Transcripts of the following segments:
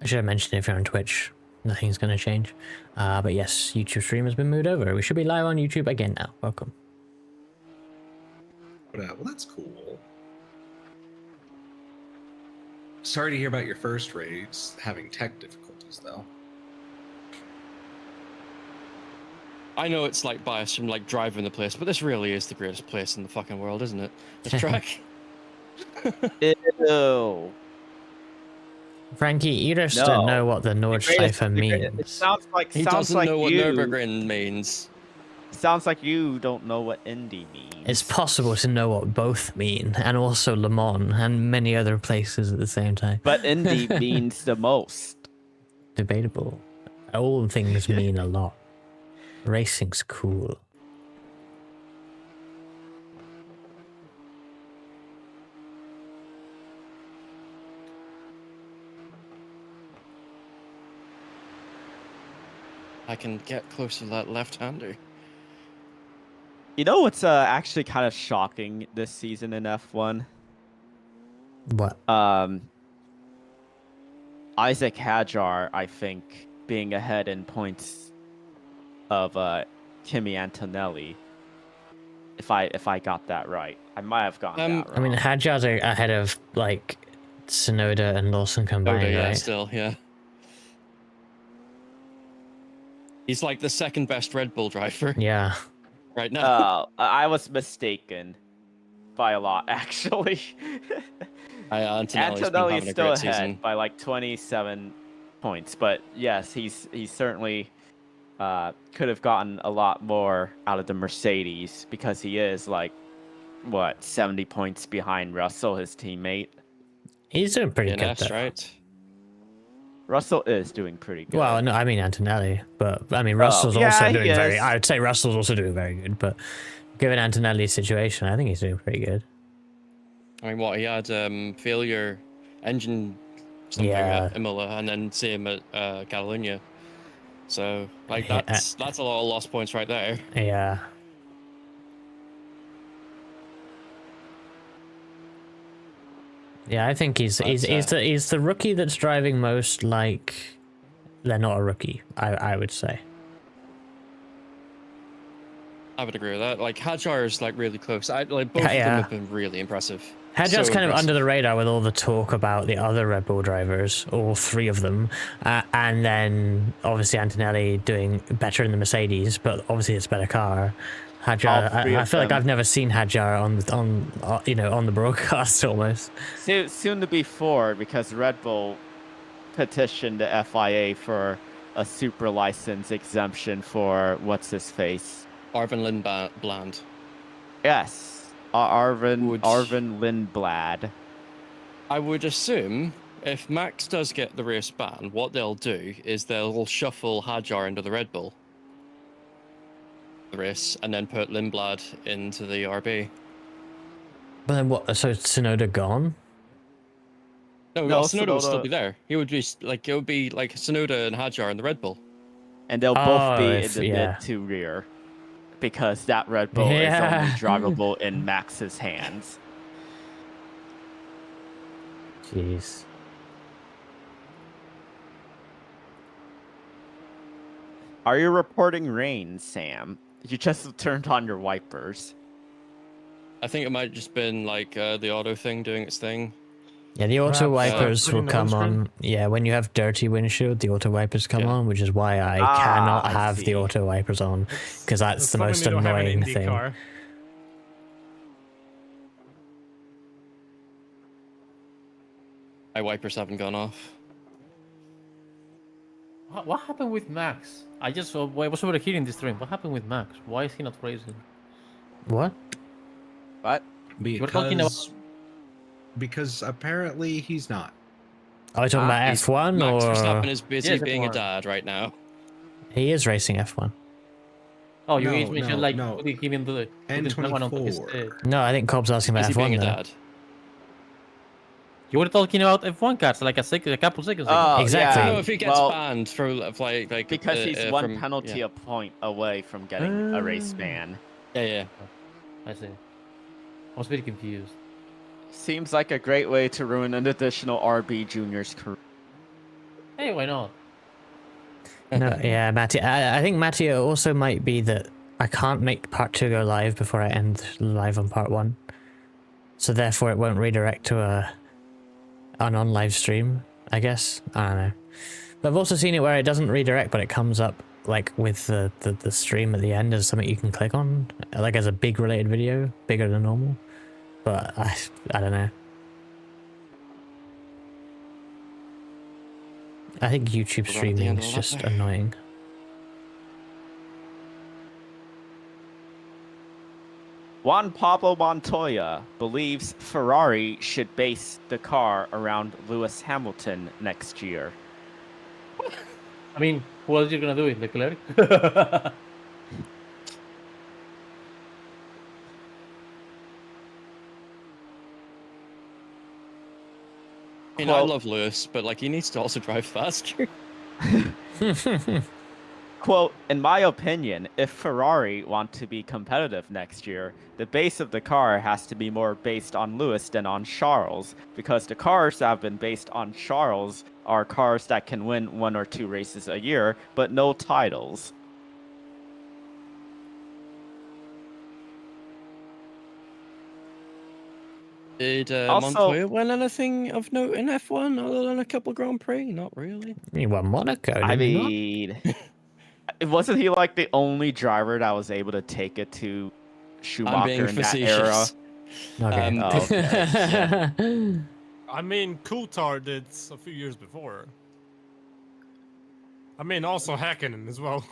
I should have mentioned if you're on Twitch, nothing's going to change. But yes, YouTube stream has been moved over. We should be live on YouTube again now. Welcome. Well, that's cool. Sorry to hear about your first race having tech difficulties, though. I know it's like biased from like driving the place, but this really is the greatest place in the fucking world, isn't it? This track. Ew. Frankie, you just don't know what the Nordschleife means. It sounds like He doesn't know what Nürburgring means. Sounds like you don't know what Indy means. It's possible to know what both mean, and also Le Mans, and many other places at the same time. But Indy means the most. Debatable. All things mean a lot. Racing's cool. I can get close to that left-hander. You know what's actually kind of shocking this season in F1? What? Isaac Hadjar, I think, being ahead in points of Kimi Antonelli. If I got that right, I might have gotten that wrong. I mean, Hadjar's ahead of like Tsunoda and Lawson combined, yeah, right? still, yeah. He's like the second best Red Bull driver. Yeah. Right now. I was mistaken by a lot, actually. Antonelli's still ahead season. by like 27 points, but yes, he's certainly could have gotten a lot more out of the Mercedes because he is like what 70 points behind Russell, his teammate. He's doing pretty good. That's though. right. Russell is doing pretty good. Well, no, I mean Antonelli, but I mean Russell's also doing very. I would say Russell's also doing very good, but given Antonelli's situation, I think he's doing pretty good. I mean, what he had failure engine something at Imola, and then same at Catalunya. So like that's a lot of lost points right there. Yeah. Yeah, I think he's the rookie that's driving most like they're not a rookie. I would say. I would agree with that. Like Hadjar is like really close. Both of them have been really impressive. Hadjar's kind of under the radar with all the talk about the other Red Bull drivers, all three of them, and then obviously Antonelli doing better in the Mercedes, but obviously it's a better car. Hadjar, I feel like I've never seen Hadjar on the broadcast almost. Soon to be four because Red Bull petitioned the FIA for a super license exemption for what's his face. Arvin Lindblad. Yes, Arvin Lindblad. I would assume if Max does get the race ban, what they'll do is they'll shuffle Hadjar into the Red Bull race and then put Lindblad into the RB. But then what? So Tsunoda gone? No, Tsunoda would still be there. He would be like, it would be like Tsunoda and Hadjar in the Red Bull, and they'll both be in the mid to rear because that Red Bull is only drivable in Max's hands. Jeez. Are you reporting rain, Sam? You just turned on your wipers. I think it might just been like the auto thing doing its thing. Yeah, the auto wipers will come on. Yeah, when you have dirty windshield, the auto wipers come on, which is why I cannot have the auto wipers on, because that's the most annoying thing. My wipers haven't gone off. What happened with Max? I was overhearing this stream. What happened with Max? Why is he not racing? What? What? Because apparently he's not. Are you talking about F1 Max or? Verstappen is busy being a dad right now. He is racing F1. Oh, you mentioned giving the N24. No, I think Cobb's asking about Is he F1 being a though. dad? You were talking about F1 cars like a couple seconds ago. Oh, exactly. I don't know if he gets banned for like because he's one penalty a point away from getting a race ban. Yeah. I see. I was very confused. Seems like a great way to ruin an additional RB Junior's career. Hey, Hey, why not? No, yeah, Matty. I think Matty also might be that I can't make part 2 go live before I end live on part 1. So therefore it won't redirect to an on-live stream, I guess. I don't know. But I've also seen it where it doesn't redirect, but it comes up like with the stream at the end as something you can click on, like as a big related video, bigger than normal. But I don't know. I think YouTube streaming is just annoying. Juan Pablo Montoya believes Ferrari should base the car around Lewis Hamilton next year. I mean, who else you gonna do it, Leclerc? I mean, I love Lewis, but like he needs to also drive faster. Quote, in my opinion, if Ferrari want to be competitive next year, the base of the car has to be more based on Lewis than on Charles, because the cars that have been based on Charles are cars that can win 1 or 2 races a year, but no titles. Did Also- Montoya win anything of note in F1 other than a couple Grand Prix? Not really. He won Monaco, I did he not? mean, wasn't he like the only driver that was able to take it to I'm Schumacher being in that era? facetious. Okay. Oh, okay. I mean, Coulthard did a few years before. I mean, also Häkkinen as well.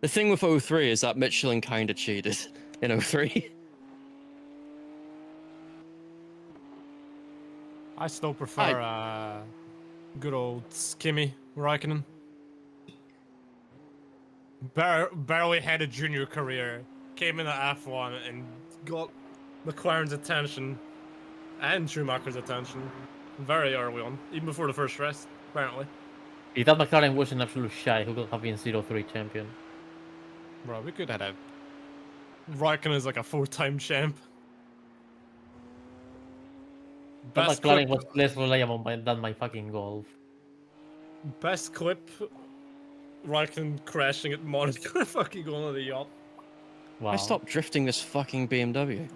The thing with 03 is that Michelin kind of cheated in 03. I still prefer good old Skimmy Raikkonen. Barely had a junior career, came into F1 and got McLaren's attention and Schumacher's attention very early on, even before the first race, apparently. If that McLaren was an absolute shy, who could have been 0-3 champion? Bro, we could have had Raikkonen is like a 4-time champ. That Best McLaren clip, was less reliable than my fucking Golf. best clip, Raikkonen crashing at Monaco, fucking going on the yacht. Wow. I stopped drifting this fucking BMW.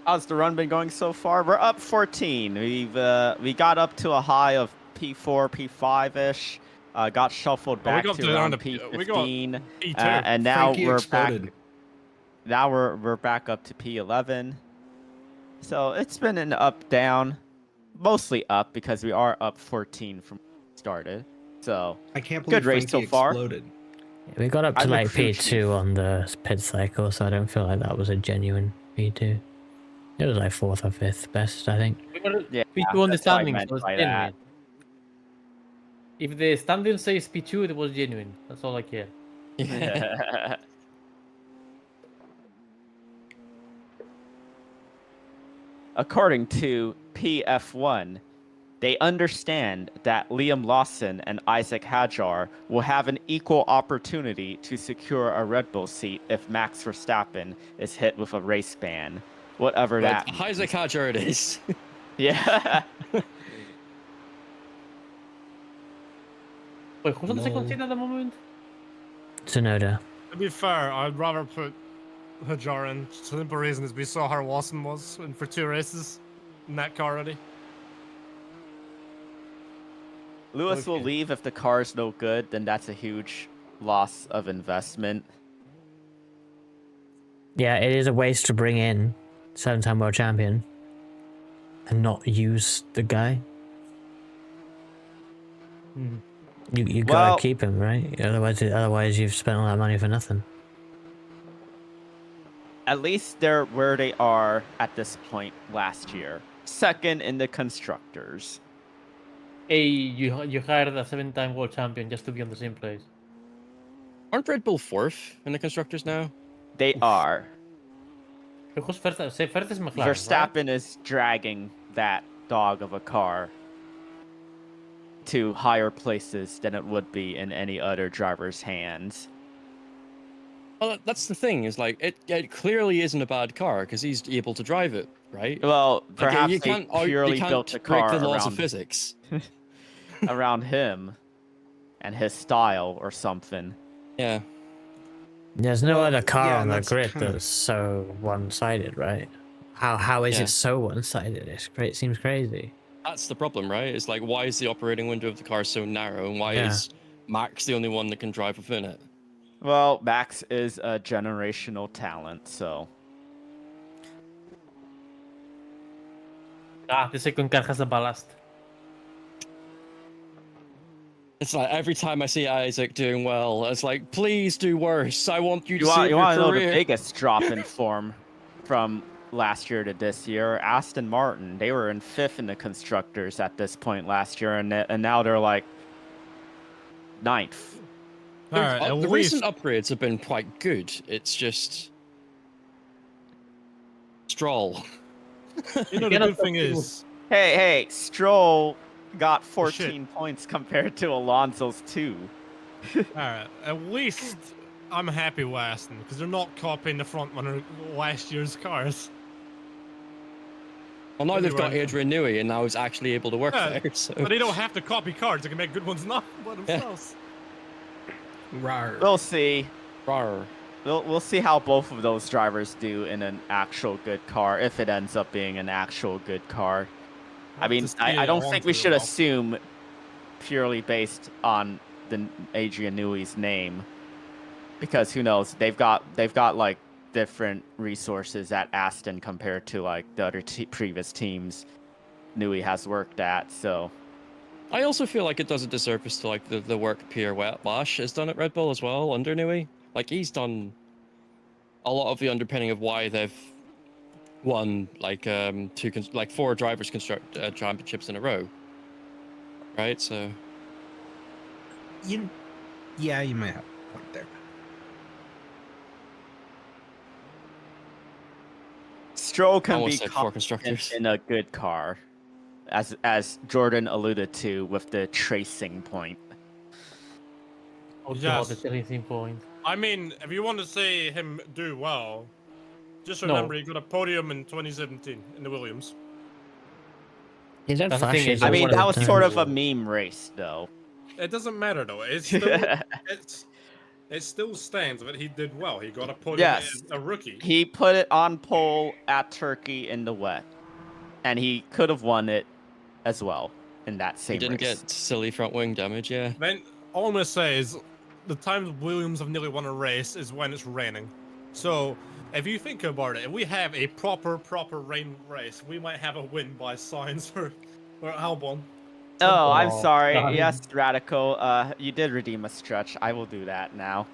How's the run been going so far? We're up 14. We got up to a high of P4, P5-ish. Got shuffled back got to to around around the- we got P15, E2. and now Frankie we're exploded. back. Now we're back up to P11. So it's been an up down, mostly up because we are up 14 from started. So I can't believe Good race Frankie so far. exploded. We got up to I'm a like crew P2 chief. on the pit cycle, so I don't feel like that was a genuine P2. It was like 4th or 5th best, I think. We got Yeah, P2 on the that's what I standings, meant so it's by genuine. If the standing says P2, it was genuine. That's all I care. that. According to PF1, they understand that Liam Lawson and Isaac Hadjar will have an equal opportunity to secure a Red Bull seat if Max Verstappen is hit with a race ban. Whatever that Right, Isaac Hadjar it is. Yeah. Wait, who's on the second No. seat at the moment? Tsunoda. To be fair, I'd rather put Hajar in. Simple reason is we saw how Lawson was in for 2 races in that car already. Lewis will Okay. leave if the car is no good, then that's a huge loss of investment. Yeah, it is a waste to bring in 7-time world champion and not use the guy. Mhm. You Well- gotta keep him, right? Otherwise you've spent all that money for nothing. At least they're where they are at this point last year. Second in the constructors. Hey, you hired a 7-time world champion just to be on the same place. Aren't Red Bull 4th in the constructors now? They are. Who's first? Say first is McLaren. Verstappen is dragging that dog of a car to higher places than it would be in any other driver's hands. Well, that's the thing. Is like it clearly isn't a bad car because he's able to drive it, right? Well, Like, perhaps you they can't purely you can't built the break car the laws around. of physics. around him and his style or something. Yeah. There's no other car yeah, on the that's grid kinda- that's so one-sided, right? How is Yeah. it so one-sided? It's great. Seems crazy. That's the problem, right? It's like, why is the operating window of the car so narrow, and why Yeah. is Max the only one that can drive within it? Well, Max is a generational talent, so The second car has a ballast. It's like every time I see Isaac doing well, it's like, please do worse. I want you to you see want your to know the career. biggest drop in form from last year to this year? Aston Martin, they were in 5th in the constructors at this point last year, and now they're like 9th. All right, at The least recent upgrades have been quite good. It's just Stroll. you know the good thing is Hey, Stroll got shit. 14 points compared to Alonso's 2. all right. At least I'm happy with Aston because they're not copying the front runner last year's cars. Well, now they've got Anyway. Adrian Newey, and now he's actually able to work Yeah, there. So. But they don't have to copy cars; they can make good ones now by themselves. Rar. We'll see. Rawr. We'll see how both of those drivers do in an actual good car, if it ends up being an actual good car. I mean, Just I don't Alonso think we should well. assume purely based on the Adrian Newey's name, because who knows? They've got like different resources at Aston compared to like the other previous teams Newey has worked at. So I also feel like it does a disservice to like the work Pierre Wash has done at Red Bull as well under Newey. Like he's done a lot of the underpinning of why they've won like 4 drivers construct championships in a row, right? So Yeah, you might have a point there. Stroll can almost be said 4 confident constructors. in a good car, as Jordan alluded to with the tracing point. Oh Yes. god, the 13 point. I mean, if you want to say him do well, just No. remember he got a podium in 2017 in the Williams. He's had That's the thing, flashes. is I It mean, one that of was the sort of a times. meme race, though. It doesn't matter though. It still stands that he did well. He got a podium Yes. as a rookie. He put it on pole at Turkey in the wet, and he could have won it as well in that same He didn't race. get silly front wing damage, yeah. Then all I'm gonna say is the times Williams have nearly won a race is when it's raining. So if you think about it, if we have a proper rain race, we might have a win by Sainz or Albon. Oh, I'm Oh, sorry. God. Yes, Radical. You did redeem a stretch. I will do that now.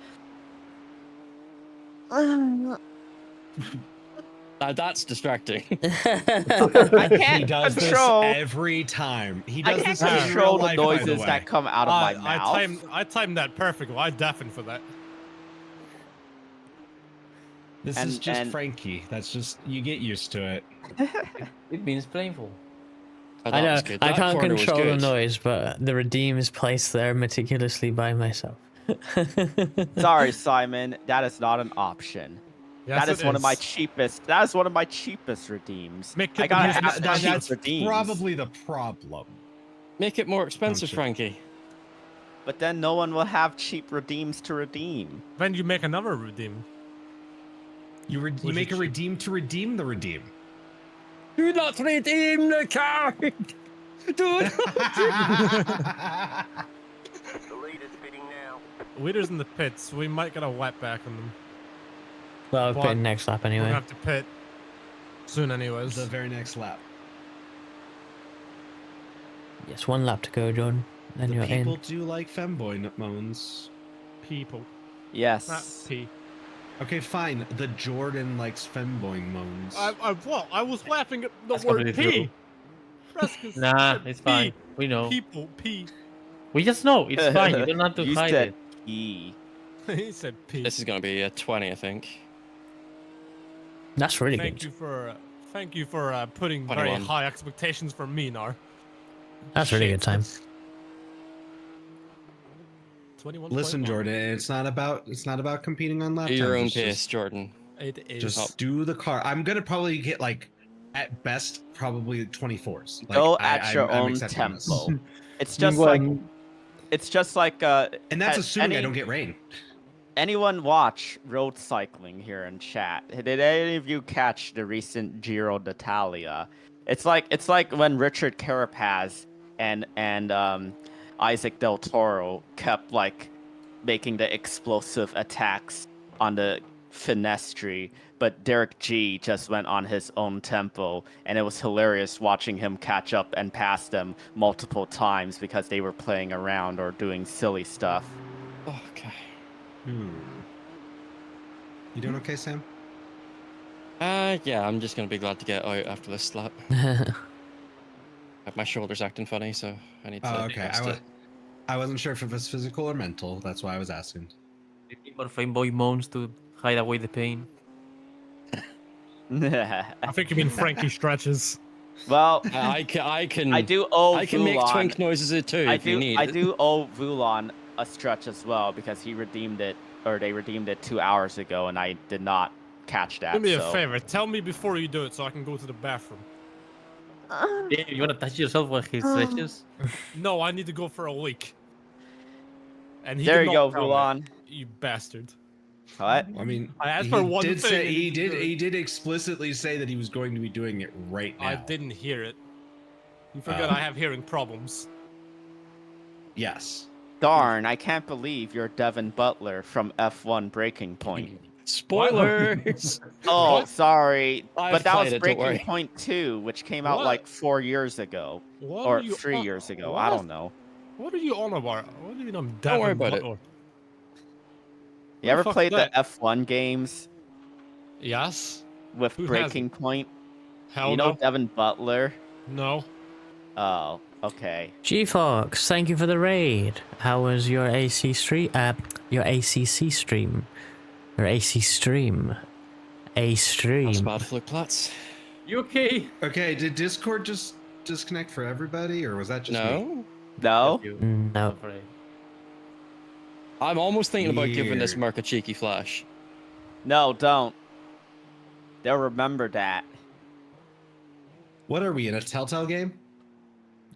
That's distracting. I He can't does control. this every time. He I does can't this in control real the life, by noises way. that come out of my mouth. I timed that perfectly. I deafened for that. This And- is just and- Frankie. That's just you get used to it. It means painful. Oh, I that know. was good. I That can't corner was control the good. noise, but the redeem is placed there meticulously by myself. Sorry, Simon. That is not an option. Yes, that is it one of my cheapest. That is one of my cheapest redeems. Make I it gotta use have that- cheap That's redeems. probably the problem. Make it more expensive, sure. Frankie. But then no one will have cheap redeems to redeem. Then you make another redeem. You Which make is a redeem to redeem the redeem. Do not redeem the card. Do not. Leaders in the pits. We might get a wet back on them. Well, But- put next lap We're anyway. gonna have to pit soon, anyways. The very next lap. Yes, 1 lap to go, Jordan. Then The you're people in. do like femboy moans. People, not Yes. P. Okay, fine. The Jordan likes femboy moans. I was laughing at the That's word completely P. Frescus Nah, said it's P. fine. We know. People, P. We just know. It's fine. You don't have to You hide said it. E. He said P. This is going to be a 20, I think. That's really Thank good. you for putting very 21. high expectations for me, Nar. That's really Shit. good time. 21. Listen, Jordan, it's not about competing on lap Do your times, own it's pace, Jordan. It is. Just do the car. I'm gonna probably get like at best probably 24s. Like, Go at your I'm own accepting this. tempo. It's just like And that's assuming I don't get rain. anyone watch road cycling here in chat? Did any of you catch the recent Giro d'Italia? It's like when Richard Carapaz and Isaac Del Toro kept like making the explosive attacks on the Finestri, but Derek G just went on his own tempo, and it was hilarious watching him catch up and pass them multiple times because they were playing around or doing silly stuff. Okay. You doing okay, Sam? Yeah, I'm just gonna be glad to get out after this slap. My shoulder's acting funny, so I need to. Oh, okay. I wasn't sure if it was physical or mental. That's why I was asking. Or fanboy moans to hide away the pain. I think you mean Frankie stretches. Well, I can. I do owe I can make Vulon- twink noises too if you need. I do owe Vulon a stretch as well because he redeemed it, or they redeemed it 2 hours ago, and I did not catch that. Do me so. a favor. Tell me before you do it so I can go to the bathroom. Dave, you wanna touch yourself when he stretches? No, I need to go for a week. And he There did you not go, tell me, Vulon. you bastard. What? I mean, I asked for one did thing say and he he did did it. he did explicitly say that he was going to be doing it right now. I didn't hear it. You forgot Oh. I have hearing problems. Yes. Darn, I can't believe you're Devin Butler from F1 Breaking Point. Spoilers. Oh, What? sorry. I've But that was played it, don't Breaking worry. Point 2, which came out What? like 4 years ago. What Or are you 3 on- years ago. What? I don't know. What are you on about? What do you mean I'm Don't worry Devin about it. Butler? You ever the fuck played is the that? F1 games Yes. with Who hasn't? Breaking Point? Hell You know no. Devin Butler? No. Oh, okay. G-Fox, thank you for the raid. How was your your ACC stream? Your AC stream? A stream. That's bad, Flugplatz. You okay? Okay, did Discord just disconnect for everybody, or was that just me? No. No? No. I'm afraid. I'm almost thinking about giving this Weird. Merc a cheeky flash. No, don't. They'll remember that. What are we in a Telltale game?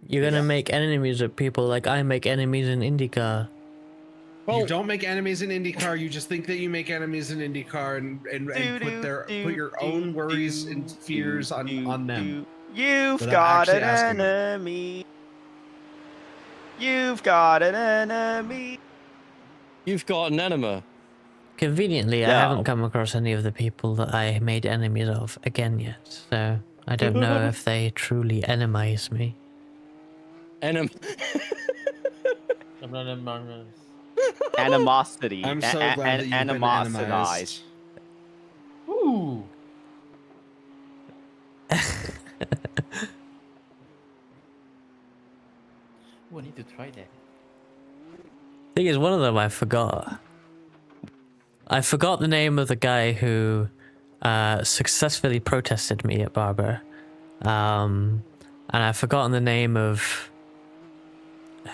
You're gonna make enemies of people like I make enemies in IndyCar. Well, You don't make enemies in IndyCar. You just think that you make enemies in IndyCar and put your own worries and fears on them. You've without got actually an asking them. enemy. You've got an enemy. you've got an enema. Conveniently, I No. haven't come across any of the people that I made enemies of again yet, so I don't know if they truly enemize me. Enema. I'm not a man. Animosity. I'm so glad that you've been animositized. animized. Ooh. Ooh, I need to try that. Thing is, one of them I forgot. I forgot the name of the guy who successfully protested me at Barber. And I've forgotten the name of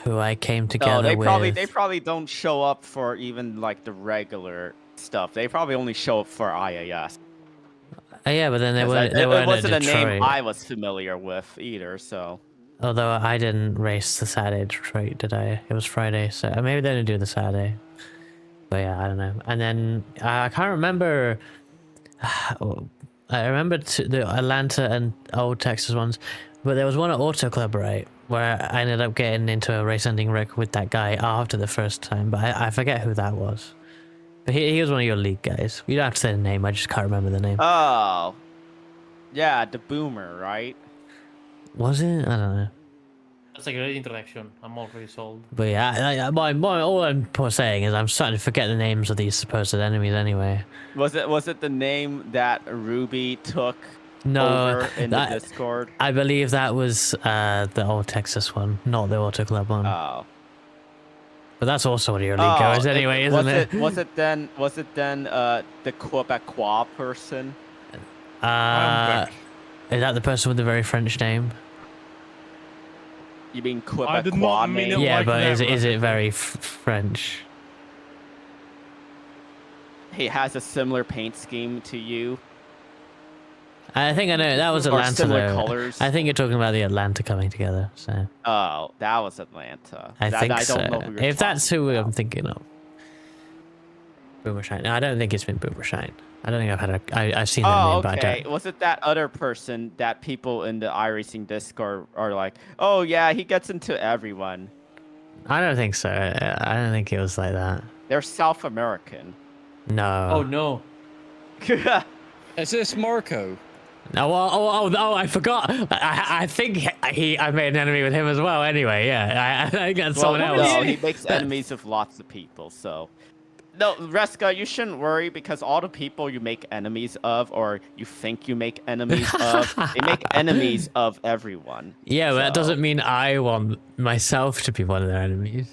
who I came together No, with. they probably don't show up for even like the regular stuff. They probably only show up for IAS. Yeah, but then they 'Cause weren't. it They weren't wasn't at a Detroit. name I was familiar with either. So Although I didn't race the Saturday Detroit, did I? It was Friday, so maybe they didn't do the Saturday. But yeah, I don't know. And then I can't remember. I remember the Atlanta and Old Texas ones, but there was one at Auto Club, right, where I ended up getting into a race-ending wreck with that guy after the first time, but I forget who that was. But he was one of your league guys. You don't have to say the name. I just can't remember the name. oh, yeah, the Boomer, right? Was it? I don't know. That's a great introduction. I'm already sold. But yeah, all I'm saying is I'm starting to forget the names of these supposed enemies anyway. Was it the name that Ruby took No, over in the that- Discord? I believe that was the Old Texas one, not the Auto Club one. Oh. But that's also one of your league goers anyway, isn't it? Was it then the Quebecois person? Is that the person with the very French name? You mean I did not Quebecois mean name? it Yeah, like but that, is it but- very French? He has a similar paint scheme to you. I think I know that was Or Atlanta. similar Though. colors. I think you're talking about the Atlanta coming together. So Oh, that was Atlanta. I think I so. don't know who you're If that's talking who I'm about. thinking of. Boomershine. No, I don't think it's been Boomershine. I don't think I've had I've seen that Oh, name, but I okay. don't. Was it that other person that people in the iRacing Discord are like, oh yeah, he gets into everyone. I don't think so. I don't think it was like that. They're South American. No. Oh no. Is this Marco? No, I forgot. I think I made an enemy with him as well. Anyway, yeah, I got someone else. No, he makes enemies of lots of people. So, no, Reska, you shouldn't worry because all the people you make enemies of, or you think you make enemies of, they make enemies of everyone. Yeah, but that So- doesn't mean I want myself to be one of their enemies.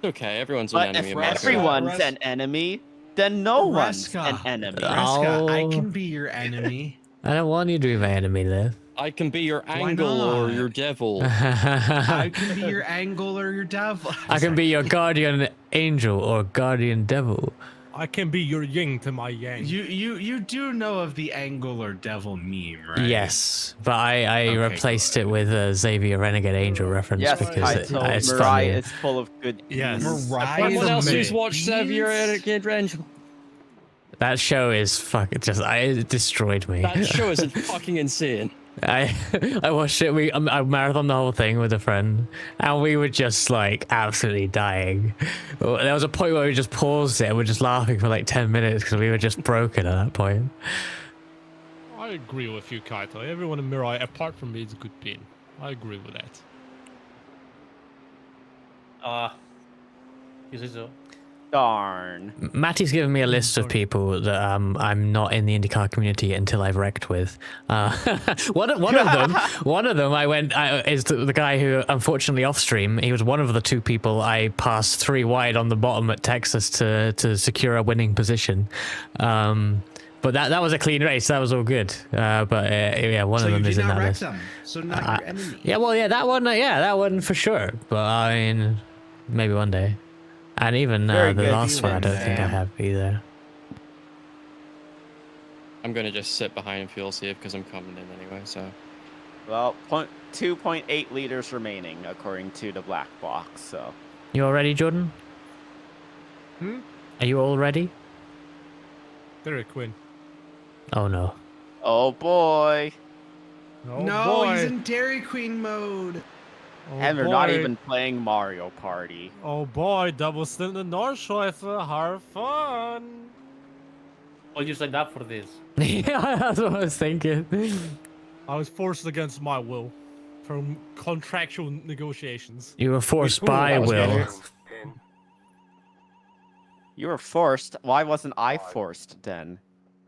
Okay, everyone's an But enemy. if of Marco. everyone's an enemy, then no one's Reska. an enemy. Reska, I Oh. can be your enemy. I don't want you to be my enemy, Liv. I can be your Why angle or not? your devil. I can be your angle or your devil. I can be your guardian angel or guardian devil. I can be your yin to my yang. You do know of the angle or devil meme, right? Yes, but I Okay, replaced it with a Xavier Renegade Angel reference Yes, because I told it's Mirai funny. is full of good. Yes. Mirai Everyone is else who's amazing. watched Xavier Renegade Angel. That show is fucking just. It destroyed me. That show is fucking insane. I watched it. I marathoned the whole thing with a friend, and we were just like absolutely dying. There was a point where we just paused it and we're just laughing for like 10 minutes because we were just broken at that point. I agree with you, Kaito. Everyone in Mirai, apart from me, is a good pin. I agree with that. You say so? Darn. Matty's given me a list of people that I'm not in the IndyCar community until I've wrecked with. One of them is the guy who, unfortunately, off stream, he was one of the two people I passed 3 wide on the bottom at Texas to secure a winning position. But that was a clean race. That was all good. Yeah, one So of you them did is in not that wreck list. them. So not your enemy. Yeah, well, yeah, that one for sure. But I mean, maybe one day. And even Very the good. last one, I don't think I Damn. have either. I'm gonna just sit behind and fuel save because I'm coming in anyway. So Well, 2.8 liters remaining according to the black box. So You all ready, Jordan? Hmm? Are you all ready? Derek Quinn. Oh no. oh boy, Oh No, boy. he's in Dairy Queen mode. Oh and we're not boy. even playing Mario Party. Oh boy, double stint in Nordschleife. Have fun. Oh, you signed up for this. Yeah, that's what I was thinking. I was forced against my will from contractual negotiations. You were forced Ooh, by that was Will. better. You were forced. Why wasn't I forced then?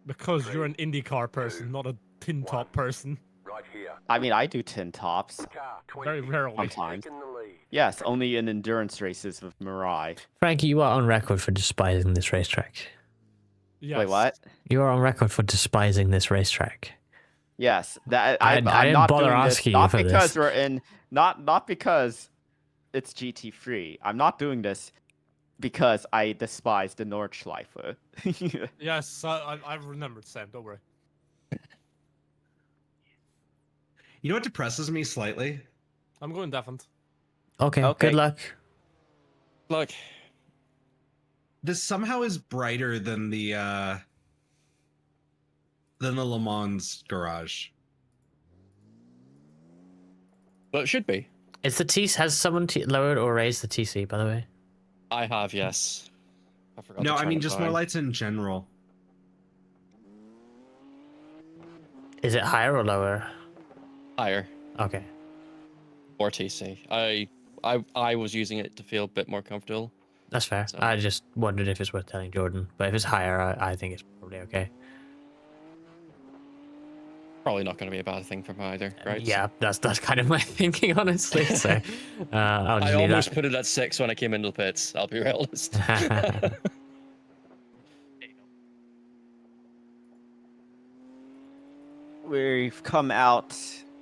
Because you're an IndyCar person, not a tin top person. I mean, I do tin tops Very rarely. sometimes. Yes, only in endurance races with Mirai. Frankie, you are on record for despising this racetrack. Yes. Wait, what? You are on record for despising this racetrack. Yes, that I I'm didn't not bother doing this, asking you not for because this. we're in, not because it's GT free. I'm not doing this because I despise the Nordschleife. Yes, I've remembered, Sam. Don't worry. You know what depresses me slightly? I'm going deafened. Okay, Okay. good luck. Look, This somehow is brighter than the Le Mans garage. well, it should be. Is the TC, has someone lowered or raised the TC, by the way? I have, yes. I forgot. No, to I turn mean it just down. more lights in general. Is it higher or lower? Higher Okay. or TC. I was using it to feel a bit more comfortable. That's fair. So- I just wondered if it's worth telling Jordan. But if it's higher, I think it's probably okay. Probably not going to be a bad thing for him either, right? Yeah, that's kind of my thinking, honestly. So I'll just I leave almost that. put it at 6 when I came into the pits. I'll be realist. We've come out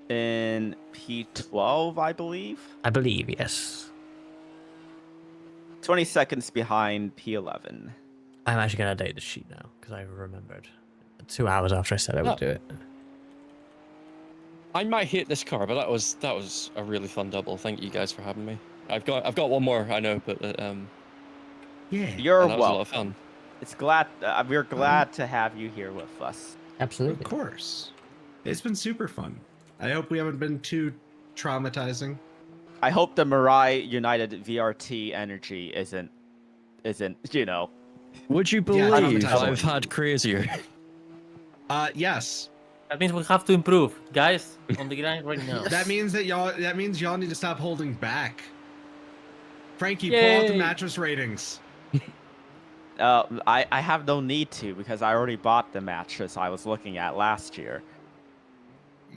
in P12, I believe. I believe, yes. 20 seconds behind P11. I'm actually going to update the sheet now because I remembered 2 hours after I said I would Oh. do it. I might hate this car, but that was a really fun double. Thank you guys for having me. I've got one more, I know, but Yeah. You're that was a lot of welcome. fun. It's glad we're glad to have you here with us. Absolutely. Of course. It's been super fun. I hope we haven't been too traumatizing. I hope the Mirai United VRT energy isn't Would you Yeah, believe traumatizing. I've had crazier? Yes. That means we have to improve, guys, on the grind right now. That means y'all need to stop holding back. Frankie, pull out the Yay. mattress ratings. I have no need to because I already bought the mattress I was looking at last year.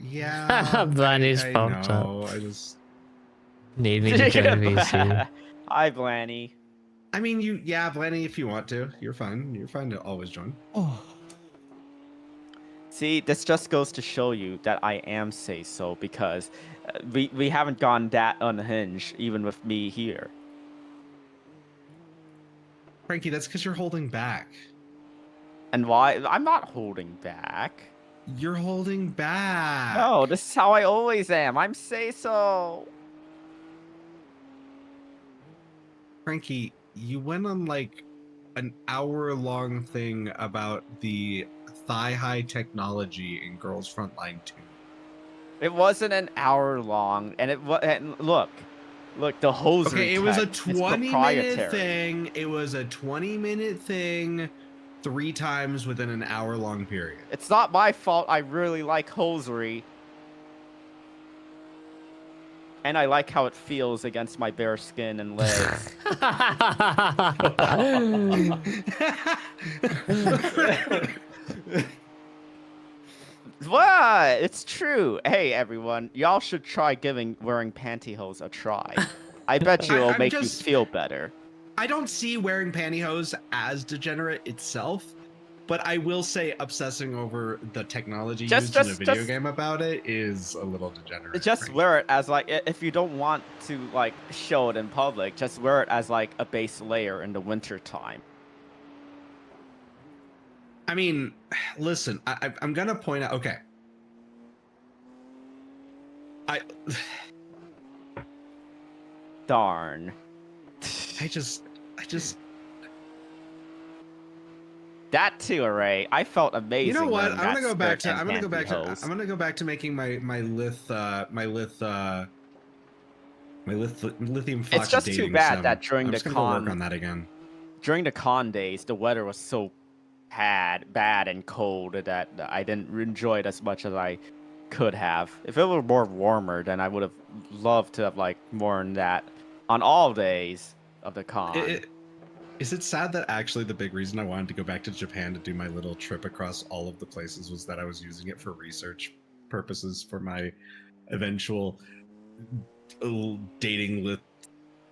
Yeah. Blanny's I pumped up. know. I just. Need me to join VC. Hi, Blanny. I mean, Blanny, if you want to, you're fine. You're fine to always join. Oh. See, this just goes to show you that I am say so because we haven't gone that unhinged even with me here. Frankie, that's because you're holding back. And why? I'm not holding back. You're holding back. No, this is how I always am. I'm say so. Frankie, you went on like an hour-long thing about the thigh-high technology in Girls Frontline 2. It wasn't an hour long, and look, the hosiery. Okay, it was a tech is 20-minute proprietary. thing. It was a 20-minute thing 3 times within an hour-long period. It's not my fault. I really like hosiery. And I like how it feels against my bare skin and legs. What? It's true. Hey, everyone. Y'all should try wearing pantyhose a try. I bet you it'll I'm make you just- feel better. I don't see wearing pantyhose as degenerate itself, but I will say obsessing over the technology used in a video game about it is a little degenerate. Just Frankie. wear it as like, if you don't want to like show it in public, just wear it as like a base layer in the winter time. I mean, listen, I'm gonna point out. Okay, Darn. I just. That too, Array. I felt amazing. You know what? wearing I'm gonna that go back skirt to. and I'm gonna go back to making my lithium fox. It's just too dating bad sim. that during I'm the just gonna go work con- on that again. During the con days, the weather was so bad and cold that I didn't enjoy it as much as I could have. If it were more warmer, then I would have loved to have like worn that on all days of the con. Is it sad that actually the big reason I wanted to go back to Japan to do my little trip across all of the places was that I was using it for research purposes for my eventual dating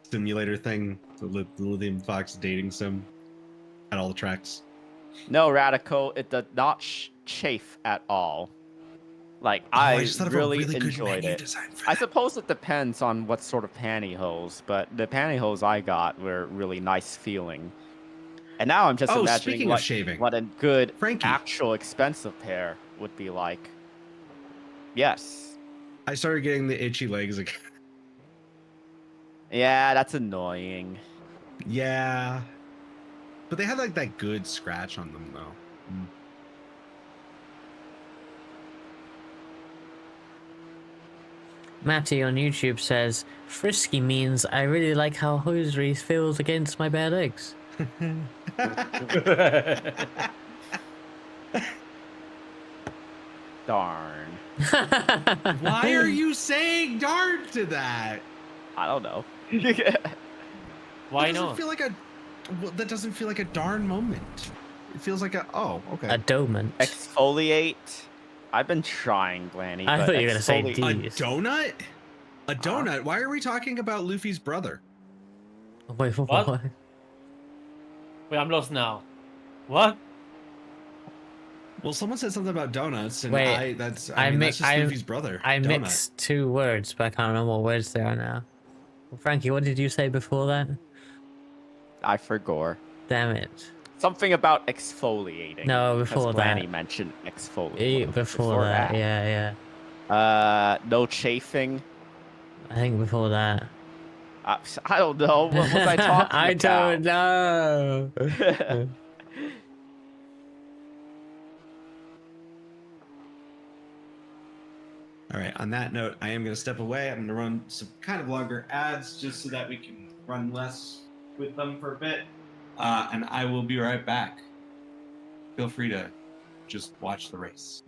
simulator thing, the lithium fox dating sim at all the tracks? No, Radical, it did not chafe at all. Like, I just thought of a really good enjoyed menu it. design for I that. suppose it depends on what sort of pantyhose, but the pantyhose I got were really nice feeling. And now I'm just imagining speaking of shaving, what a good, Frankie. actual expensive pair would be like. Yes. I started getting the itchy legs again. Yeah, that's annoying. Yeah. But they had like that good scratch on them though. Matty on YouTube says, "Frisky means I really like how hosiery feels against my bare legs." Darn. Why are you saying darn to that? I don't know. Why That doesn't not? feel like that doesn't feel like a darn moment. It feels like okay. A domant. Exfoliate. I've been trying, Blanny. I but thought you were gonna say exfoliate- D. A Jeez. donut? A donut? Why are we talking about Luffy's brother? Wait, What? what? Wait, I'm lost now. What? Well, someone said something about donuts, and Wait, that's mix- just Luffy's brother. I Donut. mixed 2 words, but I can't remember what words they are now. Well, Frankie, what did you say before that? I forgot. Damn it. Something about exfoliating. No, because before Granny that. mentioned exfoliating. Before that, yeah. No chafing. I think before that. I don't know. What was I talking I about? don't know. All right, on that note, I am going to step away. I'm going to run some kind of longer ads just so that we can run less with them for a bit. And I will be right back. Feel free to just watch the race.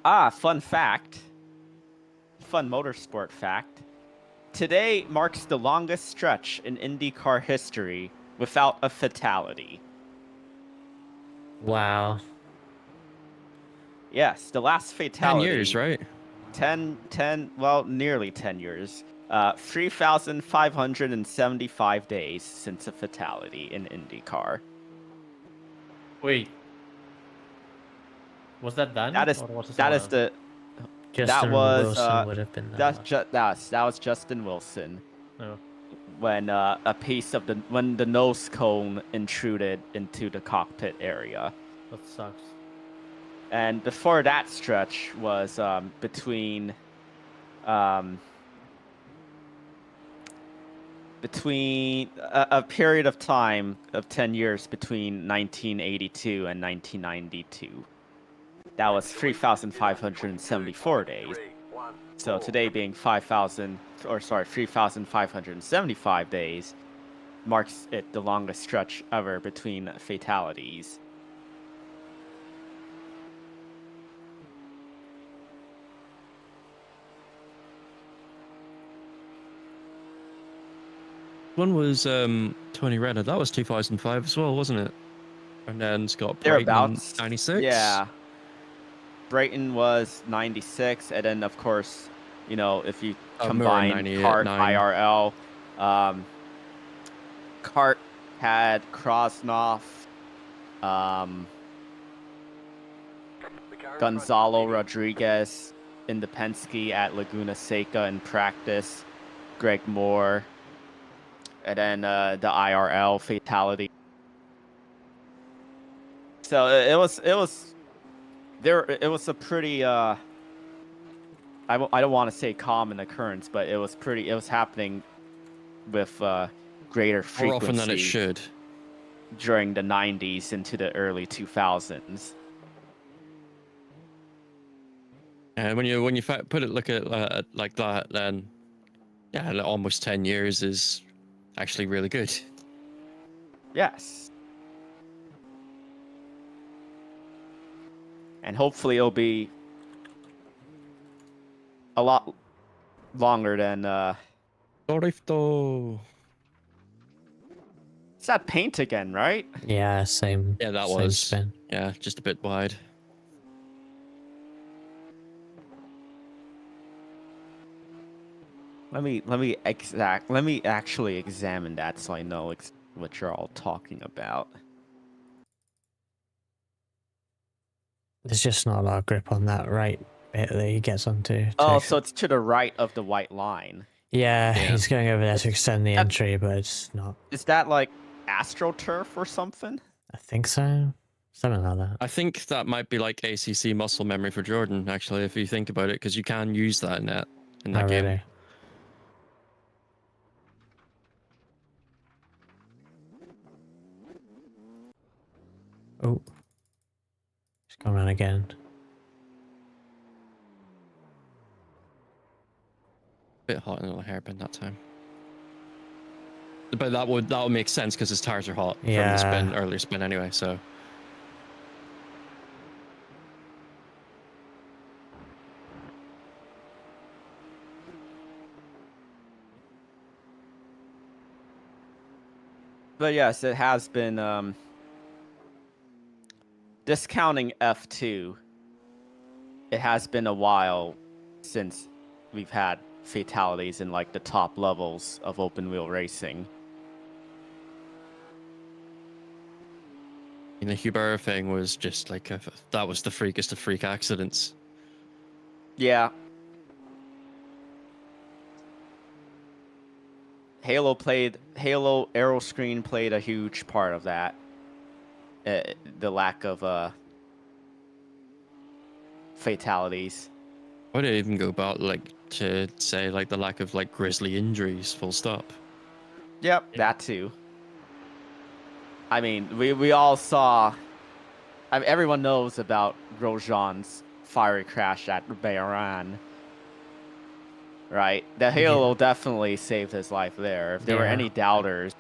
Fun fact. Fun motorsport fact. Today marks the longest stretch in IndyCar history without a fatality. Wow. Yes, the last 10 fatality. years, right? 10, well, nearly 10 years. 3,575 days since a fatality in IndyCar. Wait. Was that done? That is or was it that someone is else? the Justin Wilson would have been that that. was Justin Wilson No. when a piece of when the nose cone intruded into the cockpit area. That sucks. And before that stretch was between a period of time of 10 years between 1982 and 1992. That was 3,574 days. So today being 3,575 days marks it the longest stretch ever between fatalities. One was Tony Renner. That was 2005 as well, wasn't it? And then Scott Brayton in Thereabouts. 96. Yeah. Brayton was 96, and then of course, you know, if you combine 98, Kart 9. IRL, Kart had Krosnoff, Gonzalo Rodriguez in the Penske at Laguna Seca in practice, Greg Moore, and then the IRL fatality. So it was a pretty I don't want to say common occurrence, but it was happening with greater frequency More often than it should. during the 90s into the early 2000s. And when you put it look at like that, then yeah, almost 10 years is actually really good. Yes. And hopefully it'll be a lot longer than Dorifto. It's that paint again, right? Yeah, same. Yeah, that same was spin. yeah, just a bit wide. Let me actually examine that so I know what you're all talking about. There's just not a lot of grip on that right bit that he gets onto. Oh, so it's to the right of the white line. Yeah, Yeah. he's going over there to extend the That- entry, but it's not. Is that like AstroTurf or something? I think so. Something like that. I think that might be like ACC muscle memory for Jordan, actually, if you think about it, because you can use that in that Oh, game. really? Oh. It's gone around again. Bit hot and a little hairpin that time. But that would make sense because his tires are hot from the earlier spin anyway, so. But yes, it has been discounting F2. It has been a while since we've had fatalities in like the top levels of open wheel racing. And the Hubera thing was just like that was the freakest of freak accidents. Yeah. Halo aero screen played a huge part of that. The lack of fatalities. Why do I even go about like to say like the lack of like grisly injuries? Full stop. Yep, that too. I mean, we all saw. I mean, everyone knows about Grosjean's fiery crash at Bahrain, right? The Halo definitely saved his life there. If there were any doubters,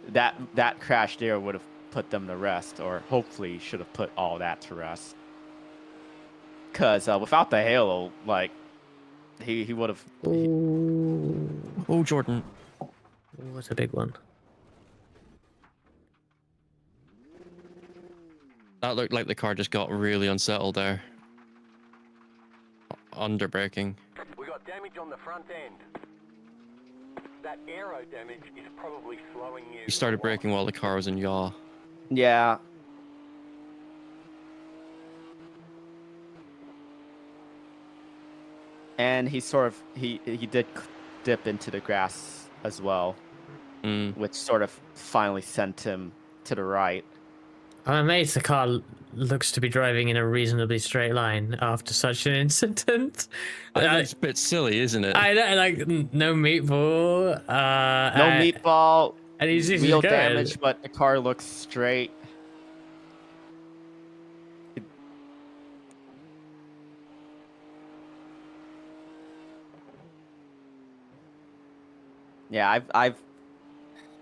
that crash there would have put them to rest, or hopefully should have put all that to rest. Because without the Halo, like, he would have. Oh, Jordan. Oh, that's a big one. That looked like the car just got really unsettled there. Under braking. We got damage on the front end. That aero damage is probably slowing you. He started braking while the car was in yaw. Yeah. And he sort of he did dip into the grass as well, which sort of finally sent him to the right. I'm amazed the car looks to be driving in a reasonably straight line after such an incident. It's a bit silly, isn't it? I know, like, no meatball. No meatball. And he's wheel good. damage, but the car looks straight. Yeah, I've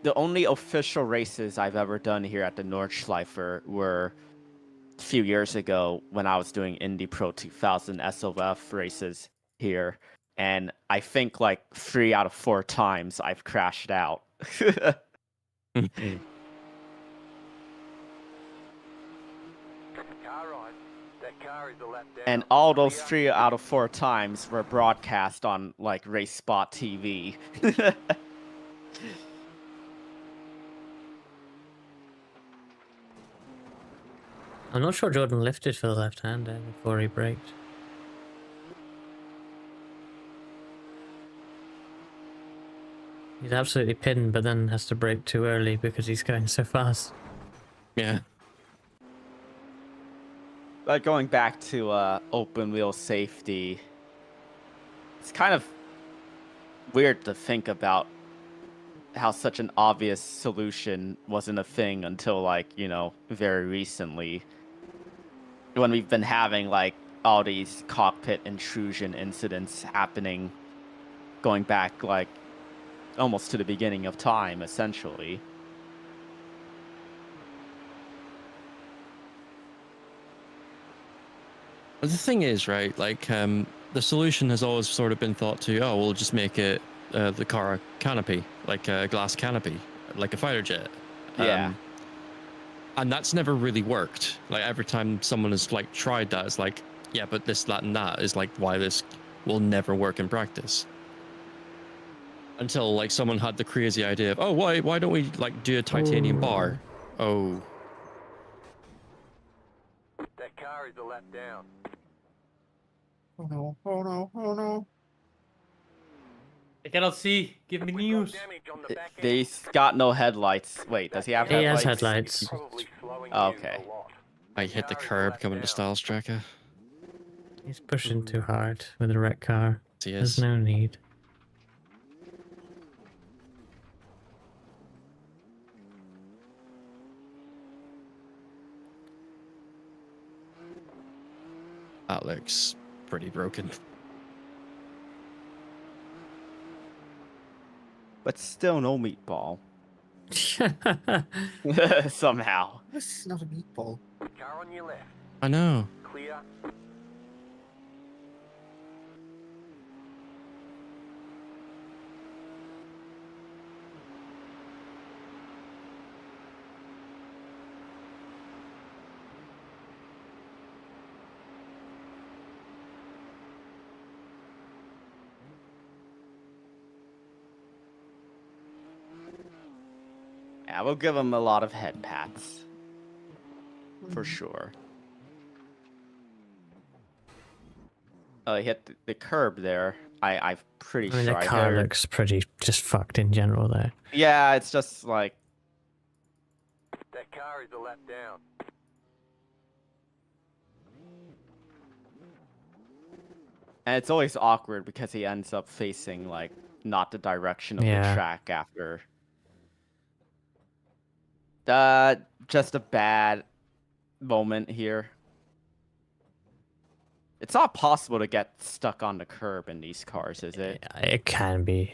the only official races I've ever done here at the Nordschleifer were a few years ago when I was doing Indy Pro 2000 SOF races here, and I think like 3 out of 4 times I've crashed out. And all those 3 out of 4 times were broadcast on like Race Spot TV. I'm not sure Jordan lifted for the left hand there before he braked. He's absolutely pinned, but then has to brake too early because he's going so fast. Yeah. But going back to open wheel safety, it's kind of weird to think about how such an obvious solution wasn't a thing until, like, you know, very recently, when we've been having like all these cockpit intrusion incidents happening, going back like almost to the beginning of time, essentially. But the thing is, right, like, the solution has always sort of been thought to, oh, we'll just make it the car a canopy, like a glass canopy, like a fighter jet. Yeah. And that's never really worked. Like, every time someone has like tried that, it's like, yeah, but this, that, and that is like why this will never work in practice. Until like someone had the crazy idea of, oh, why don't we like do a titanium bar? Oh. That car is a lap down. Oh no, oh no, oh no. I cannot see. Give me news. He's got no headlights. Wait, does he have He headlights? has headlights. Oh, okay. I hit the curb coming to Styles Tracker. He's pushing too hard with the wreck car. He There's is. no need. That looks pretty broken. But still no meatball. Somehow. This is not a meatball. Car on your left. I know. Clear. Yeah, we'll give him a lot of head pats. For sure. hit the curb there. I'm pretty I mean, sure the I car heard. looks pretty just fucked in general, though. Yeah, it's just like That car is a lap down. and it's always awkward because he ends up facing like not the direction of the Yeah. track after. Just a bad moment here. It's not possible to get stuck on the curb in these cars, is it? It can be.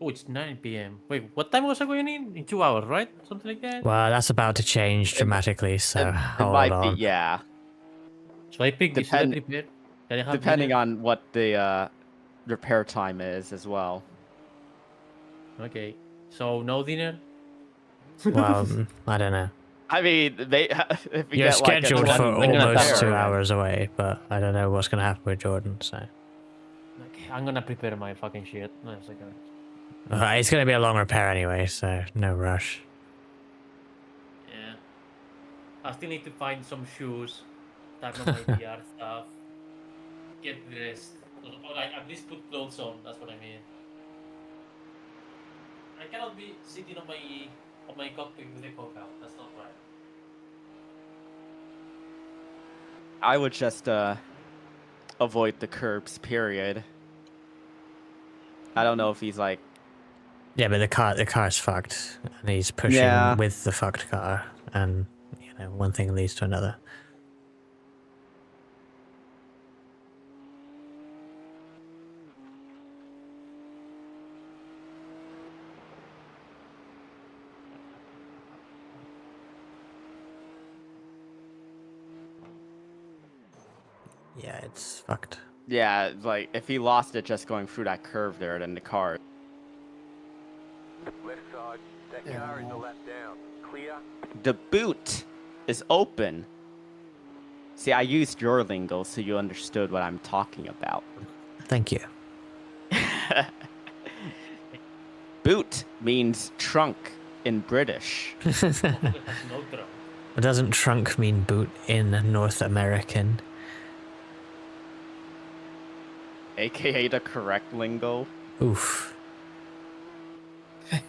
Oh, it's 9 p.m. Wait, what time was I going in? 2 hours, right? Something like that? Well, that's about to change dramatically, so It hold might on. be, yeah. So I picked this. Should I prepare? Can I have Depending dinner? on what the repair time is as well. Okay. So no dinner? Well, I don't know. I mean, they if we You're get like a scheduled 20 for minute almost repair, 2 then- hours away, but I don't know what's gonna happen with Jordan. So Okay, I'm gonna prepare my fucking shit. No, it's okay. it's gonna be a long repair anyway, so no rush. Yeah. I still need to find some shoes, type of my VR stuff, get dressed, or like at least put clothes on. That's what I mean. I cannot be sitting on my cockpit with a coke out. That's not right. I would just avoid the curbs. Period. I don't know if he's like. Yeah, but the car's fucked, and he's pushing Yeah. with the fucked car, and you know one thing leads to another. Yeah, it's fucked. Yeah, like if he lost it just going through that curve there, then the car. Left side. That car is a lap down. Clear. The boot is open. See, I used your lingo so you understood what I'm talking about. Thank you. Boot means trunk in British. It has no trunk. But doesn't trunk mean boot in North American? AKA the correct lingo. Oof. Big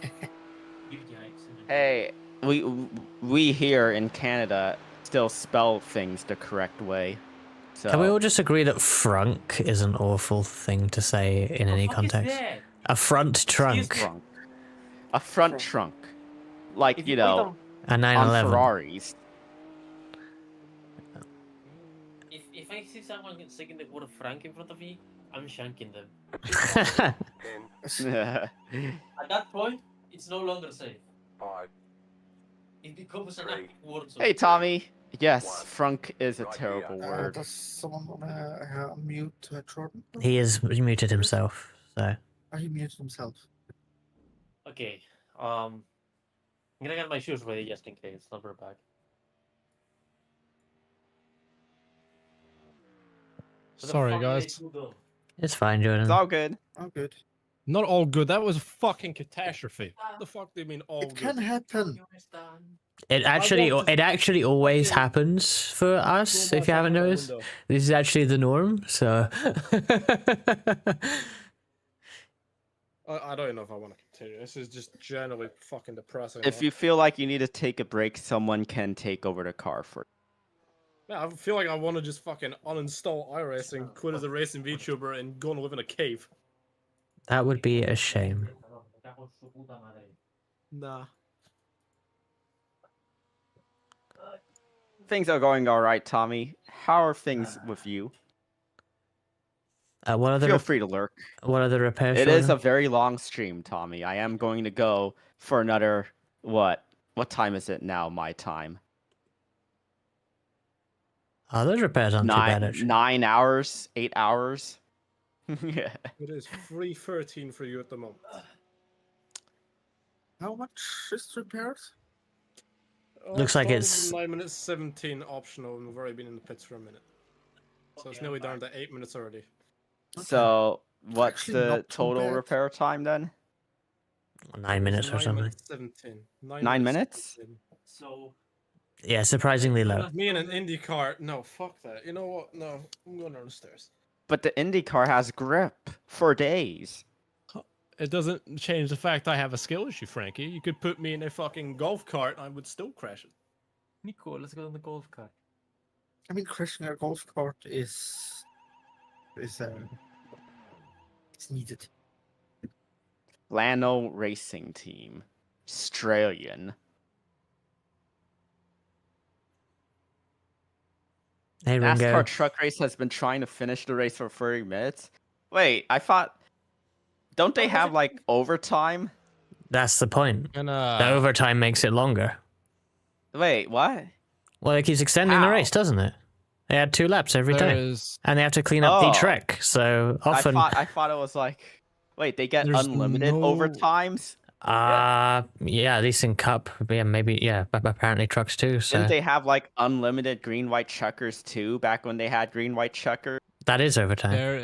yikes. Hey, we here in Canada still spell things the correct way. So Can we all just agree that frunk is an awful thing to say in any What the fuck is context? that? A front trunk. trunk. A front trunk. Like, If you put know, A on 911. Ferraris. If I see someone saying the word frank in front of me, I'm shanking them. 10, At that point, it's no longer safe. 5. It becomes an Three. active word. So Hey, Tommy. Yes, One. frunk is a Right terrible here. word. Does someone want to mute Jordan? He is muted himself, so. Oh, he muted himself. Okay. I'm gonna get my shoes ready just in case. I'll be back. Where the Sorry, fuck did they guys. two go? It's fine, Jordan. It's all good. Oh, good. Not all good. That was a fucking catastrophe. What the fuck do you mean all It good? can happen. It actually always happens for us, Go if you back haven't out that noticed. window. This is actually the norm, so. I don't even know if I want to continue. This is just generally fucking depressing. If you feel like you need to take a break, someone can take over the car for Yeah, I feel like I want to just fucking uninstall iRacing, quit as a racing VTuber, and go and live in a cave. That would be a shame. Nah. Things are going all right, Tommy. How are things with you? What other Feel free to lurk. what other repairs? It is a Jordan? very long stream, Tommy. I am going to go for another what? What time is it now? My time. Oh, those repairs aren't too bad actually. 9 hours, 8 hours. Yeah. It is 3:13 for you at the moment. How much is repairs? Looks like Started it's- with 9 minutes 17 optional, and we've already been in the pits for a minute. So it's nearly down to 8 minutes already. So what's Actually the not too total bad. repair time then? 9 minutes or 9 something. minutes 17. 9 minutes? 17. So Yeah, surprisingly low. Me in an Indy car. No, fuck that. You know what? No, I'm going down the stairs. But the Indy car has grip for days. It doesn't change the fact I have a skill issue, Frankie. You could put me in a fucking golf cart, I would still crash it. Nico, let's go on the golf cart. I mean, crashing a golf cart is it's needed. Lano Racing Team. Australian. Hey, Ringo. NASCAR truck race has been trying to finish the race for 30 minutes. Wait, I thought... Don't they have, like, overtime? That's the point. And The overtime makes it longer. Wait, what? Well, it keeps extending the How? race, doesn't it? They had 2 laps every time. there's And they have to clean up each Oh. wreck. So often... I thought it was like... Wait, they get There's unlimited no- overtimes? yeah, at least in Cup. Yeah, maybe, yeah, but apparently trucks too. So Didn't they have, like, unlimited green-white checkers, too, back when they had green-white checkers? that is overtime. there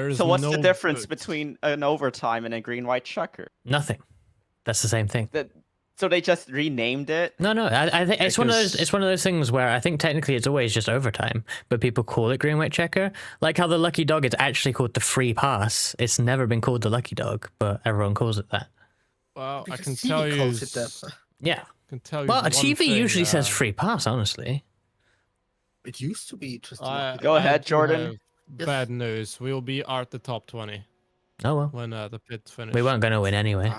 is So what's the no difference good. between an overtime and a green-white checker? Nothing. That's the same thing. So they just renamed it? No, I think it's one of those. Because- It's one of those things where I think technically it's always just overtime, but people call it green white checker. Like how the lucky dog is actually called the free pass. It's never been called the lucky dog, but everyone calls it that. Well, I Because can TV tell you. calls it that. Yeah. Can tell you. Well, a one TV thing, usually says free pass. Honestly. It used to be just. Go ahead, do Jordan. have Yes. Bad news. We will be at the top 20 Oh well. when the pit finish. We weren't going to win anyway.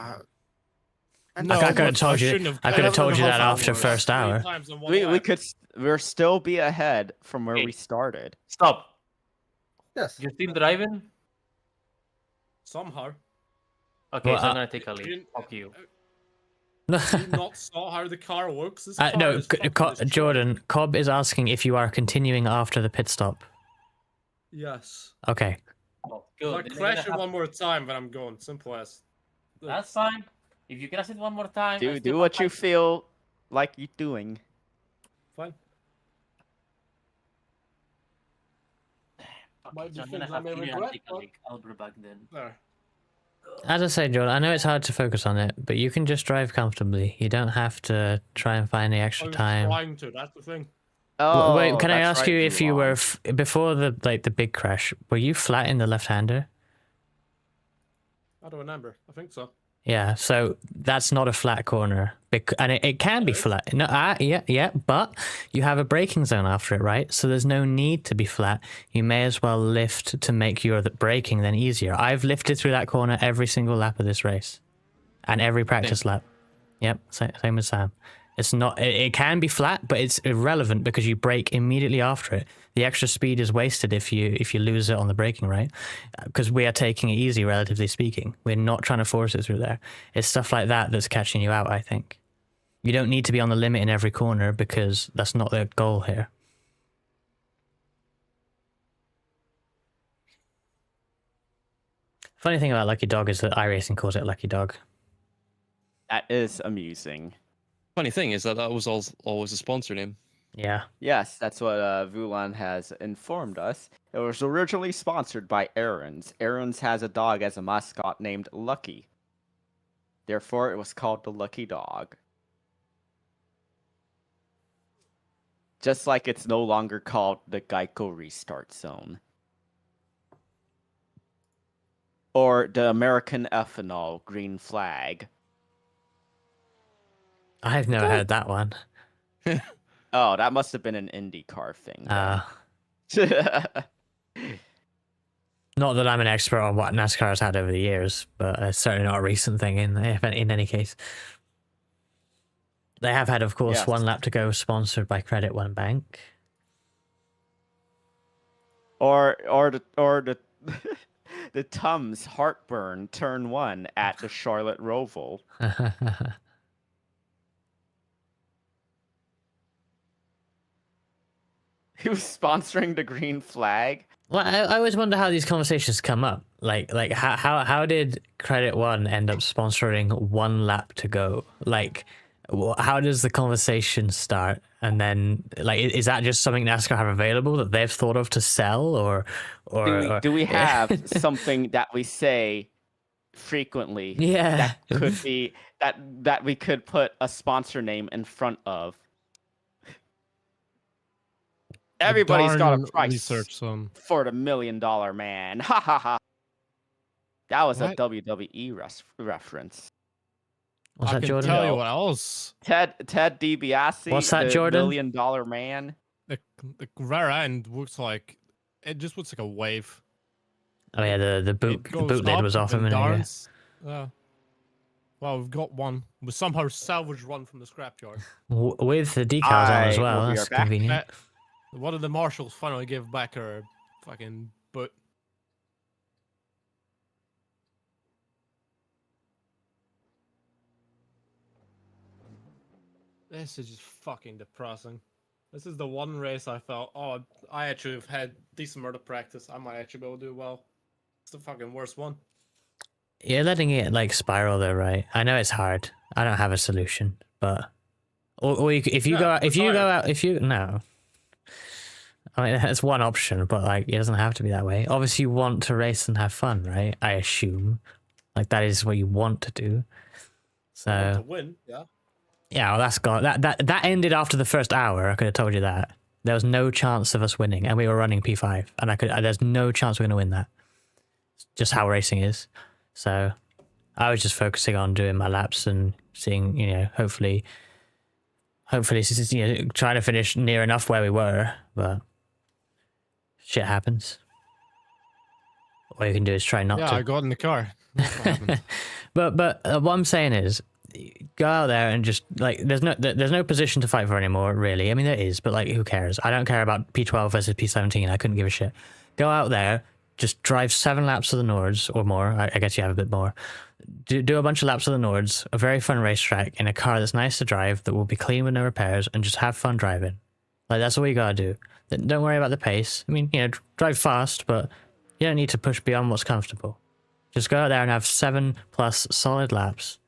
No, I could have but told you. shouldn't have- I could have told you that 11.5 after hours. first 3 hour. times in one We lap. could we'll still be ahead from where Hey. we started. Stop. Yes. You're still driving? Somehow. Okay, Well, so I'm gonna take a you- lead. Fuck you. Do you not saw how the car works? This car No, is fucking destroyed. Jordan. Cobb is asking if you are continuing after the pit stop. Yes. Okay. Oh, If good. I Then crash I'm it gonna one more time, then I'm going. Simple as. That's fine. If you crash it one more time, I Do still what have you time. feel like you're doing. Fine. Okay, Might be so I'm gonna things I have may to regret, take a but- leak. I'll be back then. There. As I say, Jordan, I know it's hard to focus on it, but you can just drive comfortably. You don't have to try and find the I extra was time. trying to. That's the thing. Oh, Wait, can I that's ask right, you if you were Mulan. before the big crash? Were you flat in the left-hander? I don't remember. I think so. Yeah, so that's not a flat corner, and it can be Yes. flat. No, yeah, but you have a braking zone after it, right? So there's no need to be flat. You may as well lift to make your braking then easier. I've lifted through that corner every single lap of this race, and every practice lap. Yep, same as Sam. It's not. It can be flat, but it's irrelevant because you brake immediately after it. The extra speed is wasted if you lose it on the braking, right? Because we are taking it easy, relatively speaking. We're not trying to force it through there. It's stuff like that that's catching you out, I think. You don't need to be on the limit in every corner because that's not the goal here. Funny thing about Lucky Dog is that iRacing calls it Lucky Dog. That is amusing. Funny thing is that was always a sponsor name. Yeah. Yes, that's what Vulan has informed us. It was originally sponsored by Aaron's. Aaron's has a dog as a mascot named Lucky. Therefore, it was called the Lucky Dog. Just like it's no longer called the Geico Restart Zone. Or the American Ethanol Green Flag. I've never heard that one. Oh, that must have been an IndyCar thing. Not that I'm an expert on what NASCAR has had over the years, but it's certainly not a recent thing in any case. They have had, of course, Yes. One Lap to Go sponsored by Credit One Bank. or the the Tums Heartburn Turn 1 at the Charlotte Roval. He was sponsoring the Green Flag. Well, I always wonder how these conversations come up. Like how did Credit One end up sponsoring One Lap to Go? Like, how does the conversation start? And then, like, is that just something NASCAR have available that they've thought of to sell, or Do we have something that we say frequently Yeah. that could be that we could put a sponsor name in front of? Everybody's got a Darn price research some. for the $1 million man. Ha ha ha. That was What? a WWE reference. What's I that, can Jordan? tell you No. what else. Ted DiBiase, What's that, the Jordan? $1 million man. The rear end looks like it just looks like a wave. Oh yeah, the It boot goes lid up was off a and minute ago. downs. Well, we've got one. We somehow salvaged one from the scrapyard. With the decals on as I well. will be That's right back. convenient. One of the marshals finally gave back her fucking boot. This is just fucking depressing. This is the one race I felt, oh, I actually have had decent amount of practice. I might actually be able to do well. It's the fucking worst one. You're letting it like spiral though, right? I know it's hard. I don't have a solution, but or you, if you Yeah, go out, retire. no. I mean, that's one option, but like it doesn't have to be that way. Obviously, you want to race and have fun, right? I assume, like that is what you want to do. To So win, yeah. yeah, well, that's gone. That ended after the first hour. I could have told you that. There was no chance of us winning, and we were running P5, and there's no chance we're going to win that. It's just how racing is. So I was just focusing on doing my laps and seeing, hopefully, trying to finish near enough where we were, but shit happens. All you can do is try not Yeah, to. I got in the car. That's what happened. But what I'm saying is, go out there and just like there's no position to fight for anymore, really. I mean there is, but like who cares? I don't care about P12 versus P17. I couldn't give a shit. Go out there, just drive 7 laps to the Nords or more. I guess you have a bit more. Do a bunch of laps of the Nords, a very fun racetrack in a car that's nice to drive, that will be clean with no repairs, and just have fun driving. Like that's all you gotta do. Don't worry about the pace. I mean, drive fast, but you don't need to push beyond what's comfortable. Just go out there and have 7+ solid laps.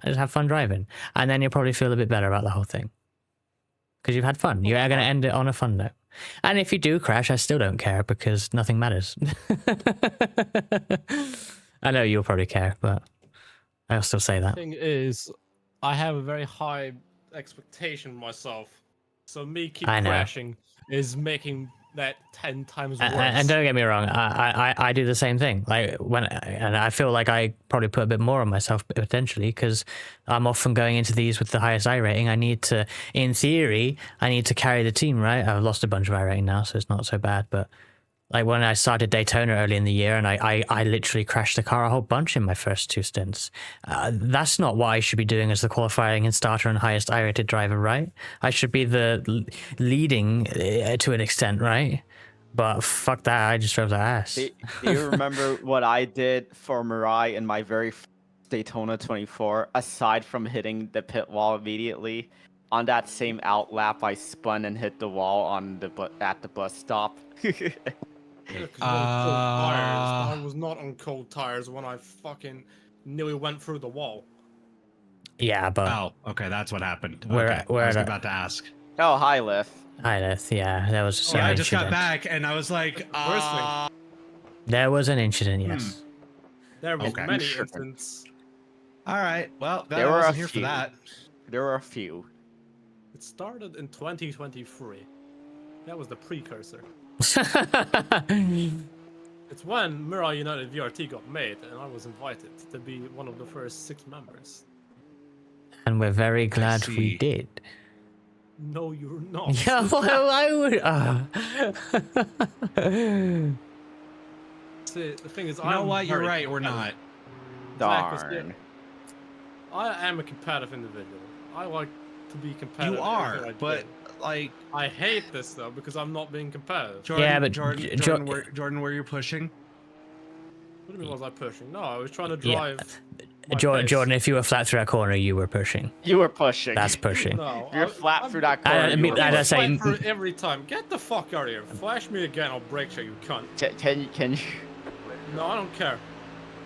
And just have fun driving. And then you'll probably feel a bit better about the whole thing. Because you've had fun. You are going to end it on a fun note. And if you do crash, I still don't care because nothing matters. I know you'll probably care, but I'll still say that. The thing is, I have a very high expectation myself. So me keep I know. crashing is making that 10 times worse. And don't get me wrong, I do the same thing. Like and I feel like I probably put a bit more on myself potentially because I'm often going into these with the highest I rating. I need to, in theory, I need to carry the team, right? I've lost a bunch of I rating now, so it's not so bad. But like when I started Daytona early in the year, and I literally crashed the car a whole bunch in my first 2 stints. That's not what I should be doing as the qualifying and starter and highest I-rated driver, right? I should be the leading to an extent, right? But fuck that, I just drove the ass. Do you remember what I did for Mirai in my very first Daytona 24? Aside from hitting the pit wall immediately, on that same out lap, I spun and hit the wall at the bus stop. Yeah, 'cause you're on cold tires. I was not on cold tires when I fucking nearly went through the wall. Yeah, but Oh, okay, that's what happened. We're- Okay, we're I was at a- about to ask. Oh, hi, Liff. yeah, there was Yeah, an I just got incident. back and I was like, There was an incident, yes. There was Okay. many Sure. instances. all right, well, There I were a wasn't here for few. that. There were a few. It started in 2023. That was the precursor. It's when Mirai United VRT got made, and I was invited to be one of the first 6 members. And we're very glad we see. did. No, you're not. Yeah, well, I would. See, the thing is, You know I'm what? You're very right. We're competitive. not. Exactly, Darn. I am a competitive individual. I like to be competitive. You in are, everything I but do. like I hate this though because I'm not being competitive. Jordan, Yeah, but Jordan, where you're pushing? What do you mean was I pushing? No, I was trying to Yeah. drive. my Jordan, pace. Jordan, if you were flat through a corner, you were pushing. You were pushing. That's pushing. No, You're flat through that I corner. you mean, were I'd I say- fly through every time. Get the fuck out of here. Flash me again, I'll break you, you cunt. Can you? No, I don't care.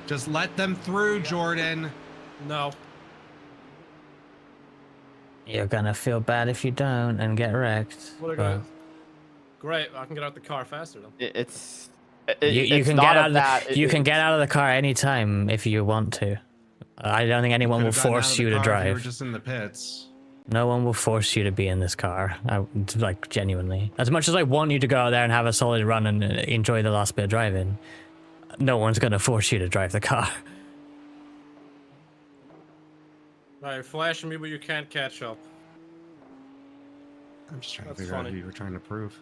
Just let them through, Jordan. No. You're gonna feel bad if you don't and get wrecked. What a but- guy. Great, I can get out the car faster then. It's You can not get a out of bad, the, you can get out of the car anytime if you want to. I don't think anyone will Could've gotten out force of the you to car if You were drive. just in the pits. No one will force you to be in this car. Like genuinely. As much as I want you to go out there and have a solid run and enjoy the last bit of driving, no one's gonna force you to drive the car. Right, you're flashing me, but you can't catch up. I'm just trying That's to figure out funny. who you were trying to prove.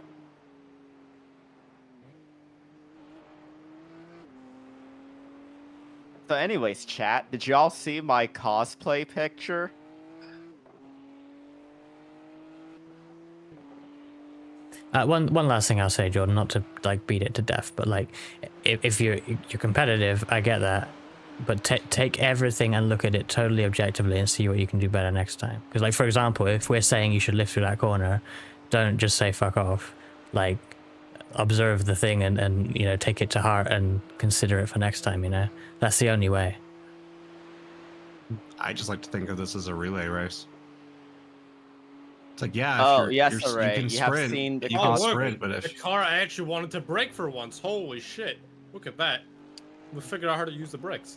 So anyways, chat, did y'all see my cosplay picture? One last thing I'll say, Jordan, not to like beat it to death, but like if you're competitive, I get that, but take everything and look at it totally objectively and see what you can do better next time. Because like for example, if we're saying you should lift through that corner, don't just say fuck off. Like observe the thing and you know, take it to heart and consider it for next time. You know, that's the only way. I just like to think of this as a relay race. It's like, yeah, if Oh, yes, Array, you can you have sprint, seen the you Oh, can look, sprint, but the if car actually wanted to brake for once. Holy shit. Look at that. We figured out how to use the brakes.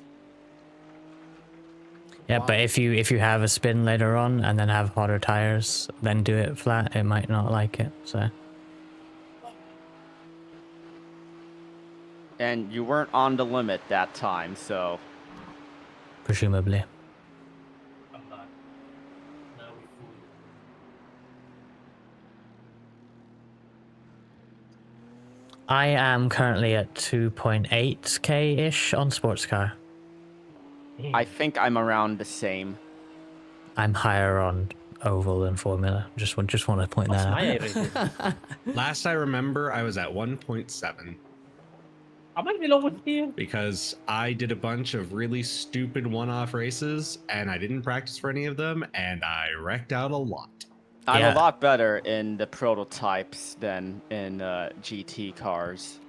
Yeah, Wow. but if you have a spin later on and then have hotter tires, then do it flat, it might not like it. So And you weren't on the limit that time, so presumably. I'm back. Now we full. I am currently at 2.8k ish on sports car. I think I'm around the same. I'm higher on oval than formula. Just want to point What's that my out. rating? last I remember, I was at 1.7 Am I below with here? because I did a bunch of really stupid one-off races and I didn't practice for any of them, and I wrecked out a lot. I'm Yeah. a lot better in the prototypes than in GT cars.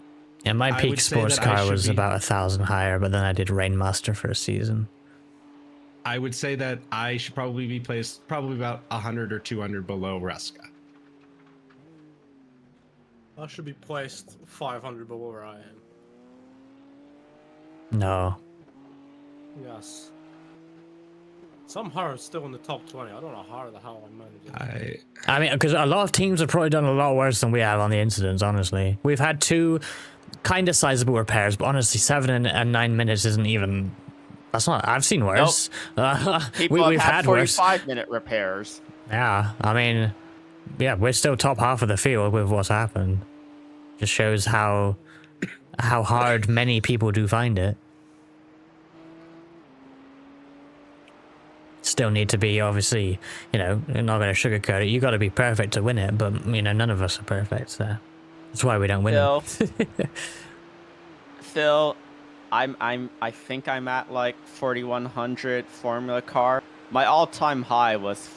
Yeah, my I peak would say sports that I car should was be- about 1,000 higher, but then I did Rainmaster for a season. I would say that I should probably be placed probably about 100 or 200 below Ruska. I should be placed 500 below where I am. No. Yes. Somehow it's still in the top 20. I don't know how the hell I managed it. I mean, because a lot of teams have probably done a lot worse than we have on the incidents, honestly. We've had two kind of sizable repairs, but honestly, 7 and 9 minutes isn't even... That's not... I've seen worse. People We've have had worse. 45-minute repairs. Yeah, I mean, yeah, we're still top half of the field with what's happened. Just shows how hard many people do find it. Still need to be, obviously, you know, you're not going to sugarcoat it. You got to be perfect to win it, but you know, none of us are perfect, so that's why we don't win it. Phil, I think I'm at like 4100 Formula car. My all-time high was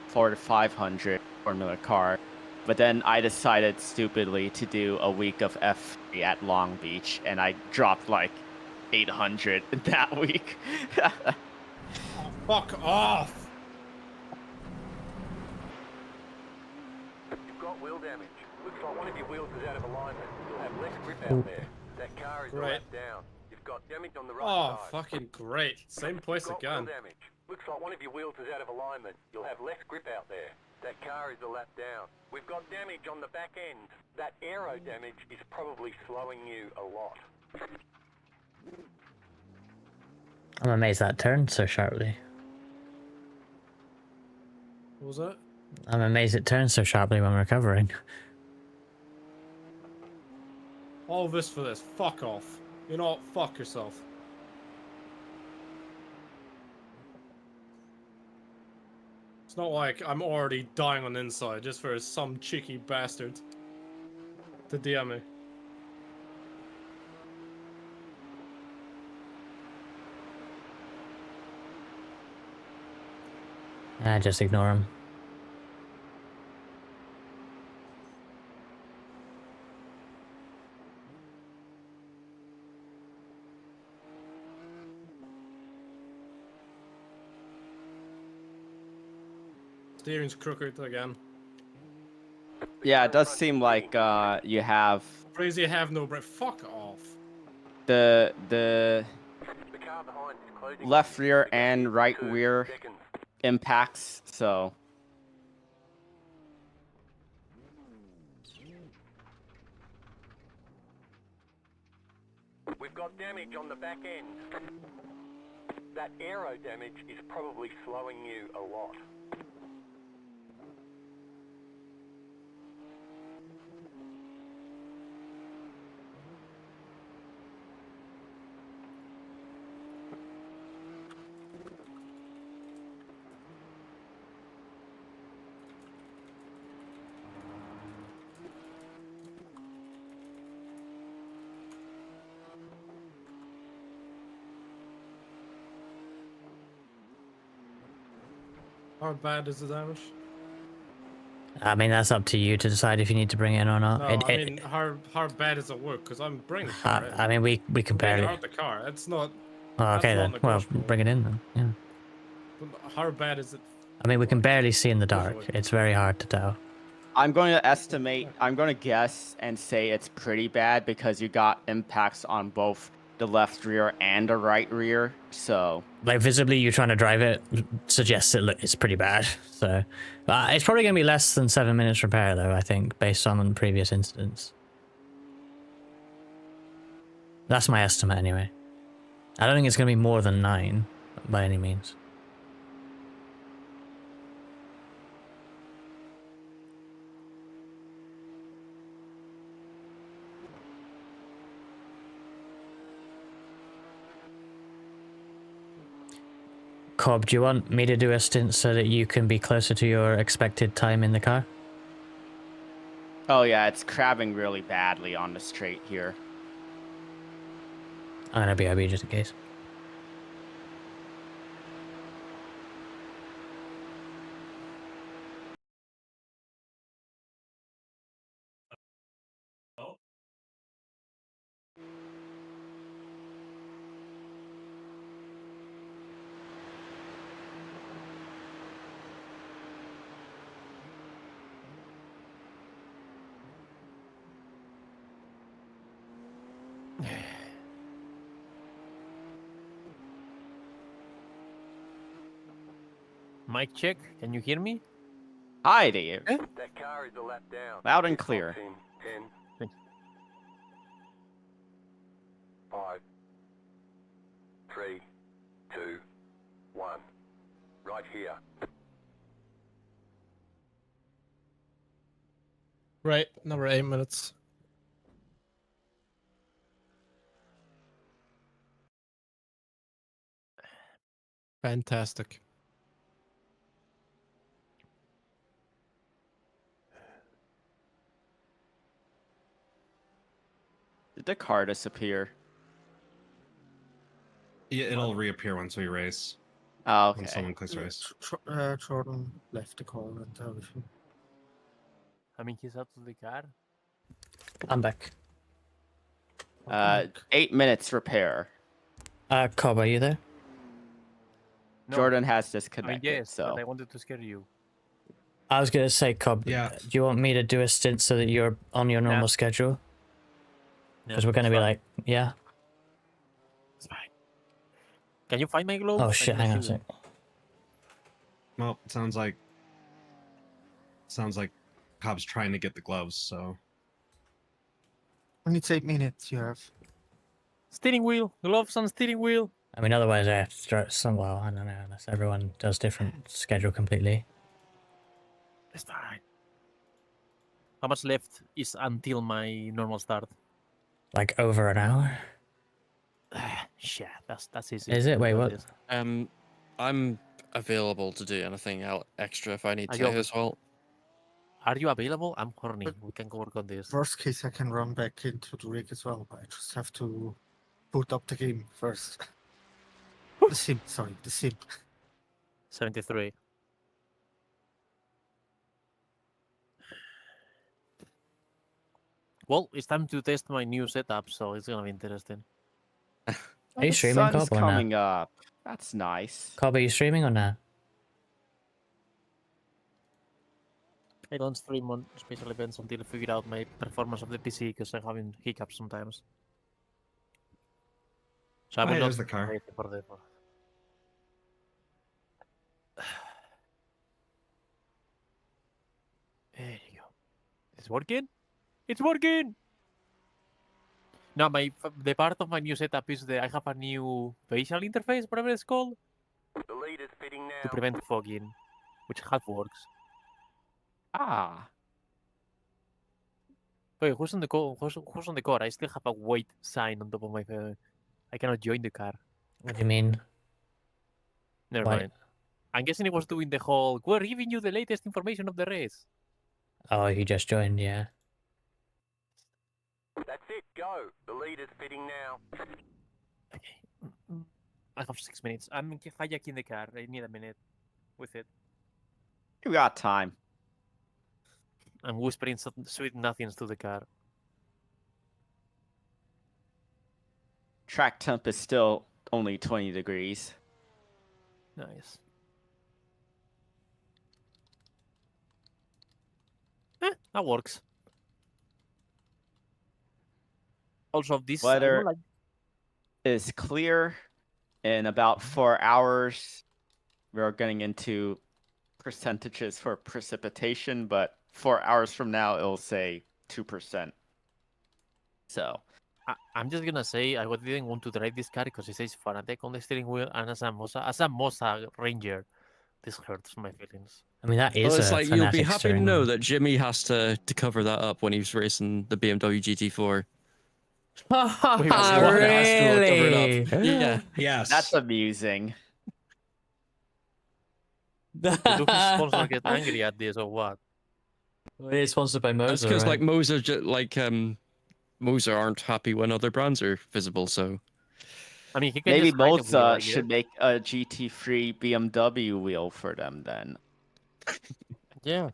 4500 Formula car, but then I decided stupidly to do a week of F3 at Long Beach, and I dropped like 800 that week. Fuck off! You've got wheel damage. Looks like one of your wheels is out of alignment. You'll have less grip out there. That car is a Great. lap down. You've got damage on the right Oh, side. fucking great. Same place You've got wheel again. damage. Looks like one of your wheels is out of alignment. You'll have less grip out there. That car is a lap down. We've got damage on the back end. That aero damage is probably slowing you a lot. I'm amazed that turned so sharply. What was that? I'm amazed it turns so sharply when recovering. All this for this. Fuck off. You know what? Fuck yourself. It's not like I'm already dying on the inside just for some cheeky bastard to DM me. Just ignore him. Steering's crooked again. Yeah, it does seem like you have Crazy have no brake. Fuck off. the The car behind is closing. left rear We're gonna and hit right 2 rear seconds. impacts, so We've got damage on the back end. That aero damage is probably slowing you a lot. How bad is the damage? I mean, that's up to you to decide if you need to bring it in or not. No, I mean, how bad does it work? Because I'm bringing the car in. I mean, we can I'm bringing barely. out the car. It's not. Oh, okay that's then. not Well, negotiable. bring it in then. Yeah. How bad is it? I mean, we can barely see in the dark. Visually. It's very hard to tell. I'm going to guess and say it's pretty bad because you got impacts on both the left rear and the right rear, so Like visibly, you trying to drive it suggests it's pretty bad. So it's probably going to be less than 7 minutes repair, though. I think based on previous incidents. That's my estimate, anyway. I don't think it's going to be more than 9 by any means. Cobb, do you want me to do a stint so that you can be closer to your expected time in the car? oh yeah, it's crabbing really badly on the straight here. I'm gonna BRB just in case. Mic check. Can you hear me? Hi there. That car is a lap down. Loud and Pit clear. stops in 10, Thanks. 5, 3, 2, 1. Right here. Right, another 8 minutes. Fantastic. Did the car disappear? Yeah, it'll reappear once we race. Oh, When okay. someone clicks race. Jordan left the call and everything. I mean, he's out of the car. I'm back. 8 minutes repair. Cobb, are you there? No, Jordan has I mean, disconnected, yes, so but I wanted to scare you. I was gonna say, Cobb, Yeah. do you want me to do a stint so that you're on your normal schedule? Because we're gonna be like, yeah. It's fine. Can you find my glove? Oh shit! Hang on a sec. Well, it sounds like Cobb's trying to get the gloves, so Only 8 minutes you have. Steering wheel, gloves on steering wheel. I mean, otherwise I have to start some. Well, I don't know, unless everyone does different schedule completely. It's fine. How much left is until my normal start? Like over an hour? Shit, that's easy. Is it? Wait, Got what? this. I'm available to do anything out extra if I need Are to you- as well. Are you available? I'm horny. We can work on this. Worst case, I can run back into the rig as well. I just have to boot up the game first. The sim, sorry, the sim. 73. Well, it's time to test my new setup, so it's gonna be interesting. Are Oh, you the streaming, sun's Cobb, or not? coming up. That's nice. Cobb, are you streaming or not? I don't stream on special events until I figure out my performance of the PC because I'm having hiccups sometimes. So I Oh, will hey, not there's the car. wait for the. There you go. It's working. It's working. Now the part of my new setup is that I have a new facial interface, whatever it's called, The leader's fitting to now. prevent fogging, which half works. Ah. Wait, who's on the car? Who's on the car? I still have a wait sign on top of my. I cannot join the car. What do you mean? Never Why- mind. I'm guessing it was doing the whole. We're giving you the latest information of the race. Oh, you just joined, yeah. That's it, go. The leader's fitting now. Okay. I have 6 minutes. I'm hijacking the car. I need a minute with it. We got time. I'm whispering some sweet nothings to the car. Track temp is still only 20 degrees. Nice. That works. Also, this I Weather don't like. is clear. In about 4 hours, we're getting into percentages for precipitation, but 4 hours from now, it'll say 2%. So, I'm just gonna say I didn't want to drive this car because it says Fanatec on the steering wheel, and as a Mosa Ranger, this hurts my feelings. I mean, that is Well, it's a like you'll be fanatic happy to steering know wheel. that Jimmy has to cover that up when he's racing the BMW GT4. Oh, He has to cover really? it up. Yeah. Yes. that's amusing. Do his sponsor get angry at this or what? It's sponsored by That's Moser, because right? like Moser aren't happy when other brands are visible. So I mean, he can Maybe just hide the wheel, I Moza should make a GT3 BMW wheel for them then. Yeah.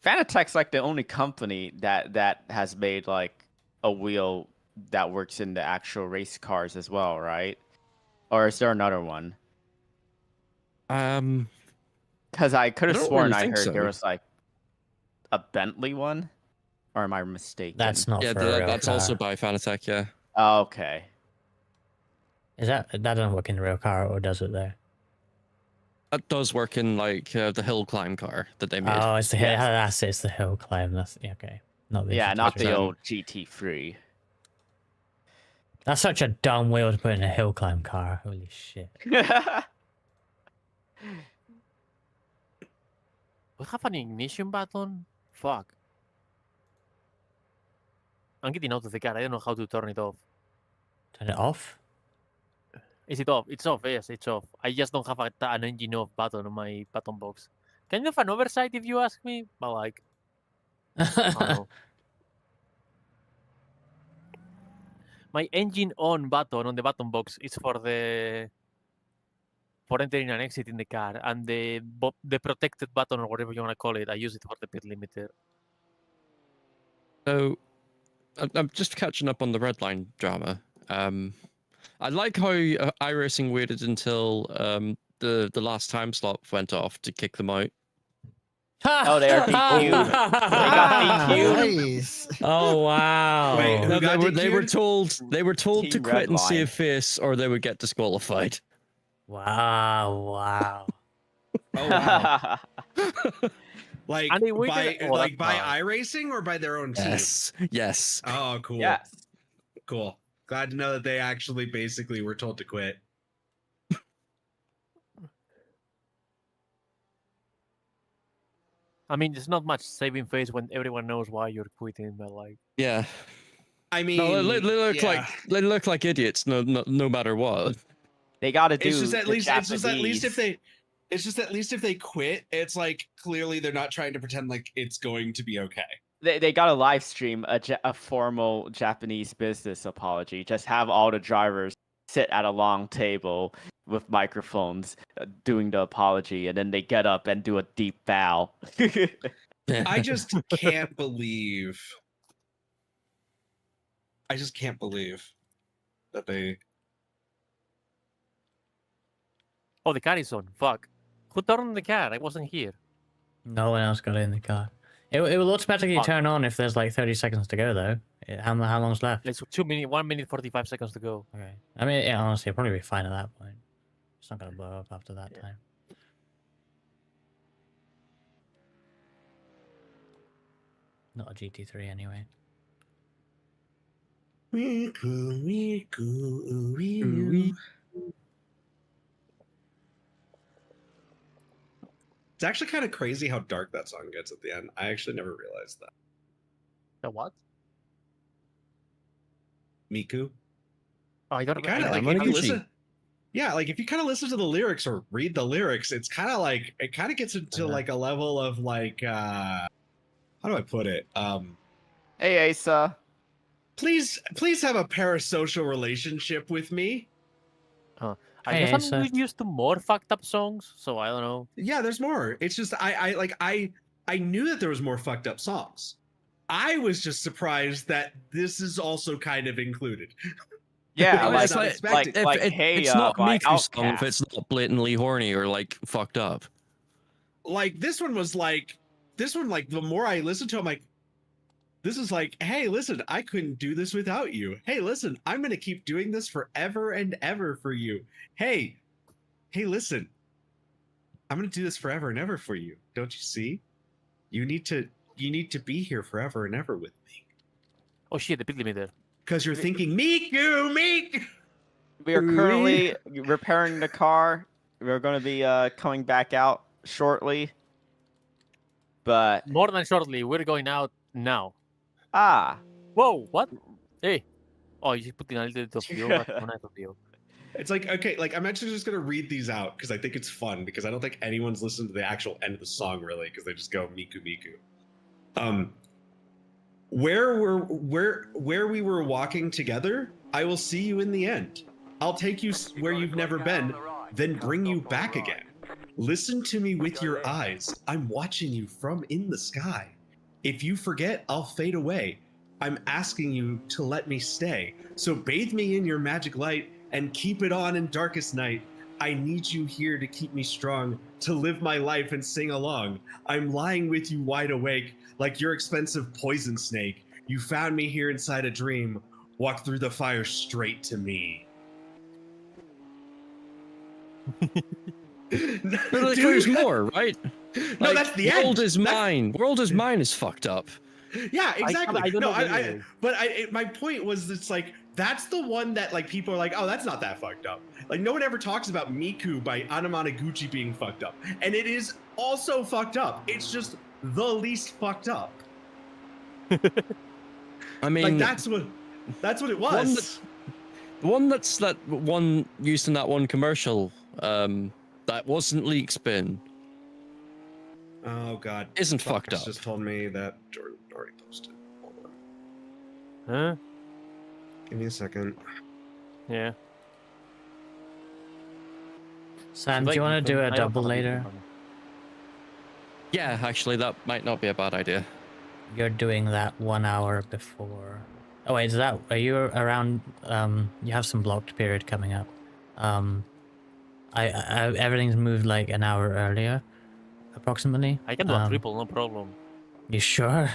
Fanatec's like the only company that has made like a wheel that works in the actual race cars as well, right? Or is there another one? Because I could I have don't sworn really I think heard there so. was like a Bentley one, or am I mistaken? That's not yeah, for a real that's car. also by Fanatec. Yeah. Oh, okay. Is that doesn't work in the real car, or does it there? That does work in like the hill climb car that they made. Oh, it's the hill. Yes. That's it's the hill climb. That's yeah, okay. Not the Yeah, GT3. not the So- old GT3. That's such a dumb wheel to put in a hill climb car. Holy shit. We have an ignition button? Fuck. I'm getting out of the car. I don't know how to turn it off. Turn it off. Is it off? It's off, yes, it's off. I just don't have an engine off button on my button box. Kind of an oversight if you ask me, but like, I don't know. My engine on button on the button box is for entering and exiting the car, and the protected button or whatever you want to call it, I use it for the pit limiter. So I'm just catching up on the red line drama. I like how iRacing waited until the last time slot went off to kick them out. Oh, they are DQ'd. They got DQ'd. Nice. Oh wow. Wait, who No, got they were DQ'd? told to Team quit and Redline. save face, or they would get disqualified. Wow. Wow. Oh wow. Like And they waited- by oh, like that's by iRacing or by their own team? Yes. Oh, cool. Yes. Cool. Glad to know that they actually basically were told to quit. I mean, there's not much saving face when everyone knows why you're quitting, but like, Yeah. I mean, No, they look yeah. like idiots. No matter what. They got to do. It's just at the least it's just at least if Japanese. they quit, it's like clearly they're not trying to pretend like it's going to be okay. They got to live stream a formal Japanese business apology. Just have all the drivers sit at a long table with microphones doing the apology, and then they get up and do a deep bow. I just can't believe. I just can't believe that they. Oh, the car is on. Fuck. Who turned on the car? I wasn't here. No one else got in the car. It will automatically Fuck. turn on if there's like 30 seconds to go, though. How long's left? It's 2 minutes, 1 minute 45 seconds to go. Okay. I mean, yeah, honestly, it'll probably be fine at that point. It's not gonna blow up after that time. Not a GT3 anyway. It's actually kind of crazy how dark that song gets at the end. I actually never realized that. The what? Miku. Oh, I don't Kind of like if you listen. Yeah, like if you kind of listen to the lyrics or read the lyrics, it's kind of like it kind of gets into like a level of like how do I put it? Hey, Asa. Please have a parasocial relationship with me. I Hey, guess I'm Asa. used to more fucked up songs, so I don't know. Yeah, there's more. It's just I knew that there was more fucked up songs. I was just surprised that this is also kind of included. Yeah, I was not expecting. It's not by Miku's song if Outkast. it's not blatantly horny or like fucked up. Like this one, like the more I listened to it, I'm like, this is like, hey, listen, I couldn't do this without you. Hey, listen, I'm gonna keep doing this forever and ever for you. Hey, listen, I'm gonna do this forever and ever for you. Don't you see? You need to be here forever and ever with me. Oh shit, the pit limiter. Because you're thinking, Miku, Meek. We are currently repairing the car. We're going to be coming back out shortly. But More than shortly, we're going out now. whoa, what? Hey. Oh, you put in a little bit of fuel. That's one of you. It's like, okay, like I'm actually just gonna read these out because I think it's fun because I don't think anyone's listened to the actual end of the song really because they just go Miku Miku. Where we were walking together, I will see you in the end. I'll take you where you've never been, then bring you back again. Listen to me with your eyes. I'm watching you from in the sky. If you forget, I'll fade away. I'm asking you to let me stay. So bathe me in your magic light and keep it on in darkest night. I need you here to keep me strong, to live my life and sing along. I'm lying with you wide awake, like your expensive poison snake. You found me here inside a dream. Walk through the fire straight to me. But there's more, right? No, that's the end. World is mine. World is mine is fucked up. Yeah, exactly. I don't know My point was, it's like that's the one that like people are like, oh, that's not that fucked up. Like no one ever talks about Miku by Anamanaguchi being fucked up, and it is also fucked up. It's just the least fucked up. I mean, like that's what it was. The one that's that one used in that one commercial. That wasn't leak spin. Oh god, Isn't fucked up. Just told me that Jordan already posted. Hold on. Huh? Give me a second. Yeah. Sam, do you want to do a double later? Yeah, actually, that might not be a bad idea. You're doing that 1 hour before. Oh wait, are you around? You have some blocked period coming up. Everything's moved like an hour earlier, approximately. I can do a triple, no problem. You sure?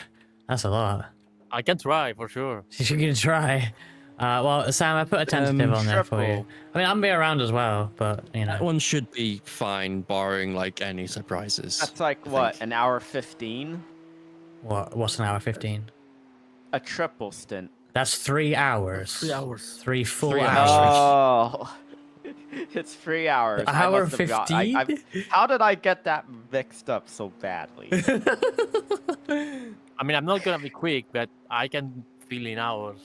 That's a lot. I can try for sure. You're gonna try. Well, Sam, I put a tentative on there for you. triple. I mean, I'm be around as well, but you That know. one should be fine, barring like any surprises. that's like what, an hour 15? What's an hour 15? A triple stint. That's 3 hours. 3 hours. 3 full 3 hours. Oh, it's 3 hours. I Hour must have 15? how did I get that mixed up so badly? I mean, I'm not gonna be quick, but I can fill in hours.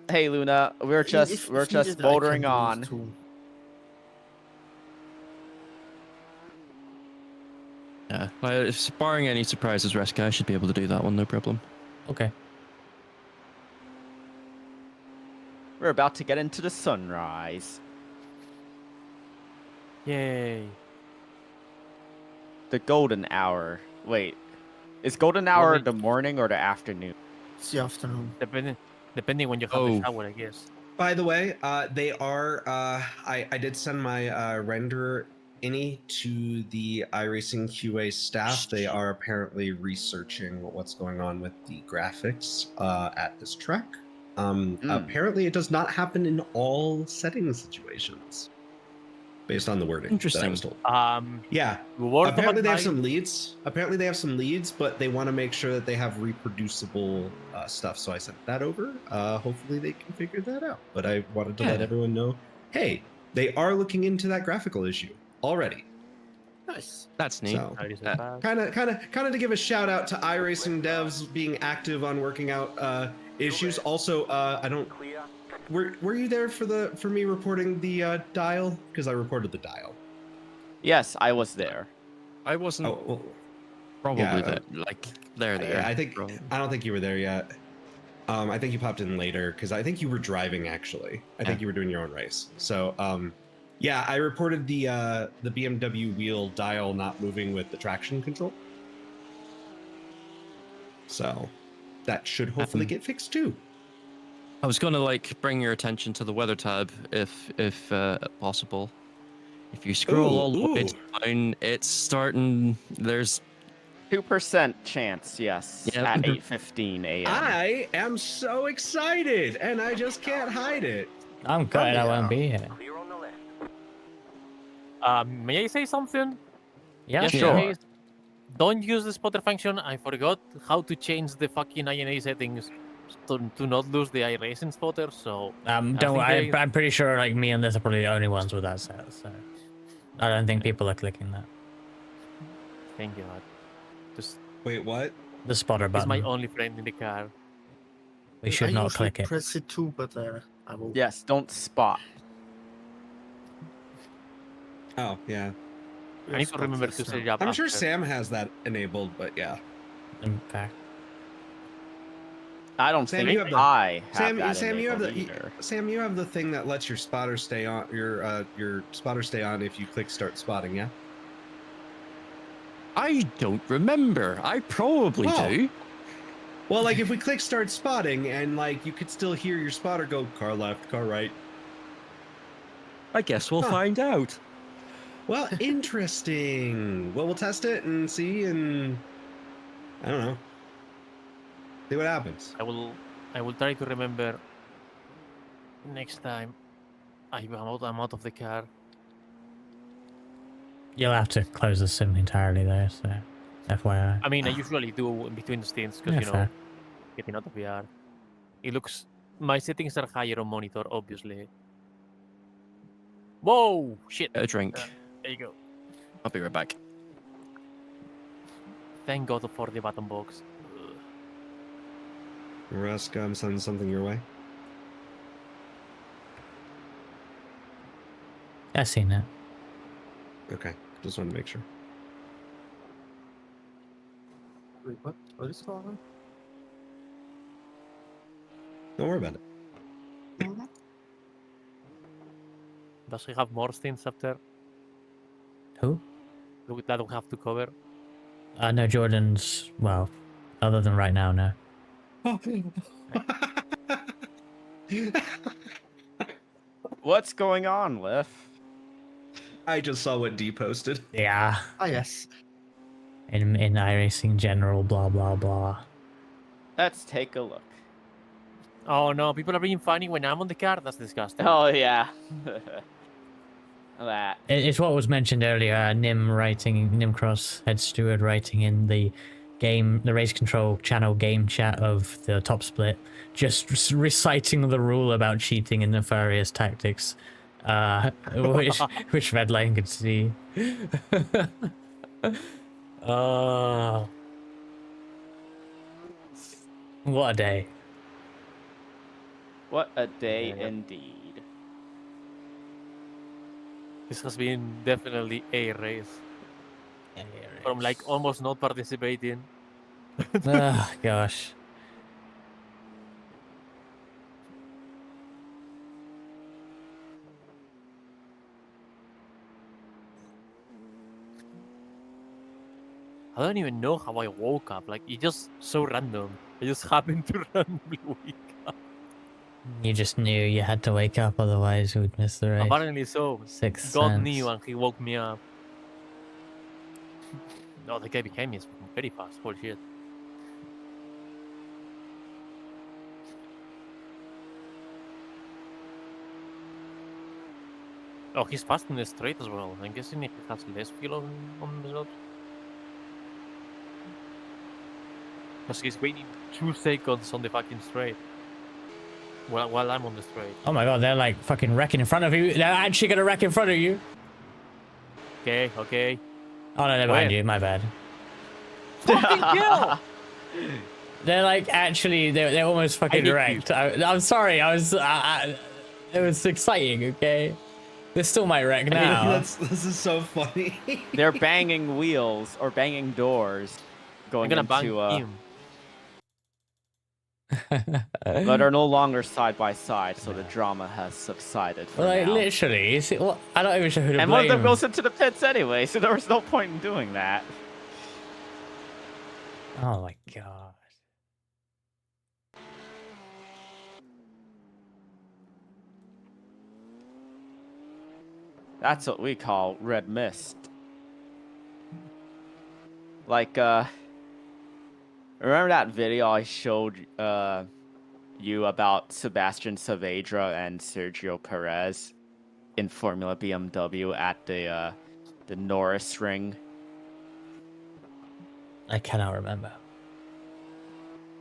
Hey Luna, we're just If we're just needed, I can motoring do it on. too. Yeah, if barring any surprises, Reska, I should be able to do that one, no problem. Okay. We're about to get into the sunrise. Yay. The golden hour. Wait, is golden hour wait. the morning or the afternoon? It's the afternoon. Depending when you have Oh. the shower, I guess. By the way, they are. I did send my renderer to the iRacing QA staff. They are apparently researching what's going on with the graphics at this track. Apparently, it does not happen in all setting situations, based on the wording that I Interesting. was told. Yeah. Worth of Apparently, they have advice- some leads. Apparently, they have some leads, but they want to make sure that they have reproducible stuff. So I sent that over. Hopefully, they can figure that out. But I wanted to let Yeah. everyone know, hey, they are looking into that graphical issue already. Nice. That's neat. So That is a fact. kind of to give a shout out to iRacing devs being active on working out issues. Also, I don't. Clear. Were you there for me reporting the dial? Because I reported the dial. Yes, I was there. I wasn't Oh, well, probably yeah, there. Like there. I think I don't think you were there yet. I think you popped in later because I think you were driving actually. I think you were doing your own race. So yeah, I reported the BMW wheel dial not moving with the traction control. So that should hopefully get fixed too. I was gonna like bring your attention to the weather tab if possible. If you scroll all the way down, it's starting. There's 2% chance, yes, Yeah. at 8:15 a.m. I am so excited, and I just can't hide it. I'm gutted I won't be here. Clear on the left. May I say something? Yeah, Just in sure. case, don't use the spotter function. I forgot how to change the fucking INA settings to not lose the iRacing spotter. So don't. I'm pretty sure like me and this are probably the only ones with that set. So I don't think people are clicking that. thank God. Just Wait, what? The spotter he's button. my only friend in the car. We should I not usually click it. press it too, but I will. Yes, don't spot. Oh yeah, I need to remember to set it up. I'm sure after. Sam has that enabled, but yeah. In fact, I don't Sam, think you have the- I have that Sam, you have enabled the either. Sam, you have the thing that lets your spotter stay on your spotter stay on if you click start spotting. Yeah. I don't remember. I probably Oh. do. Well, like if we click start spotting and like you could still hear your spotter go car left, car right. I guess we'll Huh. find out. Well, interesting. Well, we'll test it and see, and I don't know. See what happens. I will try to remember next time. I'm out of the car. you'll have to close the sim entirely though. So, FYI. I mean, I usually do in between stints because Yeah, you know, fair. getting out of VR. It looks. My settings are higher on monitor, obviously. Whoa! Shit. Get a drink. There you go. I'll be right back. Thank God for the button box. Rusk, I'm sending something your way. I've seen that. Okay, just wanted to make sure. Wait, what? What is going on? Don't worry about it. Does he have more stints after Who? that we have to cover? No, Jordan's. Well, other than right now, no. What's going on, Liff? I just saw what D posted. Yeah. Ah, yes. In iRacing general, blah blah blah. Let's take a look. Oh no, people are being funny when I'm on the car. That's disgusting. Oh yeah. That. It's what was mentioned earlier. Nimcross head steward writing in the race control channel game chat of the top split, just reciting the rule about cheating in nefarious tactics, which Redline could see. Oh, what a day! What a day Yeah. indeed. This has been definitely a race. From like almost not participating. Oh gosh. I don't even know how I woke up. Like, it's just so random. I just happened to randomly wake up. You just knew you had to wake up, otherwise we'd miss the race. Apparently so. Sixth God sense. knew and he woke me up. No, the guy behind me is very fast. Holy shit. Oh, he's fast in the straight as well. I'm guessing he has less fuel on the road. Because he's waiting 2 seconds on the fucking straight. While I'm on the straight. Oh my god, they're like fucking wrecking in front of you. They're actually gonna wreck in front of you. Okay, okay. Oh no, they're behind Where? you. My bad. Fucking kill! They're like actually, they're almost fucking hate you. wrecked. I'm sorry. It was exciting. Okay, they still might wreck now. This is so funny. They're banging wheels or banging doors, I'm going gonna bang into. him. But they're no longer side by side, so the drama has subsided for Like now. literally, you see, well, I don't even sure who to And blame. one of them goes into the pits anyway, so there was no point in doing that. Oh my god. That's what we call red mist. Like, remember that video I showed you about Sebastian Saavedra and Sergio Perez in Formula BMW at the Nürburgring? I cannot remember.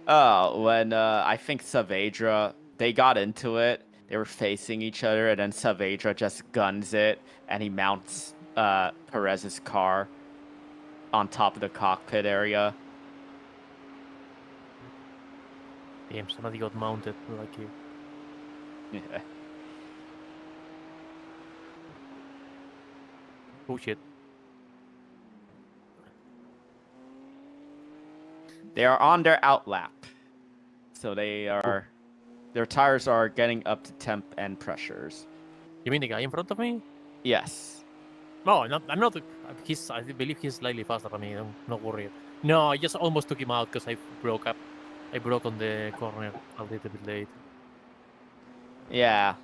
Oh, when I think Saavedra, they got into it. They were facing each other, and then Saavedra just guns it, and he mounts Perez's car on top of the cockpit area. Damn, somebody got mounted like you. Yeah. Oh shit. They are on their outlap, so their tires are getting up to temp and pressures. You mean the guy in front of me? Yes. No, I'm not. I believe he's slightly faster than me. I'm not worried. No, I just almost took him out because I broke up. I broke on the corner a little bit late. Yeah.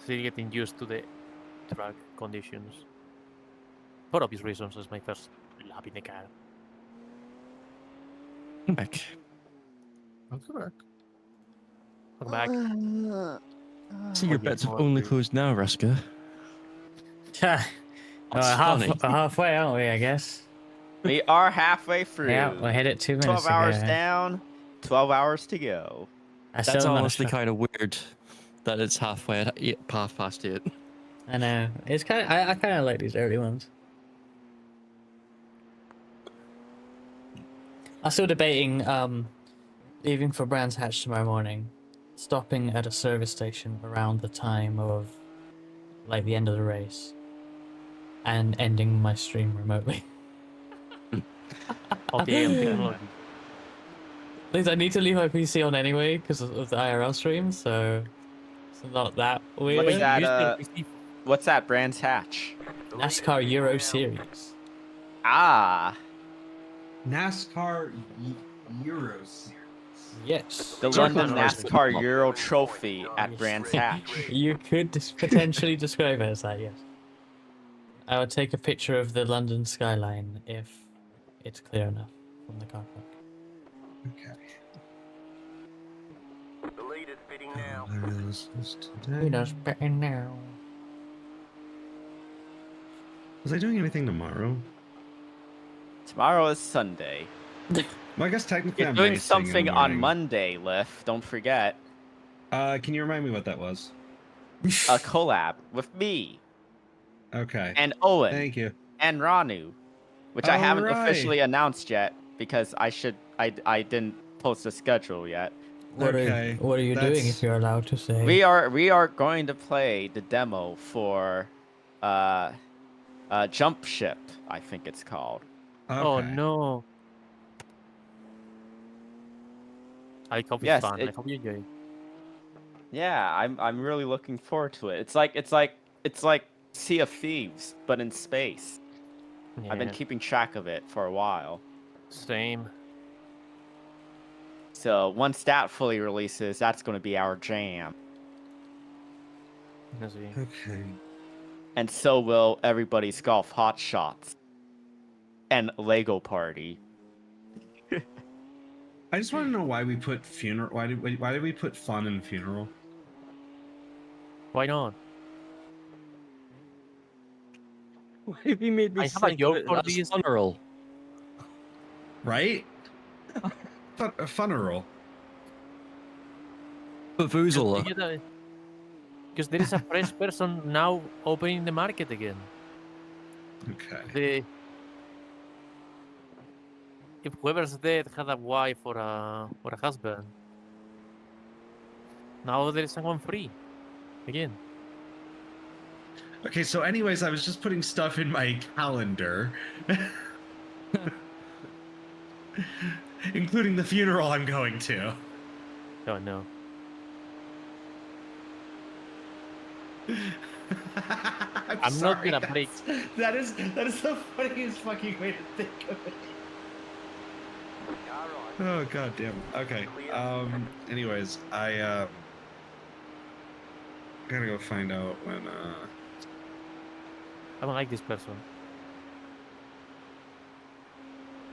Still getting used to the track conditions. For obvious reasons, it's my first lap in the car. Back. Welcome back. Welcome back. So your bets have only closed now, Ruska. Yeah. That's funny. Halfway, aren't we? I guess. We are halfway through. Yeah, we hit it 2 minutes 12 hours ago. down, 12 hours to go. I That's still honestly kind of weird that it's halfway at 8:30. I know. It's kind of. I kind of like these early ones. I'm still debating leaving for Brands Hatch tomorrow morning, stopping at a service station around the time of like the end of the race, and ending my stream remotely. Oh damn, technology. At least I need to leave my PC on anyway because of the IRL stream, so it's not that weird. What's that? Use the PC. What's that? Brands Hatch. NASCAR Euro Series. Ah, NASCAR Euro Series. Yes. the Sure. London Sure. NASCAR Euro Trophy at Brands Hatch. You could potentially describe it as that, yes. I would take a picture of the London skyline if it's clear enough from the car park. Okay. The leader's fitting now. There is this today. Who knows better now? Was I doing anything tomorrow? Tomorrow is Sunday. Well, I guess technically You're I'm doing racing in the something on morning. Monday, Liff. Don't forget. Can you remind me what that was? A collab with me Okay. and Owen Thank you. and Ranu, which I haven't Alright. officially announced yet because I didn't post the schedule yet. What Okay, are you doing that's- if you're allowed to say? We are going to play the demo for Jump Ship, I think it's called. Oh Okay. no. I hope it's Yes, fun. I it- hope you enjoy it. Yeah, I'm really looking forward to it. It's like Sea of Thieves, but in space. I've been Yeah, keeping track of it for a while. same. So once that fully releases, that's going to be our jam. I see. Okay. And so will everybody's golf hot shots and Lego party. I just want to know why we put funeral. Why did we put fun in funeral? Why not? Why have you made me I have a think of joke it for as this. funeral? Right? A funeral. Bavoozler. Because there is a fresh person now opening the market again. Okay. If whoever's dead had a wife or a husband, now there is someone free again. Okay. So, anyways, I was just putting stuff in my calendar, including the funeral I'm going to. Oh no. I'm not sorry, gonna break. That is the funniest fucking way to think of it. Oh god damn. Okay. Anyways, I gotta go find out when I don't like this person.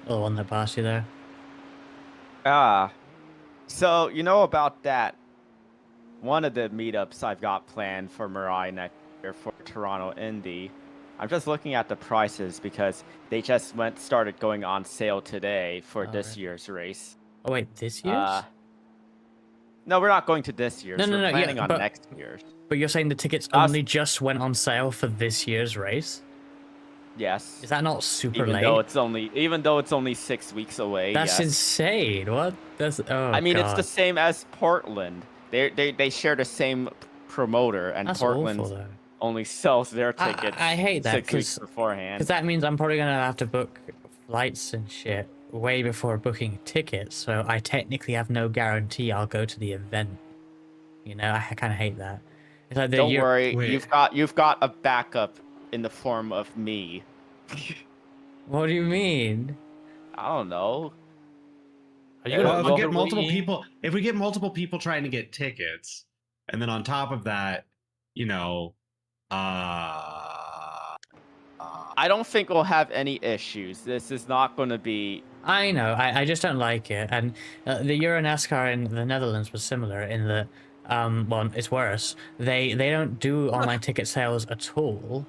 Oh, on the passed you there. So you know about that? One of the meetups I've got planned for Mirai next year for Toronto Indy. I'm just looking at the prices because they just started going on sale today for this right. year's race. Oh wait, this year's? No, we're not going to this year's. No, We're yeah, planning on but- next year's. But you're saying the tickets only just went on sale for this year's race? Yes. Is that not super even late? Even though it's only 6 weeks away. That's yes. insane. What? That's I mean, it's God. the same as Portland. They share the same promoter, and That's Portland awful, though. only sells their tickets I hate that 6 weeks beforehand. because that means I'm probably gonna have to book flights and shit way before booking tickets. So I technically have no guarantee I'll go to the event. You know, I kind of hate that. It's like Don't worry, Wait. you've got a backup in the form of me. What do you mean? I don't know. Are you well, gonna if we get multiple overweight? people, trying to get tickets, and then on top of that, you know, I don't think we'll have any issues. This is not going to be. I know, I just don't like it. And the Euro NASCAR in the Netherlands was similar in that, well, it's worse. They don't do online ticket sales at all.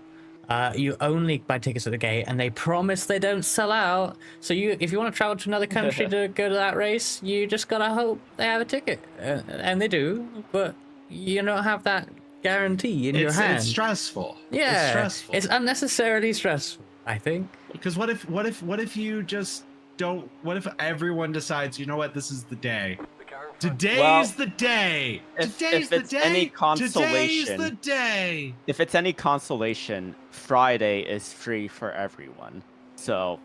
You only buy tickets at the gate, and they promise they don't sell out. So if you want to travel to another country to go to that race, you just gotta hope they have a ticket, and they do. But you don't have that guarantee in your hand. It's stressful. Yeah, it's stressful. It's unnecessarily stressful, I think. Because what if you just don't? What if everyone decides, you know what, this is the day. Today's the day. Today's the day. Any consolation, Today's the day. If it's any consolation, Friday is free for everyone. So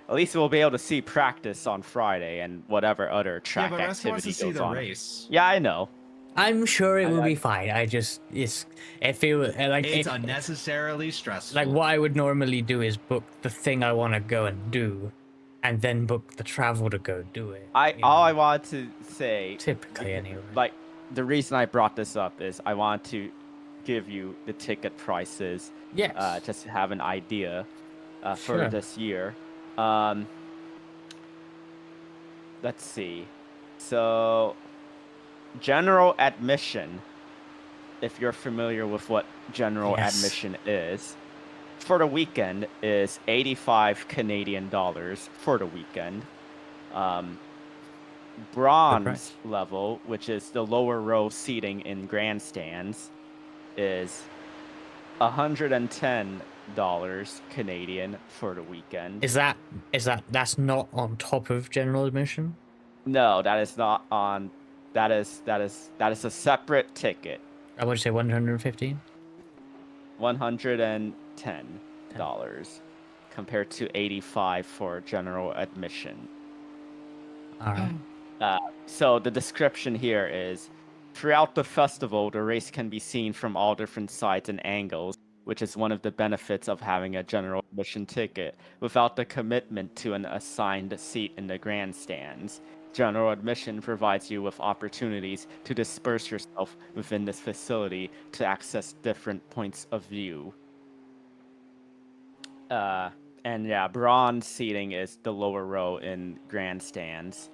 at least we'll be able to see practice on Friday and whatever other track yeah, but Russ wants activity to see goes the on. race. Yeah, I know. I'm sure it will be fine. It feels like It's unnecessarily stressful. Like what I would normally do is book the thing I want to go and do, and then book the travel to go do it. All I wanted to say, typically anyway. Like the reason I brought this up is I want to give you the ticket prices. Yes. Just to have an idea for Sure. this year. Let's see. So, general admission, if you're familiar with what general Yes. admission is, for the weekend is 85 Canadian dollars for the weekend. Bronze level, which is the lower row seating in grandstands, is $110 Canadian for the weekend. That's not on top of general admission? No, that is not on. That is a separate ticket. I would say 115. $110 compared to 85 for general admission. All right. So the description here is: throughout the festival, the race can be seen from all different sides and angles, which is one of the benefits of having a general admission ticket, without the commitment to an assigned seat in the grandstands. General admission provides you with opportunities to disperse yourself within this facility to access different points of view. And yeah, bronze seating is the lower row in grandstands.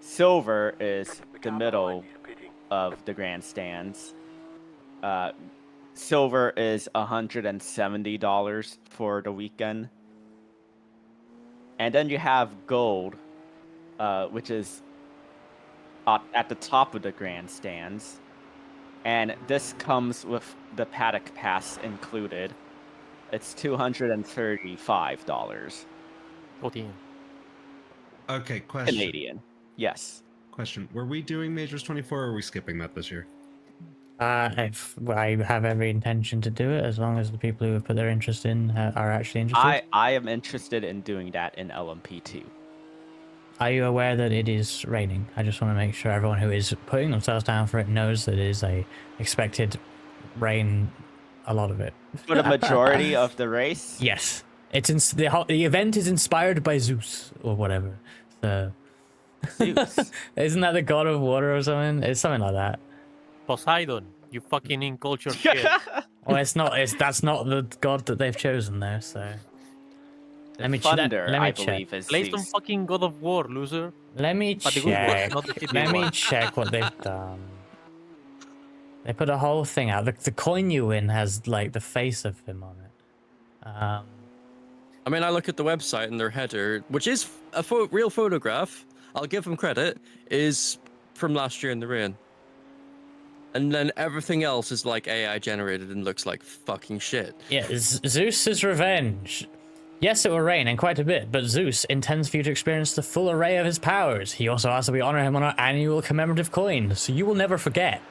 Silver is the middle of the grandstands. Silver is $170 for the weekend. And then you have gold, which is at the top of the grandstands. And this comes with the paddock pass included. It's $235. 14. Okay, question. Canadian. Yes. Question. Were we doing Majors 24 or are we skipping that this year? I have every intention to do it as long as the people who have put their interest in are actually interested. I am interested in doing that in LMP2. Are you aware that it is raining? I just want to make sure everyone who is putting themselves down for it knows that it is a expected rain, a lot of it. For the majority of the race? Yes. It's the event is inspired by Zeus or whatever. So Zeus. Isn't that the god of water or something? It's something like that. Poseidon, you fucking incultured shit. Well, that's not the god that they've chosen though. So let me Thunder, let me I check. believe, is Play some Zeus. fucking God of War, loser. Let me But the good one, check. not the shitty Let me one. check what they've done. They put a whole thing out. The coin you win has like the face of him on it. I mean, I look at the website and their header, which is a real photograph. I'll give them credit. Is from last year in the rain. And then everything else is like AI generated and looks like fucking shit. Yeah, Zeus's revenge. Yes, it will rain and quite a bit, but Zeus intends for you to experience the full array of his powers. He also asks that we honor him on our annual commemorative coin, so you will never forget.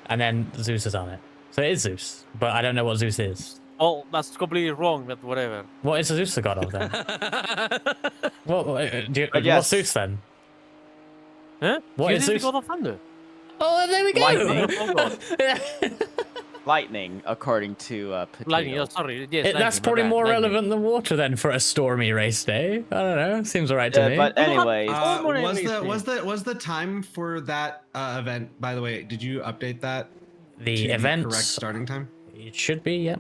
And then Zeus is on it. So it is Zeus, but I don't know what Zeus is. Oh, that's completely wrong, but whatever. What is Zeus the god of then? What's yes. Zeus then? Huh? What Zeus is the Zeus? God of Thunder. Oh, there we go. Lightning. Oh, God. Lightning, according to Potato. Lightning, oh, sorry. Yes, lightning, That's my probably bad, more lightning. relevant than water then for a stormy race day. I don't know. Seems alright to me. But anyways, Was the time for that event? By the way, did you update that? The to event correct starting time. It should be, yeah.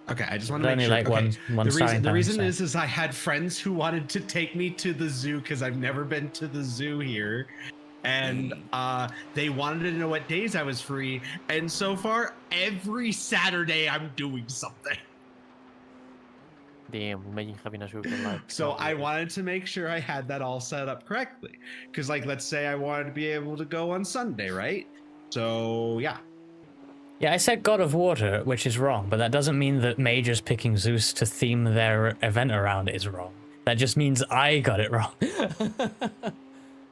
Okay, I just want to Only make sure. like Okay. one starting The time, reason so. is I had friends who wanted to take me to the zoo because I've never been to the zoo here, and they wanted to know what days I was free. And so far, every Saturday I'm doing something. Damn, imagine having a sugar life. So I wanted to make sure I had that all set up correctly. Because, like, let's say I wanted to be able to go on Sunday, right? So yeah. Yeah, I said God of Water, which is wrong, but that doesn't mean that Majors picking Zeus to theme their event around is wrong. That just means I got it wrong.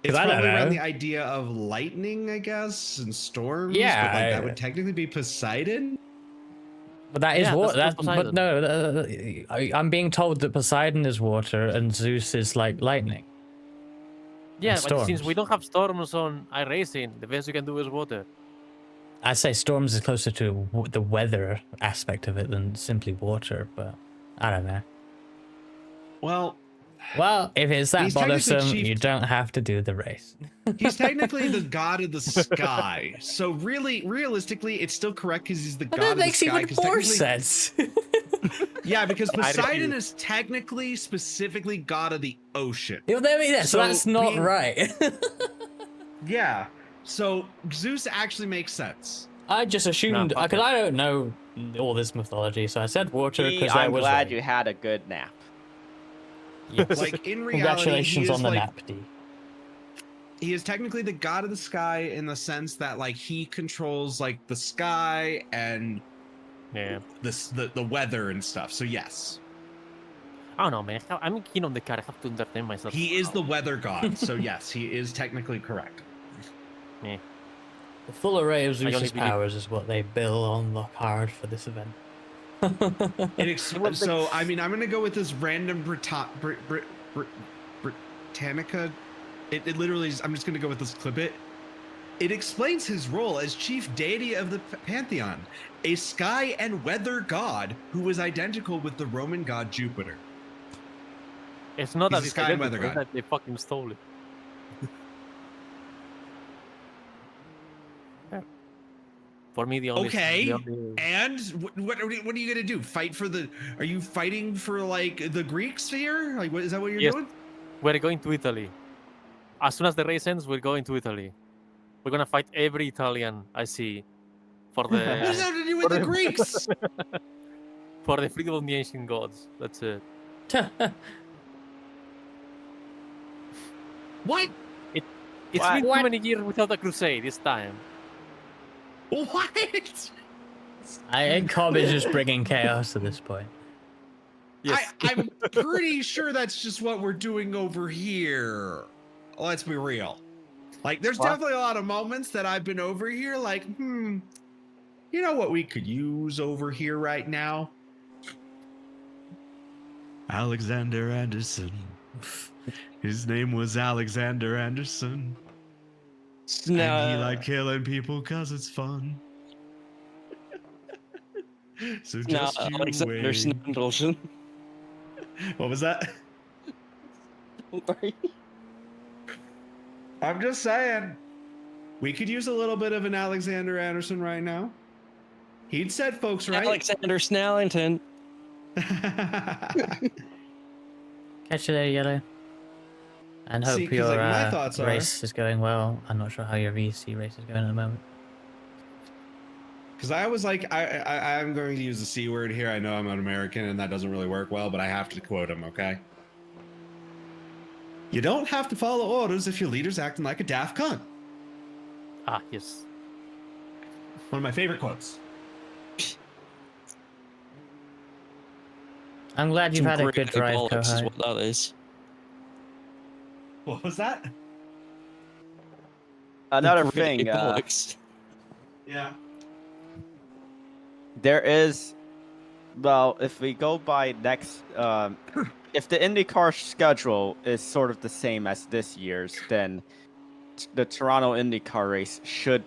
It's I don't probably around know. the idea of lightning, I guess, and storms. Yeah, but like, that would technically be Poseidon. But that is Yeah, water. that's But Poseidon. no, I'm being told that Poseidon is water and Zeus is like lightning. Yeah, And but since storms. we don't have storms on iRacing, the best you can do is water. I say storms is closer to the weather aspect of it than simply water, but I don't know. Well, if it's that He's technically bothersome, chief- you don't have to do the race. he's technically the god of the sky. So realistically, it's still correct because he's the god That of the makes sky. even 'cause more technically- sense. Yeah, because I Poseidon refuse. is technically, specifically god of the ocean. so that's not being- right. Yeah. So Zeus actually makes sense. I just assumed, fuck because it. I don't know all this mythology, so I said water because I I'm was glad right. you had a good nap. Yes. Like in reality, Congratulations he is on the like, nap, D. he is technically the god of the sky in the sense that like he controls like the sky and Yeah. the weather and stuff. So yes, I don't know, man. I'm keen on the car. I have to entertain myself. he is the somehow. weather god. So yes, he is technically correct. The full array of only Zeus's believe- powers is what they bill on the card for this event. So I mean, I'm gonna go with this random Britannica. It literally is, I'm just gonna go with this clip. It explains his role as chief deity of the pantheon, a sky and weather god who was identical with the Roman god Jupiter. It's not He's that the it's sky and identical, weather it's god. that they fucking stole it. Yeah. For me, the only Okay. the only- And what are you gonna do? Fight for the? Are you fighting for like the Greeks here? Like, what is that? What you're Yes. doing? We're going to Italy. As soon as the race ends, we're going to Italy. We're gonna fight every Italian I see for What does the that have to do with the Greeks? for the freedom of the ancient gods. That's it. What? It's What? been What? too many years without a crusade this time. What? I think Cobb is just bringing chaos at this point. Yes. I'm pretty sure that's just what we're doing over here. Let's be real. Like, there's What? definitely a lot of moments that I've been over here, like, you know what we could use over here right now? Alexander Anderson. His name was Alexander Anderson. And he liked killing people because it's fun. So just you Alexander wait. Snandleson. What was that? Sorry. I'm just saying. We could use a little bit of an Alexander Anderson right now. He'd set folks right. Alexander Snellington. Catch you there, Yellow. And hope See, 'cause, your like, my thoughts are- race is going well. I'm not sure how your VC race is going at the moment. Because I was like, I'm going to use the C word here. I know I'm an American and that doesn't really work well, but I have to quote him, okay? You don't have to follow orders if your leader's acting like a daft cunt. Ah, yes. One of my favorite quotes. I'm glad you've had a good drive, bollocks is Kohai. what that is. What was that? Another Great thing, bollocks. Yeah. there is, well, if we go by next, if the IndyCar schedule is sort of the same as this year's, then the Toronto IndyCar race should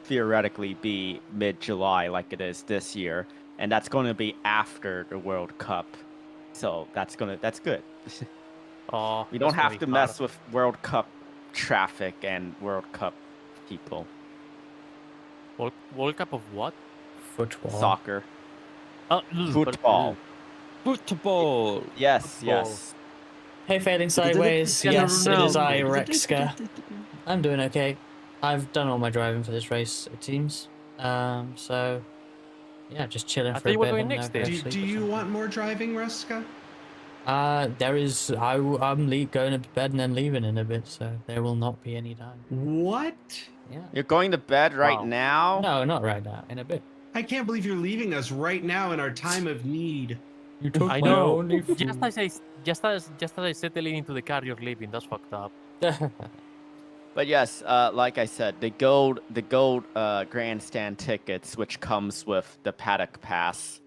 theoretically be mid-July like it is this year, and that's going to be after the World Cup. So that's good. Oh, We don't that's gonna have be to hard. mess with World Cup traffic and World Cup people. World Cup of what? Football. Soccer. Football. Football. Yes, Football. yes. Hey, failing sideways. Cristiano Yes, it is Ronaldo. iRacing. I'm doing okay. I've done all my driving for this race, it seems. So yeah, just chilling I for thought a you were bit. going and next now go day. to sleep Do or you something. want more driving, Ruska? There is. I'm going to bed and then leaving in a bit, so there will not be any time. What? Yeah. You're going to bed right Wow. now? No, not right now. In a bit. I can't believe you're leaving us right now in our time of need. You took I my know. only food. Just as I settling into the car you're leaving, that's fucked up. But yes, like I said, the gold grandstand tickets, which comes with the paddock pass,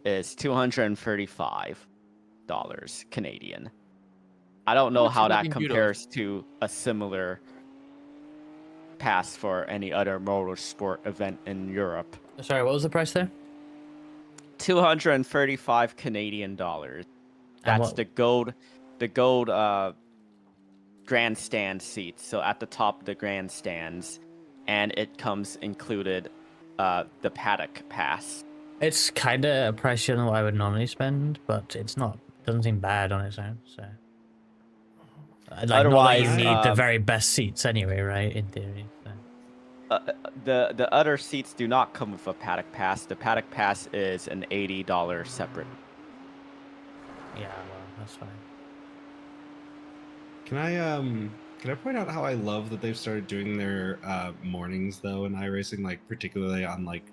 is $235 Canadian. I don't know much how is that that in euros? compares to a similar pass for any other motorsport event in Europe. Sorry, what was the price there? 235 Canadian dollars. And That's what- the gold grandstand seats. So at the top of the grandstands, and it comes included the paddock pass. It's kind of a price than what I would normally spend, but it's not. Doesn't seem bad on its own. So, like, not that Otherwise, you need the very best seats anyway, right? In theory. So. The other seats do not come with a paddock pass. The paddock pass is an $80 separate. Yeah, well, that's fine. Can I point out how I love that they've started doing their mornings though in iRacing, like particularly on like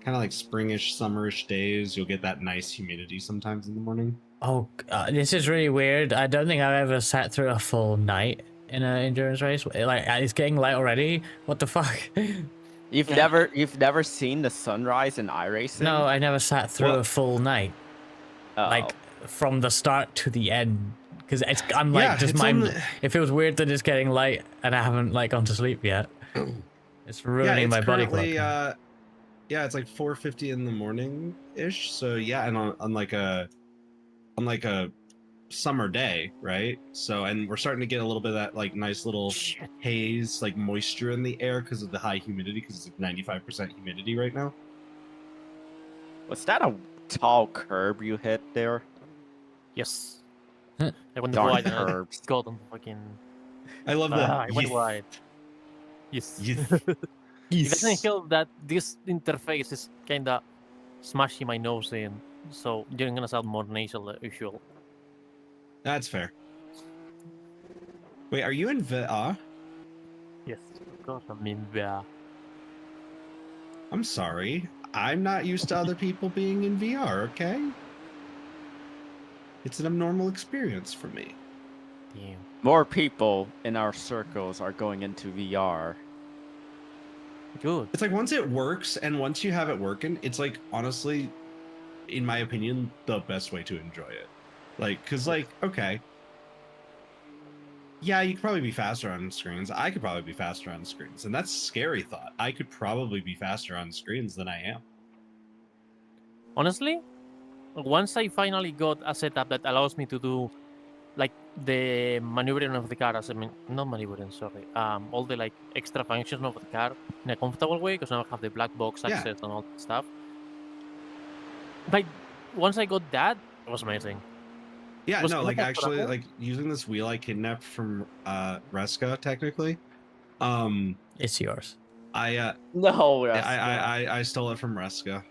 kind of like springish, summerish days, you'll get that nice humidity sometimes in the morning. Oh, this is really weird. I don't think I've ever sat through a full night in an endurance race. Like, it's getting light already. What the fuck? You've never seen the sunrise in iRacing? No, I never sat through Well- a full night, Oh. like from the start to the end. Because I'm like Yeah, just it's my. on the- It feels weird that it's getting light and I haven't like gone to sleep yet. It's ruining my body clock. currently, yeah, it's like 4:50 in the morning ish. So yeah, and on like a summer day, right? So, and we're starting to get a little bit of that like nice little haze, like moisture in the air because of the high humidity, because it's like 95% humidity right now. Was that a tall curb you hit there? Yes. Huh. I went Darn wide and I curbs. got on fucking. I love that. I went wide. Yes. It doesn't help that this interface is kinda smashing my nose in, so you're gonna sound more nasal than usual. That's fair. Wait, are you in VR? Yes, of course. I mean, yeah. I'm sorry. I'm not used to other people being in VR, okay? It's an abnormal experience for me. Damn. More people in our circles are going into VR. Good. It's like once it works and once you have it working, it's like honestly, in my opinion, the best way to enjoy it. Like, cause like, okay. Yeah, you could probably be faster on screens. I could probably be faster on screens. And that's a scary thought. I could probably be faster on screens than I am. Honestly, once I finally got a setup that allows me to do like the maneuvering of the car, as I mean, not maneuvering, sorry, all the like extra functions of the car in a comfortable way, because now I have the black box Yeah. access and all that stuff. Like, once I got that, it was amazing. Yeah, Was no, like that actually, what like using this wheel I kidnapped from Reska, technically. It's yours. I No, I stole it from Reska.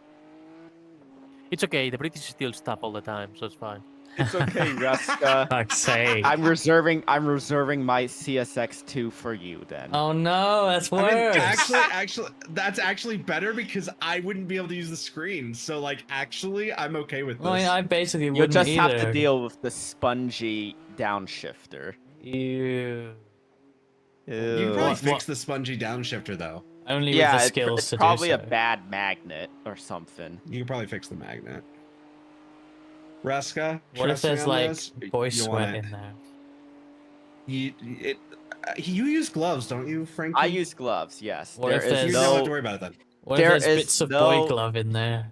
It's okay. The British steal stuff all the time, so it's fine. it's okay, Reska. Fuck's sake. I'm reserving my CSX2 for you then. Oh no, that's worse. I mean, actually, that's actually better because I wouldn't be able to use the screen. So, like, actually, I'm okay with this. Well, I basically You'll wouldn't just either. have to deal with the spongy downshifter. Ew. You can probably Ew. fix the spongy downshifter though. Only Yeah, with the it's skills to probably do a so. bad magnet or something. You can probably fix the magnet. Reska, What if trust me there's on like this, voice you want sweat it. in there? You use gloves, don't you, Frankie? I use gloves, yes. What There if is there's- You don't have to no. worry about it then. What There if there's is bits of no- boy glove in there?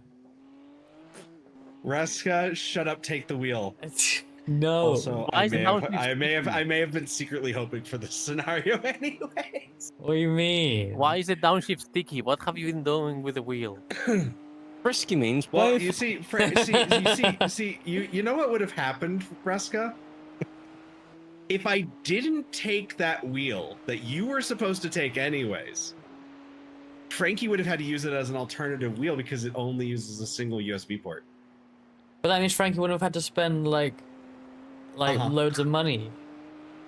Reska, shut up, take the wheel. No. Also, why I is the may, house have, I may have been secretly hoping for this scenario anyways. What do you mean? Why is the downshift sticky? What have you been doing with the wheel? Frisky means Well, both. you see, you know what would have happened, Reska? If I didn't take that wheel that you were supposed to take anyways, Frankie would have had to use it as an alternative wheel because it only uses a single USB port. But that means Frankie wouldn't have had to spend like loads of money.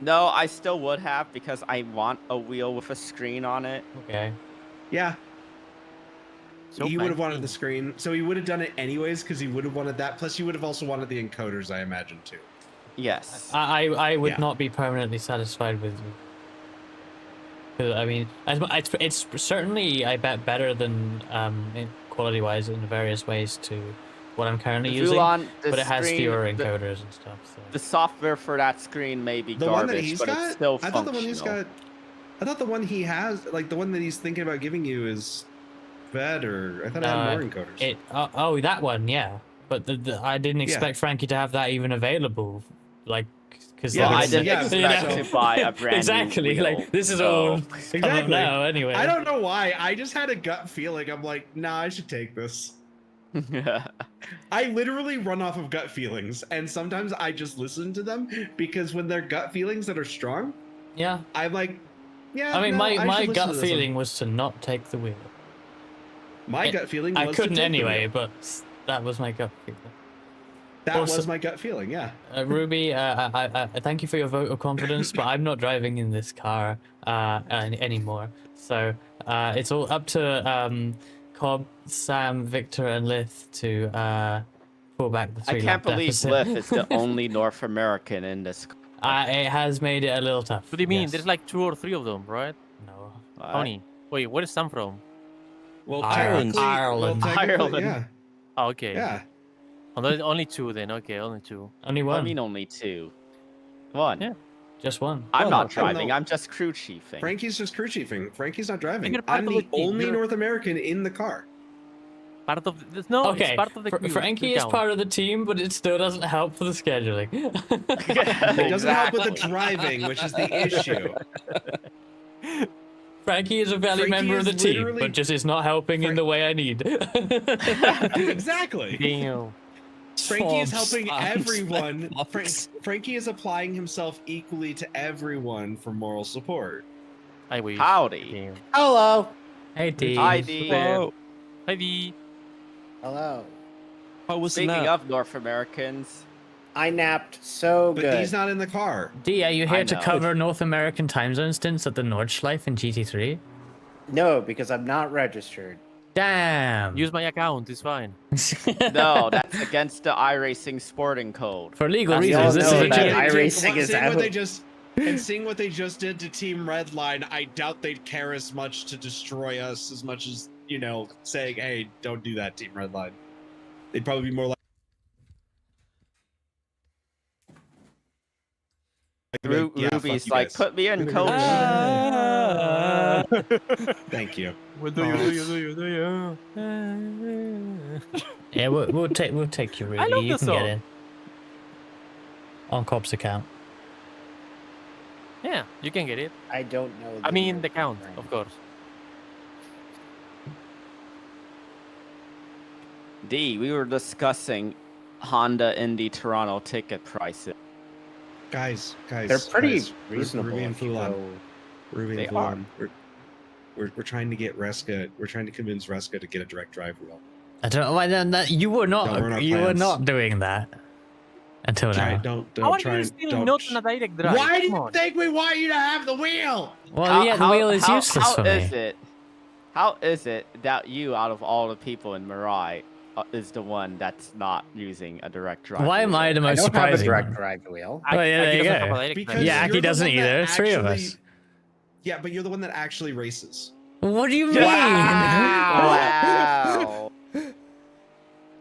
No, I still would have because I want a wheel with a screen on it. Okay. Yeah, So he would have wanted fancy. the screen, so he would have done it anyways because he would have wanted that. Plus, he would have also wanted the encoders, I imagine, too. Yes. I would Yeah. not be permanently satisfied with you. 'Cause, I mean, it's certainly, I bet, better than quality wise in various ways to what I'm currently The using. Zulon, the But it has screen- fewer the- encoders and stuff. So. The software for that screen may be The one that garbage, he's but got, it's still I functional. thought the one he's got, I thought the one he has, like the one that he's thinking about giving you, is better. I thought it had more encoders. Oh, that one, yeah. But I didn't expect Frankie to have that even available, like, because Yeah, Well, I but didn't yeah, expect so- to buy a brand exactly, new wheel. like this is so- all coming up Exactly. now anyway. I don't know why. I just had a gut feeling. I'm like, nah, I should take this. I literally run off of gut feelings, and sometimes I just listen to them because when they're gut feelings that are strong, Yeah, I'm like, yeah. I mean, no, my should listen gut to this one. feeling was to not take the wheel. My gut feeling was I to couldn't take the anyway, wheel. but that was my gut feeling. That Also- was my gut feeling. Yeah. Ruby, I thank you for your vote of confidence, but I'm not driving in this car anymore. So it's all up to Cobb, Sam, Victor, and Lith to pull back the I three can't lap believe deficit. Liff is the only North American in this. It has made it a little tough. What do you mean? yes. There's like 2 or 3 of them, right? No. How many? Wait, where is Sam from? Well, Ireland. technically- Ireland. Well, technically, Ireland. Yeah. Oh, okay. Yeah. Oh, only 2 then. Okay, only 2. Only I one. mean, only 2. 1. Yeah. Just one. I'm Well, not no, driving. no. I'm just crew chiefing. Frankie's just crew chiefing. Frankie's not driving. You're part I'm of the the team. only You're- North American in the car. Part of the, no, Okay, it's part of the Frankie is count. part of the team, but it still doesn't help for the scheduling. It doesn't help with the driving, which is the issue. Frankie is a valued Frankie member of the is team, literally- but just is not helping in the way I need. Exactly. Damn. Frankie is Swamps, helping swamps, everyone. swamps. Frankie is applying himself equally to everyone for moral support. I wish. Howdy. Damn. Hello. Hey, D. Hi, D. Whoa. Hi, V. Hello. Oh, was Speaking that? of North Americans, I napped so But good. he's not in the car. D, are you here I to know. cover North American time zone stints at the Nordschleife in GT3? No, because I'm not registered. Damn. Use my account. It's fine. no, that's against the iRacing sporting code. For legal As we reasons, all this is know a that joke. iRacing is seeing what out. they just and seeing what they just did to Team Redline, I doubt they'd care as much to destroy us as much as, you know, saying, "Hey, don't do that, Team Redline." They'd probably be more like. Yeah, fuck Ruby's you like, guys. put me in, coach. Ah. Thank you. What do you? Yeah, we'll take you, I Rudy. love You this can get song. in. On Cobb's account. Yeah, you can get it. I don't know. I mean, the count, of course. D, we were discussing Honda Indy Toronto ticket prices. Guys, They're pretty guys, reasonable. Ruby and if you Fulan. go- Ruby They and Fulan. We're trying to get Reska. We're trying to convince Reska to get a direct drive wheel. I don't know why then that you were not Don't ruin our you were plans. not doing that until Try, now. don't How are try. you still don't. not on a direct drive? Why do Come you on. think we want you to have the wheel? Well, yeah, the wheel is useless for me. How is it that you, out of all the people in Mirai, is the one that's not using a direct drive? Why am I the I most don't have a surprising? direct one? drive wheel. Oh, yeah, there you doesn't have go. a direct Because drive. Yeah, you're Aki the doesn't one that either. There's three of actually- us. Yeah, but you're the one that actually races. What do you mean? Wow.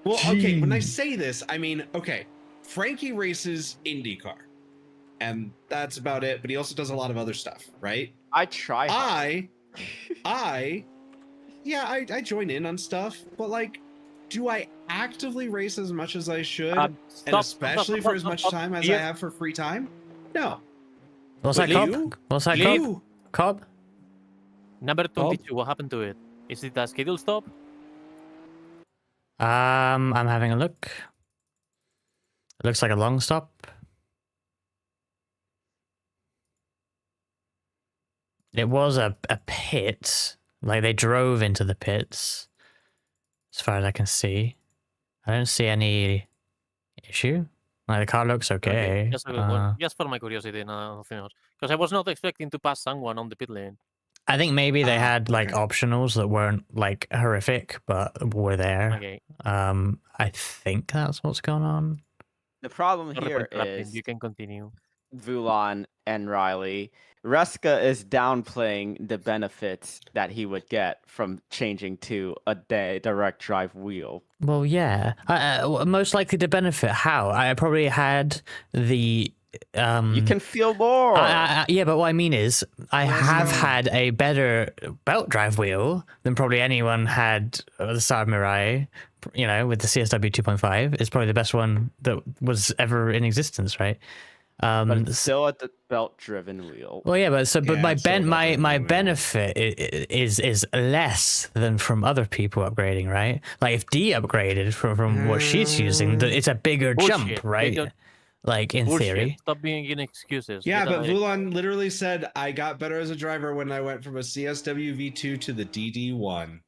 Well, okay, when I Jeez. say this, I mean, okay, Frankie races IndyCar, and that's about it, but he also does a lot of other stuff, right? I try. I join in on stuff, but like, do I actively race as much as I should? And especially for as much time as I have for free time? No. What's But that, Cobb? you- What's that, Cobb? You, Cobb? Number 22, what happened to it? Is it a scheduled stop? I'm having a look. It looks like a long stop. It was a pit. Like they drove into the pits. As far as I can see. I don't see any issue. Like the car looks okay. Just, just for my curiosity, nothing else. Because I was not expecting to pass someone on the pit lane. I think maybe they had like okay. optionals that weren't like horrific, but were there. Okay. I think that's what's going on. The problem Sorry here for interrupting. is You can continue. Vulan and Riley. Reska is downplaying the benefits that he would get from changing to a direct drive wheel. Well, yeah. Most likely to benefit. How? I probably had the. You can feel more. Yeah, but what I mean is, I have had a better belt drive wheel than probably anyone had at the start of Mirai. You know, with the CSW 2.5, it's probably the best one that was ever in existence, right? But it's still at the belt-driven wheel. Well, yeah, but Yeah, my it's still about that my anyway. benefit is less than from other people upgrading, right? Like if D upgraded from what she's using, it's a bigger jump, Bullshit. right? Bigger- Like in Bullshit. theory. Stop being in excuses. yeah, Get a but direct- Vulan literally said I got better as a driver when I went from a CSW V2 to the DD1.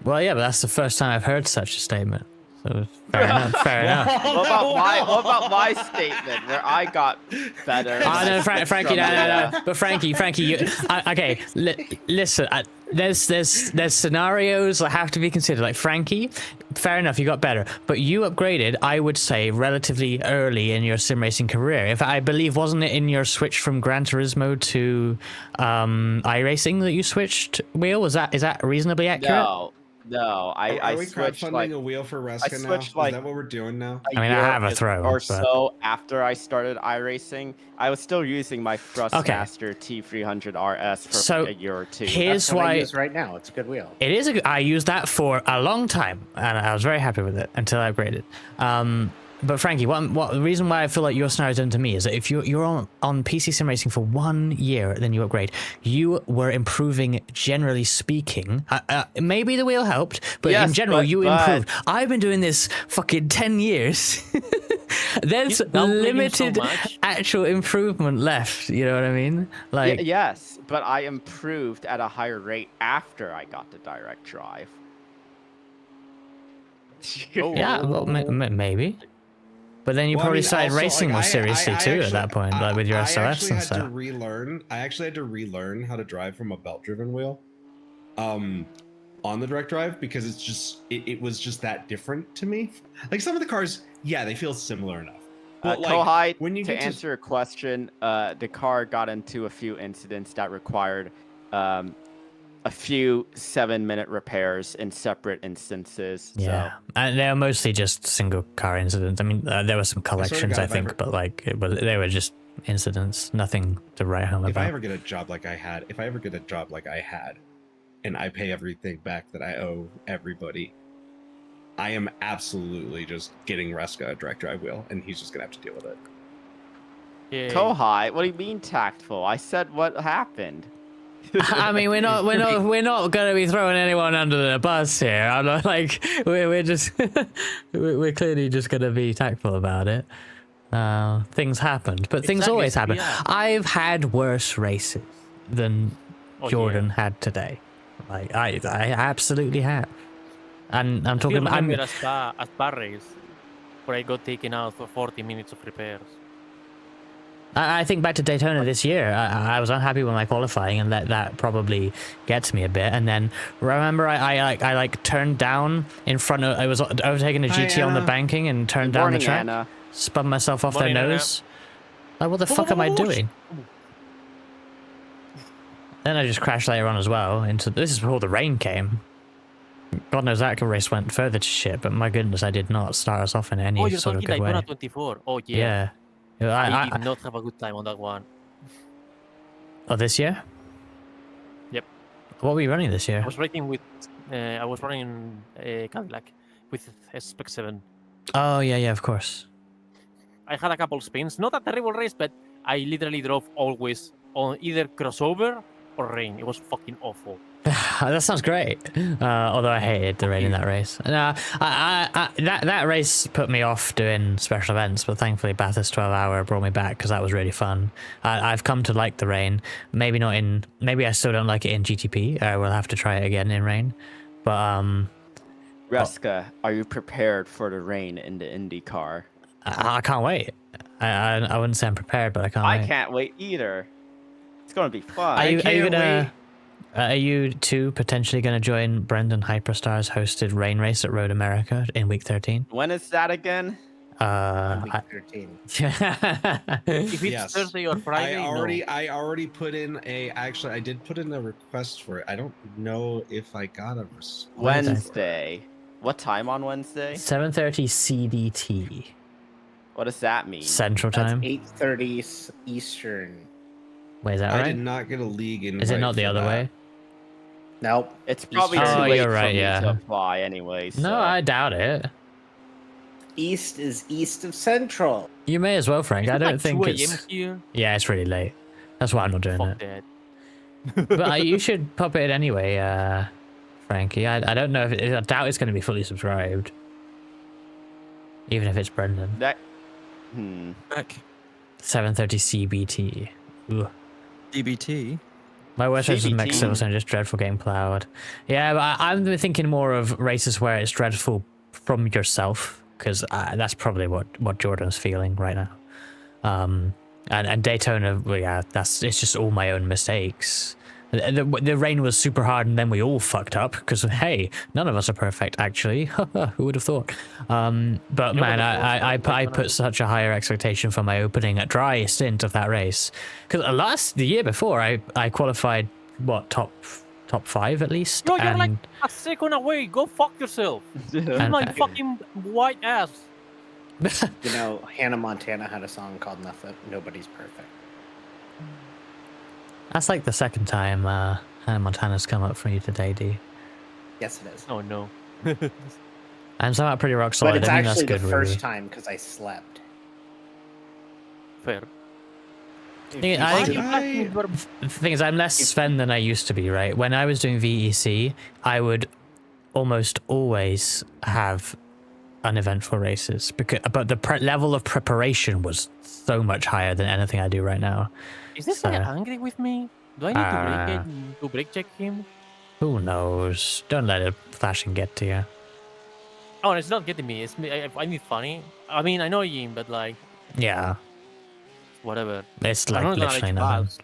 Well, yeah, but that's the first time I've heard such a statement. So fair enough. Fair enough. What about my statement where I got better? Oh no, Frankie, from no. But Frankie, you, okay. Listen, there's scenarios that have to be considered. Like Frankie, fair enough, you got better, but you upgraded. I would say relatively early in your sim racing career. If I believe, wasn't it in your switch from Gran Turismo to iRacing that you switched wheel? Is that reasonably accurate? No, No, I Are we switched crowdfunding like a wheel for Reska now? switched, Is like- that what we're doing now? a I mean, I year have a throne, or but- so after I started iRacing. I was still using my Thrustmaster T300 RS for So, a year or two. Here's That's what I why use right now. It's a good wheel. it is. I used that for a long time, and I was very happy with it until I upgraded. But Frankie, what the reason why I feel like your scenario is done to me is that if you're on PC sim racing for 1 year, then you upgrade, you were improving. Generally speaking, maybe the wheel helped, but Yes, in general, but- you but- improved. I've been doing this fucking 10 years. There's You downplayed him so limited much. actual improvement left. You know what I mean? Like, Yes, but I improved at a higher rate after I got the direct drive. yeah, well, maybe. But then you Well, I probably mean, started also, racing like, more I seriously too at that point, like with your I SOS actually and had stuff. to relearn. I actually had to relearn how to drive from a belt-driven wheel, on the direct drive, because it's just it was just that different to me. Like some of the cars, yeah, they feel similar enough. But like Kohai, when you to get answer your question, the car got into a few incidents that required a few 7-minute repairs in separate instances. Yeah, and they're mostly just single car incidents. I mean, there were some collections, God, I if I think, ever- but like they were just incidents, nothing to write home if I about. ever get a job like I had, and I pay everything back that I owe everybody, I am absolutely just getting Reska a direct drive wheel, and he's just gonna have to deal with it. Yeah. Kohai, what do you mean tactful? I said what happened. I mean, we're not going to be throwing anyone under the bus here. I'm not like we're just we're clearly just going to be tactful about it. Things happened, but things Exactly, always happen. yeah. I've had worse races than Oh, Jordan had today. Like I absolutely have. And I'm I still talking about. remember a Spa race where I got taken out for 40 minutes of repairs. I think back to Daytona this year. I was unhappy with my qualifying, and that probably gets me a bit. And then remember, I turned down in front of. I was overtaking a Hi, GT on the Anna. banking and turned Good down morning, the track. Anna. Spun myself off Morning, their Anna. nose. Like, what the fuck am I doing? Then I just crashed later on as well. This is before the rain came. God knows that race went further to shit, but my goodness, I did not start us off in any Oh, you're sort of talking good way. Daytona 24. Oh, yeah. Yeah. I did not have a good time on that one. Oh, this year? Yep. What were you running this year? I was running Cadillac with a Spec 7. Oh, yeah, of course. I had a couple spins, not a terrible race, but I literally drove always on either crossover or rain. It was fucking awful. That sounds great. Although I hated the rain in that race. No, that race put me off doing special events, but thankfully Bathurst 12 Hour brought me back because that was really fun. I've come to like the rain. Maybe not in. Maybe I still don't like it in GTP. I will have to try it again in rain. But Reska, are you prepared for the rain in the IndyCar? I can't wait. I wouldn't say I'm prepared, but I can't. I wait. can't wait either. It's gonna be fun. Are you can't gonna? Are you two potentially going to join Brendan Hyperstar's hosted rain race at Road America in week 13? When is that again? Week 13. If it's Yes. Thursday or Friday, I already put in I did put in a request for it. I don't know if I got a response. Wednesday. What time on Wednesday? 7:30 CDT What does that mean? Central That's Time. 8:30 Eastern. Wait, is that I right? did not get a league invite. Is it not the for other that. way? Nope. It's probably Eastern. too Oh, late you're for right, me yeah. to apply anyway. No, so- I doubt it. East is east of Central. You may as well, Frank. I It's don't like think 2 it's. a.m. here. Yeah, it's really late. That's why I'm not doing Fuck it. that. But you should pop it anyway, Frankie. I don't know if I doubt it's going to be fully subscribed. Even if it's Brendan. That. 7:30 CBT. Ugh. DBT. My worst race was CBT. Mexico, and just dreadful getting plowed. Yeah, but I'm thinking more of races where it's dreadful from yourself, because that's probably what Jordan's feeling right now. And Daytona, well, yeah, it's just all my own mistakes. The rain was super hard, and then we all fucked up because hey, none of us are perfect actually. Who would have thought? But man, I put such a higher expectation for my opening at dry stint of that race, because the year before I qualified top top 5 at least. Bro, you're and like a second away. Go fuck yourself. And- My fucking white ass. You know, Hannah Montana had a song called Nobody's Perfect. that's like the second time Hannah Montana's come up for you today, D. Yes, it is. Oh no. And somehow pretty rock solid. But it's I think that's actually good, the first Ruby. time because I slept. Fair. The thing is, I'm less If- Sven than I used to be, right? When I was doing VEC, I would almost always have uneventful races, but the level of preparation was so much higher than anything I do right now. Is this guy angry with me? Do I need to break it to break check him? Who knows? Don't let it flashing get to you. Oh, it's not getting me. It's me. I find it funny. I mean, I know him, but like, Yeah, whatever. it's I'm like not gonna literally let you nothing. pass.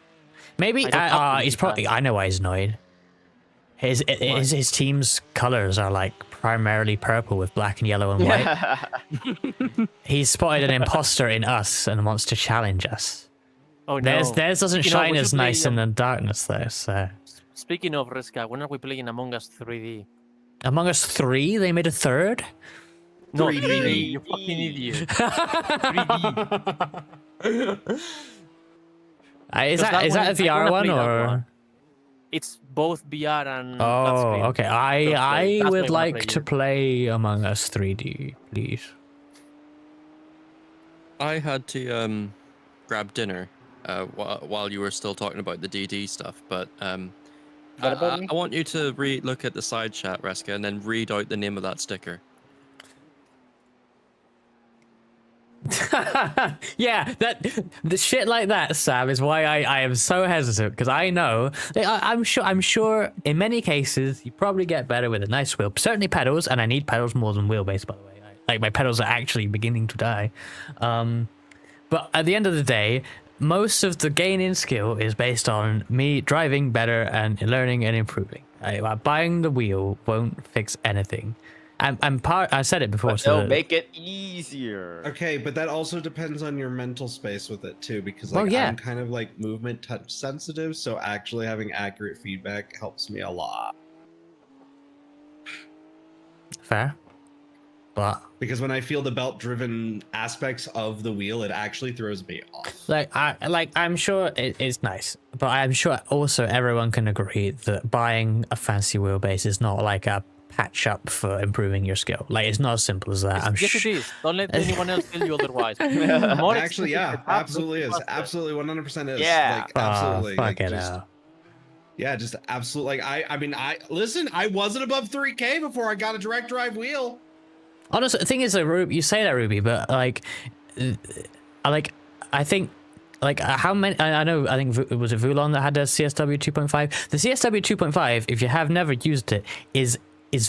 Maybe I don't have to he's be probably. fast. I know why he's annoyed. His team's colors are like primarily purple with black and yellow and white. He's spotted an imposter in us and wants to challenge us. Oh no. Theirs doesn't You know, shine we as should play, nice in the darkness though. So Speaking of Reska, when are we playing Among Us 3D? Among Us 3, they made a third. No, 3D. 3D. You fucking idiot. 3D. Is Because that a I VR wanna one play that or? one. It's both VR and flat Oh, screen. okay. That's I why I would wanna like play to it. play Among Us 3D, please. I had to grab dinner while you were still talking about the DD stuff, but What about me? I want you to look at the side chat, Reska, and then read out the name of that sticker. Yeah, the shit like that, Sam, is why I am so hesitant, because I know I'm sure in many cases you probably get better with a nice wheel. Certainly pedals, and I need pedals more than wheelbase, by the way. Like my pedals are actually beginning to die. But at the end of the day, most of the gain in skill is based on me driving better and learning and improving. Buying the wheel won't fix anything. I said it before. But So they'll make it easier. Okay, but that also depends on your mental space with it too, because Well, like yeah. I'm kind of like movement touch sensitive, so actually having accurate feedback helps me a lot. fair, but Because when I feel the belt driven aspects of the wheel, it actually throws me off. I'm sure it's nice, but I'm sure also everyone can agree that buying a fancy wheelbase is not like a patch up for improving your skill. Like it's not as simple as that. Yes, it is. Don't let anyone else tell you otherwise. More Actually, yeah, expensive tabs, absolutely is. faster. Absolutely 100% is. Yeah. Like absolutely. fuck like, it just, out. yeah, just absolutely like I mean I listen, I wasn't above 3K before I got a direct drive wheel. Honestly, the thing is, Ruby, you say that, Ruby, but I think, how many? I think was it Vulon that had a CSW 2.5? The CSW 2.5, if you have never used it, is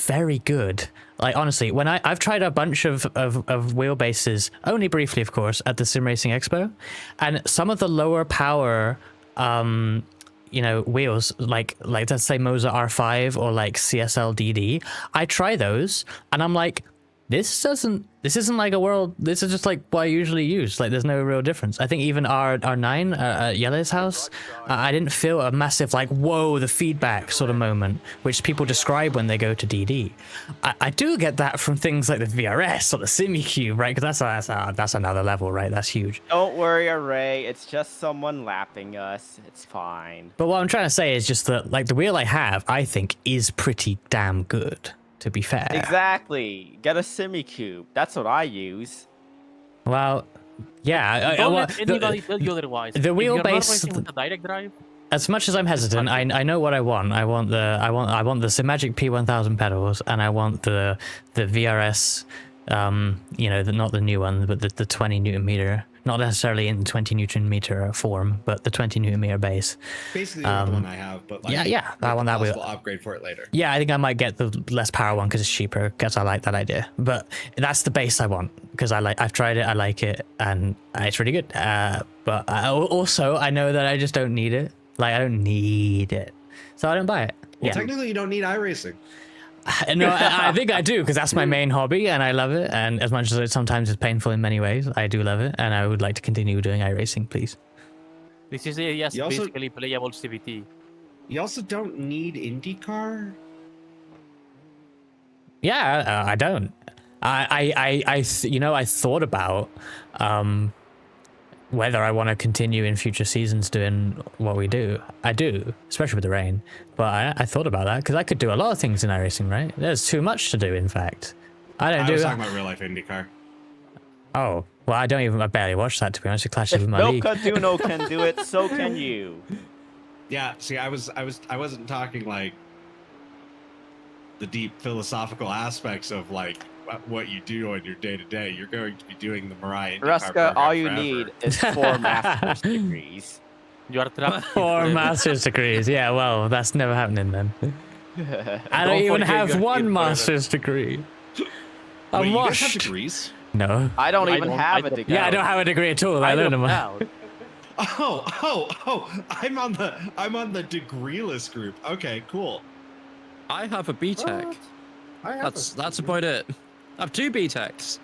very good. Like honestly, when I've tried a bunch of wheelbases, only briefly, of course, at the Sim Racing Expo, and some of the lower power, wheels like let's say Moza R5 or like CSL DD, I try those, and I'm like, this isn't like a world. This is just like what I usually use. Like there's no real difference. I think even R9 at Yellow's house, I didn't feel a massive like whoa the feedback sort of moment, which people describe when they go to DD. I do get that from things like the VRS or the SimiCube, right? Because that's another level, right? That's huge. Don't worry, Array. It's just someone lapping us. It's fine. But what I'm trying to say is just that like the wheel I have, I think is pretty damn good. To be fair. Exactly. Get a SimiCube. That's what I use. Well, yeah. Don't let anybody tell you otherwise. The If you're not wheelbase. racing with a direct drive, As much as I'm hesitant, I know what I want. I want the Simagic P1000 pedals, and I want the VRS, not the new one, but the 20 Newton meter. Not necessarily in 20 Newton meter form, but the 20 Newton meter base. Basically the one I have, but like yeah, I want that wheel. We'll upgrade for it later. Yeah, I think I might get the less power one because it's cheaper. Because I like that idea. But that's the base I want because I've tried it, I like it, and it's really good. But I know that I just don't need it. Like I don't need it, so I don't buy it. Well, Yeah. technically you don't need iRacing. No, I think I do because that's my main hobby and I love it. And as much as it sometimes is painful in many ways, I do love it, and I would like to continue doing iRacing, please. this is You also- basically playable CVT. You also don't need IndyCar. Yeah, I don't. I thought about whether I want to continue in future seasons doing what we do. I do, especially with the rain. But I thought about that because I could do a lot of things in iRacing, right? There's too much to do, in fact. I was talking about real life IndyCar. Oh, well, I barely watch that, to be honest. It clashes with my No league. Caduno can do it, so can you. Yeah, see, I wasn't talking like the deep philosophical aspects of like what you do on your day to day. You're going to be doing the Mirai IndyCar Ruska, program all you forever. need is 4 master's degrees. You are trapped. 4 master's degrees. Yeah, well, that's never happening then. I don't even forget have your 1 kid forever. master's degree. Wait, I'm you guys have washed. degrees? No. I don't I even don't- have I a don't- degree. Yeah, I don't have a degree at all. I learned them. out. Oh! I'm on the degreeless group. Okay, cool. I have a BTEC. What? I have That's about it. I have 2 BTECs.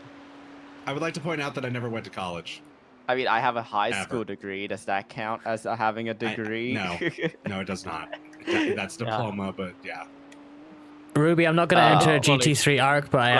I would like to point out that I never went to college. I mean, I have a high Ever. school degree. Does that count as having a degree? No. No, it does not. That's diploma, but yeah. Ruby, I'm not going to enter Oh, GT3 Arc, but I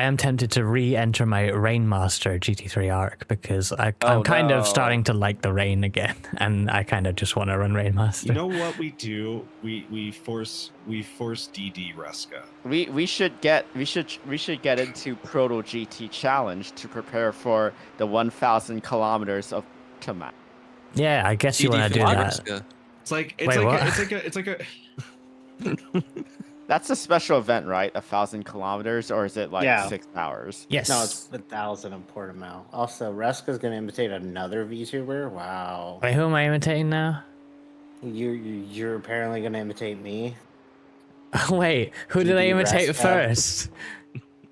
am tempted to re-enter my Rainmaster GT3 Arc because I'm Oh, kind of no. starting to like the rain again, and I kind of just want to run Rainmaster. You know what we do? We force DD Ruska. we should get into Proto GT Challenge to prepare for the 1,000 kilometers of Ultimate. Yeah, I guess you want to do that. It's like Wait, what? it's like a That's a special event, right? 1,000 kilometers, or is it like Yeah. 6 hours? Yes. No, it's 1,000 in Portimao. Also, Ruska's going to imitate another VTuber. Wow. Wait, who am I imitating now? You're apparently going to imitate me. Wait, who did I DD imitate Raska. first?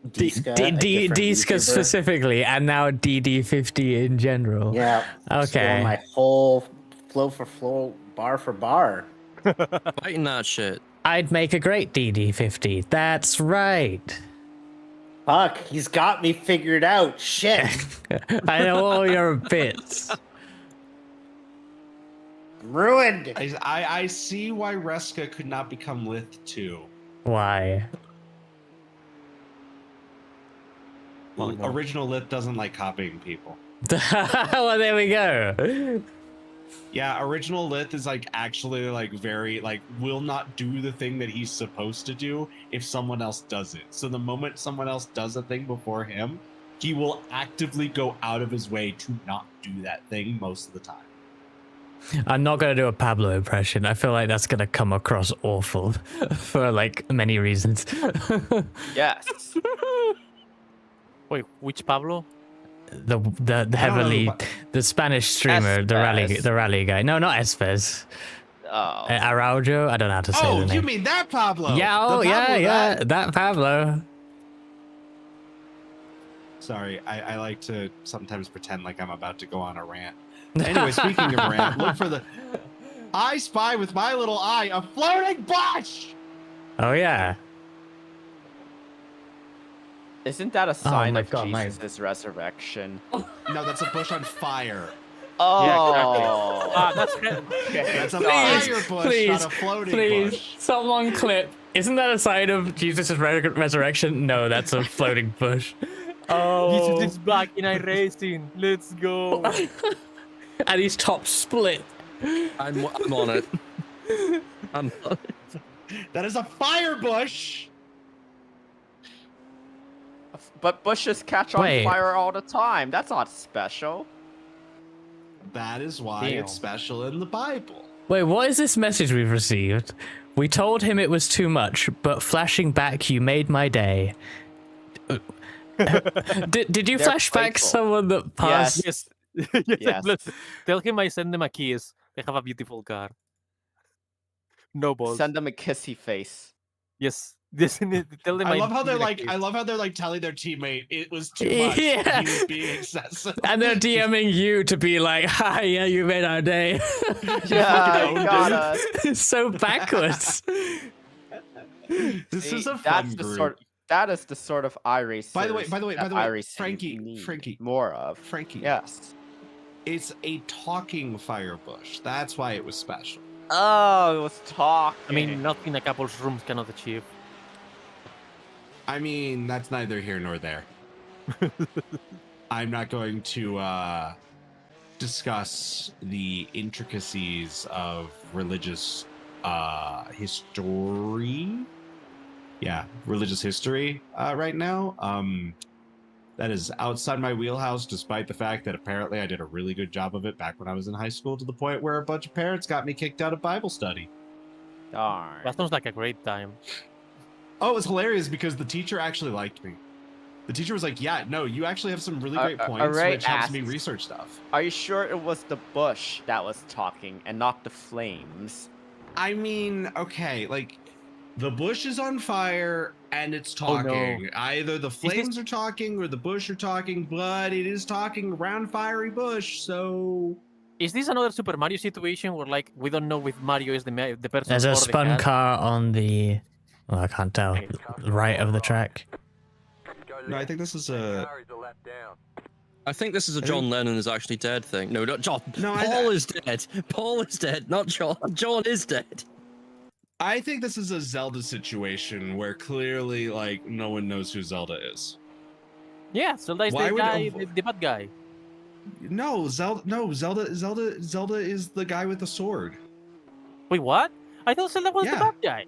Diska, a different Diska VTuber. specifically, and now DD50 in general. Yeah. Okay. Stealing my whole flow for flow, bar for bar. Fighting that shit. I'd make a great DD50. That's right. Fuck, he's got me figured out. Shit. I know all your bits. I'm ruined. I see why Ruska could not become Lith 2. Why? Well, original Lith doesn't like copying people. Well, there we go. Yeah, original Lith is like actually like very like will not do the thing that he's supposed to do if someone else does it. So the moment someone else does a thing before him, he will actively go out of his way to not do that thing most of the time. I'm not going to do a Pablo impression. I feel like that's going to come across awful for like many reasons. Yes. Wait, which Pablo? The heavily the Spanish streamer, Espes. the rally guy. No, not Espes. Oh. Araujo. I don't know how to say Oh, the name. you mean that Pablo? Yeah, The oh, yeah, Pablo yeah, that- that Pablo. Sorry, I like to sometimes pretend like I'm about to go on a rant. Anyway, speaking of rant, look for the. I spy with my little eye a floating bush. Oh yeah. Isn't that a sign my of God, my- Jesus' resurrection? No, that's a bush on fire. Oh. Ah, that's That's a Please, fire bush, please, not a floating please, bush. someone clip. Isn't that a sign of Jesus' resurrection? No, that's a floating bush. Oh, Jesus is back in iRacing. Let's go. and his top split. I'm on it. I'm on it. That is a fire bush. But bushes catch on Wait. fire all the time. That's not special. That is why Damn. it's special in the Bible. Wait, what is this message we've received? We told him it was too much, but flashing back, you made my day. Did you They're flash back faithful. someone that passed? Yes. Yes. Tell him I send them a kiss. They have a beautiful car. No balls. Send them a kissy face. Yes. Tell them I love how they're need a like. kiss. I love how they're like telling their teammate it was too much. Yeah. He was being excessive. And they're DMing you to be like, "Hi, yeah, you made our day." Yeah, you gotta. It's so backwards. This is a fun That's the group. that is the sort of iRacing. By the way, Frankie, more of. Frankie. Yes. It's a talking fire bush. That's why it was special. Oh, it was talking. I mean, nothing a couple's rooms cannot achieve. I mean, that's neither here nor there. I'm not going to discuss the intricacies of religious history. Yeah, religious history right now. That is outside my wheelhouse, despite the fact that apparently I did a really good job of it back when I was in high school, to the point where a bunch of parents got me kicked out of Bible study. Darn. That sounds like a great time. Oh, it was hilarious because the teacher actually liked me. The teacher was like, yeah, no, you actually have some really great points, Array which helps me asks- research stuff. Are you sure it was the bush that was talking and not the flames? I mean, okay, like, the bush is on fire and it's Oh, no. talking. Either the flames are talking or the bush are talking, but it is talking around fiery bush, so... Is this another Super Mario situation where, like, we don't know if Mario is the person There's or a the spun cat? car on the. Well, I can't tell. Right of the track. No, I think this is a... Car is a lap down. I think this is a I John think- Lennon is actually dead thing. No, not John. No, Paul is dead. Paul is dead, not John. John is dead. I think this is a Zelda situation where clearly, like, no one knows who Zelda is. Yeah, Zelda is Why the would- guy, the bad guy. No, Zelda is the guy with the sword. Wait, what? I thought Zelda was the Yeah. bad guy.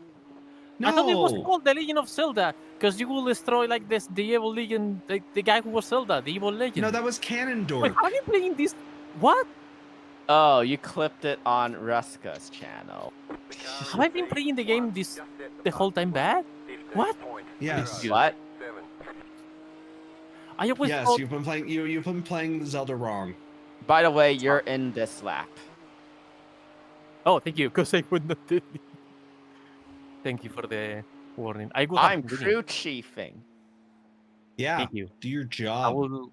I thought it was No, called The Legend of Zelda, because you will destroy like this the evil legend, the guy who was Zelda, the evil legend. no, that was Ganondorf. Wait, have you playing this? What? Oh, you clipped it on Ruska's channel. Have I been playing the game the whole time back? What? Yes, What? I always yes, thought. you've been playing Zelda wrong. By the way, you're in this lap. Oh, thank you, because I would not do it. Thank you for the warning. I would have I'm been doing crew it. chiefing. Yeah, Thank you. do your I job. will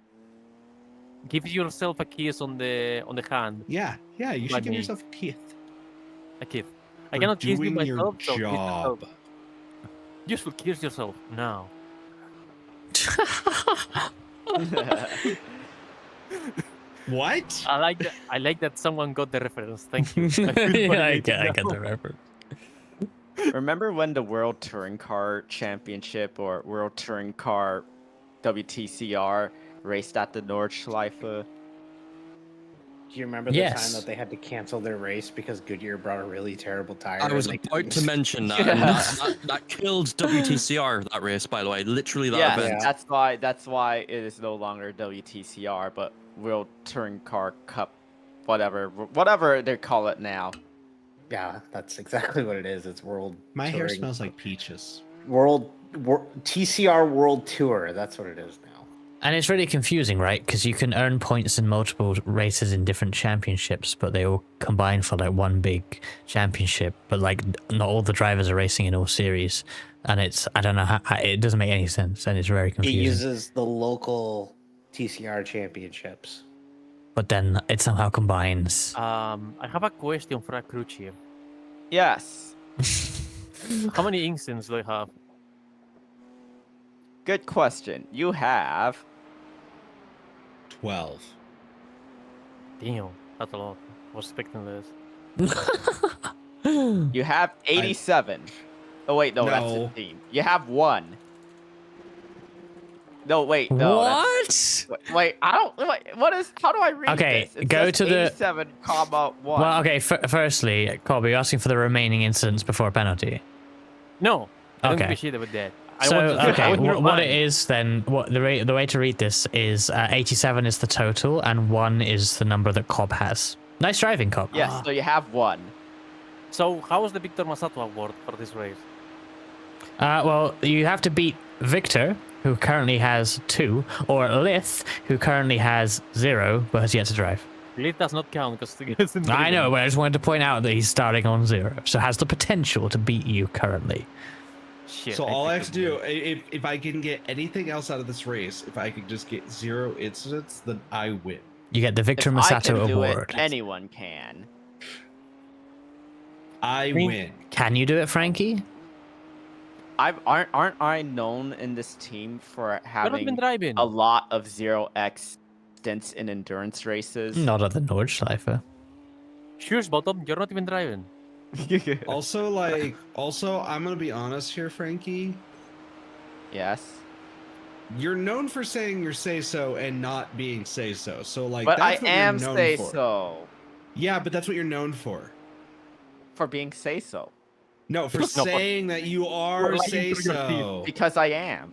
give yourself a kiss on the hand. Yeah, you By should give me. yourself a kiss. A kiss. I For cannot kiss you doing your myself. So kiss yourself. job. You should kiss yourself now. What? I like that. I like that someone got the reference. Thank you. I feel Yeah, I validated get now. the reference. Remember when the World Touring Car Championship or World Touring Car WTCR raced at the Nordschleife? Do you remember the Yes. time that they had to cancel their race because Goodyear brought a really terrible tire? I was and they about to couldn't- mention that. And that killed WTCR, that race, by the way. Literally, that Yeah, event. that's why it is no longer WTCR, but World Touring Car Cup, whatever they call it now. Yeah, that's exactly what it is. It's World. My hair Touring- smells like peaches. TCR World Tour. That's what it is now. And it's really confusing, right? Because you can earn points in multiple races in different championships, but they all combine for like one big championship. But like, not all the drivers are racing in all series, and I don't know how it doesn't make any sense, and it's very It confusing. uses the local TCR championships. But then it somehow combines. I have a question for a crew chief. Yes. How many instances do I have? Good question. You have 12. Damn, that's a lot. I was expecting this. you have 87. Oh wait, no, that's No. a team. You have 1. No, wait, no. Wait, I don't. Wait, what is? How do I read Okay, this? It go says to the- 87, comma 1. Well, okay. Firstly, Colby, you're asking for the remaining incidents before penalty. No, I don't Okay. give a shit about that. So okay, want to what it is then? What the way to read this is 87 is the total, and 1 is the number that Cobb has. Nice driving, Cobb. Yes, so you have 1. So how was the Victor Masato award for this race? Well, you have to beat Victor, who currently has 2, or Lith, who currently has 0, but has yet to drive. It does not count because he hasn't I know, driven. but I just wanted to point out that he's starting on 0, so has the potential to beat you currently. Shit, So all I have think to it do, if I can get anything else out of this race, if I could just get 0 incidents, then I win. You get the Victor If I Masato can do award. it, anyone can. I win. Can you do it, Frankie? Aren't I known in this team for You've not having been driving. a lot of 0x stints in endurance races? Not at the Nordschleife. Sure, bottom. You're not even driving. Also, I'm gonna be honest here, Frankie. Yes. You're known for saying your say so and not being say so. So like, But I that's what am you're known say for. so. Yeah, but that's what you're known for. For being say so. No, for saying that you are lying say through your teeth. so. Because I am.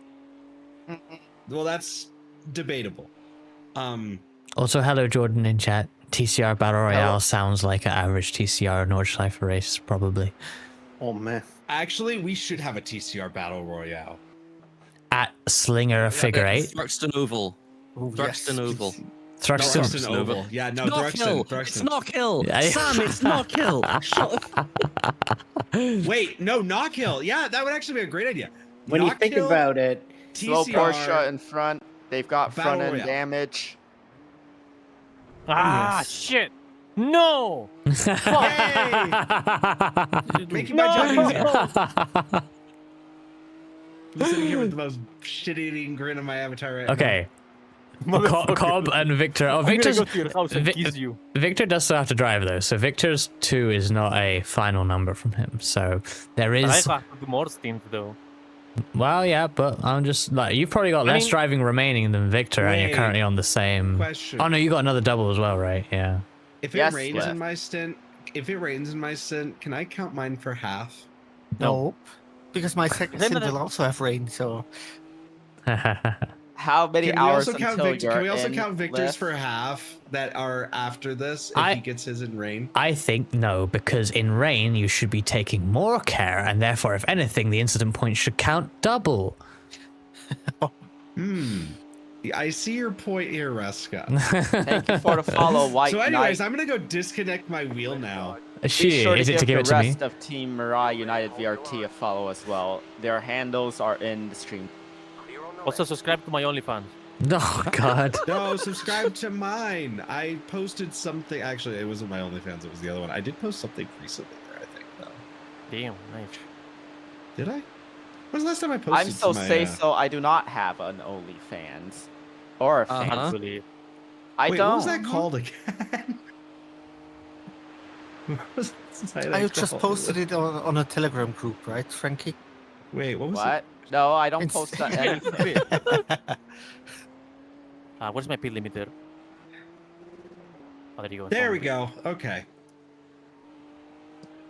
Well, that's debatable. Also, hello, Jordan in chat. TCR Battle Royale sounds like an average TCR Nordschleife race, probably. Oh man. Actually, we should have a TCR Battle Royale. At Slinger Figure 8. Thruxton Oval. Oh, Thruxton Oval. Thruxton. Thruxton Oval. Yeah, no, Knockhill. Thruxton. It's Knockhill. Yeah. Sam, it's Knockhill. Shut up. Wait, no, Knockhill. Yeah, that would actually be a great idea. When you think Knockhill, about it, Slow TCR, Porsche in front. They've got Battle front end Royale. damage. Ah, yes. shit! No! Yay! Making my job easier. I'm sitting here with the most shit-eating grin on my avatar right Okay. Cobb and Victor. Oh, I'm gonna Victor's, go to your house and kiss you. Victor does still have to drive though, so Victor's 2 is not a final number from him. So there But is. I have to do more stints though. Well, yeah, but I'm just like you've probably got I less mean- driving remaining than Victor, and Wait. you're currently on the same. Question. Oh no, you got another double as well, right? Yeah. If it Yes, rains left. in my stint, can I count mine for half? no. Because my second Then sim the- will also have rain, so How many Can we hours also count until Victor? you're Can we also in count Victor's lift? for half that are after this if I- he gets his in rain? I think no, because in rain you should be taking more care, and therefore, if anything, the incident points should count double. I see your point here, Reska. Thank you for the follow, White So, anyways, Knight. I'm gonna go disconnect my wheel now. Be She sure is to it to give give it the to me? rest of Team Mirai United VRT a follow as well. Their handles are in the stream. Also subscribe to my OnlyFans. Oh God. No, subscribe to mine. I posted something. Actually, it wasn't my OnlyFans. It was the other one. I did post something recently there, I think, though. Damn, nice. Did I? When was the last time I posted I'm so to my, say so. I do not have an OnlyFans or a fan. Uh-huh. Actually, I Wait, don't. what was that called again? What was the site I just called? posted it on a Telegram group, right, Frankie? Wait, what was What? No, I don't It's- post that anything. where's my pit limiter? Oh, there you go. it? There we go. Okay.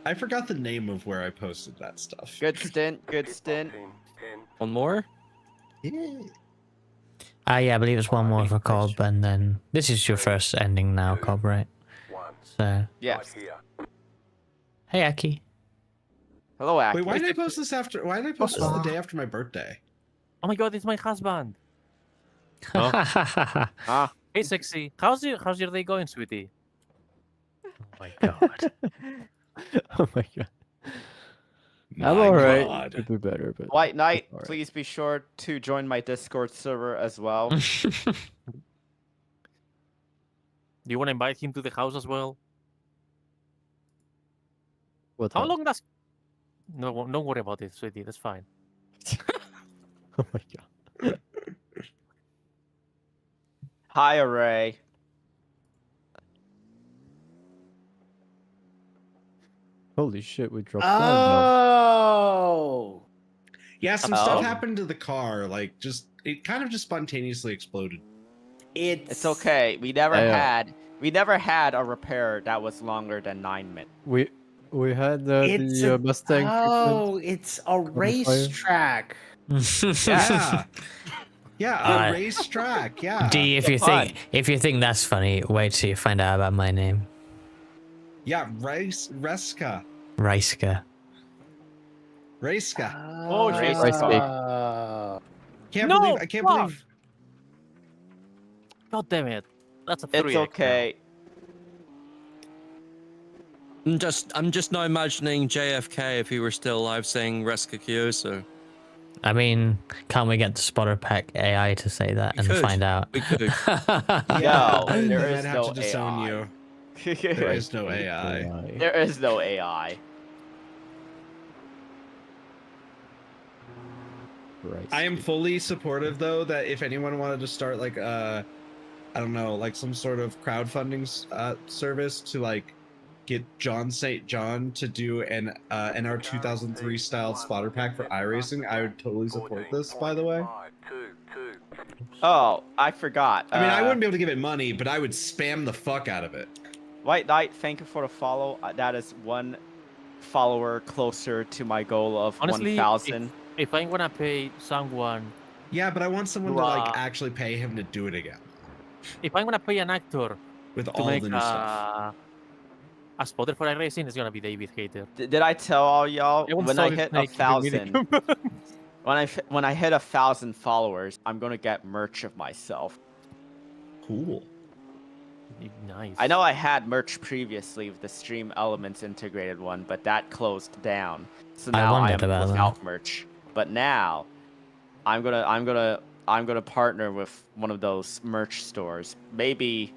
I forgot the name of where I posted that stuff. Good stint. Good stint. One more? Yeah. Yeah, I believe it's one more for Cobb, and then this is your first ending now, Cobb, right? So, Yes. hey, Aki. Hello, Aki. Wait, why did I post this after? Why did I post this the day after my birthday? Oh my god, it's my husband. Ah, Hey, sexy. How's your day going, sweetie? Oh my God. Oh my god. My I'm alright. God. Could be better, but White Knight, Alright. please be sure to join my Discord server as well. Do you want to invite him to the house as well? what? How else? long does? No, don't worry about it, sweetie. That's fine. Oh my god. Hi, Array. Holy shit, we dropped down. Oh, Yeah, some Oh. stuff happened to the car. Like, it kind of just spontaneously exploded. It's okay. We never had a repair that was longer than 9 minutes. We had It's the a- Mustang treatment. oh, it's a racetrack. Yeah. Yeah, a Uh, racetrack. Yeah. D, if you think that's funny, wait till you find out about my name, Yeah, Reska. Reiska. Rice cake. Can't No, believe I can't fuck. believe God damn it. That's a 3x. It's okay. I'm just now imagining JFK if he were still alive saying Reska Kyoso. I mean, can't we get the spotter pack AI to say that We and could. find out? We could. No, then there I'd is have no to disown AI. you. There is no AI. There is no AI. Right. I am fully supportive though that if anyone wanted to start like I don't know, like some sort of crowdfunding service to like get John St. John to do an NR 2003 style spotter pack for iRacing, I would totally support this. By the way, Oh, I forgot. I mean, I wouldn't be able to give it money, but I would spam the fuck out of it. White Knight, thank you for the follow. That is one follower closer to my goal of Honestly, 1,000. if I'm gonna pay someone, Yeah, but I want someone to like actually pay him to do it again if I'm gonna pay an actor with to all make the new stuff. a spotter for iRacing, it's gonna be David Hater. Did I tell all y'all want when I Solid hit Snake to be 1,000? When I hit 1,000 followers, I'm gonna get merch of myself. Cool. Nice. I know I had merch previously with the Stream Elements integrated one, but that closed down. So now I am without merch. But now, I'm gonna partner with one of those merch stores. Maybe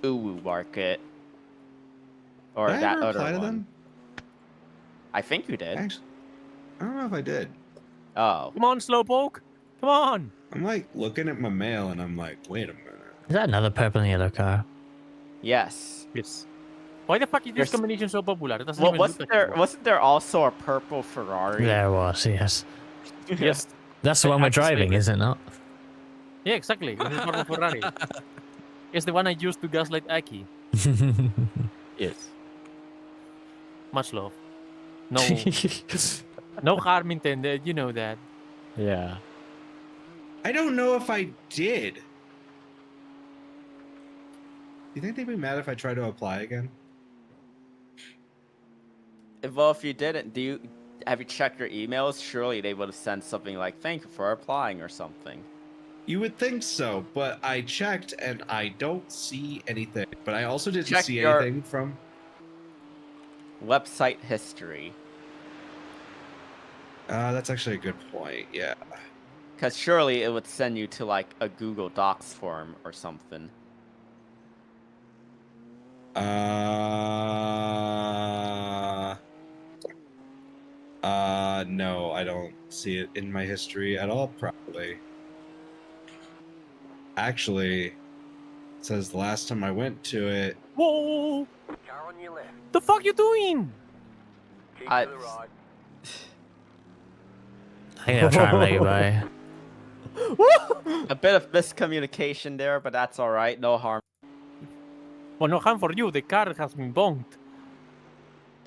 Uwu Market or Did I that ever other apply to one. them? I think you did. Actually, I don't know if I did. Oh. Come on, Slowpoke. Come on. I'm like looking at my mail and I'm like, wait a minute. Is that another purple and yellow car? Yes. Yes. Why the fuck is this There's- combination so popular? It doesn't Well, even look like wasn't there also a purple Ferrari? There was, yes. Yes. That's the one we're Axe's driving, favorite. is it not? Yeah, exactly. This is purple Ferrari. It's the one I used to gaslight Aki. Yes. Much love. No, no harm intended. You know that. Yeah. I don't know if I did. You think they'd be mad if I try to apply again? Well, if you didn't, have you checked your emails? Surely they would have sent something like "Thank you for applying" or something. You would think so, but I checked and I don't see anything. But I also didn't Check see your- anything from Website history. That's actually a good point. Yeah. Because surely it would send you to like a Google Docs form or something. No, I don't see it in my history at all, probably. Actually, it says the last time I went to it. Whoa! Car on your left. The fuck you doing? Keep I- to the right. I think they'll try and let you buy. A bit of miscommunication there, but that's all right. No harm. Well, no harm for you. The car has been bonked.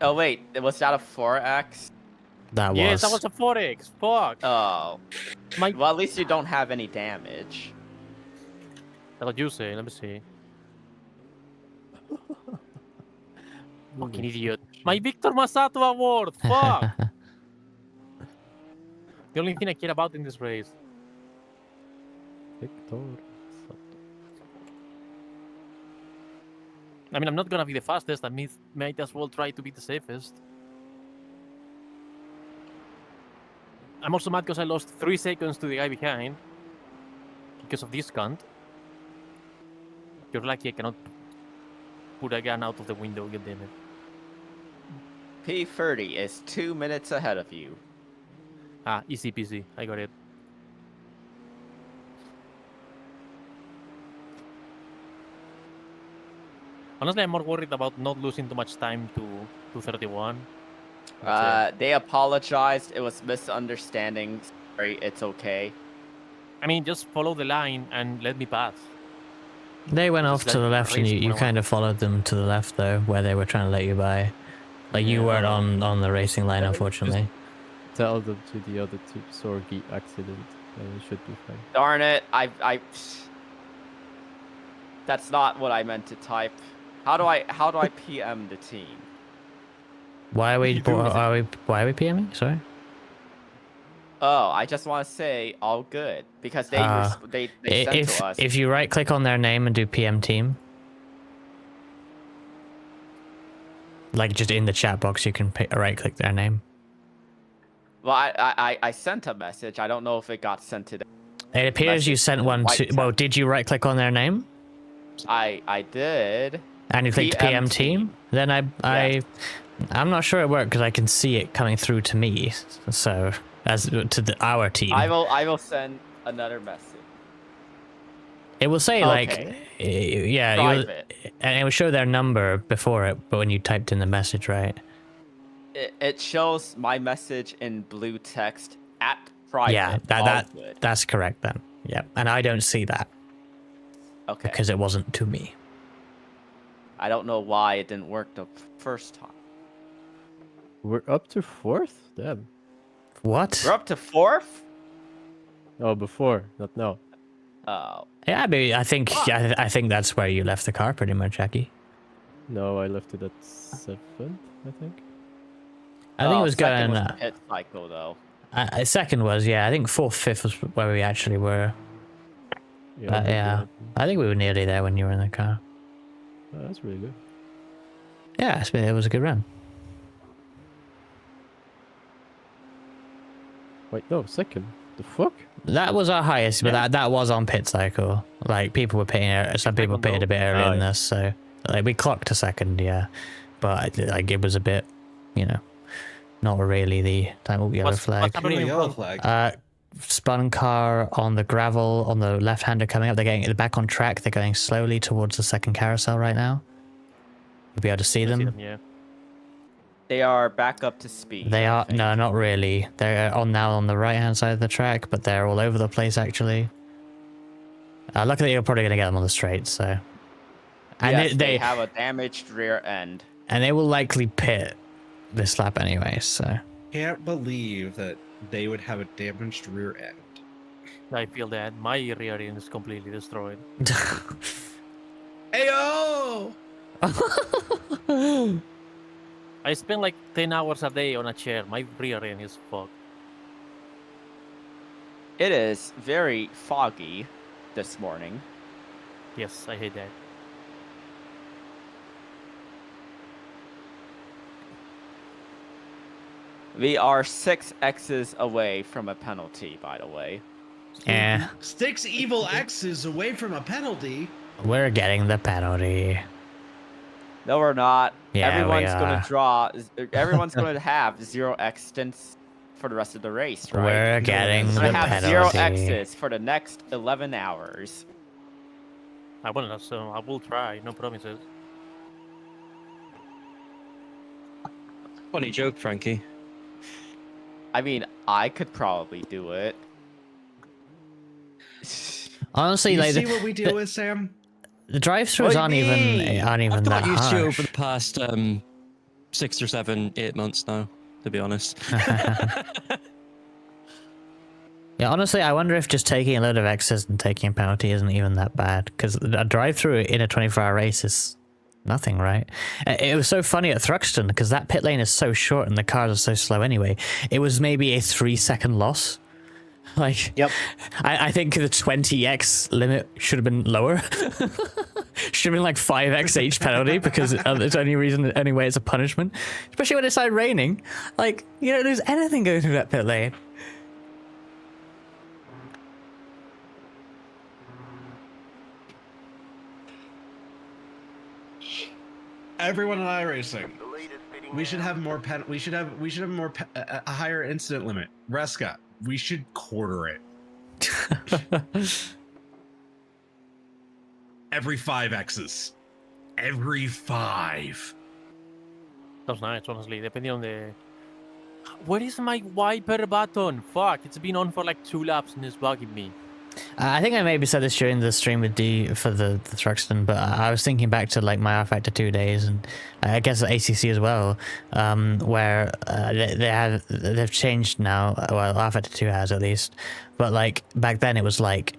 Oh wait, was that a 4X? That was. Yes, that was a 4X. Fuck. Oh. My- Well, at least you don't have any damage. That's what you say. Let me see. Fucking idiot. My Victor Masato award. Fuck. The only thing I care about in this race. Victor. I mean, I'm not gonna be the fastest. I might as well try to be the safest. I'm also mad because I lost 3 seconds to the guy behind because of this cunt. You're lucky I cannot put a gun out of the window, goddammit. P30 is 2 minutes ahead of you. Ah, easy peasy. I got it. Honestly, I'm more worried about not losing too much time to 31. They apologized. It was misunderstanding. Sorry, it's okay. I mean, just follow the line and let me pass. They went off Just to like the left and racing you 101. kind of followed them to the left though, where they were trying to let you by. Like you weren't on the racing line, unfortunately. Tell them to the other two Sorgi accident. It should be fine. Darn it! I. That's not what I meant to type. How do I PM the team? Why are we PMing? Sorry. Oh, I just want to say all good because they sent to us. If you right click on their name and do PM team, like just in the chat box, you can right click their name. Well, I sent a message. I don't know if it got sent to them. It appears you sent one to. Well, did you right click on their name? I did. And you clicked PM team? Then I'm not sure it worked because I can see it coming through to me. So as to our team. I will send another message. It will say like, Okay. yeah, Private. and it will show their number before it, but when you typed in the message, right? It shows my message in blue text at private. Yeah, all good. that's correct then. Yeah, and I don't see that Okay. because it wasn't to me. I don't know why it didn't work the first time. We're up to 4th? Damn. What? We're up to 4th? Oh, before, not now. Oh. Yeah, I think I think that's where you left the car pretty much, Jackie. No, I left it at 7th, I think. I think it was second going. was pit cycle though. Second was, yeah. I think 4th, 5th was where we actually were. Yeah, I think we were nearly there when you were in the car. Oh, that's really good. Yeah, it was a good run. Wait, no, 2nd. The fuck? That was our highest, but that was on pit cycle. Like people were pitting, some people pitted a bit earlier than us, so like we clocked a 2nd, yeah. But like it was a bit, you know, not really the time of yellow flag. Yellow flag. Spun car on the gravel on the left-hander coming up. They're getting back on track. They're going slowly towards the 2nd carousel right now. You'll be able to see them. Yeah. They are back up to speed. They are no, not really. They're now on the right-hand side of the track, but they're all over the place actually. Luckily, you're probably going to get them on the straight. So, and yes, they have a damaged rear end, and they will likely pit this lap anyway. So, Can't believe that they would have a damaged rear end. I feel that my rear end is completely destroyed. Ayo! I spend like 10 hours a day on a chair. My rear end is fucked. It is very foggy this morning. Yes, I hate that. We are 6 X's away from a penalty, by the way. yeah, 6 evil X's away from a penalty. we're getting the penalty. No, we're not. Yeah, everyone's we going are. to draw. Everyone's going to have 0 X stints for the rest of the race, right? We're getting it's the We're gonna going to have penalty. 0 X's for the next 11 hours. I will not, so I will try. No promises. Funny joke, Frankie. I mean, I could probably do it. Honestly, You like see what we deal with, Sam? the drive-throughs aren't even I've that got used to it harsh. over the past 6 or 7, 8 months now, to be honest. Yeah, honestly, I wonder if just taking a load of X's and taking a penalty isn't even that bad, because a drive-through in a 24-hour race is nothing, right? It was so funny at Thruxton, because that pit lane is so short and the cars are so slow anyway. It was maybe a 3-second loss. Like, Yep. I think the 20x limit should have been lower. Should have been like 5x each penalty, because it's only reason, anyway, it's a punishment. Especially when it started raining. Like, you don't lose anything going through that pit lane. Everyone in iRacing. The lead is fitting We should now. have more a higher incident limit. Reska, we should quarter it. Every 5 X's. Every 5. That's nice, honestly. Depending on the... Where is my wiper button? Fuck, it's been on for like 2 laps and it's bugging me. I think I maybe said this during the stream with D for the Thruxton, but I was thinking back to like my R Factor 2 days, and I guess at ACC as well, where they've changed now. Well, R Factor 2 has at least, but like back then it was like,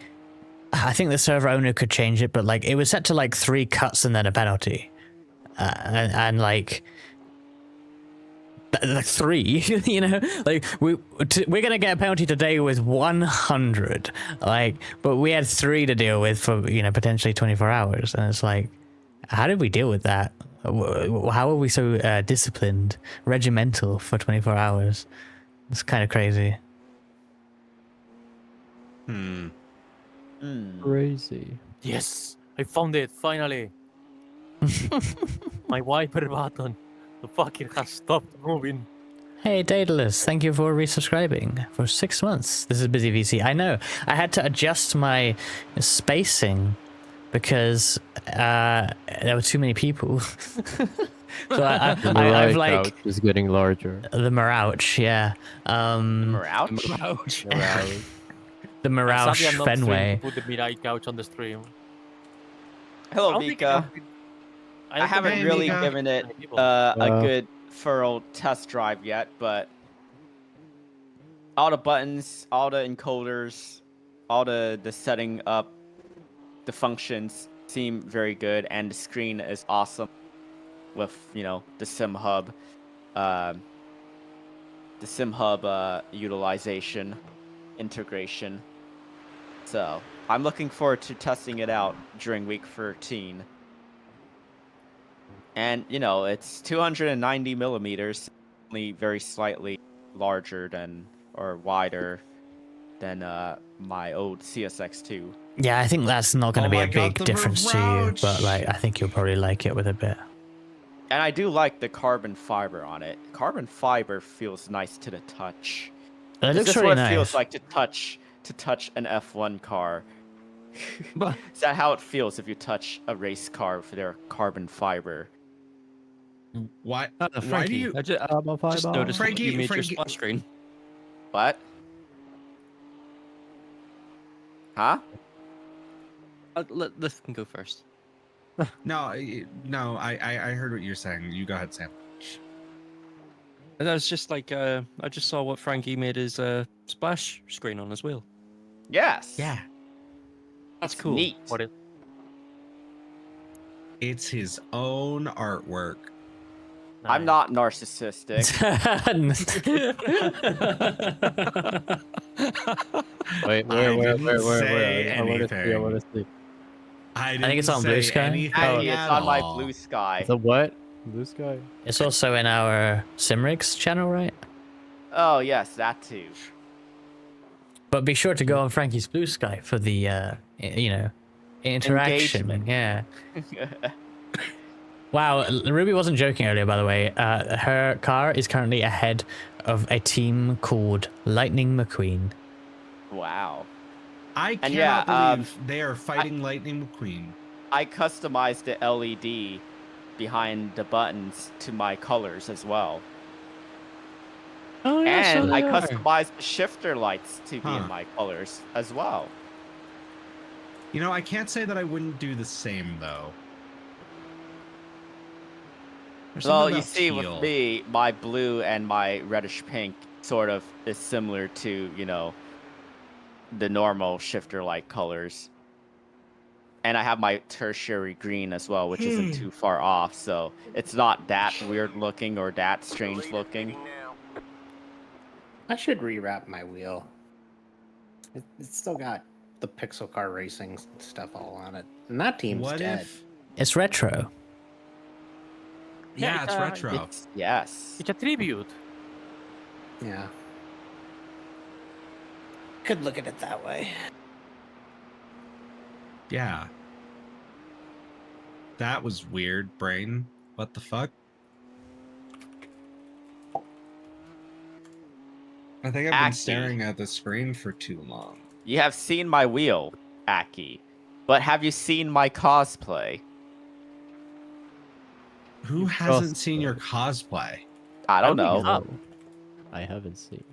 I think the server owner could change it, but like it was set to like 3 cuts and then a penalty, and like 3, you know, like we're gonna get a penalty today with 100, like, but we had 3 to deal with for, you know, potentially 24 hours, and it's like, how did we deal with that? How are we so disciplined, regimental for 24 hours? It's kind of crazy. Crazy. Yes, I found it, finally. My wiper button. The fucker has stopped moving. Hey, Daedalus, thank you for resubscribing for 6 months. This is Busy VC. I know. I had to adjust my spacing because there were too many people. So The I've Mirai like couch is getting larger. the Marouch, yeah. Ouch. Mirai. The Sadly, Marouch I'm not streaming to Fenway. put the Mirai couch on the stream. Hello, I don't think Vika. I I don't haven't think really Mika. given it many people. a good thorough test drive yet, but all the buttons, all the encoders, all the setting up, the functions seem very good, and the screen is awesome with, you know, the sim hub utilization integration. So I'm looking forward to testing it out during week 13. And you know, it's 290 millimeters, only very slightly larger than or wider than my old CSX2. Yeah, I think that's not going to Oh be my a God, big the difference to you, Marouch! but like I think you'll probably like it with a bit. And I do like the carbon fiber on it. Carbon fiber feels nice to the touch. It This looks is really what it nice. feels like to touch an F1 car. Is that how it feels if you touch a race car with their carbon fiber? Why? Why do Frankie, you? I just noticed Frankie- you made Frankie- your splash screen. What? Huh? This can go first. No, I heard what you're saying. You go ahead, Sam. And I was just like, I just saw what Frankie made his splash screen on as well. Yes. Yeah, That's It's cool. neat. What is? it's his own artwork. I'm not narcissistic. Wait, I where? didn't say I want to see. I anything. want to see. I think it's didn't on Blue say Sky. anything Aggie, it's at on my all. blue sky. The what? Blue sky. It's also in our Simrigs channel, right? Oh yes, that too. But be sure to go on Frankie's Blue Sky for the, interaction. Engagement. Yeah. Wow, Ruby wasn't joking earlier, by the way. Her car is currently ahead of a team called Lightning McQueen. Wow. I And cannot yeah, believe they are fighting Lightning McQueen. I customized the LED behind the buttons to my colors as well. Oh, yeah, And so I they are. customized the shifter lights to be Huh. in my colors as well. You know, I can't say that I wouldn't do the same though. There's Well, something you about see, teal. with me, my blue and my reddish pink sort of is similar to, you know, the normal shifter light colors. And I have my tertiary green as well, which isn't too far off, so it's not that weird looking or that strange looking. I should rewrap my wheel. It's still got the pixel car racing stuff all on it, and that team's What dead. if? It's retro. Yeah, it's retro. Yes. It's a tribute. Yeah. Could look at it that way. Yeah. That was weird, brain. What the fuck? I think I've been Aki. staring at the screen for too long. You have seen my wheel, Aki, but have you seen my cosplay? Who hasn't seen your cosplay? I don't think know. I haven't seen.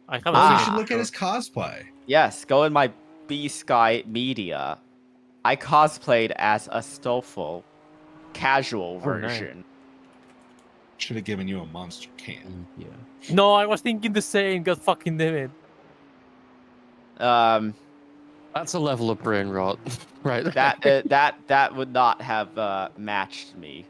I haven't Well, you seen should it. look at his cosplay. Yes, go in my B Sky Media. I cosplayed as a Stoffel casual Oh, nice. version. Should have given you a monster can. Yeah. No, I was thinking the same. God fucking damn it. That's a level of brain rot, right? That would not have matched me.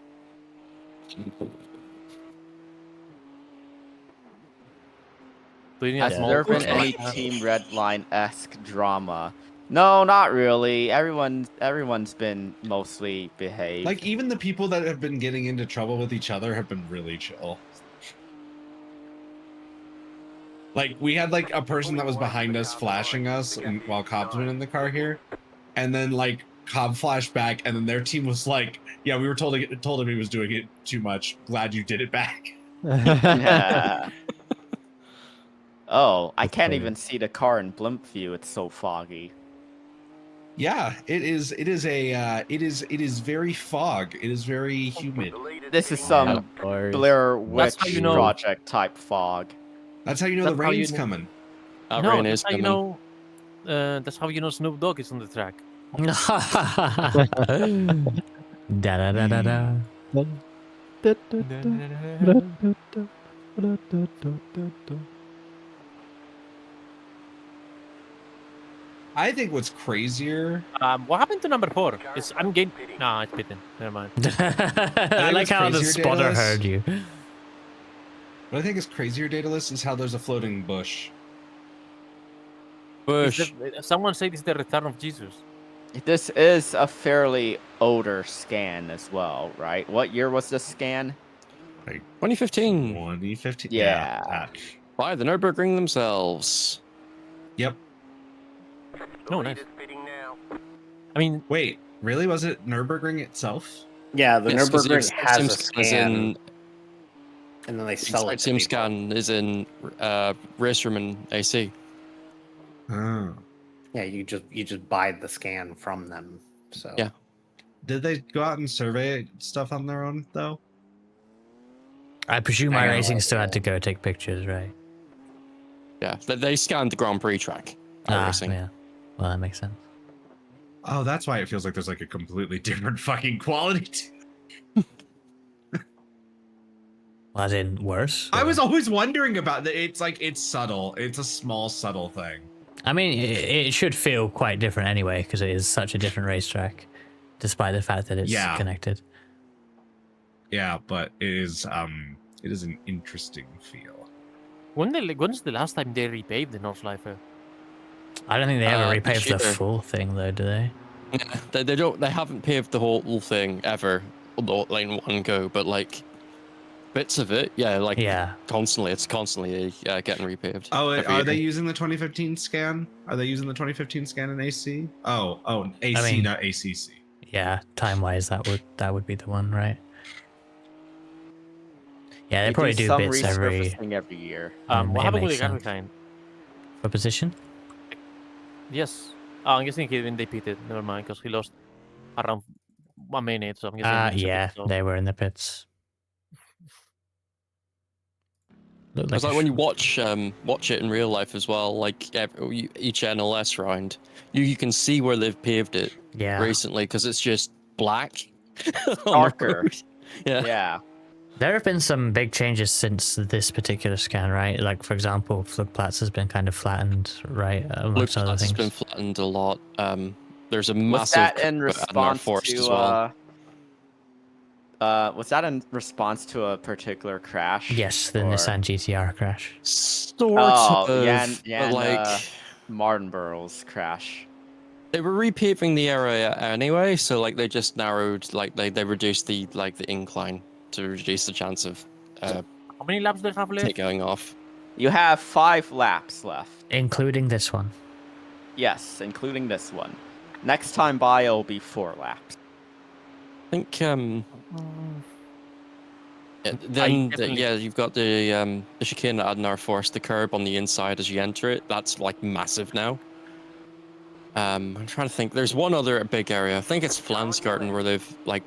Do you need Has a small there been one? any Team Redline-esque drama? No, not really. Everyone's been mostly behaved. Like, even the people that have been getting into trouble with each other have been really chill. Like, we had, like, a person that was behind us flashing us while Cobb's been in the car here. And then, like, Cobb flashed back, and then their team was like, yeah, we were told him he was doing it too much. Glad you did it back. Oh, I That's can't funny. even see the car in blimp view. It's so foggy. Yeah, it is. It is a. It is very fog. It is very humid. This is some Bars. Blair That's Witch how you know- Project type fog. That's how you know That's the how you rain's know- coming. That no, rain that's is how you coming. know. That's how you know Snoop Dogg is on the track. Da da da da da. I think what's crazier. What happened to number 4? I'm getting. Nah, it's bitten. Never mind. I like what's how the crazier, spotter Daedalus? heard you. What I think is crazier, Daedalus, is how there's a floating bush. Bush. Someone said it's the return of Jesus. This is a fairly older scan as well, right? What year was this scan? 2015. 2015. Yeah. that. By the Nürburgring themselves. Yep. No, nice. I mean, Wait, really? Was it Nürburgring itself? Yeah, the Yes, 'cause the Nürburgring exact has same a scan is scan, in- and then they the sell it exact to same people. scan is in Racerman AC. Oh. Yeah, you just buy the scan from them. So Yeah. Did they go out and survey stuff on their own though? I presume Hang on, iRacing still had to go take pictures, right? Yeah, they scanned the Grand Prix track. iRacing. Yeah. Well, that makes sense. Oh, that's why it feels like there's like a completely different fucking quality. Well, as in worse? I or- was always wondering about that. It's like it's subtle. It's a small subtle thing. I mean, it should feel quite different anyway, because it is such a different racetrack, despite the fact that it's Yeah. connected. Yeah, but it is an interesting feel. when's the last time they repaved the North Life? I don't think they ever repaved the this year. full thing, though, do they? They haven't paved the whole thing ever, like in one go, but like bits of it, yeah, like Yeah. constantly. It's constantly getting repaved. Oh, every are they year. using the 2015 scan? Are they using the 2015 scan in AC? Oh, AC, I mean- not ACC. Yeah, time-wise, that would be the one, right? Yeah, they They probably do some bits every resurfacing every year. What it happened with makes the car sense. behind? For position. Yes. I'm guessing he they pitted. Never mind, because he lost around 1 minute. So I'm guessing. it's a Yeah, pit stop. they were in the pits. Looked It's a like when you sh- watch it in real life as well, like each NLS round, you can see where they've paved it Yeah. recently because it's just black. on the Darker. road. Yeah. Yeah. There have been some big changes since this particular scan, right? Like, for example, Flugplatz has been kind of flattened, right? Amongst other Flugplatz has things. been flattened a lot. There's a Was massive that in curve at Adnar response Forest to as well. was that in response to a particular crash? Yes, the or- Nissan GTR crash. Sort Oh, of, Jan but like Martinborough's crash. they were repaving the area anyway, so like they just narrowed, like they reduced the incline to reduce the chance of How many laps do they have left? it going off. You have 5 laps left. Including this one. Yes, including this one. Next time by, it'll be 4 laps. I think then definitely- yeah, you've got the chicane at Adnar Forest, the curb on the inside as you enter it. That's like massive now. I'm trying to think. There's one other big area. I think it's Flansgarten where they've like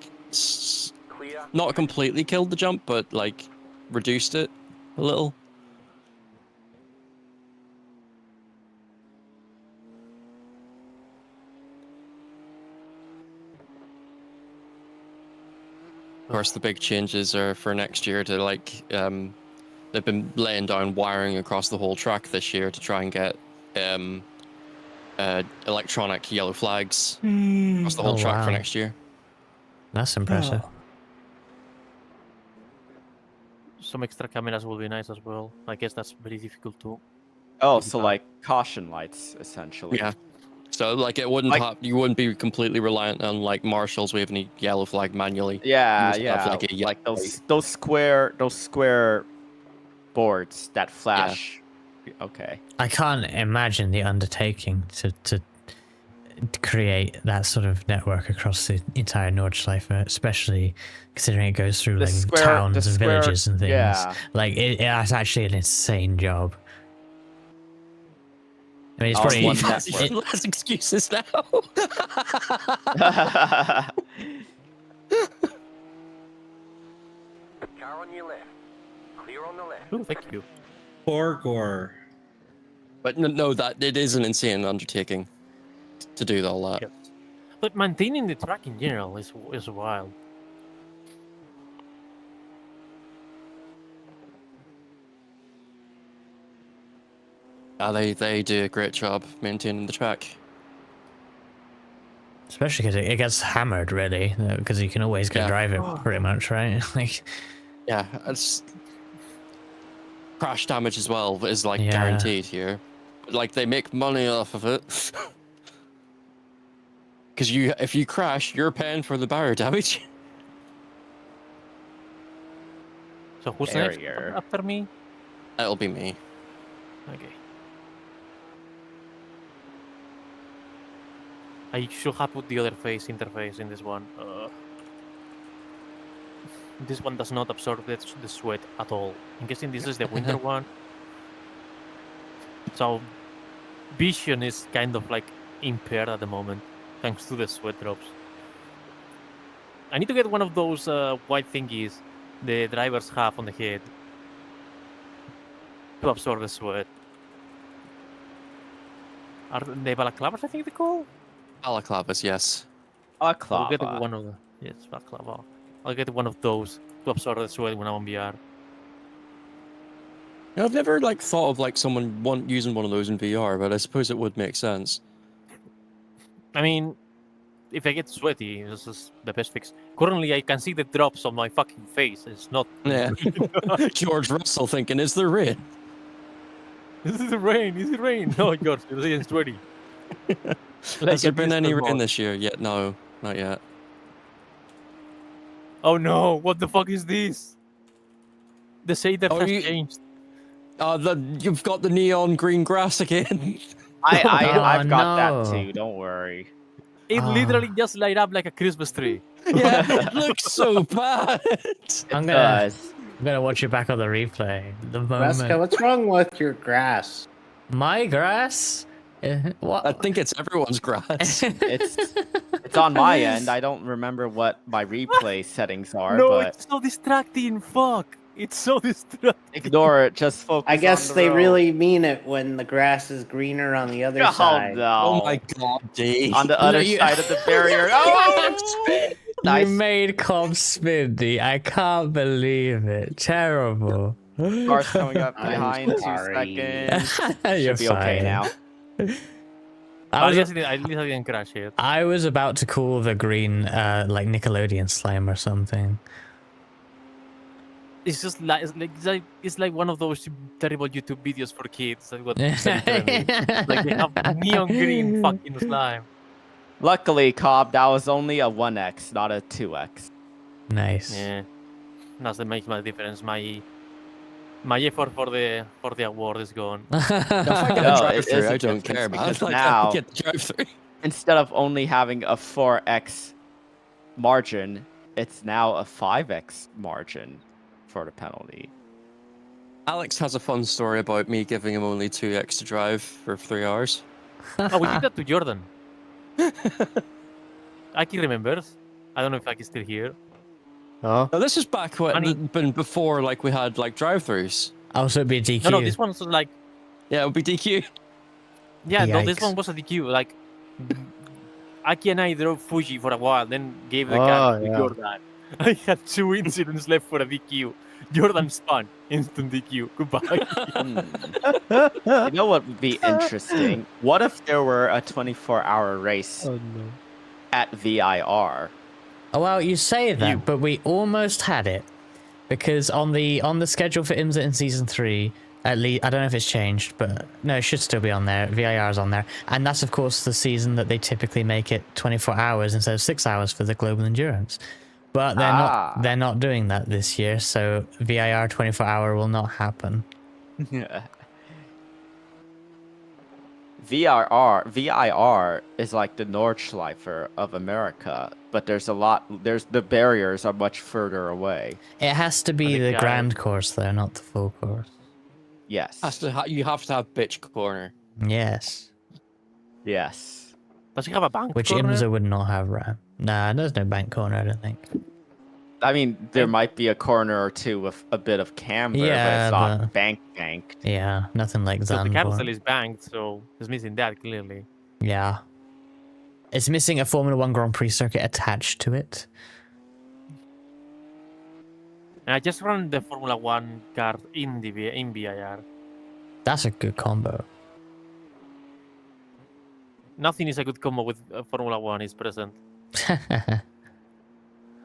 not completely killed the jump, but like reduced it a little. Of course, the big changes are for next year to like they've been laying down wiring across the whole track this year to try and get electronic yellow flags across the whole Oh, track for wow. next year. That's impressive. Some extra cameras will be nice as well. I guess that's very difficult to. Oh, so like caution lights, essentially. Yeah. So like it wouldn't Like- you wouldn't be completely reliant on like marshals waving a yellow flag manually. Yeah, You just have, yeah. like, a yellow Like those square boards that flash. Okay. I can't imagine the undertaking to create that sort of network across the entire Nordschleife, especially considering it goes through The like square- towns the and square- villages and things. yeah. Like it's actually an insane job. I mean, it's On probably one That's network. even less excuses now. Car on your left. Clear on the left. Ooh, thank you. Borgor. But no, that it is an insane undertaking to do all that. Yes. But maintaining the track in general is wild. They do a great job maintaining the track. especially because it gets hammered really, because you can always go drive it pretty much, right? Like, Yeah, it's crash damage as well is like Yeah. guaranteed here. Like they make money off of it. Because if you crash, you're paying for the barrier damage. So who's Barrier. next after me? It'll be me. Okay. I should have put the other interface in this one. This one does not absorb the sweat at all. I'm guessing this is the winter one. So vision is kind of like impaired at the moment, thanks to the sweat drops. I need to get one of those white thingies the drivers have on the head to absorb the sweat. Are they balaclavas, I think they call? Balaclavas, yes. I'll get Balaclava. one of the balaclava. I'll get one of those to absorb the sweat when I'm on VR. I've never like thought of like someone using one of those in VR, but I suppose it would make sense. I mean, if I get sweaty, this is the best fix. Currently, I can see the drops on my fucking face. It's not. Yeah. George Russell thinking, is there rain? Is it rain? Is it rain? No, George, you're getting sweaty. Has there been any rain this? this year yet? No, not yet. Oh no! What the fuck is this? The shader Oh, has you- changed. You've got the neon green grass again. I've got no. that too. Don't worry. It literally just light up like a Christmas tree. Yeah, it looks so bad. I'm Does. gonna watch it back on the replay. The Raska, moment what's wrong with your grass? my grass. What? I think it's everyone's grass. It's on my end. I don't remember what my replay settings are, No, but it's so distracting. Fuck! It's so distracting. ignore it. Just focus. I guess on the they road. really mean it when the grass is greener on the other Oh side. no! Oh my god, Dave. On the other You- side of the barrier. Oh! Nice. You made Cobb spinny. I can't believe it. Terrible. Car's coming up I'm behind. 2 sorry. seconds. You're Should be okay fine. now. I was, At least I didn't crash it. I was about to call the green like Nickelodeon slime or something. It's just like it's like one of those terrible YouTube videos for kids. Like what literally. Like they have neon green fucking slime. Luckily, Cobb, that was only a 1x, not a 2x. Nice. Yeah, that's that makes my difference. My effort for the award is gone. If I get No, a it drive is through, a I don't difference care, man. because Like, now- I get the drive through. Instead of only having a 4x margin, it's now a 5x margin for the penalty. Alex has a fun story about me giving him only 2x to drive for 3 hours. Oh, we did that to Jordan. Aki remembers. I don't know if Aki's still here. Huh? Now, this is back when, Funny. been before like we had like drive-throughs. Also, it'd be a DQ. No, this one's like Yeah, it would be DQ. yeah, no, this Yikes. one was a DQ. Like Aki and I drove Fuji for a while, then gave the Oh, car to yeah. Jordan. I had 2 incidents left for a DQ. Jordan spun, instant DQ. Goodbye. You know what would be interesting? What if there were a 24-hour race Oh no. at VIR? Oh, well, you say that, but we almost had it because on the schedule for IMSA in season 3, at least I don't know if it's changed, but no, it should still be on there. VIR is on there, and that's of course the season that they typically make it 24 hours instead of 6 hours for the global endurance. But they're not doing that this year, so VIR 24-hour will not happen. VIR is like the Nordschleifer of America, but there's the barriers are much further away. It has to be the the guy- grand course though, not the full course. Yes. You have to have bitch corner. Yes. Yes. Does he have a bank Which corner? IMSA would not have RAM. Nah, there's no bank corner, I don't think. I mean, there might be a corner or two with a bit of camber, but Yeah, it's not but- banked. Yeah, nothing like So the Zandvoort. capital is banked, so it's missing that clearly. Yeah. It's missing a Formula 1 Grand Prix circuit attached to it. And I just ran the Formula 1 car in VIR. That's a good combo. Nothing is a good combo with Formula 1 is present.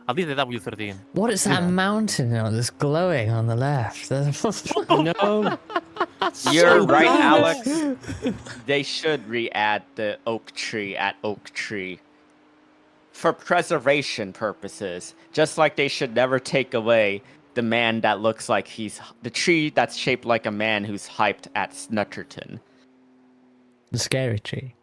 At least the W13. What is that mountain that's glowing on the left? No. You're right, Alex. They should re-add the oak tree at Oak Tree for preservation purposes. Just like they should never take away the man that looks like the tree that's shaped like a man who's hyped at Snutterton. The scary tree.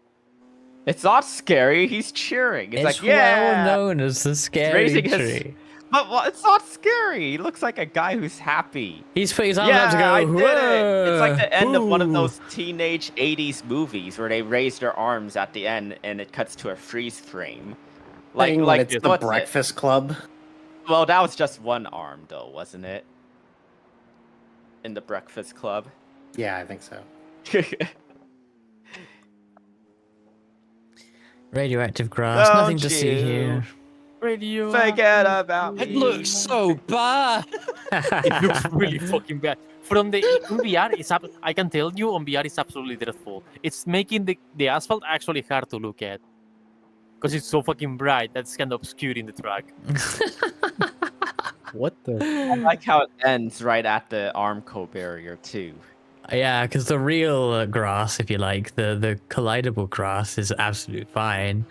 It's not scary. He's cheering. It's like, well yeah. known as the scary raising his- tree. But it's not scary. He looks like a guy who's happy. He's put his arms up to go, I did it. It's like the "Whoa, end of one of boo." those teenage 80s movies where they raise their arms at the end and it cuts to a freeze frame. Thing when it's the what's it? Breakfast Club. Well, that was just one arm though, wasn't it? In the Breakfast Club. Yeah, I think so. Radioactive grass, Don't nothing to see you here. Radio. Forget about me. It looks so bad. It looks really fucking bad. From the on VR, I can tell you on VR it's absolutely dreadful. It's making the asphalt actually hard to look at. Because it's so fucking bright that's kind of obscuring the track. What the? I like how it ends right at the Armco barrier too. Yeah, because the real grass, if you like, the collidable grass is absolutely fine.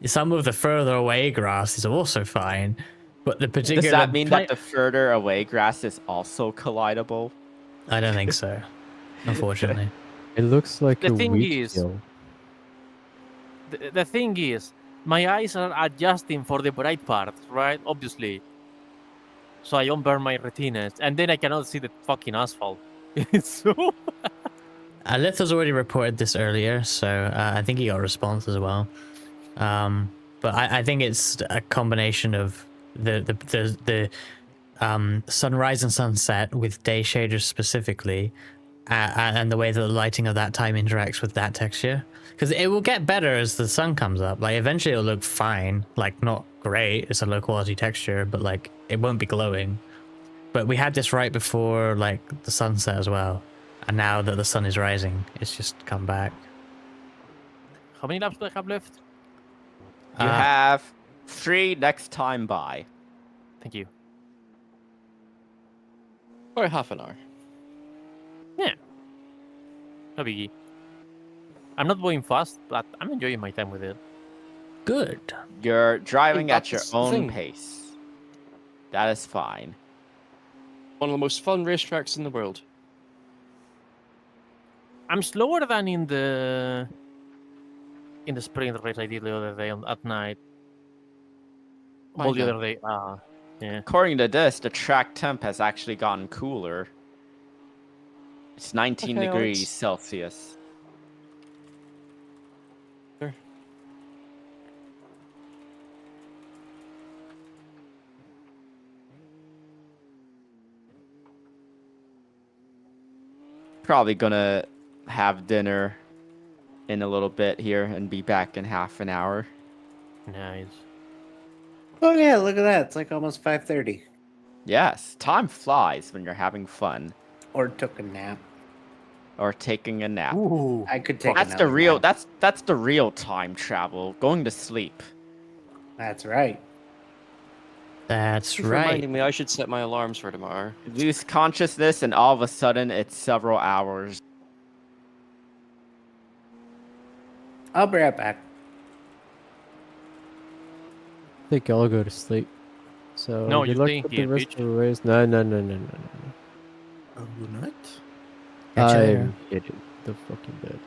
Some of the further away grass is also fine, but the particular... Does that mean that the further away grass is also collidable? I don't think so, unfortunately. It looks like The a thing wheat is- field. The thing is, my eyes are adjusting for the bright part, right? Obviously. So I don't burn my retinas, and then I cannot see the fucking asphalt. It's so... Alith already reported this earlier, so I think he got a response as well. But I think it's a combination of the sunrise and sunset with day shaders specifically, and the way that the lighting of that time interacts with that texture. Because it will get better as the sun comes up. Like eventually it'll look fine, like not great. It's a low quality texture, but like it won't be glowing. But we had this right before like the sunset as well, and now that the sun is rising, it's just come back. How many laps do I have left? You have 3 next time by. Thank you. Or half an hour. No biggie. I'm not going fast, but I'm enjoying my time with it. Good. You're driving at your That's the own thing. pace. That is fine. One of the most fun racetracks in the world. I'm slower than in the sprint race I did the other day at night. Why Well, the not? other day. Yeah. According to this, the track temp has actually gotten cooler. It's 19 Okay, degrees Alex. Celsius. Sure. Probably gonna have dinner in a little bit here and be back in half an hour. Nice. Oh yeah, look at that. It's like almost 5:30. Yes, time flies when you're having fun Or took a nap. or taking a nap. Ooh, I could take. That's the another real. nap. That's the real time travel. Going to sleep. That's right. That's Thank you for right. reminding me I should set my alarms for tomorrow. Lose consciousness, and all of a sudden, it's several hours. I'll be right back. I think I'll go to sleep. So No, good you're luck staying with here, the rest bitch. of the race. No. Oh, you're not? Catch you later. I'm hitting the fucking bed.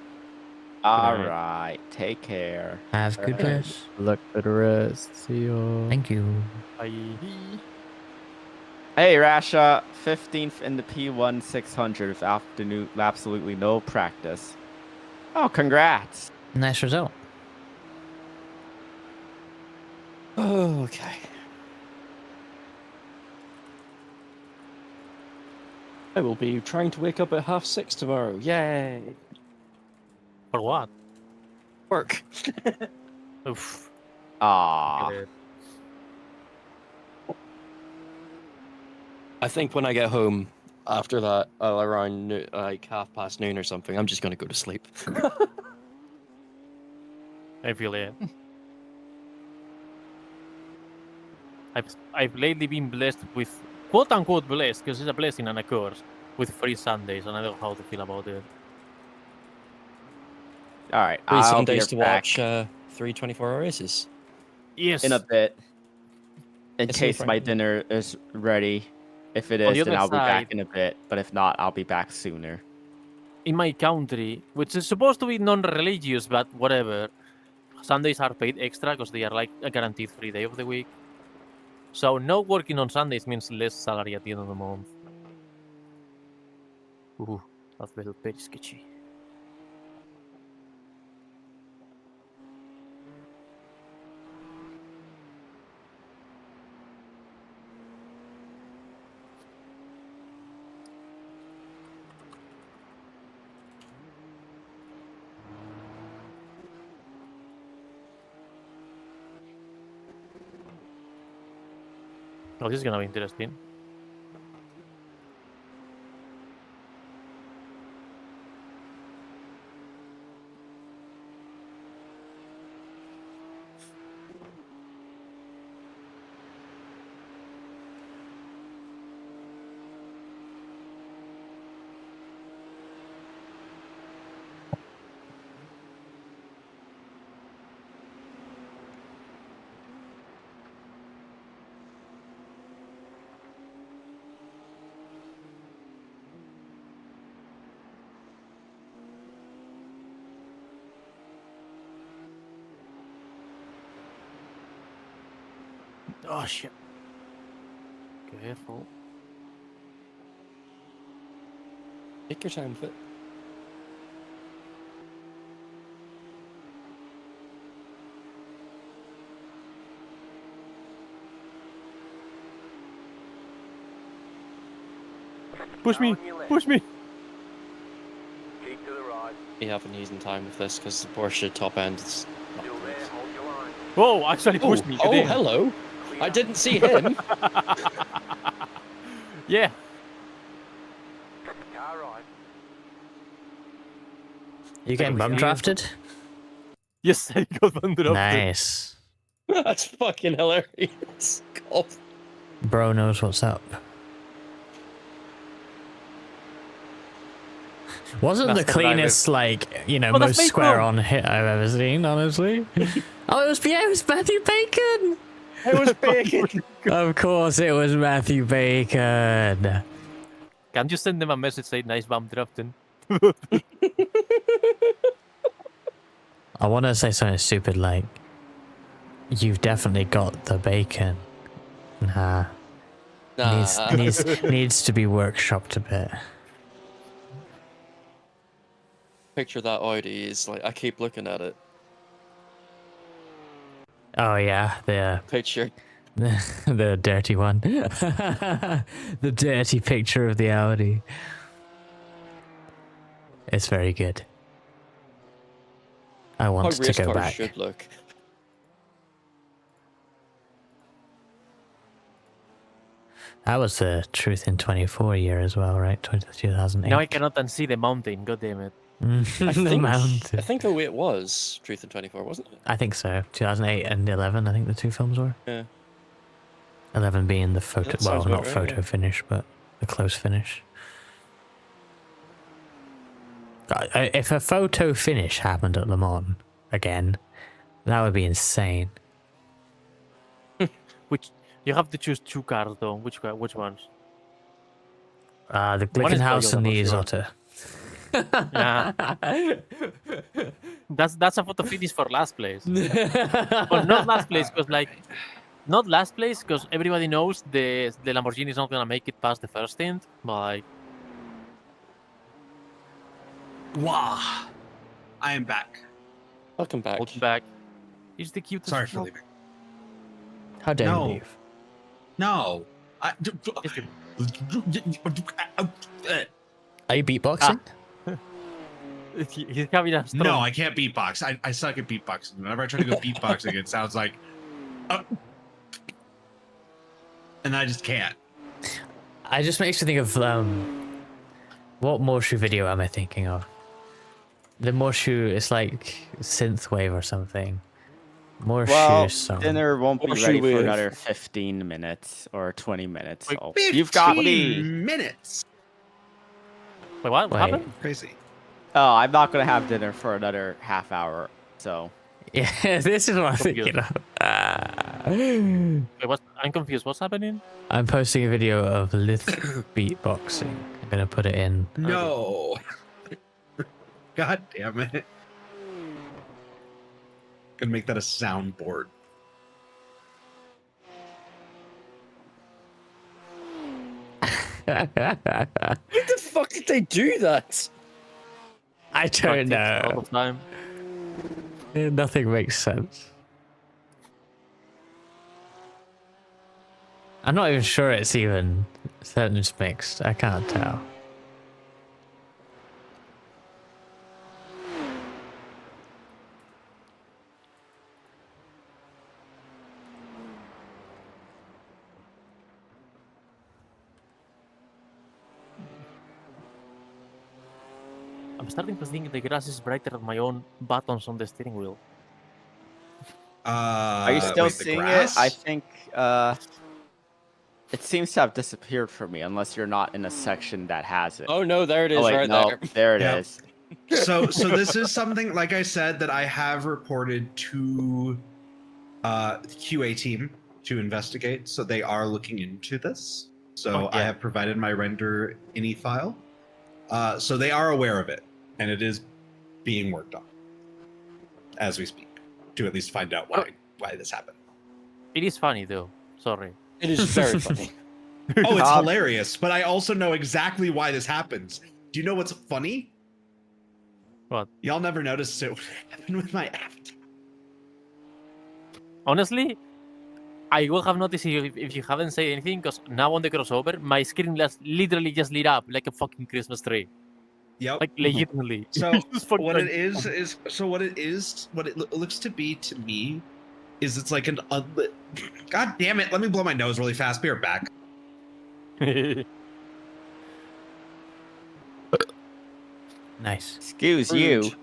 All night. right. Take care. Have good Alright. rest. Luck for the rest. See you. Thank you. Bye. Hey, Rasha, 15th in the P1 600 with absolutely no practice. Oh, congrats. Nice result. Okay. I will be trying to wake up at 6:30 tomorrow. Yay! For what? Work. Oof. Ah. I think when I get home after that, around like noon or something, I'm just gonna go to sleep. I feel it. I've lately been blessed with quote unquote blessed because it's a blessing and a curse with free Sundays, and I don't know how to feel about it. All right. 3 I'll Sundays be to back watch 3 24-hour races. Yes. in a bit. In It's case no my problem. dinner is ready. If it On the is, then other I'll be back side- in a bit. But if not, I'll be back sooner. In my country, which is supposed to be non-religious, but whatever, Sundays are paid extra because they are like a guaranteed free day of the week. So no working on Sundays means less salary at the end of the month. Ooh, that's very sketchy. Oh, this is gonna be interesting. Oh shit. Careful. Take your time with it. Push me! On your left. Push me! Keep to the right. You haven't used time with this because the Porsche top end is not Still there. great. Hold your line. Whoa, actually pushed me. Oh, goddamn. hello! Clear. I didn't see him. Yeah. Car right. You getting bum drafted? Yes, I got under up. Nice. That's fucking hilarious. God. Bro knows what's up. Wasn't That's the the cleanest, like, you know, Oh, that's most square Bacon. on hit I've ever seen, honestly. Oh, it was Matthew Bacon! It was bacon. Of course it was Matthew Bacon. Can't you send them a message saying nice bump drafting? I want to say something stupid like, you've definitely got the bacon. Nah. Needs to be workshopped a bit. Picture that Audi is like, I keep looking at it. Oh yeah, Picture. the dirty one. The dirty picture of the Audi. It's very good. I How want to race go cars back. should look. That was the Truth in 24 year as well, right? 2008. Now I cannot unsee the mountain. God damn it. I The think, mountain. I think 08 was Truth in 24, wasn't it? I think so. 2008 and 11, I think the two films were. Yeah. 11 being the photo, That well, sounds not about right, photo yeah. finish, but the close finish. If a photo finish happened at Le Mans again, that would be insane. Which you have to choose two cars though. Which ones? The One is Glickenhaus and the Toyota, for Isotta. Yeah. That's a photo finish for last place. Well, not last place, because not last place, because everybody knows the Lamborghini is not gonna make it past the first stint. But like, Wow. I am back. Welcome back. hold back. He's the cutest. Sorry for dog. leaving. How dare No. you leave? No. Are you beatboxing? He's having a strong. No, I can't beatbox. I suck at beatboxing. Whenever I try to go beatboxing, it sounds like, and I just can't. I just makes me think of what Morshu video am I thinking of? The Morshu is like synthwave or something. Morshu Well, song. dinner won't be Horseshoe ready for with- another 15 minutes or 20 minutes. Wait, So you've got 15 me. minutes. Wait, what? What Wait. happened? Crazy. Oh, I'm not gonna have dinner for another half hour. So Yeah, this is what I'm thinking of. Wait, what? I'm confused. What's happening? I'm posting a video of Lith beatboxing. I'm gonna put it in. No. God damn it. Gonna make that a soundboard. Why the fuck did they do that? I That don't takes a lot know. of time. Nothing makes sense. I'm not even sure it's even sentence mixed. I can't tell. I'm starting to think the grass is brighter than my own buttons on the steering wheel. are you still wait, the seeing grass? it? I think it seems to have disappeared for me unless you're not in a section that has it. Oh no, there it is, Oh, wait, right no, there. there it Yep. is. So this is something, like I said, that I have reported to the QA team to investigate. So they are looking into this. So I have provided my render ini file. So they are aware of it, and it is being worked on as we speak to at least find out why this happened. It is funny though. Sorry. It is very funny. Oh, it's Um, hilarious, but I also know exactly why this happens. Do you know what's funny? What? Y'all never noticed it happened with my avatar. Honestly, I will have noticed if you haven't said anything, because now on the crossover, my screen literally just lit up like a fucking Christmas tree. Yep. Like, legitimately. So It's fucking what it like- is, what it looks to be to me, is it's like an unlit. God damn it! Let me blow my nose really fast. Be right back. Nice. Excuse you. Rude.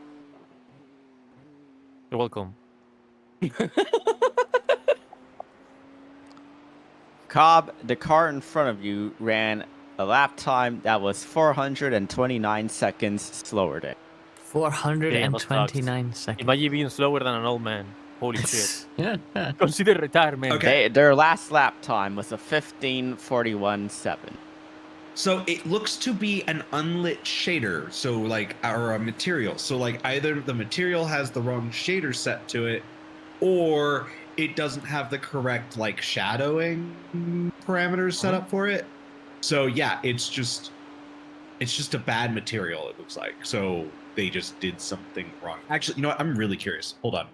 You're welcome. Cobb, the car in front of you ran a lap time that was 429 seconds slower than. 429 seconds. Imagine being slower than an old man. Holy shit. Consider retirement. Okay. Their last lap time was a 15:41.7. So it looks to be an unlit shader. So like, or a material. So like, either the material has the wrong shader set to it, or it doesn't have the correct like shadowing parameters set up for it. So yeah, it's just a bad material, it looks like. So they just did something wrong. Actually, you know what? I'm really curious. Hold on.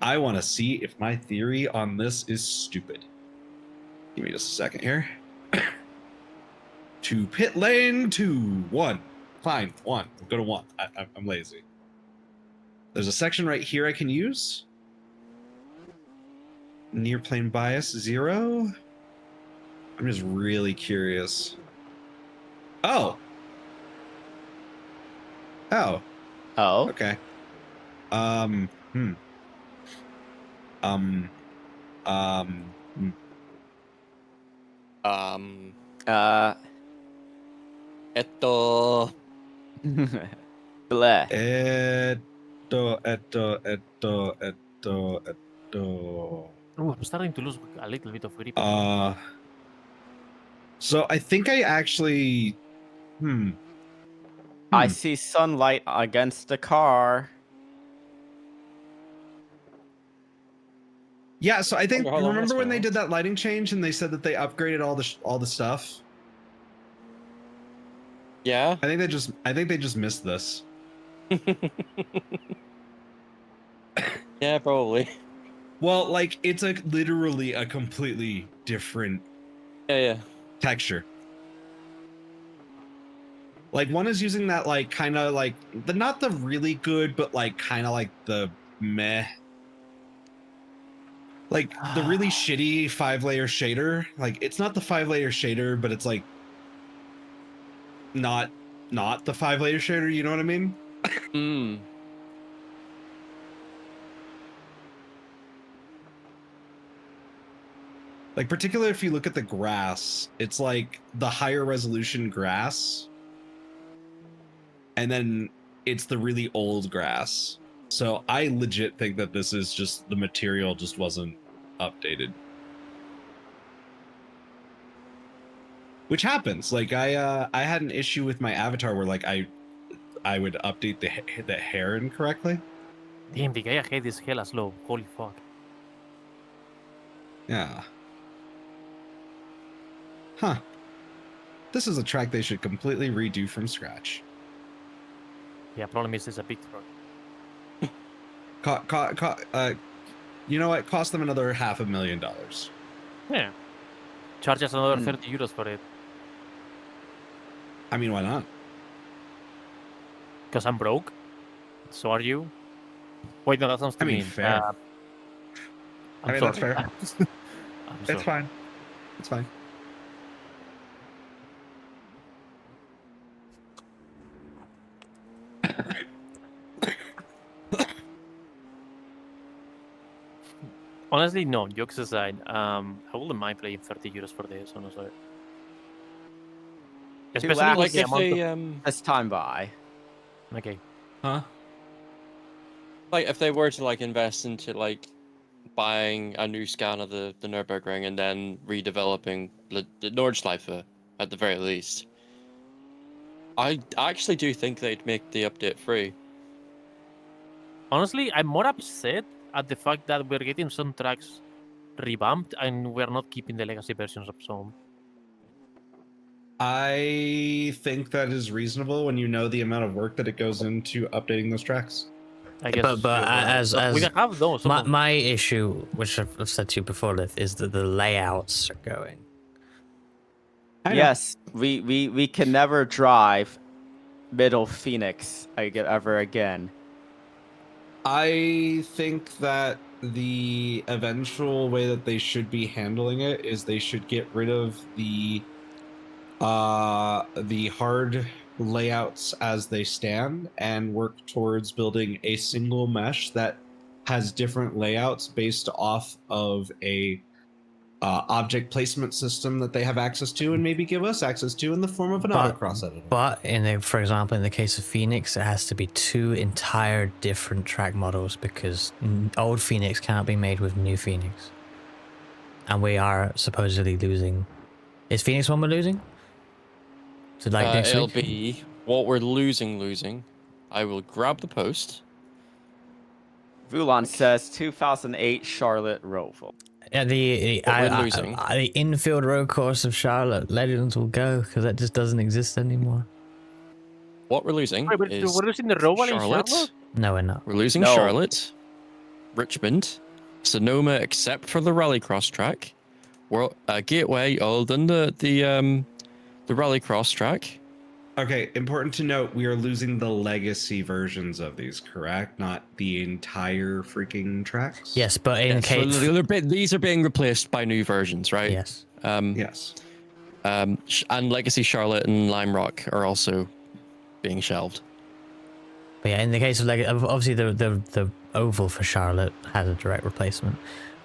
I want to see if my theory on this is stupid. Give me just a second here. To pit lane 2, 1. Fine, 1. We'll go to 1. I'm lazy. There's a section right here I can use. Near plane bias 0. I'm just really curious. Oh. Oh. Oh. Okay. Eto. Bleh. Ooh, I'm starting to lose a little bit of grip. So I think I actually, I see sunlight against the car. Yeah, so I think Wonder how long that's remember when gonna they did last. that lighting change and they said that they upgraded all the stuff? Yeah. I think they just missed this. Yeah, probably. Well, like it's literally a completely different Yeah. texture. Like one is using that like kind of like not the really good, but like kind of like the meh. Like the really shitty 5-layer shader. Like it's not the 5-layer shader, but it's like not the 5-layer shader, you know what I mean? Mm. Like particularly if you look at the grass, it's like the higher resolution grass. And then it's the really old grass. So I legit think that this is just the material just wasn't updated. Which happens. Like I had an issue with my avatar where like I would update the hair incorrectly. Damn, the guy ahead is hella slow. Holy fuck. Yeah. Huh. This is a track they should completely redo from scratch. Yeah, problem is it's a big truck. You know what? Cost them another $500,000. Yeah. Charge us another 30 euros for it. I mean, why not? Because I'm broke. So are you? Wait, no, that sounds too I mean, mean. fair. I'm I mean, sorry. that's fair. I'm It's sorry. fine. It's fine. Honestly, no. Jokes aside, I wouldn't mind paying 30 euros for this, honestly. Especially laps. with Like the if amount they of... As time by. Okay. Huh? like if they were to like invest into like buying a new scan of the Nürburgring and then redeveloping the Nordschleife at the very least, I actually do think they'd make the update free. Honestly, I'm more upset at the fact that we're getting some tracks revamped and we're not keeping the legacy versions of some. I think that is reasonable when you know the amount of work that it goes into updating those tracks. I guess. But you're right. as We can have those. my issue, which I've said to you before, Lith, is that the layouts are going. Yes, we can never drive Middle Phoenix ever again. I think that the eventual way that they should be handling it is they should get rid of the hard layouts as they stand and work towards building a single mesh that has different layouts based off of a object placement system that they have access to and maybe give us access to in the form of an autocross editor. But for example, in the case of Phoenix, it has to be 2 entire different track models because old Phoenix cannot be made with new Phoenix. And we are supposedly losing. Is Phoenix one we're losing? So like next It'll week? be what we're losing. I will grab the post. Vulan says 2008 Charlotte Roval. Yeah, the infield road course of Charlotte Legends will go because that just doesn't exist anymore. What we're losing is we're losing the Roval in Charlotte? No, we're not. We're losing Charlotte, Richmond, Sonoma, except for the rallycross track. We're Gateway, Alden, the rallycross track. Okay, important to note, we are losing the legacy versions of these, correct? Not the entire freaking tracks? Yes, but in case... So these are being replaced by new versions, right? Yes. Yes. And Legacy Charlotte and Lime Rock are also being shelved. But yeah, in the case of obviously the oval for Charlotte has a direct replacement,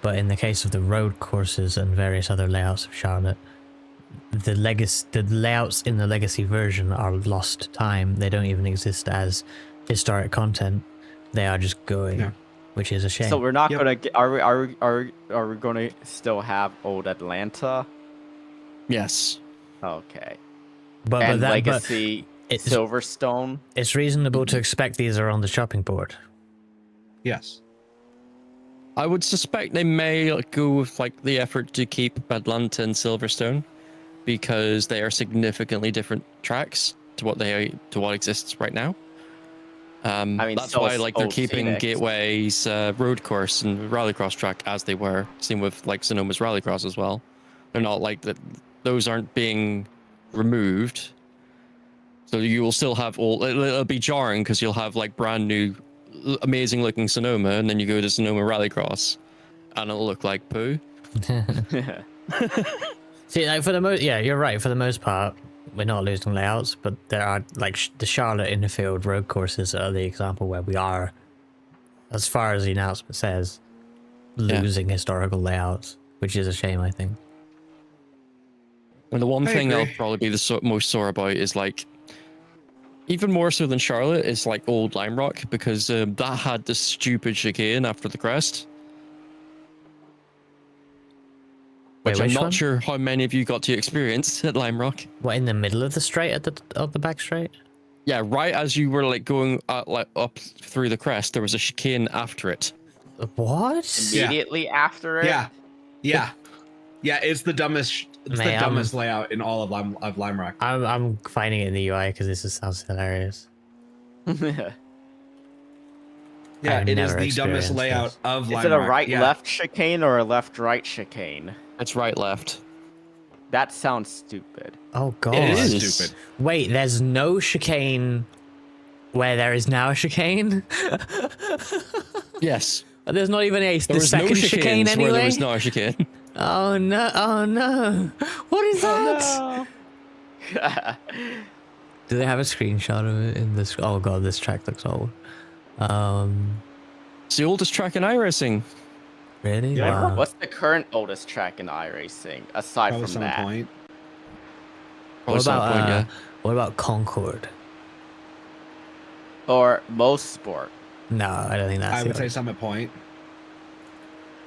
but in the case of the road courses and various other layouts of Charlotte, the layouts in the legacy version are lost to time. They don't even exist as historic content. They are just going, which is a shame. So we're not gonna get. Are we gonna still have old Atlanta? Yes. Okay. But Legacy It's Silverstone. it's reasonable to expect these are on the chopping board. Yes. I would suspect they may go with like the effort to keep Atlanta and Silverstone because they are significantly different tracks to what exists right now. I mean, that's so why is like they're Old keeping Phoenix. Gateway's road course and rallycross track as they were. Same with like Sonoma's rallycross as well. They're not like that; those aren't being removed. So you will still have it'll be jarring because you'll have like brand new, amazing looking Sonoma, and then you go to Sonoma rallycross, and it'll look like poo. See, like yeah, you're right. For the most part, we're not losing layouts, but there are like the Charlotte Innerfield road courses are the example where we are, as far as the announcement says, losing historical layouts, which is a shame, I think. And the one I thing I'll agree. probably be the most sore about is like, even more so than Charlotte, is like old Lime Rock because that had this stupid chicane after the crest. Which I'm which not one? sure how many of you got to experience at Lime Rock. What, in the middle of the straight at the back straight? Yeah, right as you were like going like up through the crest, there was a chicane after it. What? Immediately after it. Yeah. It's the dumbest. It's Mate, the dumbest layout in all of Lime Rock. I'm finding it in the UI because this just sounds hilarious. Yeah, I've it is never the dumbest experienced layout this. of Lime Is it a Rock. right-left chicane or a left-right chicane? It's right-left. That sounds stupid. Oh god. It is stupid. Wait, there's no chicane where there is now a chicane? Yes. There's not even the There was second no chicane chicanes anyway? where there was no chicane. Oh no, oh no. What is that? Do they have a screenshot of it in this? Oh god, this track looks old. It's the oldest track in iRacing. Really? Yeah. Wow. What's the current oldest track in iRacing aside Probably from some that? point. Probably What some about point, yeah. what about Concord? Or most sport? No, I don't think that's I would the say old- Summit Point.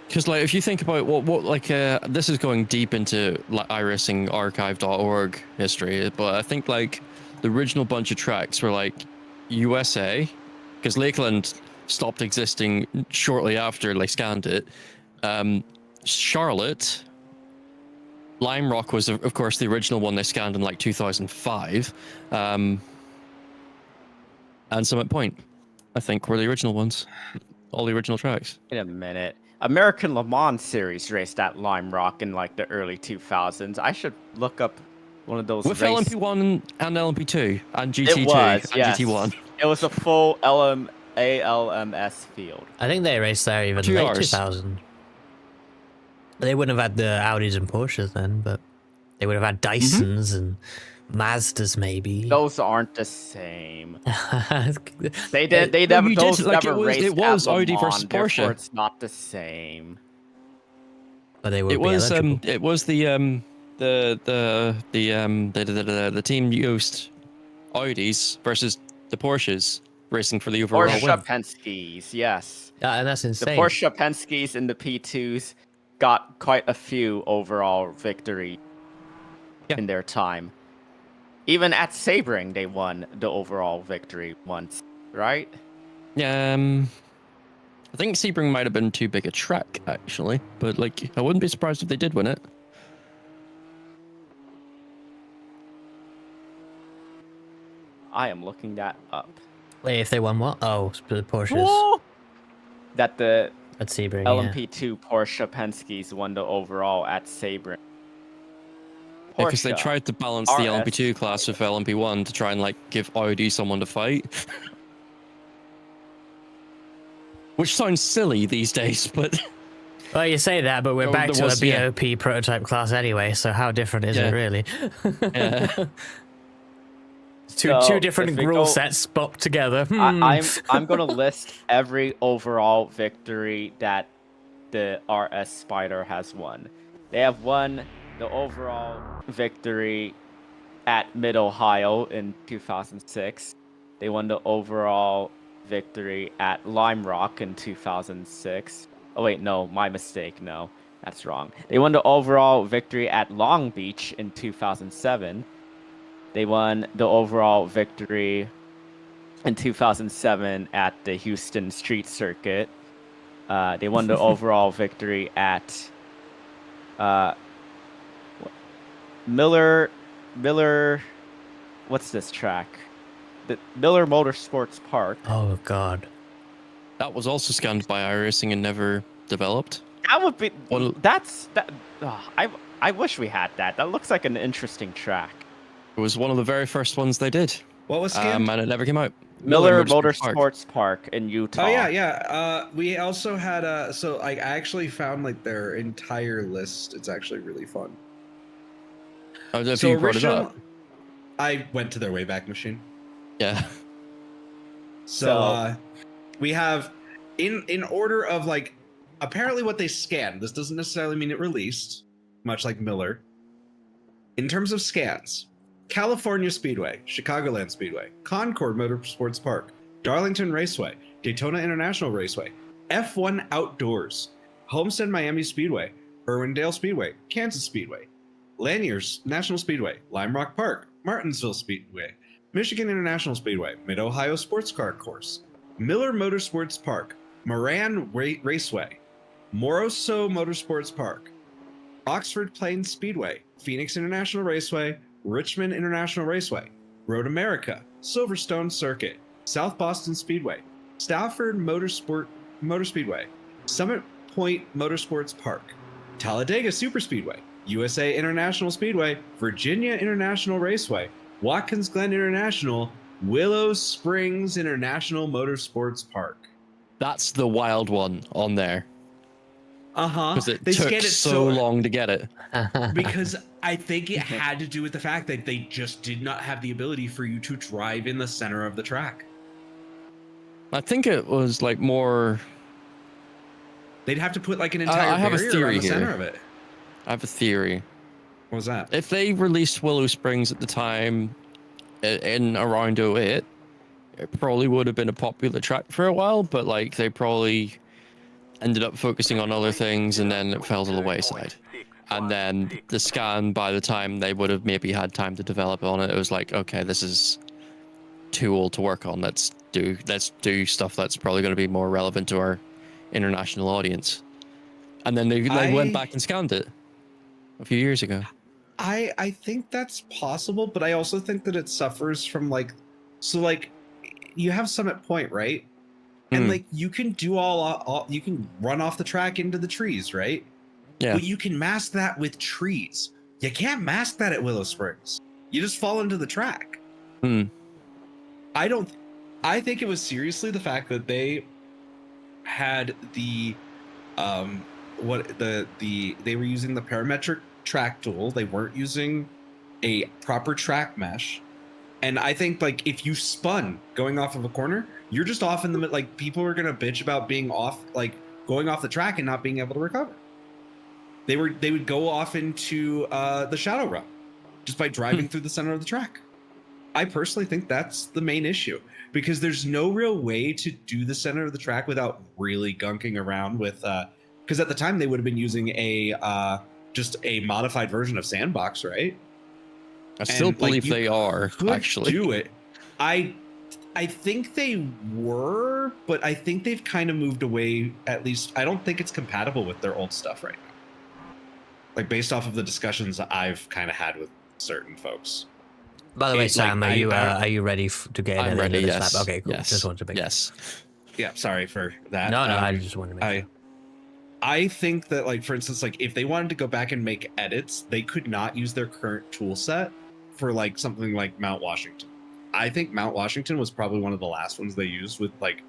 Because like if you think about what like this is going deep into like iRacingArchive.org history, but I think like the original bunch of tracks were like USA, because Lakeland stopped existing shortly after they scanned it. Charlotte, Lime Rock was of course the original one they scanned in like 2005, and Summit Point, I think, were the original ones, all the original tracks. Wait a minute. American Le Mans series raced at Lime Rock in like the early 2000s. I should look up one of those With race... LMP1 and LMP2 and GT2 It was, and yes. GT1. It was a full ALMS field. I think they raced there even 2 late hours. 2000. They wouldn't have had the Audis and Porsches then, but they would have had Dysons and Mazdas maybe. Those aren't the same. They No, never, you did, those like, never it raced was at Le Audi Mans, versus therefore Porsche. it's not the same. But they would It be was eligible. it was the team Yoast Audis versus the Porsches racing for the overall Porsche win. Penske's, yes. And that's The insane. Porsche Penske's and the P2s got quite a few overall victory in their time. Even at Sebring, they won the overall victory once, right? I think Sebring might have been too big a track actually, but like I wouldn't be surprised if they did win it. I am looking that up. Wait, if they won what? Oh, the Porsches. Whoa! That the At Sebring, yeah. LMP2 Porsche Penske's won the overall at Sebring. Because they Porsche tried to balance the RS. LMP2 class with LMP1 to try and like give Audi someone to fight. Which sounds silly these days, but Well, you say that, but we're There- back there to was- a yeah. BOP prototype class anyway, so how different is Yeah. it really? Yeah. Two So, different if we rule go- sets bopped together. I'm gonna list every overall victory that the RS Spider has won. They have won the overall victory at Mid Ohio in 2006. They won the overall victory at Lime Rock in 2006. Oh wait, no, my mistake. No, that's wrong. They won the overall victory at Long Beach in 2007. They won the overall victory in 2007 at the Houston Street Circuit. They won the overall victory at Miller. What's this track? The Miller Motorsports Park. Oh God. That was also scanned by iRacing and never developed. That would be. Well- I wish we had that. That looks like an interesting track. It was one of the very first ones they did. What was scanned? And it never came out. Miller Motorsports Motorsports Park in Utah. Oh yeah. We also had so like I actually found like their entire list. It's actually really fun. Oh, if So you brought it original, up. I went to their Wayback Machine. Yeah. So we have in order of like apparently what they scanned. This doesn't necessarily mean it released, much like Miller. In terms of scans, California Speedway, Chicagoland Speedway, Concord Motorsports Park, Darlington Raceway, Daytona International Raceway, F1 Outdoors, Homestead Miami Speedway, Irwindale Speedway, Kansas Speedway, Laniers National Speedway, Lime Rock Park, Martinsville Speedway, Michigan International Speedway, Mid-Ohio Sports Car Course, Miller Motorsports Park, Moran Raceway, Moroso Motorsports Park, Oxford Plains Speedway, Phoenix International Raceway, Richmond International Raceway, Road America, Silverstone Circuit, South Boston Speedway, Stafford Motor Speedway, Summit Point Motorsports Park, Talladega Superspeedway, USA International Speedway, Virginia International Raceway, Watkins Glen International, Willow Springs International Motorsports Park. That's the wild one on there. Because it They took scanned it so long to get it. Because I think it had to do with the fact that they just did not have the ability for you to drive in the center of the track. I think it was like more. They'd have to put like an entire I have a barrier theory around the center here. of it. I have a theory. What was that? If they released Willow Springs at the time, in around 08, it probably would have been a popular track for a while, but like they probably ended up focusing on other things and then it fell to the wayside. And then the scan, by the time they would have maybe had time to develop on it, it was like, okay, this is too old to work on. Let's do stuff that's probably going to be more relevant to our international audience. And then they went back and scanned it a few years ago. I think that's possible, but I also think that it suffers from like, so like you have Summit Point, right? And like you can do all you can run off the track into the trees, right? Yeah. But you can mask that with trees. You can't mask that at Willow Springs. You just fall into the track. I think it was seriously the fact that they had the they were using the parametric track tool. They weren't using a proper track mesh. And I think like if you spun going off of a corner, you're just off in the mid. Like people are gonna bitch about being off, like going off the track and not being able to recover. They would go off into the shadow run just by driving through the center of the track. I personally think that's the main issue because there's no real way to do the center of the track without really gunking around with. Because at the time they would have been using a just a modified version of Sandbox, right? I still believe you they are could actually. do it. I think they were, but I think they've kind of moved away. At least I don't think it's compatible with their old stuff right now. Like based off of the discussions I've kind of had with certain folks. By the way, Sam, like, are you ready to get I'm into ready, this yes. map? Okay, cool. Yes. Just wanted to make Yes. Yeah, sorry for that. No, I just wanted to make sure. I think that, like, for instance, like if they wanted to go back and make edits, they could not use their current tool set for like something like Mount Washington. I think Mount Washington was probably one of the last ones they used with like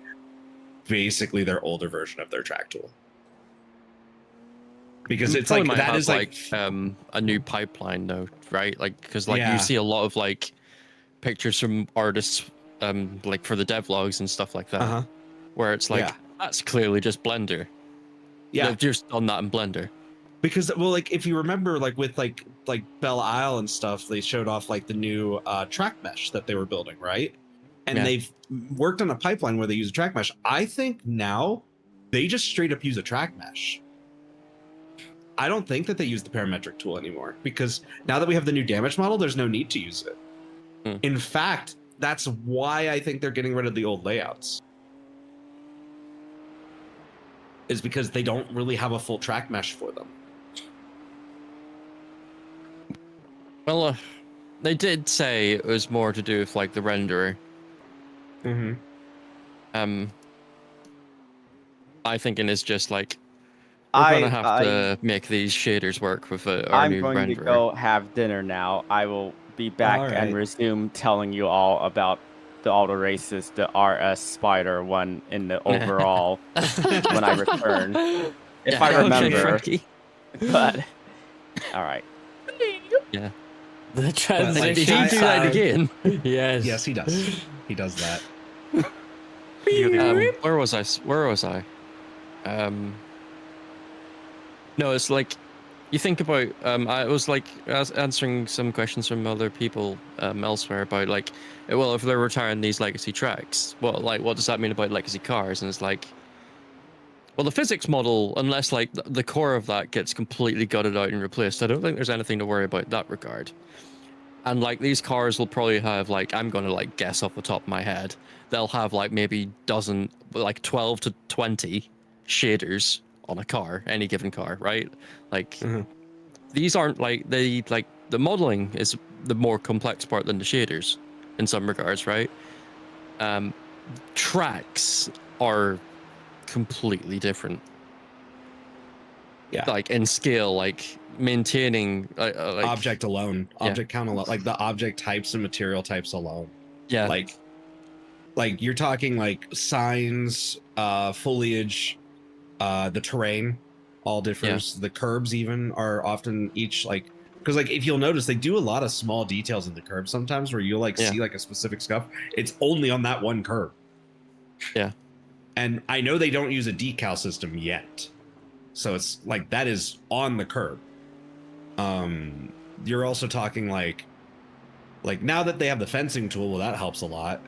basically their older version of their track tool. Because it's like Probably might that have, is like a new pipeline though, right? Like because like Yeah. you see a lot of like pictures from artists like for the devlogs and stuff like that, where it's like Yeah. that's clearly just Blender. yeah. They've just done that in Blender. Because well, like if you remember, like with like Belle Isle and stuff, they showed off like the new track mesh that they were building, right? And Yeah. they've worked on a pipeline where they use a track mesh. I think now they just straight up use a track mesh. I don't think that they use the parametric tool anymore because now that we have the new damage model, there's no need to use it. In fact, that's why I think they're getting rid of the old layouts. Is because they don't really have a full track mesh for them. Well, they did say it was more to do with like the renderer. I think it is just like we're gonna have to make these shaders work with our new renderer. I'm going to go have dinner now. I will be back and resume telling you all about the auto races, the RS Spider one in the overall when I return, if I remember. But all right. Yeah. The transition. Did he do that again? Yes. Yes, he does. He does that. Where was I? No, it's like you think about. I was answering some questions from other people elsewhere about like, well, if they're retiring these legacy tracks, what does that mean about legacy cars? And it's like, well, the physics model, unless like the core of that gets completely gutted out and replaced, I don't think there's anything to worry about that regard. And like these cars will probably have like, I'm going to like guess off the top of my head, they'll have like maybe 12 to 20 shaders on a car, any given car, right? Like these aren't like the modeling is the more complex part than the shaders in some regards, right? Tracks are completely different. Yeah. Like in scale, like maintaining like object alone, object count alone, like the object types and material types alone. Yeah. Like you're talking like signs, foliage, the terrain, all differs. The curbs even are often each like, because like if you'll notice, they do a lot of small details in the curb sometimes where you'll like see like a specific scuff. It's only on that one curb. Yeah. And I know they don't use a decal system yet. So it's like that is on the curb. You're also talking like now that they have the fencing tool, well, that helps a lot.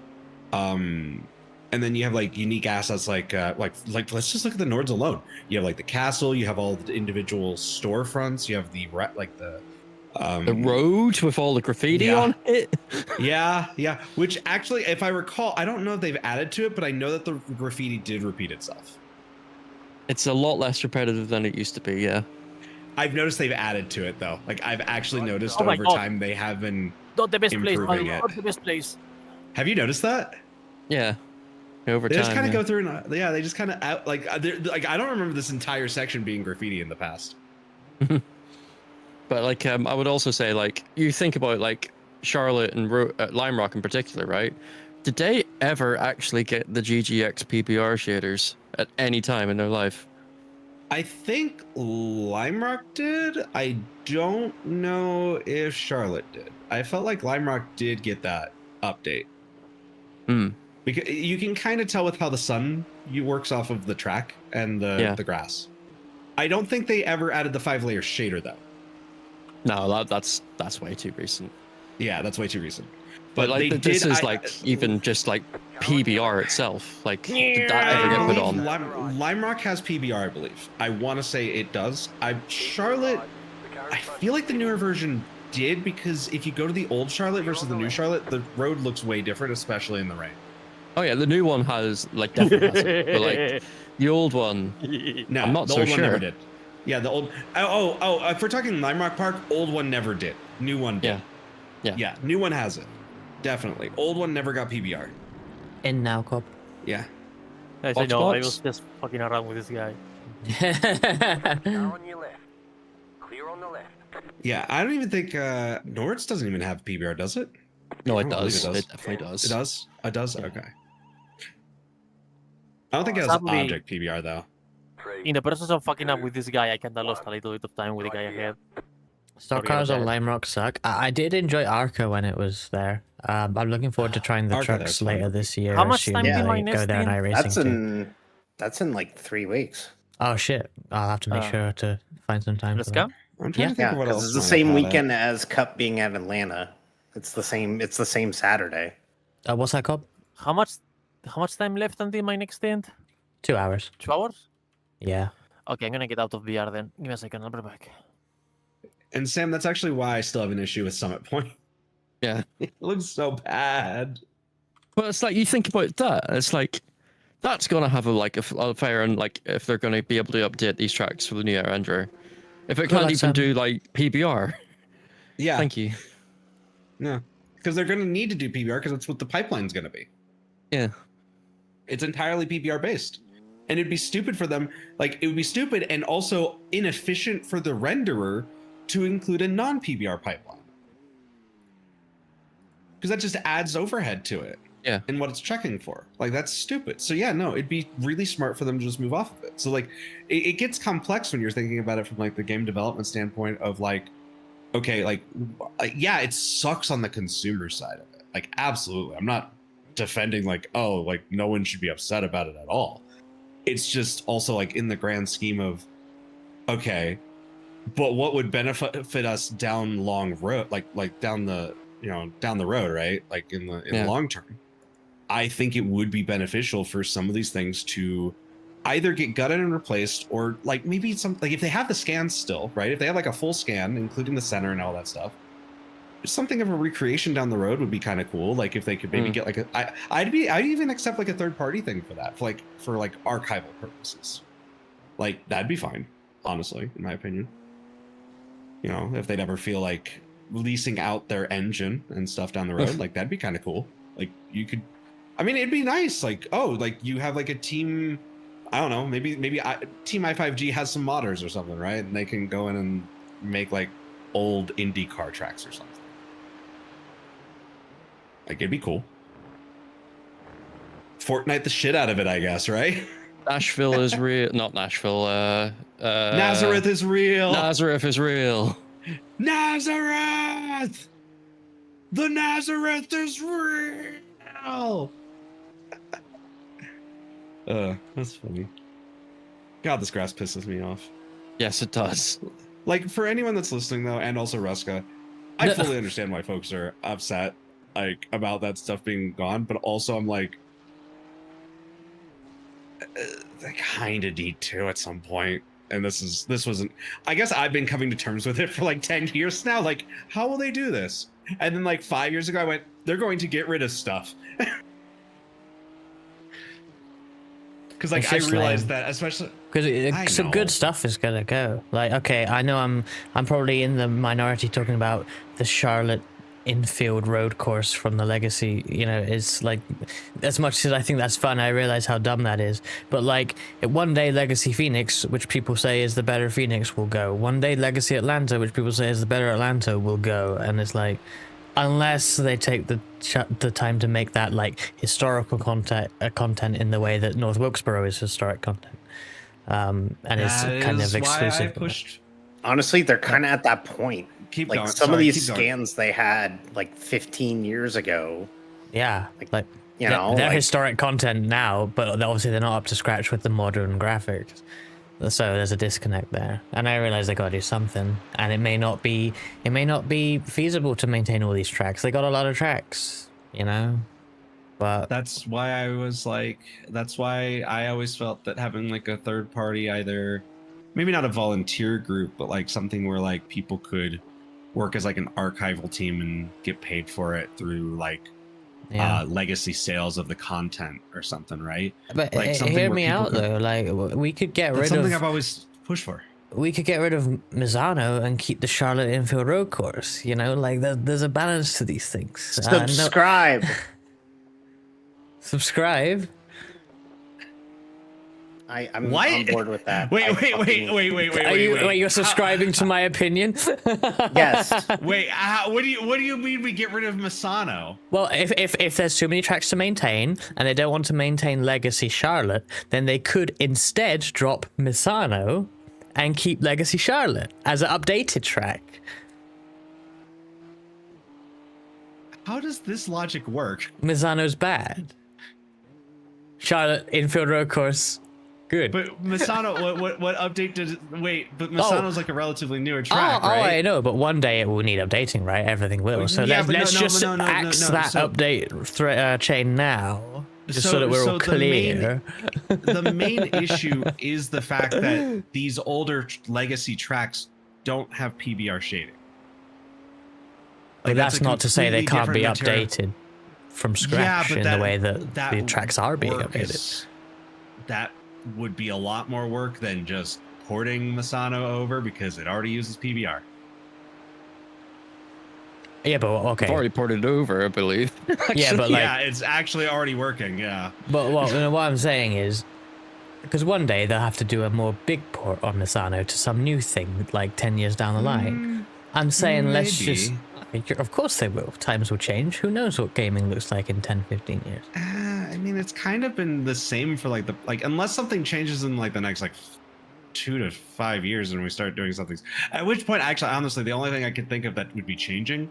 And then you have like unique assets like let's just look at the Nords alone. You have like the castle, you have all the individual storefronts, you have the road with all the graffiti on it. yeah. Which actually, if I recall, I don't know if they've added to it, but I know that the graffiti did repeat itself. It's a lot less repetitive than it used to be, yeah. I've noticed they've added to it though. Like I've actually noticed over time they have been Not the best place, improving it. not the best place. Have you noticed that? Yeah. Over They time. just kind of go through and they just kind of out like I don't remember this entire section being graffiti in the past. But like I would also say like you think about like Charlotte and Lime Rock in particular, right? Did they ever actually get the GGX PBR shaders at any time in their life? I think Lime Rock did. I don't know if Charlotte did. I felt like Lime Rock did get that update. Because you can kind of tell with how the sun works off of the track and the grass. I don't think they ever added the 5-layer shader though. No, that's way too recent. Yeah, that's way too recent. But like this is even just like PBR itself. Like did that ever get put on? Lime Rock has PBR, I believe. I want to say it does. Charlotte, I feel like the newer version did, because if you go to the old Charlotte versus the new Charlotte, the road looks way different, especially in the rain. Oh yeah, the new one has like definitely has it, but like the old one, no, I'm not the so old sure. one never did. Yeah, the old. If we're talking Lime Rock Park, old one never did. New one did. Yeah. New one has it. Definitely. Old one never got PBR. In now, Cobb. Yeah. Yes, I know. I was just fucking around with this guy. Car on your left. Clear on the left. Yeah, I don't even think Nords doesn't even have PBR, does it? No, I it don't believe does. It definitely does. It does? It does? Yeah. Okay. I don't think it has Sadly- object PBR though. In the process of fucking up with this guy, I kinda lost a little bit of time with the guy ahead. Stock Sorry cars about on that. Lime Rock suck. I did enjoy Arca when it was there. I'm looking forward to trying the Arca, trucks that's fun. later this year. How much assuming time did they my go next there on in? iRacing too. That's in like 3 weeks. Oh shit! I'll have to make sure to find some time. Let's for go. that. I'm trying to think Yeah, of what because else. it's the might have same had it. weekend as Cup being at Atlanta. It's the same Saturday. What's that called? How much time left until my next end? 2 hours. 2 hours? Yeah. Okay, I'm gonna get out of VR then. Give me a second, I'll be back. And Sam, that's actually why I still have an issue with Summit Point. Yeah. It looks so bad. But it's like you think about that. It's like that's gonna have a fire, and like if they're gonna be able to update these tracks for the new era engine, if it Well, can't that's, even do like PBR. Yeah. Thank you. Yeah. Because they're going to need to do PBR because that's what the pipeline's going to be. Yeah. It's entirely PBR based. And it'd be stupid for them. Like, it would be stupid and also inefficient for the renderer to include a non-PBR pipeline. Because that just adds overhead to it. Yeah. And what it's checking for. Like, that's stupid. So yeah, no, it'd be really smart for them to just move off of it. So like, it gets complex when you're thinking about it from like the game development standpoint of like, okay, like, yeah, it sucks on the consumer side of it. Like, absolutely. I'm not defending like, oh, like no one should be upset about it at all. It's just also like in the grand scheme of, okay, but what would benefit us down long road, like down the, down the road, right? Like in the long term. I think it would be beneficial for some of these things to either get gutted and replaced, or like maybe some, like if they have the scans still, right? If they have like a full scan, including the center and all that stuff, something of a recreation down the road would be kind of cool. Like if they could maybe get like I'd even accept like a third party thing for that, for like archival purposes. Like that'd be fine, honestly, in my opinion. If they'd ever feel like releasing out their engine and stuff down the road, like that'd be kind of cool. Like you could, I mean, it'd be nice. Like, oh, like you have like a team. I don't know, maybe Team I5G has some modders or something, right? And they can go in and make like old IndyCar tracks or something. Like it'd be cool. Fortnite the shit out of it, I guess, right? Nashville is real. Not Nashville. Nazareth is real. Nazareth is real. Nazareth! The Nazareth is real! That's funny. God, this grass pisses me off. Yes, it does. Like, for anyone that's listening, though, and also Ruska, I fully understand why folks are upset, like, about that stuff being gone, but also I'm like, they kind of need to at some point. And this wasn't, I guess I've been coming to terms with it for like 10 years now. Like, how will they do this? And then like 5 years ago, I went, they're going to get rid of stuff. Because like I realized that, especially because some good stuff is gonna go. Like, okay, I know I'm probably in the minority talking about the Charlotte infield road course from the Legacy. It's like, as much as I think that's fun, I realize how dumb that is. But like, one day Legacy Phoenix, which people say is the better Phoenix, will go. One day Legacy Atlanta, which people say is the better Atlanta, will go. And it's like, unless they take the time to make that like historical content in the way that North Wilkesboro is historic content, and it's kind of exclusive. Honestly, they're kind of at that point. Keep like going. Some of these scans they had like 15 years ago. Yeah, like they're like, historic content now, but obviously they're not up to scratch with the modern graphics. So there's a disconnect there, and I realize they gotta do something, and it may not be feasible to maintain all these tracks. They got a lot of tracks, but that's why I always felt that having like a third party, either maybe not a volunteer group, but like something where like people could work as like an archival team and get paid for it through like legacy sales of the content or something, right? But like hear me out though. Like, we could get rid of something I've always pushed for. We could get rid of Misano and keep the Charlotte infield road course. Like there's a balance to these things. Subscribe. Subscribe. I'm on board with that. Wait. Wait, you're subscribing to my opinion? Yes. Wait, what do you mean we get rid of Misano? Well, if there's too many tracks to maintain and they don't want to maintain Legacy Charlotte, then they could instead drop Misano and keep Legacy Charlotte as an updated track. How does this logic work? Misano's bad. Charlotte infield road course. Good. But Misano, what update did it, wait, but Misano's like a relatively newer track, right? Oh, I know, but one day it will need updating, right? Everything will. So let's just axe that update chain now, just so that we're all clear. The main issue is the fact that these older legacy tracks don't have PBR shading. But that's that's a not to say they completely can't be different material. updated from scratch in the way that the tracks are being work updated. That would be a lot more work than just porting Misano over because it already uses PBR. Yeah, but okay. I've already ported it over, I believe. Yeah, but like, yeah, it's actually already working. Yeah. but what I'm saying is, because one day they'll have to do a more big port on Misano to some new thing, like 10 years down the line. I'm saying let's just. Of course they will. Times will change. Who knows what gaming looks like in 10, 15 years? I mean, it's kind of been the same for like unless something changes in like the next like 2 to 5 years and we start doing something. At which point, actually, honestly, the only thing I could think of that would be changing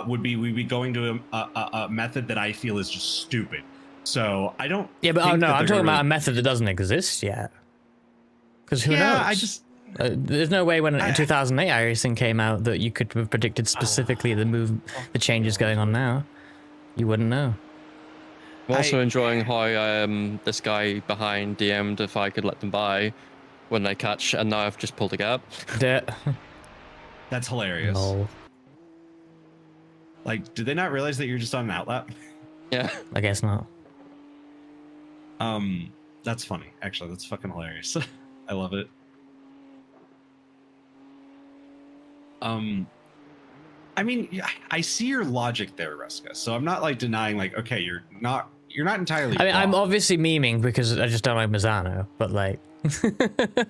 would be we'd be going to a method that I feel is just stupid. So I don't. Yeah, but think no, that I'm they're talking gonna about a method that doesn't exist yet. Because who knows? I just. There's no way when in 2008 iRacing came out that you could have predicted specifically the changes going on now. You wouldn't know. I'm also enjoying how this guy behind DM'd if I could let them by when they catch, and now I've just pulled a gap. That's hilarious. No. Like, did they not realize that you're just on an outlap? Yeah. I guess not. That's funny. Actually, that's fucking hilarious. I love it. I mean, I see your logic there, Ruska. So I'm not like denying, like, okay, you're not entirely. I mean, I'm wrong. obviously memeing because I just don't like Misano, but like.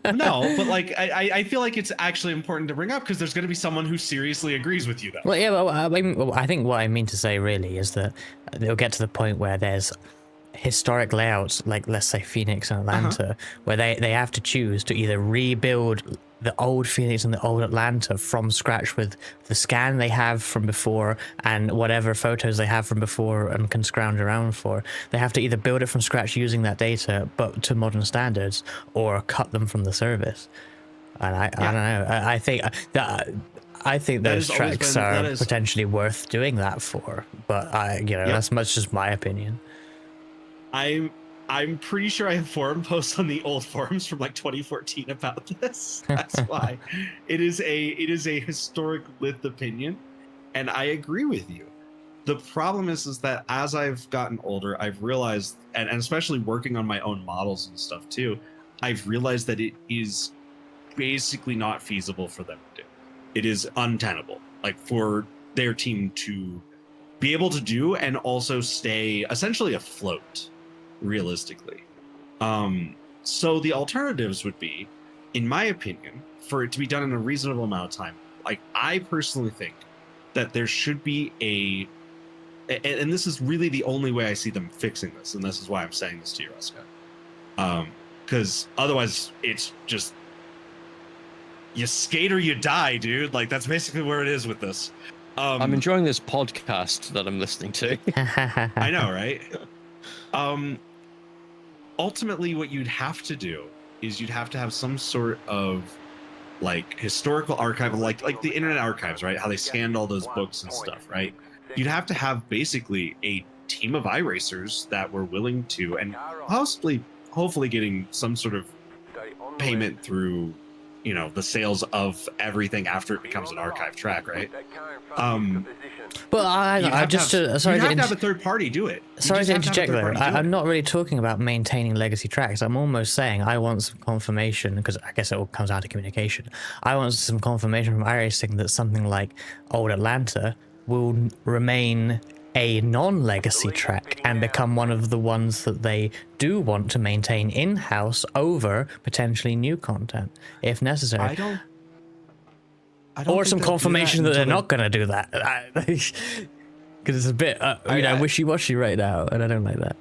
No, but like, I feel like it's actually important to bring up because there's going to be someone who seriously agrees with you, though. Well, yeah, well, I think what I mean to say really is that they'll get to the point where there's historic layouts, like let's say Phoenix and Atlanta, where they have to choose to either rebuild the old Phoenix and the old Atlanta from scratch with the scan they have from before and whatever photos they have from before and can scrounge around for. They have to either build it from scratch using that data, but to modern standards, or cut them from the service. And I don't know. I think those tracks are potentially worth doing that for, but that's much just my opinion. I'm pretty sure I have forum posts on the old forums from like 2014 about this. That's why it is a historic lived opinion, and I agree with you. The problem is that as I've gotten older, I've realized, and especially working on my own models and stuff too, I've realized that it is basically not feasible for them to do. It is untenable, like for their team to be able to do and also stay essentially afloat. Realistically. So the alternatives would be, in my opinion, for it to be done in a reasonable amount of time. Like, I personally think that there should be and this is really the only way I see them fixing this, and this is why I'm saying this to you, Ruska. Because otherwise it's just you skate or you die, dude. Like, that's basically where it is with this. I'm enjoying this podcast that I'm listening to. I know, right? Ultimately, what you'd have to do is you'd have to have some sort of like historical archive, like the Internet Archives, right? How they scanned all those books and stuff, right? You'd have to have basically a team of iRacers that were willing to, and hopefully getting some sort of payment through, the sales of everything after it becomes an archive track, right? But I just sorry to have a third party do it. Sorry to interject there. I'm not really talking about maintaining legacy tracks. I'm almost saying I want some confirmation, because I guess it all comes down to communication. I want some confirmation from iRacing that something like Old Atlanta will remain a non-legacy track and become one of the ones that they do want to maintain in-house over potentially new content if necessary. I don't or some confirmation that they're not going to do that, because it's a bit wishy-washy right now, and I don't like that.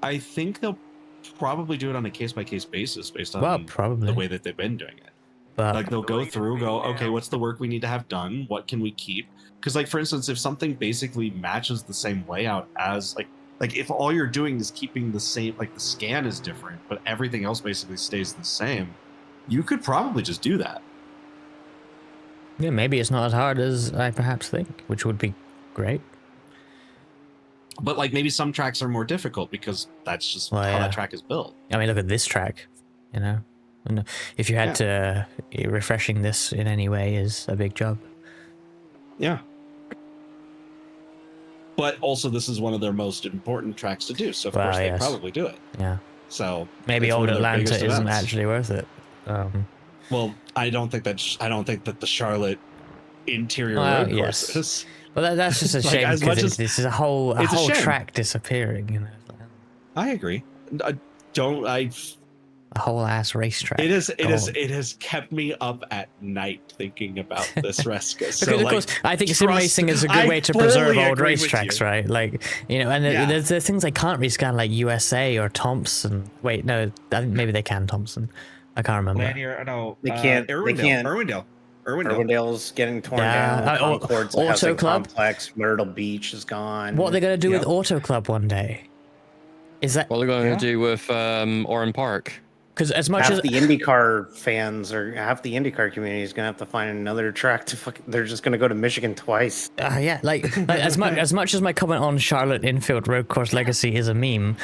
I think they'll probably do it on a case-by-case basis based on the way that they've been doing it. But like, they'll go through, okay, what's the work we need to have done? What can we keep? Because, like, for instance, if something basically matches the same layout as like if all you're doing is keeping the same, like the scan is different, but everything else basically stays the same, you could probably just do that. Yeah, maybe it's not as hard as I perhaps think, which would be great. But like, maybe some tracks are more difficult because that's just how that track is built. I mean, look at this track, And if you had to, refreshing this in any way is a big job. Yeah. But also, this is one of their most important tracks to do, so of course they probably do it. Yeah. So maybe it's one Old of their Atlanta biggest isn't events. actually worth it. Well, I don't think that the Charlotte interior Well, road yes. courses. Well, that's just a Like, shame as much because as- this is a whole it's a shame. track disappearing. You know, I agree. a whole ass racetrack. It gone. has kept me up at night thinking about this Reska. Because So, of like, course, I think sim racing is a good I way to fully preserve old agree with racetracks, you. right? Like, you know, and Yeah. there's things they can't rescan, like USA or Thompson. Wait, no, I think maybe they can Thompson. I can't remember. Lanier, no, They can't. Irwindale. Irwindale's getting torn Yeah, down. Concord's Auto housing Club? complex. Myrtle Beach is gone. What are they going to do Yep. with Auto Club one day? Is that What are they going Yeah. to do with Oran Park? because as much Half as the IndyCar fans or half the IndyCar community is gonna have to find another track to they're just gonna go to Michigan twice. yeah, like as much as my comment on Charlotte Infield Road Course Legacy is a meme,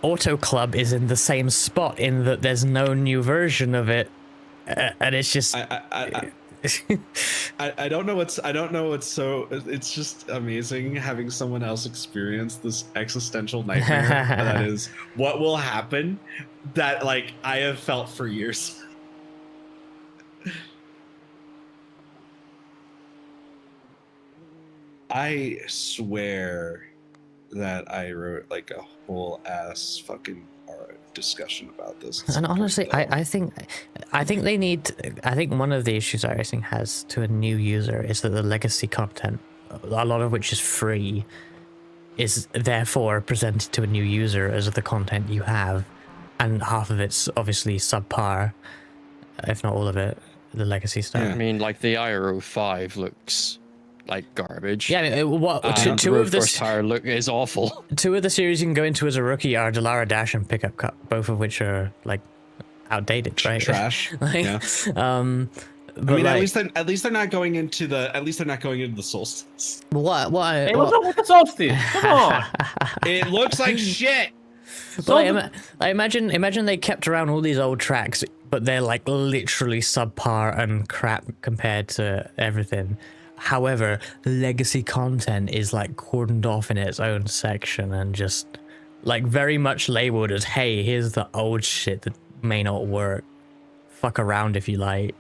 Auto Club is in the same spot in that there's no new version of it, and it's just. I don't know what's so it's just amazing having someone else experience this existential nightmare that is what will happen that like I have felt for years. I swear that I wrote like a whole ass fucking discussion about this. And honestly, I think they need. I think one of the issues iRacing has to a new user is that the legacy content, a lot of which is free, is therefore presented to a new user as the content you have, and half of it's obviously subpar, if not all of it, the legacy stuff. I mean, like the IRO 5 looks like garbage. Yeah, I mean, what And two the of Road Course this tire look is awful. two of the series you can go into as a rookie are Delara Dash and Pickup Cup, both of which are like outdated, right? Trash. Like, Yeah. But I mean, like, at least they're not going into the solstice. what? Hey, what's up with the solstice? Come on. It looks like shit. But I imagine they kept around all these old tracks, but they're like literally subpar and crap compared to everything. However, legacy content is like cordoned off in its own section and just like very much labeled as, hey, here's the old shit that may not work. Fuck around if you like.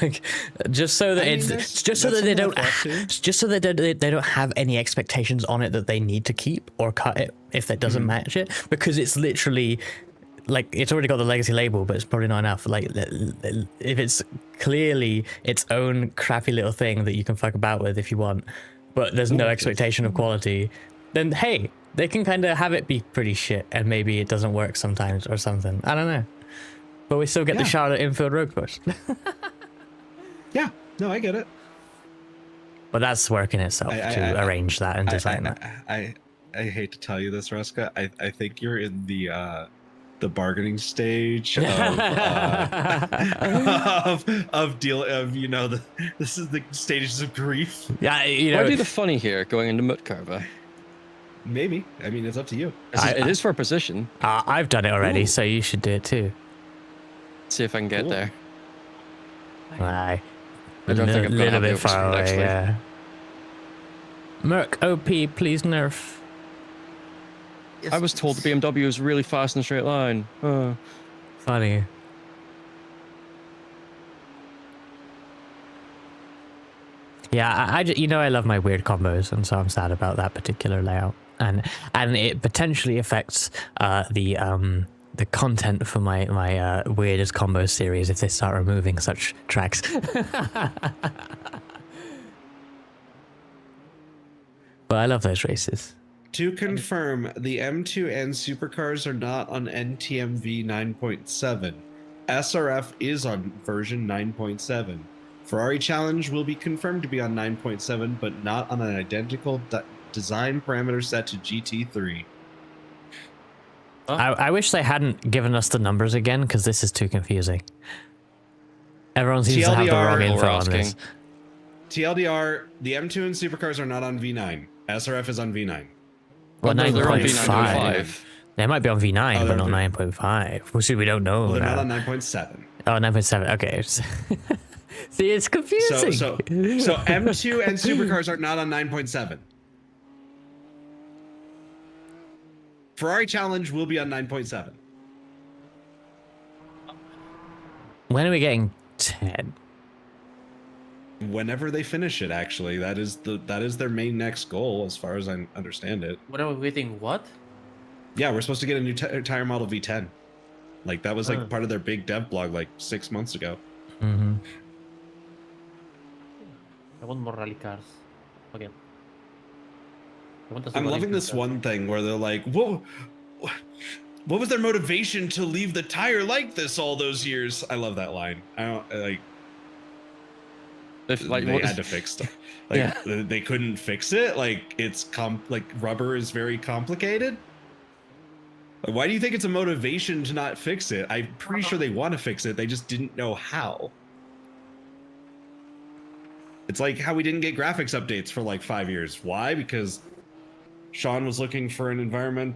Like, just so that they don't have any expectations on it that they need to keep or cut it if that doesn't match it, because it's literally like it's already got the legacy label, but it's probably not enough. Like, if it's clearly its own crappy little thing that you can fuck about with if you want, but there's no expectation of quality, then hey, they can kind of have it be pretty shit, and maybe it doesn't work sometimes or something. I don't know, but we still get the Charlotte Infield Road Course. Yeah, no, I get it. But that's work in itself to arrange that and design that. I hate to tell you this, Reska. I think you're in the bargaining stage of this is the stages of grief. Yeah, Why do the funny here going into Mutcarver? Maybe. I mean, it's up to you. It is for a position. I've done it already, so you should do it too. See if I can get there. Aye. I don't think I'm gonna little have the bit far overspeed, away, actually. yeah. Merc OP, please nerf. I was told the BMW is really fast in a straight line. Funny. Yeah, I love my weird combos, and so I'm sad about that particular layout, and it potentially affects the content for my weirdest combo series if they start removing such tracks. But I love those races. To confirm, the M2N supercars are not on NTMV 9.7. SRF is on version 9.7. Ferrari Challenge will be confirmed to be on 9.7, but not on an identical design parameter set to GT3. I wish they hadn't given us the numbers again, because this is too confusing. Everyone seems to have the wrong info on this. TLDR, the M2N supercars are not on V9. SRF is on V9. Well, they're on 9.5. They might be on V9, but not 9.5. Which we don't know. Well, they're now. not on 9.7. Oh, 9.7. Okay. See, it's confusing. So M2 and supercars are not on 9.7. Ferrari Challenge will be on 9.7. When are we getting 10? Whenever they finish it, actually, that is their main next goal, as far as I understand it. What are we waiting? What? Yeah, we're supposed to get a new tire model V10. Like that was like part of their big dev blog like 6 months ago. Mm-hmm. I want more rally cars. Okay. I'm loving this one thing where they're like, "Whoa, what was their motivation to leave the tire like this all those years?" I love that line. I don't like. They had to fix stuff. Like they couldn't fix it. Like it's like rubber is very complicated. Why do you think it's a motivation to not fix it? I'm pretty sure they want to fix it. They just didn't know how. It's like how we didn't get graphics updates for like 5 years. Why? Because Sean was looking for an environment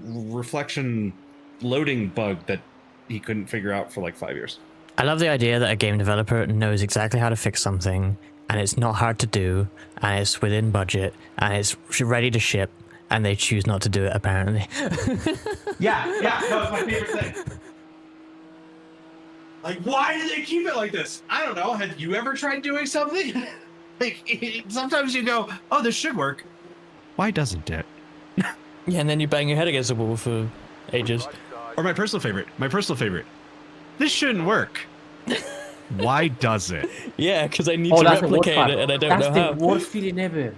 reflection loading bug that he couldn't figure out for like 5 years. I love the idea that a game developer knows exactly how to fix something, and it's not hard to do, and it's within budget, and it's ready to ship, and they choose not to do it, apparently. Yeah, that was my favorite thing. Like, why do they keep it like this? I don't know. Have you ever tried doing something? Like, sometimes you go, oh, this should work. Why doesn't it? Yeah, and then you bang your head against the wall for ages. Or my personal favorite. This shouldn't work. Why does it? Yeah, because I need to replicate it, and I don't know how. That's the worst feeling ever.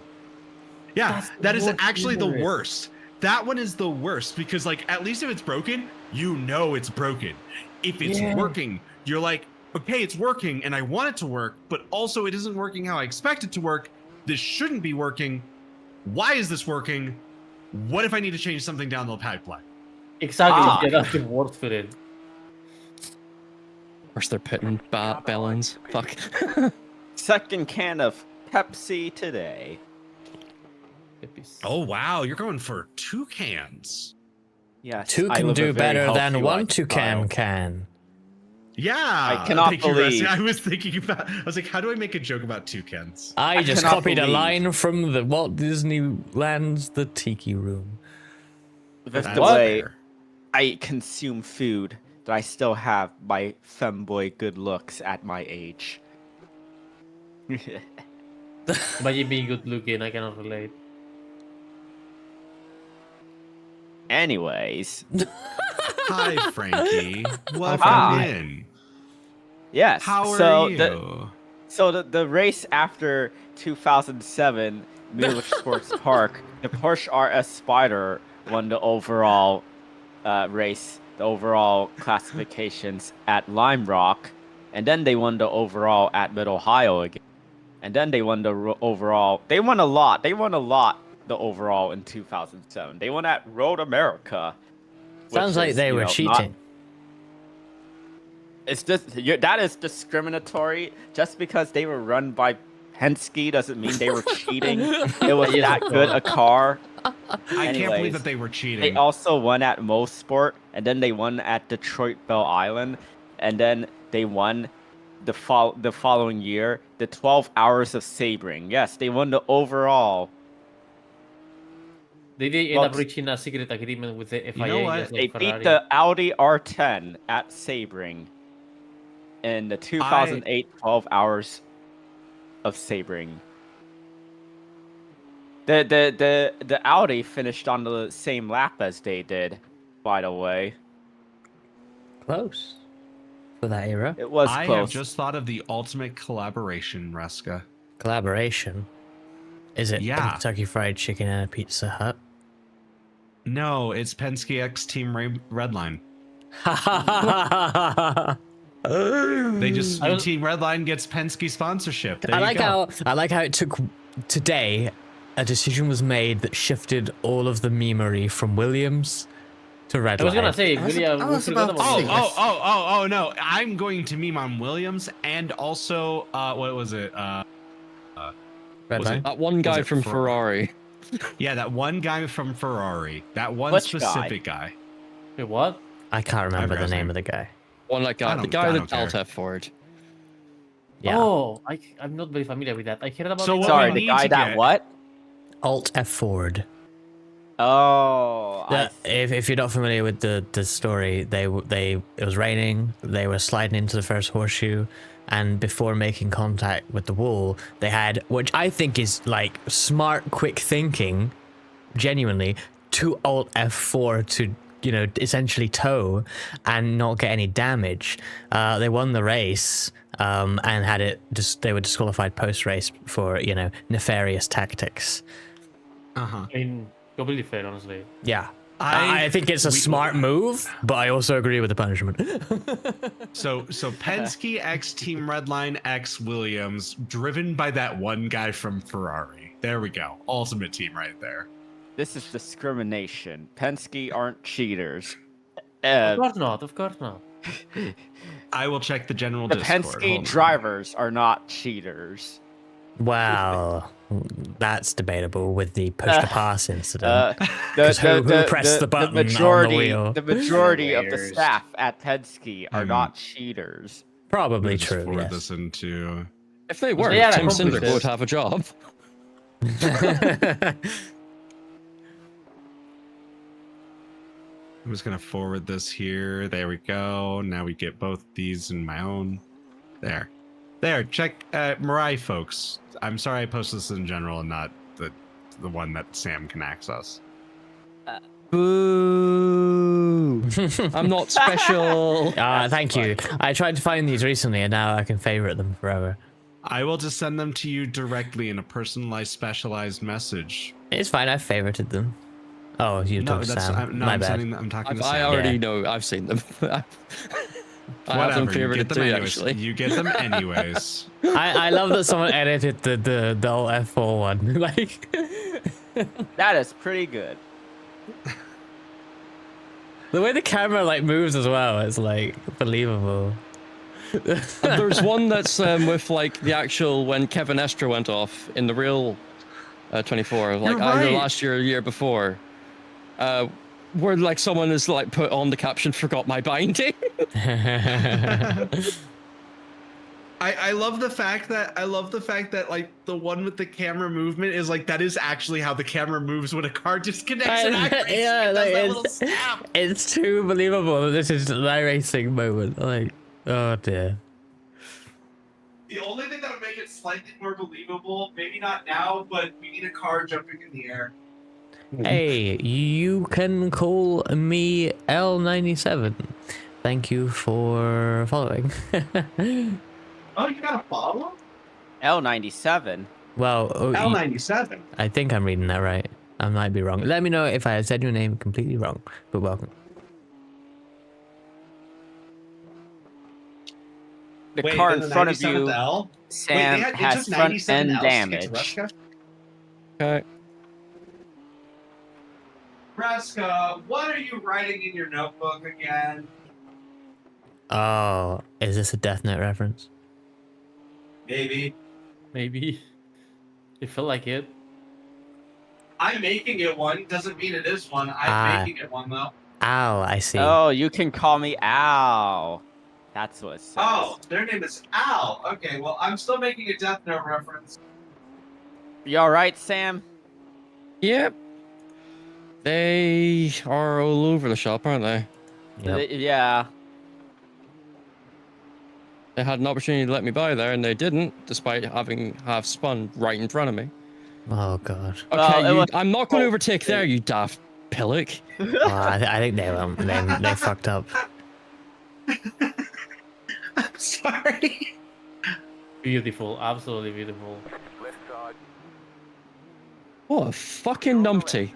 Yeah, that is actually the worst. That one is the worst because, like, at least if it's broken, you know it's broken. If it's working, you're like, okay, it's working and I want it to work, but also it isn't working how I expect it to work. This shouldn't be working. Why is this working? What if I need to change something down the pipeline? Exactly, that's the worst feeling. Where's their pitting balance? Fuck. Second can of Pepsi today. Oh, wow. You're going for 2 cans. Yes. Two I can live a do very better than healthy one toucan lifestyle. can. Yeah. I cannot thank you, believe- Rusty. I was thinking about, I was like, how do I make a joke about toucans? I just cannot copied a believe- line from the Walt Disney Land's The Tiki Room. That's That's the way fair. I consume food, that I still have my femboy good looks at my age. Imagine being good looking, I cannot relate. Anyways, Hi, Frankie. Welcome Hi. in. yes. How are so you? The race after 2007 Sports Park, the Porsche RS Spider won the overall race, the overall classifications at Lime Rock, and then they won the overall at Mid Ohio again, and then they won the overall. They won a lot. The overall in 2007. They won at Road America. Sounds like they were cheating. It's just that is discriminatory. Just because they were run by Penske doesn't mean they were cheating. It was that good a car. I can't Anyways, believe that they were cheating. They also won at Mosport, and then they won at Detroit Belle Island, and then they won the following year the 12 Hours of Sebring. Yes, they won the overall. They did end up reaching a secret agreement with the FIA. You know what? just like They Ferrari. beat the Audi R10 at Sebring in the 2008 12 Hours of Sebring. The Audi finished on the same lap as they did, by the way. Close. For that era. It was I close. have just thought of the ultimate collaboration, Ruska. Collaboration. Is it Yeah. Kentucky Fried Chicken and a Pizza Hut? No, it's Penske X Team Redline. They just Team Redline gets Penske sponsorship. There I you like go. how it took today a decision was made that shifted all of the memery from Williams to Redline. I was gonna say, William, I we was forgot about to about say- this. Oh no! I'm going to meme on Williams and also what was it? Redline. That one guy it from Ferrari? Ferrari. Yeah, that one guy from Ferrari. That one Which specific guy. Wait, what? I can't remember the Eyebrows name name. of the guy. One that guy, the I guy don't that care. Delta Ford. Yeah. Oh, I'm not very familiar with that. I heard about So it. what Sorry, we the need guy to that get- what? Alt F forward. Oh, I see. If you're not familiar with the story, it was raining. They were sliding into the first horseshoe, and before making contact with the wall, they had, which I think is like smart, quick thinking, genuinely, to Alt F4 to, you know, essentially tow and not get any damage. They won the race, and had it just, they were disqualified post race for, you know, nefarious tactics. Uh-huh. I mean, completely fair, honestly. Yeah. I think it's a smart move, but I also agree with the punishment. So Penske X Team Redline X Williams, driven by that one guy from Ferrari. There we go. Ultimate team right there. This is discrimination. Penske aren't cheaters. Of course not. Of course not. I will check the general The Discord. Penske Hold on. drivers are not cheaters. Well, that's debatable with the push to pass incident. 'Cause The who pressed the button on the wheel? The majority of the Waiters. staff at Penske are not cheaters. Probably Just true. forward Yes. this into. If they were, Yeah, Tim that Cindric probably would is. have a job. I'm just gonna forward this here. There we go. Now we get both these in my own. There. Check Mirai, folks. I'm sorry I posted this in general and not the one that Sam can access. Boo! I'm not special. Thank you. I tried to find these recently, and now I can favorite them forever. I will just send them to you directly in a personalized, specialized message. It's fine. I favorited them. Oh, you No, told that's Sam. no, My I'm bad. sending. I'm talking to I Sam. already Yeah. know. I've seen them. I have Whatever. them You get favorited them too, anyways. actually. You get them anyways. I love that someone edited the Alt F4 one. Like, That is pretty good. the way the camera like moves as well, it's like believable. There's one that's with like the actual when Kevin Estra went off in the real 24, like You're either right. last year or year before, where like someone has like put on the caption "Forgot my binding." I love the fact that like the one with the camera movement is like that is actually how the camera moves when a car disconnects in iRacing. Yeah, It does like, that little snap. it's too believable that this is an iRacing moment. Like, oh dear. The only thing that would make it slightly more believable, maybe not now, but we need a car jumping in the air. Hey, you can call me L97. Thank you for following. Oh, you got a follow? L97. Well, L97. I think I'm reading that right. I might be wrong. Let me know if I said your name completely wrong, but welcome. The car in front of you, L? Sam, it has took front 97 end Ls to get to damage. Ruska? Okay. Ruska, what are you writing in your notebook again? Oh, is this a Death Note reference? Maybe. Maybe. It felt like it. I'm making it one. Doesn't mean it is one. I'm Ah. making it one, though. Ow, I see. Oh, you can call me Al. That's what it says. Oh, their name is Al. Okay, well, I'm still making a Death Note reference. You all right, Sam? Yep. They are all over the shop, aren't they? Yep. Yeah. They had an opportunity to let me by there, and they didn't, despite having half spun right in front of me. Oh god. Okay, Well, it was- I'm not going to overtake there, you daft pillock. Oh, I think they fucked up. I'm sorry. Beautiful. Absolutely beautiful. Left side. What a fucking numpty.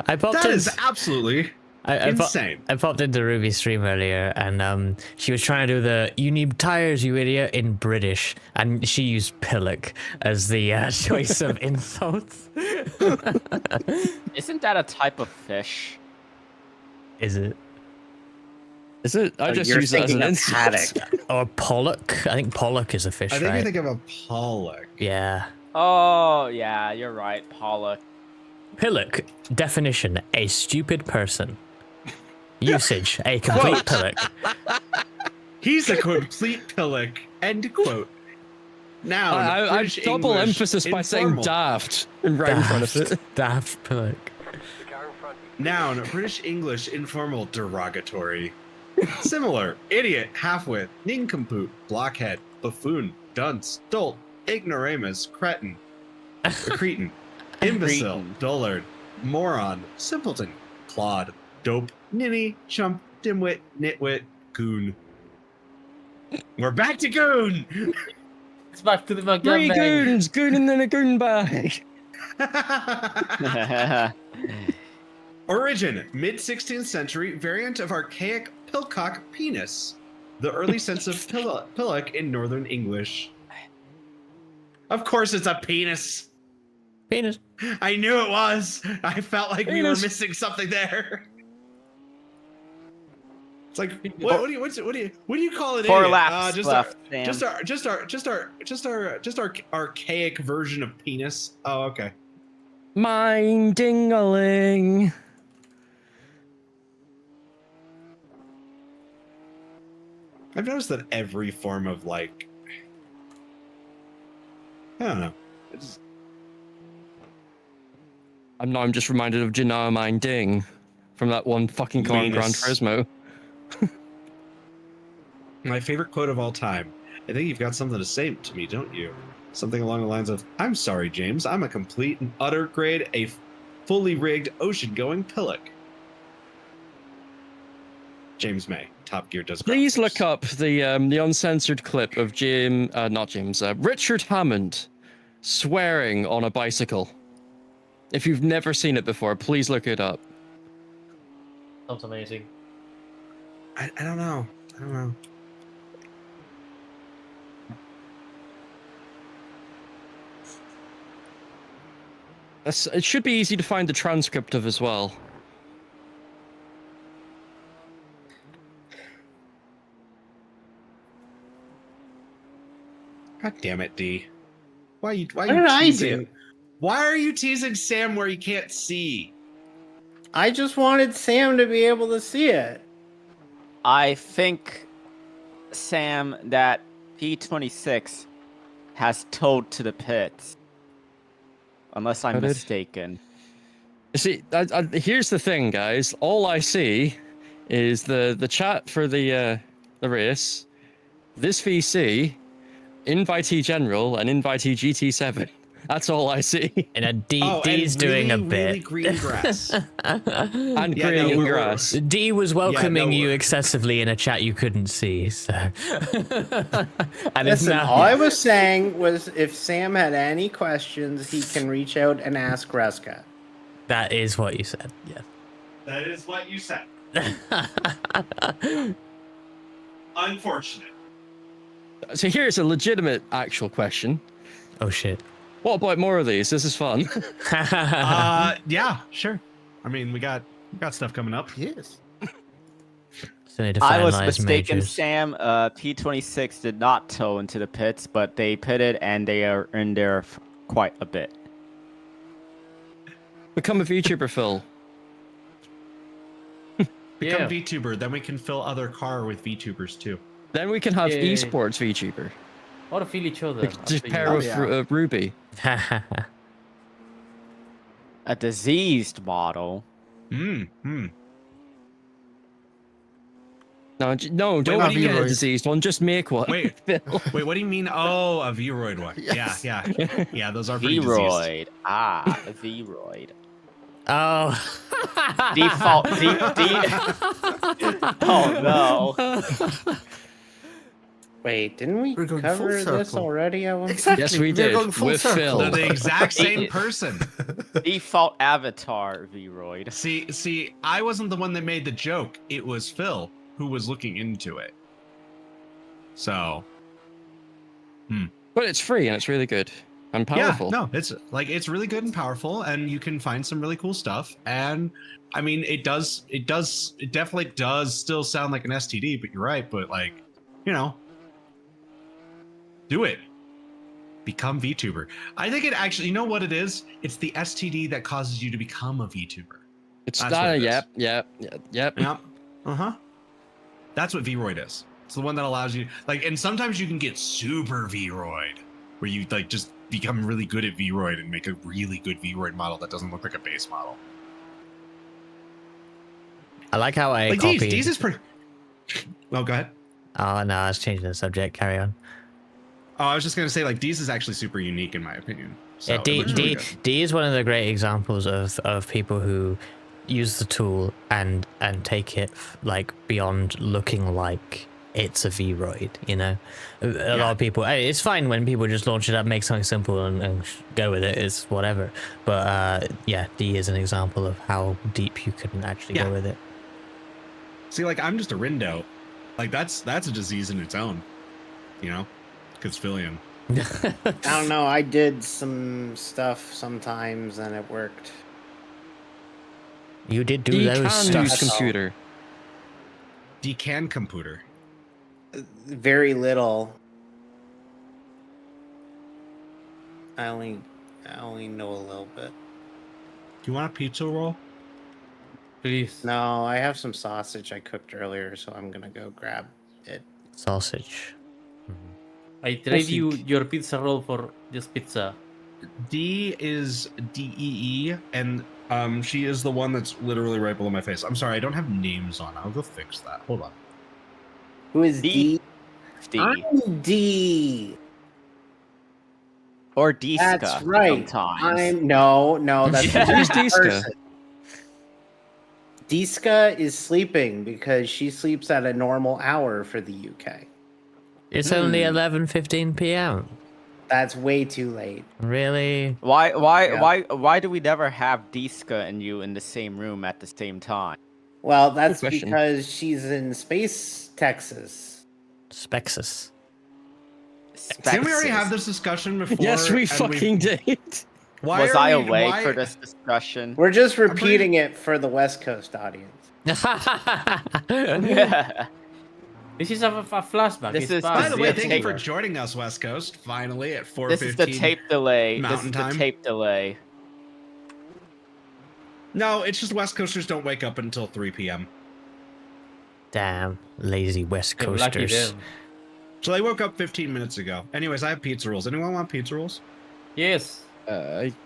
I popped That in. is absolutely insane. I popped into Ruby's stream earlier, and she was trying to do the "you need tires, you idiot" in British, and she used pillock as the choice of insults. Isn't that a type of fish? Is it? Is it? I just You're use that as an thinking of insult. haddock. Or pollock? I think pollock is a fish, I think right? you think of a pollock. Yeah. Oh, yeah, you're right, Pollock. Pillock. Definition: a stupid person. Usage: a complete pillock. He's a complete pillock. End quote. Noun. I British double English, emphasis by saying informal. daft and right in front of it. Daft Pillock. The car in front is Noun. British English, informal, derogatory. Similar. Idiot, halfwit, nincompoop, blockhead, buffoon, dunce, dolt, ignoramus, cretin, cretin, imbecile, Cretin. dullard, moron, simpleton, clod, dope, ninny, chump, dimwit, nitwit, goon. We're back to goon! It's back to the Three McGovern. goons, goon and then a goon bag. Origin, mid-16th century variant of archaic pillcock penis. The early sense of pillock in Northern English. Of course it's a penis. Penis. I knew it was. I felt like we were Penis. missing something there. It's like what do you call it? Four laps left, Sam. Just our archaic version of penis. Oh, okay. Mine ding-a-ling. I've noticed that every form of like, I don't know. It's, I'm just reminded of Janelle Mine Ding from that one fucking car in Gran Weenus. Turismo. my favorite quote of all time. I think you've got something to say to me, don't you? Something along the lines of, I'm sorry, James. I'm a complete and utter grade, a fully rigged ocean-going pillock. James May, Top Gear does. Please graphics. look up the uncensored clip of Richard Hammond swearing on a bicycle. If you've never seen it before, please look it up. Sounds amazing. I don't know. I don't know. It should be easy to find the transcript of as well. God damn it, D. Why are you What did I teasing? do? Why are you teasing Sam where you can't see? I just wanted Sam to be able to see it. I think, Sam, that P26 has towed to the pits. Unless I'm Noted. mistaken. You see, here's the thing, guys. All I see is the chat for the race, this VC, invitee general, and invitee GT7. That's all I see. And a D, Oh, D's and doing a really, bit. really green grass. And Yeah, green no, we're- grass. D was welcoming you we're- excessively in a chat you couldn't see, so. And it's Listen, now. all I was saying was if Sam had any questions, he can reach out and ask Reska. That is what you said, yes. That is what you said. Unfortunate. So here's a legitimate actual question. Oh shit. What about more of these? This is fun. Yeah, sure. I mean, we got stuff coming up. Yes. So need to I was finalize mistaken, majors. Sam. P26 did not tow into the pits, but they pitted and they are in there quite a bit. Become a VTuber, Phil. Become Yeah. VTuber, then we can fill other car with VTubers too. Then we can have Yeah. esports VTuber. Or feel each other. Just after pair you- with yeah. Ruby. A diseased model. Hmm. No, don't what do you get a guys- diseased one. Just make one. Wait. Phil. Wait, what do you mean? Oh, a V-roid one. Yes. Yeah. Those are pretty diseased. V-roid. Ah, a V-roid. Oh. Default. Oh no. Wait, didn't we We're going cover full this circle. already? Exactly. Yes, we we're did, going full with circle. Phil. They're the exact same person. Default avatar V-roid. See, I wasn't the one that made the joke. It was Phil who was looking into it. So, But it's free and it's really good and powerful. yeah, no, it's really good and powerful, and you can find some really cool stuff. And I mean, it definitely does still sound like an STD, but you're right. But like, do it. Become VTuber. I think it actually, you know what it is? It's the STD that causes you to become a VTuber. It's That's what it is. Yep. Yep. That's what V-roid is. It's the one that allows you, like, and sometimes you can get super V-roid, where you like just become really good at Vroid and make a really good Vroid model that doesn't look like a base model. I like how I Like copied. D's is pretty. Oh, go ahead. Oh no, I was changing the subject. Carry on. Oh, I was just gonna say like D's is actually super unique in my opinion. So Yeah, it looks really good. D is one of the great examples of people who use the tool and take it like beyond looking like it's a Vroid, you know. A lot of people, it's fine when people just launch it up, make something simple and go with it, it's whatever, but yeah, D is an example of how deep you can actually go with it. See, like I'm just a Rindo, like that's a disease in its own, you know, Castilian. I don't know. I did some stuff sometimes and it worked. You did do D those can stuff. use computer. D can computer. Very little. I only know a little bit. Do you want a pizza roll? Please. No, I have some sausage I cooked earlier, so I'm gonna go grab it. Sausage. I trade you your pizza roll for this pizza. D is DEE, and she is the one that's literally right below my face. I'm sorry, I don't have names on. I'll go fix that. Hold on. Who is D? D. I'm D. Or Diska. That's right. Sometimes. No, that's Who's a Diska? person. Diska is sleeping because she sleeps at a normal hour for the UK. It's only 11:15 p.m. That's way too late. Really? Why do we never have Diska and you in the same room at the same time? Well, that's Good question. because she's in Space, Texas. Spexus. Didn't we already have this discussion before? Yes, we and fucking did. Why Was are I we- awake why- for this discussion? We're just repeating it for the West Coast audience. This is a flashback. This It's is- fast. By the way, Yeah, thank you for tape. joining us, West Coast. Finally at 4:15. This is the tape delay. Mountain This is time. the tape delay. No, it's just West Coasters don't wake up until 3 p.m. Damn, lazy West You're lucky Coasters. them. So they woke up 15 minutes ago. Anyways, I have pizza rolls. Anyone want pizza rolls? Yes.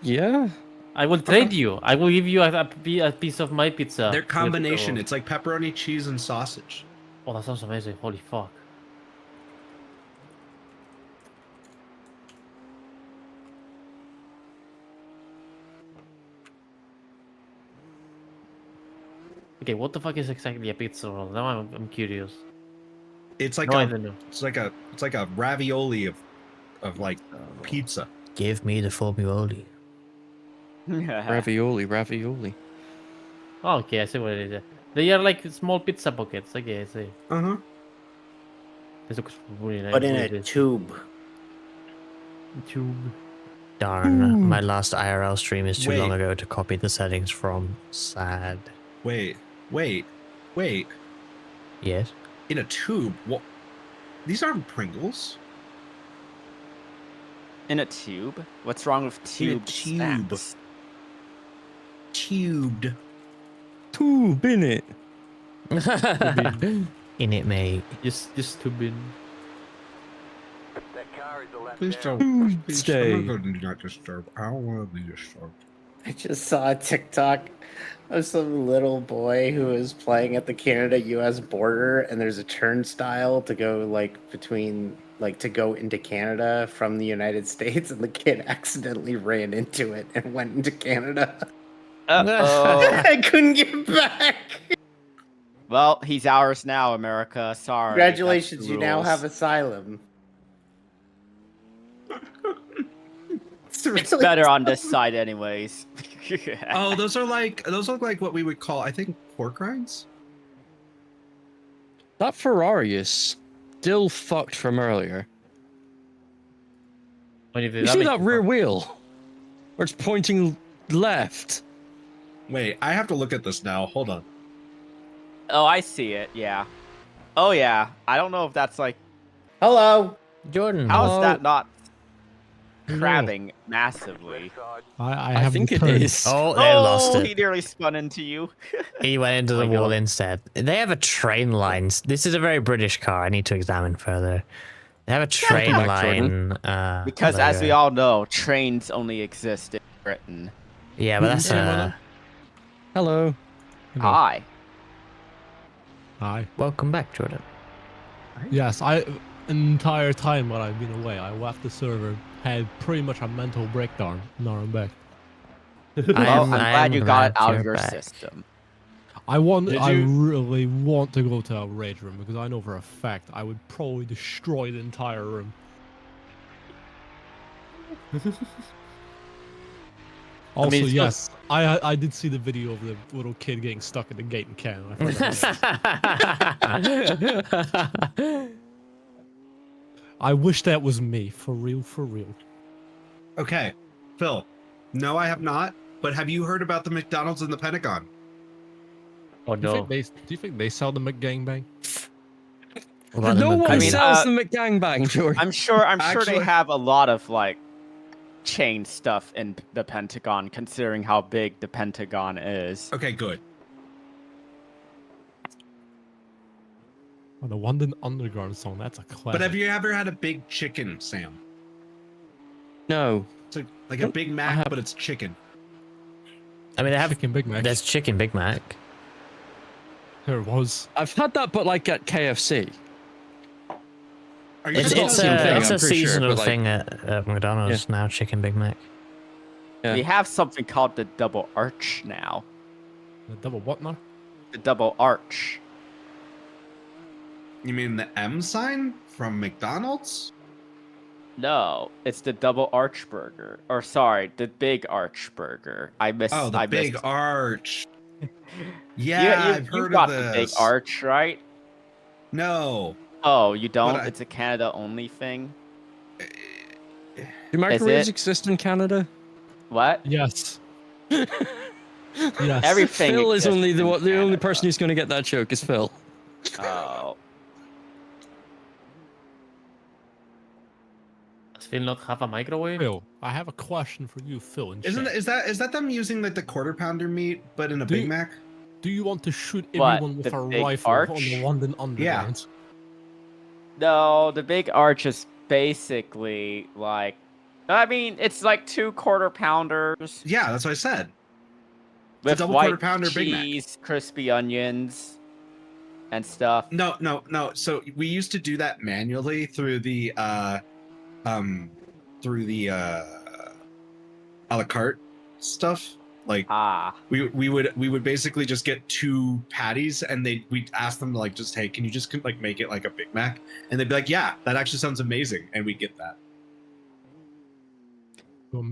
Yeah. I will trade you. I will give you a piece of my pizza. Their combination. Oh, It's like pepperoni, cheese, and sausage. that sounds amazing. Holy fuck. Okay, what the fuck is exactly a pizza roll? Now I'm curious. It's like No, I don't know. it's like a ravioli of like pizza. Give me the formula. Ravioli. Oh, okay, I see what it is. They are like small pizza pockets. Okay, I see. Uh-huh. This looks really nice. But in What a is it? tube. Tube. Darn, my last IRL stream is too Wait. long ago to copy the settings from. Sad. Wait. Yes. In a tube? What? These aren't Pringles. In a tube? What's wrong with tube? tube. snacks? Tubed. Tube in it. In it, mate. Just tube in. That car is a lap Please down. don't. Please Stay. I'm not gonna do not disturb. I don't want to be disturbed. I just saw a TikTok of some little boy who is playing at the Canada-US border, and there's a turnstile to go to go into Canada from the United States, and the kid accidentally ran into it and went into Canada. Uh-oh. I couldn't get back. Well, he's ours now, America. Sorry. Congratulations, that's the you now rules. have asylum. It's better on this side, anyways. Oh, those look like what we would call, I think, pork rinds. That Ferrari is still fucked from earlier. You see that rear wheel? Where it's pointing left. Wait, I have to look at this now. Hold on. Oh, I see it. Yeah. Oh, yeah. I don't know if that's like. Hello, Jordan. How is hello. that not crabbing massively? I think it is. Oh, they lost He it. nearly spun into you. He went into the my wall God. instead. They have a train line. This is a very British car. I need to examine further. They have a train back, line. Because as we logo. all know, trains only exist in Britain. Yeah, but that's Say my name? Hello. Hello. Hi. Hi. welcome back, Jordan. Yes, entire time while I've been away, I left the server, had pretty much a mental breakdown. Now I'm back. Well, I'm glad you got it out of you're your back. system. I Did you- really want to go to a rage room because I know for a fact I would probably destroy the entire room. Also, it's yes, I did see the video of the little kid getting stuck in the gate in Canada. I thought that was- I wish that was me, for real, for real. Okay, Phil. No, I have not. But have you heard about the McDonald's in the Pentagon? Oh Do you, no. think do you think they sell the McGangbang? Well, No one I mean, sells the McGangbang, Jordan. I'm sure they Actually- have a lot of like chain stuff in the Pentagon, considering how big the Pentagon is. Okay, good. Oh, the London Underground song, that's a classic. But have you ever had a big chicken, Sam? No. It's like a Big Mac, but it's chicken. I mean, they have Chicken Big Mac? There's chicken Big Mac. There it was. I've had that, but like at KFC. Are you It's not sure? the same thing, a I'm pretty sure, seasonal but, like- thing at McDonald's now. Chicken Big Mac. Yeah. We have something called the double arch now. The double what now? The double arch. You mean the M sign from McDonald's? No, it's the double arch burger. Or sorry, the big arch burger. I missed. Oh, the I big missed. arch. You- Yeah, you, I've you heard got of the this. big arch, right? No. Oh, you don't? I- It's a Canada only thing. Do microwaves it? exist in Canada? What? Yes. Yes. Everything. Phil is exists only in the only Canada. person who's going to get that joke is Phil. Oh. Does Phil not have a microwave? Phil, I have a question for you, Phil. In Isn't chat. is that them using like the quarter pounder meat but in a Do Big you- Mac? Do you want to shoot What, everyone with the a big rifle arch? on the London Underground? No, the big arch is basically like. I mean, it's like 2 quarter pounders Yeah, that's what I said. a with double white quarter pounder Big Mac. cheese, crispy onions, and stuff. No. So we used to do that manually through the a la carte stuff. Like Ah. we would basically just get 2 patties and we'd ask them to like just, hey, can you just like make it like a Big Mac? And they'd be like, yeah, that actually sounds amazing, and we'd get that.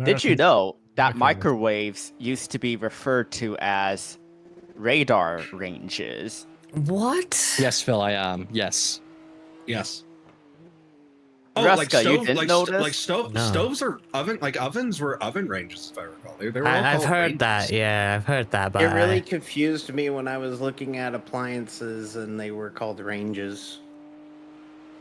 Did you know that microwaves. microwaves used to be referred to as radar ranges? What? Yes, Phil, I am. Yes. Yes. Ruska, you didn't know this? like No. stoves are ovens were oven ranges, if I recall. They were all I've called heard ranges. that. Yeah, I've heard that. But It really confused me when I was looking at appliances and they were called ranges.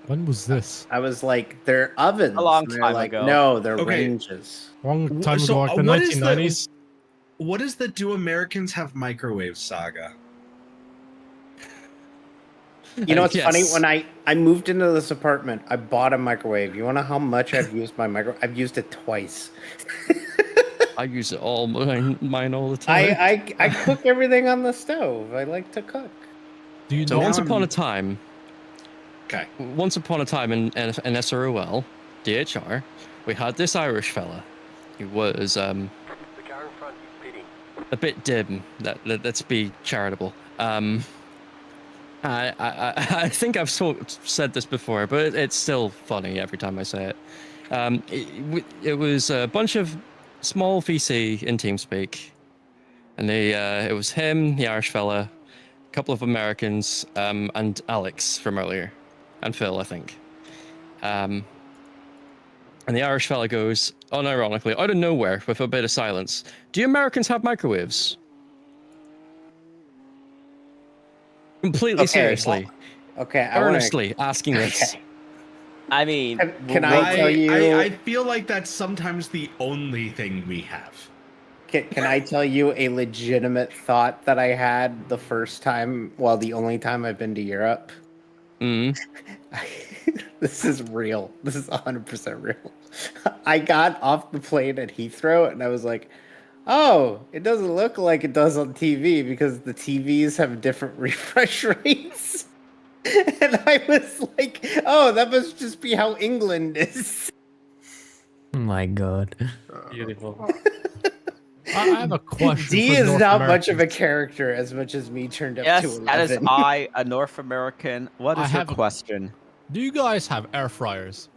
When was this? I was like, they're ovens. A long And they're time like, ago. No, they're Okay. ranges. Long time So, ago, like the what is 1990s? What is the do Americans have microwave saga? You know what's funny? Yes. When I moved into this apartment, I bought a microwave. You want to know how much I've used my microwave? I've used it twice. I use it all mine all the time. I cook everything on the stove. I like to cook. Do you So know? once upon a time, Okay. in SROL, DHR, we had this Irish fella who was The car in front is pitting. a bit dim. Let's be charitable. I think I've said this before, but it's still funny every time I say it. It was a bunch of small VC in TeamSpeak, and it was him, the Irish fella, a couple of Americans, and Alex from earlier, and Phil, I think. And the Irish fella goes, unironically, out of nowhere, with a bit of silence, "Do you Americans have microwaves?" Completely Okay, seriously, Okay, I want earnestly asking this. Okay. I mean, Can I tell you? I feel like that's sometimes the only thing we have. Can I tell you a legitimate thought that I had the first time, well, the only time I've been to Europe? Mm. This is real. This is 100% real. I got off the plane at Heathrow and I was like, oh, it doesn't look like it does on TV because the TVs have different refresh rates. And I was like, oh, that must just be how England is. Oh my god. Beautiful. I have a question. D for is North not much of a Americans. character as much as me turned up to Yes, 11. that is I, a North American. What I is your have a- question? Do you guys have air fryers?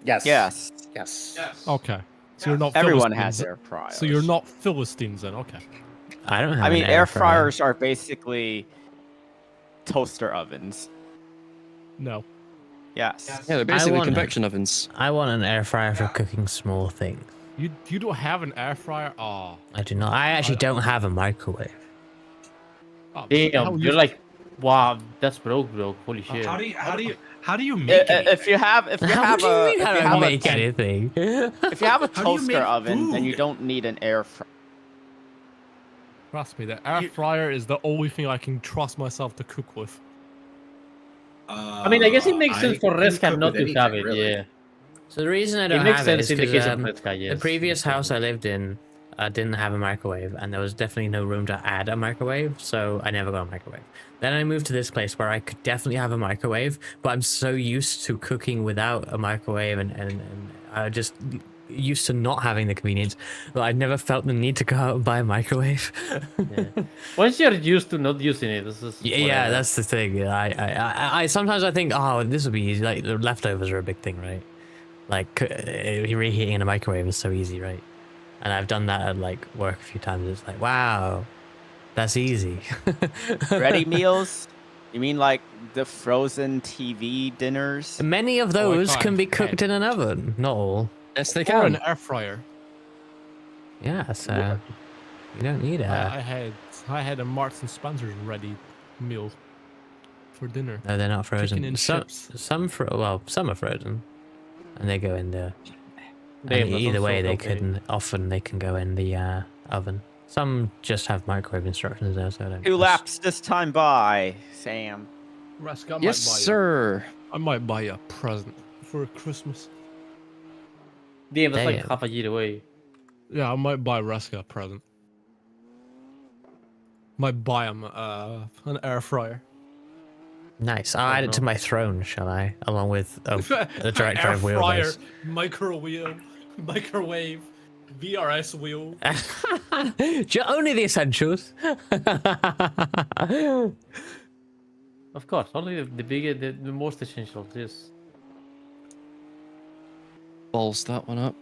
Yes. Yes. Yes. Okay. So you're not Everyone Philistines. has air fryers. So you're not Philistines then, okay. I don't have I mean, an air fryer. fryers are basically toaster ovens. No. Yes. Yeah, they're basically want it. convection ovens. I want an air fryer for cooking small things. You don't have an air fryer? Oh. I do not. I actually don't have a microwave. Oh, Damn, hell, you're like, wow, that's broke. Holy shit. How do you make it? If you have How do you mean I don't make anything? if you have a How do you toaster make oven, then food? you don't need an air fryer. Trust me, the air fryer is the only thing I can trust myself to cook with. I mean, I guess it makes sense for Resca not to have it, yeah. So the reason I don't makes have it sense is in the because case of Resca, yes. the previous house I lived in didn't have a microwave, and there was definitely no room to add a microwave, so I never got a microwave. Then I moved to this place where I could definitely have a microwave, but I'm so used to cooking without a microwave, and I just used to not having the convenience, but I've never felt the need to go out and buy a microwave. Yeah. Once you're used to not using it, this is Yeah, whatever. that's the thing. I sometimes I think, oh, this would be easy. Like the leftovers are a big thing, right? Like reheating in a microwave is so easy, right? And I've done that at like work a few times. It's like, wow, that's easy. Ready meals? You mean like the frozen TV dinners? Many of Oh, I those can't. can be cooked in an oven. Not all. Yes, they Or can. an air fryer. Yeah, so you don't need it. I had a Marks and Spencer's ready meal for dinner. No, they're not frozen. Chicken and some chips. some are frozen, and they go in the. Damn, And that's either way, also they okay. can often they can go in the oven. Some just have microwave instructions there, so I don't. 2 laps this time by, Sam. Rask, I might Yes, buy sir. I might buy you a present for Christmas. Damn, that's like Damn. half a year away. Yeah, I might buy Raska a present. Might buy him an air fryer. Nice. I'll add it to my throne, shall I? Along with the direct air drive fryer, wheelbase. microwave, VRS wheel. Only the essentials. Of course, only the bigger, the most essential. Yes. Balls that one up.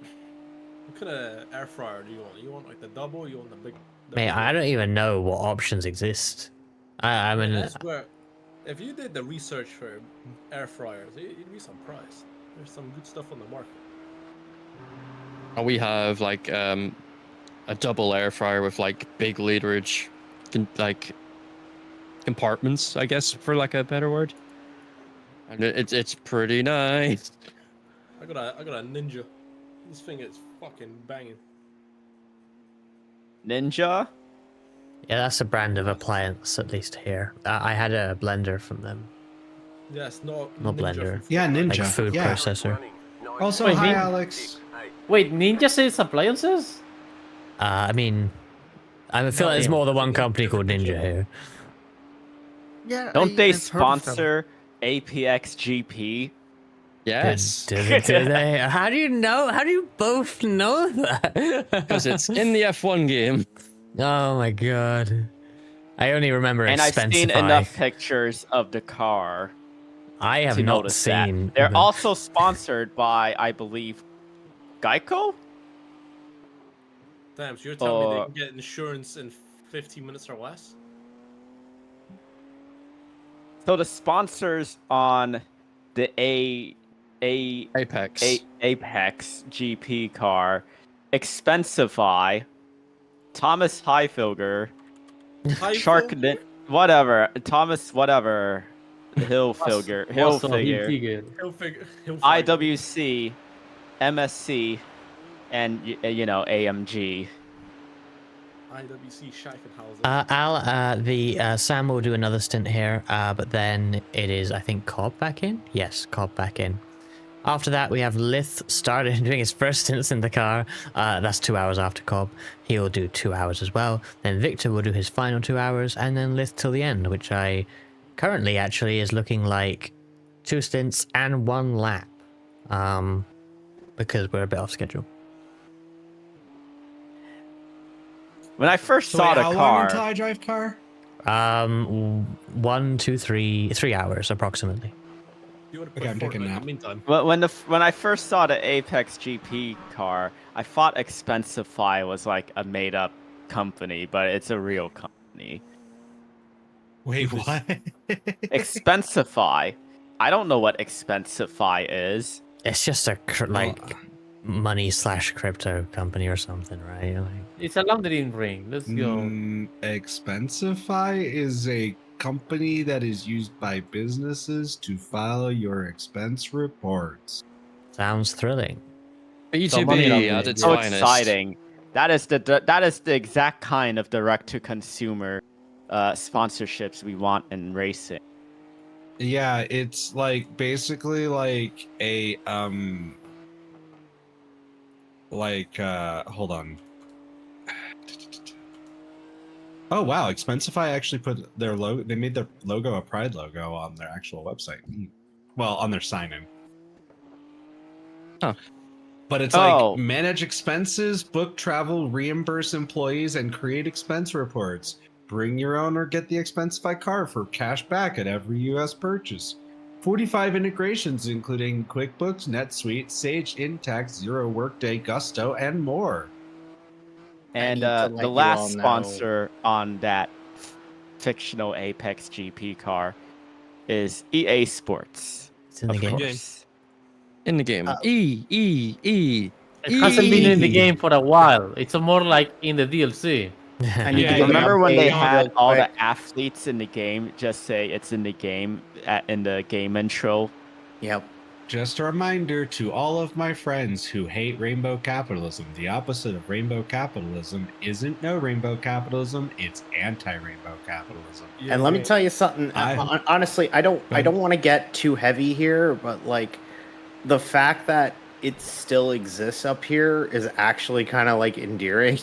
What kind of air fryer do you want? You want like the double? Or you want the big? Mate, I don't even know what options exist. I mean, That's where, if you did the research for air fryers, you'd be surprised. There's some good stuff on the market. We have like a double air fryer with like big literage, like compartments, I guess, for like a better word. And it's pretty nice. I got a Ninja. This thing is fucking banging. Ninja? yeah, that's a brand of appliance, at least here. I had a blender from them. Yes, not Not Ninja blender. from- Yeah, Ninja. Like food yeah. processor. Also, Wait, hi, Nin- Alex. Wait, Ninja says appliances? I mean, I feel like there's more than one company called Ninja here. Yeah. Don't they I've heard of them. sponsor APXGP? Yes, Do they? How do you know? How do you both know that? because it's in the F1 game. Oh my god. I only remember And I've seen Expensify. enough pictures of the car I have to not notice seen. that. They're the- also sponsored by, I believe, Geico? Damn, so you're telling me they Oh. can get insurance in 15 minutes or less? So the sponsors on the Apex. Apex GP car, Expensify, Thomas Hilfiger, Shark, whatever, Thomas, whatever, Hilfiger, Also, Hilfiger, He'll figure. IWC, MSC, and AMG. IWC Scheifenhausen. Sam will do another stint here, but then it is, I think, Cobb back in. Yes, Cobb back in. After that, we have Lith started doing his first stints in the car. That's 2 hours after Cobb. He will do 2 hours as well. Then Victor will do his final 2 hours, and then Lith till the end, which I currently actually is looking like 2 stints and 1 lap. Because we're a bit off schedule. When I first So saw wait, the how long car, until I drive car? 1, 2, 3, 3 hours approximately. You would Okay, I'm taking a in nap. the meantime. when I first saw the Apex GP car, I thought Expensify was like a made up company, but it's a real company. Wait, what? Expensify. I don't know what Expensify is. It's just a money / crypto company or something, right? Like, It's a laundering ring. Let's go. Expensify is a company that is used by businesses to file your expense reports. sounds thrilling. B2B at its So finest. exciting. That is the exact kind of direct to consumer sponsorships we want in racing. Yeah, it's like basically like a hold on. Oh wow, Expensify actually put their logo. They made their logo a Pride logo on their actual website. Well, on their sign-in. Huh. But it's like manage expenses, book travel, reimburse employees, and create expense reports. Bring your own or get the Expensify card for cash back at every U.S. purchase. 45 integrations, including QuickBooks, NetSuite, Sage, Intacct, Zero Workday, Gusto, and more. And need to let the you last all know- sponsor on that fictional Apex GP car is EA Sports. It's in the Of game. course. In the game. Uh, It hasn't been in the game for a while. It's more like in the DLC. I need to Yeah, give an Remember when they update had real all quick. the athletes in the game just say it's in the game in the game intro? Yep. Just a reminder to all of my friends who hate rainbow capitalism. The opposite of rainbow capitalism isn't no rainbow capitalism, it's anti-rainbow capitalism. And let me tell you something. Honestly, I don't want to get too heavy here, but like the fact that it still exists up here is actually kind of like endearing.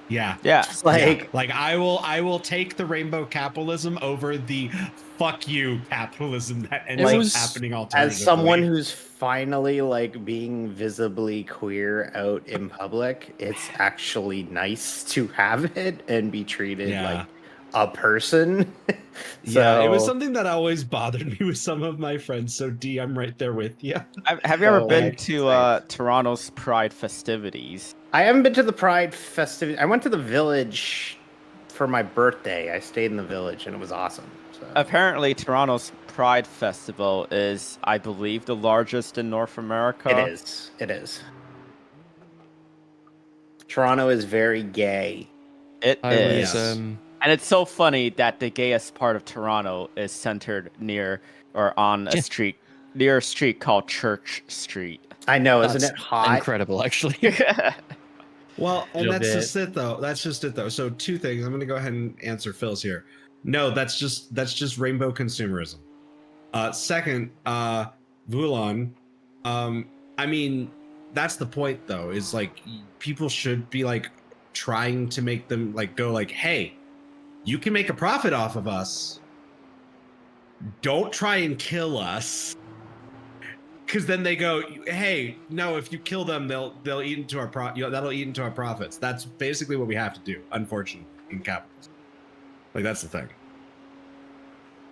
Yeah. Yeah. It's like Yeah. Like I will take the rainbow capitalism over the fuck you capitalism that ends It up was- happening alternatively. as someone who's finally like being visibly queer out in public, it's actually nice to have it and be treated Yeah. like a person. Yeah, it was So- something that always bothered me with some of my friends. So D, I'm right there with you. Have you ever So, been like, to Toronto's Pride festivities? I haven't been to the Pride festivity. I went to the village for my birthday. I stayed in the village and it was awesome. So. Apparently, Toronto's Pride Festival is, I believe, the largest in North America. It is. It is. Toronto is very gay. It I is. was, And it's so funny that the gayest part of Toronto is centered near or on a street, near a street called Church Street. I know, isn't That's it hot? incredible, actually. Well, and Love that's it. just it though. That's just it though. So two things. I'm gonna go ahead and answer Phil's here. No, that's just rainbow consumerism. Second, Vulan, I mean, that's the point though, is like people should be like trying to make them like go like, hey, you can make a profit off of us. Don't try and kill us. Because then they go, hey, no, if you kill them, they'll eat into our that'll eat into our profits. That's basically what we have to do, unfortunately, in capitalism. Like that's the thing.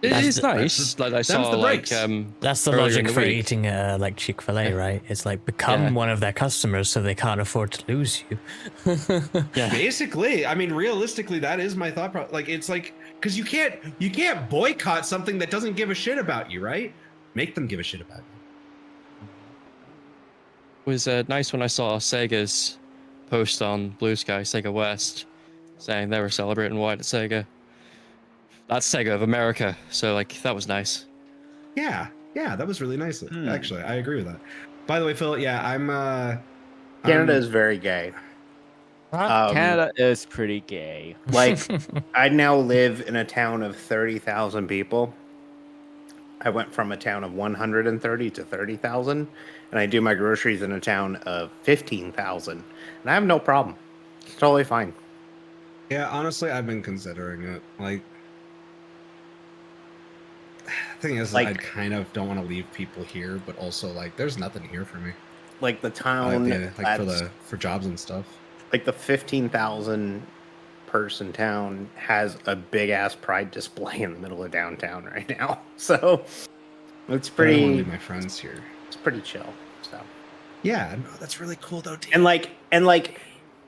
It That's is the- nice. Like I saw, the like breaks. That's the earlier in logic the for week. eating like Chick-fil-A, right? It's like become Yeah. one of their customers so they can't afford to lose you. Yeah. Basically, I mean, realistically, that is my thought. Like it's like because you can't boycott something that doesn't give a shit about you, right? Make them give a shit about you. It was nice when I saw Sega's post on Blue Sky, Sega West, saying they were celebrating White at Sega. That's Sega of America, so like that was nice. Yeah, that was really nice. Actually, I agree with that. By the way, Phil, yeah, I'm. Canada is very gay. Canada is pretty gay. Like, I now live in a town of 30,000 people. I went from a town of 130 to 30,000, and I do my groceries in a town of 15,000, and I have no problem. It's totally fine. Yeah, honestly, I've been considering it. Like, the thing is, Like- I kind of don't want to leave people here, but also like, there's nothing here for me. Like the town, For jobs and stuff. like the 15,000 person town has a big ass pride display in the middle of downtown right now. So it's I don't want to pretty, leave my friends here. it's pretty chill. So Yeah, no, that's really cool though. Dude. and like,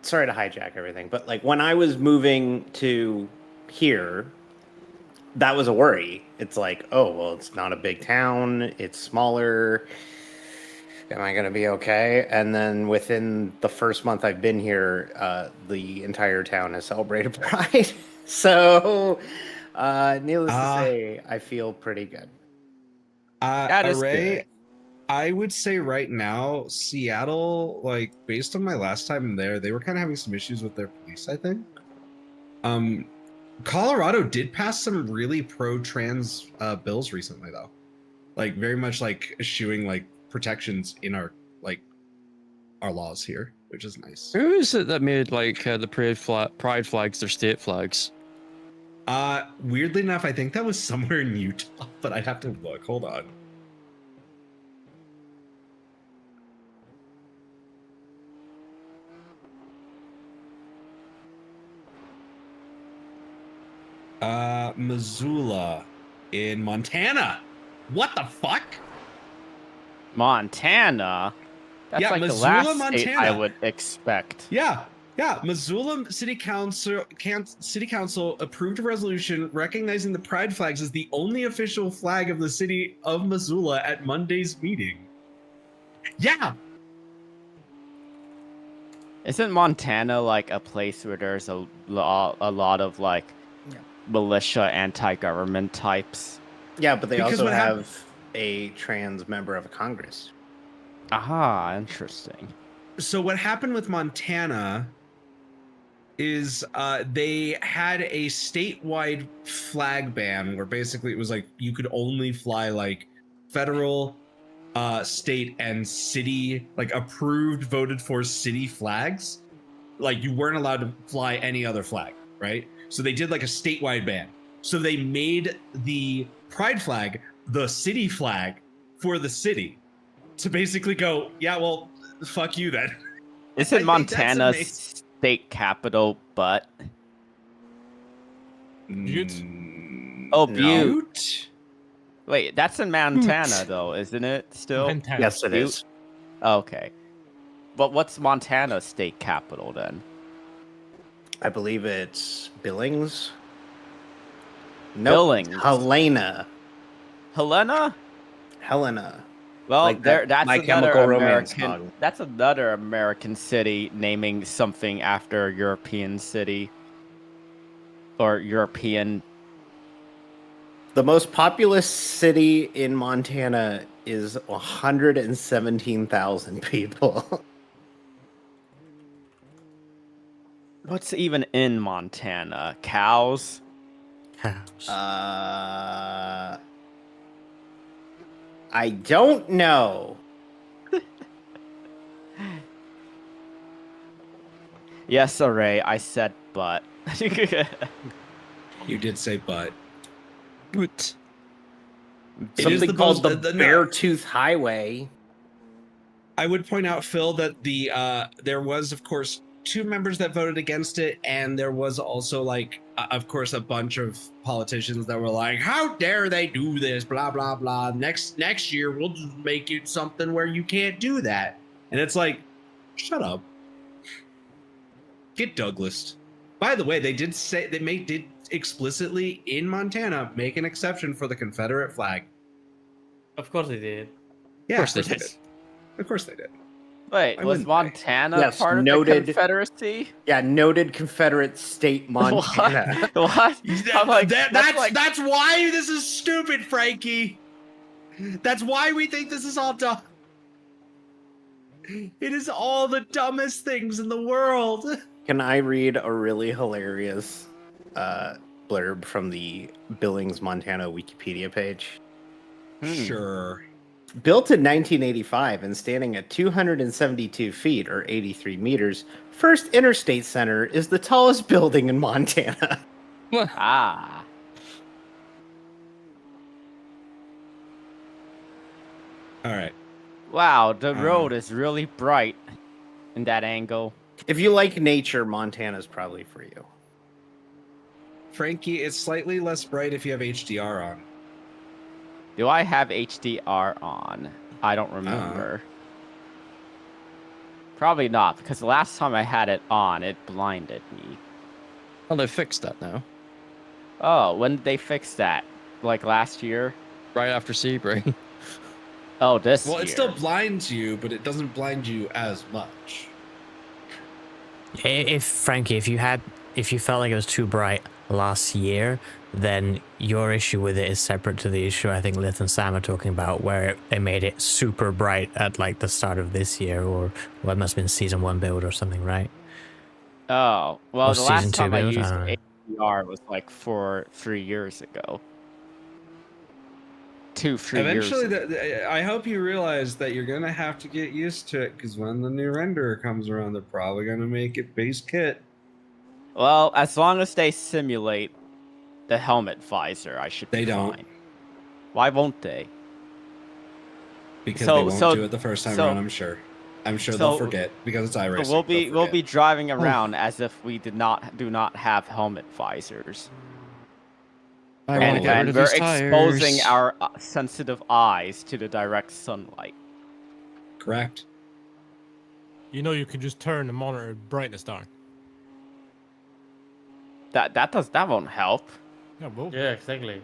sorry to hijack everything, but like when I was moving to here, that was a worry. It's like, oh well, it's not a big town, it's smaller. Am I gonna be okay? And then within the first month I've been here, the entire town has celebrated Pride. So, needless to say, I feel pretty good. That is Array, good. I would say right now, Seattle, like based on my last time there, they were kind of having some issues with their police, I think. Colorado did pass some really pro-trans bills recently though. Like very much like eschewing like protections in our laws here, which is nice. Who is it that made like the pride flags their state flags? Weirdly enough, I think that was somewhere in Utah, but I'd have to look. Hold on. Missoula in Montana. What the fuck? Montana? That's Yeah, like the Missoula, last state I Montana. would expect. Yeah. Missoula City Council approved a resolution recognizing the pride flags as the only official flag of the city of Missoula at Monday's meeting. Yeah. Isn't Montana like a place where there's a lot of like militia anti-government types? Yeah, but they Because also what have a trans member of Congress. Aha, interesting. So what happened with Montana is they had a statewide flag ban where basically it was like you could only fly like federal, state, and city, like approved, voted for city flags. Like you weren't allowed to fly any other flag, right? So they did like a statewide ban. So they made the pride flag the city flag for the city to basically go, yeah, well, fuck you then. Isn't I think that's Montana's amazing. state capital Butte? Butte? Oh, No. Butte. Wait, that's in Montana though, isn't it? Still? Montana. Yes, it is. Okay. But what's Montana's state capital then? I believe it's Billings. Billings. Helena. Helena? Helena. Well, Like there. that That's My another Chemical Romance American. song. That's another American city naming something after a European city or European. The most populous city in Montana is 117,000 people. What's even in Montana? Cows. Cows. I don't know. Yes, Array. I said but. You did say but. What? It is Something the called most- the no. Beartooth Highway. I would point out, Phil, that there was, of course, 2 members that voted against it, and there was also, like, of course, a bunch of politicians that were like, "How dare they do this? Blah blah blah. Next year we'll just make it something where you can't do that." And it's like, shut up. Get Douglas. By the way, they did say did explicitly in Montana make an exception for the Confederate flag. Of course they did. Yeah, Of course they did. Of course they did. Wait, I was wouldn't- Montana Yes, part of noted. the Confederacy? Yeah, noted Confederate state Montana. What? What? I'm like, That's why this is stupid, Frankie. That's why we think this is all dumb. It is all the dumbest things in the world. Can I read a really hilarious blurb from the Billings, Montana Wikipedia page? Sure. Built in 1985 and standing at 272 feet or 83 meters, First Interstate Center is the tallest building in Montana. Ah. All right. Wow, the road is really bright in that angle. If you like nature, Montana's probably for you. Frankie, it's slightly less bright if you have HDR on. Do I have HDR on? I don't remember. Probably not, because the last time I had it on, it blinded me. Oh, they fixed that now. Oh, when did they fix that? Like last year? Right after Sebring. Oh, this Well, year. it still blinds you, but it doesn't blind you as much. If Frankie, if you felt like it was too bright last year, then your issue with it is separate to the issue I think Lith and Sam are talking about, where they made it super bright at like the start of this year, or well, it must have been season 1 build or something, right? Oh, well, Or the season last 2 time I build? used I don't know. HDR was like 3 years ago. 3 Eventually, years. I hope you realize that you're gonna have to get used to it, because when the new renderer comes around, they're probably gonna make it base kit. Well, as long as they simulate the helmet visor, I should be They don't. fine. Why won't they? Because they won't do it the first time around. I'm sure. They'll forget because it's iRacing. So we'll be driving around as if we do not have helmet visors. And we're exposing our sensitive eyes to the direct sunlight. Correct. You know, you can just turn the monitor brightness down. That won't help. Yeah, well. Yeah, exactly.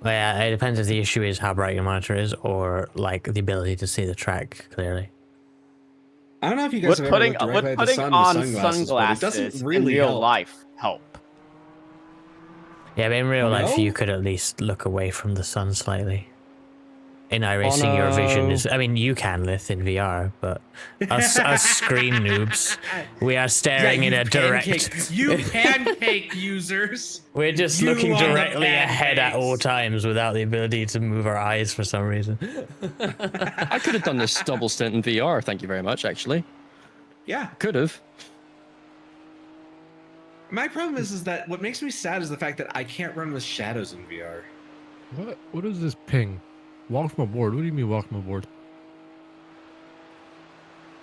Well, yeah, it depends if the issue is how bright your monitor is, or like the ability to see the track clearly. I don't know if you guys have ever looked directly at the sun with on sunglasses, but it doesn't really in real help. life help. Yeah, but in real life, No? you could at least look away from the sun slightly. In iRacing, your vision is... I mean, you can, Lith, in VR, but us screen noobs, we are staring in a direct... You pancake users. We're just You looking are the directly ahead at all pancakes. times without the ability to move our eyes for some reason. I could have done this double stint in VR, thank you very much, actually. Yeah. Could have. My problem is that what makes me sad is the fact that I can't run with shadows in VR. What is this ping? Welcome aboard. What do you mean welcome aboard?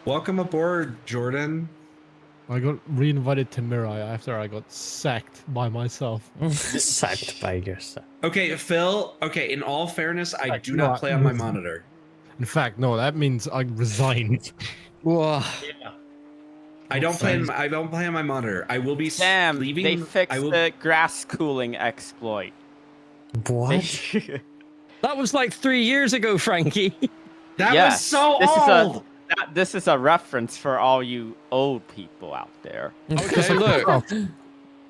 Welcome aboard, Jordan. I got re-invited to Mirai after I got sacked by myself. Sacked by yourself. Okay, Phil. Okay, in all fairness, I do no, not play on my monitor. In fact, no, that means I resigned. Whoa. Yeah. I don't play on my monitor. I will be Damn, leaving. they fixed I will, the grass cooling exploit. What? That was like 3 years ago, Frankie. That Yes, was so this old. This is a reference for all you old people out there. Okay, look.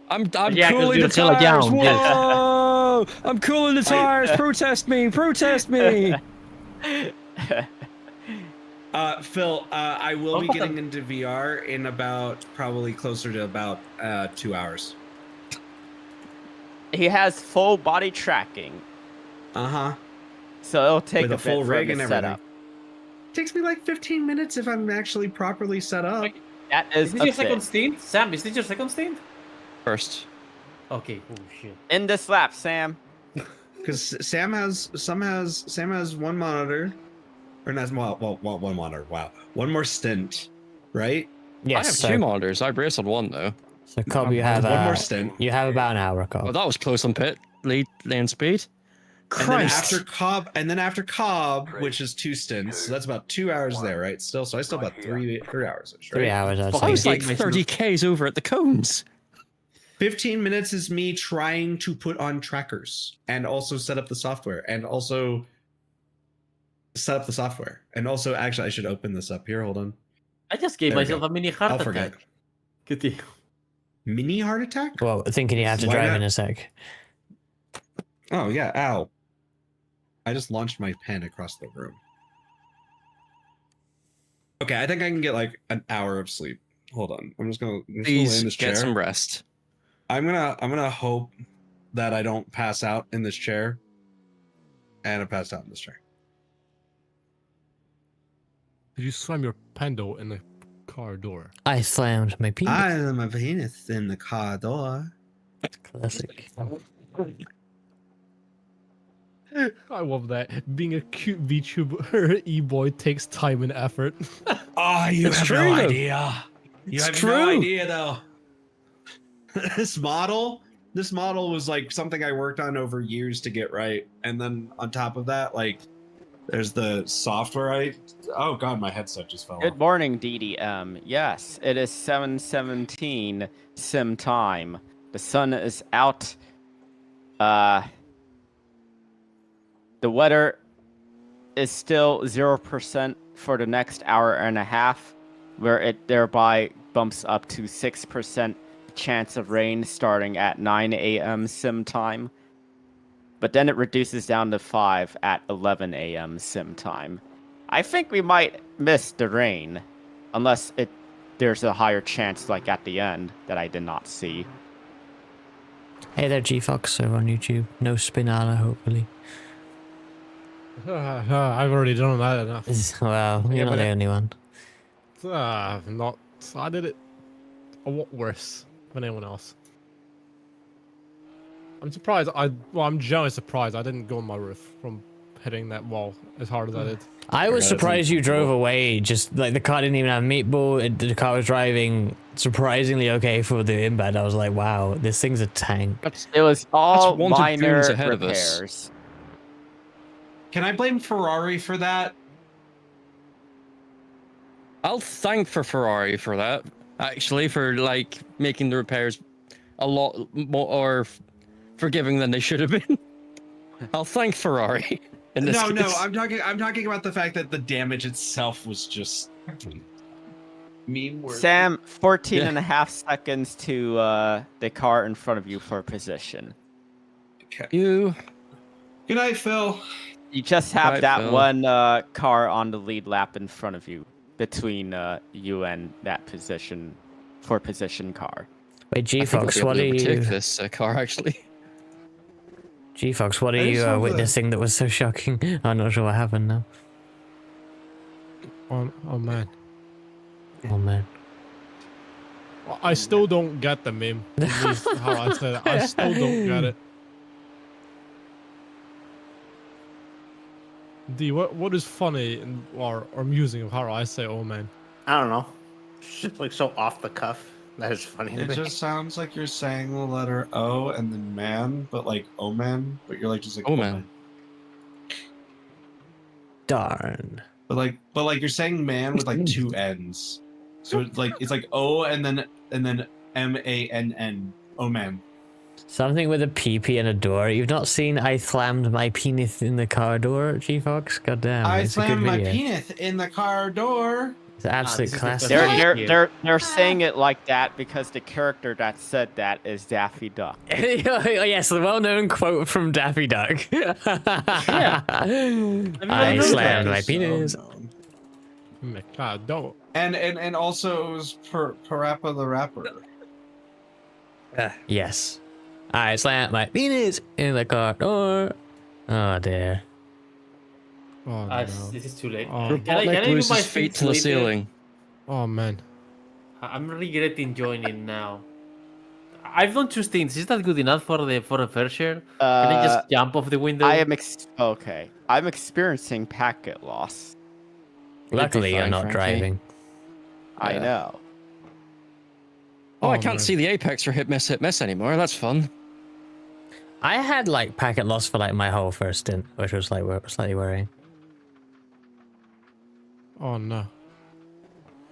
I'm Yeah, 'cause cooling you're the still tires. young, yes. Whoa! I'm cooling the tires. Protest me. Protest me. Phil, I will be getting into VR in about probably closer to about 2 hours. He has full body tracking, Uh-huh. so it'll take With a a full bit for rig him and to everything. set up. Takes me like 15 minutes if I'm actually properly set up. That Is is this a your second bit. stint? Sam, is this your second stint? First. Okay, oh shit. In this lap, Sam. Because Sam has one monitor, or not one monitor. Wow, one more stint, right? Yes, I have so, 2 monitors. I braced on 1, though. So, Cobb, you have one more stint. You have about an hour, Oh, Cobb. that was close on pit. Lane speed. And then Christ. after Cobb, which is 2 stints, so that's about 2 hours there, right? Still, so I still about 3 hours. Right? 3 hours, I'd I was say. like 30 Ks over at the cones. 15 minutes is me trying to put on trackers and also set up the software and also actually I should open this up here. Hold on. I just gave There we myself go. a mini heart I'll attack. forget. Good deal. Mini heart attack? Well, thinking you have to Why drive not? in a sec. Oh yeah, ow. I just launched my pen across the room. Okay, I think I can get like an hour of sleep. Hold on. I'm just gonna lay Please in this get chair. some rest. I'm gonna hope that I don't pass out in this chair. And I passed out in this chair. Did you slam your pendo in the car door? I slammed my penis. I am a penis in the car door. Classic. I love that. Being a cute VTuber e-boy takes time and effort. Oh, you It's have true, no though. idea. You It's have true. no idea, though. This model was like something I worked on over years to get right. And then on top of that, like, there's the software oh god, my headset just fell Good off. morning, DDM. Yes, it is 7:17 sim time. The sun is out. The weather is still 0% for the next hour and a half, where it thereby bumps up to 6% chance of rain starting at 9 a.m. sim time. But then it reduces down to 5 at 11 a.m. sim time. I think we might miss the rain, unless there's a higher chance, like at the end, that I did not see. Hey there, G-Fox over on YouTube. No Spinala, hopefully. I've already done that enough. Well, you're not but the only one. Not. I did it a lot worse than anyone else. I'm surprised. I'm generally surprised I didn't go on my roof from hitting that wall as hard as I did. I was surprised you drove away. Just like the car didn't even have meatball. The car was driving surprisingly okay for the inbound. I was like, wow, this thing's a tank. It was all That's 1-2 minor turns ahead of us. repairs. Can I blame Ferrari for that? I'll thank Ferrari for that. Actually, for like making the repairs a lot more forgiving than they should have been. I'll thank Ferrari. In this No, case. I'm talking about the fact that the damage itself was just meme worthy. Sam, 14 and a half seconds to the car in front of you for position. Okay. You. Good night, Phil. You just have Right, that Phil. one car on the lead lap in front of you, between you and that position car. Wait, G-Fox, what are you... Take this car, actually. G-Fox, what are I just you have a- witnessing that was so shocking? I'm not sure what happened now. Oh man. Oh, man. I still don't get the meme. At least how I said it. I still don't get it. D, what is funny or amusing of how I say "oh man"? I don't know. It's just like so off the cuff. That is funny to It me. just sounds like you're saying the letter O and then man, but like O man, but you're like just like Oh, man. Darn. But like you're saying man with like two N's. So it's like O and then MANN. Oh man. Something with a PP and a door. You've not seen I slammed my penis in the car door, G-Fox? God damn, I it's a good slammed my video. penis in the car door. It's an absolute this is the classic. first- They're saying it like that because the character that said that is Daffy Duck. Yes, the well-known quote from Daffy Duck. Yeah. I known slammed that. my penis. God, don't. And also it was Parappa the Rapper. Yes. I slammed my penis in the car door. Oh dear. Oh no. This is too late. Oh. Can I Robotnik do loses my his feet to the later? ceiling. Oh man. I'm regretting joining now. I've done two stints. Is that good enough for the first share? Can I just jump off the window? Okay. I'm experiencing packet loss. Luckily, you're fine, not Frankie. driving. I know. Oh, I Oh, can't man. see the apex for hit miss anymore. That's fun. I had like packet loss for like my whole first stint, which was like slightly worrying. Oh no.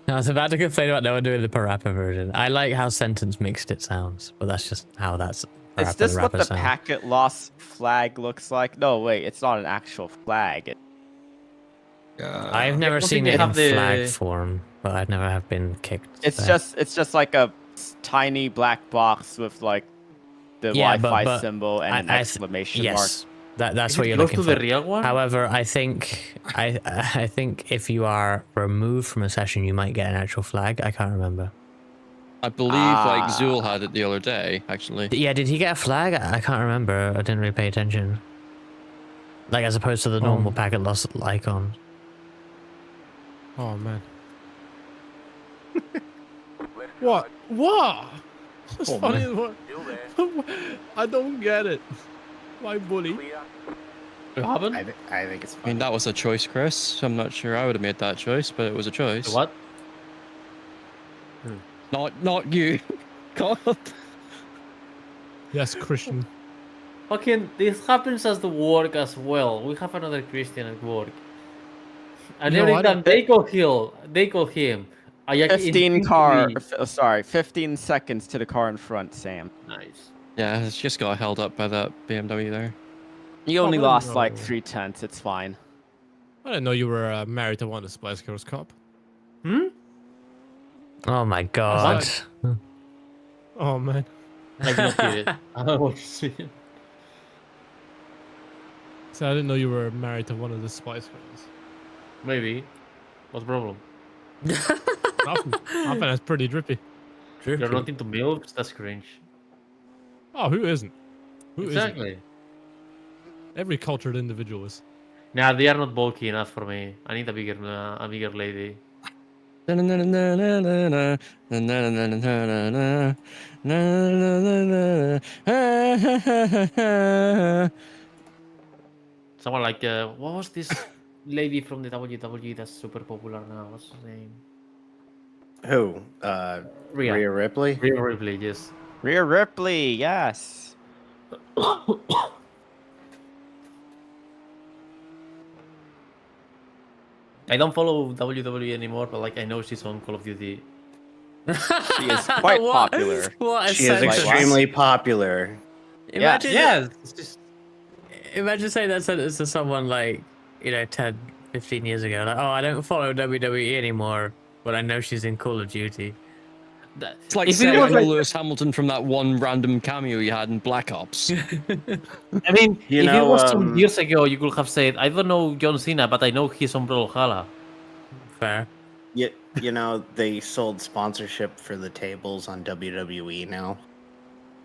I was about to complain about no one doing the Parappa version. I like how sentence mixed it sounds, but that's just how that's. Is Parappa this the what Rapper the sound. packet loss flag looks like? No, wait, it's not an actual flag. I've never don't seen think it they in have the- flag form, but I've never have been kicked. It's there. just like a tiny black box with like the Yeah, but- Wi-Fi but symbol and an I- exclamation mark. yes, that's Is what it you're close looking to for. the real one? However, I think I think if you are removed from a session, you might get an actual flag. I can't remember. I believe like Zool had it the other day, actually. Yeah, did he get a flag? I can't remember. I didn't really pay attention. like as opposed to the normal packet loss icon. Oh man. What? What? What's Oh, funny man. is what? Still there. I don't get it. Why bully? Clear. What happened? I think it's I mean, funny. that was a choice, Chris. I'm not sure I would have made that choice, but it was a choice. What? Not you. God. Yes, Christian. Fucking, this happens as the work as well. We have another Christian at work. And No, every I time don't- they call him. I 15 seconds to the car in front, Sam. Nice. Yeah, it's just got held up by that BMW there. You only Oh, lost no. like 3/10. It's fine. I didn't know you were married to one of the Spice Girls cop. Oh my god. Oh man. I did not hear it. I don't know what you're saying. So I didn't know you were married to one of the Spice Girls. Maybe. What's the problem? Nothing. Nothing. That's pretty drippy. You're not into MILFs? That's cringe. Oh, who isn't? Who isn't? Exactly. Every cultured individual is. Nah, they are not bulky enough for me. I need a bigger lady. Someone like, what was this lady from the WWE that's super popular now? What's her name? Who? Rhea Ripley? Rhea Ripley, yes. Rhea Ripley, yes. I don't follow WWE anymore, but like I know she's on Call of Duty. She is quite What? popular. What a She is sentence. extremely popular. Imagine, Yeah, it's just imagine saying that sentence to someone like, 10, 15 years ago. Like, oh, I don't follow WWE anymore, but I know she's in Call of Duty. It's like If it saying was like- Lewis Hamilton from that one random cameo you had in Black Ops. I mean, You if it know, was some years ago, you could have said, I don't know John Cena, but I know he's on Brawlhalla. Fair. You know, they sold sponsorship for the tables on WWE now.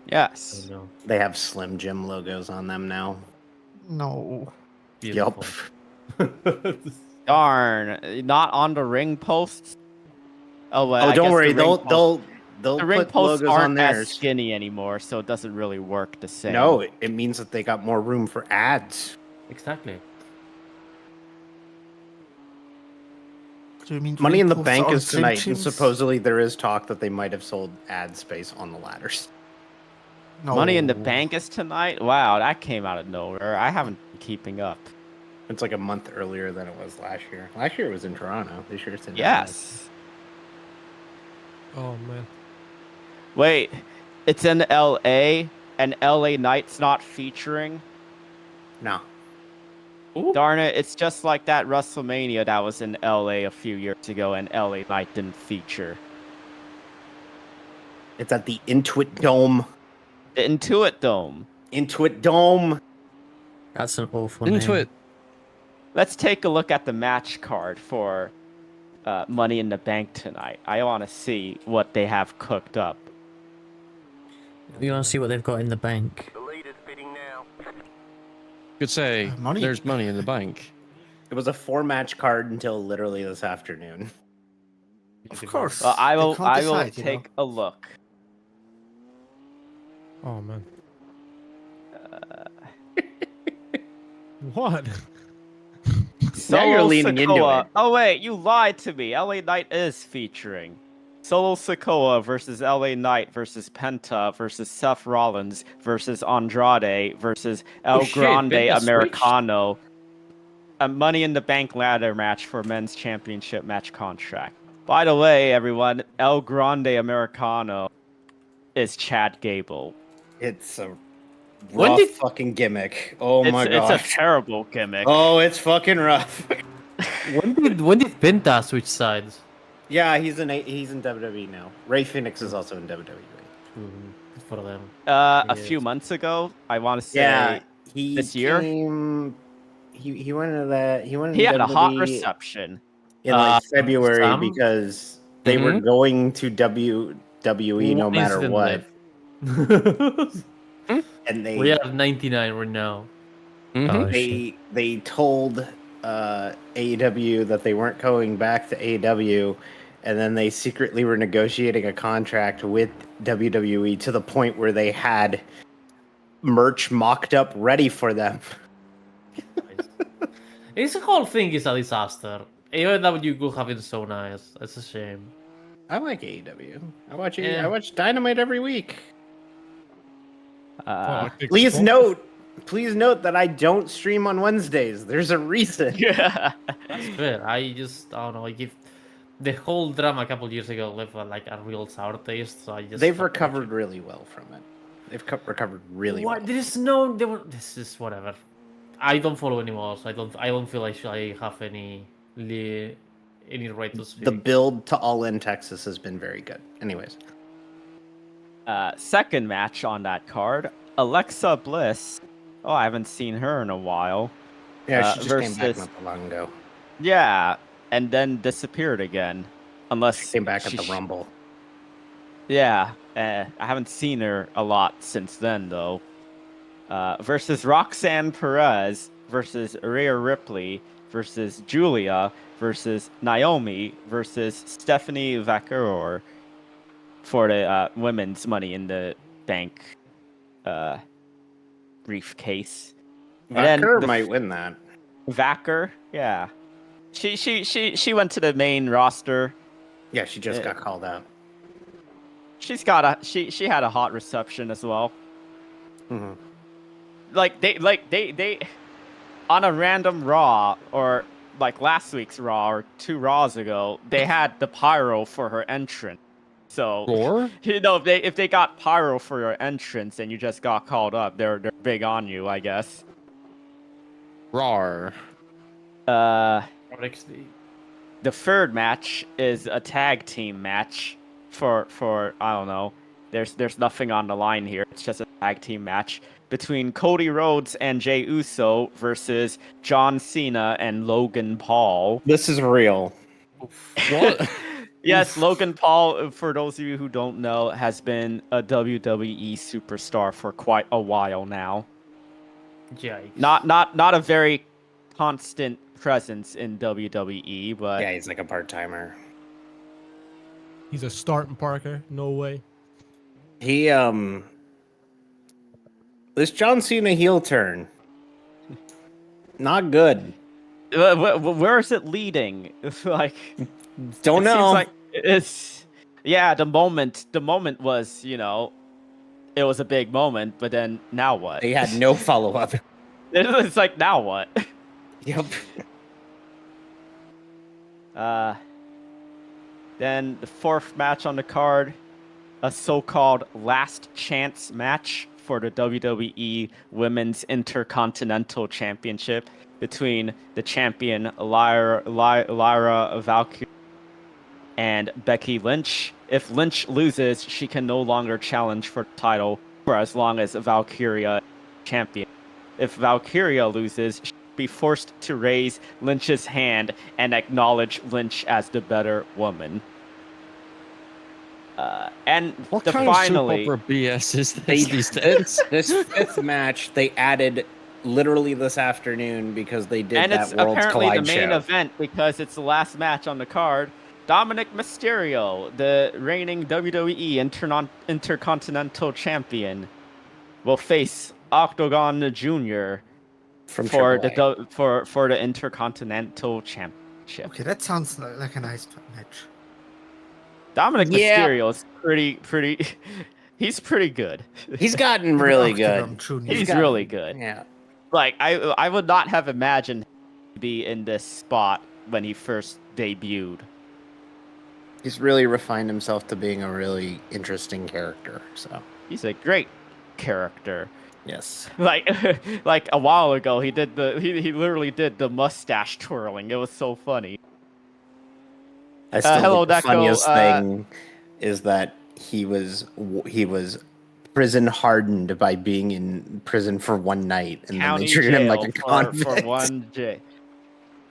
Yes. No. They have Slim Jim logos on them now. No. Yup. Darn. Not on the ring posts. Oh, well, Oh, I don't guess worry. the ring posts- They'll the ring put posts logos on aren't as theirs. skinny anymore, so it doesn't really work the same. No, it means that they got more room for ads. Exactly. Do you mean Money in the reposts Bank on is tonight, and Slim Jims? supposedly there is talk that they might have sold ad space on the ladders. No. Money in the Bank is tonight? Wow, that came out of nowhere. I haven't been keeping up. It's like a month earlier than it was last year. Last year it was in Toronto. This year it's in Yes. Oh man. Wait, it's in LA, and LA Knight's not featuring? No. Darn it, it's just like that WrestleMania that was in LA a few years ago, and LA Knight didn't feature. It's at the Intuit Dome. The Intuit Dome. Intuit Dome. That's an awful name. Into it. Let's take a look at the match card for Money in the Bank tonight. I want to see what they have cooked up. You want to see what they've got in the bank? The leader's bidding now. Could say Money. there's money in the bank. It was a 4-match card until literally this afternoon. Of course. Well, I they will. can't I will decide, you know. take a look. Oh man. What? Now you're leaning into Sikoa. it. Oh wait, you lied to me. LA Knight is featuring. Solo Sikoa versus LA Knight versus Penta versus Seth Rollins versus Andrade versus El Oh, shit, Grande Penta Americano. A Money in the Bank ladder match for men's championship match contract. By the way, everyone, El Grande Americano is Chad Gable. It's a When rough did- fucking gimmick. Oh my It's a god. terrible gimmick. Oh, it's fucking rough. When did Penta switch sides? Yeah, he's in WWE now. Ray Phoenix is also in WWE. Good for them. A Yes. few months ago, I want to say. Yeah, he this year? came- he went into that. He went. He into had a hot WWE reception. in like February Sam? because they were going to WWE no One matter incident what, left. and they We are 99 right now. Oh, shit. They told AEW that they weren't going back to AEW, and then they secretly were negotiating a contract with WWE to the point where they had merch mocked up ready for them. This whole thing is a disaster. AEW could have been so nice. It's a shame. I like AEW. I watch Yeah. I watch Dynamite every week. Like Please note that I don't stream on Wednesdays. There's a reason. That's fair. I don't know. I give the whole drama a couple years ago left like a real sour taste. So I just They've stopped recovered watching. really well from it. They've recovered really What? well. This is whatever. I don't follow anymore, so I don't feel like I have any right to speak. The build to All In Texas has been very good. Anyways. Second match on that card, Alexa Bliss. Oh, I haven't seen her in a while. Yeah, she just came back versus- not that long ago. Yeah, and then disappeared again. Unless She came back at the Rumble. Yeah, I haven't seen her a lot since then, though. Versus Roxanne Perez, versus Rhea Ripley, versus Julia, versus Naomi, versus Stephanie Vaquero for the women's Money in the Bank briefcase. Vaquero might win that. Vacker, yeah. She went to the main roster. Yeah, she just got called out. She had a hot reception as well. Mm-hmm. They on a random Raw, or like last week's Raw or 2 Raws ago, they had the pyro for her entrance. So if they got pyro for your entrance and you just got called up, they're big on you, I guess. Rawr. The third match is a tag team match for I don't know. There's nothing on the line here. It's just a tag team match between Cody Rhodes and Jey Uso versus John Cena and Logan Paul. This is real. What? Yes, Logan Paul, for those of you who don't know, has been a WWE superstar for quite a while now. Yikes. Not a very constant presence in WWE, but Yeah, he's like a part-timer. He's a starting Parker. No way. He this John Cena heel turn, not good. where is it leading? Like, don't it know. Seems like it's the moment was, it was a big moment, but then now what? They had no follow-up. It's like, now what? Yep. Then the fourth match on the card, a so-called last chance match for the WWE Women's Intercontinental Championship between the champion Lyra Valkyrie and Becky Lynch. If Lynch loses, she can no longer challenge for the title for as long as Valkyria is champion. If Valkyria loses, she'll be forced to raise Lynch's hand and acknowledge Lynch as the better woman. And What the kind of finally, soap opera BS is this these days? This fifth match they added literally this afternoon because they did and that it's Worlds apparently Collide the main show. event because it's the last match on the card. Dominic Mysterio, the reigning WWE Intercontinental Champion, will face Octagon Jr. From for AAA. for the Intercontinental Championship. Okay, that sounds like a nice match. Dominic Yeah. Mysterio is pretty. He's pretty good. He's gotten really Octagon good. Jr. He's gotten- really good. Yeah. Like I would not have imagined him to be in this spot when he first debuted. He's really refined himself to being a really interesting character. So He's a great character. yes. Like a while ago, he literally did the mustache twirling. It was so funny. I still hello, think the Deco, funniest thing is that he was prison hardened by being in prison for one night, and County then they treated him jail like a for convict. one day.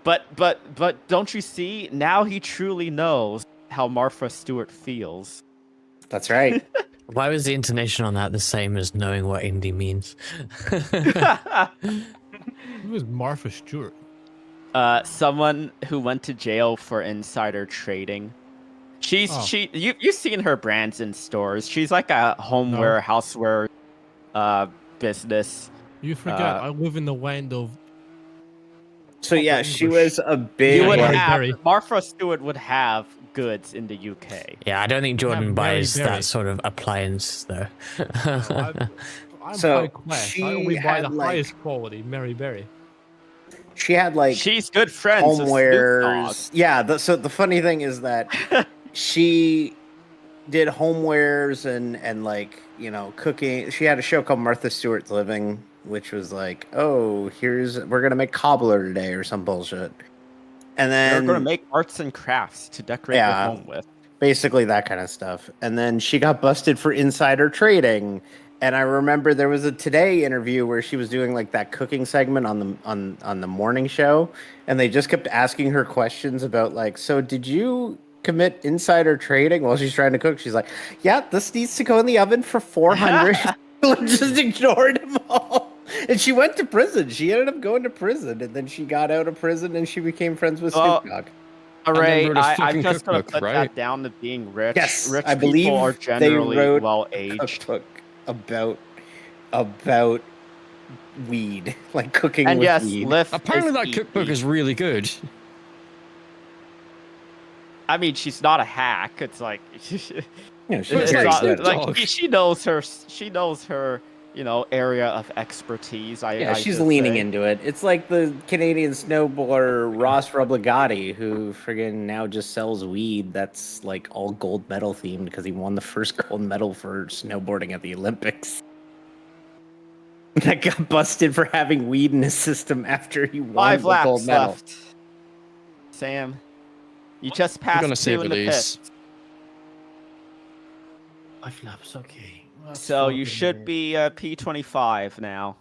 But don't you see? Now he truly knows how Martha Stewart feels. That's right. Why was the intonation on that the same as knowing what indie means? Who was Martha Stewart? Someone who went to jail for insider trading. You've seen her brands in stores. She's like a homeware, houseware business. You forget, I live in the land of. So yeah, proper she English. was a big. You would Mary have Berry. Martha Stewart would have goods in the UK. Yeah, I don't think Jordan Yeah, Mary buys Berry. that sort of appliance though. I'm So, high class. she I only buy had, the like- highest quality Mary Berry. She had like She's good friends with Snoop Dogg. homewares. Yeah. So the funny thing is that she did homewares and like cooking. She had a show called Martha Stewart's Living, which was like, oh, we're gonna make cobbler today or some bullshit. And They're then going to make arts and crafts to decorate your home with. basically that kind of stuff. And then she got busted for insider trading. And I remember there was a Today interview where she was doing like that cooking segment on the morning show, and they just kept asking her questions about like, so did you commit insider trading while she's trying to cook? She's like, yeah, this needs to go in the oven for 400. Just ignored them all. And she went to prison. She ended up going to prison, and then she got out of prison and she became friends with Snoop Dogg. Hooray, wrote a I'm fucking just going to cookbook, put right? that down to being rich. Yes, Rich I believe people are they generally wrote well-aged. cookbook about weed, like cooking And with yes, weed. Apparently is that eat cookbook weed. is really good. I mean, she's not a hack. It's like Yeah, she It's carries like that. Snoop Dogg. she knows her area of expertise. I She's should leaning say. into it. It's like the Canadian snowboarder Ross Roblegati, who friggin' now just sells weed that's like all gold medal themed because he won the first gold medal for snowboarding at the Olympics. That got busted for having weed in his system after he won 5 the gold laps medal. left. Sam, you just I'm passed gonna 2 save in the these. pit. 5 laps, okay. That's So you 40 should be P25 now.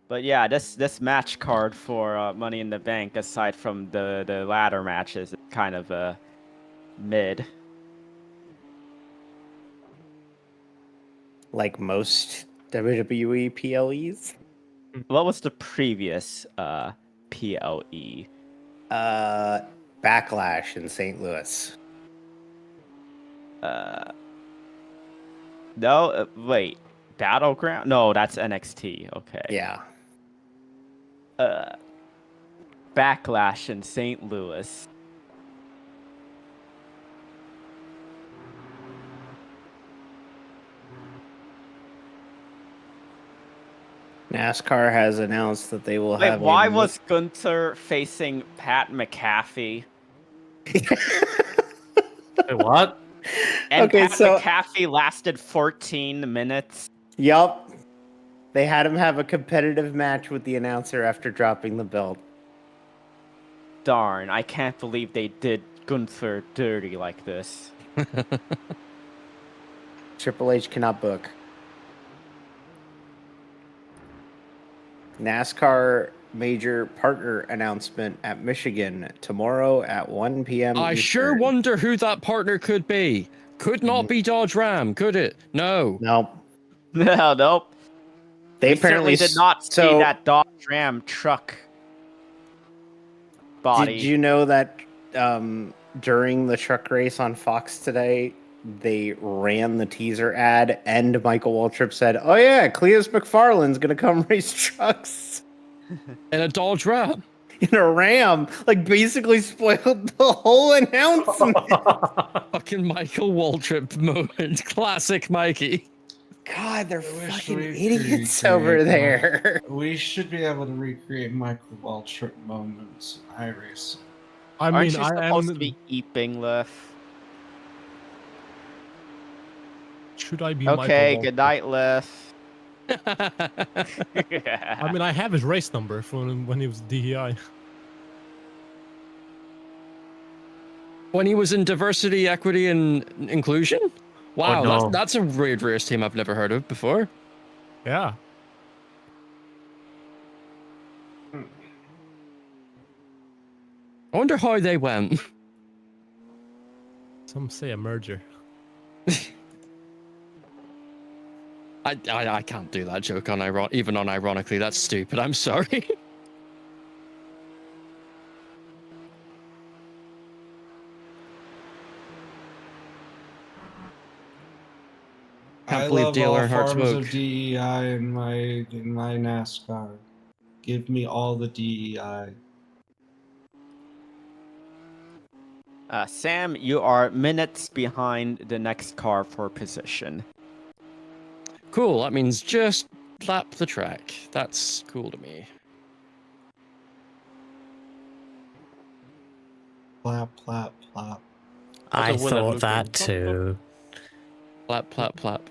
But yeah, this match card for Money in the Bank, aside from the ladder matches, is kind of mid. Like most WWE PLEs. What was the previous PLE? Backlash in St. Louis. No, wait. Battleground? No, that's NXT. Okay. Yeah. Backlash in St. Louis. NASCAR has announced that they will Wait, have. why was Gunther facing Pat McAfee? Wait, what? And Okay, Pat so- McAfee lasted 14 minutes. Yup. They had him have a competitive match with the announcer after dropping the belt. Darn, I can't believe they did Gunther dirty like this. Triple H cannot book. NASCAR major partner announcement at Michigan tomorrow at 1 p.m. I sure Eastern. wonder who that partner could be. Could not be Dodge Ram, could it? No. Nope. No, nope. They We apparently certainly did not see so, that Dodge Ram truck body. Did you know that during the truck race on Fox today, they ran the teaser ad and Michael Waltrip said, "Oh yeah, Cleus McFarland's gonna come race trucks In a Dodge Ram. in a Ram." Like basically spoiled the whole announcement. Fucking Michael Waltrip moment. Classic Mikey. God, they're I wish fucking we could idiots recreate over that. there. We should be able to recreate Michael Waltrip moments in iRacing. I Aren't mean, you I supposed am. to be eeping Liff? Should I be Okay, Michael good night, Liff. Waltrip? I mean, I have his race number from when he was DEI. When he was in diversity, equity, and inclusion? Wow, no. that's a weird race team I've never heard of before. Yeah. I wonder how they went. Some say a merger. I can't do that joke even unironically. That's stupid. I'm sorry. Can't I believe love Dale all Earnhardt's forms woke. of DEI in my NASCAR. Give me all the DEI. Sam, you are minutes behind the next car for position. Cool. That means just lap the track. That's cool to me. Plap, plap, plap. I Also, when I'm thought that looking- too. Plap, plap, plap.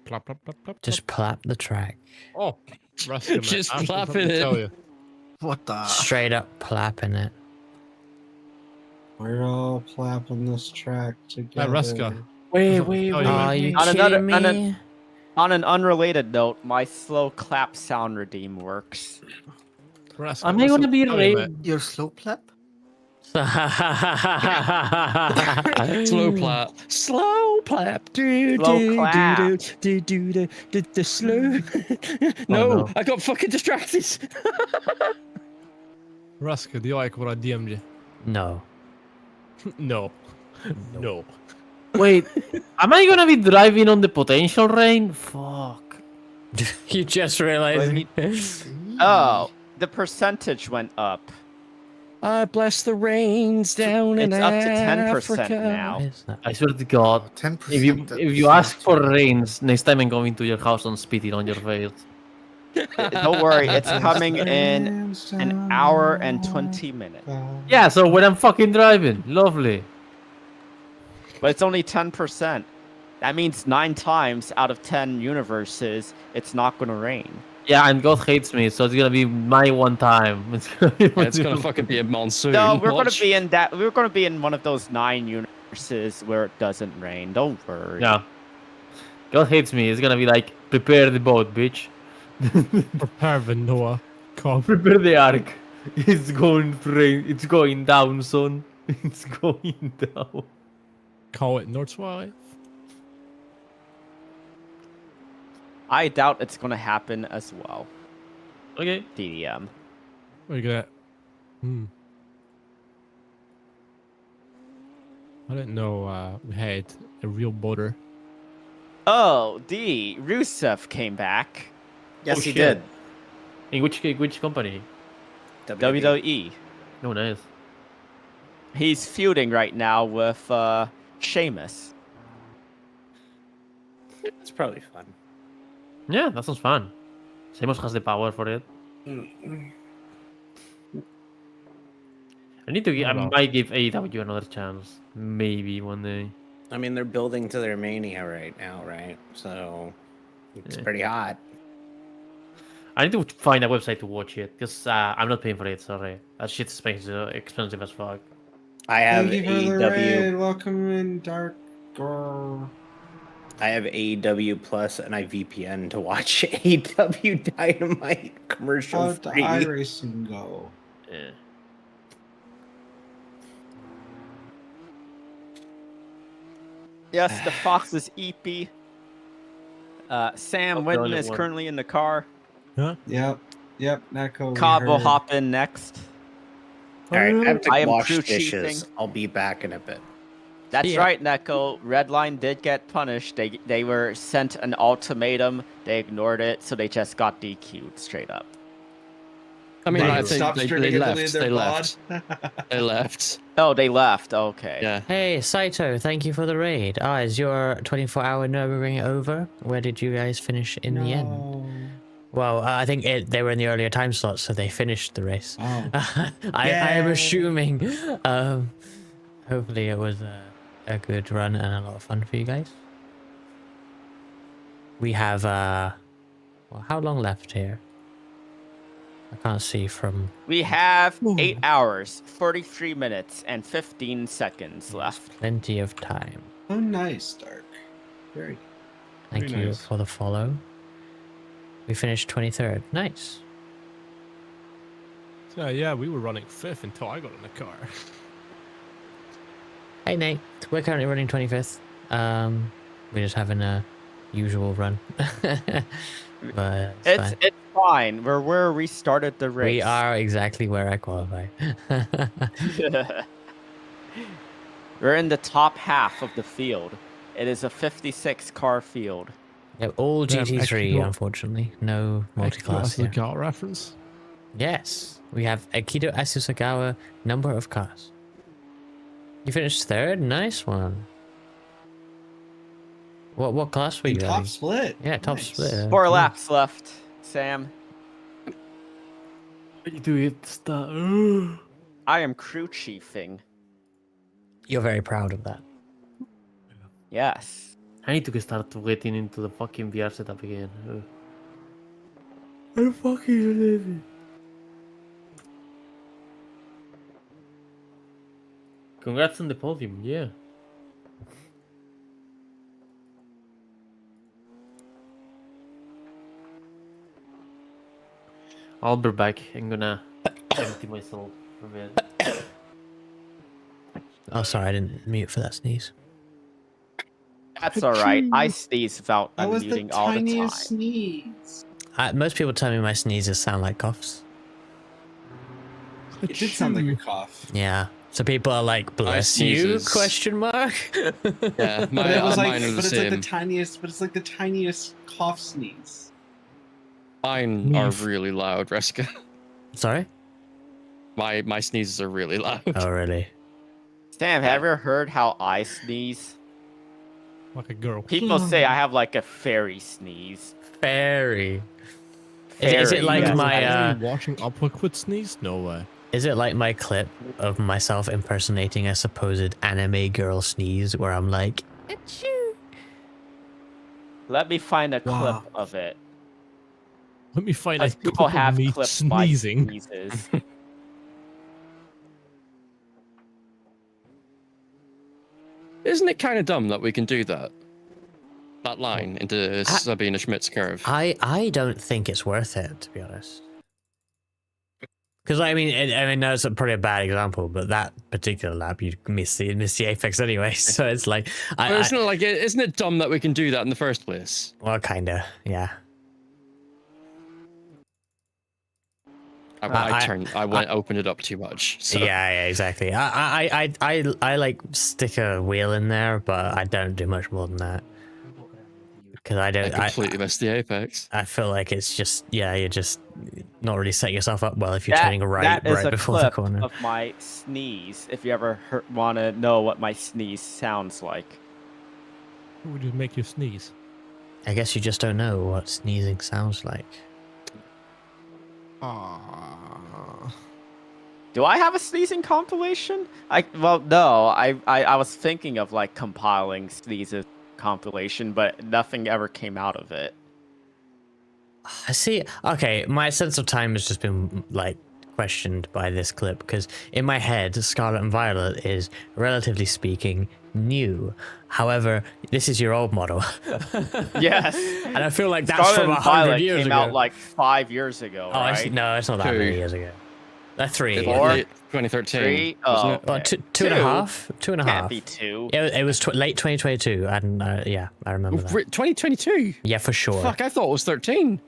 Plop, plop, plop, plop, Just plap the track. plop. Oh, Ruska, man. Just I have plop something it to in. tell you. What the? Straight up plapping it. We're all plapping this track together. Ruska. Wait, Something to tell you, Are man. you On another- kidding on a- me? On an unrelated note, my slow clap sound redeem works. Ruska, Am I what's gonna up be to tell you, raped? man? Your slow clap? Slow plap. Slow plap. Do, Slow do, clap. do, do, do, do, do, slow. No, no. I got fucking distracted. Ruska, do you like what I DM'd you? No. No. No. Wait, am I gonna be driving on the potential rain? Fuck. You just realized. Oh, the percentage went up. I bless the rains down in It's up to 10% Africa. now. It's not- I swear to God. 10%. If you ask for rains, next time I'm going to your house and spit it on your face. Don't worry, it's coming in an hour and 20 minutes. Yeah, so when I'm fucking driving, lovely. But it's only 10%. That means 9 times out of 10 universes, it's not gonna rain. Yeah, and God hates me, so it's gonna be my one time. It's gonna be Yeah, it's gonna fucking be a monsoon. No, we're Watch. gonna be in one of those 9 universes where it doesn't rain. Don't worry. Yeah. God hates me. It's gonna be like, prepare the boat, bitch. Prepare the Noah. Come. Prepare the ark. It's going to rain. It's going down, son. It's going down. Call it Northside. I doubt it's gonna happen as well. Okay. DDM. What are you gonna... I didn't know we had a real boater. Oh, Rusev came back. Yes, Oh, he shit. did. In which company? WWE. Oh, nice. He's feuding right now with Sheamus. It's probably fun. Yeah, that sounds fun. Seamus has the power for it. I might give AEW another chance. Maybe one day. I mean, they're building to their Mania right now, right? So it's Yeah. pretty hot. I need to find a website to watch it because I'm not paying for it. Sorry, that shit's expensive as fuck. I have Thank you for the AEW. raid. Welcome in, Dark Girl. I have AEW Plus, and I VPN to watch AEW Dynamite commercial How'd the free. iRacing go? Yeah. Yes, the Fox is EP. Sam Not the only Winton is one. currently in the car. Yep. Neko. we Cobb will heard. hop in next. All right, I have to I am wash crew dishes. chiefing. I'll be back in a bit. That's Yeah. right, Neko. Redline did get punished. They were sent an ultimatum. They ignored it, so they just got DQ'd straight up. I mean, They I think stopped they stripping and left. deleted They their left. VOD. They left. Oh, they left. Okay. Yeah. Hey, Saito, thank you for the raid. Is your 24-hour Nürburgring over? Where did you guys finish in the end? No. Well, I think they were in the earlier time slot, so they finished the race. Oh. I am Yay. assuming. Hopefully it was a good run and a lot of fun for you guys. We have, well, how long left here? I can't see from... We have 8 hours, 43 minutes, and 15 seconds left. Plenty of time. Oh, nice, Dark. Very. Thank Very you nice. for the follow. We finished 23rd. Nice. So yeah, we were running 5th until I got in the car. Hey Nate, we're currently running 25th. We're just having a usual run. But it's fine. It's fine. We're where we started the race. We are exactly where I qualify. We're in the top half of the field. It is a 56 car field. Yep, all Damn, GT3, Aikido. unfortunately. No multi-class That's the here. car reference. Yes, we have Aikido Asusagawa, number of cars. You finished third? Nice one. What class were you Top in? split. Yeah, top Nice. split. 4 laps left, Sam. You do it. I am crew chiefing. You're very proud of that. Yes. I need to start getting into the fucking VR setup again. I'm fucking lazy. Congrats on the podium, yeah. I'll be back. I'm gonna empty myself a bit. Oh, sorry, I didn't mute for that sneeze. That's alright. I sneeze without That was the unmuting all the time. tiniest sneeze. Most people tell me my sneezes sound like coughs. It did sound like a cough. Yeah. So people are like, bless you, sneezes. question mark? Yeah, But it was like, mine are the but it's like the same. tiniest, but it's like the tiniest cough sneeze. Mine are Neef. really loud, Reska. Sorry? My sneezes are really loud. Oh, really? Sam, have you ever heard how I sneeze? Like a girl. People say I have like a fairy sneeze. Fairy. Is it Fairy, like yes. my Are you watching Upward with sneeze? No way. is it like my clip of myself impersonating a supposed anime girl sneeze where I'm like, achoo? Let me find a Wow. clip of it. Let me find a As clip people of have me clipped my sneezing. sneezes. Isn't it kind of dumb that we can do that? That line into Sabina Schmidt's curve. I don't think it's worth it, to be honest. Because I mean, that's probably a bad example, but that particular lap you miss the apex anyway. So it's like, But isn't it dumb that we can do that in the first place? well, kinda, yeah. I opened it up too much. So. Yeah, exactly. I like stick a wheel in there, but I don't do much more than that. Because I don't. I completely missed the apex. I feel like it's just you're just not really setting yourself up well if you're That- turning right that is a before the clip corner. of my sneeze. If you ever want to know what my sneeze sounds like. Who would just make you sneeze? I guess you just don't know what sneezing sounds like. Do I have a sneezing compilation? No. I was thinking of like compiling sneezes compilation, but nothing ever came out of it. I see. Okay, my sense of time has just been like questioned by this clip because in my head, Scarlet and Violet is relatively speaking new. However, this is your old model. Yes. And I feel like that's Scarlet from and 100 Violet years came ago. out like 5 years ago, Oh, right? no, it's not that Two. many years ago. 3. Four? 2013. 3? wasn't Oh, it? Well, okay. two and a half. 2.5. Can't be 2. It was late 2022, and yeah, I remember that. 2022. Yeah, for sure. Fuck, I thought it was 13.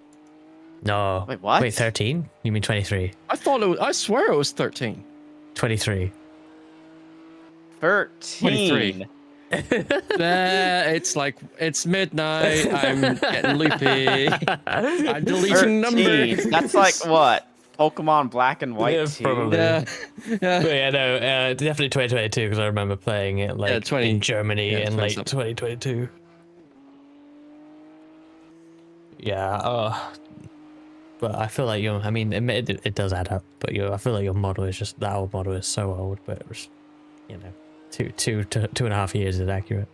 No. Wait, what? Wait, 13? You mean 23? I swear it was 13. 23. 13. It's midnight. I'm getting loopy. I'm deleting 13. numbers. That's like what? Pokemon Black and White Yeah, 2? probably. Yeah. But yeah, no, definitely 2022 because I remember playing it like Yeah, 20 in Germany yeah, in 20 late something. 2022. Yeah, but I feel like I mean, it does add up, but I feel like your model is just, that old model is so old, but it was, you know, 2.5 years is accurate.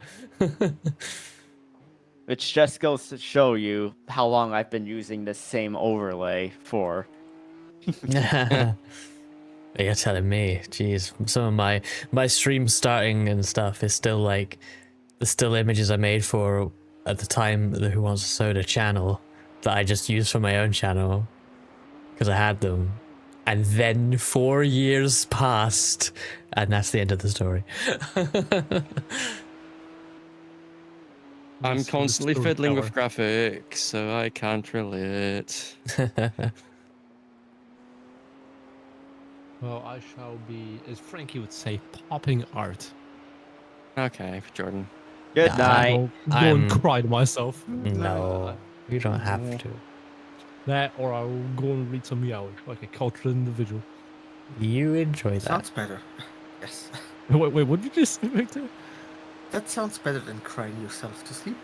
Which just goes to show you how long I've been using this same overlay for. You're telling me, jeez, some of my stream starting and stuff is still like the still images I made for at the time the Who Wants a Soda channel that I just used for my own channel because I had them, and then 4 years passed, and that's the end of the story. I'm Yes, constantly the fiddling with storyteller. graphics, so I can't relate. Well, I shall be, as Frankie would say, popping art. Okay, Jordan. Good Nah, night. Go and I'm- cry to myself. No, you don't have to. That, or I will go and read some meow like a cultured individual. You enjoy that. Sounds better. Yes. Wait, what did you just say, Victor? That sounds better than crying yourself to sleep.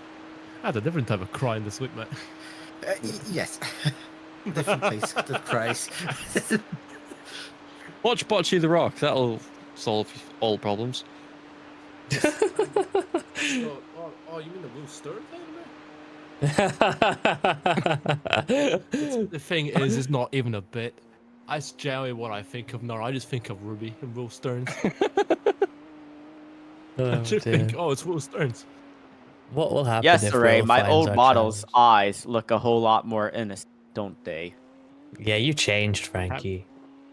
I had a different type of crying this week, mate. Yes. Different place that cries. Watch Bocce the Rock. That'll solve all problems. Oh, you mean the Will Stern thing, man? The thing is, it's not even a bit. That's generally what I think of now. I just think of Ruby and Will Stearns. I just think, oh, it's Will Stearns. What will happen Yes, if Ray, Will my finds old our model's channels? eyes look a whole lot more innocent, don't they? Yeah, you changed, Frankie.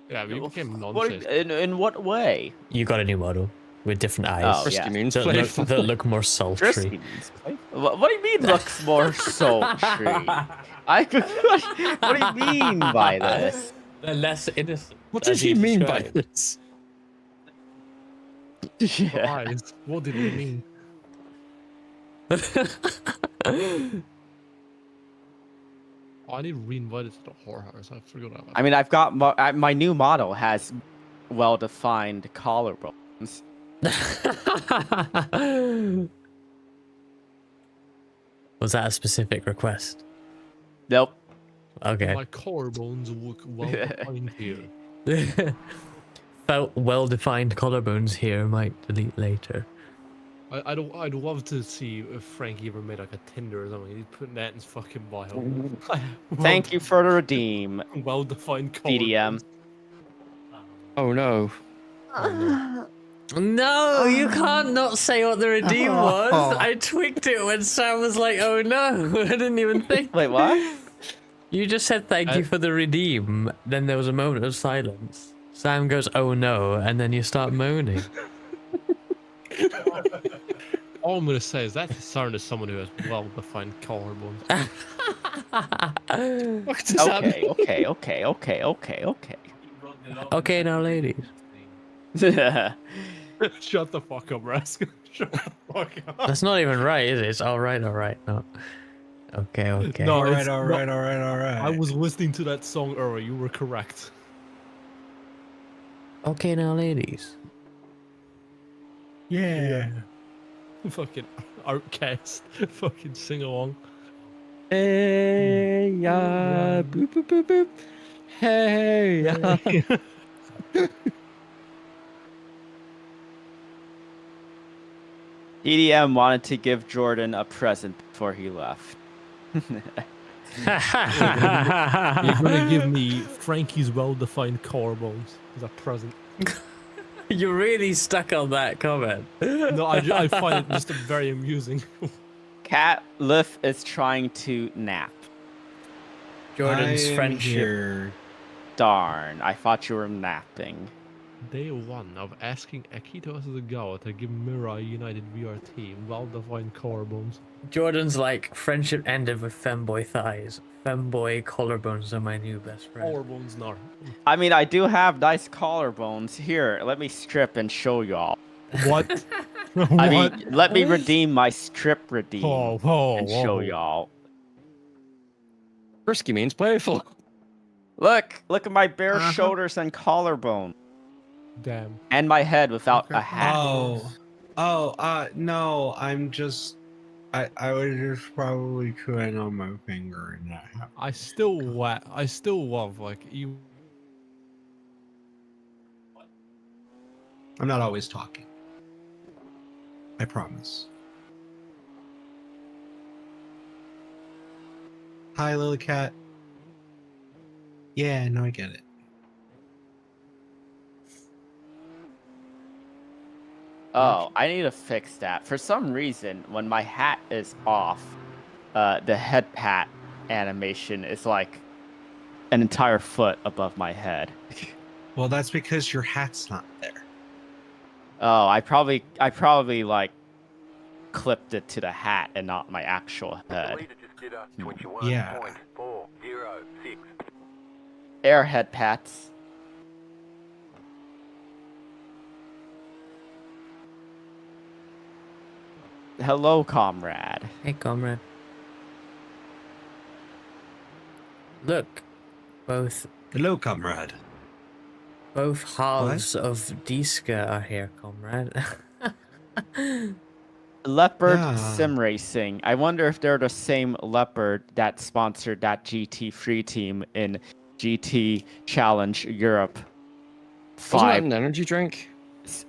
Yeah, we became What, nonsense. in what way? You got a new model with different eyes. Oh, Frisky yeah. means that, look, playful. that look more sultry. Frisky means playful. What do you mean looks more sultry? What do you mean by this? They're less innocent. What as does he you mean by described. this? Yeah. Eyes. What did he mean? Oh, I need re-invited to the whorehouse. I forgot about that. I mean, I've got my new model has well-defined collarbones. Was that a specific request? Nope. Okay. My collarbones look well defined here. Felt well-defined collarbones here. Might delete later. I'd love to see if Frankie ever made like a Tinder or something. He'd put that in his fucking bio. Thank you for the redeem, Well-defined BDM. Oh no. No, you can't not say what the redeem was. I tweaked it when Sam was like, "Oh no," I didn't even think. Wait, what? You just said thank you for the redeem. Then there was a moment of silence. Sam goes, "Oh no," and then you start moaning. All I'm gonna say is that sounded as someone who has well-defined collarbones. What does that mean? Okay. Okay, now, ladies. Shut the fuck up, Rascal. Shut the fuck up. That's not even right, is it? It's all right. No. Okay. No, All it's right. not- I was listening to that song earlier. You were correct. Okay, now, ladies. Yeah. Fucking outcast. Fucking sing along. Hey ya, boop boop boop boop. Hey ya. BDM wanted to give Jordan a present before he left. You're gonna give me Frankie's well-defined collarbones as a present. You're really stuck on that comment. No, I find it just very amusing. Cat Liff is trying to nap. Jordan's I am friendship. here. Darn, I thought you were napping. Day one of asking Akito Asagawa to give Mirai United VRT well-defined collarbones. Jordan's like, friendship ended with femboy thighs. Femboy collarbones are my new best friend. Collarbones, no. I mean, I do have nice collarbones. Here, let me strip and show y'all. What? I mean, let me redeem my strip redeem and show whoa. y'all. Frisky means playful. Look at my bare shoulders and collarbone. Damn. And my head without a hat. No, I'm just, I was just probably chewing on my finger and that happened. I still love like you. I'm not always talking. I promise. Hi, Lily Cat. Yeah, no, I get it. Oh, I need to fix that. For some reason, when my hat is off, the head pat animation is like an entire foot above my head. Well, that's because your hat's not there. Oh, I probably like clipped it to the hat and not my actual The head. leader just did a Yeah. 21.406. Airhead pats. Hello, comrade. Hey, comrade. Look, both Hello, comrade. halves of Diska are here, comrade. Leopard Yeah. Sim Racing. I wonder if they're the same Leopard that sponsored that GT free team in GT Challenge Europe Wasn't that 5, an energy drink?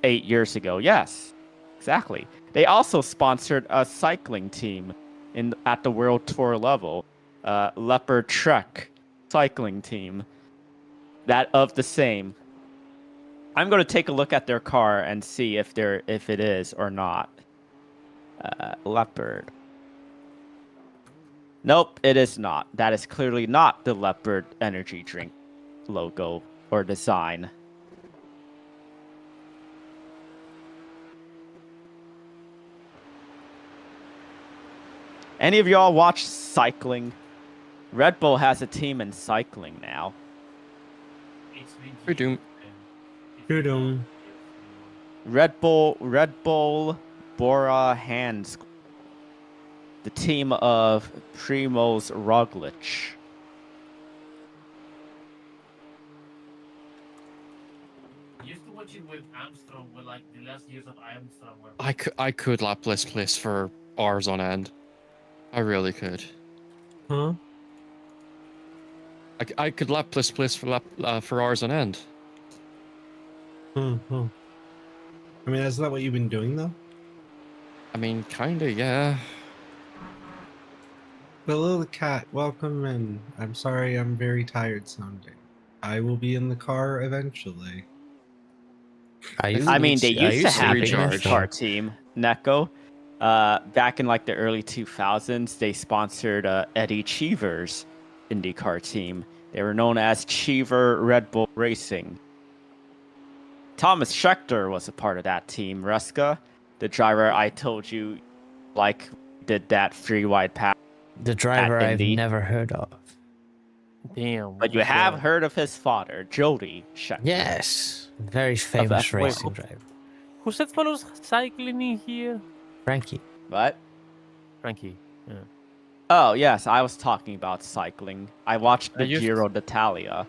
8 years ago. Yes, exactly. They also sponsored a cycling team at the World Tour level, Leopard Trek cycling team. That of the same. I'm going to take a look at their car and see if it is or not. Leopard. Nope, it is not. That is clearly not the Leopard energy drink logo or design. Any of y'all watch cycling? Red Bull has a team in cycling now. We do. Red Bull Bora Hands. The team of Primoz Roglic. I used to watch it with Armstrong, with like the last years of Armstrong. Were I could lap this place for hours on end. I really could. Huh? I could lap this place for hours on end. I mean, isn't that what you've been doing, though? I mean, kinda, yeah. Hello, the cat. Welcome in. I'm sorry, I'm very tired sounding. I will be in the car eventually. I mean, they used to have a recharge. IndyCar team, Neko. Back in like the early 2000s, they sponsored Eddie Cheever's IndyCar team. They were known as Cheever Red Bull Racing. Thomas Scheckter was a part of that team. Ruska, the driver I told you, like, did that free wide pass. The driver I've Indy. never heard of. Damn. But you have heard of his father, Jody Scheckter. Yes, very famous F1. racing driver. Who said follows cycling in here? Frankie. What? Frankie. Yeah. Oh, yes, I was talking about cycling. I watched the I used- Giro d'Italia,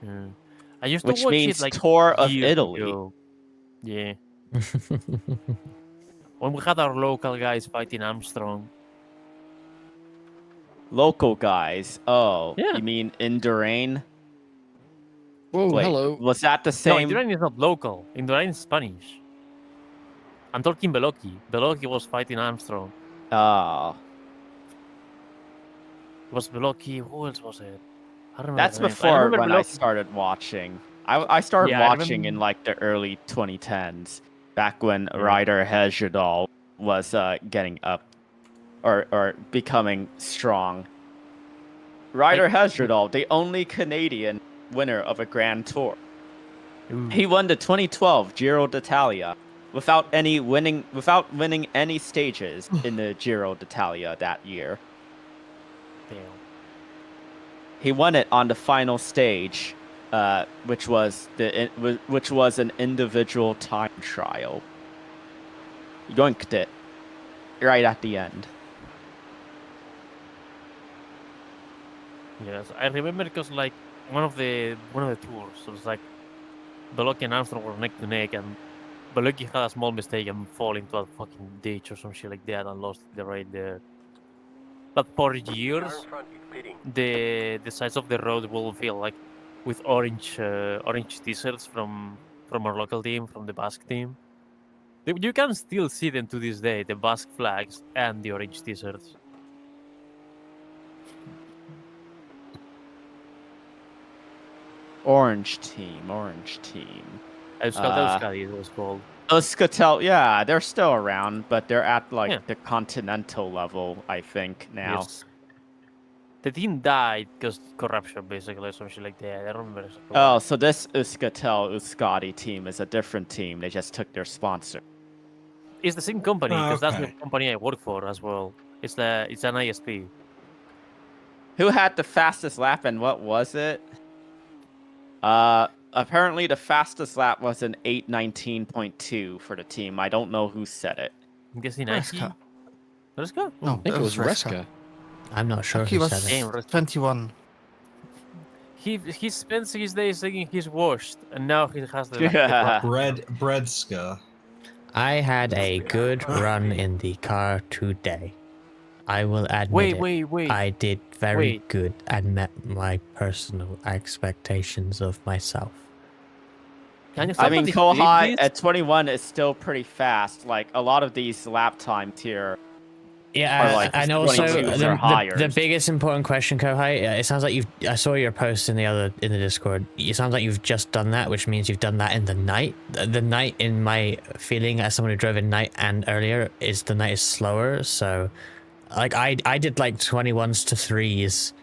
Yeah. I used to which watch means it like Tour of years Italy. ago. Yeah. When we had our local guys fighting Armstrong. Local guys. Oh, Yeah. you mean Indurain? Whoa, Wait, hello. was that the No, same? Indurain is not local. Indurain is Spanish. I'm talking Beloki. Beloki was fighting Armstrong. It was Beloki. Who else was it? I don't remember. That's the names. before remember when I Beloki. started watching. I started Yeah, I watching in remember- like the early 2010s, back when Yeah. Ryder Hesjedal was getting up or becoming strong. Ryder Hesjedal, the only Canadian winner of a Grand Tour. Ooh. He won the 2012 Giro d'Italia without winning any stages in the Giro d'Italia that year. Damn. He won it on the final stage, which was an individual time trial. Yoinked it right at the end. Yes, I remember because like one of the tours it was like Beloki and Armstrong were neck to neck, and Beloki had a small mistake and fall into a fucking ditch or some shit like that and lost the ride there. But for Car years, in front is pitting. the sides of the road will feel like with orange t-shirts from our local team, from the Basque team. You can still see them to this day, the Basque flags and the orange t-shirts. Orange team. Euskadi it was called. Euskaltel, yeah, they're still around, but they're at like Yeah. the continental level, I think now. Yes. The team died because corruption, basically, or something like that. I don't remember exactly. Oh, so this Euskadi team is a different team. They just took their sponsor. It's the same company because that's the Okay. company I work for as well. It's an ISP. Who had the fastest lap and what was it? Apparently the fastest lap was an 8:19.2 for the team. I don't know who said it. I'm guessing Nike. Reska. Let's go. No, I think it was Reska. I'm not sure He who was said it. Damn, Reska. 21. He spends his days thinking he's washed, and now he has the. Yeah. Breadska. I had a good run in the car today. I will admit it. Wait. I did very Wait. good and met my personal expectations of myself. Can you I mean, somebody Kohai believe this? at 21 is still pretty fast. Like a lot of these lap times here. Yeah, Or, like, and also 22s the or higher. biggest important question, Kohai. It sounds like I saw your post in the Discord. It sounds like you've just done that, which means you've done that in the night. The night, in my feeling, as someone who drove in night and earlier, is the night is slower. So, like I did like 21s to 3s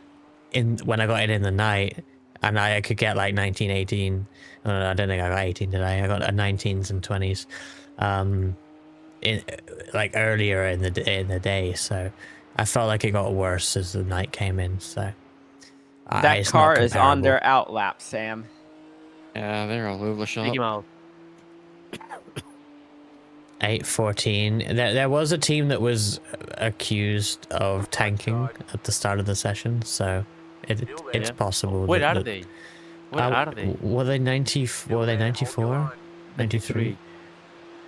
when I got in the night, and I could get like 19, 18. I don't think I got 18 today. I got 19s and 20s. In like earlier in the day, so I felt like it got worse as the night came in. So That it's car not is on comparable. their out lap, Sam. Yeah, they're all over the shop. Take him out. 8:14. There was a team that was accused of tanking at the start of the session, so it's Yeah. possible. Where that, are they? Where are they? Were they 90? Were they 94? 93?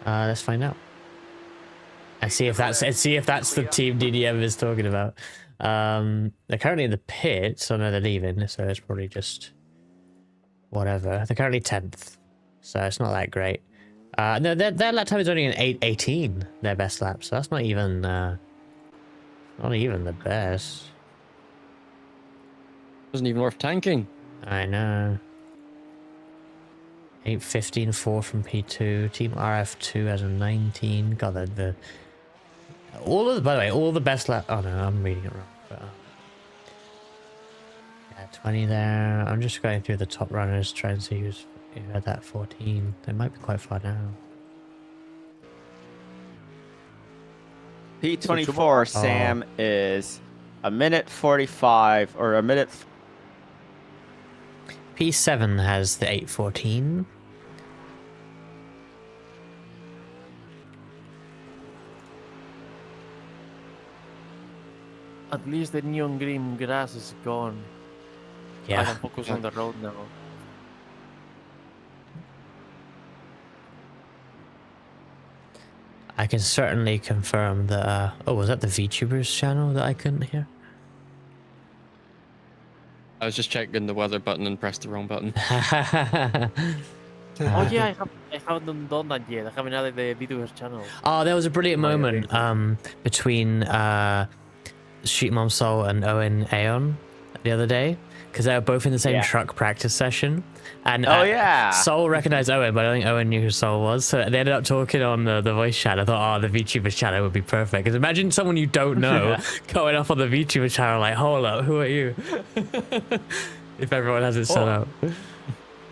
Let's find out. And see if that's the team DDM is talking about. They're currently in the pit, so no, they're leaving. So it's probably just whatever. They're currently 10th, so it's not that great. No, their lap time is only an 8:18. Their best lap, so that's not even the best. Wasn't even worth tanking. I know. 8:15.4 from P2. Team RF2 has a 19. God, by the way, all the best lap. Oh no, I'm reading it wrong. But, yeah, 20 there. I'm just going through the top runners, trying to see who had that 14. They might be quite far now. P24 Sam is a minute 45 or a minute. P7 has the 8:14. At least the neon green grass is gone. I Yeah. can focus on the road now. I can certainly confirm that. Oh, was that the VTubers channel that I couldn't hear? I was just checking the weather button and pressed the wrong button. Oh yeah, I haven't done that yet. I haven't added the VTubers channel. Oh, there was a brilliant moment between Street Mom Soul and Owen Aeon the other day, because they were both in the same truck practice session. And yeah. Soul recognized Owen, but I don't think Owen knew who Soul was. So they ended up talking on the voice chat. I thought, the VTubers channel would be perfect. Because imagine someone you don't know going up on the VTubers channel like, hold up, who are you? If everyone has it set up.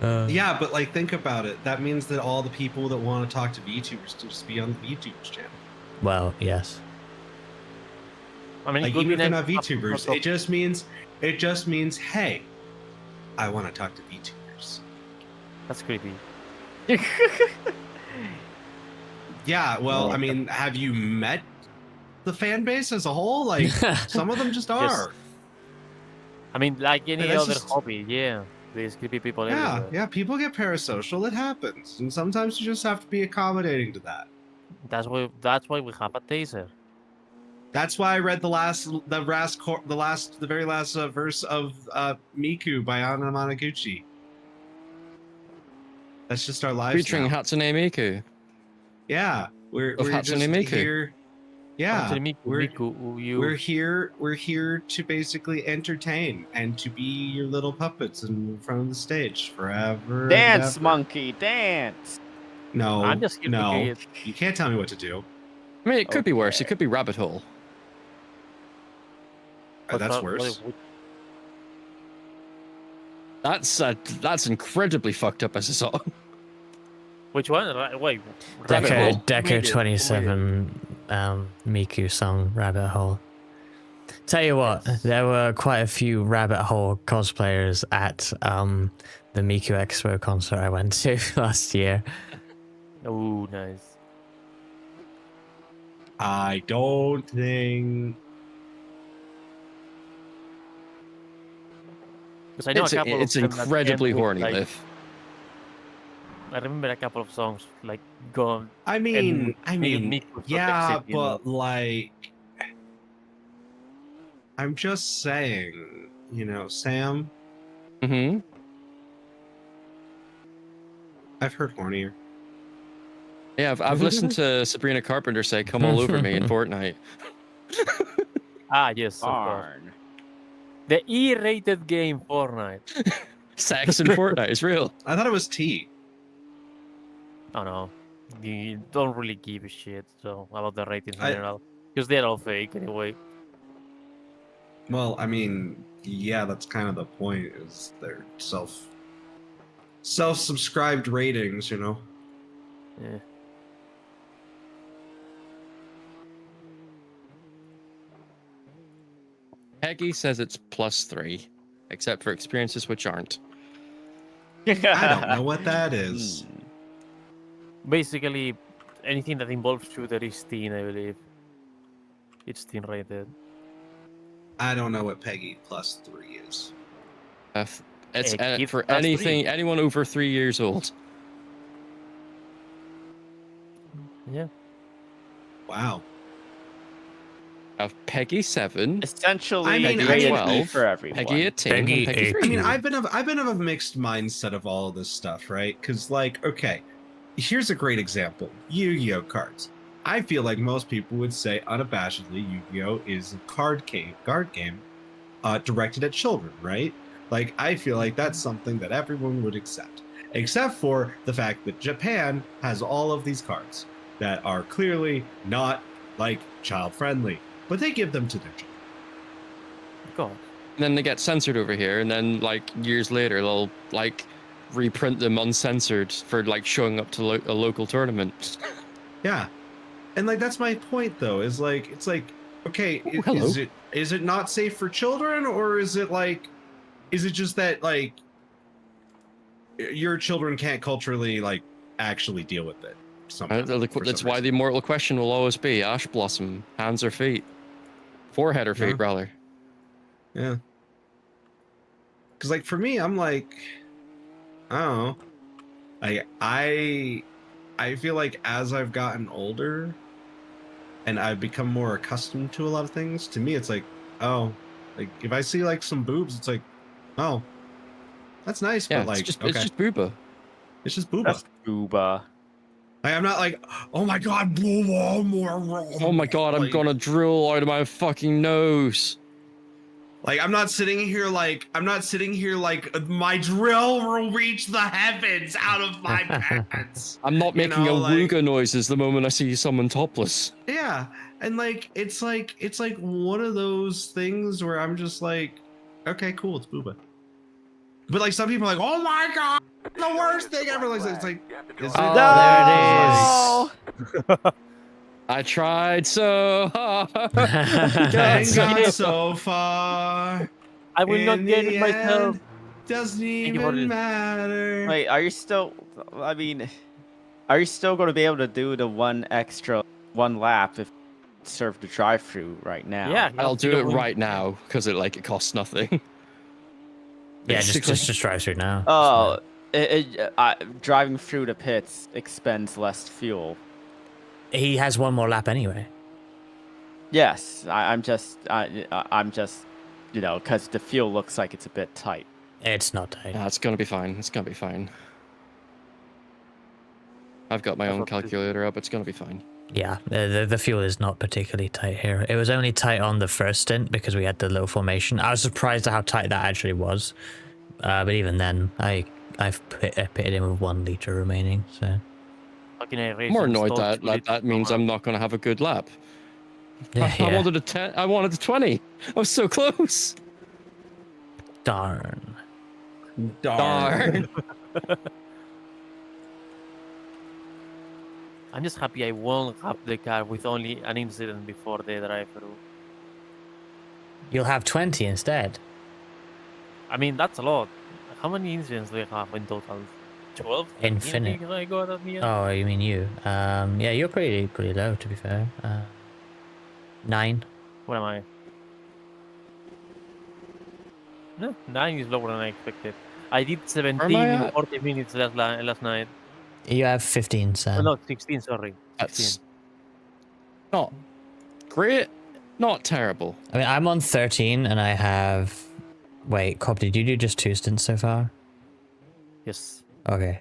Yeah, but like, think about it. That means that all the people that want to talk to VTubers to just be on the VTubers channel. Well, yes. I mean, Like, it could even be if they're nice not to have VTubers, it just means, hey, I want to talk to VTubers. That's creepy. Yeah, well, I mean, have you met the fan base as a whole? Like, some of them just are. I mean, like any that's other just- hobby, yeah. There's creepy people Yeah, everywhere. yeah, people get parasocial. It happens, and sometimes you just have to be accommodating to that. That's why we have a taser. That's why I read the very last verse of Miku by Anna Managuchi. That's just our lives Featuring now. Hatsune Miku. Yeah, we're Of just Hatsune Miku. here. Yeah, Hatsune Miku, we're here to basically entertain and to be your little puppets in front of the stage forever. and Dance, ever. monkey, dance. No, I'm just here to no, get- you can't tell me what to do. I mean, it could be worse. It could be Rabbit Hole. That's worse. That's incredibly fucked up as a song. Which one? Wait. Rabbit Decker, Hole. Decker Weird, 27 Miku song Rabbit Hole. Tell you what, Yes. there were quite a few Rabbit Hole cosplayers at the Miku Expo concert I went to last year. Oh, nice. I don't think. Because I know It's, a couple it's of them that incredibly end with, horny, like, Liv. I remember a couple of songs like go. I And mean, with Miku yeah, protects it, you know. but like, I'm just saying, Sam, Mm-hmm. I've heard hornier. Yeah, I've listened to Sabrina Carpenter say "Come all over me" in Fortnite. Ah, yes, of course. Darn. The E-rated game Fortnite. Sex in Fortnite is real. I thought it was T. Oh no, you don't really give a shit so about the ratings in I- general because they're all fake anyway. Well, I mean, yeah, that's kind of the point. Is their self-subscribed ratings, Yeah. Peggy says it's +3, except for experiences which aren't. I don't know what that is. Basically, anything that involves shooter is teen, I believe. It's teen rated. I don't know what Peggy +3 is. It's A kid for +3. anyone over 3 years old. Yeah. Wow. Peggy 7, Essentially, I mean, Peggy I mean- 12, for everyone. Peggy 18, Peggy and Peggy 3. I mean, I've been of a mixed mindset of all of this stuff, right? Because, like, okay, here's a great example: Yu-Gi-Oh cards. I feel like most people would say unabashedly, Yu-Gi-Oh is a card game directed at children, right? Like, I feel like that's something that everyone would accept, except for the fact that Japan has all of these cards that are clearly not like child-friendly, but they give them to their children. God. And then they get censored over here, and then like years later they'll like reprint them uncensored for like showing up to a local tournament. Yeah, and like that's my point though. Is like it's like okay, hello. is it not safe for children, or is it just that like your children can't culturally like actually deal with it? That's why the immortal question will always be Ash Blossom, hands or feet, forehead or feet, Yeah. rather. Yeah. Because like for me, I'm like, I don't know. I feel like as I've gotten older and I've become more accustomed to a lot of things, to me it's like, oh, like if I see like some boobs, it's like, oh, that's nice, Yeah, but like it's okay. just booba. It's just booba. That's Booba. Like, I'm not like, oh my god, booba. Oh my god, I'm like, gonna drool out of my fucking nose. Like I'm not sitting here like my drill will reach the heavens out of my pants. I'm not You making know, a like- wooga noises the moment I see someone topless. Yeah, and like it's like one of those things where I'm just like, okay, cool, it's booba. But like some people are like, oh my god, the worst thing ever. Like it's like, is it? Oh, there it is. I tried so hard. And got so far. I will not in get the it myself. end, Doesn't you for even this. matter. Wait, are you still? I mean, are you still going to be able to do the one lap if serve the drive-through right now? Yeah, I'll do it right now because it costs nothing. Yeah, Basically. just drive through now. Oh, driving through the pits expends less fuel. He has one more lap anyway. Yes, I'm just, because the fuel looks like it's a bit tight. It's not tight. Yeah, it's gonna be fine. It's gonna be fine. I've got my own calculator up. It's gonna be fine. Yeah, the fuel is not particularly tight here. It was only tight on the first stint because we had the low formation. I was surprised at how tight that actually was. But even then, I've pitted in with 1 liter remaining. So I'm more annoyed that means I'm not gonna have a good lap. I yeah. wanted a 10. I wanted a 20. I was so close. Darn. Darn. I'm just happy I won't have the car with only an incident before the drive-through. You'll have 20 instead. I mean, that's a lot. How many incidents do you have in total? 12? Infinite. I got at the end? Oh, you mean you? Yeah, you're pretty low to be fair. 9. What am I? No, 9 is lower than I expected. I did 17 in 40 minutes last night. You have 15, Oh, Sam. no, 16, sorry. 16. That's not great, not terrible. I mean, I'm on 13 and I have... Wait, Cobb, did you do just 2 stints so far? Yes. Okay.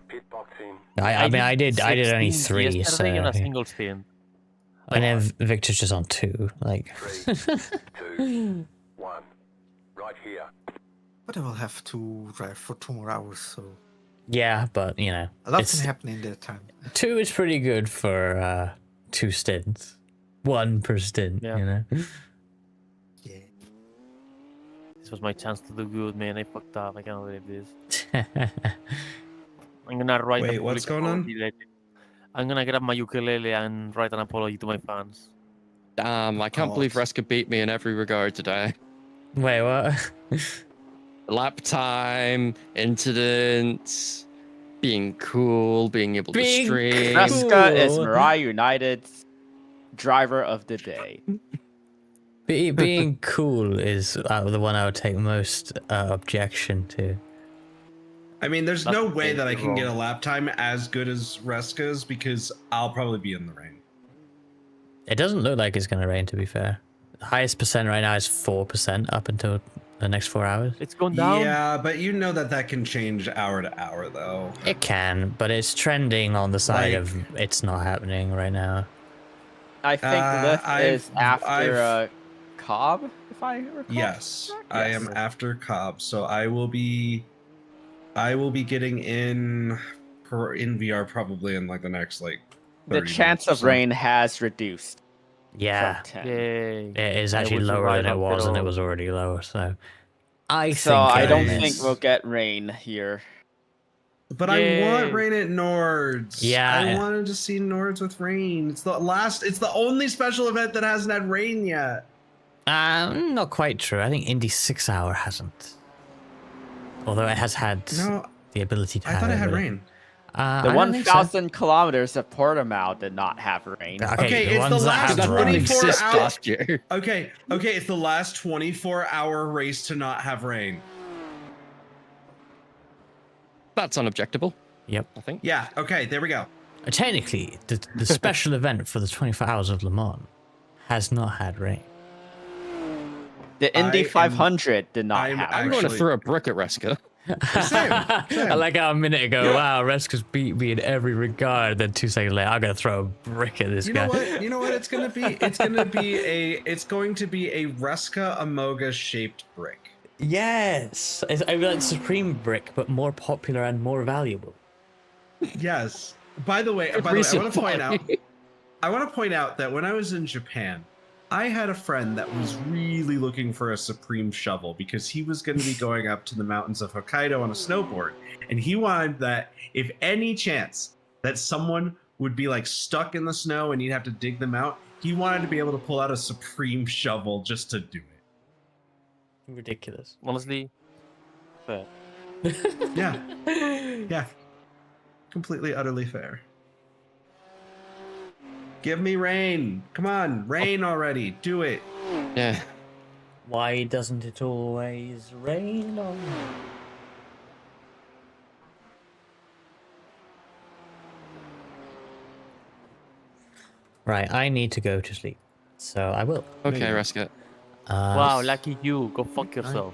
Pit box in. I mean, I did only 3, so... yesterday and a single stint. And then Victor's just on 2, like... 3, 2, 1. Right here. But I will have to drive for 2 more hours, so Yeah, but, you know... a lot it's- can happen in that time. 2 is pretty good for 2 stints. 1 per stint, Yeah. you know? Yeah. This was my chance to do good, man. I fucked up. I can't believe this. I'm gonna write. Wait, a what's public going on? apology later. I'm gonna grab my ukulele and write an apology to my fans. Damn, I can't believe Reska beat me in every regard today. Wait, what? Lap time, incidents, being cool, being able to Being stream. Reska is Cool. Mirai United's driver of the day. Being cool is the one I would take most objection to. I mean, there's That's no way that I completely can get a wrong. lap time as good as Reska's because I'll probably be in the rain. It doesn't look like it's going to rain, to be fair. The highest percent right now is 4% up until the next 4 hours. It's gone down. Yeah, but you know that can change hour to hour, though. It can, but it's trending on the side of it's not happening right now. I think this is after Cobb, if I recall. Yes, correct? I Yes. am after Cobb, so I will be getting in VR probably in like the next like. The 30 chance minutes or of so. rain has reduced. Yeah, From 10. Yay. it is I actually was lower right than it up was, and it below. was already lower. So I So think I don't it's- think we'll get rain here. But I want Yay. rain at Nords. Yeah. I wanted to see Nords with rain. It's the only special event that hasn't had rain yet. Not quite true. I think Indy 6 Hour hasn't. Although it has had No, the ability to I have thought it had but- rain. The I don't think so. 1,000 kilometers of Portimao did not have rain. Okay, the it's the ones that last have That didn't rain. 24 exist hours. last year. Okay, it's the last 24-hour race to not have rain. That's unobjectable, Yep. I think. Yeah, okay, there we go. Technically, the special event for the 24 Hours of Le Mans has not had rain. The Indy I am- 500 did not I'm have I'm rain. going to Actually- throw a brick at Reska. I like how a minute ago, Yeah. wow, Reska's beat me in every regard. Then 2 seconds later, I'm gonna throw a brick at this You guy. know what? You know what? It's going to be a Reska Amoga shaped brick. Yes, it's like Supreme Brick, but more popular and more valuable. Yes. By the way, I want to point out that when I was in Japan, I had a friend that was really looking for a Supreme shovel because he was going to be going up to the mountains of Hokkaido on a snowboard, and he wanted that if any chance that someone would be like stuck in the snow and you'd have to dig them out, he wanted to be able to pull out a Supreme shovel just to do it. Ridiculous. Honestly, fair. Yeah. Yeah. Completely, utterly fair. Give me rain. Come on, rain already. Do it. Yeah. Why doesn't it always rain on me? Right, I need to go to sleep, so I will. Okay, Reska. Wow, lucky you. Go fuck yourself.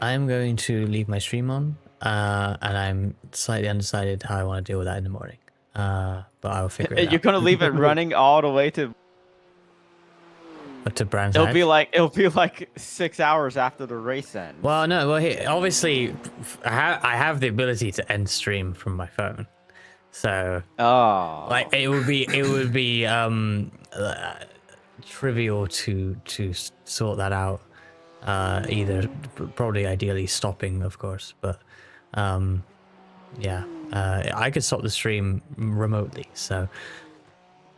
I'm going to leave my stream on, and I'm slightly undecided how I want to deal with that in the morning. But I'll figure it You're out. gonna leave it running all the way to. But to Brands It'll Hatch? be like 6 hours after the race ends. Well, no. Well, obviously, I have the ability to end stream from my phone, so Oh. like it would be trivial to sort that out. Either probably ideally stopping, of course, but yeah. I could stop the stream remotely, so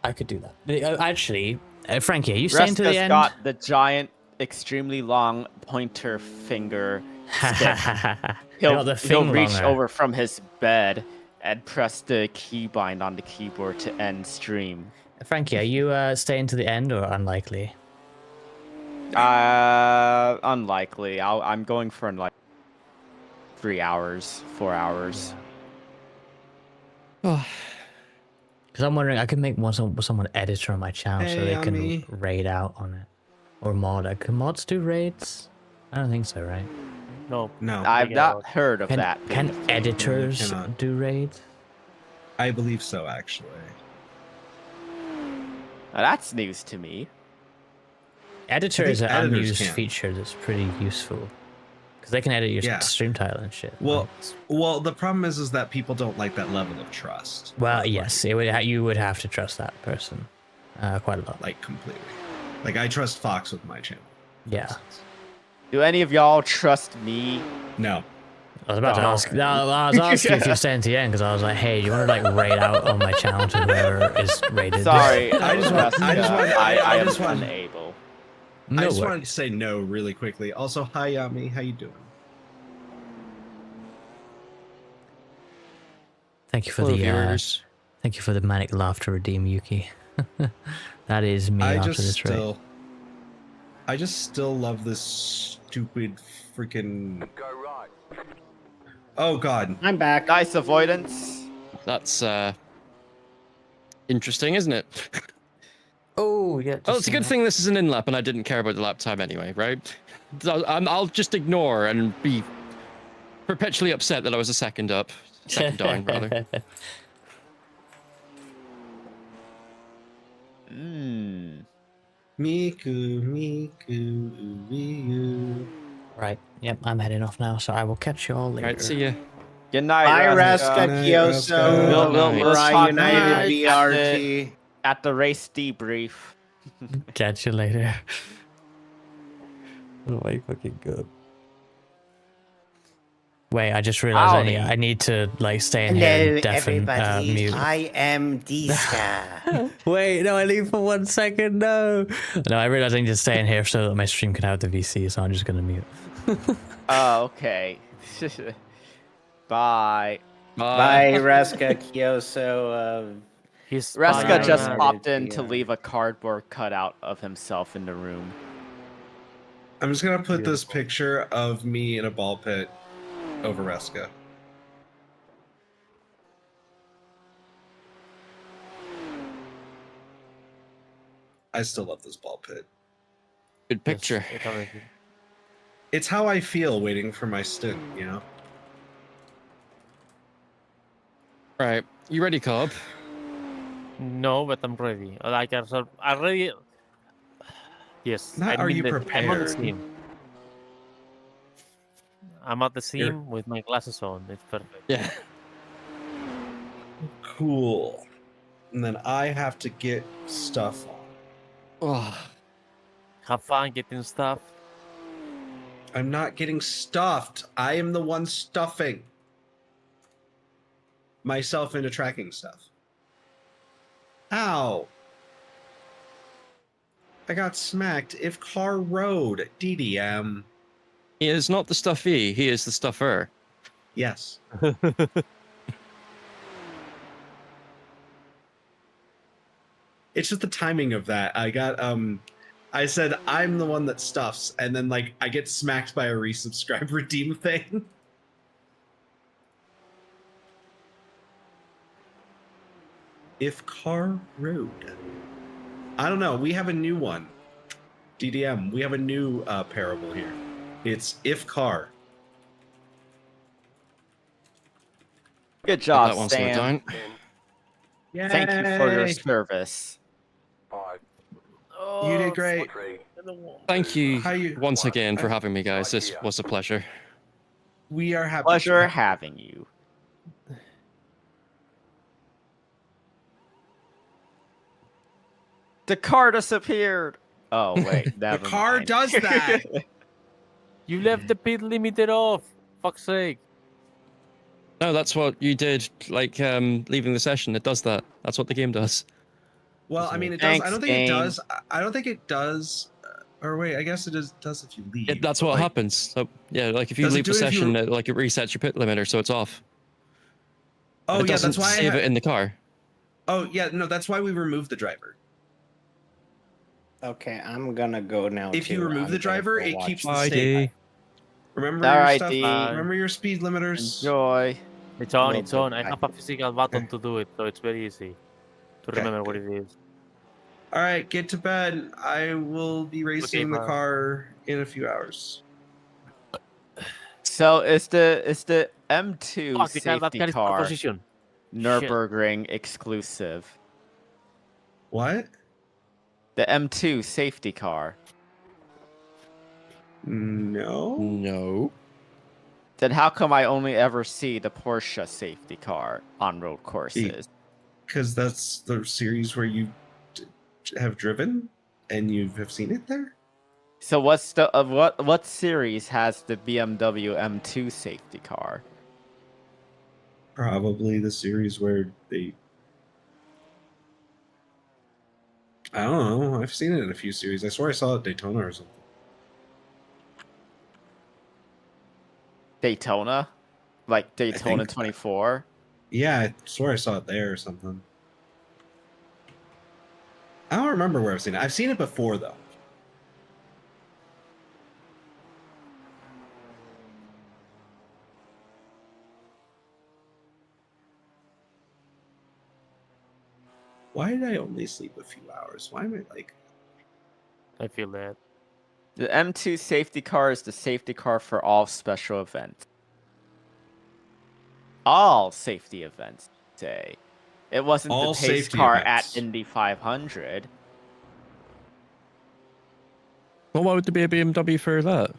I could do that. Actually, Frankie, are you staying to the Reska's end? got the giant, extremely long pointer finger stick. He'll reach longer. over from his bed and press the keybind on the keyboard to end stream. Frankie, are you staying to the end or unlikely? Unlikely. I'm going for like 3 hours, 4 hours. Because I'm wondering, I could make someone editor on my channel so they can raid out on it. Or mod. Can mods do raids? I don't think so, right? No. I've not heard of that. Can editors do raids? I believe so, actually. Now, that's news to me. Editor is an editors unused can. feature that's pretty useful. Because they can edit your stream title and shit. Well, the problem is that people don't like that level of trust. Well, yes, it would. You would have to trust that person quite a lot. Like completely. Like I trust Fox with my channel. Yeah. Do any of y'all trust me? No. I was about to ask. No, I was asking if you're staying to the end because I was like, hey, do you want to like raid out on my channel to whoever is rated? Sorry, I just want unable. I just wanted to say no really quickly. Also, hi Yami, how you doing? Thank you for thank you for the manic laughter, redeem Yuki. That is me after this raid. I just still love this stupid freaking. Go right. Oh God! I'm back. Nice avoidance. That's interesting, isn't it? Oh yeah. Oh, it's a good thing this is an in-lap and I didn't care about the lap time anyway, right? I'll just ignore and be perpetually upset that I was a second up. Second down, rather. Miku, Miku. Right. Yep, I'm heading off now, so I will catch you all later. Right, see ya. Good night, Bye, Reska. Reska, Kyoso, Mirai United VRT. At the race debrief. Catch you later. Oh my fucking god. Wait, I just realized I need to like stay in here and deafen mute. I am Diska. Wait, no, I leave for 1 second. No, I realized I need to stay in here so that my stream can have the VC. So I'm just gonna mute. Oh, okay. Bye. Bye, Reska, Kyoso. Reska just popped in to leave a cardboard cutout of himself in the room. I'm just gonna put this picture of me in a ball pit over Reska. I still love this ball pit. Good picture. It's how I feel waiting for my stint, you know? Right. You ready, Cobb? No, but I'm ready. Like I already. Yes. Not are you prepared? I'm on the scene. I'm at the scene with my glasses on. It's perfect. Yeah. Cool. And then I have to get stuff on. Oh. Have fun getting stuff. I'm not getting stuffed. I am the one stuffing myself into tracking stuff. Ow. I got smacked. If car rode, DDM. He is not the stuffy, he is the stuffer. Yes. It's just the timing of that. I got I said I'm the one that stuffs, and then like I get smacked by a resubscribe redeem thing. If car rode. I don't know. We have a new one. DDM. We have a new parable here. It's if car. Good job, that one's Sam. Yay. Thank you for your service. You did great. Thank you once again for having me, guys. This was a pleasure. We are happy. Pleasure having you. The car disappeared. Oh wait, the car does that. You left the pit limiter off. Fuck's sake. No, that's what you did. Like leaving the session, it does that. That's what the game does. Well, I mean, it does. I Thanks, don't think it game. does. I don't think it does. Or wait, I guess it does if you leave. That's but, what like, happens. So yeah, like if you Does it leave the do it if you- session, like it resets your pit limiter, so it's off. Oh It yeah, doesn't that's why save it in the car. Oh yeah, no, that's why we removed the driver. Okay, I'm gonna go now. If you too. remove I'm the gonna driver, go it watch keeps the this. state. Remember All your right, stuff. D. Remember your speed limiters. Enjoy. It's on, Little it's on. bit I have a physical button to do it, so it's very easy to Okay, remember what it is. All right, get to bed. I will be racing the man. car in a few hours. So is the M2 Fuck, the car, that safety car is pole car position. Nürburgring exclusive? What? The M2 safety car. No. No. Then how come I only ever see the Porsche safety car on road courses? Because that's the series where you have driven and you have seen it there. So what's the what series has the BMW M2 safety car? Probably the series where they. I don't know. I've seen it in a few series. I swear I saw it at Daytona or something. Daytona? Like Daytona think- 24? Yeah, I swear I saw it there or something. I don't remember where I've seen it. I've seen it before though. Why did I only sleep a few hours? Why am I like? I feel that. The M2 safety car is the safety car for all special events. All safety events, say. It wasn't All the pace safety car events. at Indy 500. Well, why would there be a BMW for that?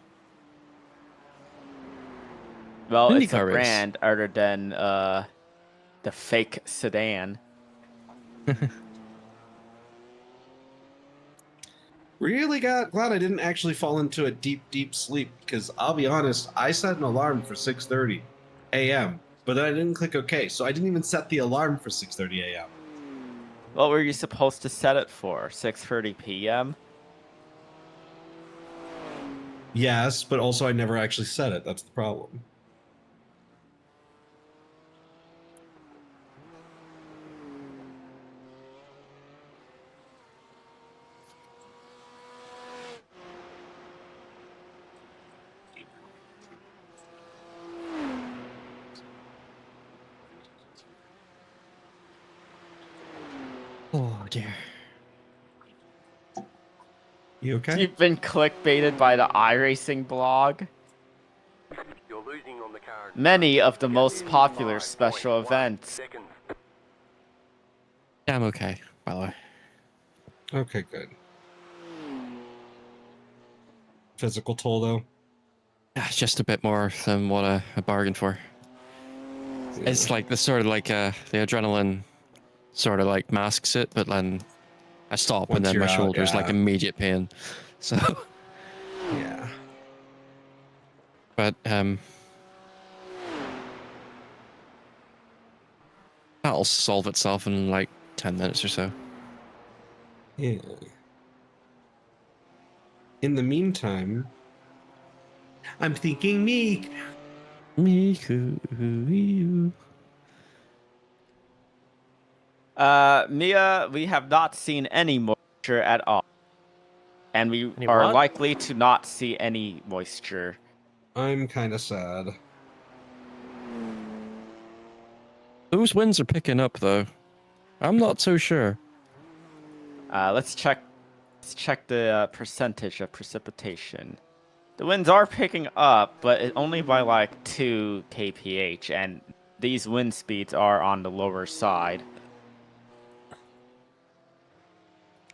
Well, it's a IndyCar race. brand other than the fake sedan. Really glad I didn't actually fall into a deep sleep because I'll be honest, I set an alarm for 6:30 a.m. but then I didn't click OK, so I didn't even set the alarm for 6:30 a.m. What were you supposed to set it for? 6:30 p.m.? Yes, but also I never actually set it. That's the problem. Oh dear. You okay? You've been clickbaited by the iRacing blog. You're losing on the car. Many of the most In popular 5.1 special events. seconds. Yeah, I'm okay, by the way. Okay, good. Physical toll though. Yeah, just a bit more than what I bargained for. It's like the sort of like the adrenaline sort of like masks it, but then I stop Once and then you're my out, shoulder's like yeah. immediate pain. So, Yeah. but that'll solve itself in like 10 minutes or so. Yeah. In the meantime, I'm thinking Meek. Miku. Mia, we have not seen any moisture at all. And we Any are what? likely to not see any moisture. I'm kind of sad. Those winds are picking up though. I'm not so sure. Let's check the percentage of precipitation. The winds are picking up, but only by like 2 kph, and these wind speeds are on the lower side.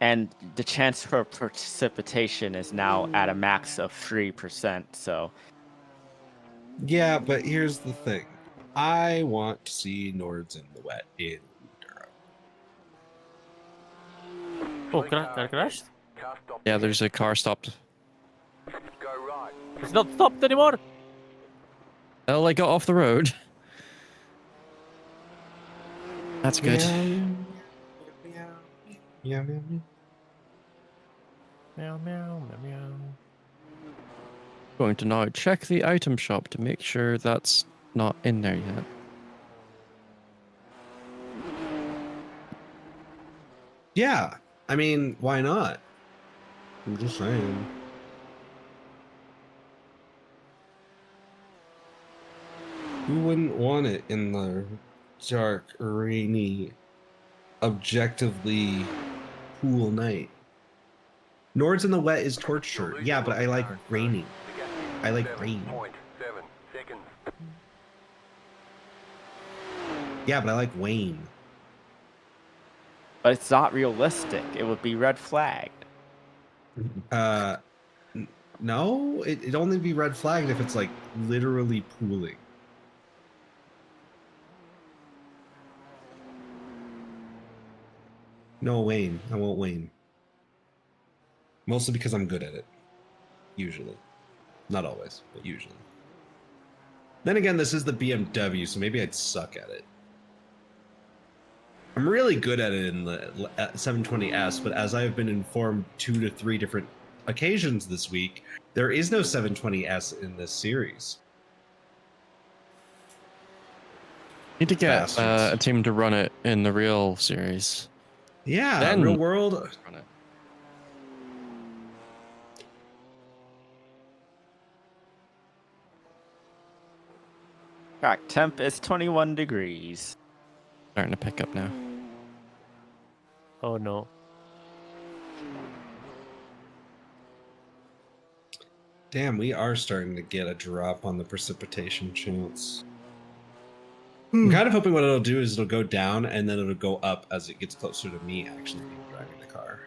And the chance for precipitation is now at a max of 3%, so... Yeah, but here's the thing. I want to see Nords in the wet in Durham. Oh, car crashed? Car stop. Yeah, there's a car stopped. Go right. It's not stopped anymore. Oh, I got off the road. That's good. Yeah. Meow, meow, meow, meow. Going to now check the item shop to make sure that's not in there yet. Yeah. I mean, why not? I'm just saying. Who wouldn't want it in the dark, rainy, objectively cool night? Nords in the wet is torture. Yeah, but I like raining. I like rain. 7.7 seconds. Yeah, but I like Wayne. But it's not realistic. It would be red flagged. No, it'd only be red flagged if it's like literally pooling. No, Wayne. I won't Wayne. Mostly because I'm good at it. Usually. Not always, but usually. Then again, this is the BMW, so maybe I'd suck at it. I'm really good at it in the 720S, but as I've been informed 2 to 3 different occasions this week, there is no 720S in this series. Need to get Bastards. a team to run it in the real series. Yeah, Then- real world. Run it. Track temp is 21 degrees. Starting to pick up now. Oh no. Damn, we are starting to get a drop on the precipitation chance. I'm kind of hoping what it'll do is it'll go down and then it'll go up as it gets closer to me actually being driving the car.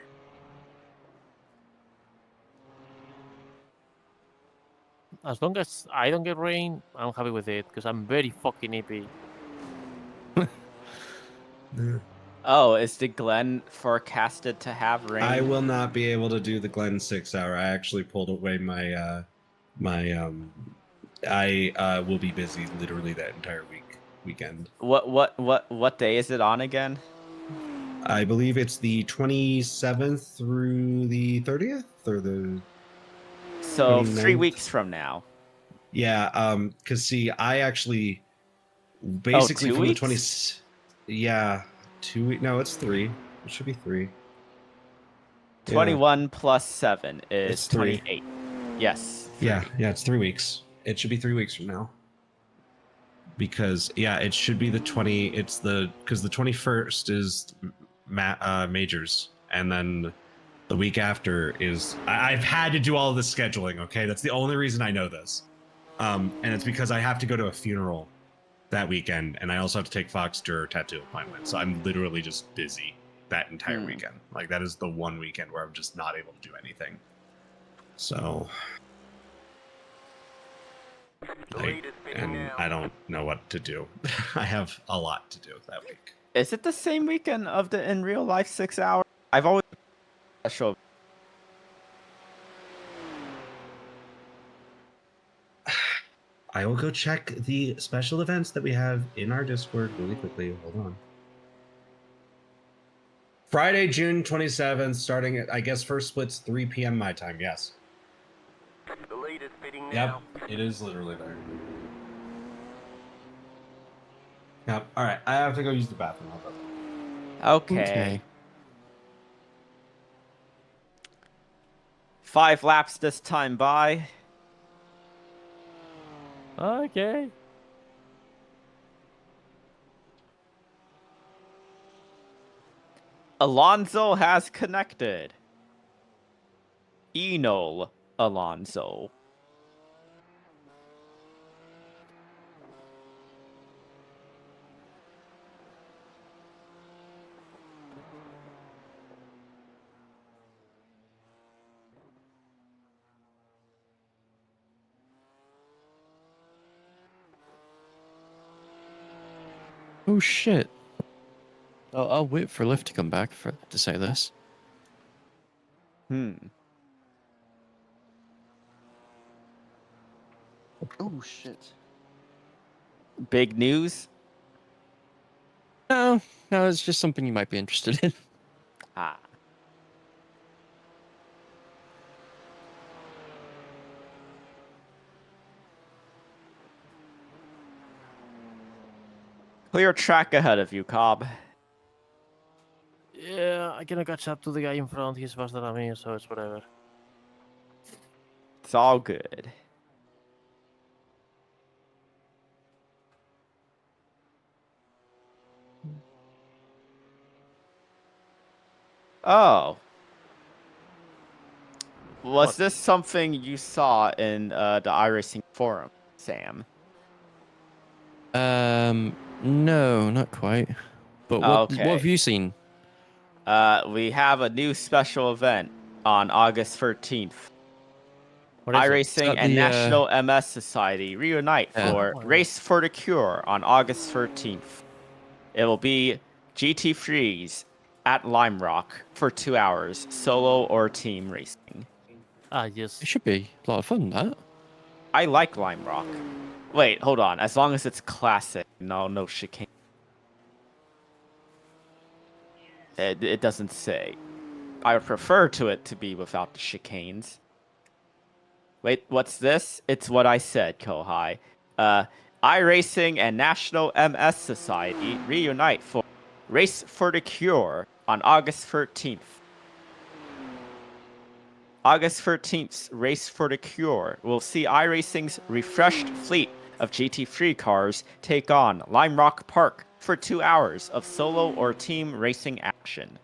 As long as I don't get rain, I'm happy with it because I'm very fucking hippie. Oh, is the Glen forecasted to have rain? I will not be able to do the Glen 6 hour. I actually pulled away I will be busy literally that entire weekend. What day is it on again? I believe it's the 27th through the 30th or the So 3 29th? weeks from now. Yeah, cuz see, I actually basically 2 from weeks? the 20 yeah, 2 week. No, it's 3. It should be 3. 21 plus 7 is It's 3. 28. Yes. Yeah, it's 3 weeks. It should be 3 weeks from now. Because yeah, it should be the 20. It's the because the 21st is majors, and then the week after is. I've had to do all of this scheduling. Okay, that's the only reason I know this, and it's because I have to go to a funeral that weekend, and I also have to take Foxter tattoo appointment. So I'm literally just busy that entire weekend. Like that is the one weekend where I'm just not able to do anything. So. I don't know what to do. I have a lot to do that week. Is it the same weekend of the in real life 6 hour? I've always a show. I will go check the special events that we have in our Discord really quickly. Hold on. Friday, June 27th, starting at, I guess, first split's 3 p.m. my time. Yes. The lead is fitting now. Yep, it is literally there. Yep. All right, I have to go use the bathroom. Okay. 5 laps this time by. Okay. Alonso has connected. Enol Alonso. Oh shit. I'll wait for Lift to come back to say this. Oh shit. Big news. No, no, it's just something you might be interested in. Ah. Clear track ahead of you, Cobb. Yeah, I cannot catch up to the guy in front. He's faster than me, so it's whatever. It's all good. Oh. Was What? this something you saw in the iRacing forum, Sam? No, not quite. But what have you seen? We have a new special event on August 13th. What is it? iRacing and National MS Society reunite for Race for the Cure on August 13th. It will be GT Freeze at Lime Rock for 2 hours, solo or team racing. Ah, yes. It should be a lot of fun, that. I like Lime Rock. Wait, hold on. As long as it's classic, no chicane. It doesn't say. I would prefer it to be without the chicanes. Wait, what's this? It's what I said, Kohai. iRacing and National MS Society reunite for Race for the Cure on August 13th. August 13th's Race for the Cure will see iRacing's refreshed fleet of GT3 cars take on Lime Rock Park for 2 hours of solo or team racing action.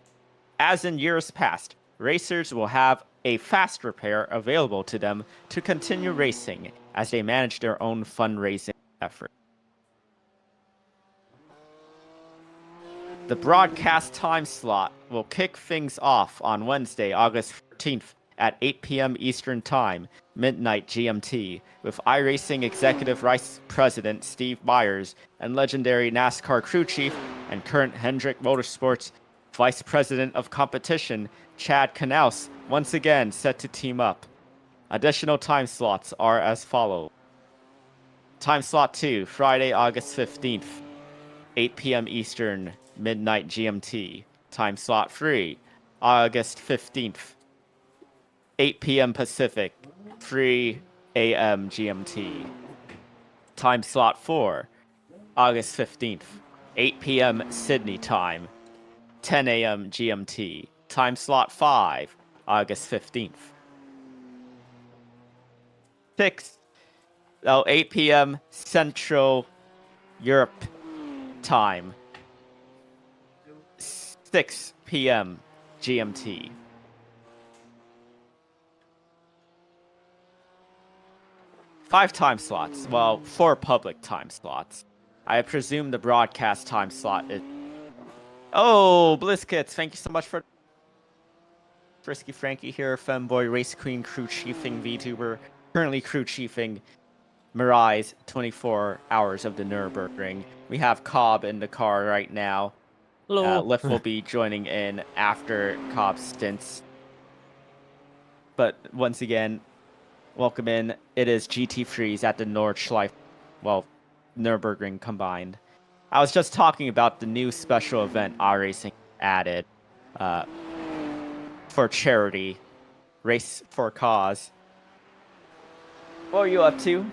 As in years past, racers will have a fast repair available to them to continue racing as they manage their own fundraising effort. The broadcast time slot will kick things off on Wednesday, August 14th at 8 p.m. Eastern Time, midnight GMT, with iRacing Executive Vice President Steve Myers and legendary NASCAR crew chief and current Hendrick Motorsports Vice President of Competition Chad Knaus once again set to team up. Additional time slots are as follows. Time slot 2, Friday, August 15th, 8 p.m. Eastern, midnight GMT. Time slot 3, August 15th, 8 p.m. Pacific, 3 a.m. GMT. Time slot 4, August 15th, 8 p.m. Sydney time, 10 a.m. GMT. Time slot 5, August 15th. 8 p.m. Central Europe time, 6 p.m. GMT. Five time slots. Well, 4 public time slots. I presume the broadcast time slot is... Oh, Blizzkits, thank you so much for... Frisky Frankie here, Femboy Race Queen crew chiefing VTuber, currently crew chiefing Mirai's 24 hours of the Nürburgring. We have Cobb in the car right now. Hello. Liff will be joining in after Cobb's stints. But once again, welcome in. It is GT Freeze at the Nordschleife, well, Nürburgring combined. I was just talking about the new special event iRacing added for charity, Race for Cause. What are you up to?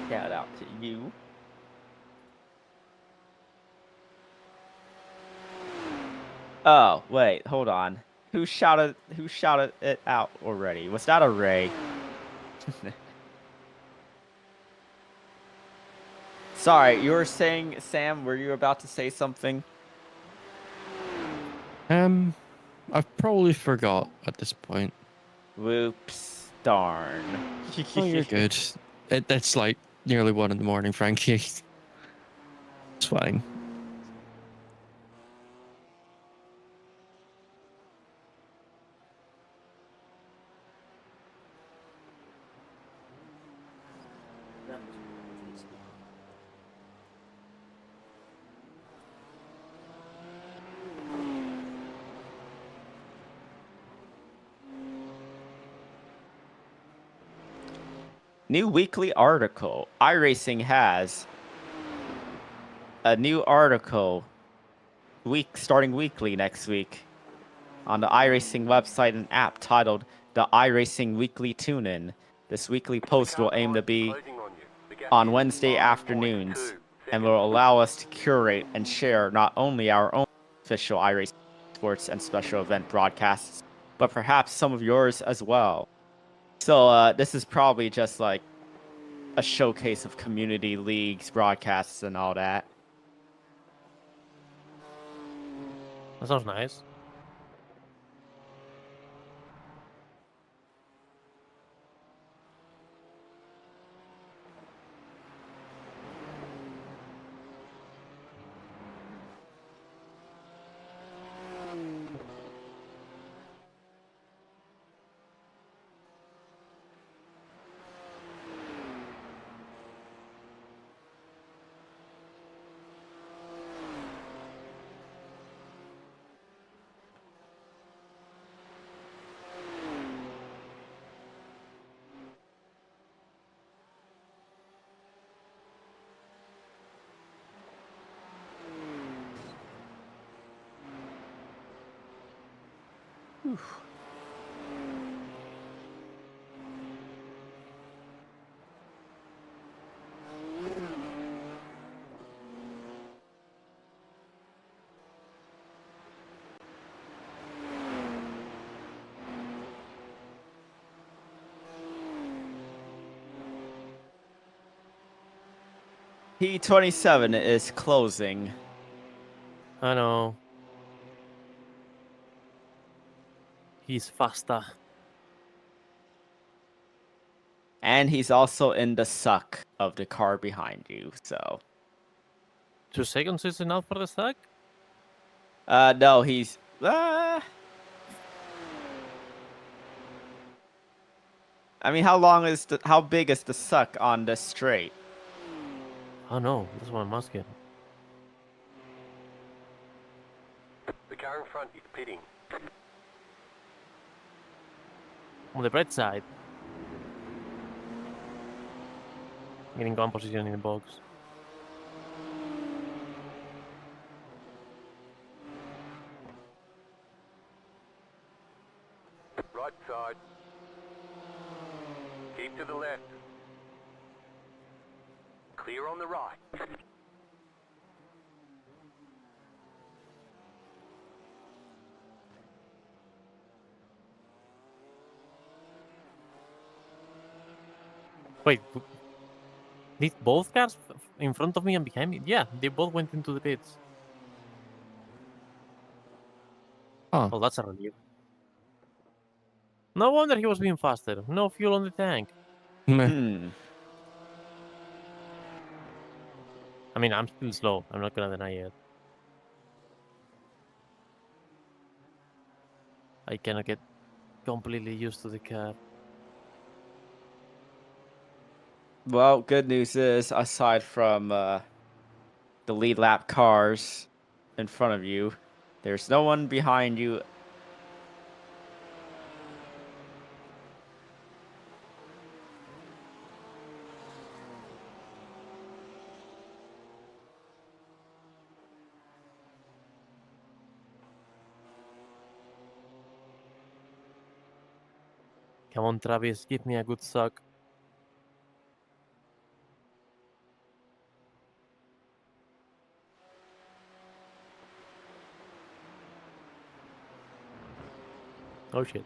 Shout out to you. Oh, wait, hold on. Who shouted it out already? Was that a Ray? Sorry, you were saying, Sam, were you about to say something? I've probably forgot at this point. Whoops, darn. Oh, you're good. It's like nearly 1 in the morning, Frankie. It's fine. New weekly article. iRacing has a new article starting weekly next week on the iRacing website and app titled The iRacing Weekly Tune-In. This weekly post will aim to be on Wednesday afternoons and will allow us to curate and share not only our own official iRacing sports and special event broadcasts, but perhaps some of yours as well. So this is probably just like a showcase of community leagues, broadcasts, and all that. That sounds nice. P27 is closing. I know. He's faster. And he's also in the suck of the car behind you, so. 2 seconds is enough for the stack? No, he's... I mean, how big is the suck on the straight? Oh no, that's what I'm asking. The car in front is pitting. On the bright side. Getting gun position in the box. Right side. Keep to the left. Clear on the right. Wait, did both cars in front of me and behind me? Yeah, they both went into the pits. Huh. Well, that's a relief. No wonder he was being faster. No fuel on the tank. Hmm. I mean, I'm still slow. I'm not gonna deny it. I cannot get completely used to the car. Well, good news is, aside from the lead lap cars in front of you, there's no one behind you. Come on, Travis, give me a good suck. Oh shit.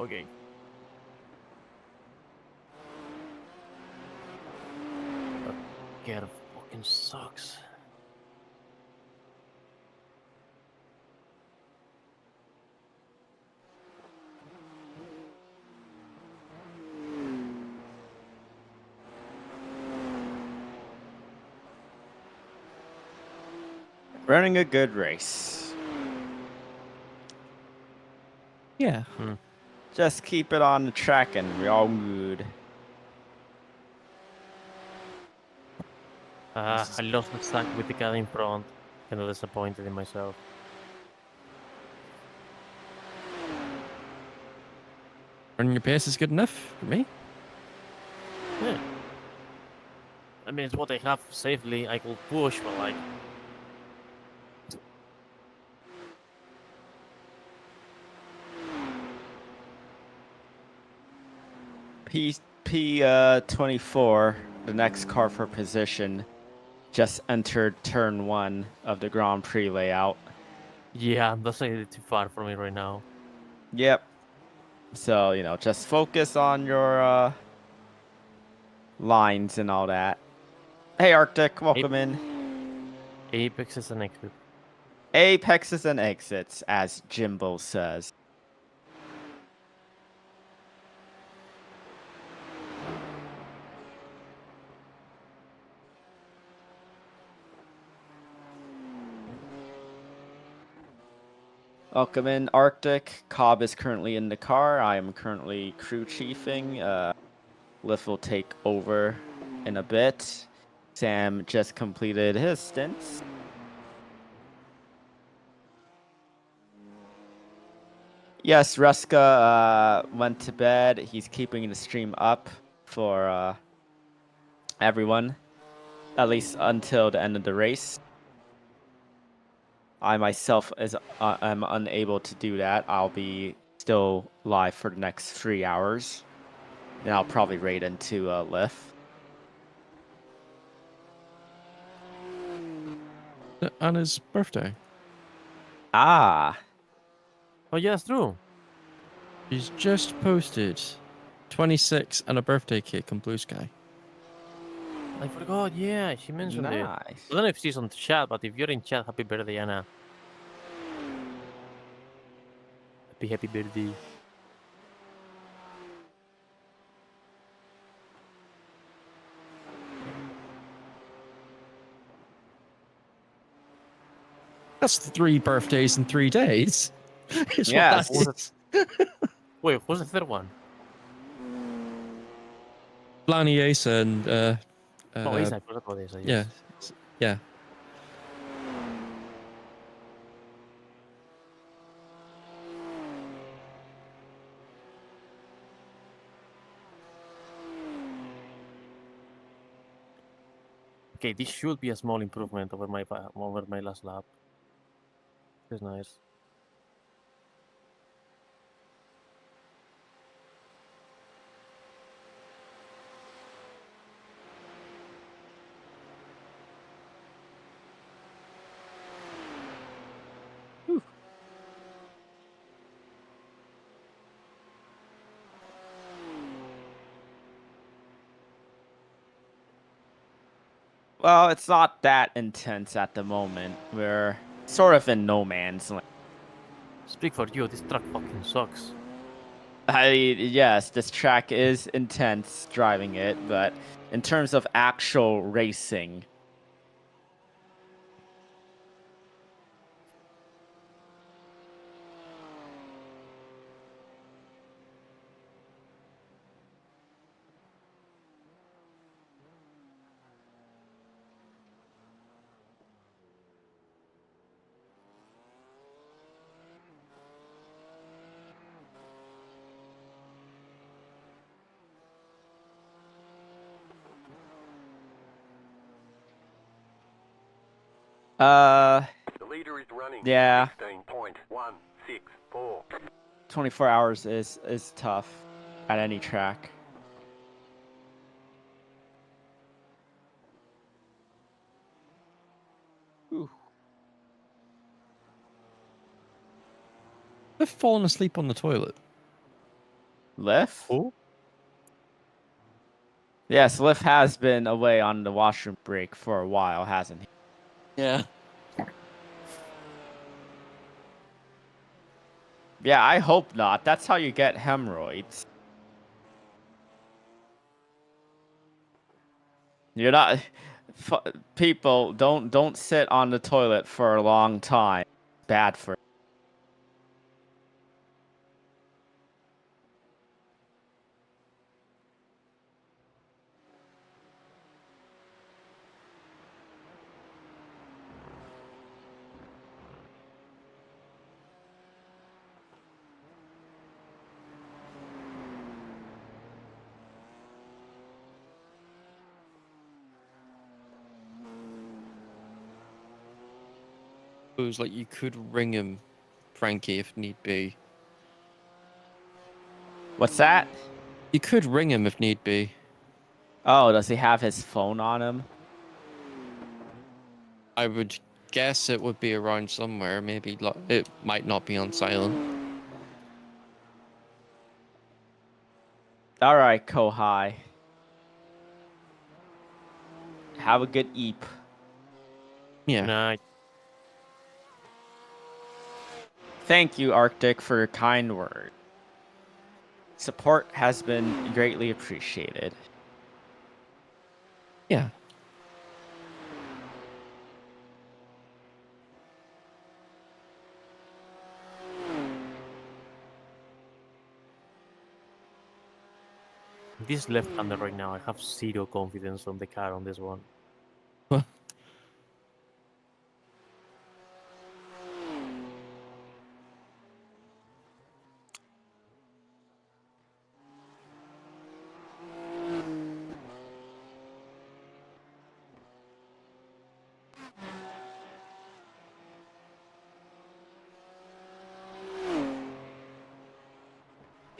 Okay. That car fucking sucks. Running a good race. Yeah. Just keep it on the track and we're all good. I lost the stack with the car in front. Kind of disappointed in myself. Running your pace is good enough for me. Yeah. I mean, it's what I have safely. I could push, but like, P24, the next car for position, just entered turn 1 of the Grand Prix layout. yeah, that's a little too far for me right now. Yep. So, just focus on your lines and all that. Hey, Arctic, welcome in. Apex is an exit. Apexes and exits, as Jimbo says. Welcome in, Arctic. Cobb is currently in the car. I am currently crew chiefing. Lift will take over in a bit. Sam just completed his stints. Yes, Ruska went to bed. He's keeping the stream up for everyone, at least until the end of the race. I myself am unable to do that. I'll be still live for the next 3 hours. Then I'll probably raid into Lift. Anna's birthday. Ah. Oh, yeah, that's true. She's just posted 26 and a birthday cake on Blue Sky. I forgot, yeah, she mentioned it. I Nice. don't know if she's on the chat, but if you're in chat, happy birthday, Anna. Happy birthday. That's 3 birthdays in 3 days. Is Yes. what that is. Wait, who's the third one? Blanny Ace and Oh, Isa, I forgot about Isa, yeah, yes. yeah. Okay, this should be a small improvement over my last lap. It's nice. Well, it's not that intense at the moment. We're sort of in no man's land. Speak for you, this truck fucking sucks. Yes, this track is intense driving it, but in terms of actual racing, The leader is running. yeah, 16.164. 24 hours is tough at any track. I've fallen asleep on the toilet. Liff? Who? Yes, Liff has been away on the washroom break for a while, hasn't he? Yeah. Yeah, I hope not. That's how you get hemorrhoids. You're not people don't sit on the toilet for a long time. Bad for Who's like you could ring him, Frankie, if need be. What's that? You could ring him if need be. Oh, does he have his phone on him? I would guess it would be around somewhere. Maybe it might not be on silent. All right, Kohai. Have a good eep. Yeah. Nah, Thank you, Arctic, for your kind word. Support has been greatly appreciated. Yeah. this left-hander right now, I have zero confidence on the car on this one.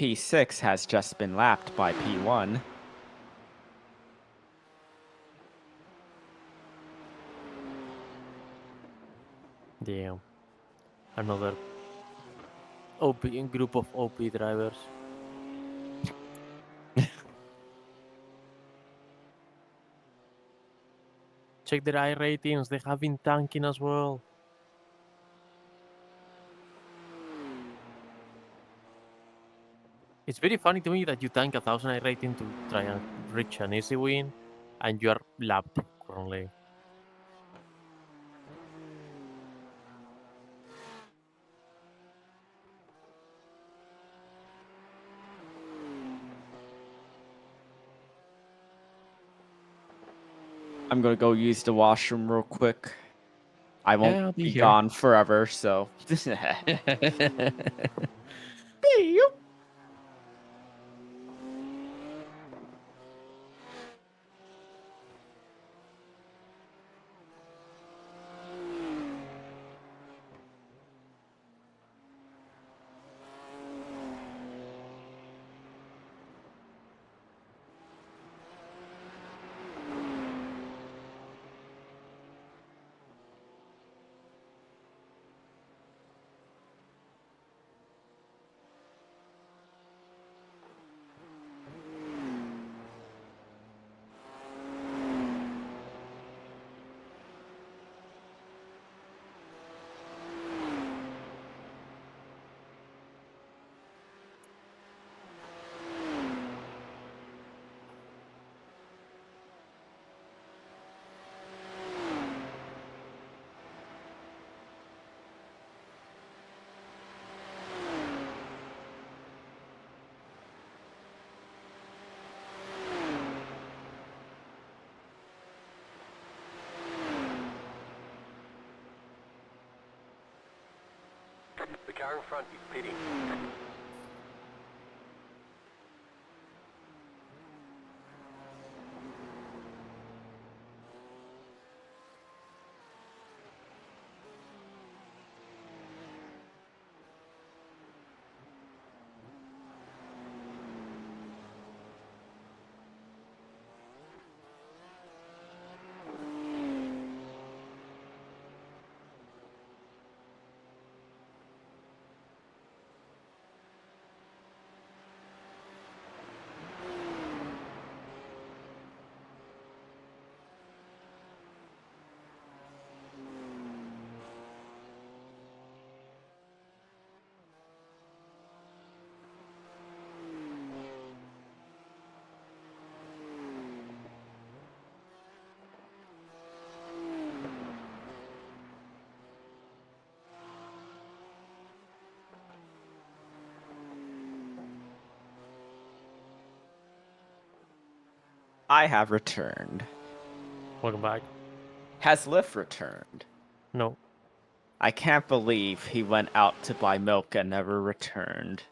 P6 has just been lapped by P1. Damn. Another OP group of OP drivers. Check their I ratings, they have been tanking as well. It's very funny to me that you tank 1,000 I rating to try and reach an easy win, and you are lapped currently. I'm gonna go use the washroom real quick. I won't I'll be be here. gone forever, so. The car in front is pitting. I have returned. Welcome back. Has Lift returned? No. I can't believe he went out to buy milk and never returned.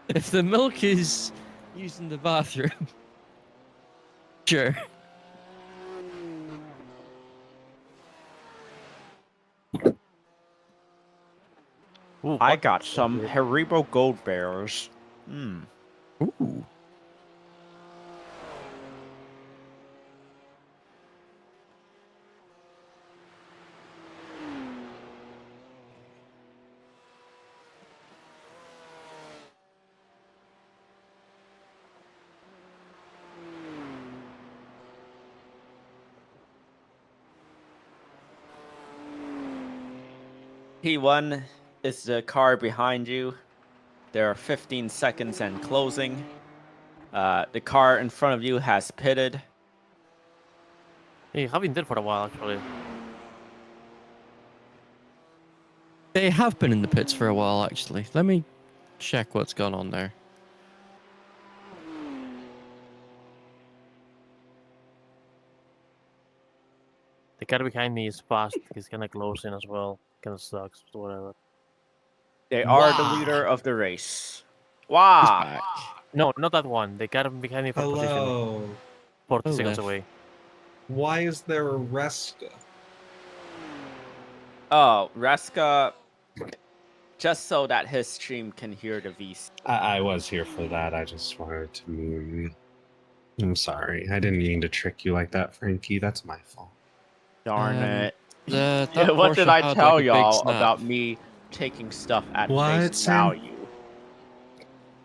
If the milk is using the bathroom, sure. Ooh, I what? got some Haribo Gold Bears. Ooh. P1 is the car behind you. There are 15 seconds and closing. The car in front of you has pitted. Hey, have been there for a while, actually. They have been in the pits for a while, actually. Let me check what's gone on there. The car behind me is fast. He's kind of close in as well. Kind of sucks, but whatever. They are the leader of the race. Wow. No, not that one. The car behind me for position Hello. 40 Oh, seconds left. away. Why is there a Reska? Oh, Reska, just so that his stream can hear the VC. I was here for that. I just wanted to move. I'm sorry. I didn't mean to trick you like that, Frankie. That's my fault. Darn it. That What did Porsche I had, tell like, a big y'all snap. about me taking stuff at What, face Sam?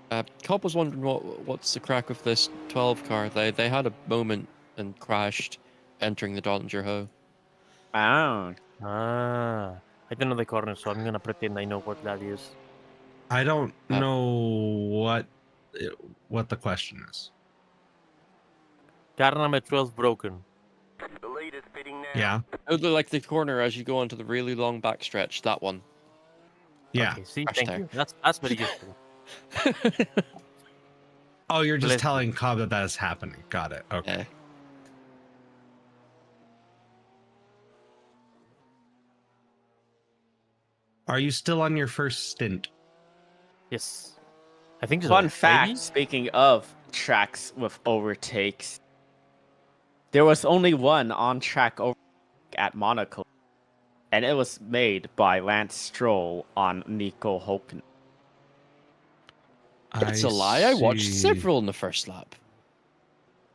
value? Cobb was wondering what's the crack with this 12 car. They had a moment and crashed entering the Dollinger Hoe. Oh. Ah. I don't know the corner, so I'm gonna pretend I know what that is. I don't know what the question is. Car number 12 broken. The leader's pitting now. Yeah. Oh, like the corner as you go onto the really long backstretch. That one. Yeah. Okay, see, Crash thank there. you. That's very useful. Oh, you're just Bless telling Cobb that is happening. Got it. Okay. Yeah. Are you still on your first stint? Yes. I think so. Fun fact, Maybe? speaking of tracks with overtakes, there was only one on-track overtake at Monaco, and it was made by Lance Stroll on Nico Hulken. It's a lie. I watched several in the first lap.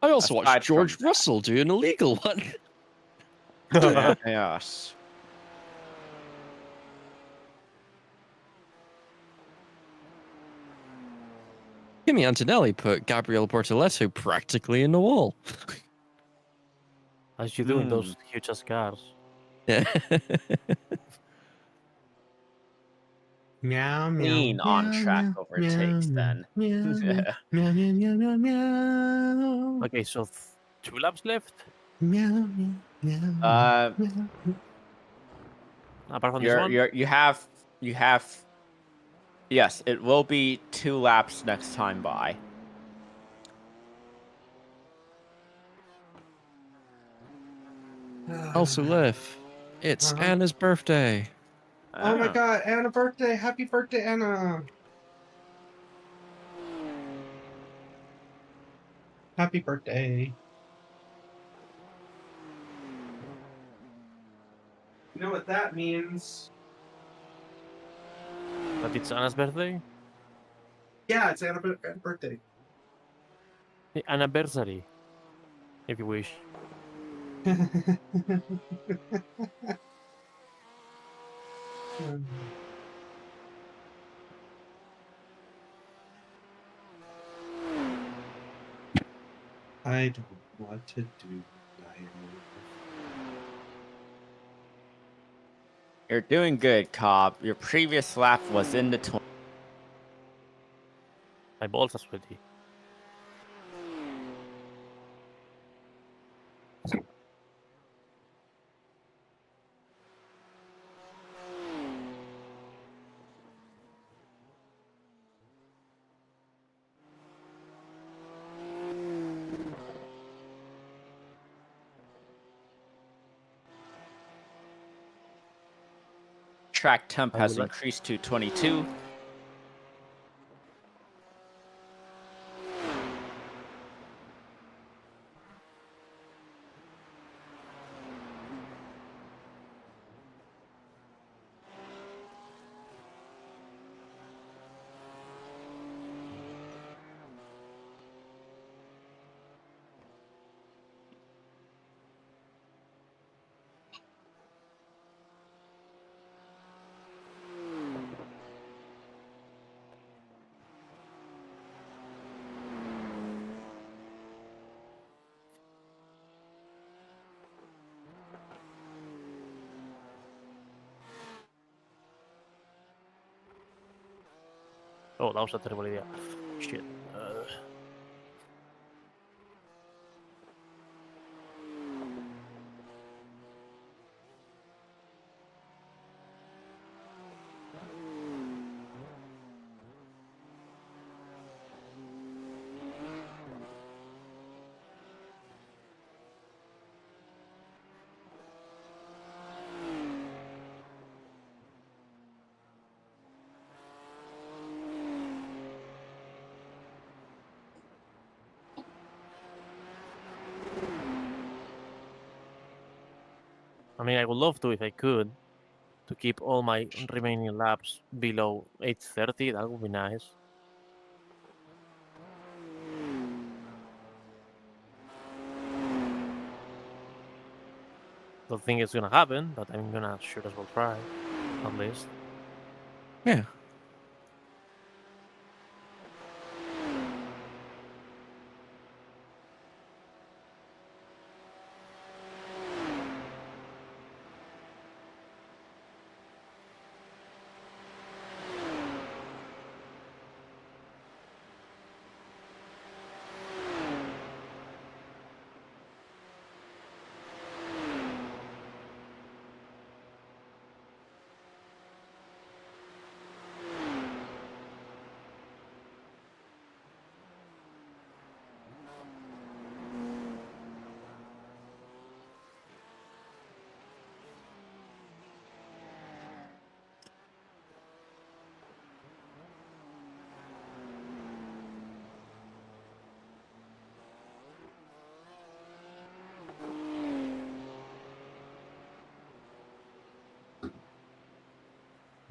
I also Aside watched George from Russell do an illegal one. Yes. Kimi Antonelli put Gabriel Bortoleto practically in the wall. As you do in those huge ass cars. Yeah. Meow, meow, Clean on-track meow, overtakes meow, then. meow, meow, meow, meow, meow, meow. Okay, so 2 laps left. Meow, meow, meow, meow. Apart from this one? You have yes, it will be 2 laps next time by. Also, Liv, it's Anna's birthday. Oh my god, Anna birthday. Happy birthday, Anna. Happy birthday. You know what that means? But it's Anna's birthday? Yeah, it's Anna's birthday. The anniversary, if you wish. I don't know what to do. You're doing good, Cobb. Your previous lap was in the 20. My balls are sweaty. track temp I has would like- increased to 22. Oh, that was a terrible idea. Shit. I mean, I would love to if I could, to keep all my remaining laps below 8:30. That would be nice. Don't think it's gonna happen, but I'm gonna sure as well try, at least. Yeah.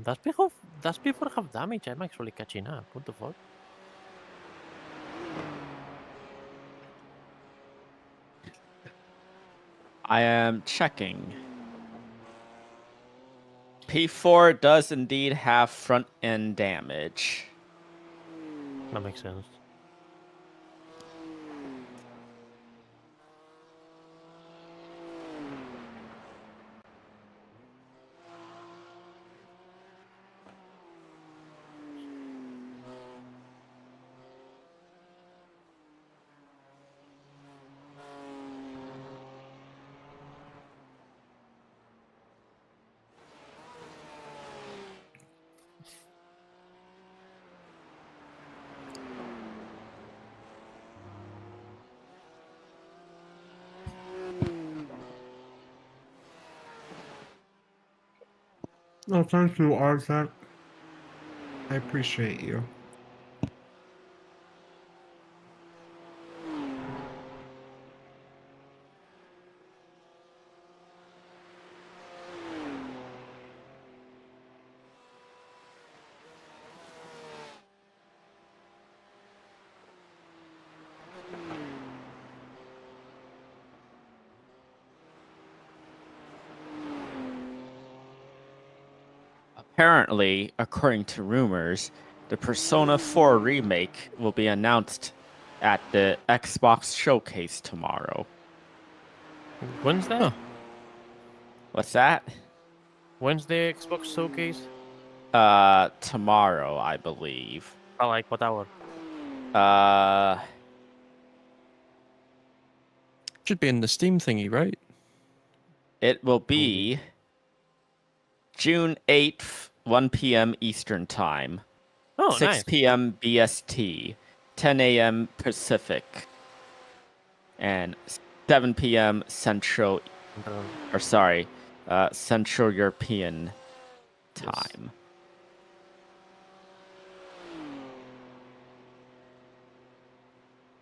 That's before half damage. I'm actually catching up. What the fuck? I am checking. P4 does indeed have front end damage. That makes sense. Oh, thank you, Arthur. I appreciate you. Apparently, according to rumors, the Persona 4 remake will be announced at the Xbox Showcase tomorrow. When's that? Huh. What's that? When's the Xbox showcase? Tomorrow, I believe. Oh, like what hour? Should be in the Steam thingy, right? It will be June 8th, 1 p.m. Eastern Time, Oh, 6 nice. p.m. BST, 10 a.m. Pacific, and 7 p.m. Central Central European time.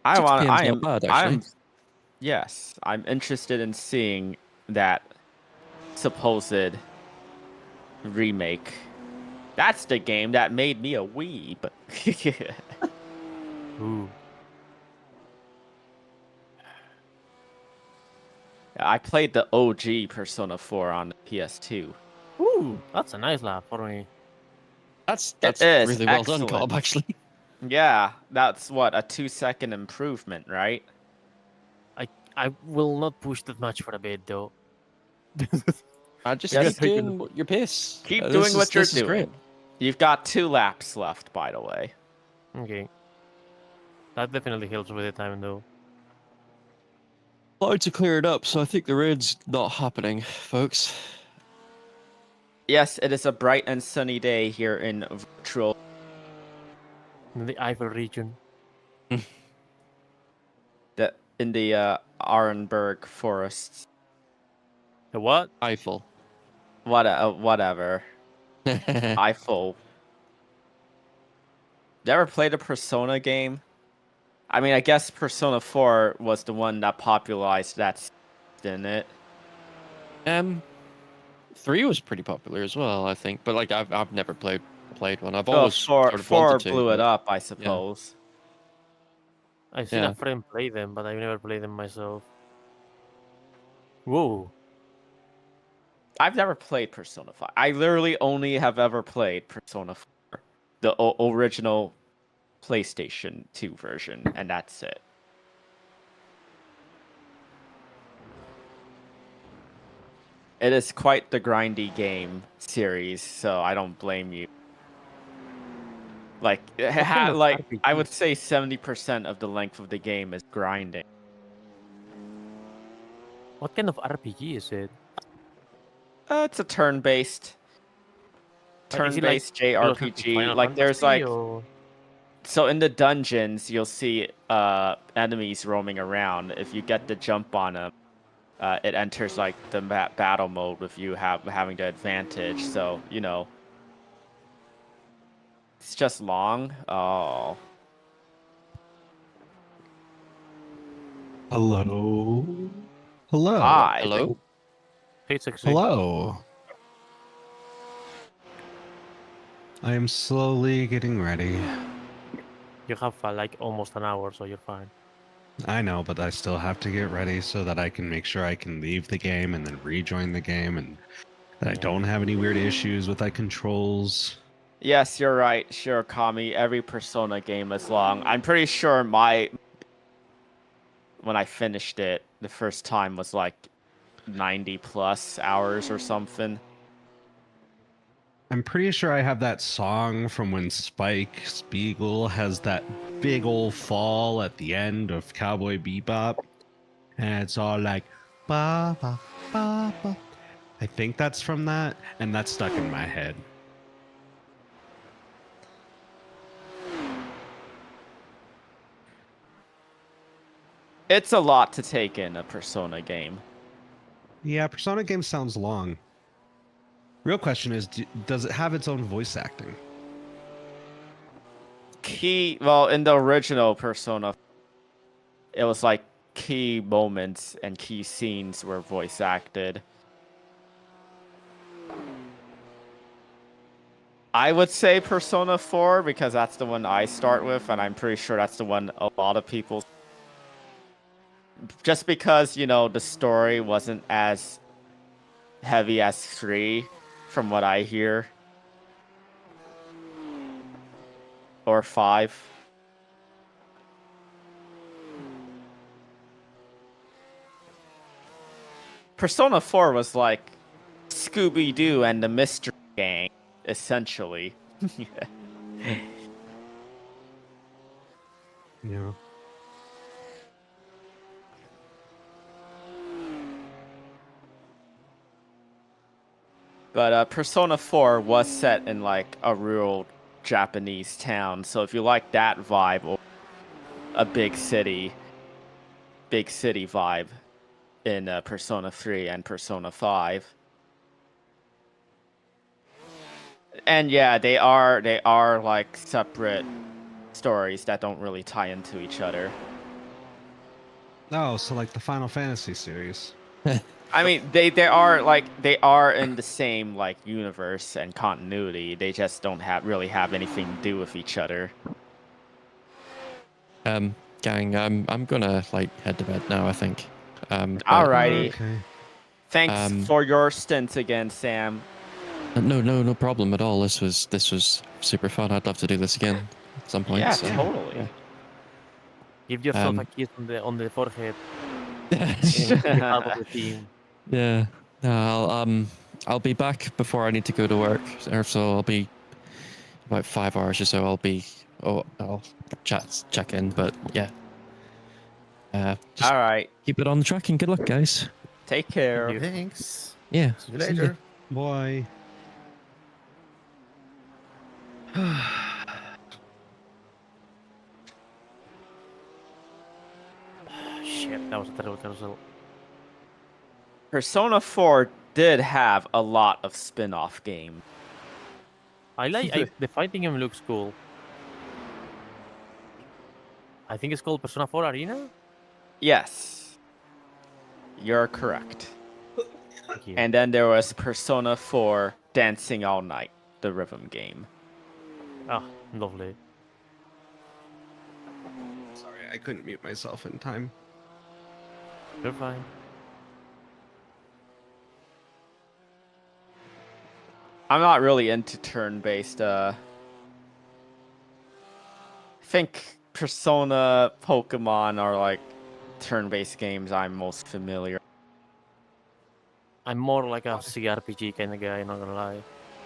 I 6 want. PM 's I not am. bad, I am. actually. Yes, I'm interested in seeing that supposed remake. That's the game that made me a weeb. Ooh. I played the OG Persona 4 on the PS2. Ooh, that's a nice laugh for me. That's It is really well done, excellent. Cobb, actually. Yeah, that's what, a 2-second improvement, right? I will not push that much for a bit though. Just Yes. keep doing your pace. Keep doing what you're this is doing. great. You've got 2 laps left, by the way. Okay. That definitely helps with the time though. Hard to clear it up, so I think the raid's not happening, folks. Yes, it is a bright and sunny day here in virtual. In the Eifel region. In the Arenberg forests. The what? Eiffel. Whatever. Eiffel. You ever played a Persona game? I mean, I guess Persona 4 was the one that popularized that, didn't it? 3 was pretty popular as well, I think. But like, I've never played one. I've Oh, always 4 sort of wanted to, blew it but- up, I suppose. I've seen Yeah. a friend play them, but I've never played them myself. Whoa. I've never played Persona 5. I literally only have ever played Persona 4, the original PlayStation 2 version, and that's it. It is quite the grindy game series, so I don't blame you. Like, kind of I would RPGs? say 70% of the length of the game is grinding. What kind of RPG is it? It's a turn-based Is it like closer to JRPG. Final Like, there's Fantasy, like, or... so in the dungeons, you'll see enemies roaming around. If you get the jump on them, it enters like the battle mode with you having the advantage. So, you know, it's just long. Oh, Hello. Hello. hi. Hello? Hey, sexy. Hello. I am slowly getting ready. You have like almost an hour, so you're fine. I know, but I still have to get ready so that I can make sure I can leave the game and then rejoin the game and that I don't have any weird issues with like controls. Yes, you're right, Shirakami. Every Persona game is long. I'm pretty sure when I finished it the first time was like 90 plus hours or something. I'm pretty sure I have that song from when Spike Spiegel has that big old fall at the end of Cowboy Bebop. And it's all like, ba, ba, ba, ba. I think that's from that, and that's stuck in my head. It's a lot to take in a Persona game. Yeah, Persona game sounds long. Real question is, does it have its own voice acting? Well, in the original Persona, it was like key moments and key scenes were voice acted. I would say Persona 4 because that's the one I start with, and I'm pretty sure that's the one a lot of people. Just because, you know, the story wasn't as heavy as 3, from what I hear. Or 5. Persona 4 was like Scooby-Doo and the Mystery Gang, essentially. Yeah. But Persona 4 was set in like a rural Japanese town, so if you like that vibe or a big city vibe in Persona 3 and Persona 5. And yeah, they are like separate stories that don't really tie into each other. Oh, so like the Final Fantasy series. I mean, they are in the same like universe and continuity. They just don't really have anything to do with each other. Gang, I'm gonna like head to bed now, I think. But, Alrighty. Okay. Thanks for your stint again, Sam. no problem at all. This was super fun. I'd love to do this again at some point. Yeah, so, totally. yeah. Give yourself a Um, kiss on the forehead. And be part of the team. Yeah. No, I'll be back before I need to go to work, or so I'll be about 5 hours or so. I'll check in, but yeah. Just All right. keep it on the track and good luck, guys. Take care. Thanks. Yeah. See you see ya. later. Boy. Shit, that was a terrible carousel. Persona 4 did have a lot of spin-off games. The fighting game looks cool. I think it's called Persona 4 Arena. Yes. You're correct. Thank you. And then there was Persona 4 Dancing All Night, the rhythm game. Ah, lovely. Sorry, I couldn't mute myself in time. You're fine. I'm not really into turn-based. I think Persona, Pokemon are like turn-based games I'm most familiar. I'm more like a CRPG kind of guy, not gonna lie.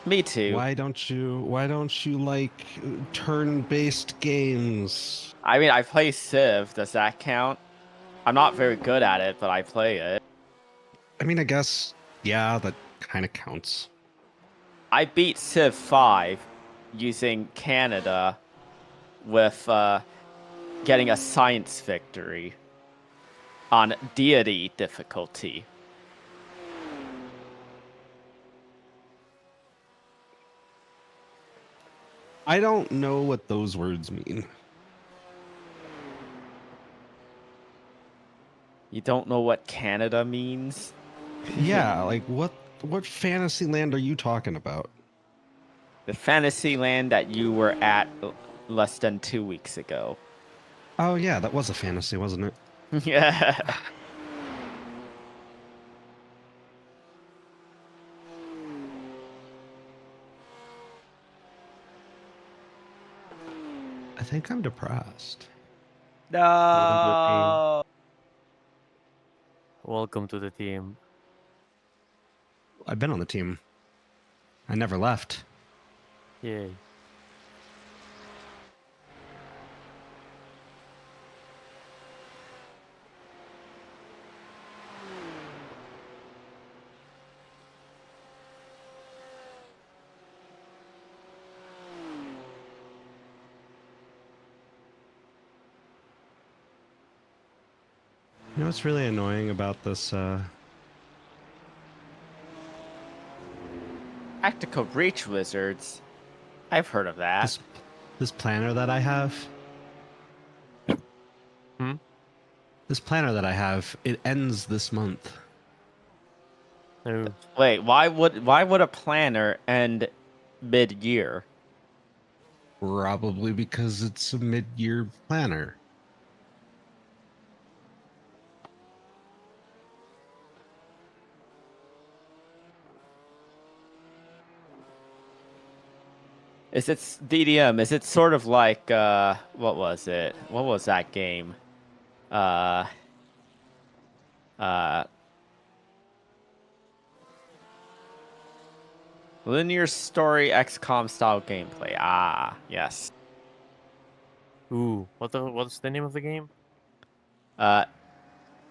Me too. Why don't you like turn-based games? I mean, I play Civ. Does that count? I'm not very good at it, but I play it. I mean, I guess, yeah, that kind of counts. I beat Civ 5 using Canada with getting a science victory on deity difficulty. I don't know what those words mean. You don't know what Canada means? Yeah, like what fantasy land are you talking about? The fantasy land that you were at less than 2 weeks ago. Oh yeah, that was a fantasy, wasn't it? Yeah. I think I'm depressed. No. Welcome to the team. I've been on the team. I never left. Yay. You know what's really annoying about this Tactical Breach Wizards. I've heard of that. this planner that I have? Hmm? This planner that I have, it ends this month. No. Wait, why would a planner end mid-year? Probably because it's a mid-year planner. Is it DDM? Is it sort of like what was it? What was that game? Linear story XCOM style gameplay. Ah, yes. Ooh, what's the name of the game?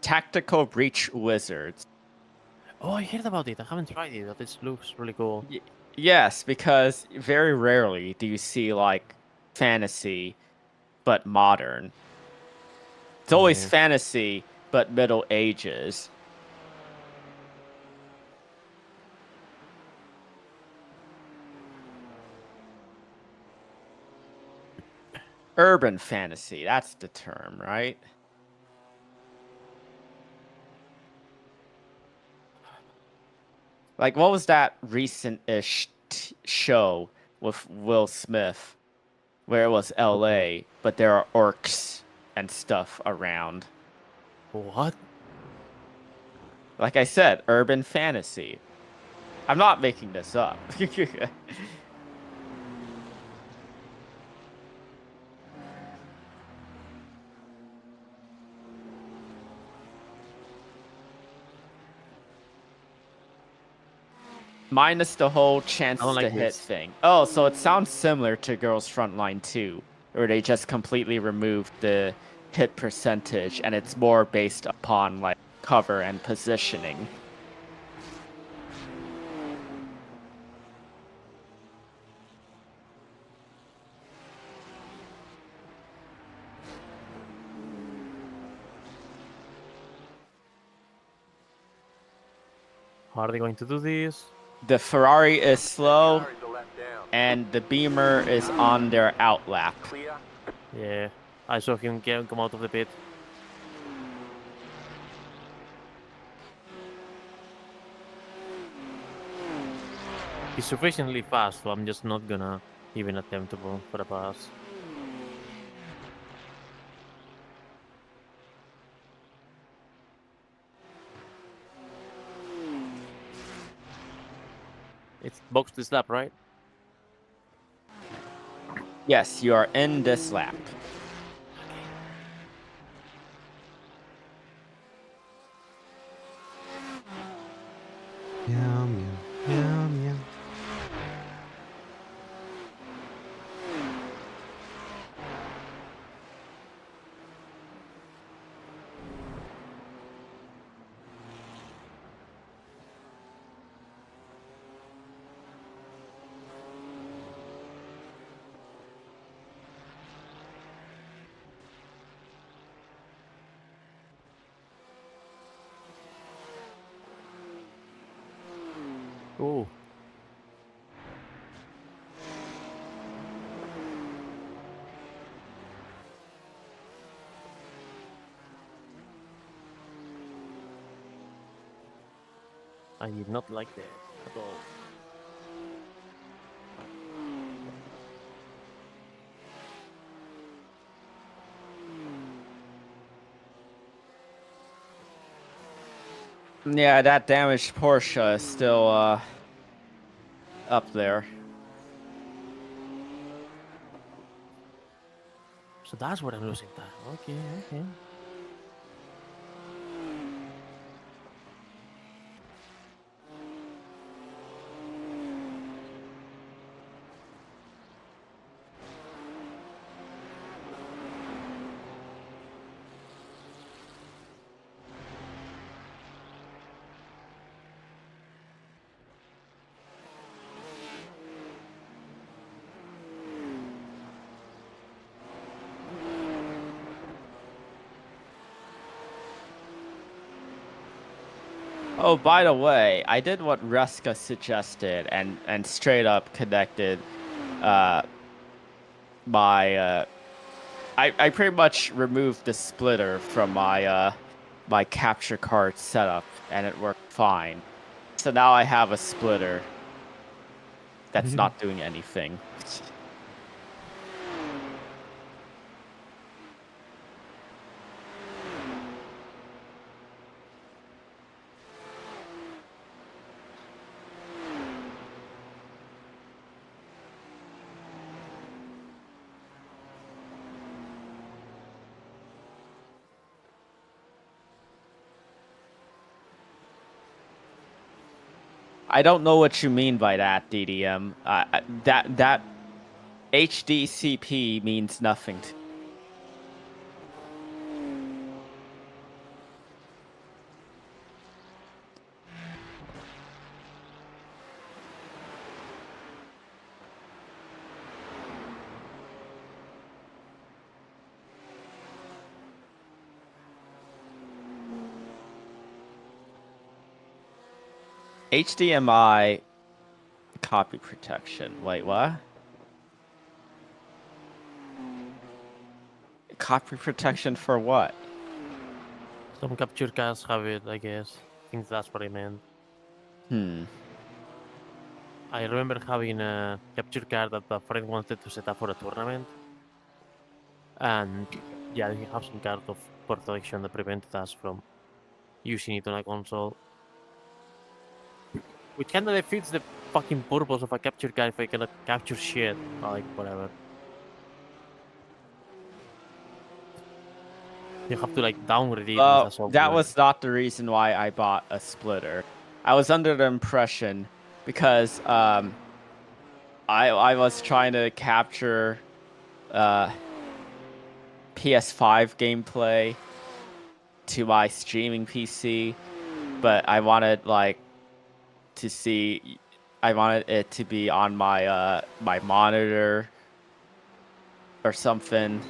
Tactical Breach Wizards. Oh, I heard about it. I haven't tried it, but it looks really cool. Yes, because very rarely do you see like fantasy, but modern. It's always fantasy, but Middle Ages. urban fantasy. That's the term, right? Like, what was that recent-ish show with Will Smith where it was LA, but there are orcs and stuff around? What? Like I said, urban fantasy. I'm not making this up. Minus the whole chances to like hit this. thing. Oh, so it sounds similar to Girls Frontline 2, where they just completely removed the hit percentage, and it's more based upon like cover and positioning. How are they going to do this? The Ferrari is slow, Car is a lap down. and the Beamer is on their outlap. Clear. Yeah, I saw him come out of the pit. He's sufficiently fast, so I'm just not gonna even attempt to go for a pass. It's box this lap, right? Yes, you are in this lap. Meow, meow, meow, meow. Oh. I did not like that at all. Yeah, that damaged Porsche is still up there. So that's what I'm losing time. Okay, okay. Oh, by the way, I did what Ruska suggested and straight up connected my I pretty much removed the splitter from my my capture card setup and it worked fine. So now I have a splitter that's not doing anything. I don't know what you mean by that, DDM. That HDCP means nothing. HDMI copy protection. Wait, what? Copy protection for what? Some capture cards have it, I guess. I think that's what I meant. I remember having a capture card that a friend wanted to set up for a tournament. And yeah, you have some kind of protection that prevented us from using it on a console. Which kind of defeats the fucking purpose of a capture card if I cannot capture shit. Like, whatever. You have to like downgrade it with a software. That was not the reason why I bought a splitter. I was under the impression because I was trying to capture PS5 gameplay to my streaming PC, but I wanted it to be on my my monitor or something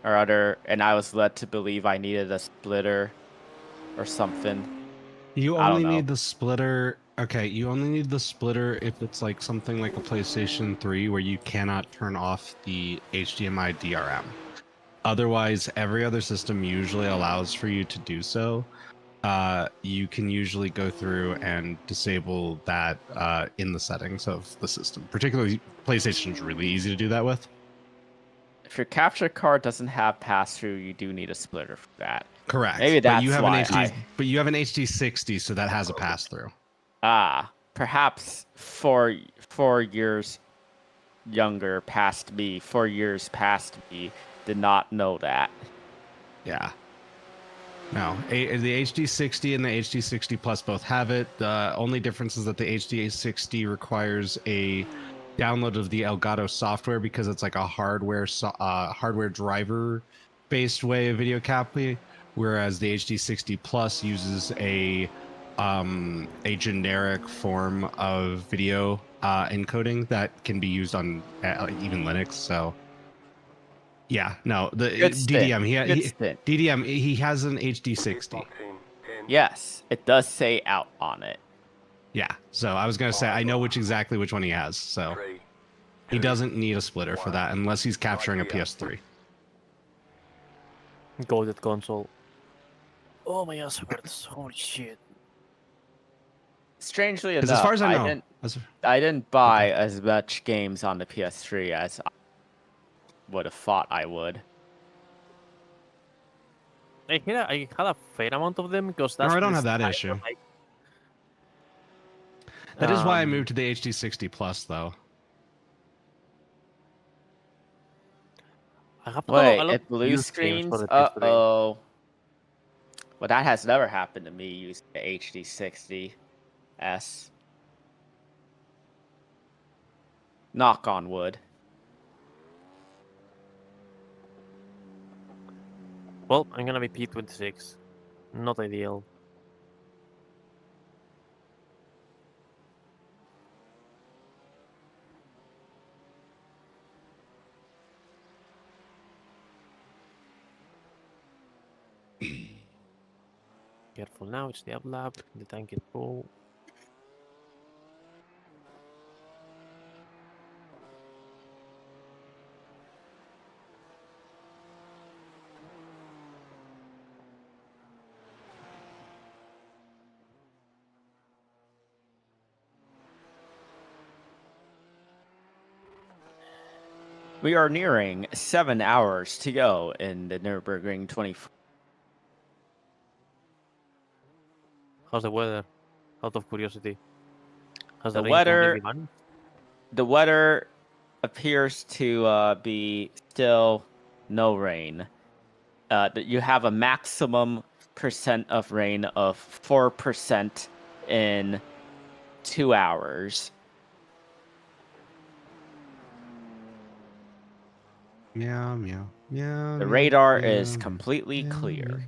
or other, and I was led to believe I needed a splitter or something. You I don't only know. need the splitter. Okay, you only need the splitter if it's like something like a PlayStation 3 where you cannot turn off the HDMI DRM. Otherwise, every other system usually allows for you to do so. You can usually go through and disable that in the settings of the system. Particularly, PlayStation's really easy to do that with. If your capture card doesn't have pass-through, you do need a splitter for that. Correct. Maybe that's but you have why an HD, but you have an HD60, so that has a pass-through. Perhaps 4 years younger past me, 4 years past me, did not know that. Yeah. No, the HD60 and the HD60 Plus both have it. The only difference is that the HD60 requires a download of the Elgato software because it's like a hardware driver based way of video copy, whereas the HD60 Plus uses a generic form of video encoding that can be used on even Linux. So yeah, no, the DDM DDM he has an HD60. Yes, it does say out on it. Yeah, so I was gonna say I know exactly which one he has. So he doesn't need a splitter for that unless he's capturing a PS3. Goated console. Oh my ass hurts. Holy shit. Strangely Because enough, as far as I know, I didn't buy as much games on the PS3 as I would have thought I would. I had a fair amount of them because that's. No, I don't the have that style issue. like, That is why I moved to the HD60 Plus, though. I have Wait, a lot it blue used games for screens? the PS3. Uh-oh. Well, that has never happened to me using the HD60S. Knock on wood. Well, I'm gonna be P26. Not ideal. Careful now, it's the up lap, the tank is full. We are nearing 7 hours to go in the Nürburgring 24. How's the weather? Out of curiosity. Has The rain weather, completely vanished? the weather appears to be still no rain. You have a maximum percent of rain of 4% in 2 hours. Meow, meow, meow. The meow, radar meow, is meow, completely meow, clear. meow.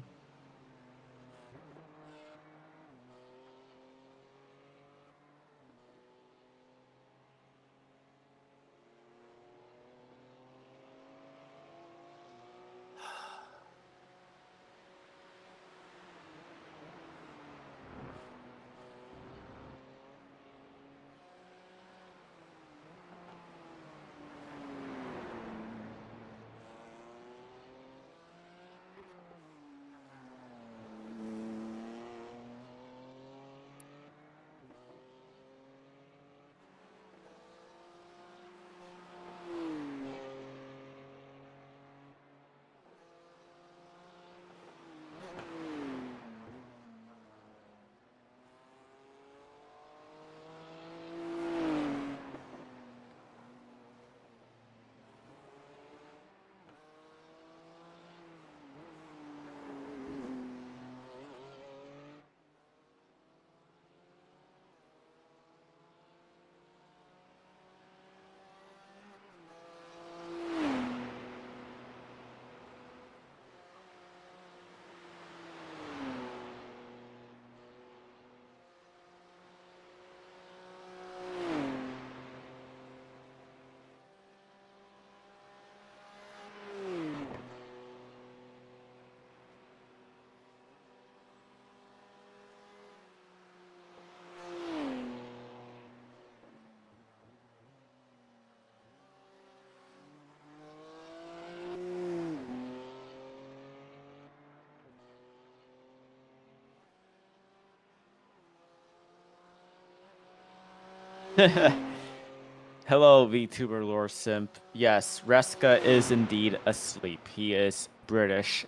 Hello, VTuber lore simp. Yes, Reska is indeed asleep. He is British.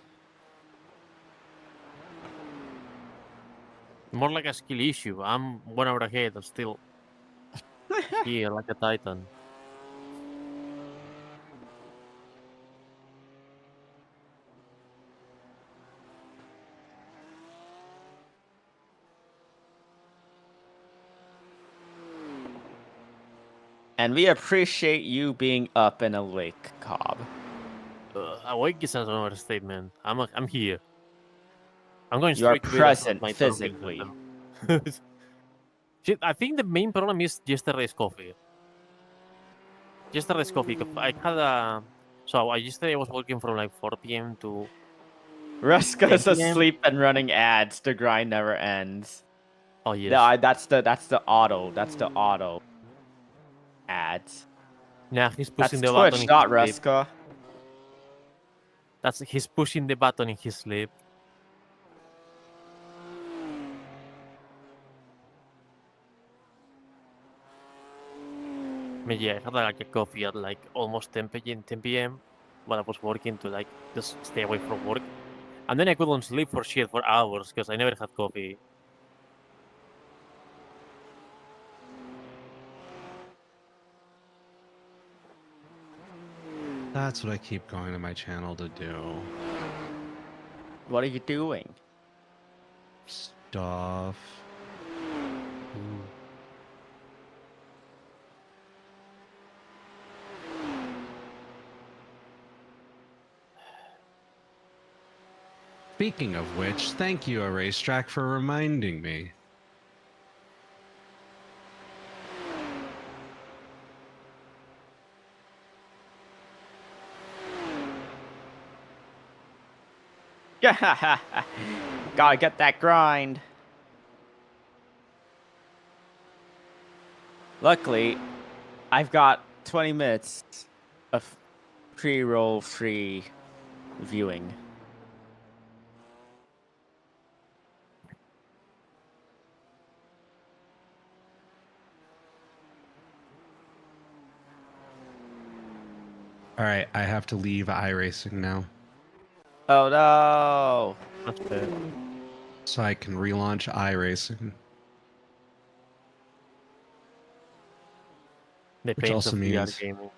More like a skill issue. I'm 1 hour ahead. I'm still here like a titan. And we appreciate you being up and awake, Cobb. Awake is an understatement. I'm here. I'm going You are straight to bed as soon as present my turn physically. finishes. Shit, I think the main problem is yesterday's coffee. Yesterday's coffee. I had a. So yesterday I was working from like 4 p.m. to Reska's 10 p.m. asleep and running ads. The grind never ends. Oh yes. No, that's the auto. That's the auto ads. Yeah, he's That's pushing the button Twitch, in not his sleep. Reska. He's pushing the button in his sleep. But yeah, I had like a coffee at like almost 10 p.m. When I was working to like just stay away from work. And then I couldn't sleep for shit for hours because I never had coffee. That's what I keep going to my channel to do. What are you doing? Stuff. Speaking of which, thank you, A Racetrack, for reminding me. Gotta get that grind. Luckily, I've got 20 minutes of pre-roll free viewing. All right, I have to leave iRacing now. Oh no! That's fair. So I can relaunch iRacing. The Which pains also of VR means- gaming.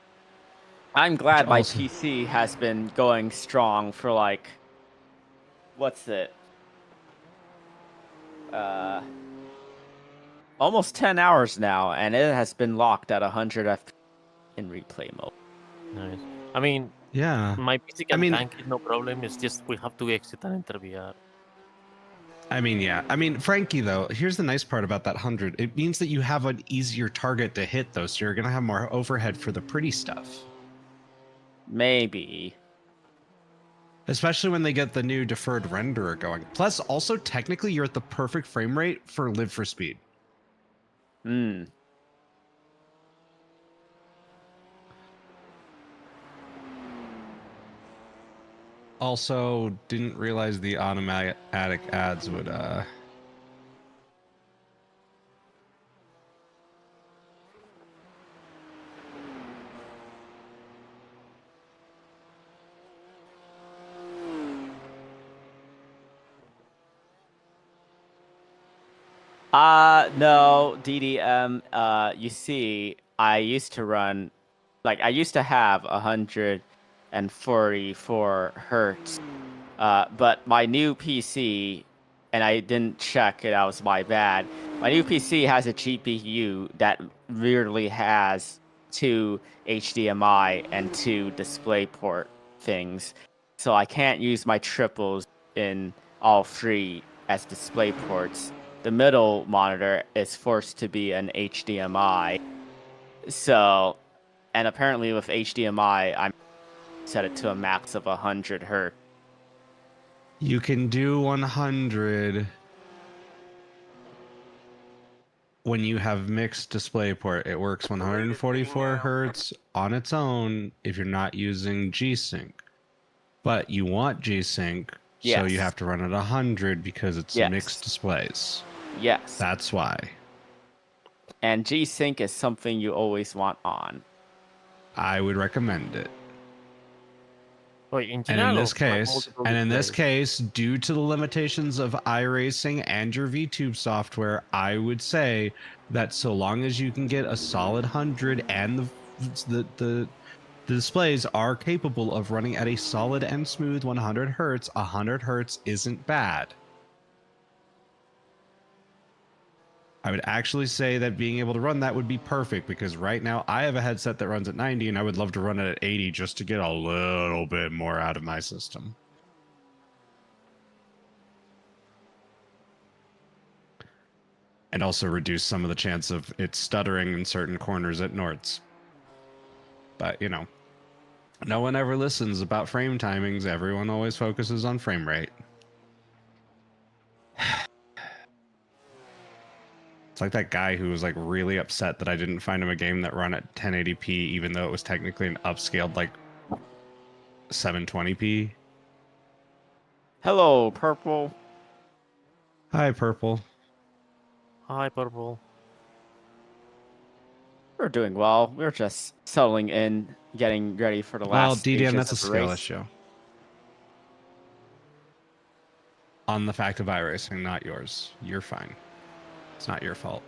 I'm glad Which my also- PC has been going strong for like, what's it? Almost 10 hours now, and it has been locked at 100 FPS in replay mode. Nice. I mean, Yeah. my PC can mean- tank it, no problem. It's just we have to exit and enter VR. Yeah. I mean, Frankie, though, here's the nice part about that 100. It means that you have an easier target to hit, though, so you're going to have more overhead for the pretty stuff. Maybe. Especially when they get the new deferred renderer going. Plus, also, technically, you're at the perfect frame rate for Live for Speed. Hmm. Also, didn't realize the automatic ads would, No, DDM, you see, I used to run, I used to have 144 hertz, but my new PC, and I didn't check it, that was my bad. My new PC has a GPU that weirdly has 2 HDMI and 2 DisplayPort things, so I can't use my triples in all 3 as DisplayPorts. The middle monitor is forced to be an HDMI. So, and apparently with HDMI, I'm set it to a max of 100 hertz. you can do 100 when you have mixed DisplayPort. It works 144 hertz on its own if you're not using G-Sync. But you want G-Sync, so you Yes. have to run at 100 because it's Yes. mixed displays. Yes. That's why. And G-Sync is something you always want on. I would recommend it. Wait, in And general, in or this for, like, case, multiple and in this displays? case, due to the limitations of iRacing and your VTube software, I would say that so long as you can get a solid 100 and the displays are capable of running at a solid and smooth 100 hertz, 100 hertz isn't bad. I would actually say that being able to run that would be perfect, because right now I have a headset that runs at 90 and I would love to run it at 80 just to get a little bit more out of my system. And also reduce some of the chance of it stuttering in certain corners at Nords. But, you know, no one ever listens about frame timings. Everyone always focuses on frame rate. It's like that guy who was like really upset that I didn't find him a game that run at 1080p, even though it was technically an upscaled like 720p. Hello, Purple. Hi, Purple. Hi, Purple. We're doing well. We're just settling in, getting ready for the Well, last DDM, stages that's a of the skill race. issue. On the fact of iRacing, not yours. You're fine. It's not your fault.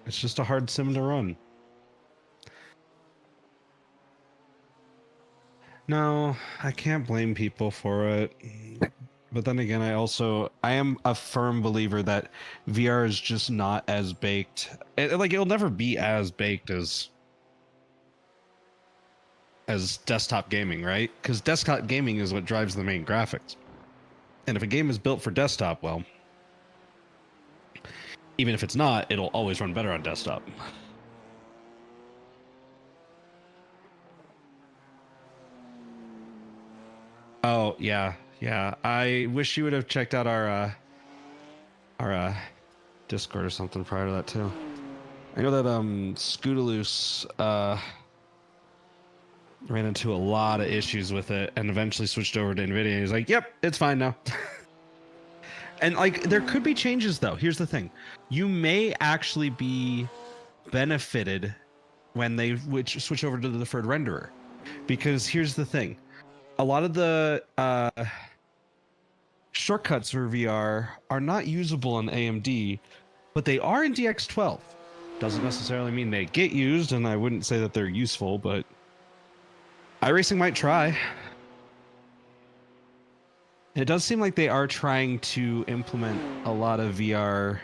It's just a hard sim to run. No, I can't blame people for it. But then again, I am a firm believer that VR is just not as baked. It'll never be as baked as desktop gaming, right? Because desktop gaming is what drives the main graphics. And if a game is built for desktop, well, even if it's not, it'll always run better on desktop. Oh, yeah. I wish you would have checked out our Discord or something prior to that too. I know that Scootaloo's ran into a lot of issues with it and eventually switched over to NVIDIA. He's like, "Yep, it's fine now." And like, there could be changes though. Here's the thing: you may actually be benefited when they switch over to the deferred renderer, because here's the thing: a lot of the shortcuts for VR are not usable in AMD, but they are in DX12. Doesn't necessarily mean they get used, and I wouldn't say that they're useful, but iRacing might try. It does seem like they are trying to implement a lot of VR.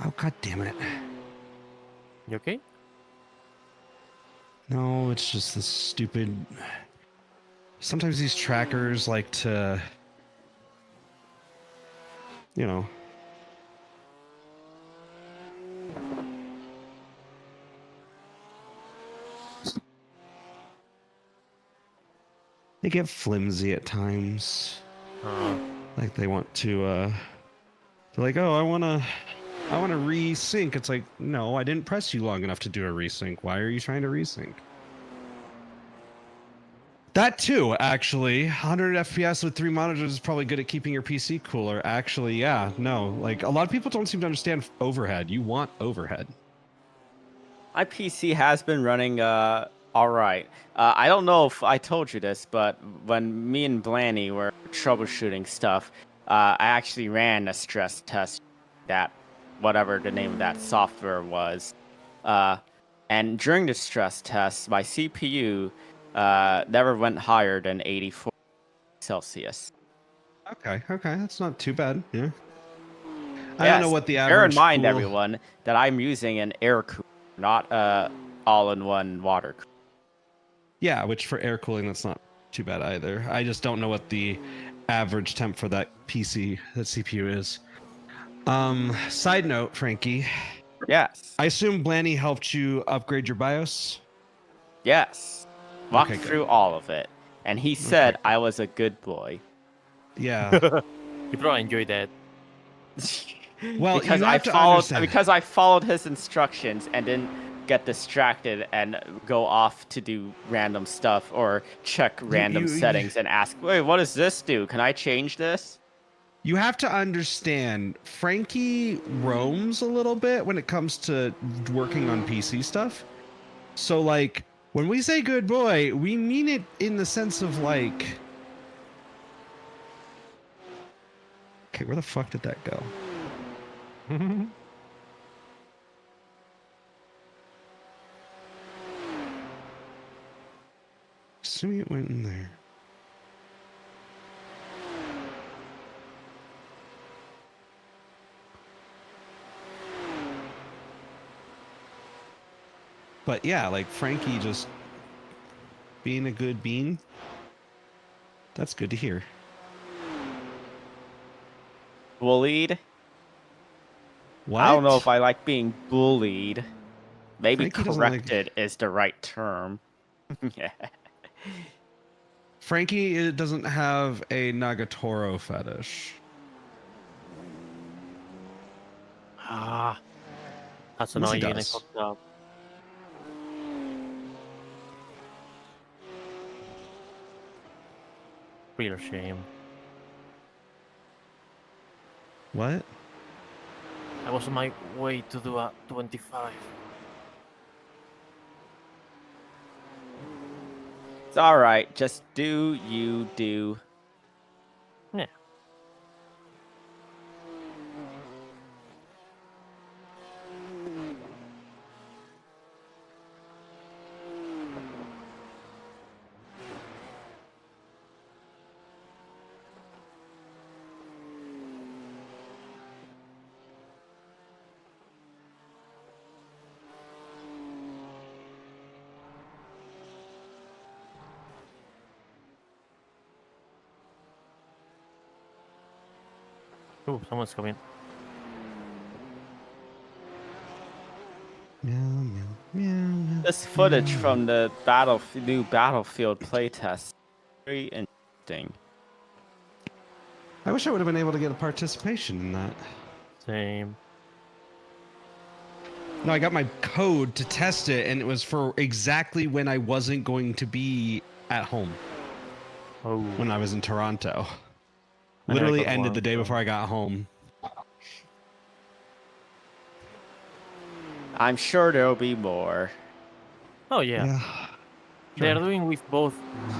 Oh, god damn it. You okay? No, it's just this stupid... Sometimes these trackers like to... You know... They get flimsy at times. Like they want to, they're like, oh, I want to resync. It's like, no, I didn't press you long enough to do a resync. Why are you trying to resync? That too, actually. 100 FPS with 3 monitors is probably good at keeping your PC cooler. Actually, yeah, no. Like, a lot of people don't seem to understand overhead. You want overhead. My PC has been running all right. I don't know if I told you this, but when me and Blanny were troubleshooting stuff, I actually ran a stress test, that whatever the name of that software was. And during the stress test, my CPU never went higher than 84 Celsius. Okay, that's not too bad. Yeah. I don't know what the average. Bear in mind, cool... everyone, that I'm using an air cooler, not a all-in-one water cooler. Yeah, which for air cooling, that's not too bad either. I just don't know what the average temp for that CPU is. Side note, Frankie. Yes. I assume Blanny helped you upgrade your BIOS? Yes. Walked Okay, through all of it. And he said I was a good boy. Yeah. You probably enjoyed that. Well, because you have to followed understand. because I followed his instructions and didn't get distracted and go off to do random stuff or check random settings and ask, wait, what does this do? Can I change this? You have to understand, Frankie roams a little bit when it comes to working on PC stuff. So, like, when we say good boy, we mean it in the sense of, like... Okay, where the fuck did that go? Assuming it went in there. But yeah, like Frankie just being a good bean. That's good to hear. Bullied? What? I don't know if I like being bullied. Maybe Frankie doesn't like- corrected is the right term. Yeah. Frankie doesn't have a Nagatoro fetish. Ah, that's Yes, he annoying. I does. fucked up. Real shame. What? I was on my way to do a 25. It's alright. Just do you do. Yeah. Oh, someone's coming. Meow, meow, meow, meow. This footage from the new Battlefield playtest. Very interesting. I wish I would have been able to get a participation in that. Same. No, I got my code to test it, and it was for exactly when I wasn't going to be at home. Oh. When I was in Toronto. I never Literally got ended one, the day so- before I got home. I'm sure there'll be more. Oh yeah. They're sure. doing with both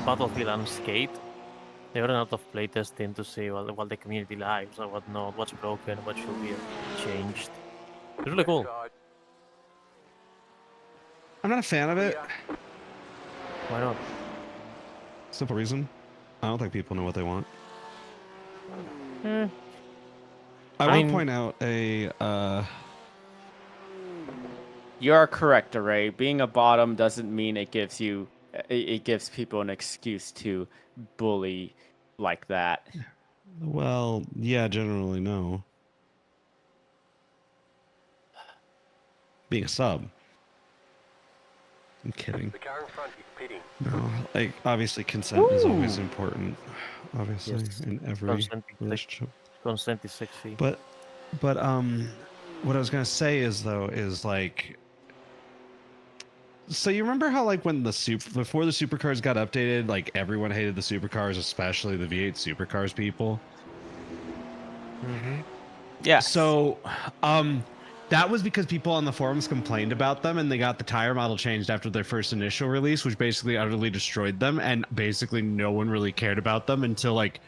Battlefield and Skate. They run out of playtesting to see what the community likes or what not, what's broken, what should be changed. It's really cool. I'm not a fan of it. Why not? Simple reason. I don't think people know what they want. Eh, I I will mean- point out a You are correct, Array. Being a bottom doesn't mean it gives people an excuse to bully like that. well, yeah, generally no. Being a sub. I'm kidding. The car in front is pitting. No, like obviously consent is always important. Obviously Yes. in every Consent is relationship. Consent is sexy. But what I was gonna say is like, so you remember how like when before the supercars got updated, like everyone hated the supercars, especially the V8 supercars people. Mm-hmm. Yeah. So, that was because people on the forums complained about them, and they got the tire model changed after their first initial release, which basically utterly destroyed them, and basically no one really cared about them until like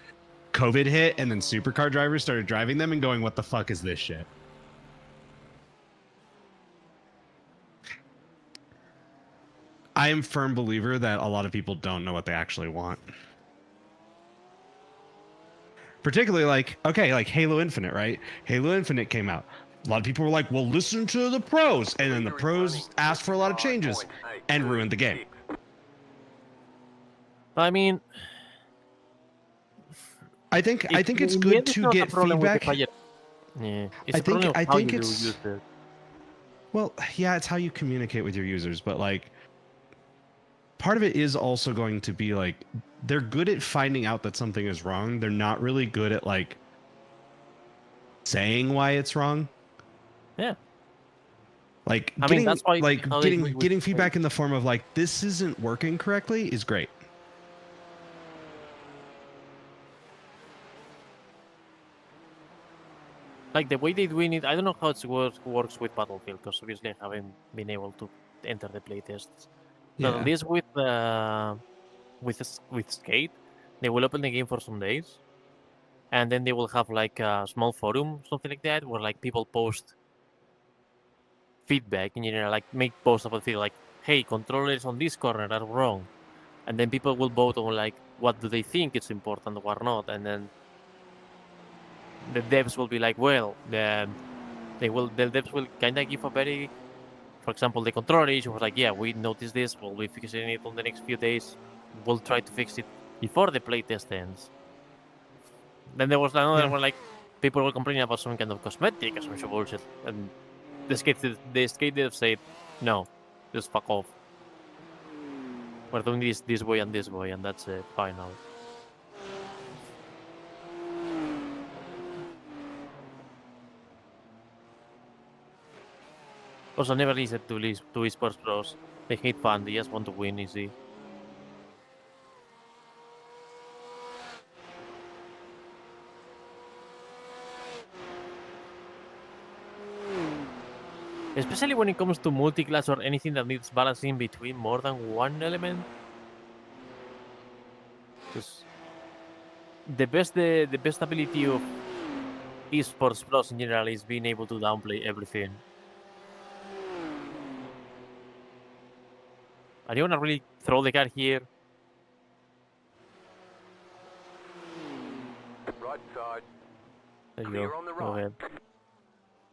COVID hit, and then supercar drivers started driving them and going, "What the fuck is this shit?" I am a firm believer that a lot of people don't know what they actually want. Particularly like, okay, like Halo Infinite, right? Halo Infinite came out. A lot of people were like, well, listen to the pros. And then the pros asked for a lot of changes and ruined the game. I mean, I think it's in the good end, it's to not a get problem with the feedback. player. Yeah, it's I a problem think- I of how think you it's- use it. Well, yeah, it's how you communicate with your users, but like part of it is also going to be like they're good at finding out that something is wrong. They're not really good at like saying why it's wrong. Yeah. Like I mean, getting that's why how they do it with getting the feedback weight. in the form of like this isn't working correctly is great. Like the way they doing it, I don't know how it works with Battlefield because obviously I haven't been able to enter the playtests. But Yeah. at least with Skate, they will open the game for some days, and then they will have like a small forum, something like that, where like people post feedback and like make posts about the like, hey, controllers on this corner are wrong, and then people will vote on like what do they think is important or not, and then the devs will be like, well, the devs will kind of give a very, for example, the controller issue was like, yeah, we noticed this, we'll be fixing it on the next few days, we'll try to fix it before the playtest ends. Then there was another one like people were complaining about some kind of cosmetic or some bullshit, and the skate devs said, no, just fuck off. We're doing this way, and that's it. Final. Also, never listen to esports pros. They hate fun. They just want to win easy. Especially when it comes to multi-class or anything that needs balancing between more than one element. Because the best ability of esports pros in general is being able to downplay everything. Are you gonna really throw the car here? Right side. There you Clear go. on the Go right. ahead.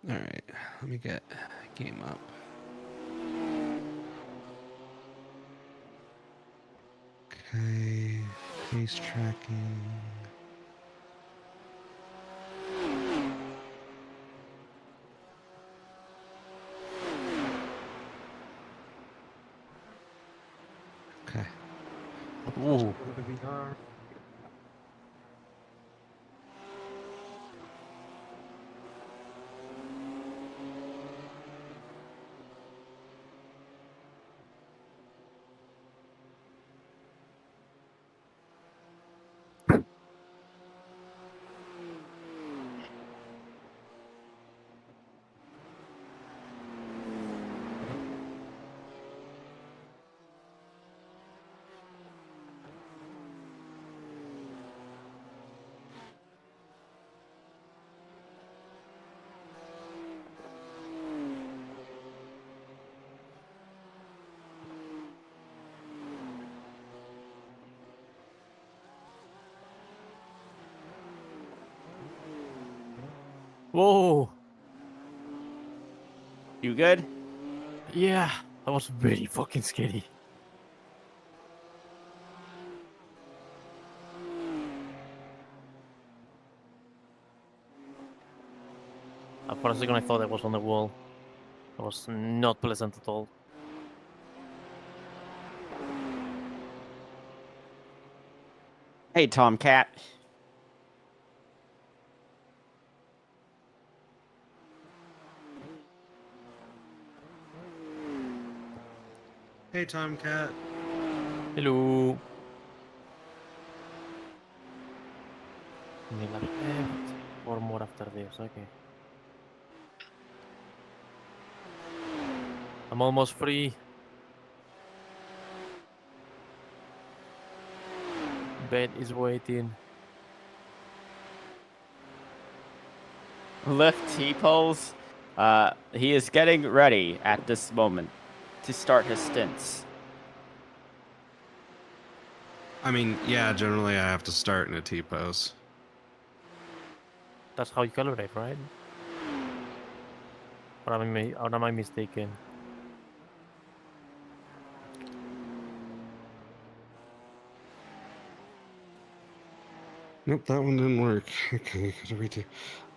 All right, let me get game up. Okay, face tracking. Okay. Ooh. Whoa. You good? Yeah, that was very fucking scary. For a second, I thought I was on the wall. It was not pleasant at all. Hey, Tomcat. Hey, Tomcat. Hello. Need left. Or more after this, okay. I'm almost free. Bed is waiting. Lift T-poles. He is getting ready at this moment to start his stints. I mean, yeah, generally I have to start in a T-pose. That's how you calibrate, right? Or am I mistaken? Nope, that one didn't work. Okay, gotta redo.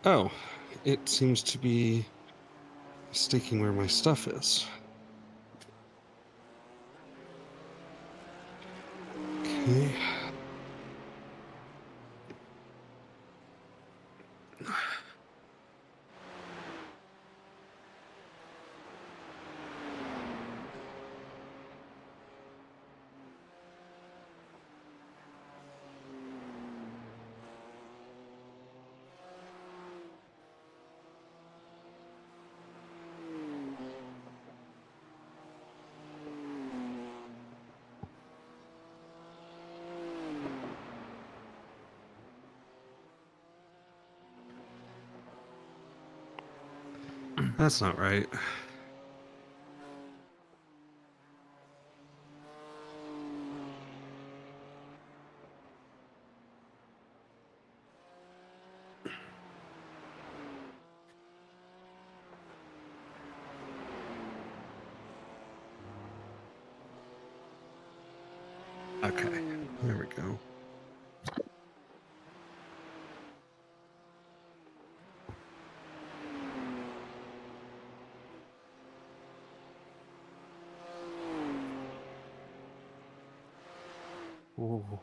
Oh, it seems to be mistaking where my stuff is. Okay. That's not right. Okay, there we go. Ooh.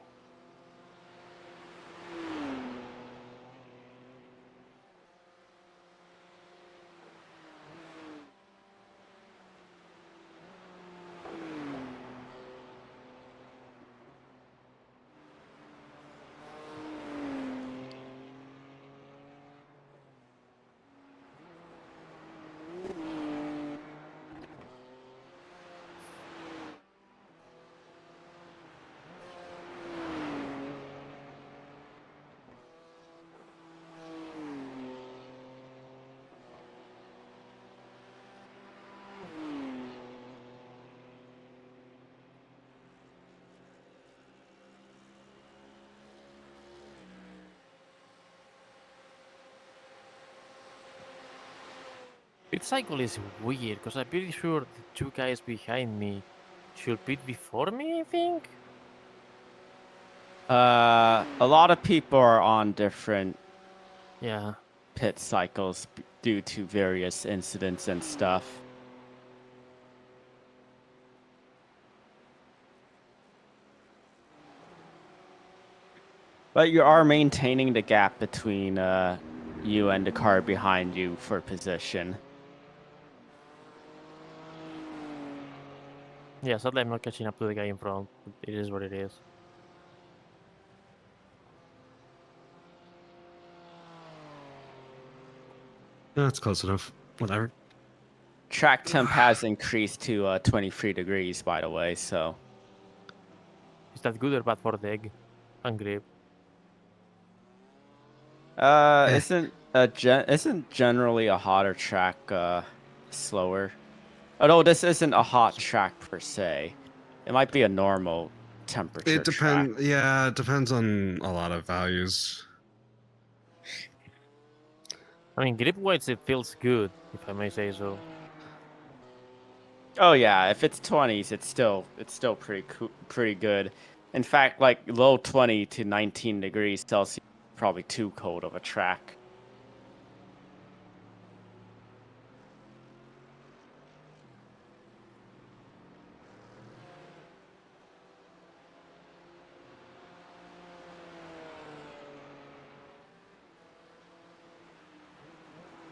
Pit cycle is weird because I'm pretty sure the two guys behind me should pit before me, I think. A lot of people are on different Yeah. pit cycles due to various incidents and stuff. But you are maintaining the gap between you and the car behind you for position. Yeah, sadly I'm not catching up to the guy in front. It is what it is. That's close enough. Whatever. Track temp has increased to 23 degrees, by the way, so... Is that good or bad for the egg and grip? Isn't generally a hotter track slower? Although this isn't a hot track per se. It might be a normal temperature It track. depends. Yeah, it depends on a lot of values. I mean, grip-wise it feels good, if I may say so. Oh yeah, if it's 20s, it's still pretty good. In fact, like low 20 to 19 degrees Celsius, probably too cold of a track.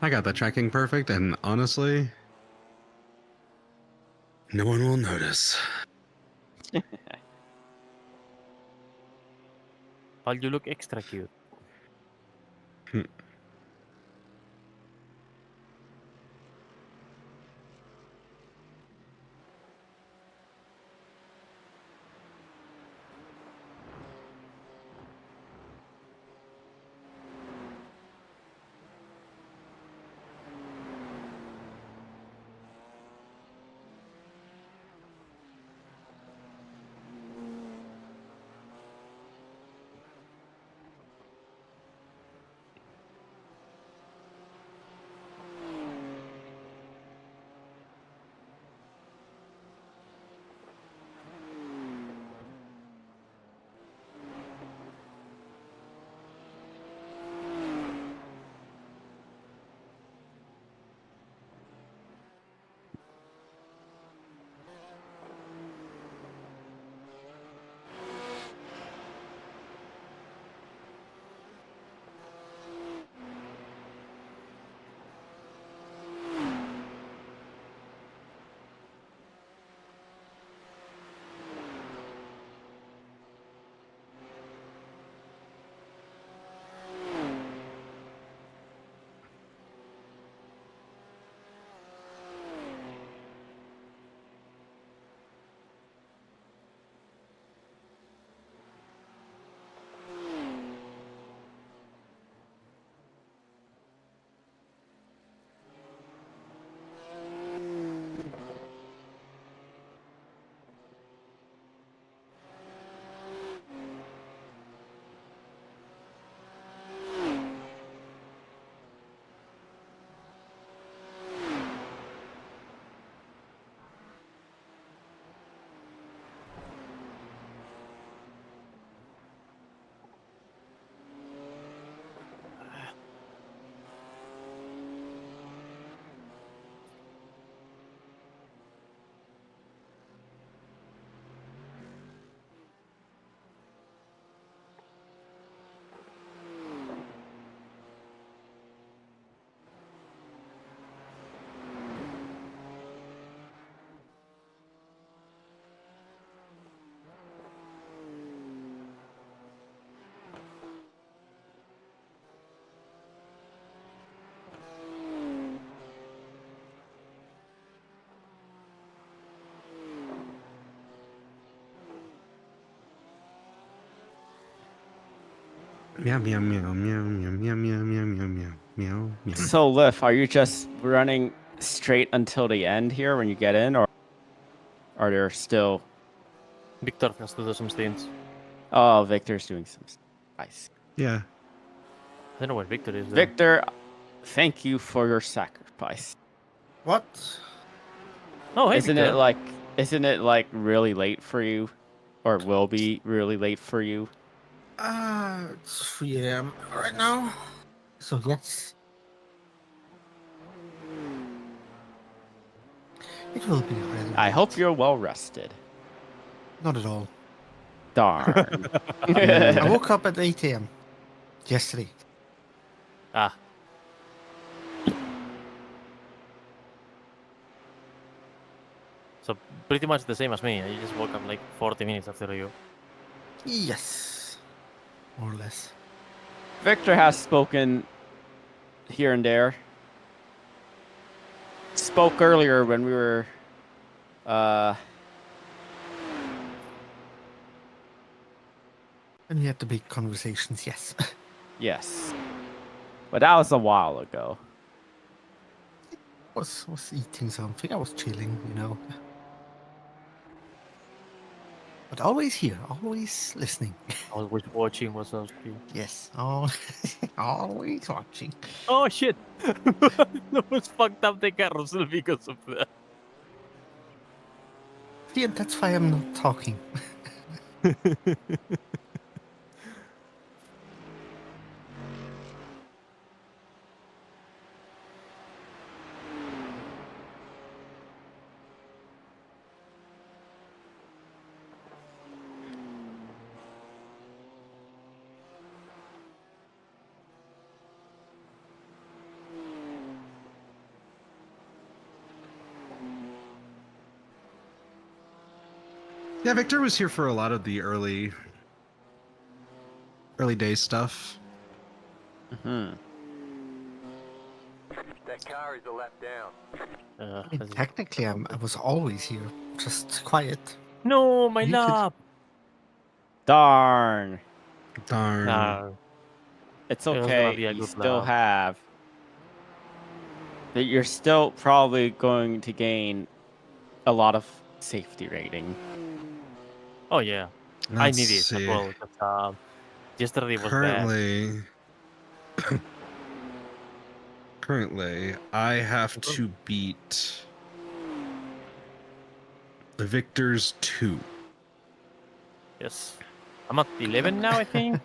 I got the tracking perfect, and honestly, no one will notice. But you look extra cute. Meow meow meow meow meow meow meow meow meow meow meow meow. So, Liff, are you just running straight until the end here when you get in, or are there still? Victor has to do some stints. Oh, Victor's doing some. Nice. Yeah. I don't know where Victor is, though. Victor, thank you for your sacrifice. What? Oh, hey, Isn't Victor. it like really late for you, or will be really late for you? It's 3 a.m. right now. So yes. It will be really I late. hope you're well rested. Not at all. Darn. I woke up at 8 a.m. yesterday. Ah. So pretty much the same as me. I just woke up like 40 minutes after you. Yes. More or less. Victor has spoken here and there. Spoke earlier when we were And we had the big conversations, yes. yes. But that was a while ago. was eating something. I was chilling, you know. But always here, always listening. Always watching Wazowski. Yes, always watching. Oh shit! That was fucked up the carousel because of that. Yeah, that's why I'm not talking. Yeah, Victor was here for a lot of the early day stuff. Hmm. That car is a lap down. I mean, technically, I was always here, just quiet. No, my You could- lap! Darn. Darn. No. It's It was gonna okay. be a You good still lap. have. But you're still probably going to gain a lot of safety rating. Oh yeah, I Let's need it as see. well. Because, yesterday was bad. Currently, I have to beat the Victor's 2. Yes, I'm at 11 now, I think,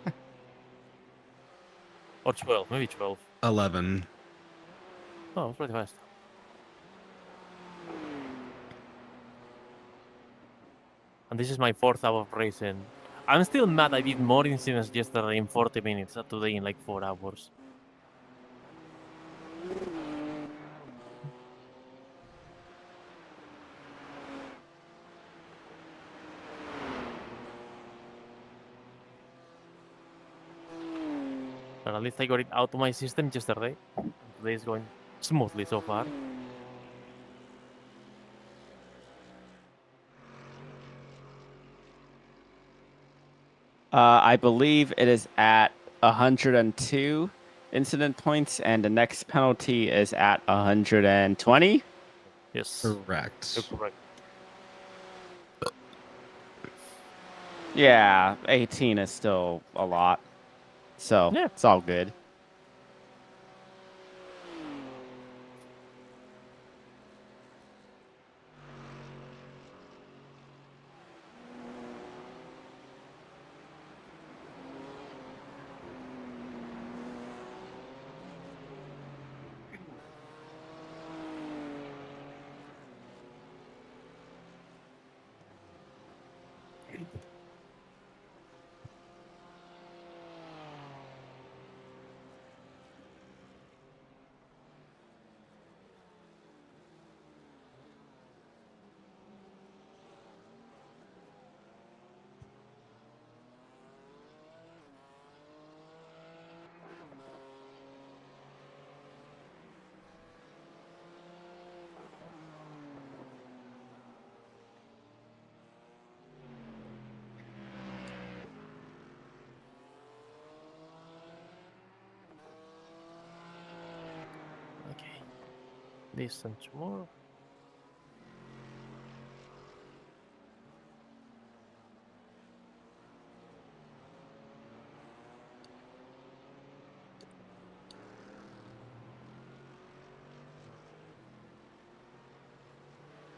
or 12, maybe 12. 11. Oh, it's pretty fast. And this is my 4th hour of racing. I'm still mad I did more incidents yesterday in 40 minutes than today in like 4 hours. But at least I got it out of my system yesterday. Today is going smoothly so far. I believe it is at 102 incident points, and the next penalty is at 120. Yes. Correct. You're correct. Yeah, 18 is still a lot. So Yeah. it's all good. Distance more.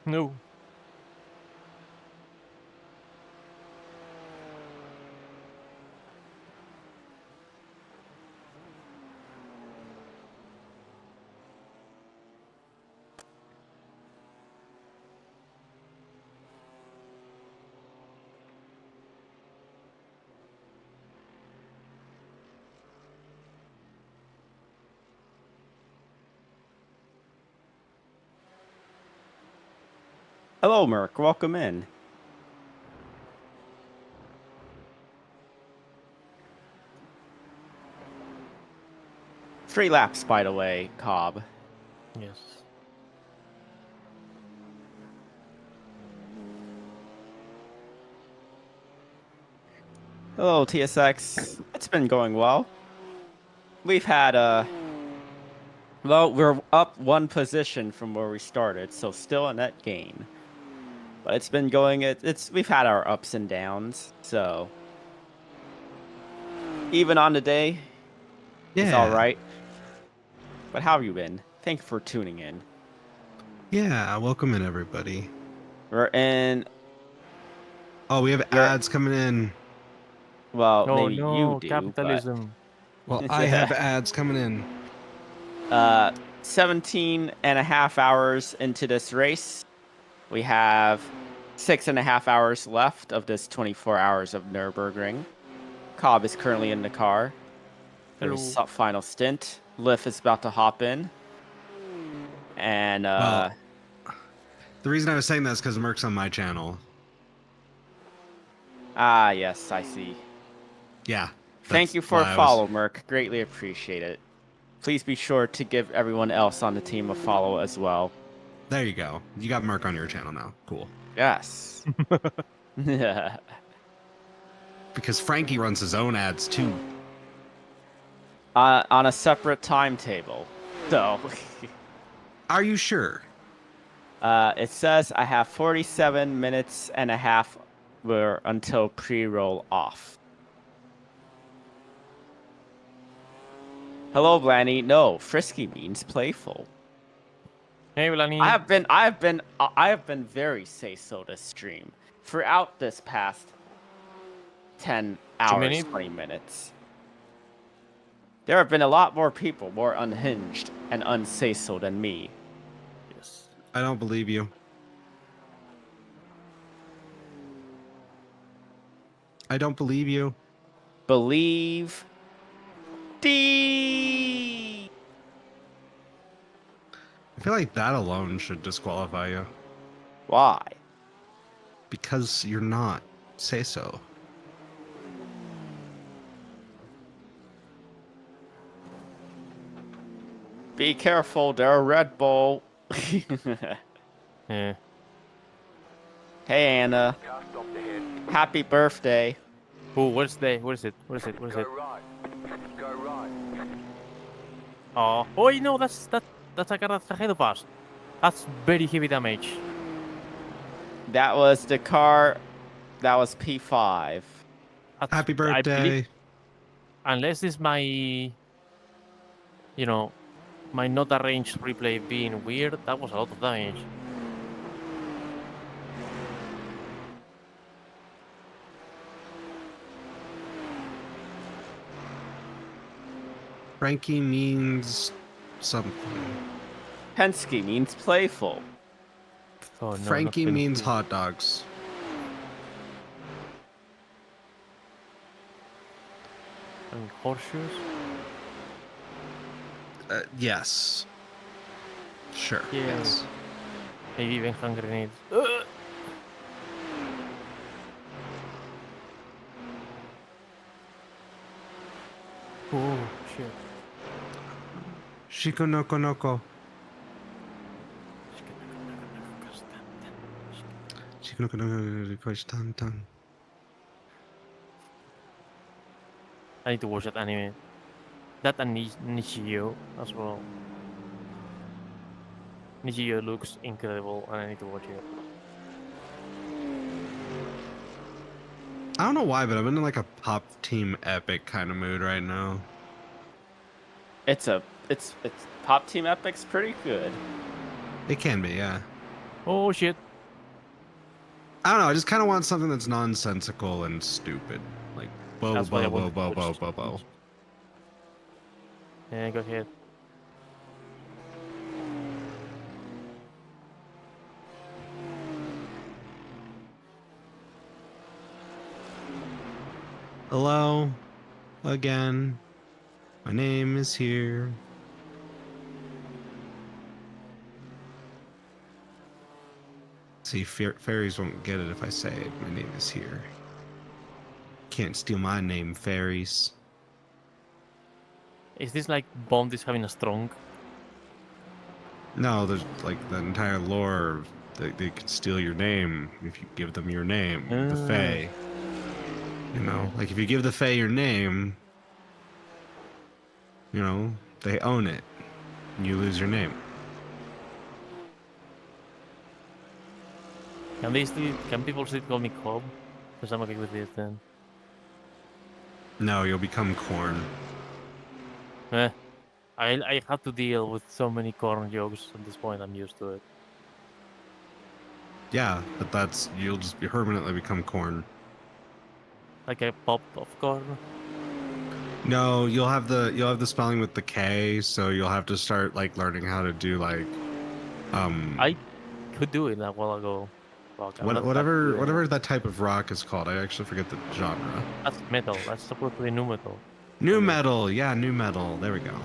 No. Hello, Merc. Welcome in. Three laps, by the way, Cobb. Yes. Hello, TSX. It's been going well. We've had well, we're up one position from where we started, so still a net gain. But it's been going. We've had our ups and downs, so even on the day, it's all right. But how have you been? Thank you for tuning in. Yeah, welcome in everybody. We're in. Oh, we have ads coming in. Well, Oh maybe no, you do. capitalism. Well, I have ads coming in. 17 and a half hours into this race. We have 6.5 hours left of this 24 hours of Nürburgring. Cobb is currently in the car for his final stint. Liff is about to hop in. And well, the reason I was saying that is because Merc's on my channel. Ah, yes, I see. Yeah. Thank you for a follow, Merc. Greatly appreciate it. Please be sure to give everyone else on the team a follow as well. There you go. You got Merc on your channel now. Cool. Yes. Yeah. Because Frankie runs his own ads too. On a separate timetable. So. Are you sure? It says I have 47 minutes and a half until pre-roll off. Hello, Blanny. No, frisky means playful. Hey, Blanny. I have been very say-so this stream throughout this past 10 hours, 20 minutes. There have been a lot more people more unhinged and unsay-so than me. Yes. I don't believe you. I don't believe you. Believe D. I feel like that alone should disqualify you. Why? Because you're not. Say so. Be careful, they're Red Bull. Yeah. Hey, Anna. Happy birthday. Oh, where's the? Where's it? Where's it? Where's it? Go right. Oh, oh, no, that's a car that's ahead of us. That's very heavy damage. That was the car. That was P5. Happy birthday. Unless it's my, my not arranged replay being weird, that was a lot of damage. Frankie means something. Penske means playful. Oh, no, Frankie means hot dogs. And horseshoes? Yes. Sure. Yeah. Yes. Maybe even hand grenades. Oh, shit. Shiko no konoko. Shiko no konoko. I need to watch that anime. That and Nishio as well. Nijio looks incredible, and I need to watch it. I don't know why, but I'm in like a pop team epic kind of mood right now. It's Pop Team Epic's pretty good. It can be, yeah. Oh shit! I don't know. I just kind of want something that's nonsensical and stupid, like bo That's why I bo want bo to bo watch bo bo bo. Yeah, go ahead. Hello, again. My name is here. See, fairies won't get it if I say it. My name is here. Can't steal my name, fairies. Is this like Bond is having a strong? No, there's like the entire lore. They can steal your name if you give them your name, the Fae. You know, like if you give the Fae your name, you know, they own it. And you lose your name. Can people still call me Cobb? Because I'm okay with it then. No, you'll become corn. I had to deal with so many corn jokes at this point. I'm used to it. Yeah, but you'll just permanently become corn. Like a pop of corn. No, you'll have the spelling with the K, so you'll have to start like learning how to do like I could do it a while ago. Fuck, I'm not that whatever good. whatever that type of rock is called. I actually forget the genre. That's metal. That's supposed to be new metal. New metal, yeah, new metal. There we go.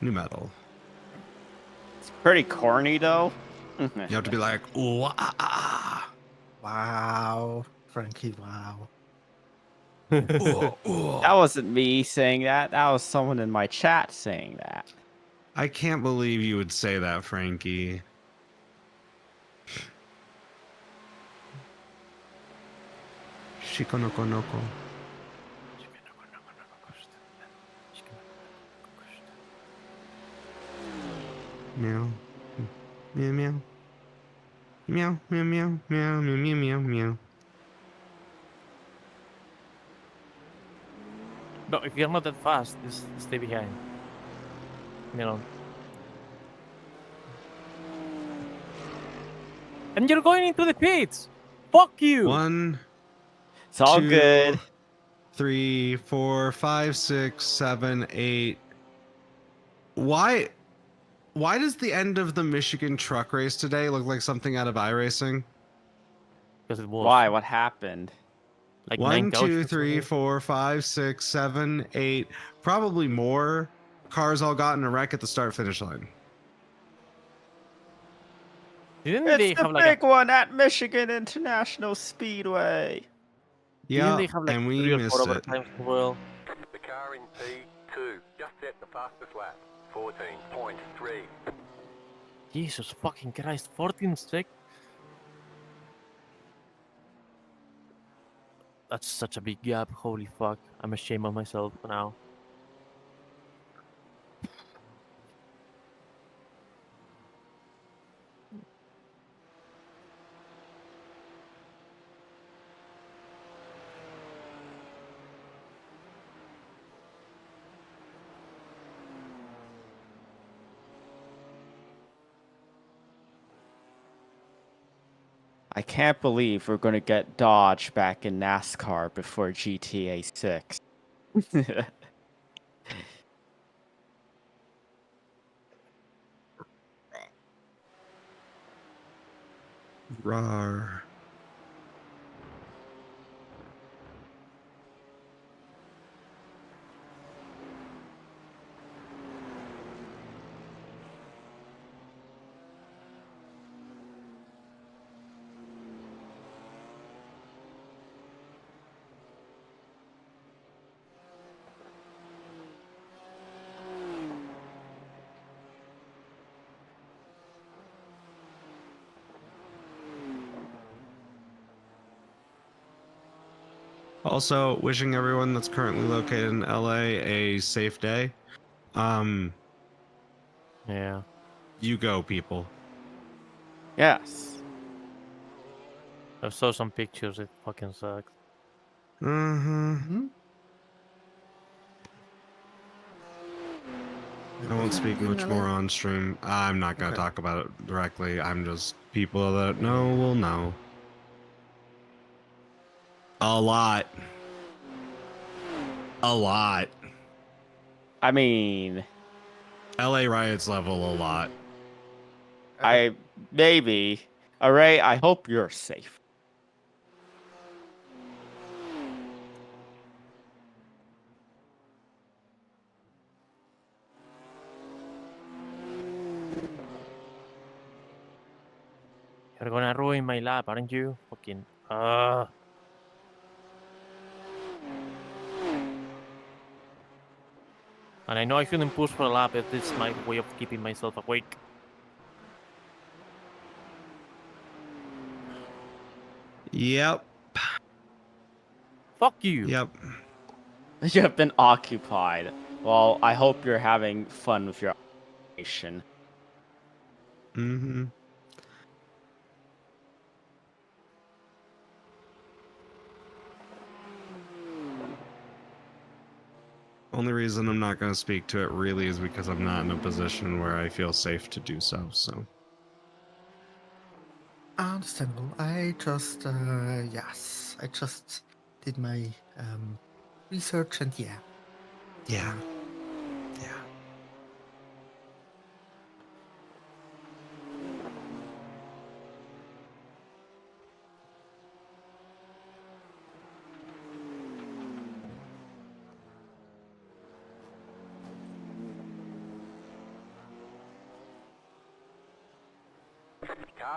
New metal. It's pretty corny though. You have to be like, ooh, ah, ah. Wow, Frankie, wow. Ooh, ooh. That wasn't me saying that. That was someone in my chat saying that. I can't believe you would say that, Frankie. Shikonokonoko. Meow. Meow meow. Meow meow meow meow meow meow meow meow. No, if you're not that fast, just stay behind. You know. And you're going into the pits! Fuck you! 1, It's all 2, good. 3, 4, 5, 6, 7, 8. Why does the end of the Michigan truck race today look like something out of iRacing? Because it was. Why? What happened? Like 1, 2, gauges 3, or 4, 5, 6, 7, 8. Probably more cars all got in a wreck at the start finish line. Didn't they It's the have like big one at Michigan International Speedway. Yeah, Didn't they have like and we 3 or 4 missed it. overtimes as well? The car in P2 just set the fastest lap. 14.3. Jesus fucking Christ, 14 seconds? That's such a big gap, holy fuck. I'm ashamed of myself now. I can't believe we're going to get Dodge back in NASCAR before GTA 6. Rawr. Also, wishing everyone that's currently located in LA a safe day. Yeah. You go, people. Yes. I saw some pictures. It fucking sucks. Mm-hmm. I won't speak much more on stream. I'm not going to talk about it directly. I'm just people that know will know. A lot. A lot. I mean, LA riots level a lot. maybe. Array, I hope you're safe. You're gonna ruin my lap, aren't you? Fucking. And I know I shouldn't push for a lap, but this is my way of keeping myself awake. Yep. Fuck you. Yep. You have been occupied. Well, I hope you're having fun with your occupation. Mm-hmm. Only reason I'm not going to speak to it really is because I'm not in a position where I feel safe to do so. So. Understandable. I just, yes, I just did my research and yeah. Yeah.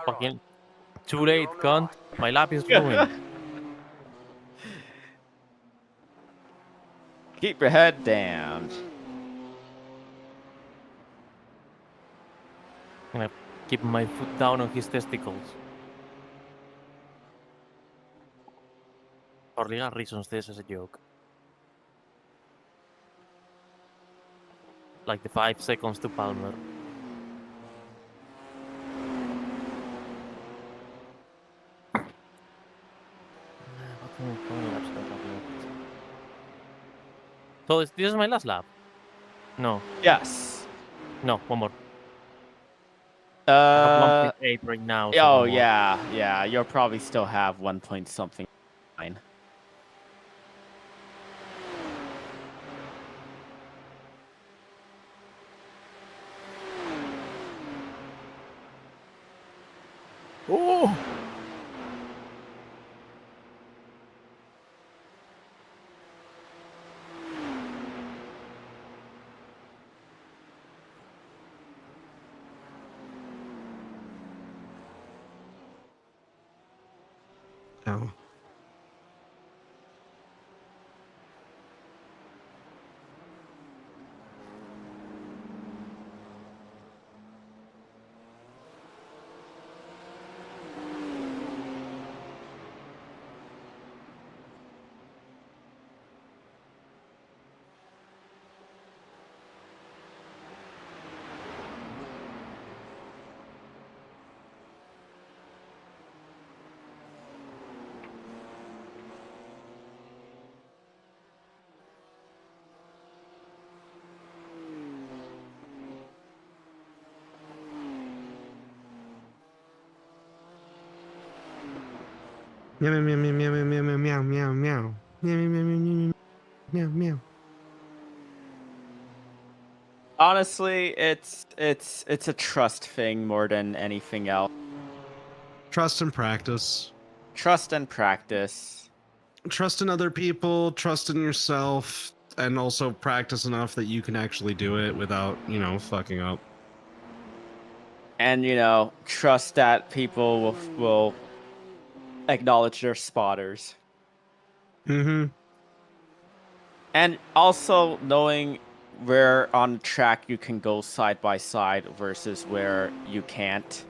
Fucking. Too late, cunt. My lap is ruined. Keep your head down. I'm gonna keep my foot down on his testicles. For legal reasons, this is a joke. Like the 5 seconds to Palmer. So this is my last lap? No. Yes. No, one more. I have 1.8 right now. So Oh, one more. yeah. You'll probably still have 1 point something. Fine. Oh! Oh. Meow meow meow meow meow meow meow meow meow meow meow meow meow meow meow. Honestly, it's a trust thing more than anything else. Trust and practice. Trust and practice. Trust in other people, trust in yourself, and also practice enough that you can actually do it without, fucking up. And, trust that people will acknowledge their spotters. Mm-hmm. And also knowing where on track you can go side by side versus where you can't.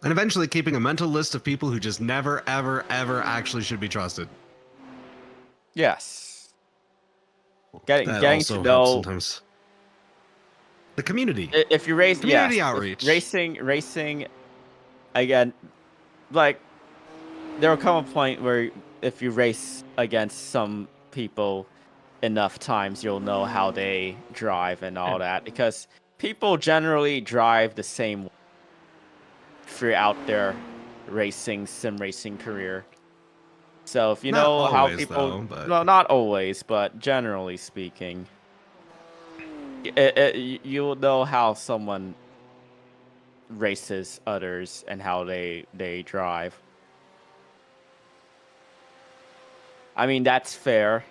And eventually keeping a mental list of people who just never, ever, ever actually should be trusted. Yes. Getting also to know sometimes. The community. If you race, Community yes, outreach. Racing, again, like there'll come a point where if you race against some people enough times, you'll know how they drive and all that, because people generally drive the same way throughout their sim racing career. So if you Not know how always, people, though, but- well, not always, but generally speaking, you'll know how someone races others and how they drive. I mean, that's fair.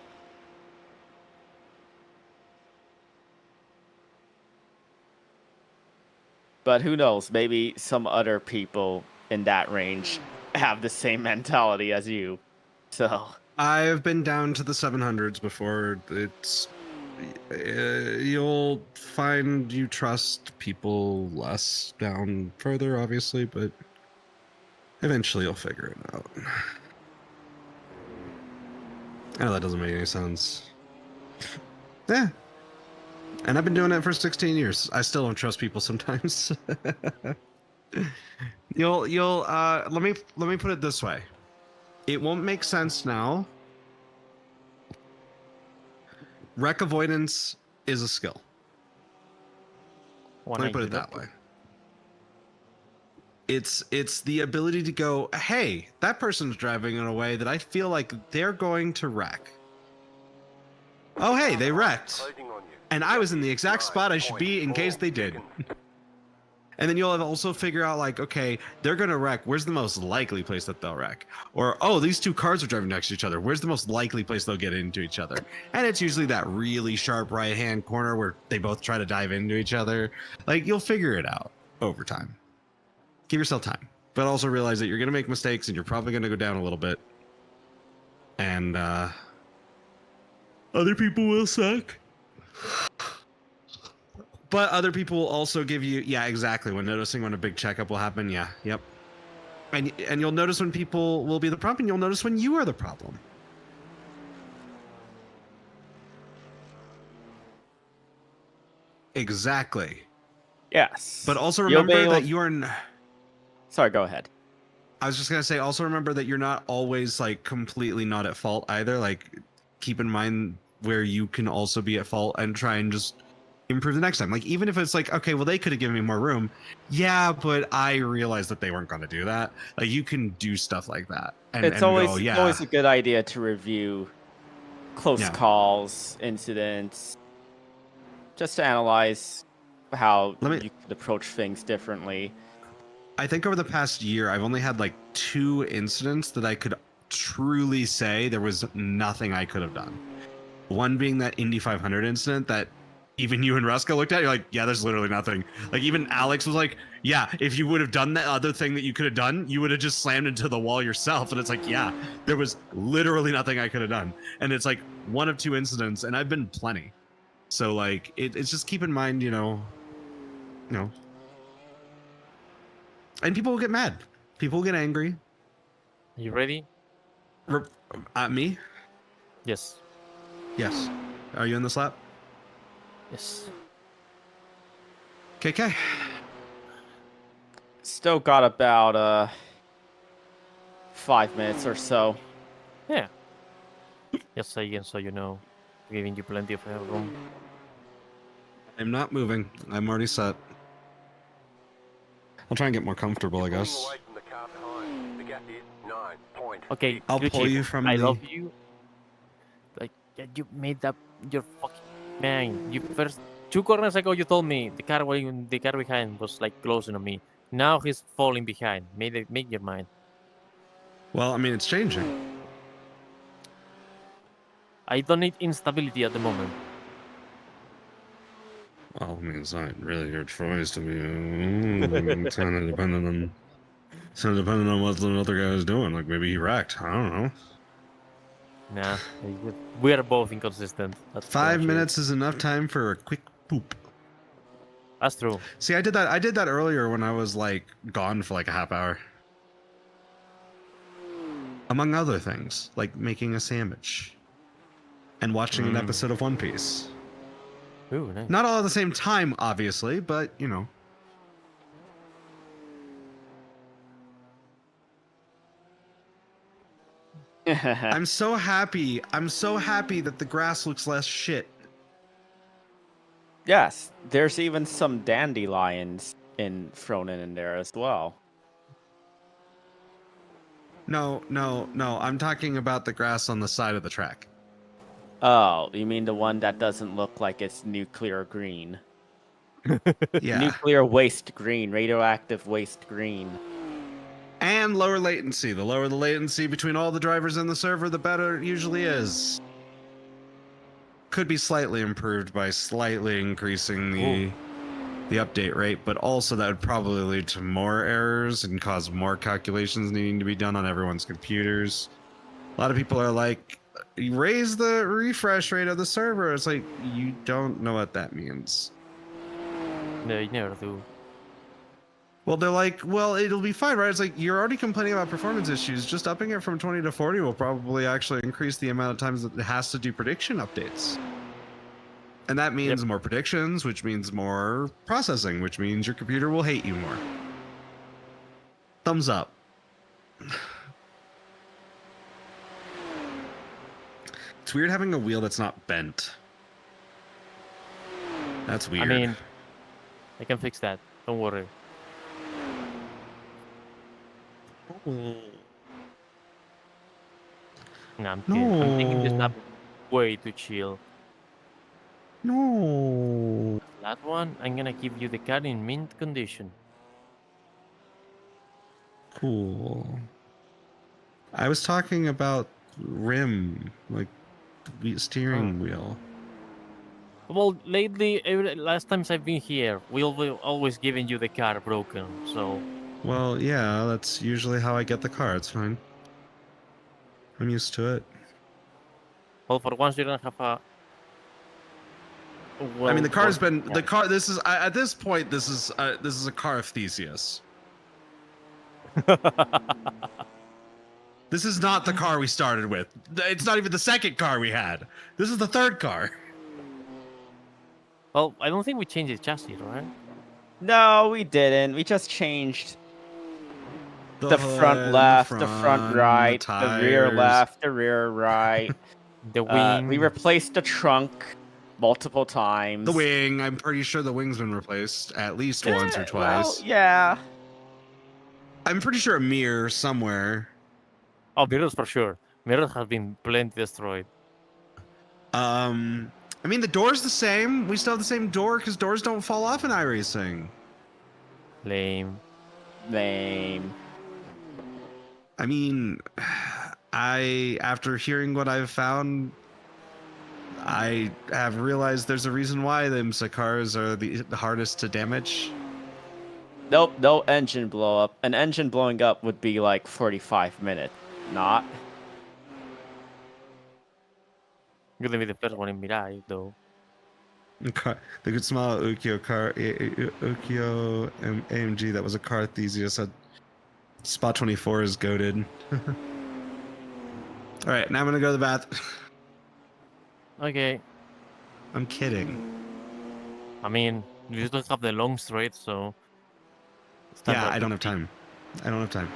But who knows? Maybe some other people in that range have the same mentality as you. So I've been down to the 700s before. It's you'll find you trust people less down further, obviously, but eventually you'll figure it out. I know that doesn't make any sense. Yeah. And I've been doing it for 16 years. I still don't trust people sometimes. you'll let me put it this way. It won't make sense now. Wreck avoidance is a skill. Let me put it that way. It's the ability to go, hey, that person's driving in a way that I feel like they're going to wreck. Oh, hey, they wrecked. And I was in the exact spot I should be in case they did. And then you'll also figure out, like, okay, they're going to wreck. Where's the most likely place that they'll wreck? Or, oh, these two cars are driving next to each other. Where's the most likely place they'll get into each other? And it's usually that really sharp right-hand corner where they both try to dive into each other. Like, you'll figure it out over time. Give yourself time. But also realize that you're going to make mistakes and you're probably going to go down a little bit. And, other people will suck. But other people will also give you, yeah, exactly. When noticing when a big checkup will happen, yeah, yep. And you'll notice when people will be the problem, and you'll notice when you are the problem. Exactly. yes. But also You'll be remember able- that you are. Sorry, go ahead. I was just gonna say, also remember that you're not always like completely not at fault either. Like, keep in mind where you can also be at fault and try and just improve the next time. Like, even if it's like, okay, well, they could have given me more room. Yeah, but I realized that they weren't going to do that. Like, you can do stuff like that. And It's and always go, yeah. it's always a good idea to review close Yeah. calls, incidents, just to analyze how Let me- you could approach things differently. I think over the past year, I've only had like 2 incidents that I could truly say there was nothing I could have done. One being that Indy 500 incident that even you and Ruska looked at, you're like, yeah, there's literally nothing. Like, even Alex was like, yeah, if you would have done that other thing that you could have done, you would have just slammed into the wall yourself. And it's like, yeah, there was literally nothing I could have done. And it's like 1 of 2 incidents, and I've been plenty. So like, it's just keep in mind, you know, and people will get mad. People will get angry. Are you ready? Me? Yes. Yes. Are you in this lap? Yes. KK. Still got about 5 minutes or so. Yeah. Just saying, so you know, giving you plenty of room. I'm not moving. I'm already set. I'll try and get more comfortable, I guess. Away from the car behind. The gap is 9 points. Okay, I'll Gucci, pull you from I the- love you. Like, yeah, you made that your fucking man. You first 2 corners ago you told me the car behind was like closing on me. Now he's falling behind. Make your mind. Well, I mean, it's changing. I don't need instability at the moment. Well, I mean, it's not really your choice to be. It's kind of dependent on what the other guy is doing. Like, maybe he wrecked. I don't know. Nah, we are both inconsistent. That's 5 true. minutes is enough time for a quick poop. That's true. See, I did that earlier when I was like gone for like a half hour. Among other things, like making a sandwich and watching an episode of One Piece. Ooh, nice. Not all at the same time, obviously, but you know. I'm so happy. I'm so happy that the grass looks less shit. Yes, there's even some dandelions thrown in there as well. No. I'm talking about the grass on the side of the track. Oh, you mean the one that doesn't look like it's nuclear green? Yeah. Nuclear waste green, radioactive waste green. And lower latency. The lower the latency between all the drivers in the server, the better it usually is. Could be slightly improved by slightly increasing the update rate, but also that would probably lead to more errors and cause more calculations needing to be done on everyone's computers. A lot of people are like, raise the refresh rate of the server. It's like, you don't know what that means. No, you never do. Well, they're like, well, it'll be fine, right? It's like, you're already complaining about performance issues. Just upping it from 20 to 40 will probably actually increase the amount of times that it has to do prediction updates. And that means more predictions, which means more processing, which means your computer will hate you more. Thumbs up. It's weird having a wheel that's not bent. That's weird. I mean, I can fix that. Don't worry. No, I'm kidding. I'm thinking this lap way too chill. No. That one, I'm gonna give you the car in mint condition. Cool. I was talking about rim, like the steering wheel. Well, lately, last times I've been here, we've always given you the car broken, so... Well, yeah, that's usually how I get the car. It's fine. I'm used to it. Well, for once you don't have a... Well, I mean, the car's been yeah. the car. This is at this point. This is a car of Theseus. This is not the car we started with. It's not even the second car we had. This is the third car. Well, I don't think we changed the chassis, right? No, we didn't. We just changed the front hood, left, the the front front, right, the the rear tires. left, the rear right. The wing. We replaced the trunk multiple times. The wing. I'm pretty sure the wing's been replaced at least once or twice. Well, yeah. I'm pretty sure a mirror somewhere. Oh, mirrors for sure. Mirrors have been plenty destroyed. I mean, the door's the same. We still have the same door because doors don't fall off in iRacing. Lame. Lame. I mean, after hearing what I've found, I have realized there's a reason why the IMSA cars are the hardest to damage. Nope, no engine blow up. An engine blowing up would be like 45 minutes. Not. Gonna be the first one in Mirai, though. Okay. The good small Ukyo car, Ukyo AMG. That was a car Theseus said. Spot 24 is goated. All right, now I'm gonna go to the bath. Okay. I'm kidding. I mean, we don't have the long straight, so... it's time Yeah, for I don't have picnic. time. I don't have time.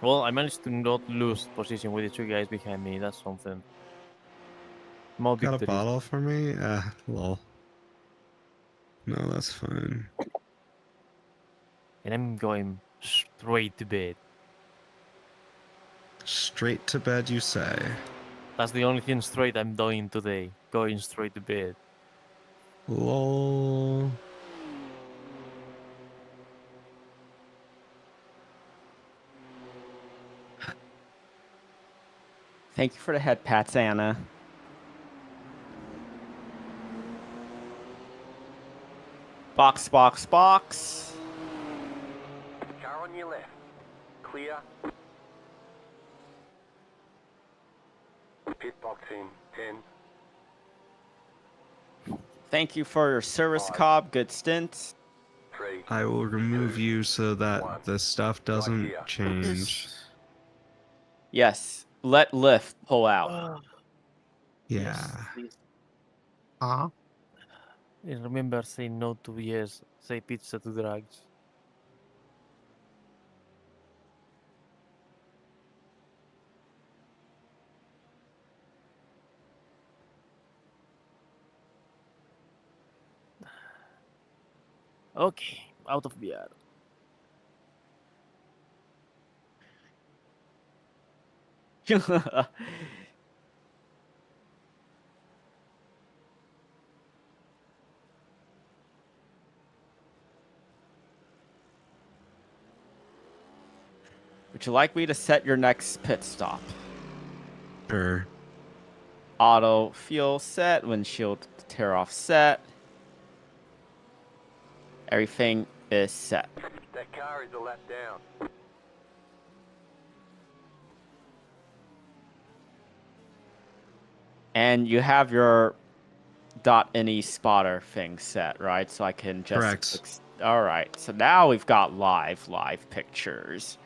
Well, I managed to not lose position with the two guys behind me. That's something. More Got a victories. bottle for me? Lol. No, that's fine. And I'm going straight to bed. Straight to bed, you say? That's the only thing straight I'm doing today. Going straight to bed. Lol. Thank you for the head pats, Anna. Box, box, box. Car on your left. Clear. Pit box in 10. Thank you for your service, Cobb. Good stint. entry. I will remove you so that the stuff doesn't here. change. Yes. Let lift pull out. Yeah. Yes, please. Huh? And remember, say no to BS. Say pizza to drugs. Okay, out of VR. Would you like me to set your next pit stop? Sure. Auto fuel set, windshield tear off set. Everything is set. That car is a lap down. And you have your .NE spotter thing set, right? So I can just... Correct. All right. So now we've got live pictures.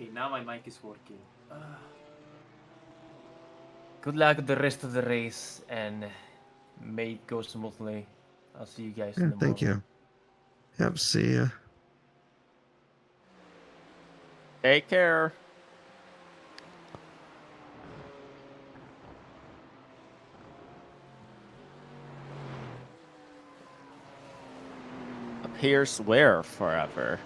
Okay, now my mic is working. Good luck with the rest of the race, and may it go smoothly. I'll see you guys in the morning. Thank you. Yep, see ya. Take care. Appears where forever.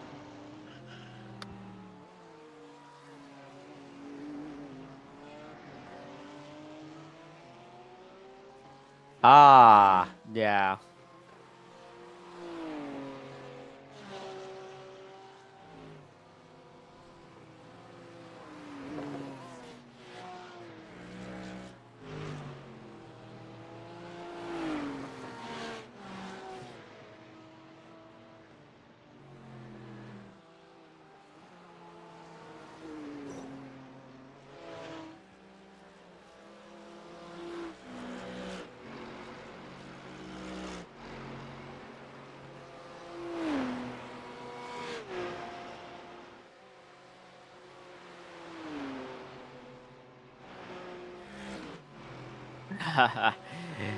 Ah, yeah.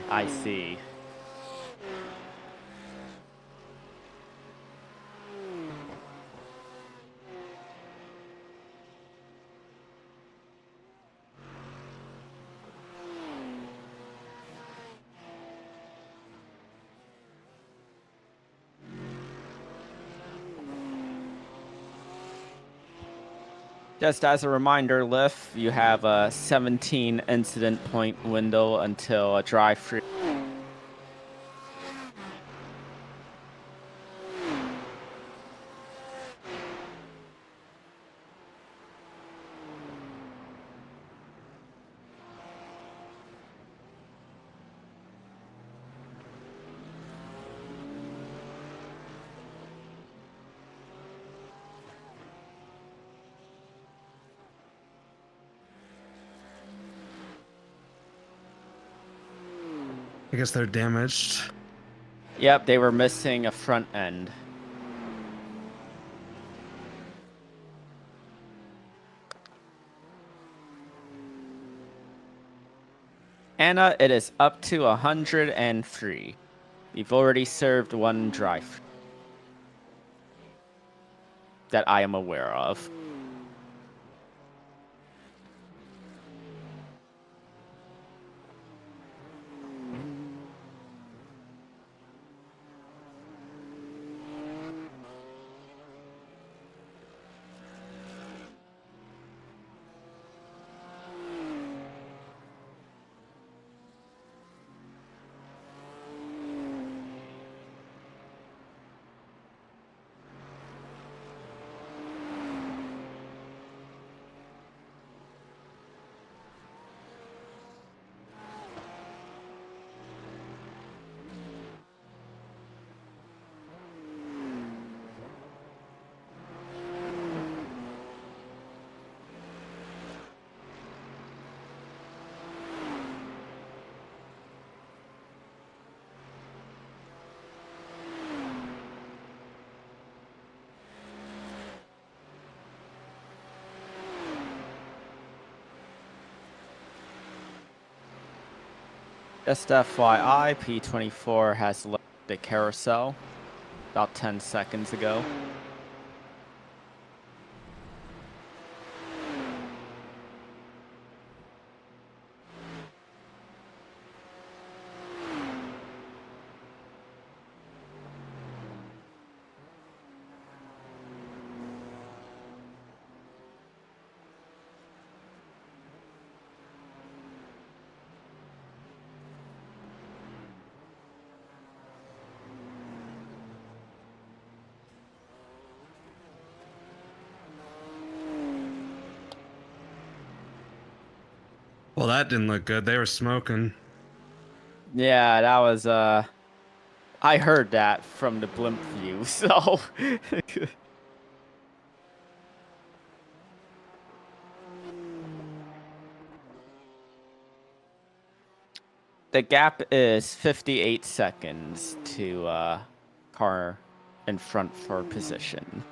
I see. Just as a reminder, Liff, you have a 17 incident point window until a drive-through. I guess they're damaged. Yep, they were missing a front end. Anna, it is up to 103. You've already served one drive that I am aware of. Just FYI, P24 has left the carousel about 10 seconds ago. Well, that didn't look good. They were smoking. Yeah, that was I heard that from the blimp view, so the gap is 58 seconds to car in front for position.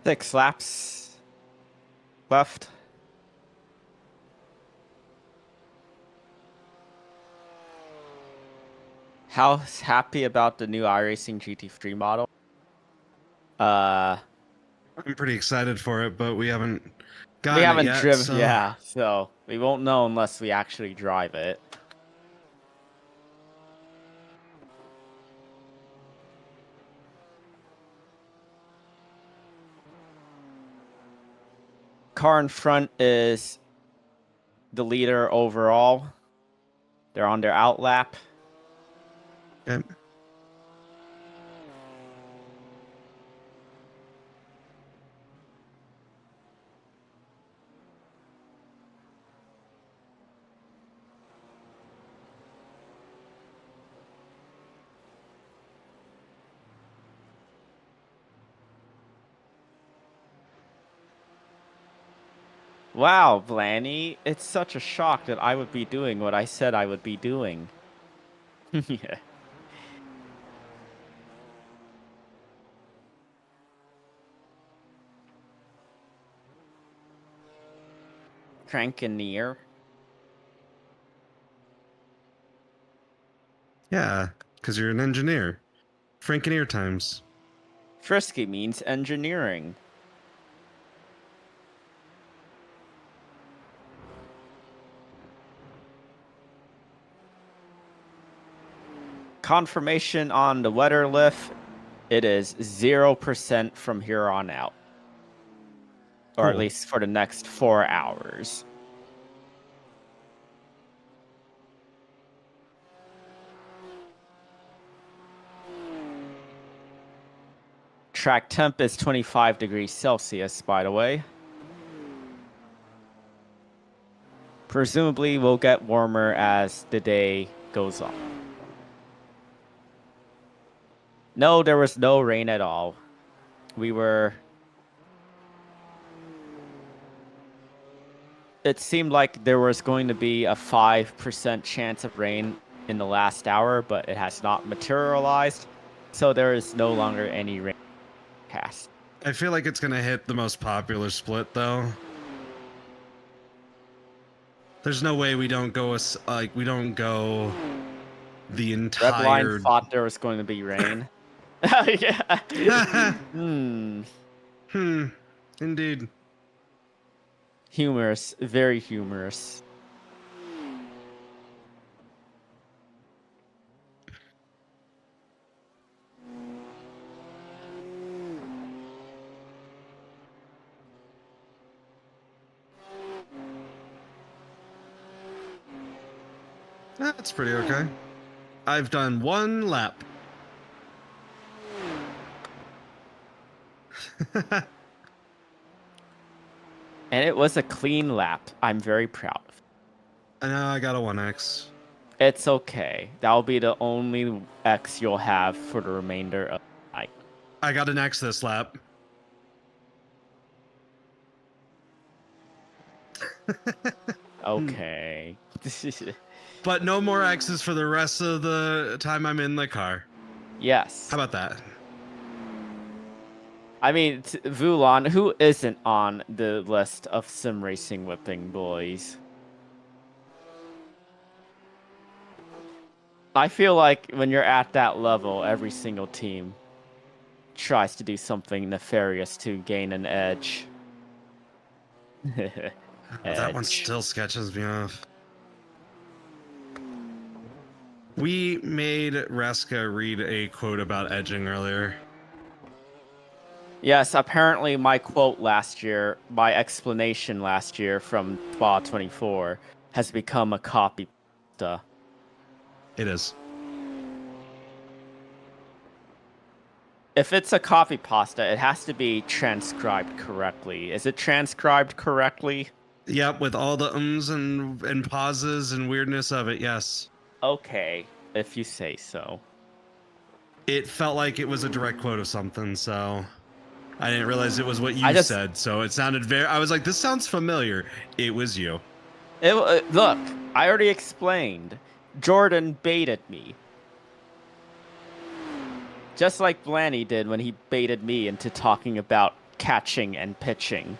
Six laps left. How's happy about the new iRacing GT3 model? I'm pretty excited for it, but we haven't gotten We haven't it yet. driven, So... yeah, so we won't know unless we actually drive it. Car in front is the leader overall. They're on their out lap. Okay. Wow, Blanny, it's such a shock that I would be doing what I said I would be doing. Yeah. Crankineer. Yeah, because you're an engineer. Frankeneer times. Frisky means engineering. confirmation on the weather lift. It is 0% from here on out. Or at Cool. least for the next 4 hours. Track temp is 25 degrees Celsius, by the way. Presumably will get warmer as the day goes on. No, there was no rain at all. It seemed like there was going to be a 5% chance of rain in the last hour, but it has not materialized. So there is no longer any rain cast. I feel like it's gonna hit the most popular split though. There's no way we don't go the entire. Redline thought there was going to be rain. Yeah. Indeed. Humorous, very humorous. That's pretty okay. I've done 1 lap. And it was a clean lap. I'm very proud of it. I know I got a 1x. It's okay. That'll be the only X you'll have for the remainder of the night. I got an X this lap. Okay. But no more X's for the rest of the time I'm in the car. Yes. How about that? I mean, Vulan, who isn't on the list of sim racing whipping boys? I feel like when you're at that level, every single team tries to do something nefarious to gain an edge. That one still sketches me off. We made Reska read a quote about edging earlier. Yes, apparently my quote last year, my explanation last year from Spa 24 has become a copy. It is. If it's a copy pasta, it has to be transcribed correctly. Is it transcribed correctly? Yep, with all the ums and pauses and weirdness of it, yes. Okay, if you say so. It felt like it was a direct quote of something, so I didn't realize it was what you said. So it sounded I was like, this sounds familiar. It was you. Look, I already explained. Jordan baited me. Just like Blanny did when he baited me into talking about catching and pitching.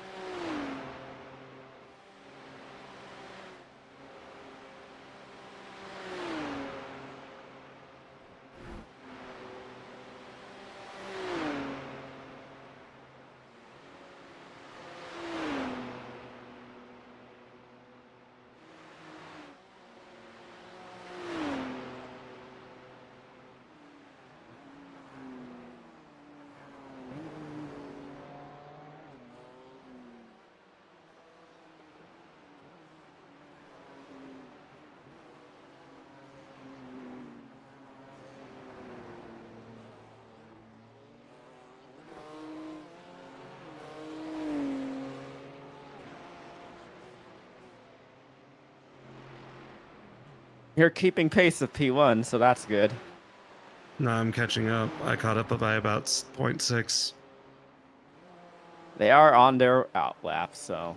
You're keeping pace with P1, so that's good. No, I'm catching up. I caught up by about 0.6. They are on their outlap, so...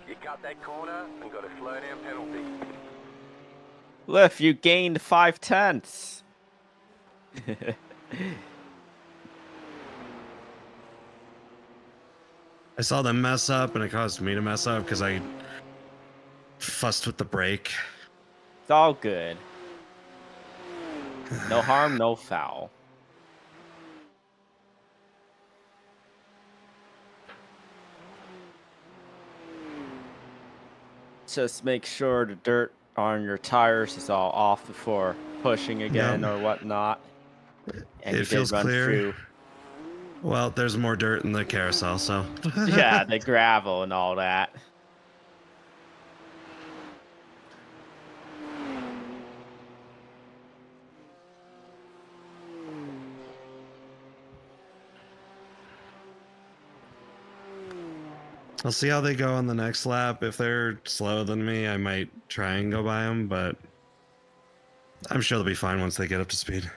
You cut that corner and got a slowdown penalty. Liff, you gained 5/10. I saw them mess up, and it caused me to mess up because I fussed with the brake. It's all good. No harm, no foul. Just make sure the dirt on your tires is all off before pushing again or whatnot. And It you feels did run clear. through. Well, there's more dirt in the carousel, so. Yeah, the gravel and all that. I'll see how they go on the next lap. If they're slower than me, I might try and go by them, but I'm sure they'll be fine once they get up to speed.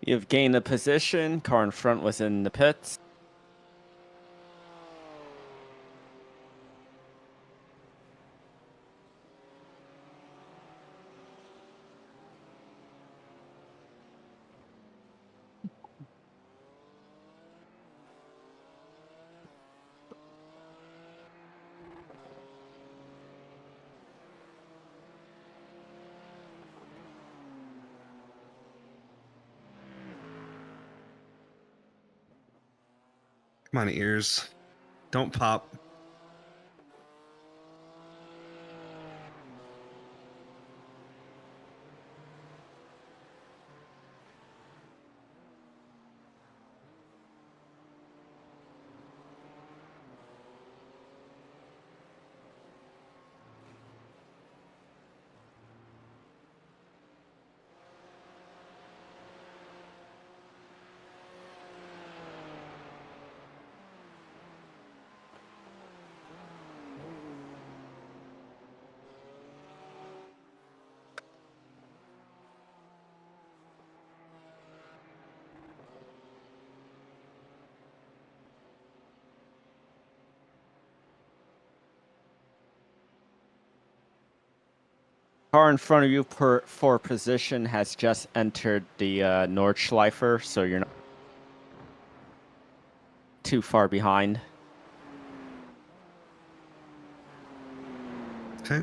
You've gained a position. Car in front was in the pits. Come on, ears. Don't pop. Car in front of you for position has just entered the Nordschleifer, so you're not too far behind. Okay.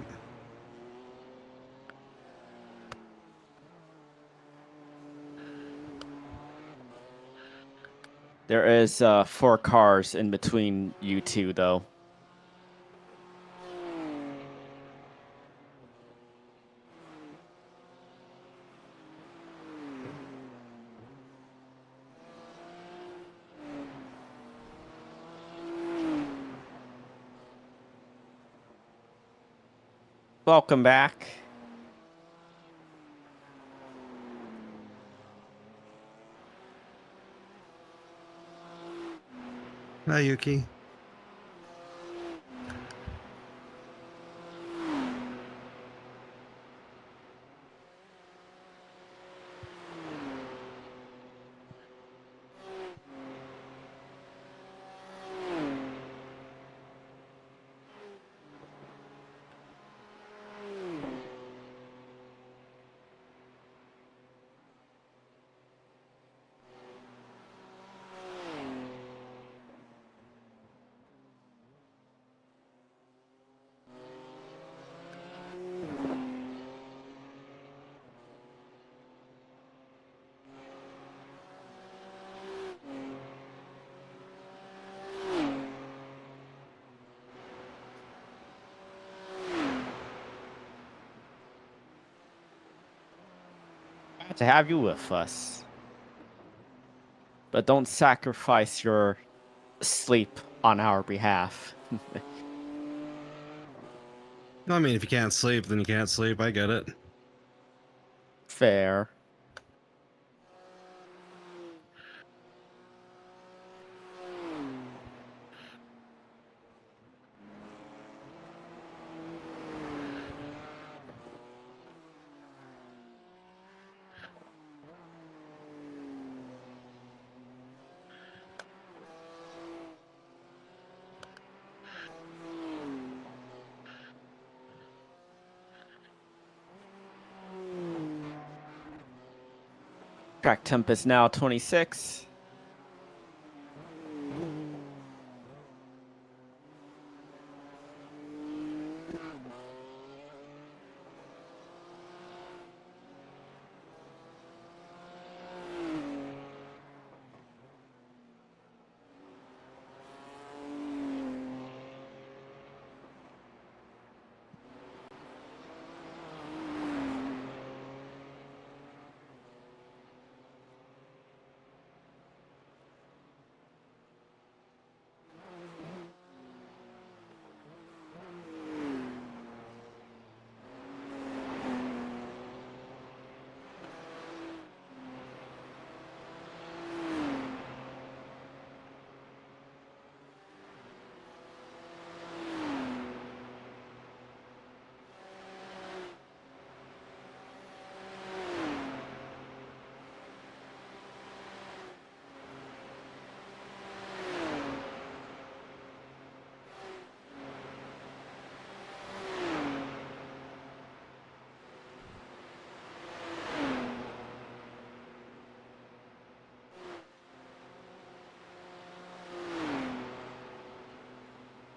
There is 4 cars in between you two, though. Welcome back. Hi, Yuki. to have you with us. But don't sacrifice your sleep on our behalf. I mean, if you can't sleep, then you can't sleep. I get it. Fair. Track temp is now 26.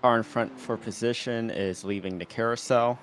Car in front for position is leaving the carousel.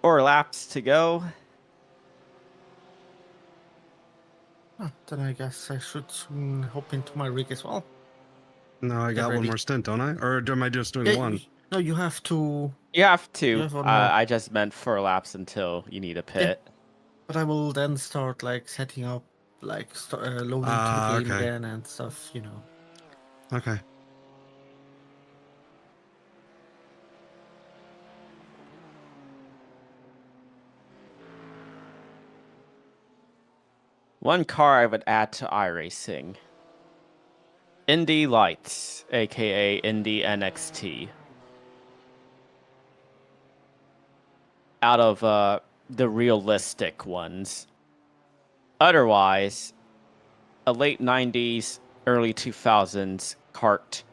4 laps to go. Then I guess I should soon hop into my rig as well. No, I Get got one ready. more stint, don't I? Or am I just doing Yeah, one? no, you have to. You have You to. have one more. I just meant 4 laps until you need a pit. But I will then start like setting up, like loading to the game Okay. again and stuff. You know. Okay. One car I would add to iRacing. Indy Lights, aka Indy NXT. Out of the realistic ones. Otherwise, a late 90s, early 2000s kart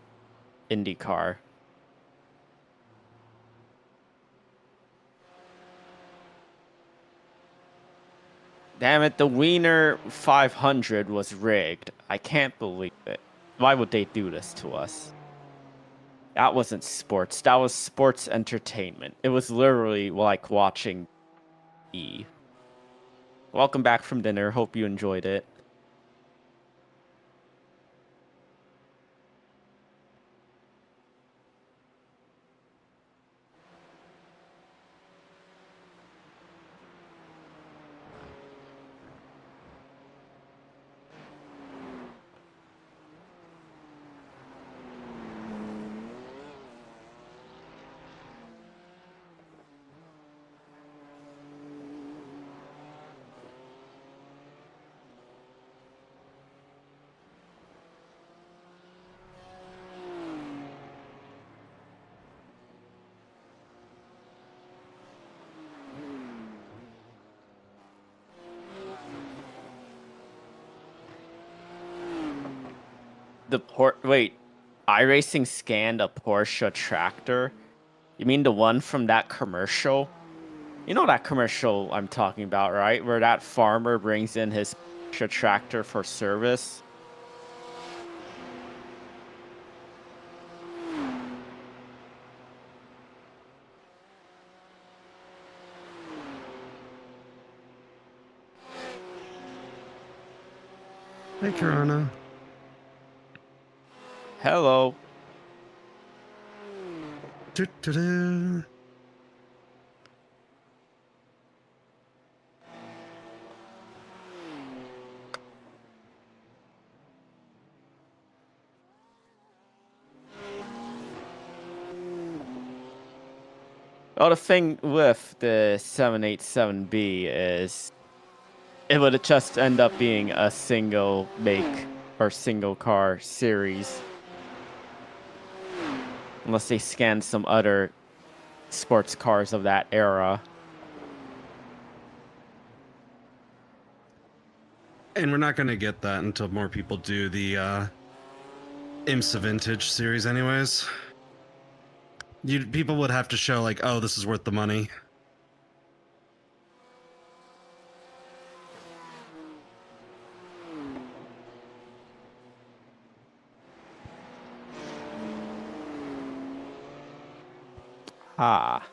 Indy car. Damn it, the Wiener 500 was rigged. I can't believe it. Why would they do this to us? That wasn't sports. That was sports entertainment. It was literally like watching E. Welcome back from dinner. Hope you enjoyed it. Wait, iRacing scanned a Porsche tractor? You mean the one from that commercial? You know that commercial I'm talking about, right? Where that farmer brings in his Porsche tractor for service? Hey, Corona. Hello. Do-do-do. Well, the thing with the 787B is it would just end up being a single make or single car series. Unless they scan some other sports cars of that era. And we're not going to get that until more people do the IMSA Vintage series anyways. People would have to show like, oh, this is worth the money. Ah.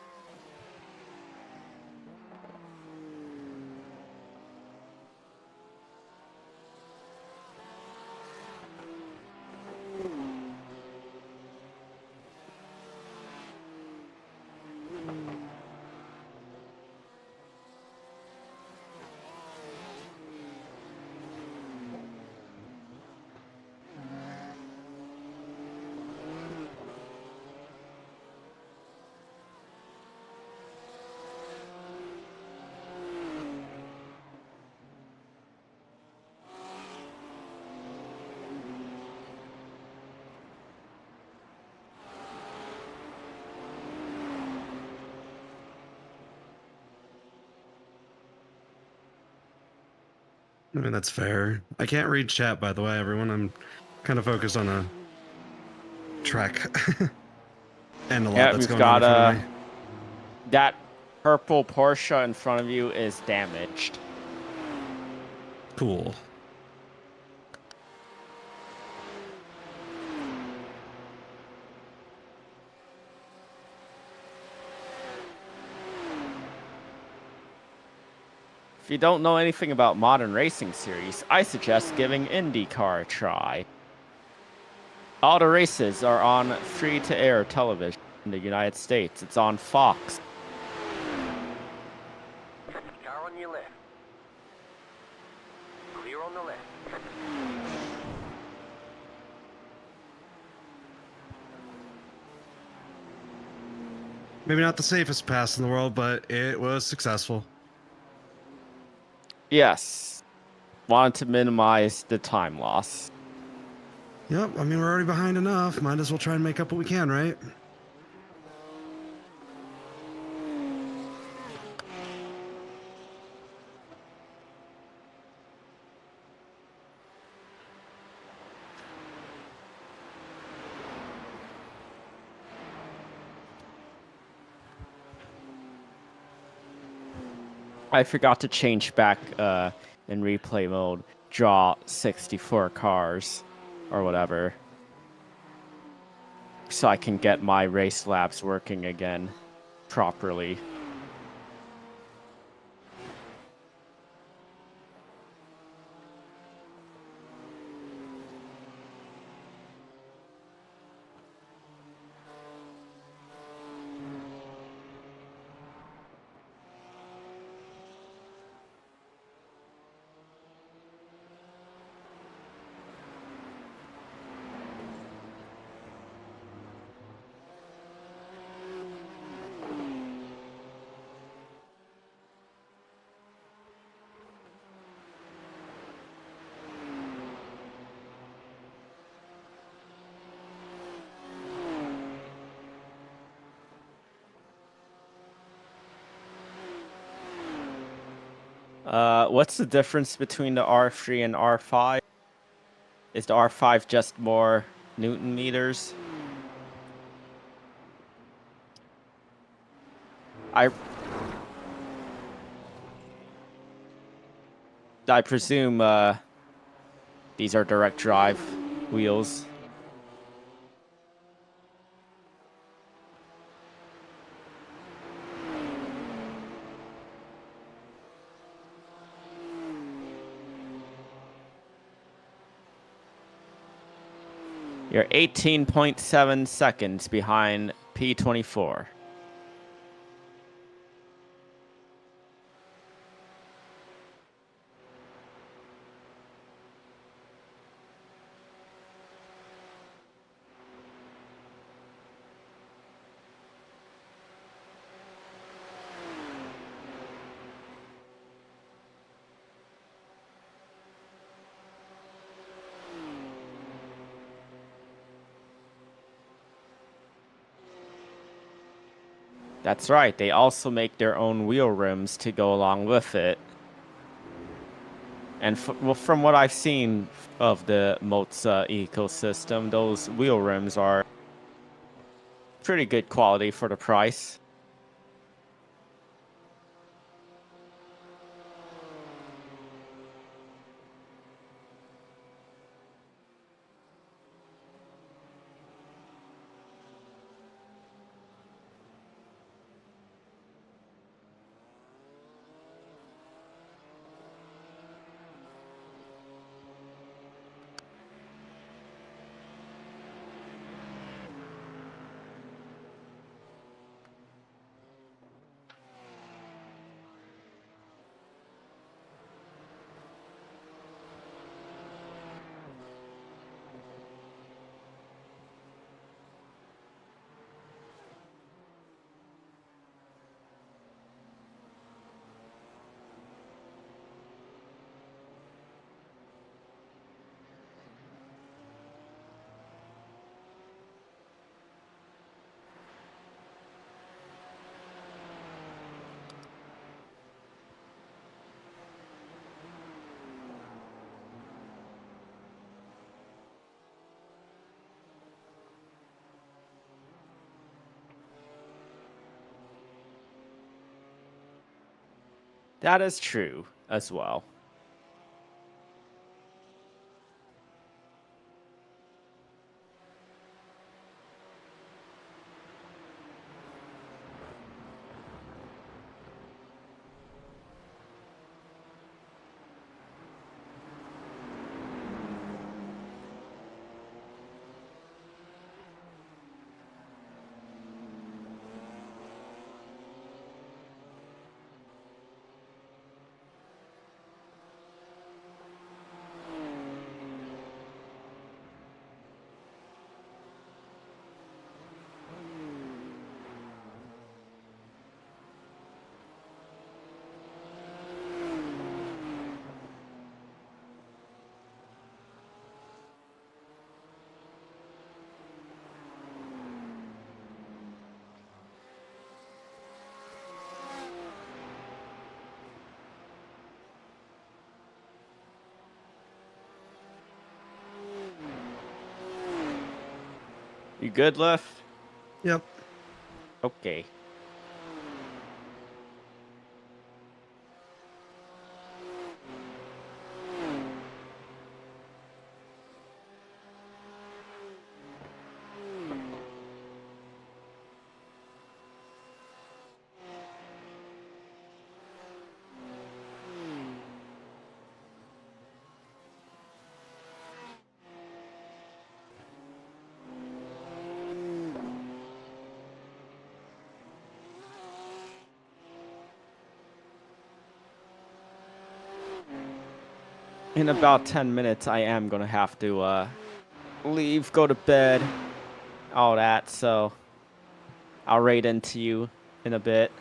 I mean, that's fair. I can't read chat, by the way, everyone. I'm kind of focused on a track and a lot that's We've going got on in front of me. that purple Porsche in front of you is damaged. Cool. If you don't know anything about modern racing series, I suggest giving IndyCar a try. All the races are on free-to-air television in the United States. It's on Fox. Car on your left. Clear on the left. Maybe not the safest pass in the world, but it was successful. Yes. Wanted to minimize the time loss. Yep, I mean, we're already behind enough. Might as well try and make up what we can, right? I forgot to change back in replay mode, draw 64 cars or whatever, so I can get my race labs working again properly. What's the difference between the R3 and R5? Is the R5 just more Newton meters? I presume these are direct drive wheels. You're 18.7 seconds behind P24. That's right, they also make their own wheel rims to go along with it. And well, from what I've seen of the Mozza ecosystem, those wheel rims are pretty good quality for the price. That is true as well. You good, Left? Yep. Okay. In about 10 minutes, I am gonna have to leave, go to bed, all that. So I'll raid into you in a bit.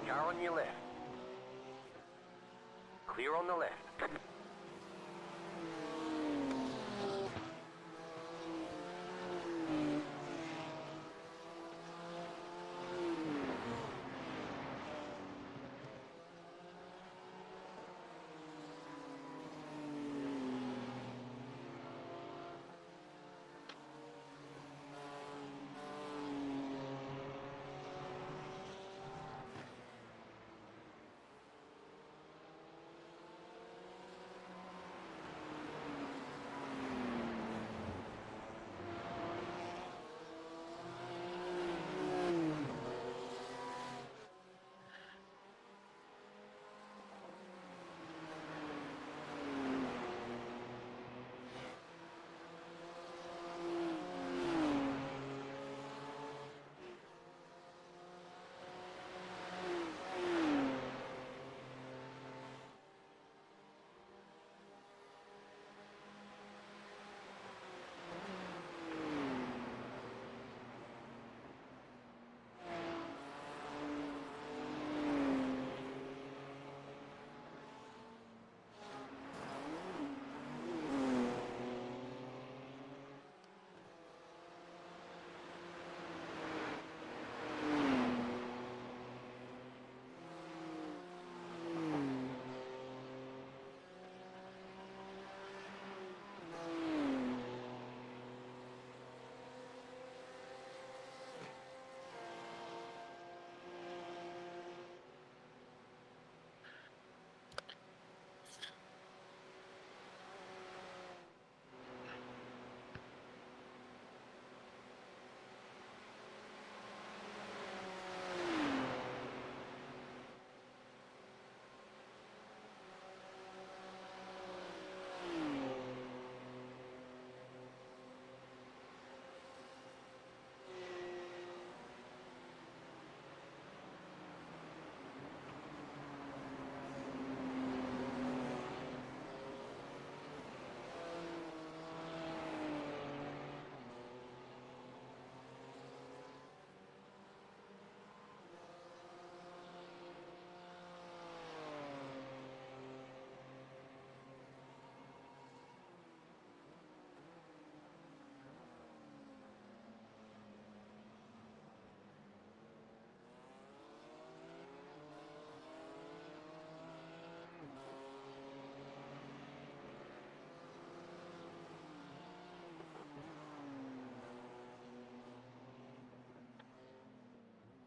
Car on your left. Clear on the left.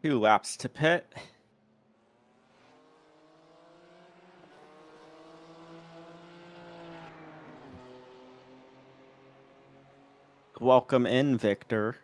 2 laps to pit. Welcome in, Victor.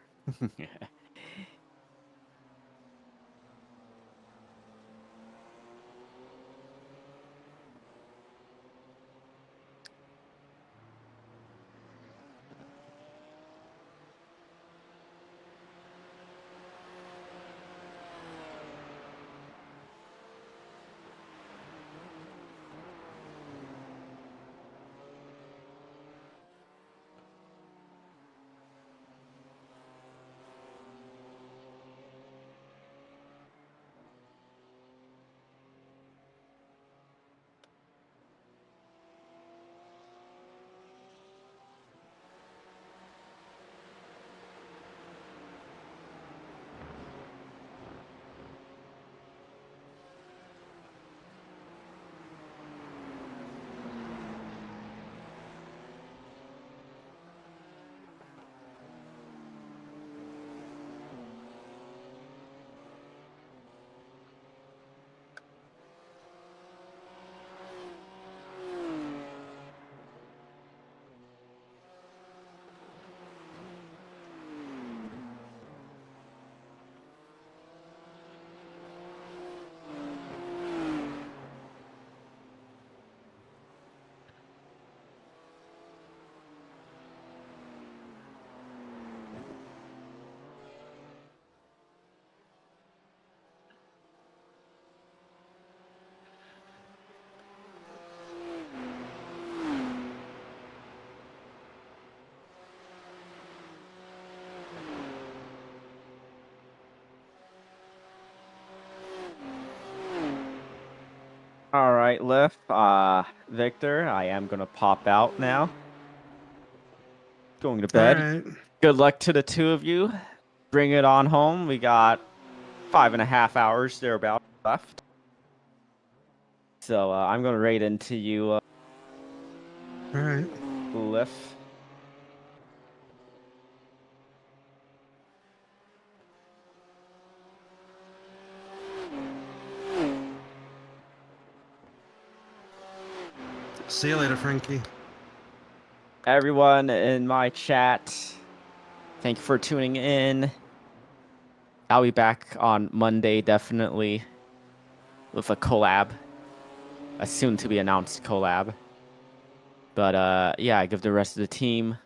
All right, Liff. Victor, I am gonna pop out now. Going to bed. All right. Good luck to the 2 of you. Bring it on home. We got 5.5 hours thereabout left. So I'm gonna raid into you, All right. Liff. See you later, Frankie. Everyone in my chat, thank you for tuning in. I'll be back on Monday, definitely, with a collab. A soon-to-be announced collab. But yeah, I give the rest of the team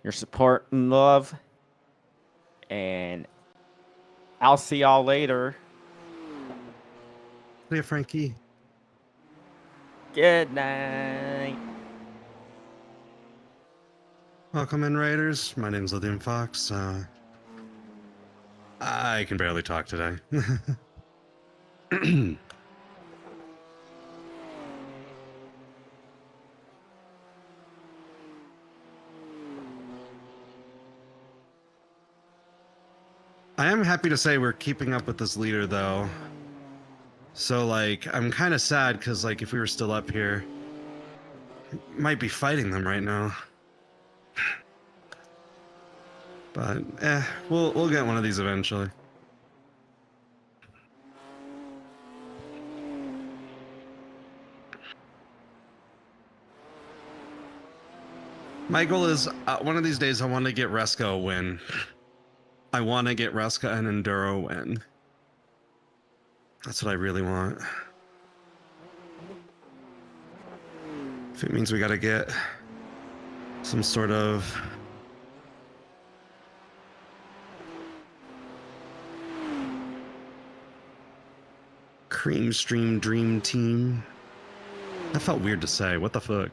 your support and love. And I'll see y'all later. See you, Frankie. Good night. Welcome in, Raiders. My name's Lithium Fox. I can barely talk today. I am happy to say we're keeping up with this leader, though. So, like, I'm kind of sad because, like, if we were still up here, might be fighting them right now. But, we'll get one of these eventually. My goal is, one of these days I want to get Reska a win. I want to get Reska an Enduro win. That's what I really want. If it means we gotta get some sort of cream stream dream team. That felt weird to say. What the fuck?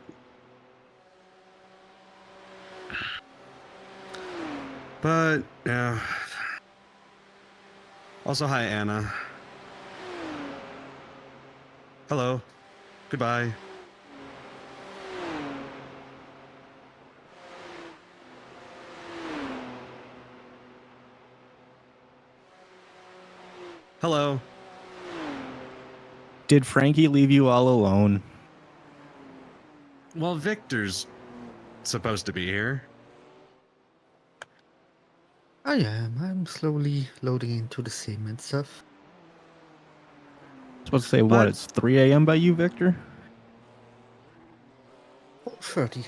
But yeah. Also, hi Anna. Hello. Goodbye. Hello. Did Frankie leave you all alone? Well, Victor's supposed to be here. I am. I'm slowly loading into the sim and stuff. Supposed to say what? But- It's 3 a.m. by you, Victor? 30.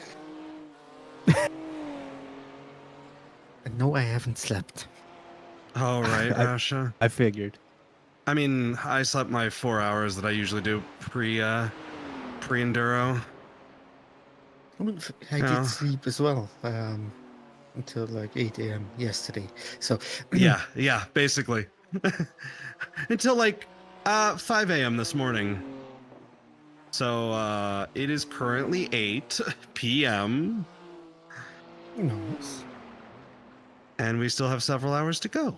And no, I haven't slept. Oh, right, I- Rasha. I figured. I mean, I slept my 4 hours that I usually do pre-enduro. I Yeah. did sleep as well until like 8 a.m. yesterday. So Yeah, basically. Until like 5 a.m. this morning. So it is currently 8 p.m. nice. and we still have several hours to go.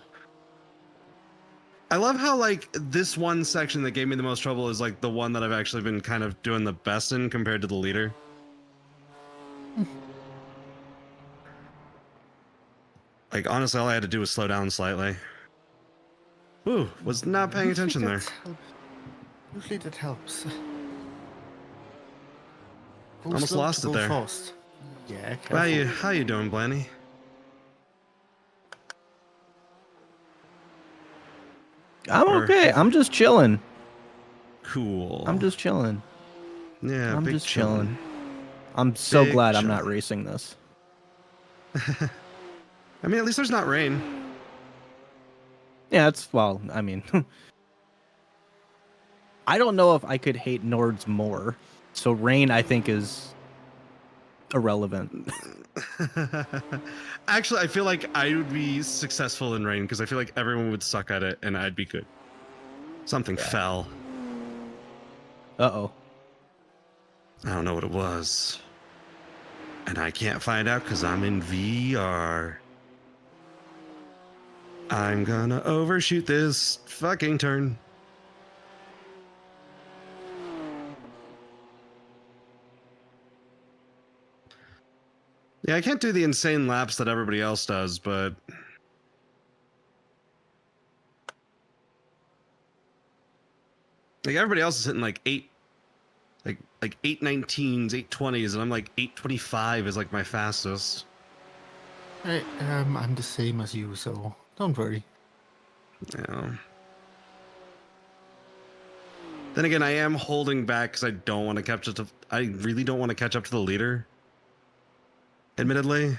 I love how like this one section that gave me the most trouble is like the one that I've actually been kind of doing the best in compared to the leader. Like honestly, all I had to do was slow down slightly. Ooh, was not paying attention there. Usually that helps. Go Almost slow lost to it go there. fast. Yeah, careful. How you doing, Blanny? I'm Or okay. if- I'm just chilling. Cool. I'm just chilling. Yeah, I'm big just chillin'. chilling. I'm so Big glad I'm not chillin'. racing this. I mean, at least there's not rain. Yeah, it's well. I mean, I don't know if I could hate Nords more. So rain, I think, is irrelevant. Actually, I feel like I would be successful in rain because I feel like everyone would suck at it and I'd be good. Something fell. Uh-oh. I don't know what it was. And I can't find out because I'm in VR. I'm gonna overshoot this fucking turn. Yeah, I can't do the insane laps that everybody else does, but like everybody else is hitting like 819s, 820s, and I'm like 825 is like my fastest. I'm the same as you, so don't worry. Yeah. Then again, I am holding back because I don't want to catch up to. I really don't want to catch up to the leader. Admittedly.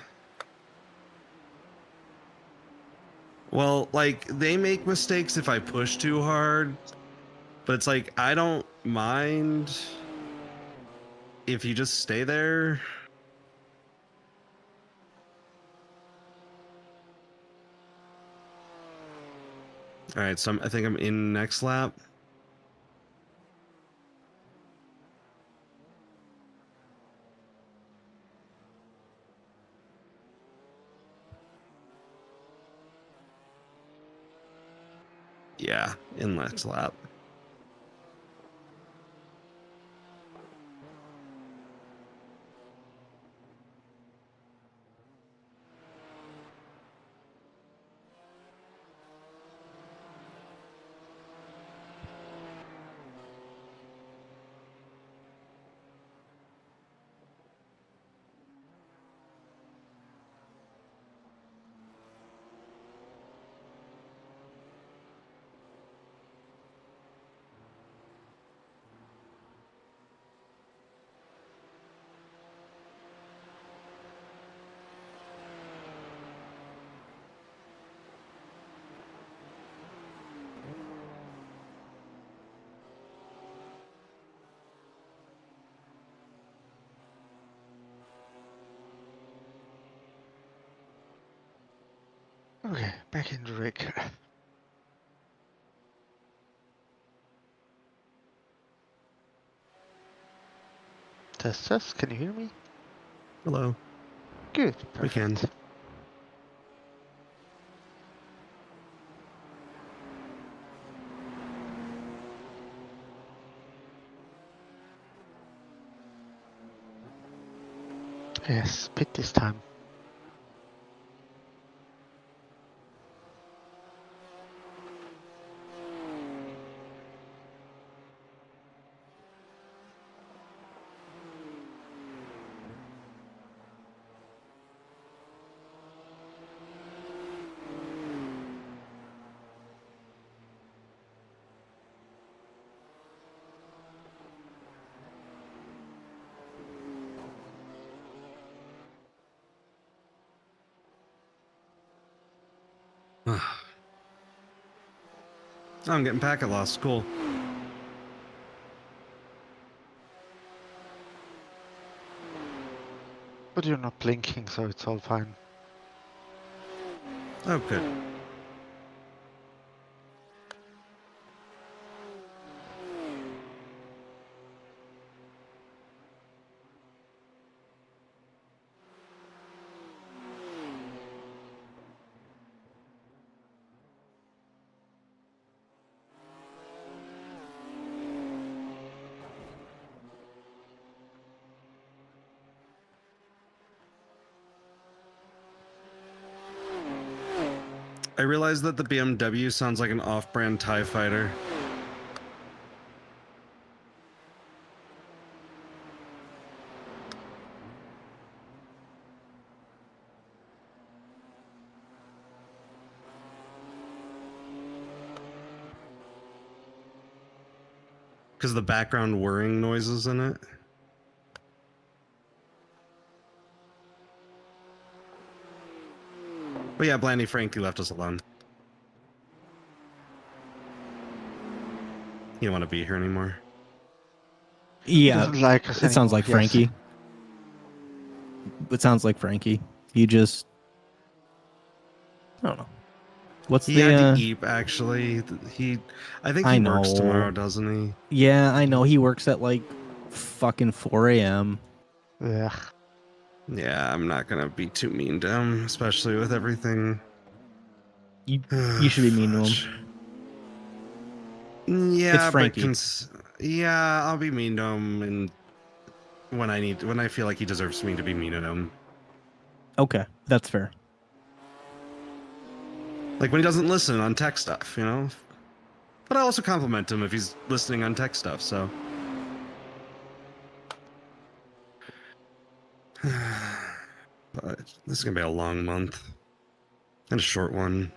Well, like they make mistakes if I push too hard, but it's like I don't mind if you just stay there. All right, so I think I'm in next lap. Yeah, in next lap. Okay, back in the rig. Test, can you hear me? Hello. Good, We can. perfect. Yes, pit this time. I'm getting packet loss. Cool. But you're not blinking, so it's all fine. Oh, good. I realized that the BMW sounds like an off-brand TIE fighter. Because of the background whirring noises in it. But yeah, Blandy Frankie left us alone. You don't want to be here anymore. Yeah, Doesn't like us it sounds anymore, like yes. Frankie. It sounds like Frankie. He just, I don't know. What's He the? had to eat. Actually, I think he works know. tomorrow, doesn't he? Yeah, I know. He works at like fucking 4 a.m. Yeah. Yeah, I'm not gonna be too mean to him, especially with everything. You should be mean to him. Yeah, It's Frankie. Yeah, I'll be mean to him, and when I feel like he deserves me to be mean to him. Okay, that's fair. Like when he doesn't listen on tech stuff, you know. But I also compliment him if he's listening on tech stuff. So. But this is gonna be a long month and a short one.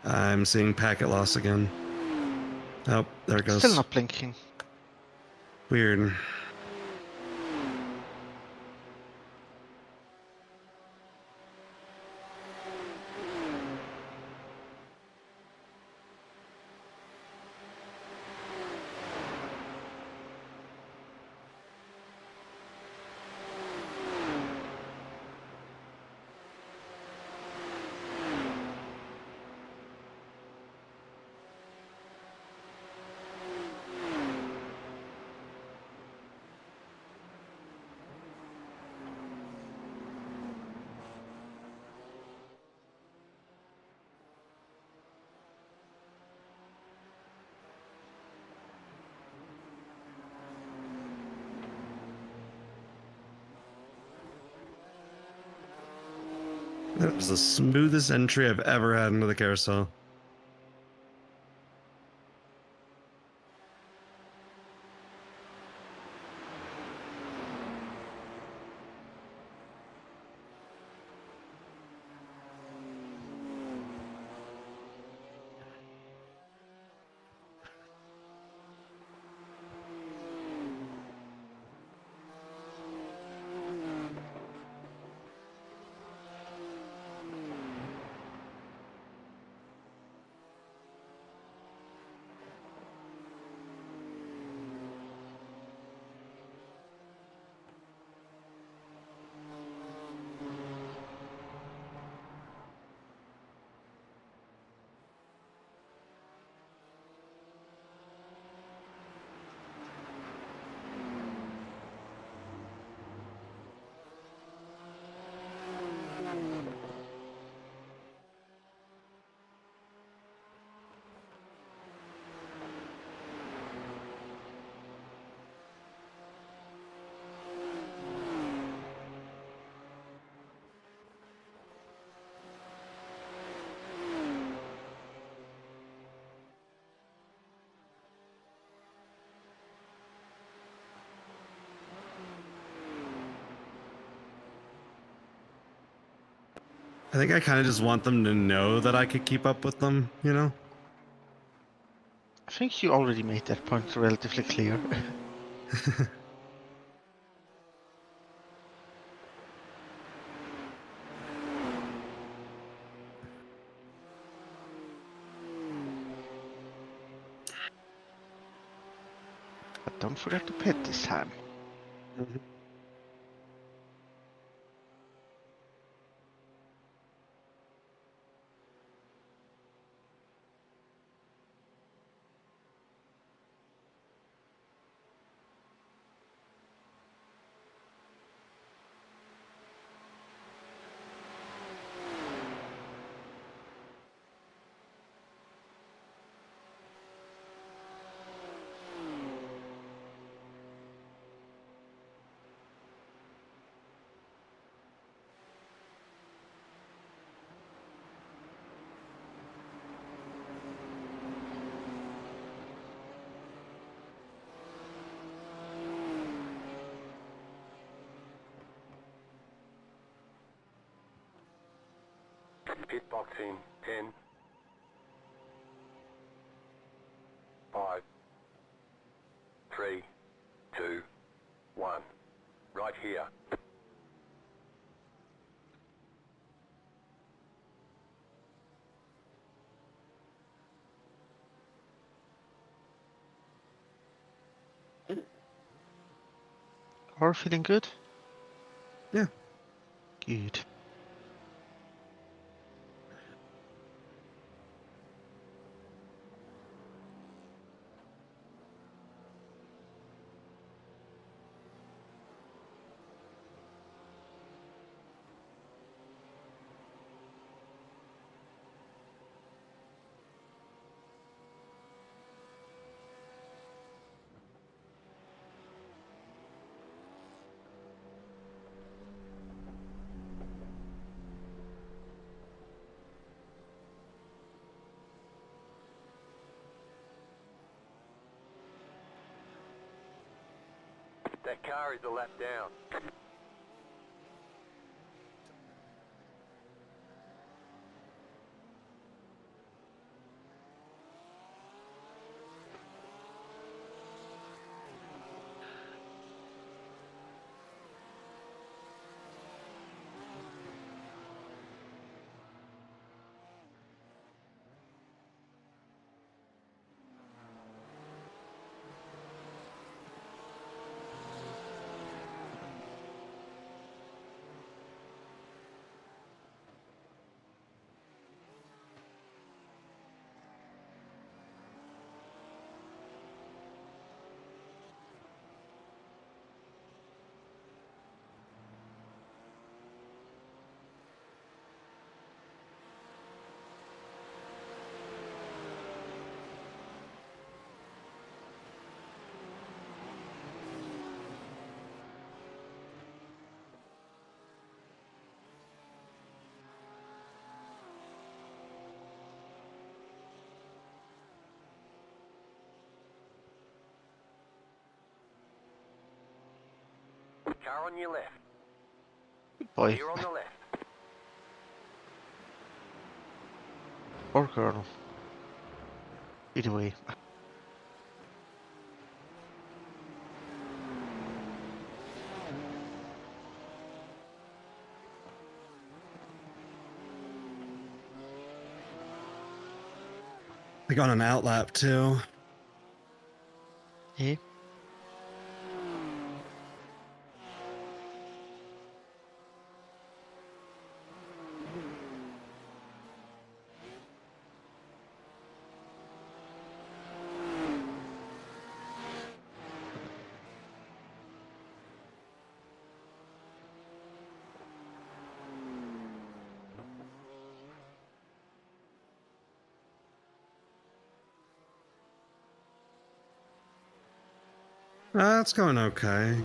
I'm seeing packet loss again. Oh, there it goes. Still not blinking. Weird. That was the smoothest entry I've ever had into the carousel. I think I kind of just want them to know that I could keep up with them, you know? I think you already made that point relatively clear. But don't forget to pit this time. Pit box in 10, 5, 3, 2, 1. Right here. Are feeling good? Yeah. Good. That car is a lap down. Car on your left. Boy. Clear on the left. Or girl. Either way. I got an outlap too. Yeah. That's going okay.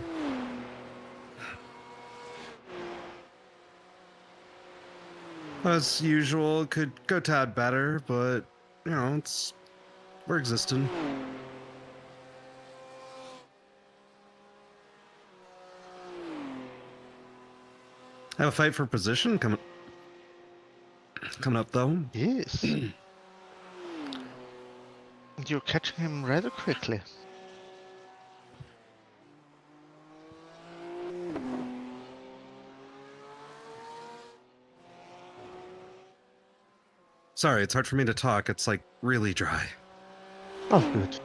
As usual, it could go tad better, but you know, we're existing. I have a fight for position coming up though. Yes. You're catching him rather quickly. Sorry, it's hard for me to talk. It's like really dry. Oh, good.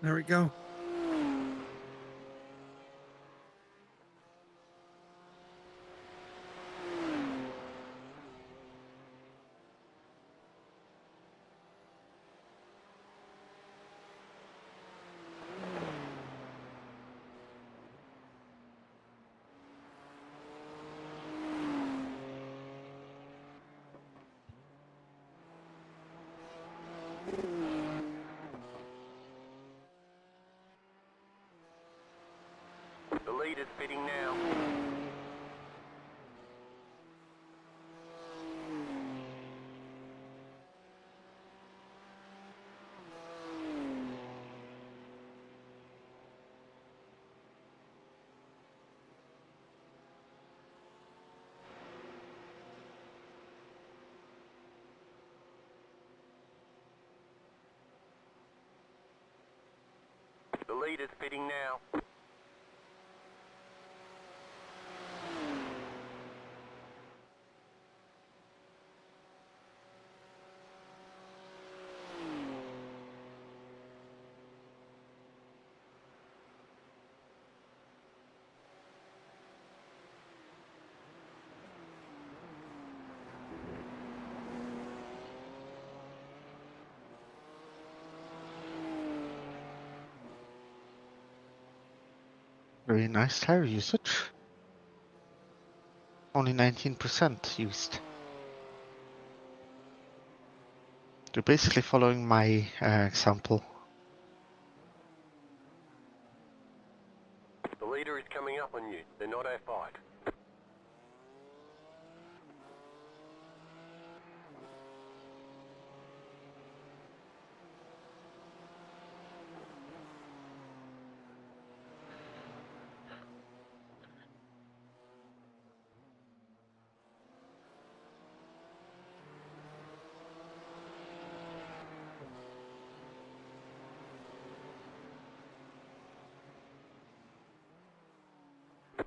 There we go. The lead is fitting now. The lead is fitting now. Very nice tire usage. Only 19% used. They're basically following my example. The leader is coming up on you. They're not our fight.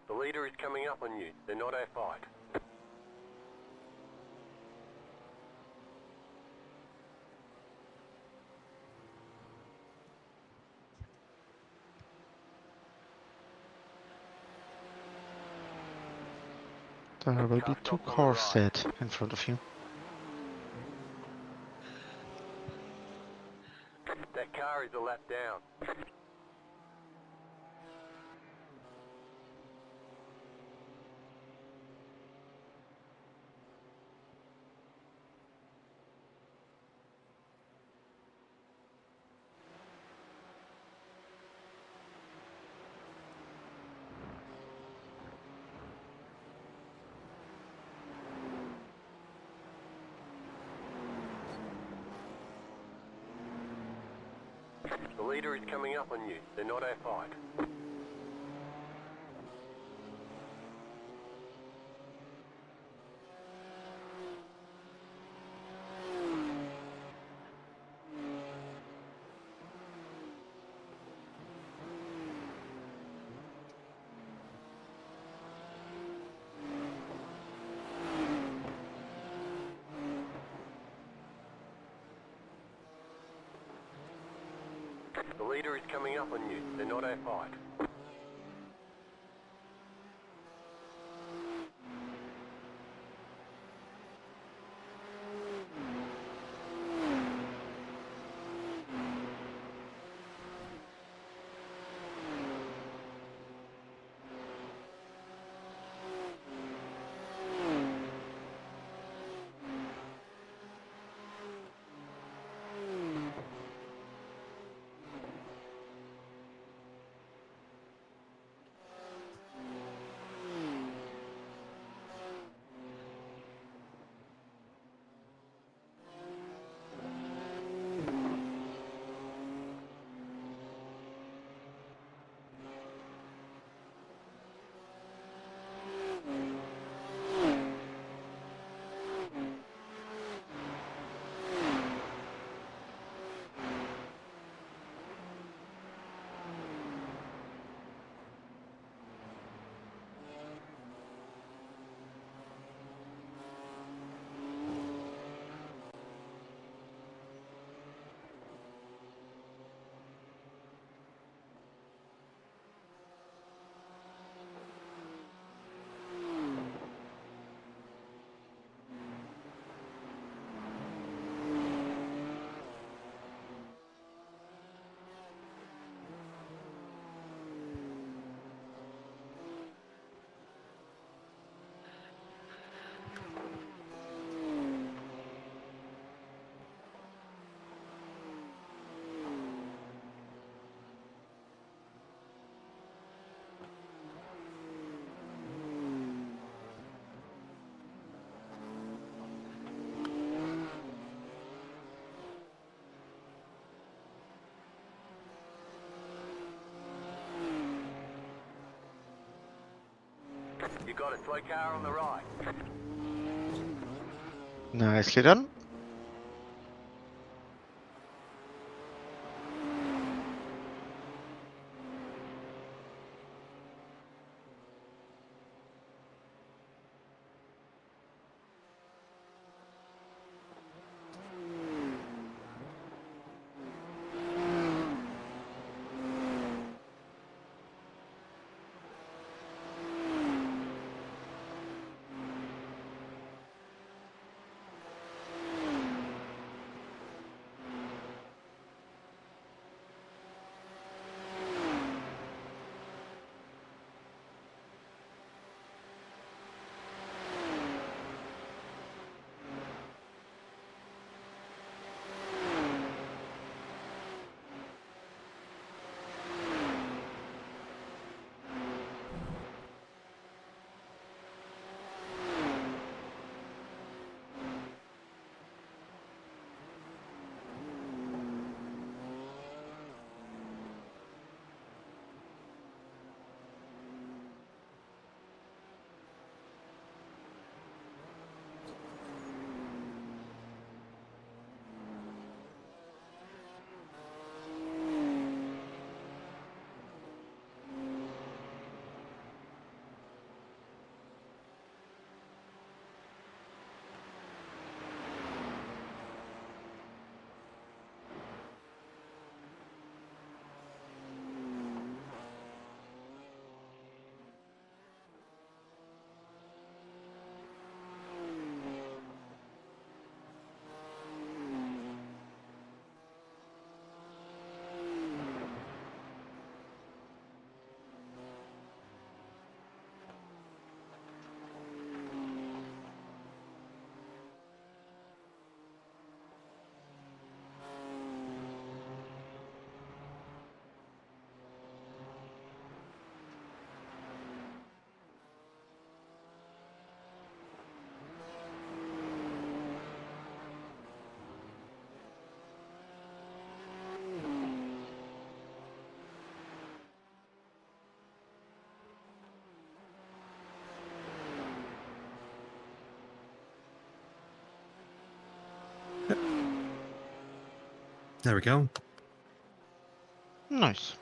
The leader is coming up on you. They're not our fight. There will be 2 cars dead in front of you. That car is a lap down. The leader is coming up on you. They're not our fight. The leader is coming up on you. They're not our fight. You got a slow car on the right. Nicely done. There we go. Nice.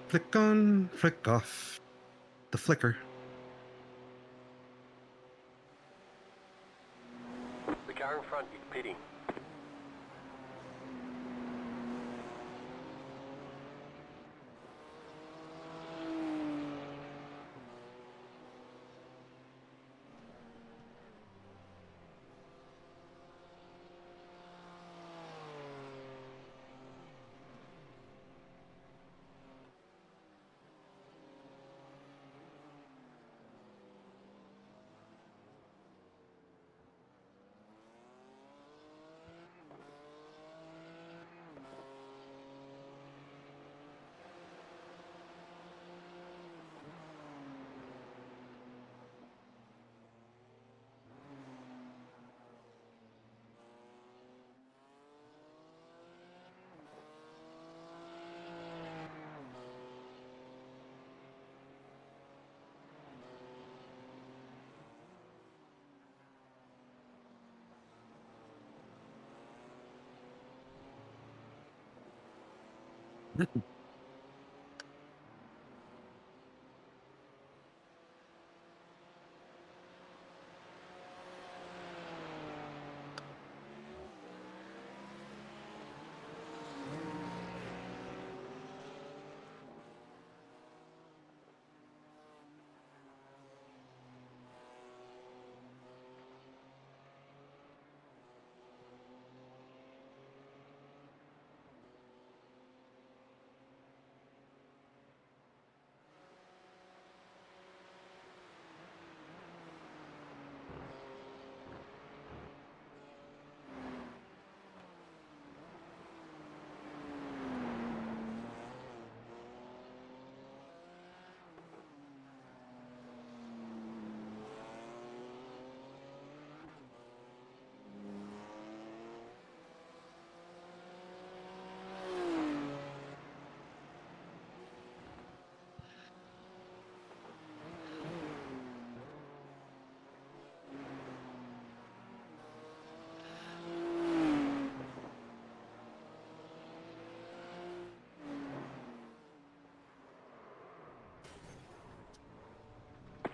Flick on, flick off. The flicker. The car in front is pitting.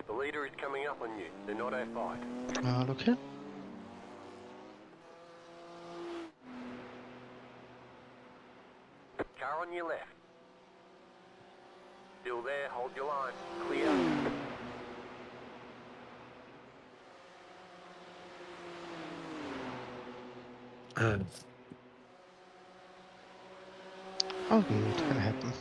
The leader is coming up on you. They're not our fight. Look here. Car on your left. Still there, hold your line. Clear. Oh, good. Can happen.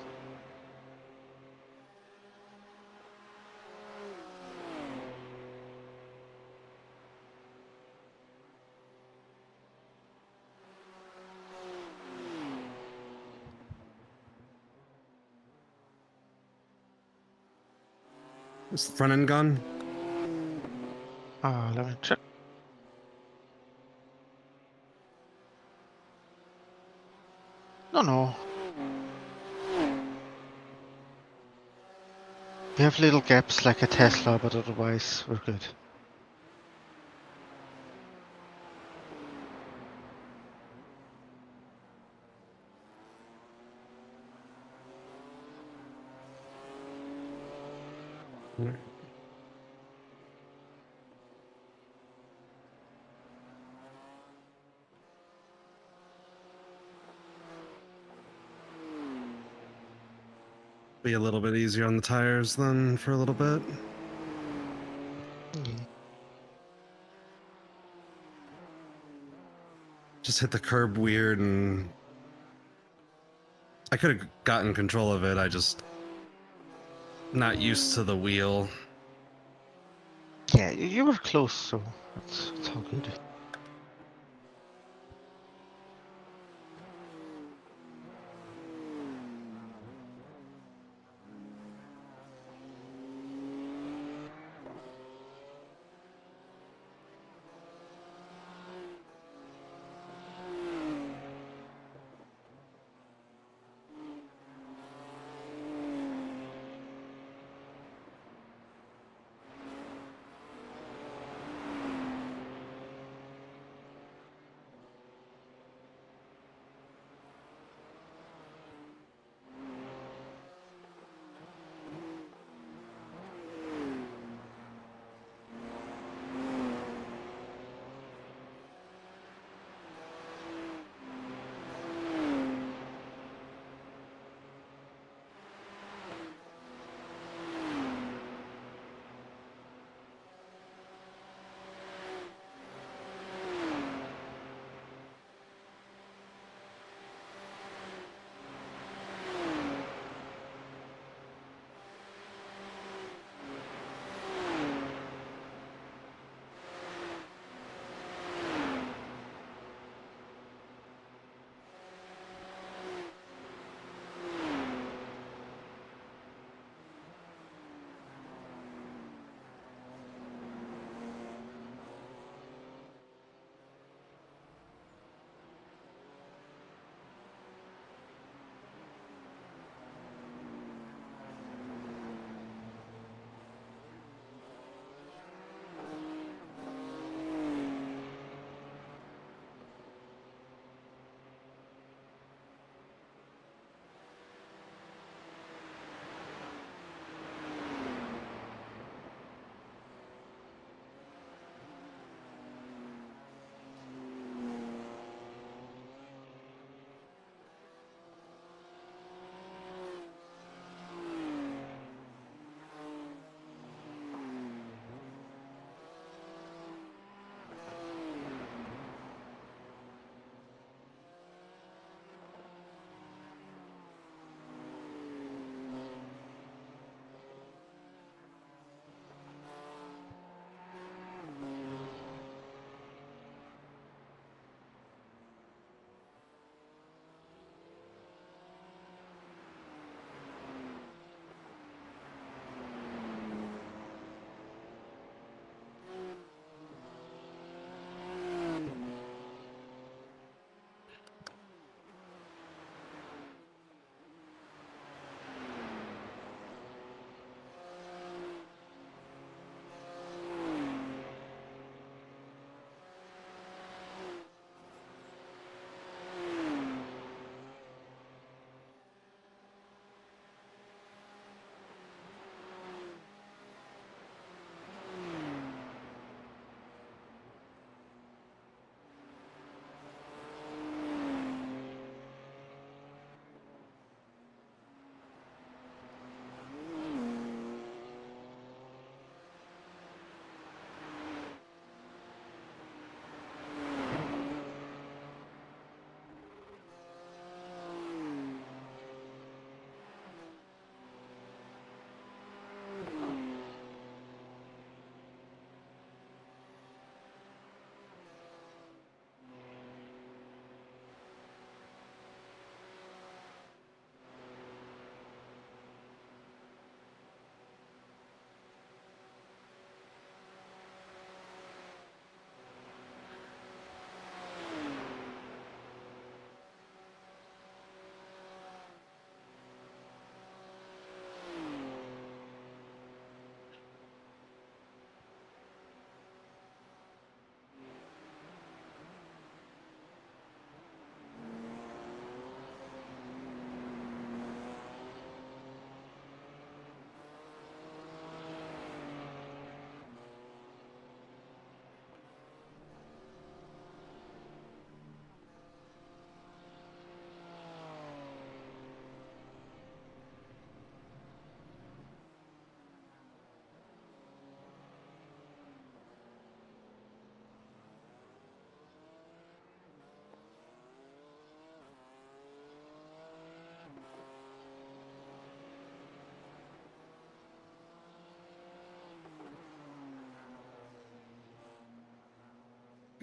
Is the front end gone? Let me check. No. We have little gaps like a Tesla, but otherwise we're good. be a little bit easier on the tires then for a little bit. Just hit the curb weird, and I could have gotten control of it. I just not used to the wheel. Yeah, you were close, so it's all good.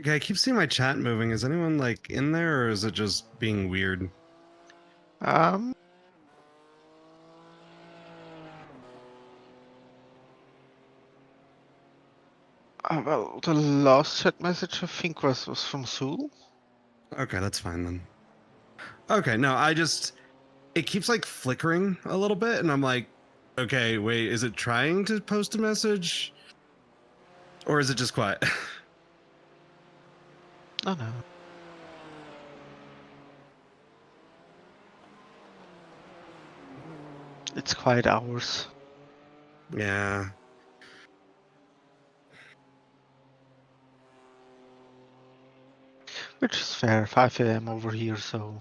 Okay, I keep seeing my chat moving. Is anyone like in there, or is it just being weird? Um. Well, the last chat message I think was from Zool. Okay, that's fine then. Okay, no, it keeps like flickering a little bit, and I'm like, okay, wait, is it trying to post a message, or is it just quiet? Oh no. It's quiet hours. Yeah. Which is fair. 5 a.m. over here, so.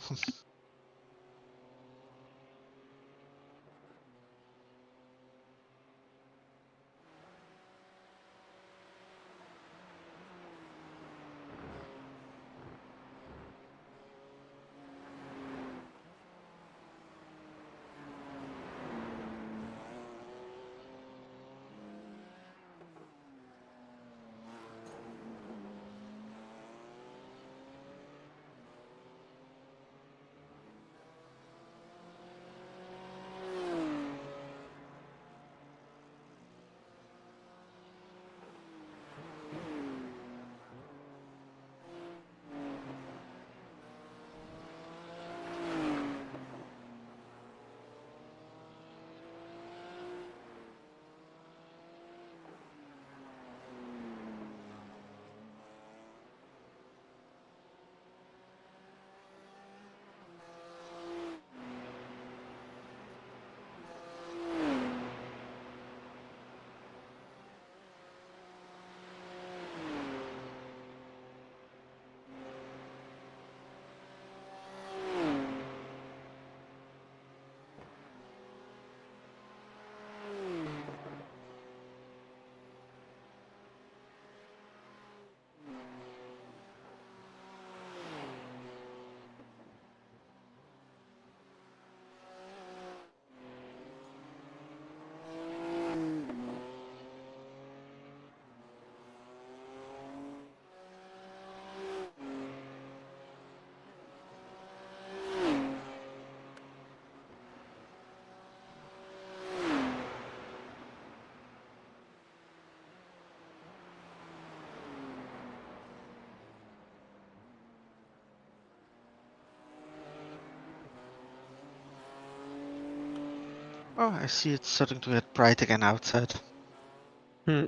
Oh, I see it's starting to get bright again outside. Hmm.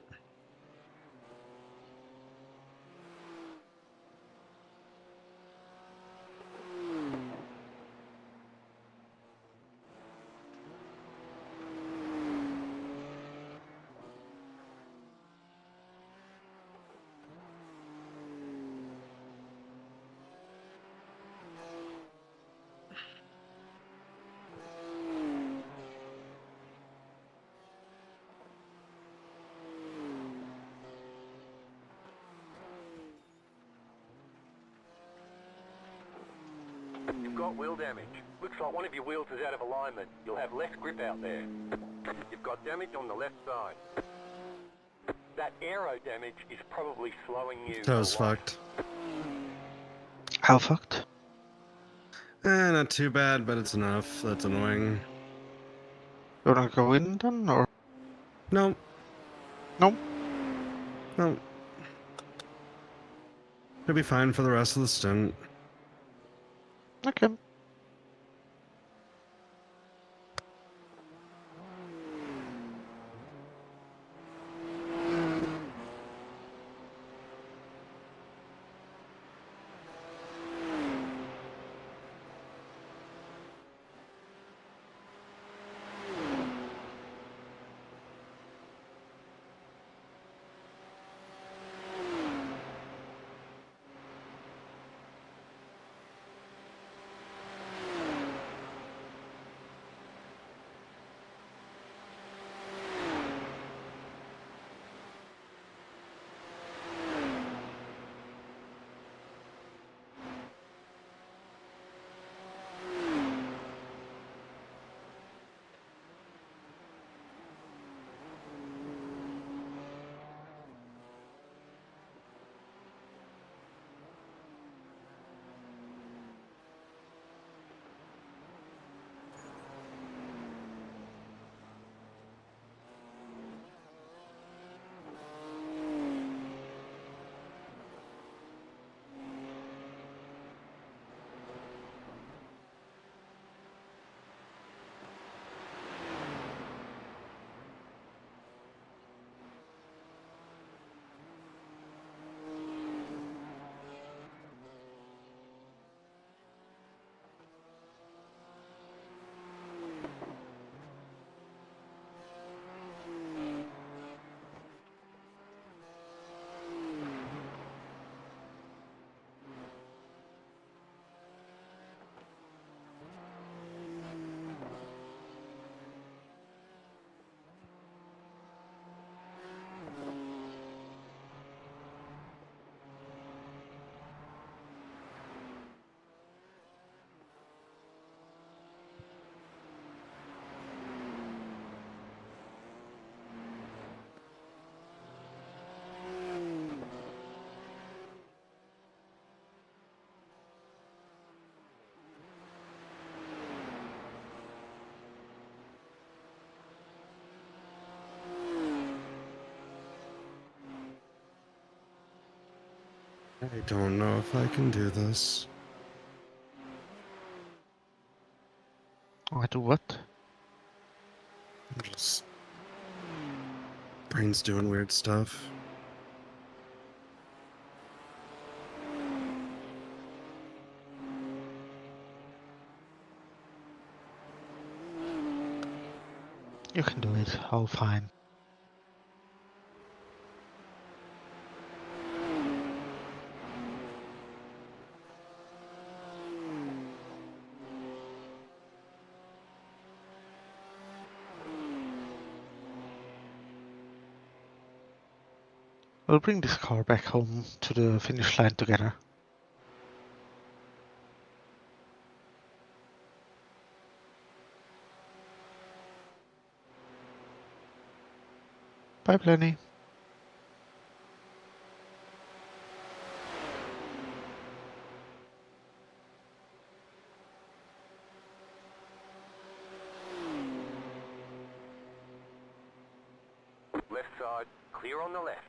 You've got wheel damage. Looks like one of your wheels is out of alignment. You'll have less grip out there. You've got damage on the left side. That aero damage is probably slowing you a Toes lot. fucked. How fucked? Not too bad, but it's enough. That's annoying. You wanna go in then, or? Nope. No? Nope. It'll be fine for the rest of the stint. Okay. I don't know if I can do this. I do what? Just brain's doing weird stuff. You can do it. All fine. We'll bring this car back home to the finish line together. Bye, Lenny. Left side, clear on the left.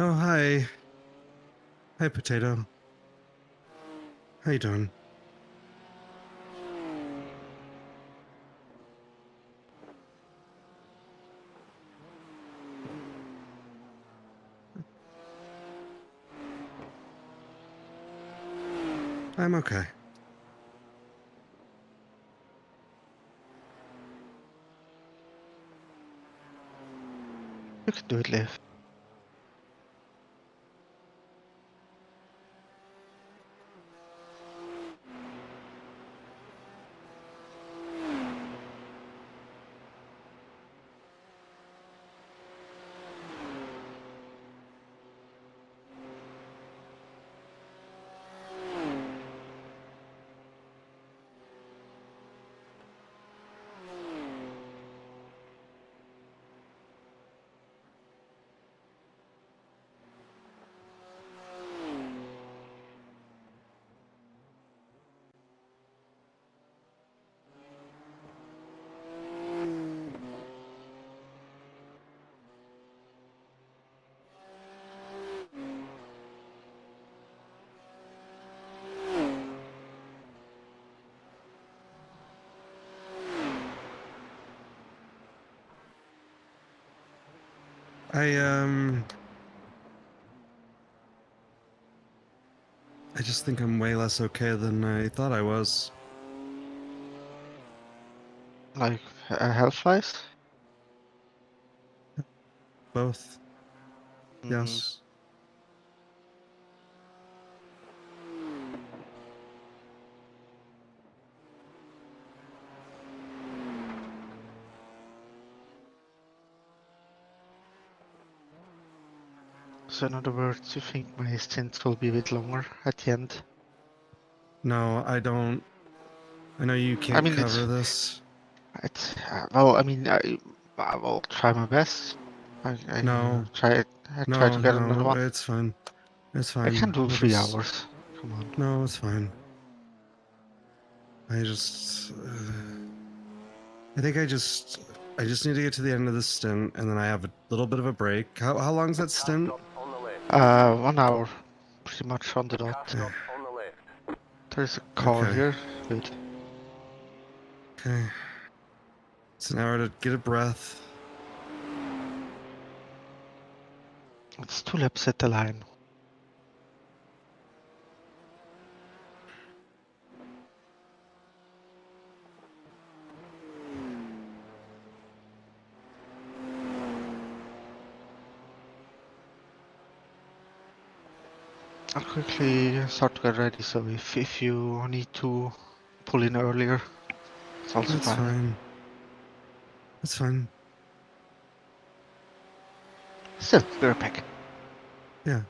Oh, hi. Hi, Potato. How you doing? I'm okay. You can do it, Liv. I I just think I'm way less okay than I thought I was. Like health-wise? Both. Yes. So in other words, you think my stints will be a bit longer at the end? No, I don't. I know you can't mean, cover this. It's well, I mean, I will try my best. No. I try to No, get another no, one. it's fine. It's I can fine. do We'll 3 hours. Come on. No, it's fine. I just. I think I just need to get to the end of the stint, and then I have a little bit of a break. How long's that stint? 1 hour, pretty much on the dot. Okay. There's a car Okay. here. Good. Okay. It's an hour to get a breath. It's 2 laps at the line. I'll quickly start to get ready, so if you need to pull in earlier, it's also That's fine. fine. That's fine. Still, we're back. Yeah.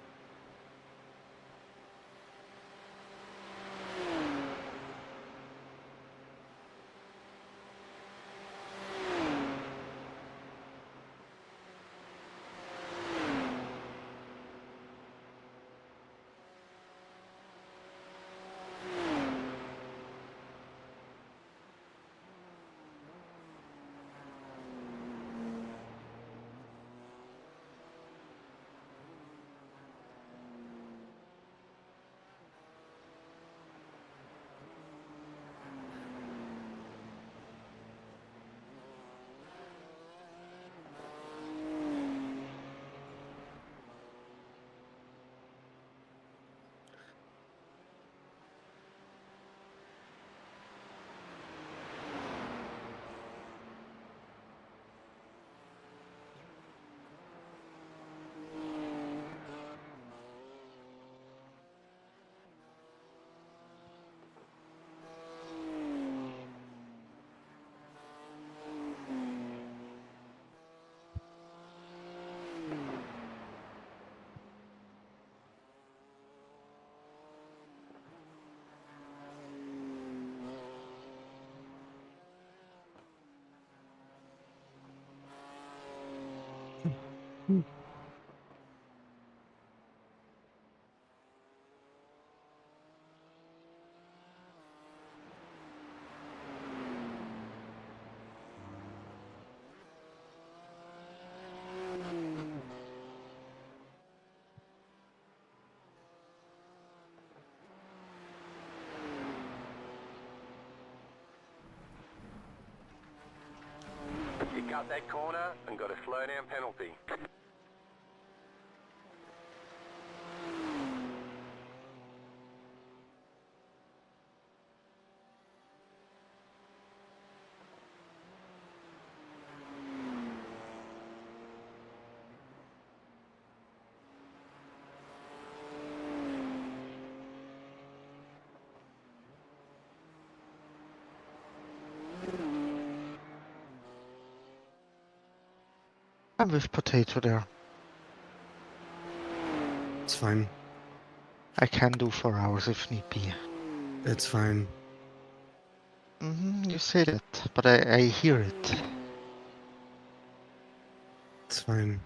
You cut that corner and got a slow down penalty. I'm with Potato there. It's fine. I can do 4 hours if need be. It's fine. You say that, but I hear it. It's fine.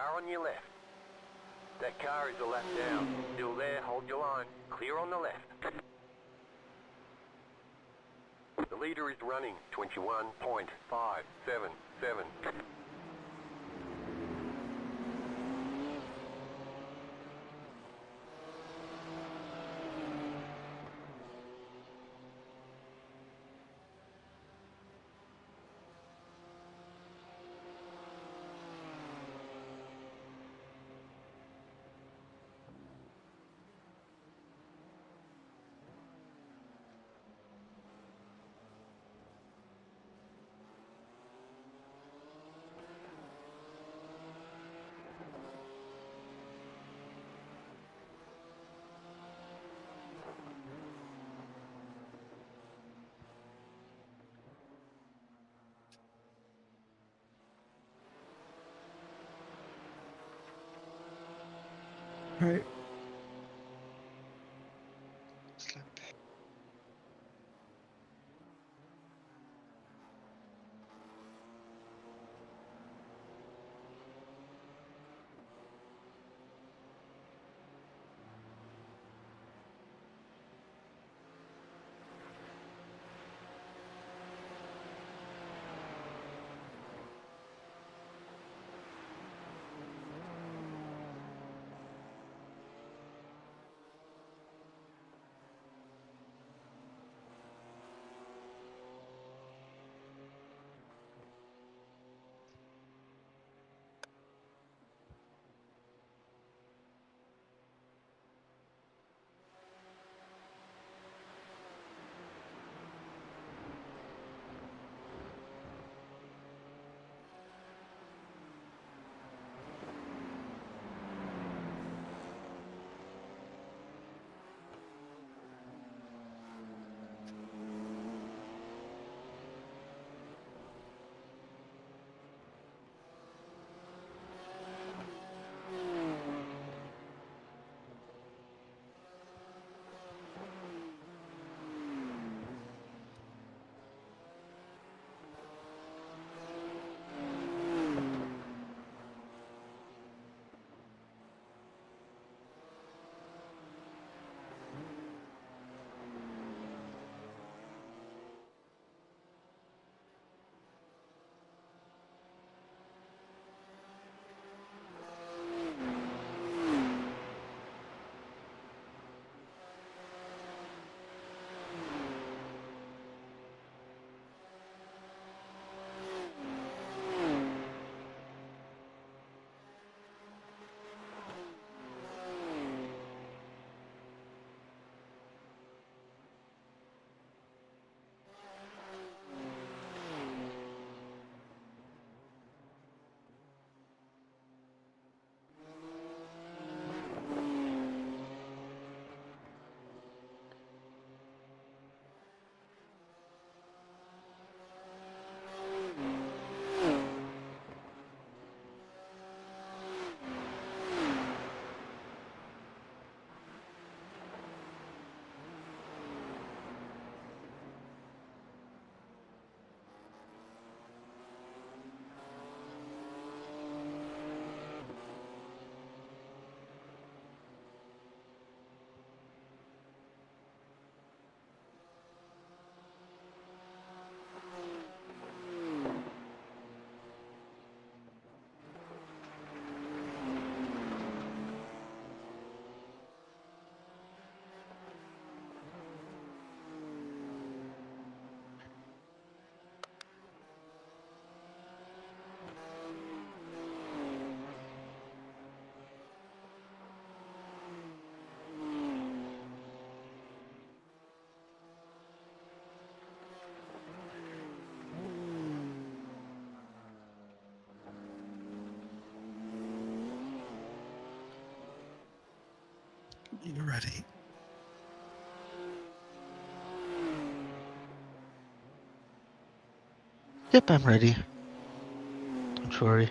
Car on your left. That car is a lap down. Still there, hold your line. Clear on the left. The leader is running 21.577. Right. You ready? Yep, I'm ready. Don't worry.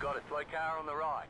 got a slow car on the right.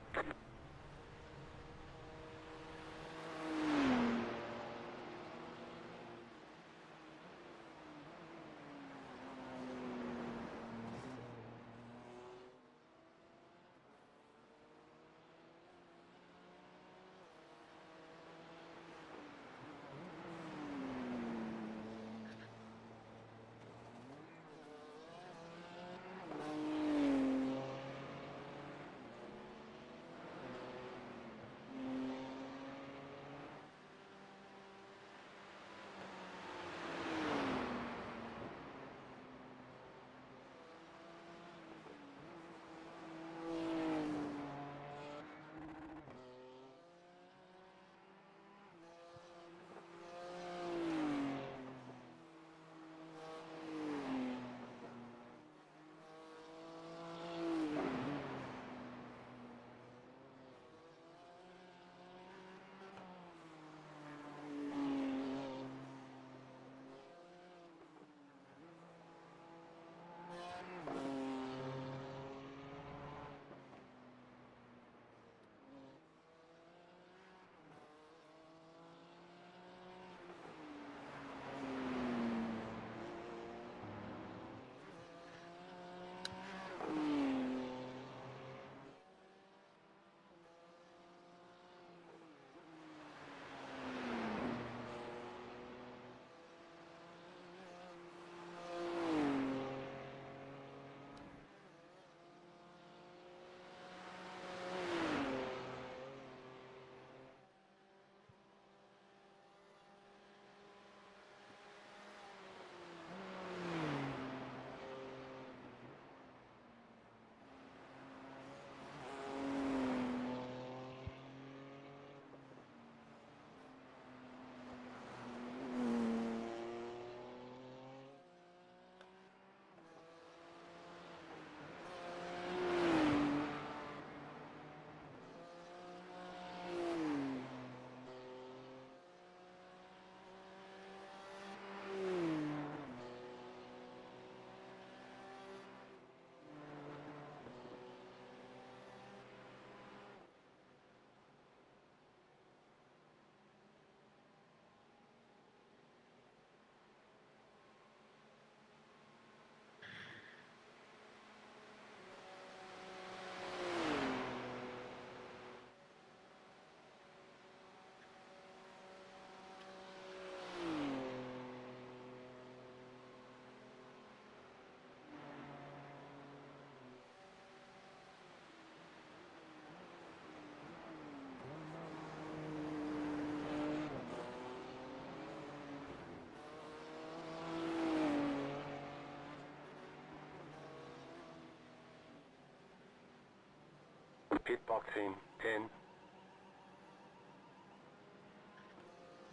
Pit box in 10,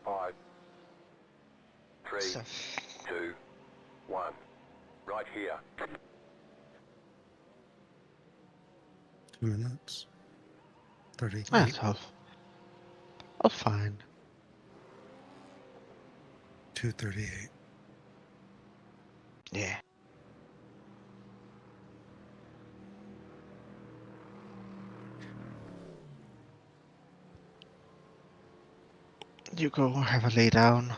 5, 3, 2, 1. Right here. 2 minutes. 30. That's all fine. 2:38. Yeah. You go have a lay down.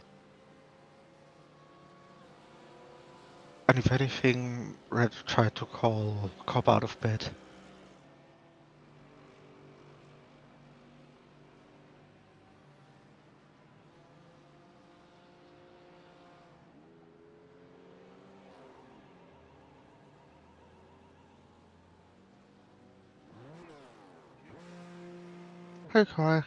And if anything, Red try to cop out of bed. Hey, Kai.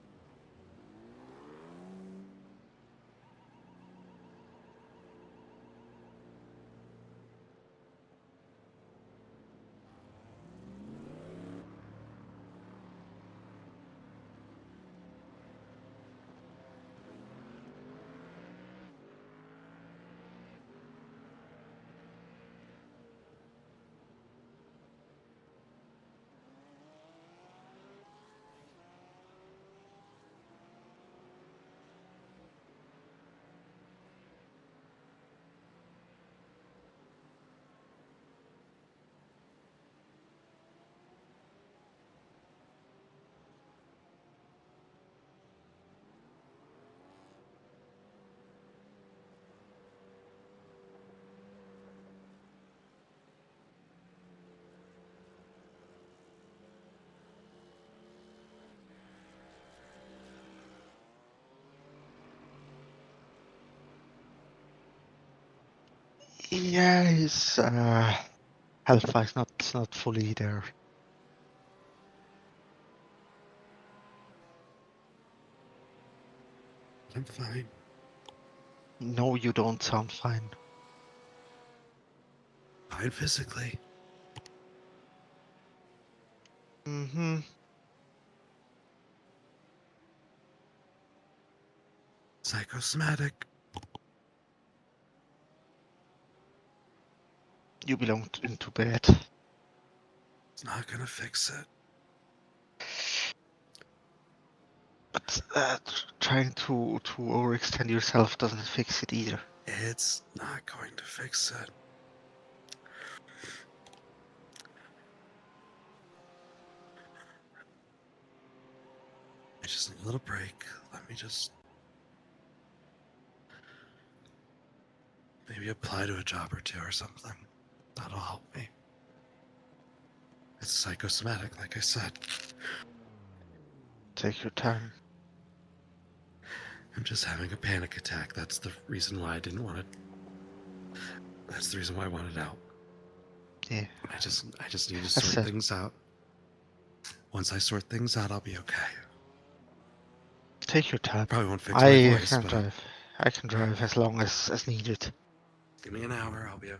Yeah, his health is not fully there. I'm fine. No, you don't sound fine. Fine physically. Mm-hmm. Psychosomatic. You belong into bed. It's not gonna fix it. But trying to overextend yourself doesn't fix it either. It's not going to fix it. I just need a little break. Let me just maybe apply to a job or two or something. That'll help me. It's psychosomatic, like I said. Take your time. I'm just having a panic attack. That's the reason why I didn't want it. That's the reason why I wanted out. Yeah. I just need to sort things out. Once I sort things out, I'll be okay. Take your time. Probably won't fix my voice, can but drive. I can drive as long as needed. give me an hour, I'll be okay.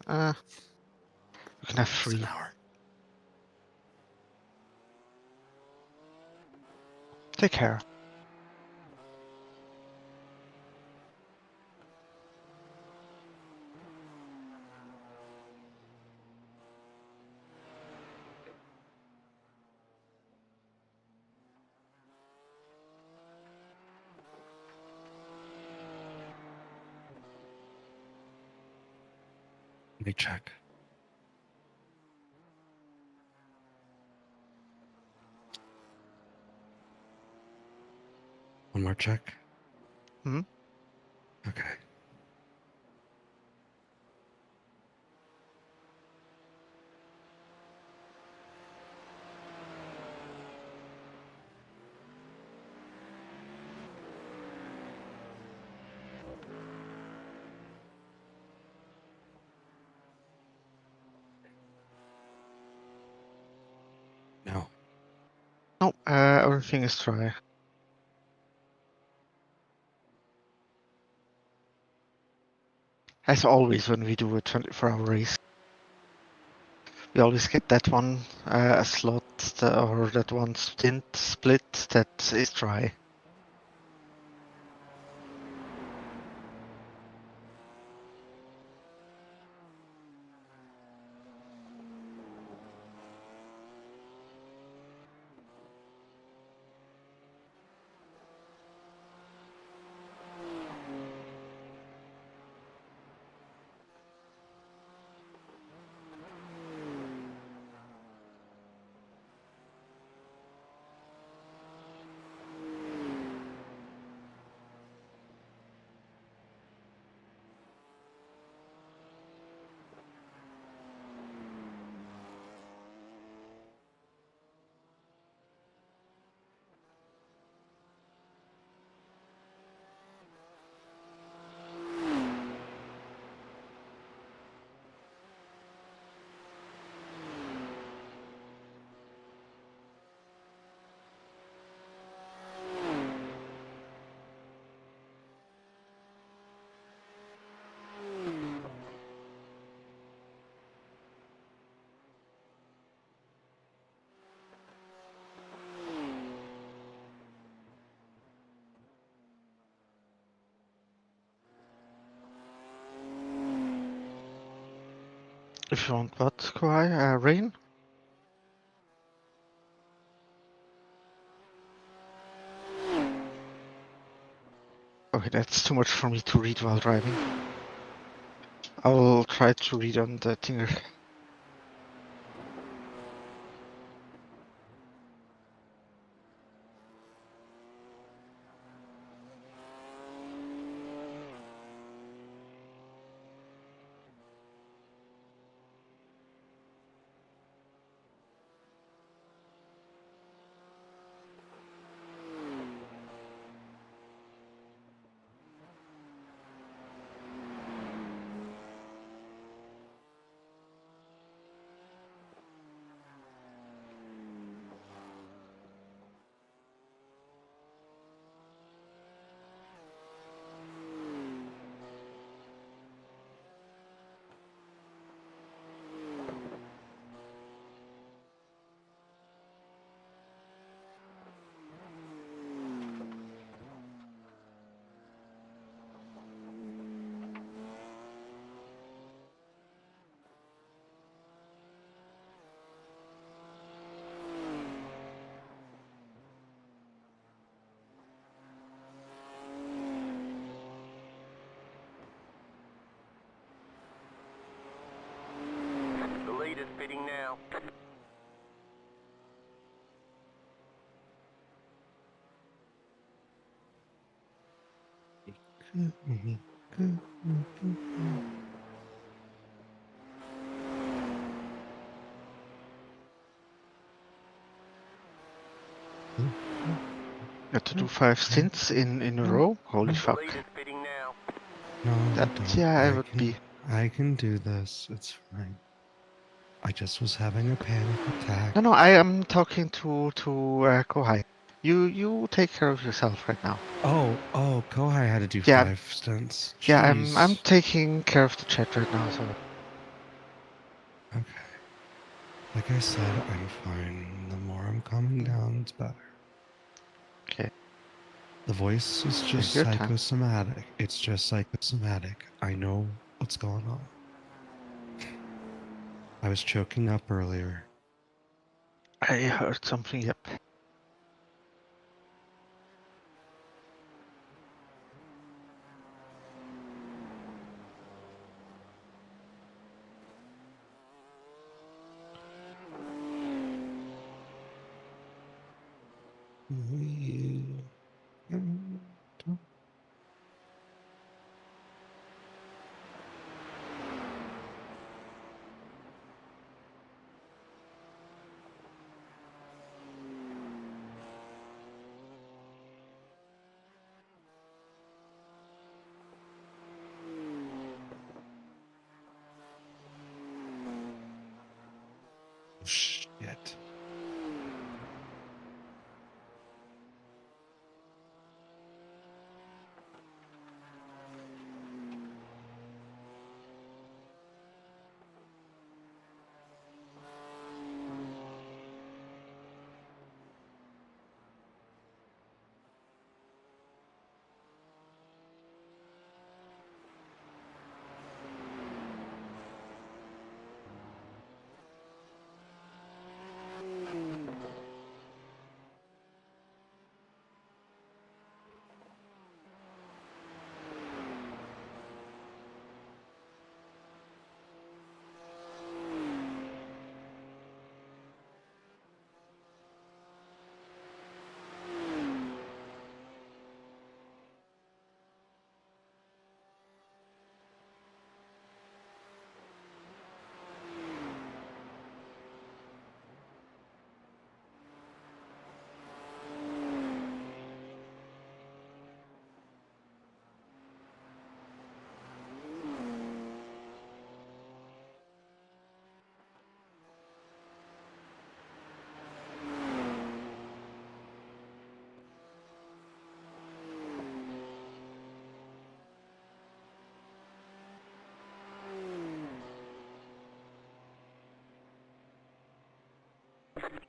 You can have Just 3. an hour. Take care. Let me check. One more check. Hmm? Okay. No. No, everything is dry. As always, when we do a 24-hour race, we always get that one slot or that one stint split that is dry. If you want what, Kawhi? Rain? Okay, that's too much for me to read while driving. I will try to read on the Tinger. now. Got to do 5 stints in a row? Holy The fuck. leader's pitting now. No, That, don't. yeah, I would be. I can do this. It's fine. I just was having a panic attack. No, I am talking to Kohai. You take care of yourself right now. Oh, Kohai had to do Yeah. 5 stunts. Yeah, I'm Jeez. taking care of the chat right now, so. Okay. Like I said, I'm fine. The more I'm calming down, it's better. Okay. The voice is just Take your time. psychosomatic. It's just psychosomatic. I know what's going on. I was choking up earlier. I heard something, yep. Shit.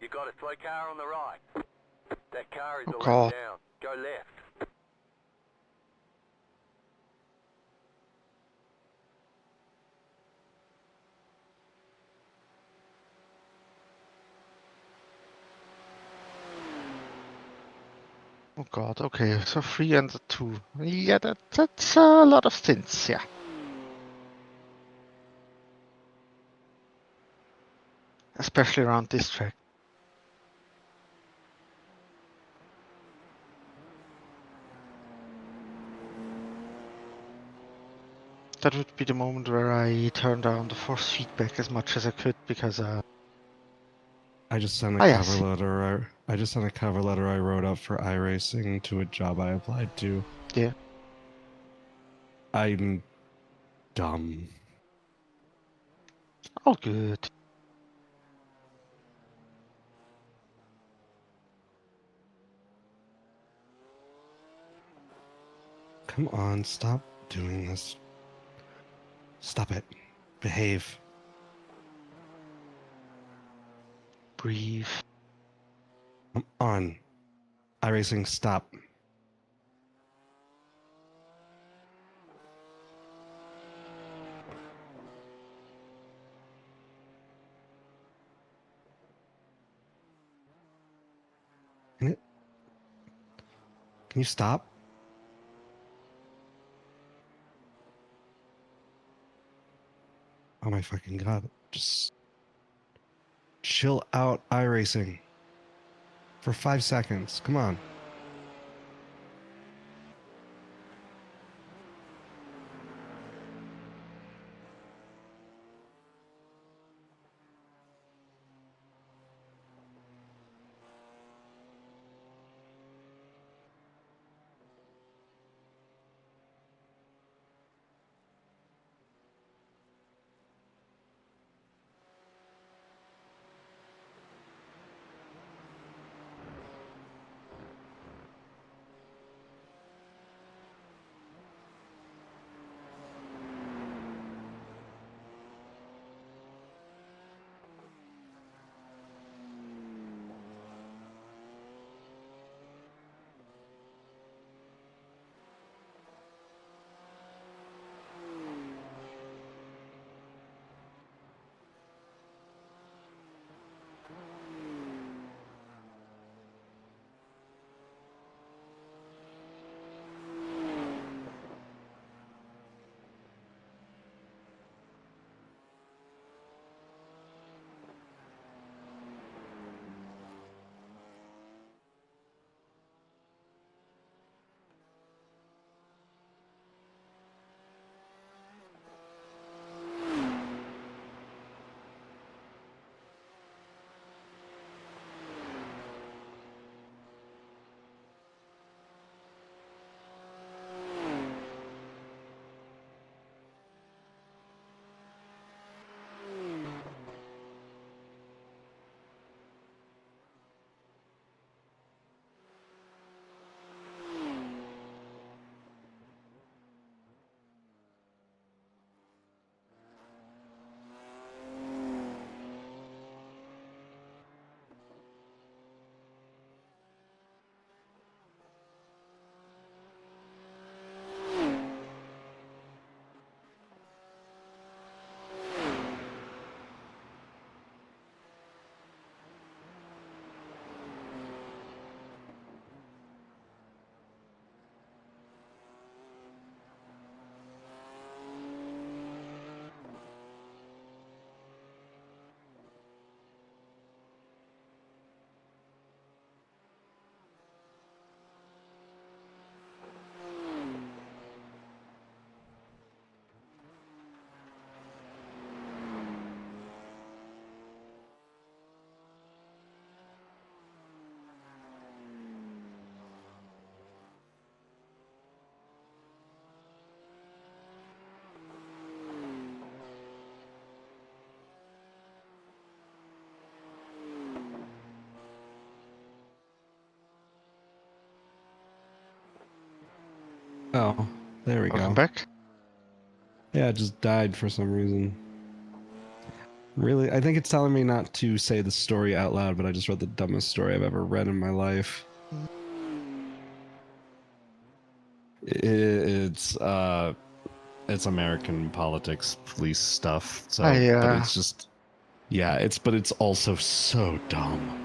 You got a slow car on the right. That car is Oh, a lap God. down. Go left. Oh god, okay, so 3 and 2. Yeah, that's a lot of stints, yeah. Especially around this track. That would be the moment where I turn down the force feedback as much as I could because I just sent a Ah, cover yes. letter. I just sent a cover letter I wrote up for iRacing to a job I applied to. Yeah. I'm dumb. All good. Come on, stop doing this. Stop it. Behave. Breathe. Come on. iRacing, stop. Can you stop? Oh my fucking god. Just chill out iRacing for 5 seconds. Come on. Oh, there we Welcome go. back. Yeah, it just died for some reason. Really? I think it's telling me not to say the story out loud, but I just read the dumbest story I've ever read in my life. It's American politics, police stuff. So, but it's just, yeah, but it's also so dumb.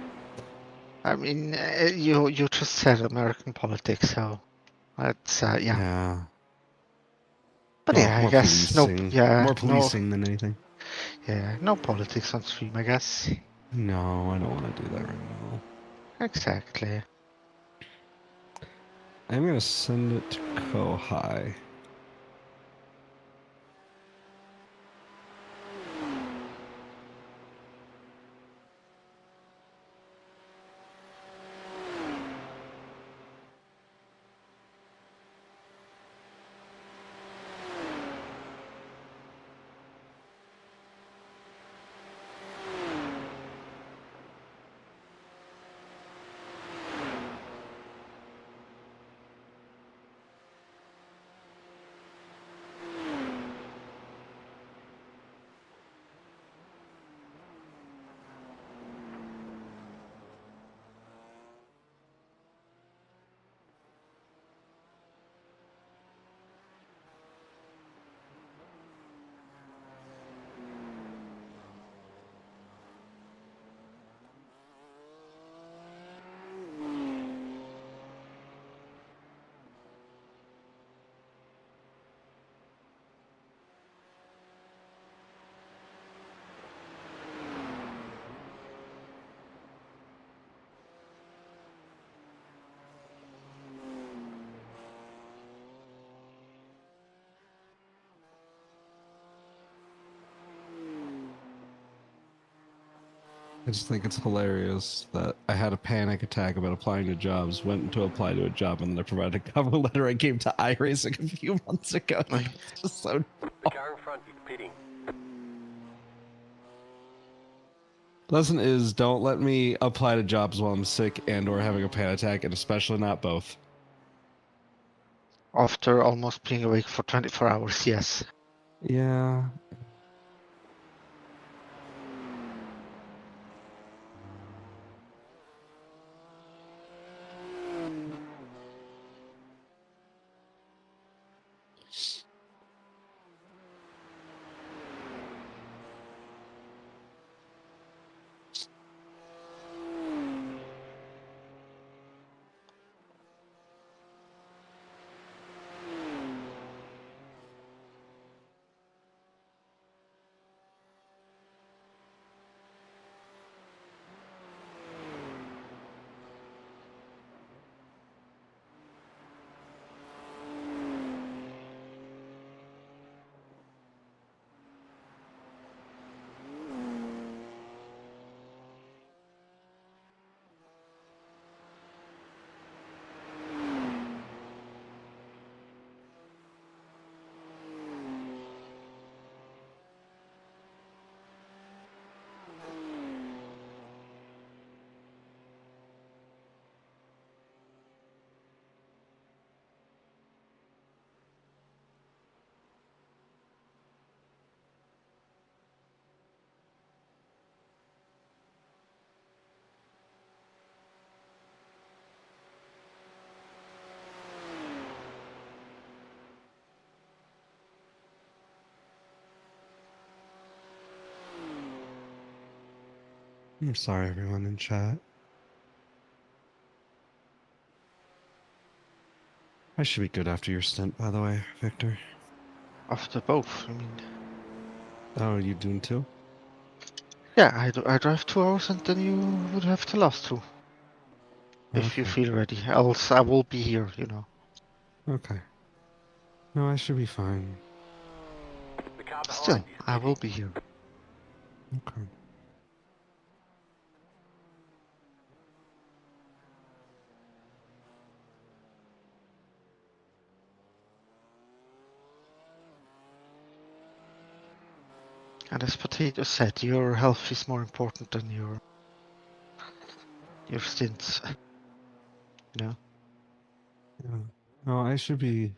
I mean, you just said American politics, so that's yeah. Yeah. But Well, yeah, I more guess policing. More policing than anything. Yeah, no politics on stream, I guess. No, I don't want to do that right now. Exactly. I'm gonna send it to Kohai. I just think it's hilarious that I had a panic attack about applying to jobs, went to apply to a job, and then I provided a cover letter. I came to iRacing a few months ago. It's just so. The car in front is pitting. Lesson is, don't let me apply to jobs while I'm sick and/or having a panic attack, and especially not both. After almost being awake for 24 hours, yes. Yeah. I'm sorry, everyone in chat. I should be good after your stint, by the way, Victor. After both, I mean. Oh, you doing too? Yeah, I drive 2 hours and then you would have the last 2. If you Okay. feel ready. Else I will be here, you know. Okay. No, I should be fine. The car behind Still, is I will pitting. be here. Okay. And as Potato said, your health is more important than your stints. You know? Yeah. No, I should be.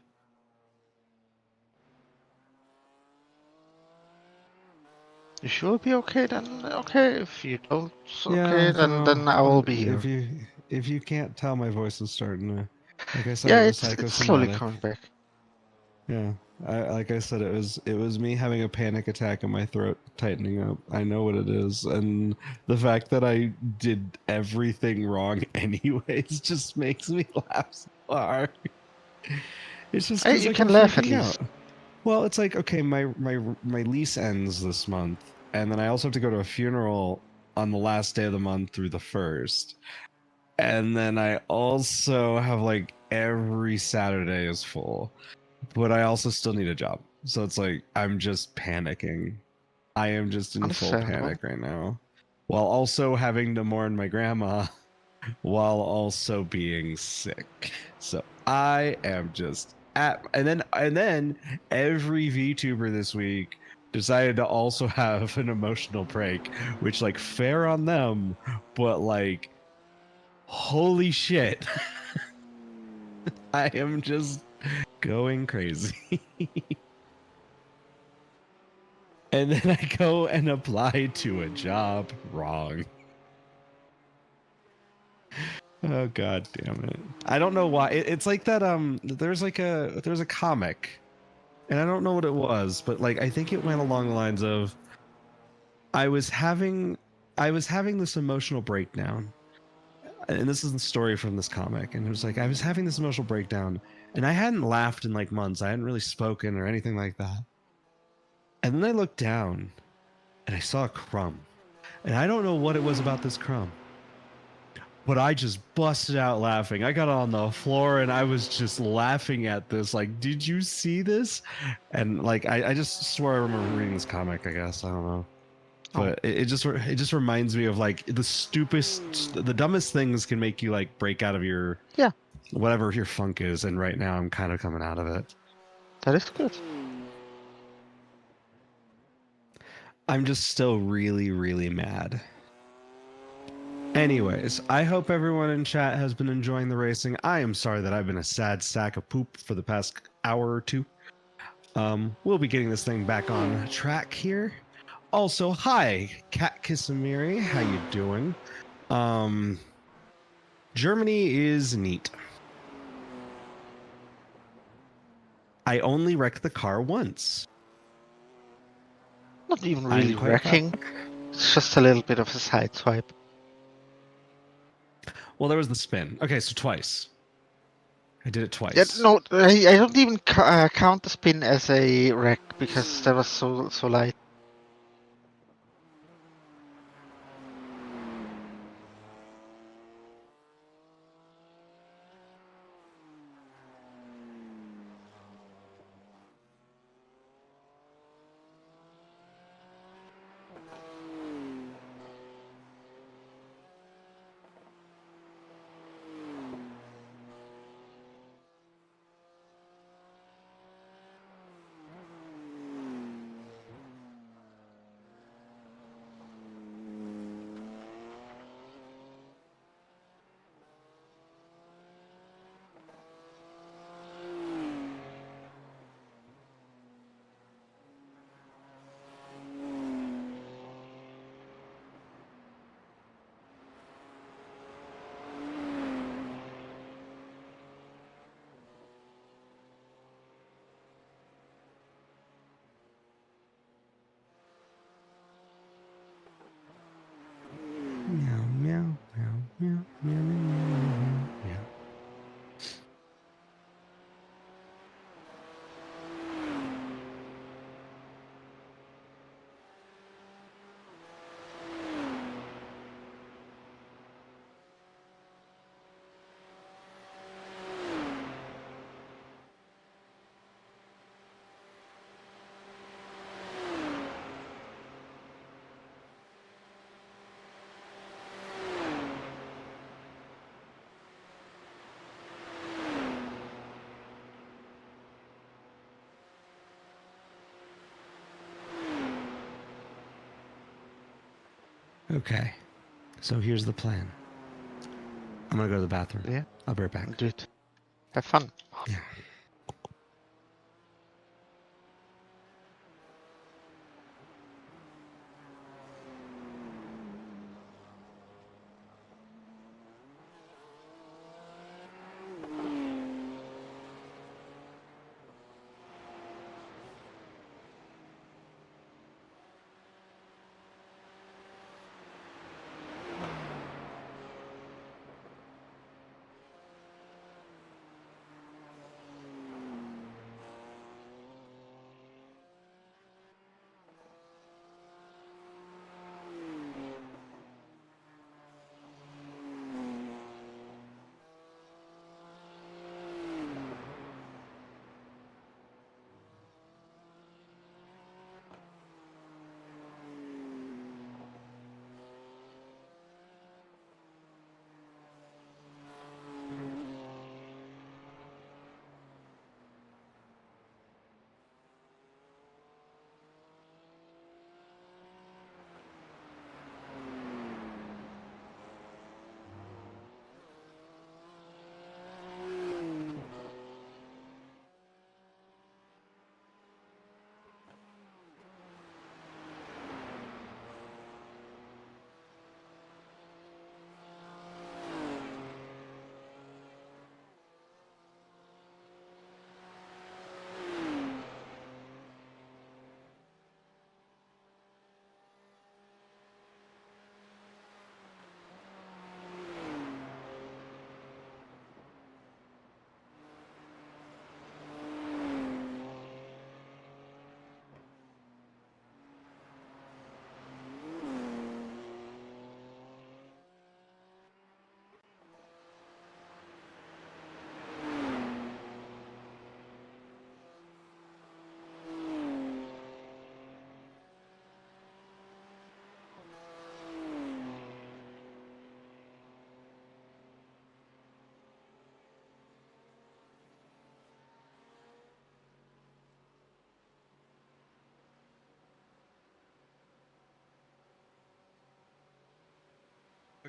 You sure be okay then? Okay, if you don't, okay, Yeah, then I will be here. If you can't tell, my voice is starting to. Like I said, Yeah, it was it's slowly psychosomatic. coming back. Yeah, like I said, it was me having a panic attack and my throat tightening up. I know what it is, and the fact that I did everything wrong anyways just makes me laugh so hard. It's just Hey, because you like can I'm laugh at freaking least. out. Well, it's like okay, my lease ends this month, and then I also have to go to a funeral on the last day of the month through the first, and then I also have like every Saturday is full. But I also still need a job. So it's like I'm just panicking. I am just in full Understandable. panic right now. While also having to mourn my grandma while also being sick. So I am just at and then every VTuber this week decided to also have an emotional break, which like fair on them, but like holy shit. I am just going crazy. And then I go and apply to a job wrong. Oh god damn it. I don't know why. It's like that there's a comic. And I don't know what it was, but like I think it went along the lines of I was having this emotional breakdown. And this is the story from this comic. And it was like I was having this emotional breakdown and I hadn't laughed in like months. I hadn't really spoken or anything like that. And then I looked down and I saw a crumb. And I don't know what it was about this crumb. But I just busted out laughing. I got on the floor and I was just laughing at this. Like, did you see this? And like, I just swore I remember reading this comic, I guess. I don't know. But it just reminds me of like the dumbest things can make you like break out of your whatever your funk is, and right now I'm kind of coming out of it. That is good. I'm just still really, really mad. Anyways, I hope everyone in chat has been enjoying the racing. I am sorry that I've been a sad sack of poop for the past hour or two. We'll be getting this thing back on track here. Also, hi, Cat Kissamiri, how you doing? Germany is neat. I only wrecked the car once. Not even really wrecking. It's just a little bit of a side swipe. Well, there was the spin. Okay, so twice. I did it twice. Yeah, no, I don't even count the spin as a wreck because that was so light. Meow, meow, meow, meow, meow, meow, meow. Okay, so here's the plan. I'm gonna go to the bathroom. Yeah. I'll be right back. Do it. Have fun. Yeah.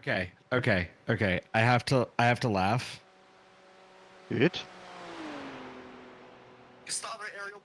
Okay. I have to laugh. Good. Stop it, Ariel.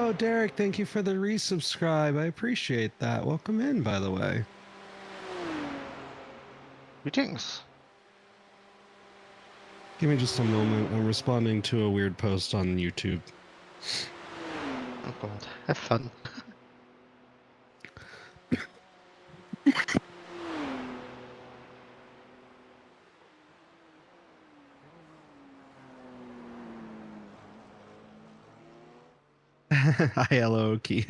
Oh, Derek, thank you for the resubscribe. I appreciate that. Welcome in, by the way. Greetings. Give me just a moment. I'm responding to a weird post on YouTube. Oh god, have fun. Hi, hello, Key.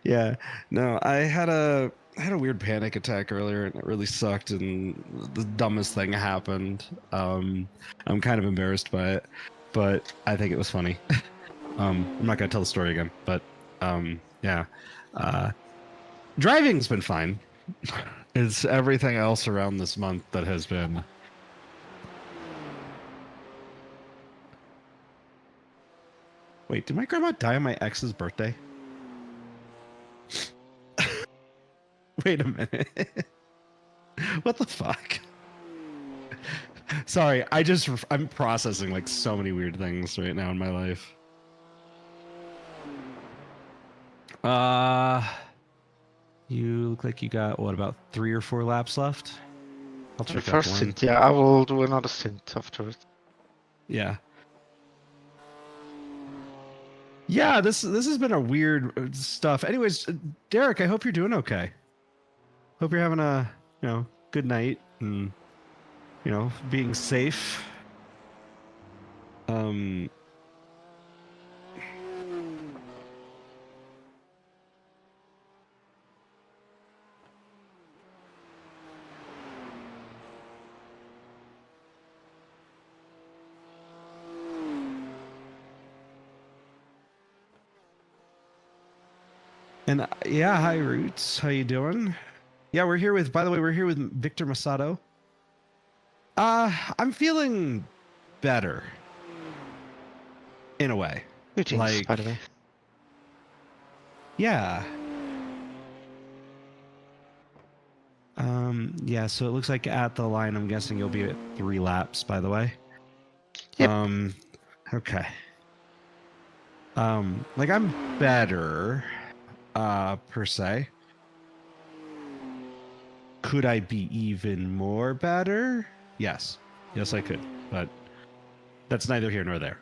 Yeah, no, I had a weird panic attack earlier, and it really sucked. And the dumbest thing happened. I'm kind of embarrassed by it, but I think it was funny. I'm not gonna tell the story again, but yeah, driving's been fine. It's everything else around this month that has been. Wait, did my grandma die on my ex's birthday? Wait a minute. What the fuck? Sorry, I'm processing like so many weird things right now in my life. You look like you got what, about 3 or 4 laps left? I'll The check that first one. stint, yeah, I will do another stint afterwards. Yeah. Yeah, this has been a weird stuff. Anyways, Derek, I hope you're doing okay. Hope you're having a, good night and, being safe. And yeah, hi Roots, how you doing? Yeah, by the way, we're here with Victor Masato. I'm feeling better. In a way. Greetings, by the way. Yeah. Yeah, so it looks like at the line, I'm guessing you'll be at 3 laps, by the way. Yep. Okay. Like I'm better, per se. Could I be even more better? Yes. Yes, I could, but that's neither here nor there.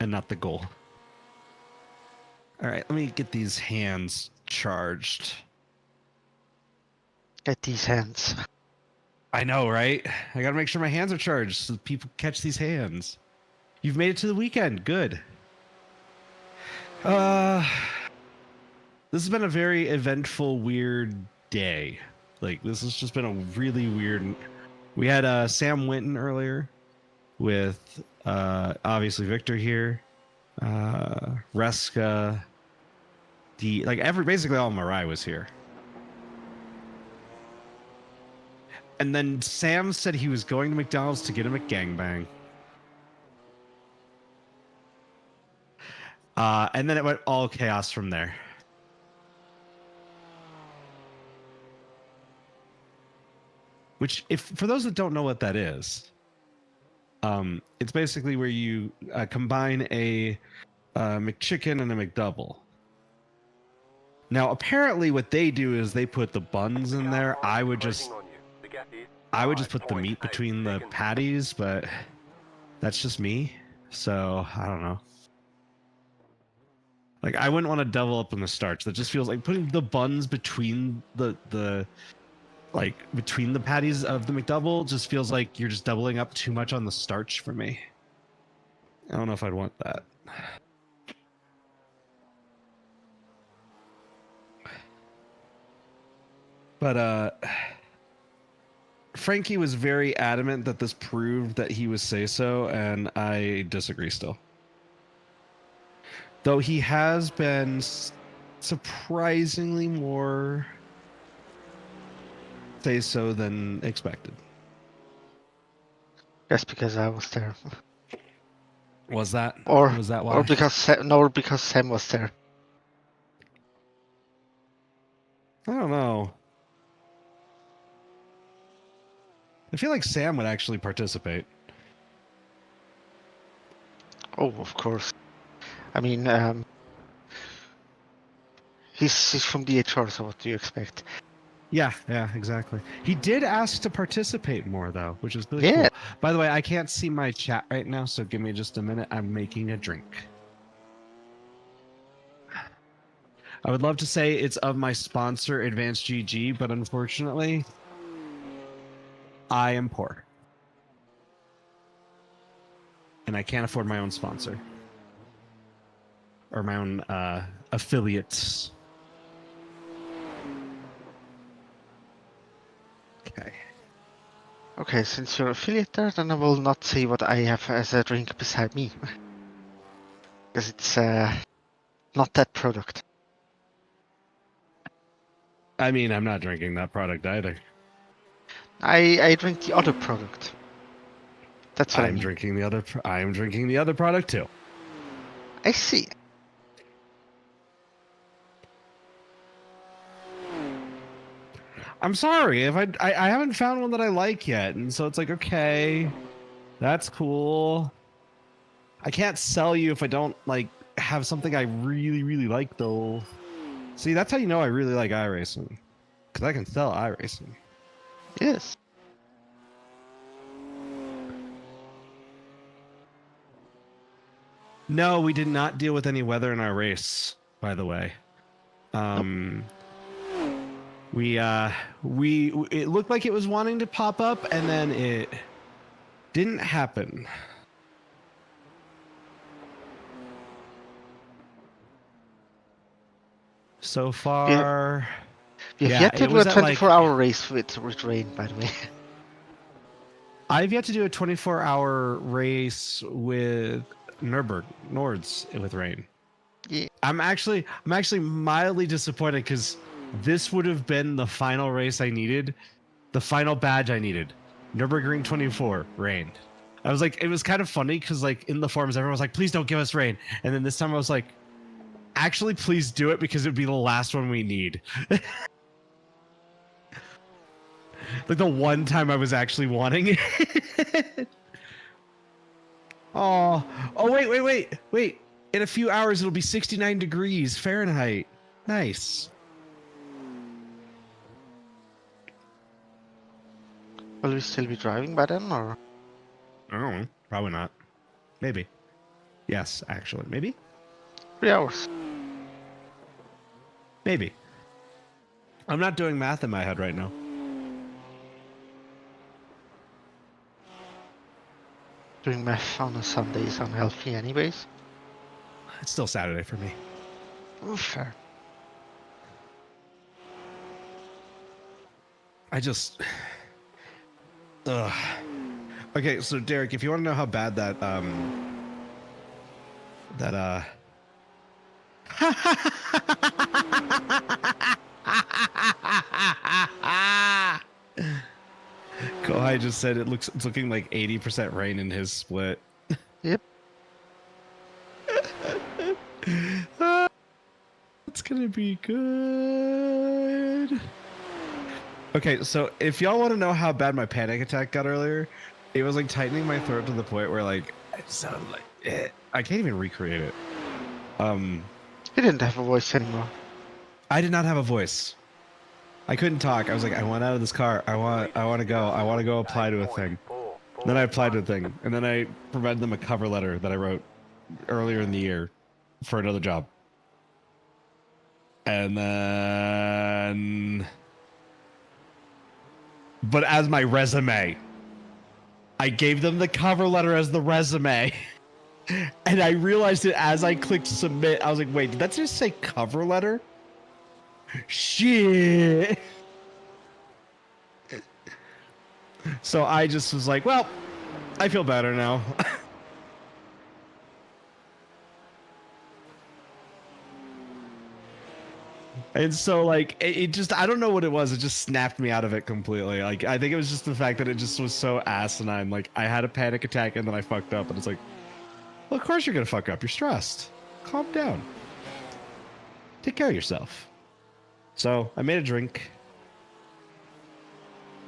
And not the goal. All right, let me get these hands charged. Get these hands. I know, right? I gotta make sure my hands are charged so people catch these hands. You've made it to the weekend. Good. This has been a very eventful, weird day. Like, this has just been a really weird... We had Sam Winton earlier with, obviously, Victor here. Reska. Basically all Mirai was here. And then Sam said he was going to McDonald's to get him a gangbang. And then it went all chaos from there. Which, for those that don't know what that is, it's basically where you combine a McChicken and a McDouble. Now, apparently, what they do is they put the buns in there. I would just put the meat between the patties, but that's just me. So I don't know. Like, I wouldn't want to double up on the starch. That just feels like putting the buns between between the patties of the McDouble just feels like you're just doubling up too much on the starch for me. I don't know if I'd want that. But Frankie was very adamant that this proved that he was say-so, and I disagree still. Though he has been surprisingly more say-so than expected. That's because I was there. Was that why? Or because Sam was there. I don't know. I feel like Sam would actually participate. Oh, of course. I mean, he's from DHR, so what do you expect? Yeah, exactly. He did ask to participate more though, which is really Yeah. cool. By the way, I can't see my chat right now, so give me just a minute. I'm making a drink. I would love to say it's of my sponsor, Advanced GG, but unfortunately, I am poor. And I can't afford my own sponsor. Or my own affiliates. Okay. Okay, since you're affiliate there, then I will not say what I have as a drink beside me. Because it's not that product. I mean, I'm not drinking that product either. I drink the other product. That's what I I'm mean. drinking the other. I am drinking the other product too. I see. I'm sorry if I haven't found one that I like yet, and so it's like, okay, that's cool. I can't sell you if I don't like have something I really like though. See, that's how you know I really like iRacing, because I can sell iRacing. Yes. No, we did not deal with any weather in our race, by the way. We it looked like it was wanting to pop up, and then it didn't happen. So far, We have yet to do a 24-hour race with rain, by the way. I've yet to do a 24-hour race with Nords with rain. Yeah. I'm actually mildly disappointed because this would have been the final race I needed, the final badge I needed. Nürburgring 24 rained. I was like, it was kind of funny because like in the forums everyone was like, please don't give us rain, and then this time I was like, actually please do it because it'd be the last one we need. Like the one time I was actually wanting it. Oh, wait. In a few hours, it'll be 69 degrees Fahrenheit. Nice. Will we still be driving by then, or? I don't know. Probably not. Maybe. Yes, actually. Maybe? 3 hours. Maybe. I'm not doing math in my head right now. Doing math on a Sunday is unhealthy anyways. It's still Saturday for me. Oh, fair. I just... Ugh. Okay, so Derek, if you want to know how bad that, Kohai just said it's looking like 80% rain in his split. Yep. It's gonna be good. Okay, so if y'all want to know how bad my panic attack got earlier, it was like tightening my throat to the point where like I sounded like I can't even recreate it. He didn't have a voice anymore. I did not have a voice. I couldn't talk. I was like, I want out of this car. I want to go. I want to go apply to a thing. Then I applied to a thing, and then I provided them a cover letter that I wrote earlier in the year for another job. And then, but as my resume, I gave them the cover letter as the resume. And I realized it as I clicked submit. I was like, wait, did that just say cover letter? Shit. So I just was like, well, I feel better now. And so like it just, I don't know what it was. It just snapped me out of it completely. Like I think it was just the fact that it just was so asinine. Like I had a panic attack and then I fucked up, and it's like, well, of course you're gonna fuck up. You're stressed. Calm down. Take care of yourself. So I made a drink,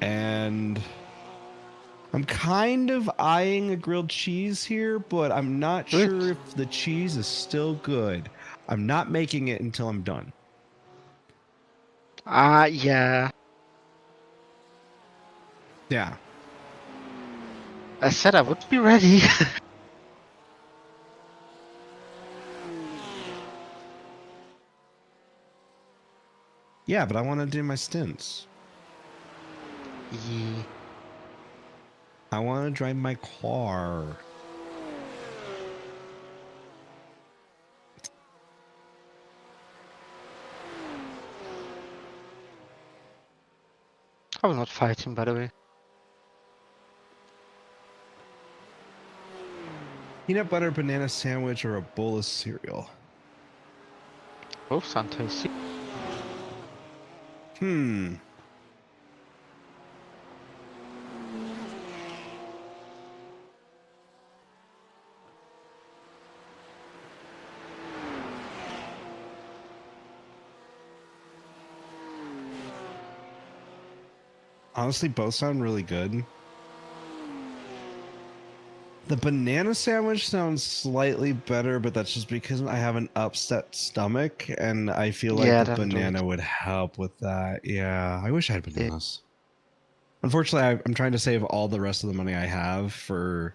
and I'm kind of eyeing a grilled cheese here, but I'm not Do it. sure if the cheese is still good. I'm not making it until I'm done. Yeah. Yeah. I said I would be ready. Yeah, but I want to do my stints. Yeah. I want to drive my car. I will not fight him, by the way. Peanut butter banana sandwich or a bowl of cereal? Both sound tasty. Hmm. Honestly, both sound really good. The banana sandwich sounds slightly better, but that's just because I have an upset stomach, and I feel like Yeah, the then do it. banana would help with that. Yeah, I wish I had Yeah. bananas. Unfortunately, I'm trying to save all the rest of the money I have for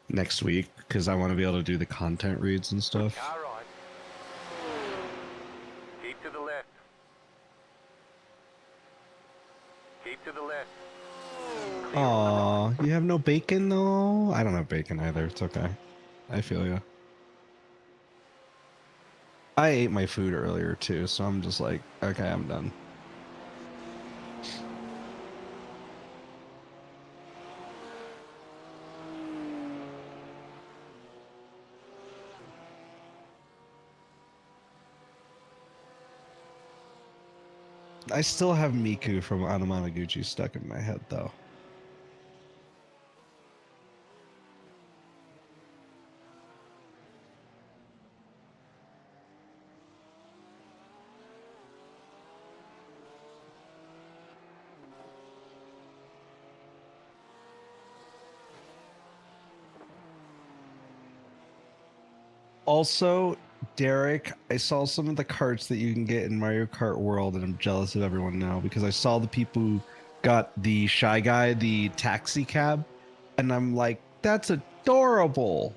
next week because I want to be able to do the content reads and stuff. Car right. Keep to the left. Keep to the left. Aw, you have no bacon though? I don't have bacon either. It's okay. I feel you. I ate my food earlier too, so I'm just like, okay, I'm done. I still have Miku from Anamanaguchi stuck in my head though. Also, Derek, I saw some of the carts that you can get in Mario Kart World, and I'm jealous of everyone now because I saw the people who got the Shy Guy, the taxi cab, and I'm like, that's adorable.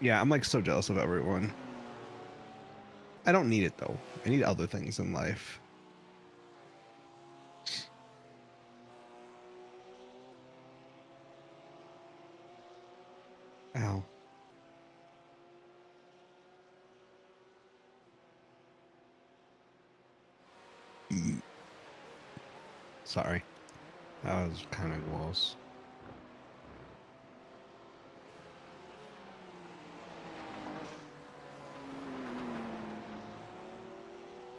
Yeah, I'm like so jealous of everyone. I don't need it though. I need other things in life. Ow. Sorry. That was kind of gross.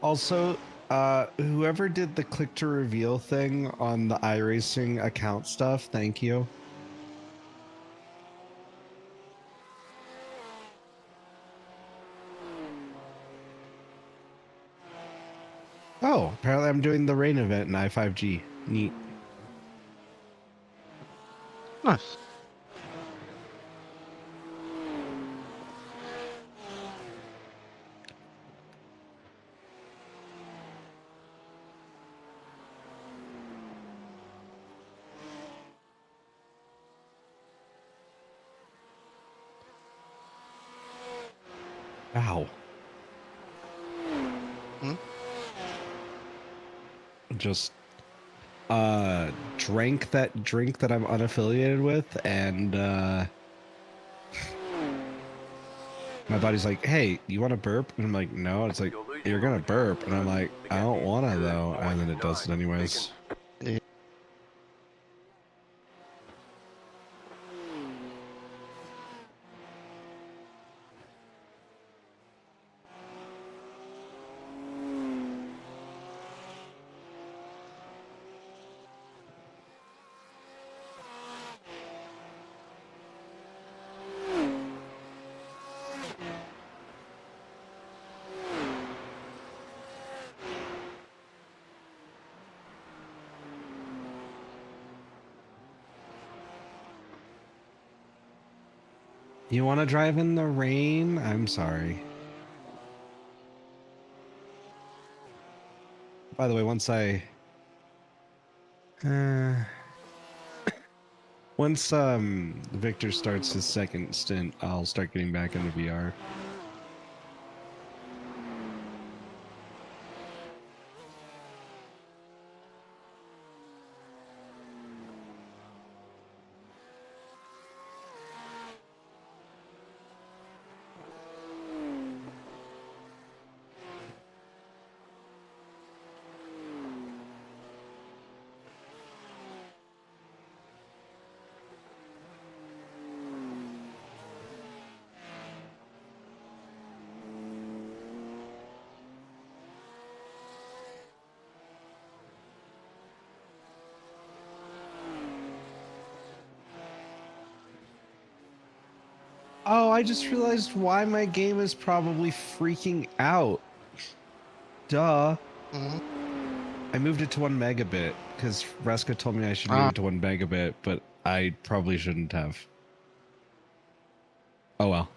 Also, whoever did the click to reveal thing on the iRacing account stuff, thank you. Oh, apparently I'm doing the rain event in i5G. Neat. Nice. Ow. Hmm? Just drank that drink that I'm unaffiliated with, and my body's like, hey, you want to burp? And I'm like, no. It's like, you're gonna burp, and I'm like, I don't wanna though, and then it does it anyways. Yeah. You want to drive in the rain? I'm sorry. By the way, once Victor starts his second stint, I'll start getting back into VR. Oh, I just realized why my game is probably freaking out. Duh. I moved it to 1 megabit because Reska told me I should move it to 1 megabit, but I probably shouldn't have. Oh well.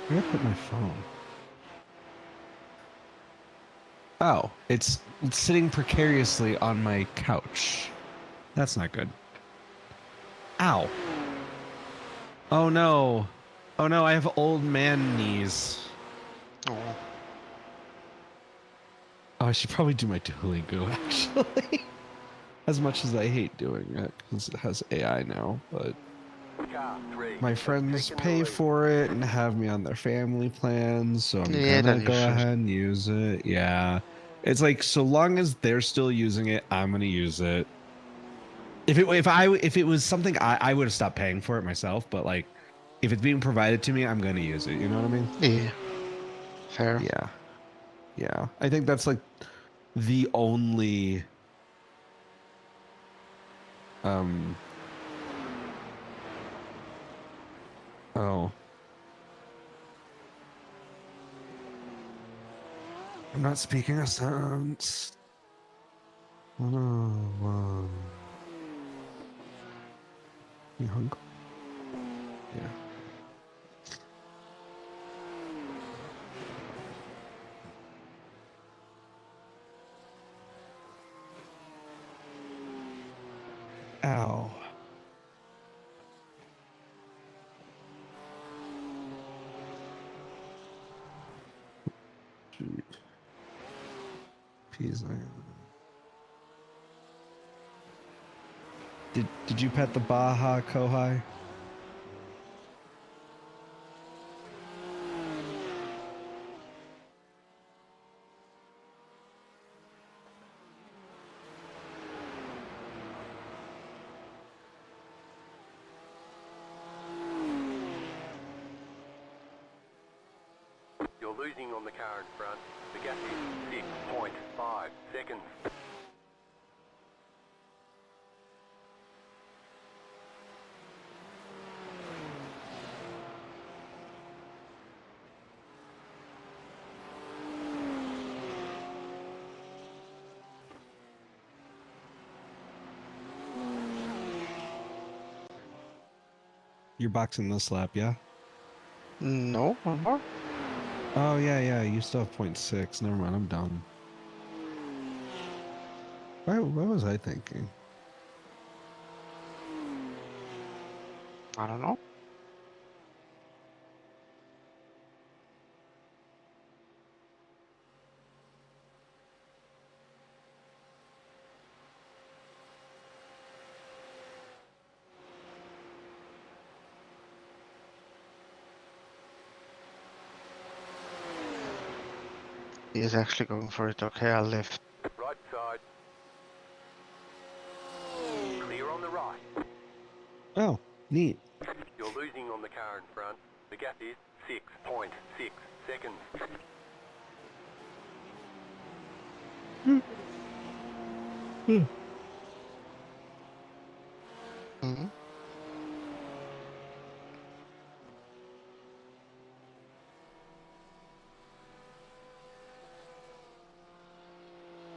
Where did I put my phone? Oh, it's sitting precariously on my couch. That's not good. Ow. Oh no. Oh no, I have old man knees. Oh, I should probably do my Duolingo, actually. As much as I hate doing it, because it has AI now, but my friends pay for it and have me on their family plans, so I'm gonna go ahead and use it. Yeah. It's like, so long as they're still using it, I'm gonna use it. If it was something I would have stopped paying for it myself, but like if it's being provided to me, I'm gonna use it. You know what I mean? Yeah. Fair. Yeah. Yeah. I think that's like the only oh. I'm not speaking a sentence. Oh, you hungry? Yeah. Ow. Shoot. Peas. Did you pet the Baja Kohai? You're losing on the car in front. The gap is 6.5 seconds. You're boxing this lap, yeah? No, one more. Oh, yeah. You still have 0.6. Never mind, I'm done. What was I thinking? I don't know. He is actually going for it. Okay, I'll lift. Right side. Clear on the right. Oh, neat. You're losing on the car in front. The gap is 6.6 seconds. Mhm.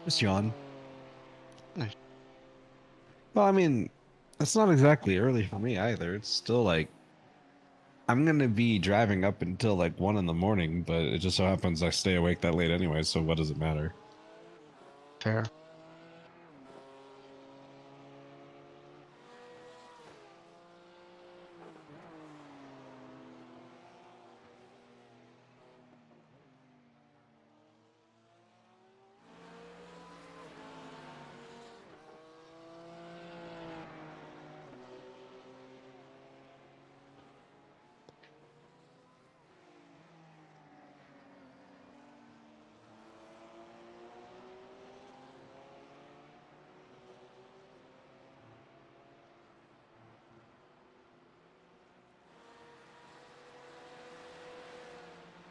Just yawn. Nice. Well, I mean, it's not exactly early for me either. It's still like I'm gonna be driving up until like 1 in the morning, but it just so happens I stay awake that late anyway, so what does it matter? Fair.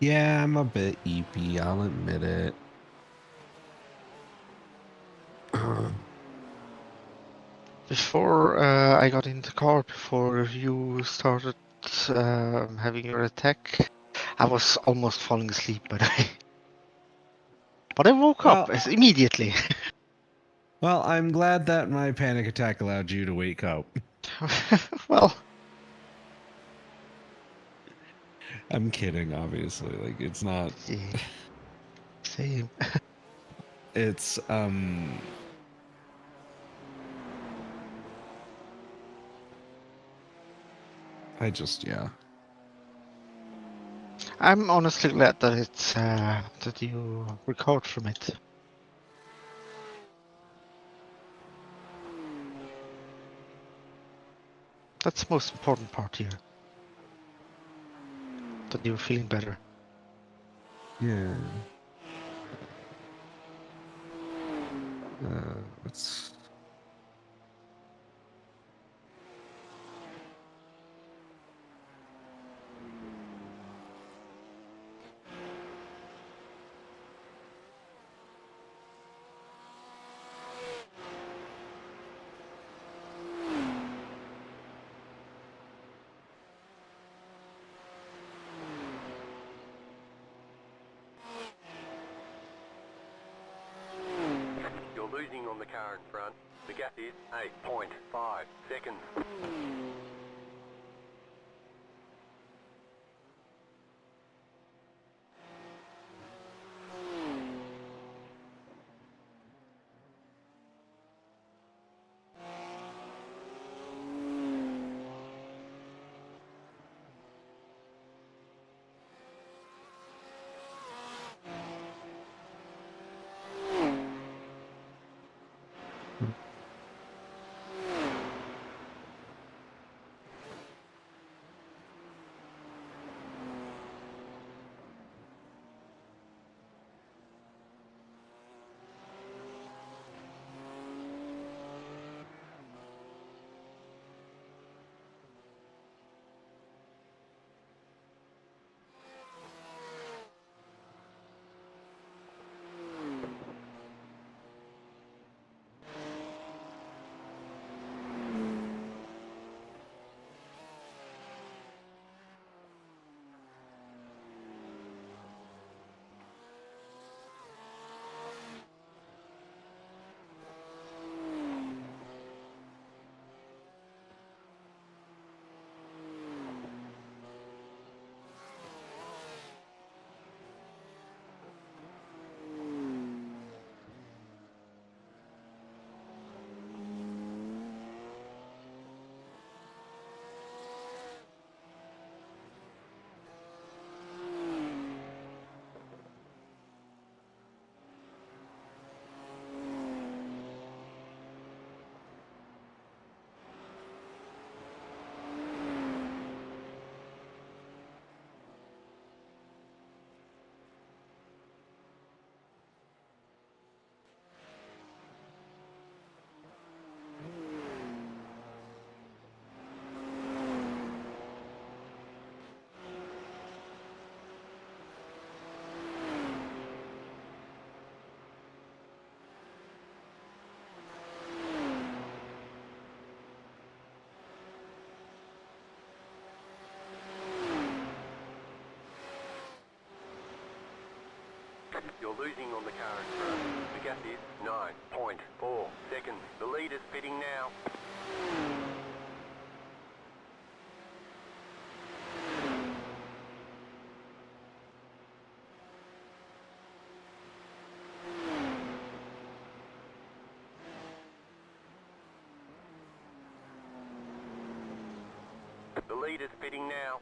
Yeah, I'm a bit eepy, I'll admit it. Before I got in the car, before you started having your attack, I was almost falling asleep, by the way. But I woke up immediately. Well, I'm glad that my panic attack allowed you to wake up. Well, I'm kidding, obviously. Like, it's not. Same. It's I just yeah. I'm honestly glad that it's that you recovered from it. That's the most important part here. That you're feeling better. Yeah. It's You're losing on the car in front. The gap is 8.5 seconds. You're losing on the current front. The gap is 9.4 seconds. The lead is pitting now. The lead is pitting now.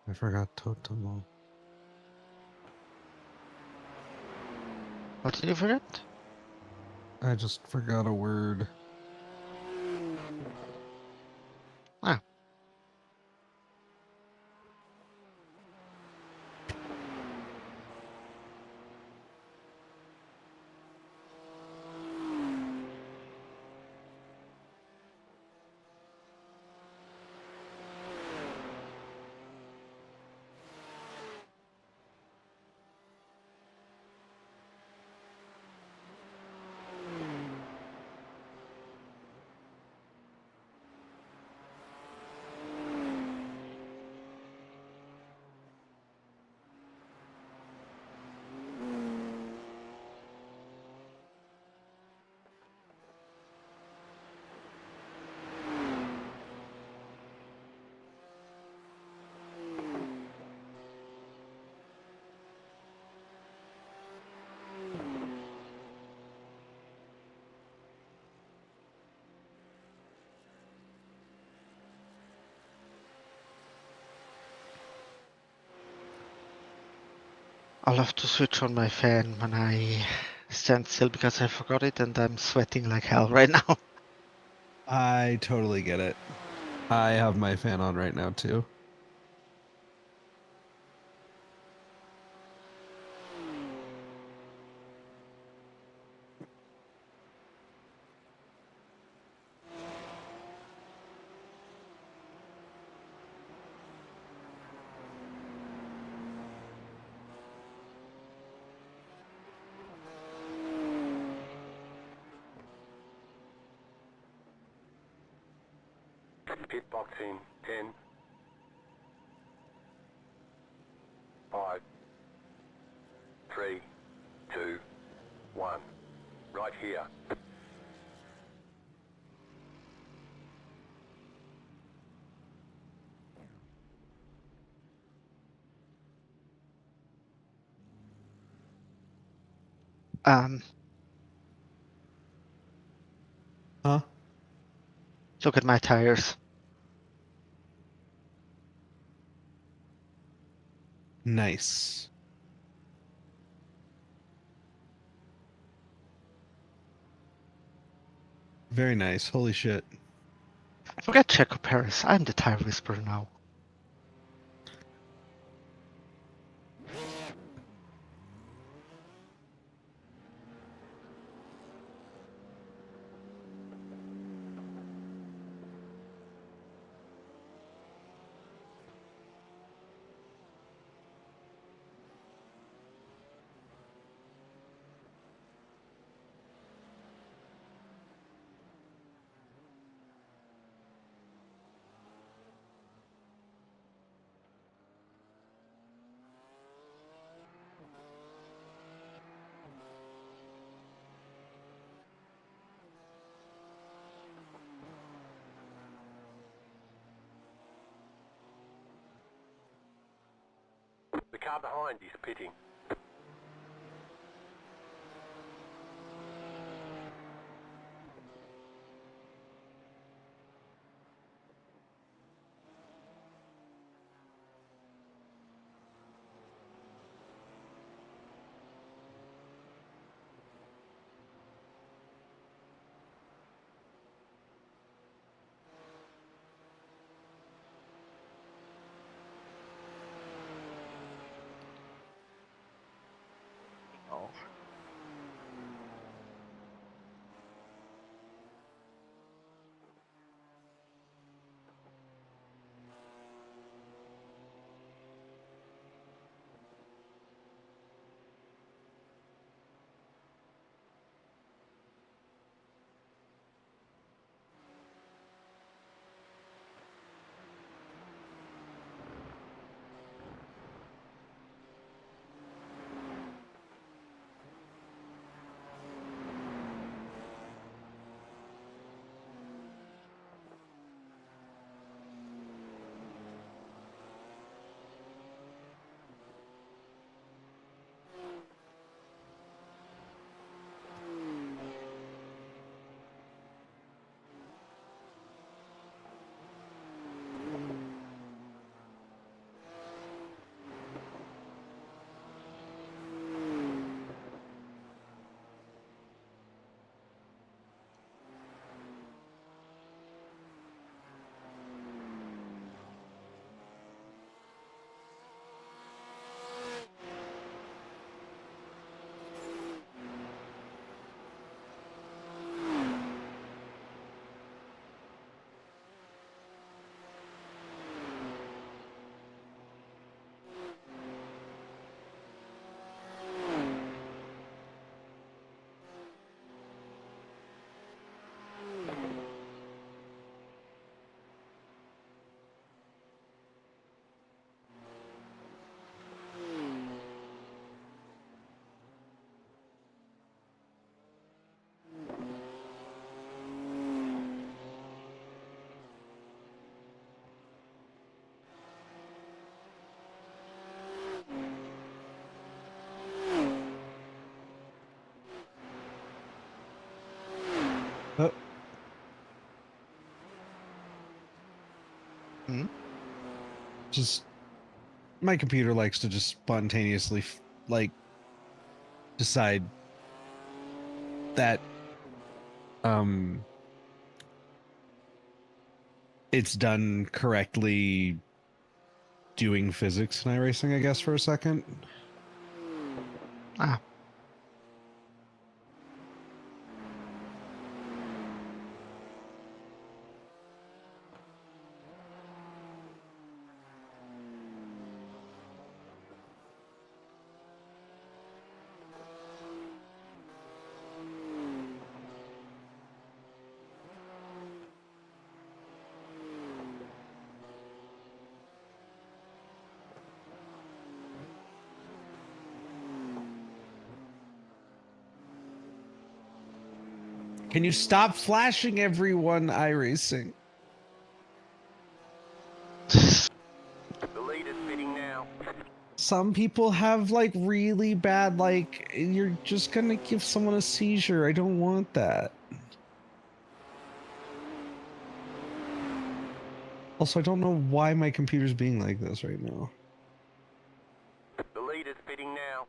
I forgot Totomo. What did you forget? I just forgot a word. Ah. I'll have to switch on my fan when I stand still because I forgot it and I'm sweating like hell right now. I totally get it. I have my fan on right now too. Pit box in 10, 5, 3, 2, 1. Right here. Huh? Look at my tires. Nice. Very nice. Holy shit. Forget Checo Paris. I'm the tire whisperer now. car behind is pitting. Oh. Just my computer likes to just spontaneously like decide that it's done correctly doing physics in iRacing, I guess, for a second. Ah. Can you stop flashing everyone, iRacing? The leader's pitting now. Some people have like really bad, like, you're just gonna give someone a seizure. I don't want that. Also, I don't know why my computer's being like this right now. The leader's pitting now.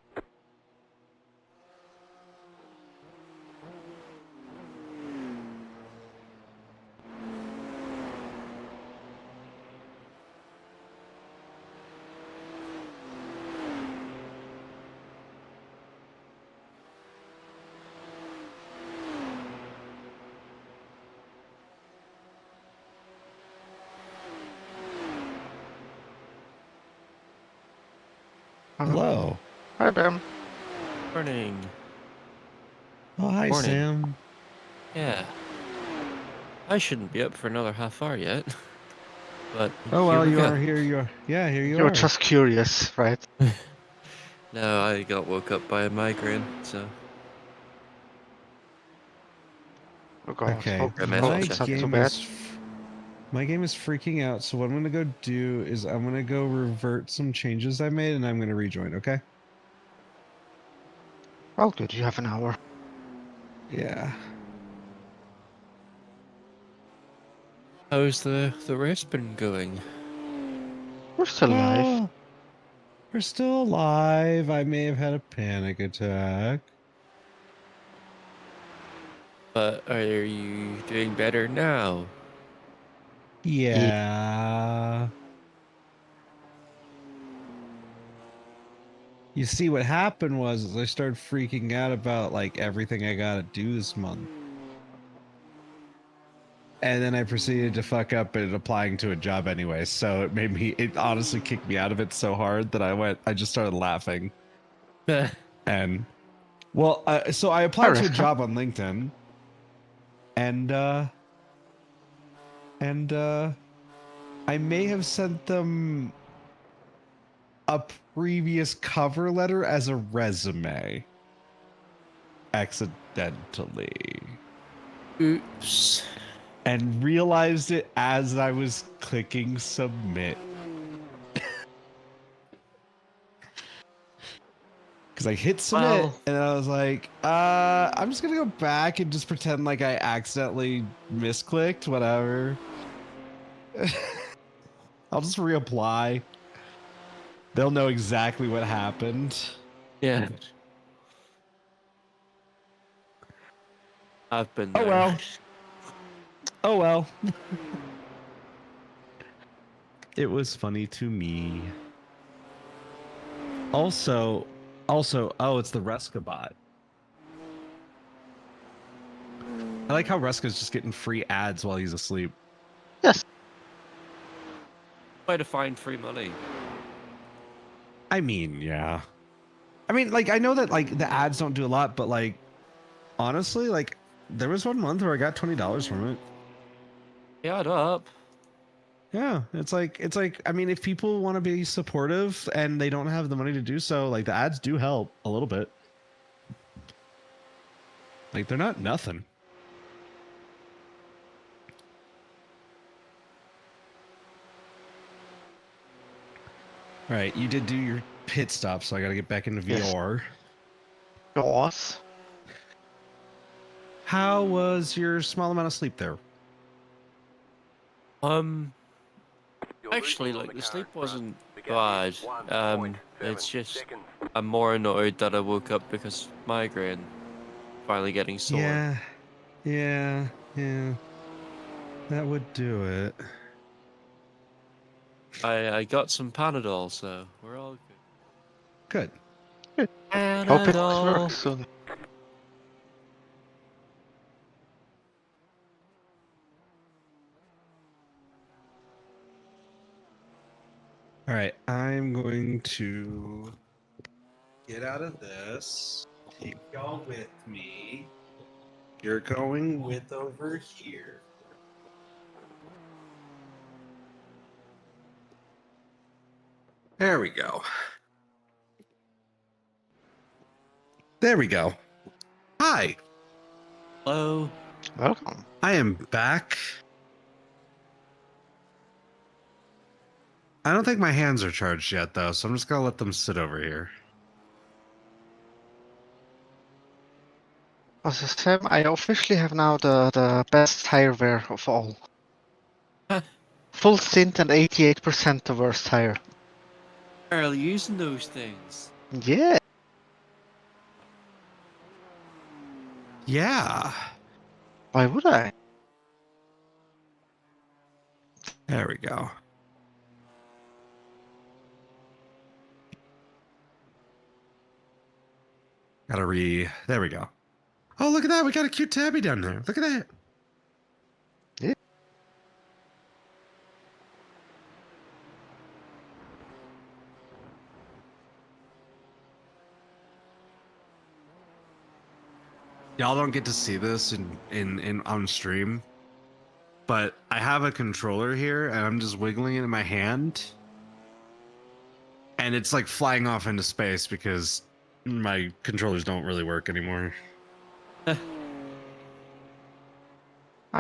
Hello. Hi, Ben. Morning. Oh, hi, Morning. Sam. Yeah. I shouldn't be up for another half hour yet. But Oh, well, here we you go. are here. You are. Yeah, here you You're are. just curious, right? No, I got woke up by a migraine, so Oh God, Okay, hope I may as well my check it's not in. too game bad. is My game is freaking out, so what I'm gonna go do is I'm gonna go revert some changes I made, and I'm gonna rejoin. Okay? Well, good. You have an hour. Yeah. How's the race been going? We're still alive. Oh, we're still alive. I may have had a panic attack. But are you doing better now? Yeah. You see, what happened was is I started freaking out about like everything I gotta do this month. And then I proceeded to fuck up at applying to a job anyway. So it honestly kicked me out of it so hard that I just started laughing. And, well, so I applied to a job on LinkedIn. And I may have sent them a previous cover letter as a resume. Accidentally. Oops. And realized it as I was clicking submit. Because I hit submit, and I was like, I'm just going to go back and just pretend like I accidentally misclicked, whatever. I'll just reapply. They'll know exactly what happened. Yeah. I've been there. Oh well. Oh well. It was funny to me. Also, oh, it's the Ruska bot. I like how Ruska's just getting free ads while he's asleep. Yes. Way to find free money. I mean, yeah. I mean, like, I know that, like, the ads don't do a lot, but, like, honestly, like, there was one month where I got $20 from it. Add up. Yeah, it's like, I mean, if people want to be supportive and they don't have the money to do so, like, the ads do help a little bit. Like, they're not nothing. All right, you did do your pit stop, so I got to get back into VR. Yes. How was your small amount of sleep there? Actually, like, the sleep wasn't bad. It's just I'm more annoyed that I woke up because migraine finally getting sore. Yeah. That would do it. I got some Panadol, so we're all good. Good. Panadol. Hope it works soon. All right, I'm going to get out of this. Take y'all with me. You're going with over here. There we go. There we go. Hi. Hello. Welcome. I am back. I don't think my hands are charged yet, though, so I'm just gonna let them sit over here. Also, Sam, I officially have now the best tire wear of all. Full stint and 88% the worst tire. Barely using those things. Yeah. Yeah. Why would I? There we go. There we go. Oh, look at that. We got a cute tabby down there. Look at that. Yeah. Y'all don't get to see this in on stream, but I have a controller here and I'm just wiggling it in my hand. And it's like flying off into space because my controllers don't really work anymore. Ah,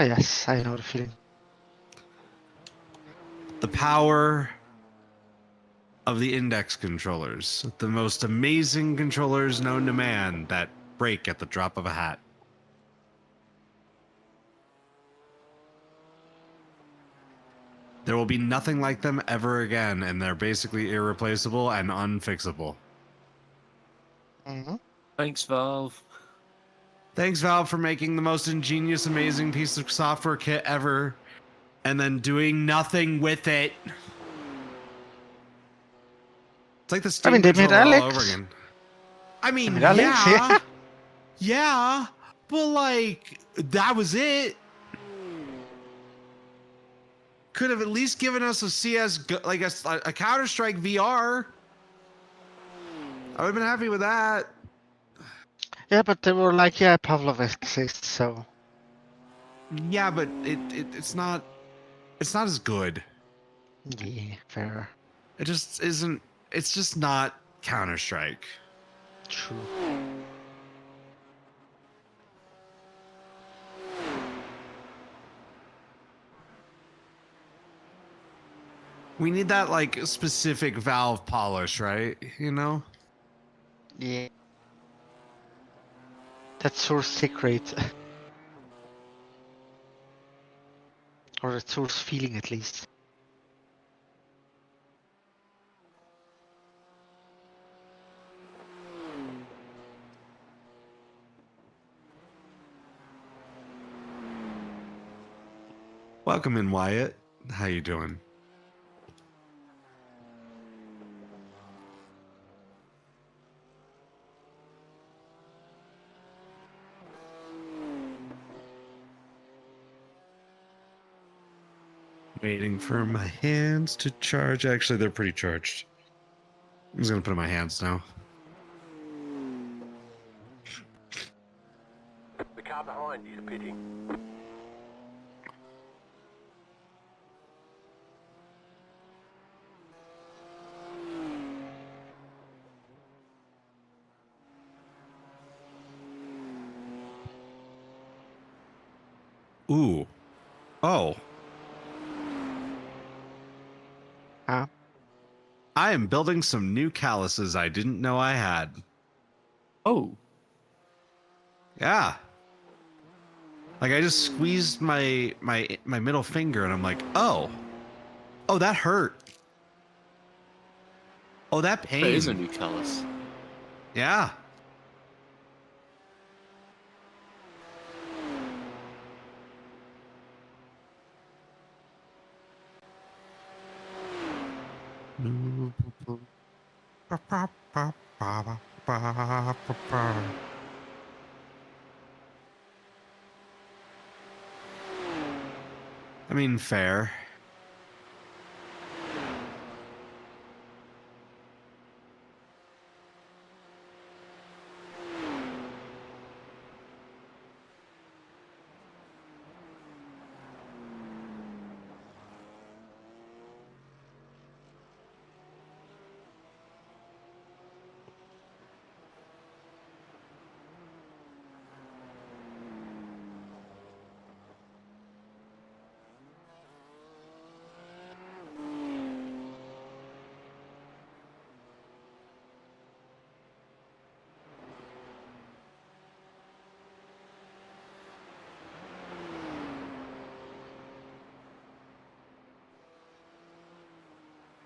yes, I know the feeling. the power of the index controllers, the most amazing controllers known to man that break at the drop of a hat. There will be nothing like them ever again, and they're basically irreplaceable and unfixable. Mm-hmm. Thanks, Valve. Thanks, Valve, for making the most ingenious, amazing piece of software kit ever, and then doing nothing with it. It's like the Steam they made controller all Alex. over again. I mean, made Alex, yeah, yeah, but like that was it. Could have at least given us a CS, like a Counter-Strike VR. I would have been happy with that. Yeah, but they were like, yeah, Pavlov exists, so. Yeah, but it's not as good. Yeah, fair. It just isn't. It's just not Counter-Strike. True. We need that like specific Valve polish, right? You know? Yeah. That source tick rate. Or that source feeling, at least. Welcome in, Wyatt. How you doing? Waiting for my hands to charge. Actually, they're pretty charged. I'm just gonna put in my hands now. The car behind is pitting. Ooh. Oh. Huh? I am building some new calluses I didn't know I had. Oh. Yeah. Like I just squeezed my middle finger and I'm like, oh, that hurt. Oh, that pain. That is a new callus. Yeah. I mean, fair.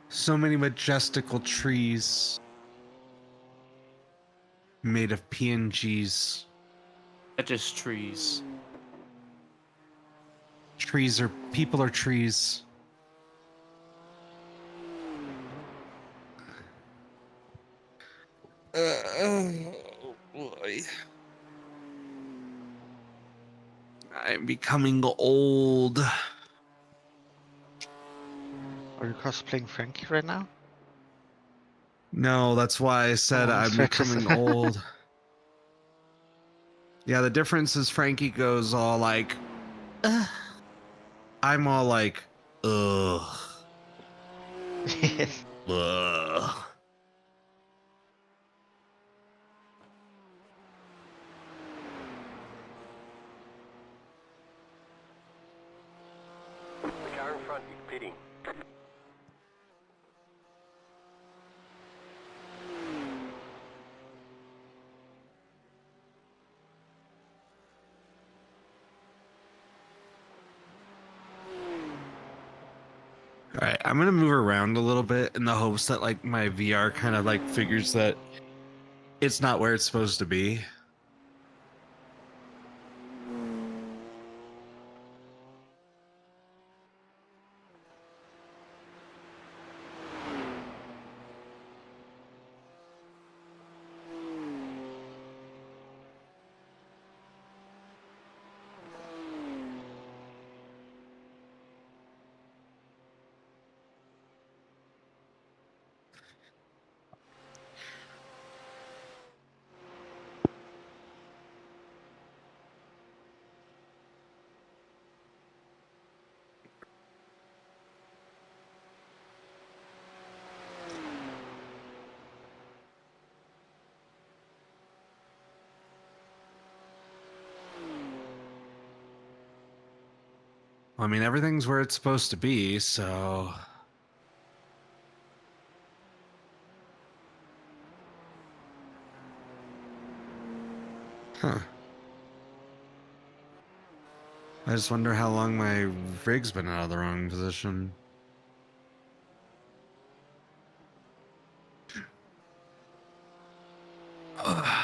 So many majestical trees made of PNGs. They're just trees. Trees are people are trees. Oh boy. I'm becoming old. Are you cosplaying Frankie right now? No, that's why I said I'm becoming old. Yeah, the difference is Frankie goes all like, ugh. I'm all like, ugh. Ugh. The car in front is pitting. All right, I'm gonna move around a little bit in the hopes that like my VR kind of like figures that it's not where it's supposed to be. I mean, everything's where it's supposed to be, so. Huh. I just wonder how long my rig's been out of the wrong position. Ugh.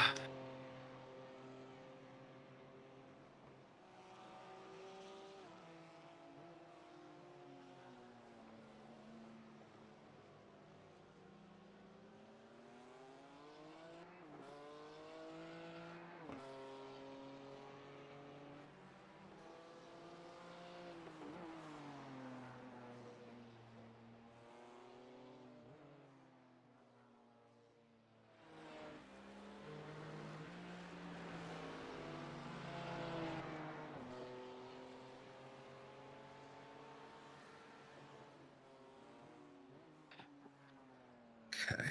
Okay.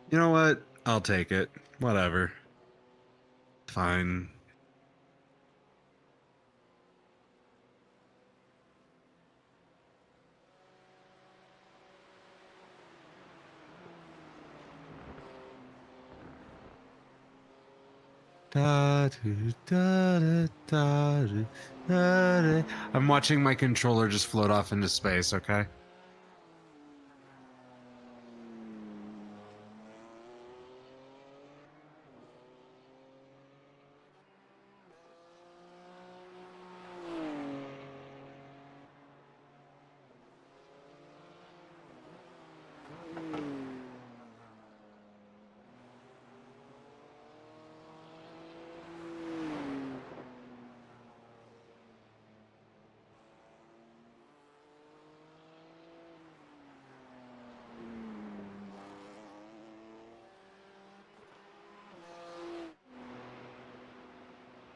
You know what? I'll take it. Whatever. Fine. I'm watching my controller just float off into space, okay?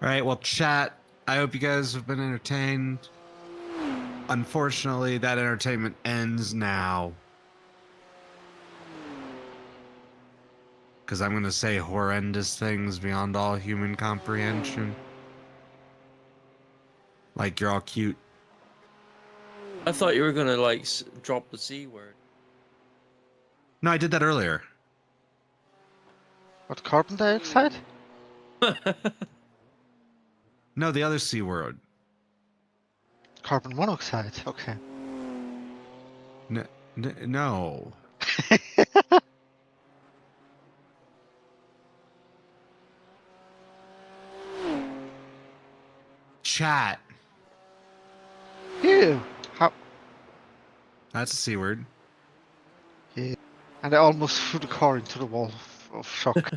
All right, well, chat, I hope you guys have been entertained. Unfortunately, that entertainment ends now. Because I'm going to say horrendous things beyond all human comprehension. Like, you're all cute. I thought you were gonna like drop the C word. No, I did that earlier. What, carbon dioxide? No, the other C word. Carbon monoxide, okay. No. Chat. Ew. How? That's a C word. Yeah. And I almost threw the car into the wall of shock.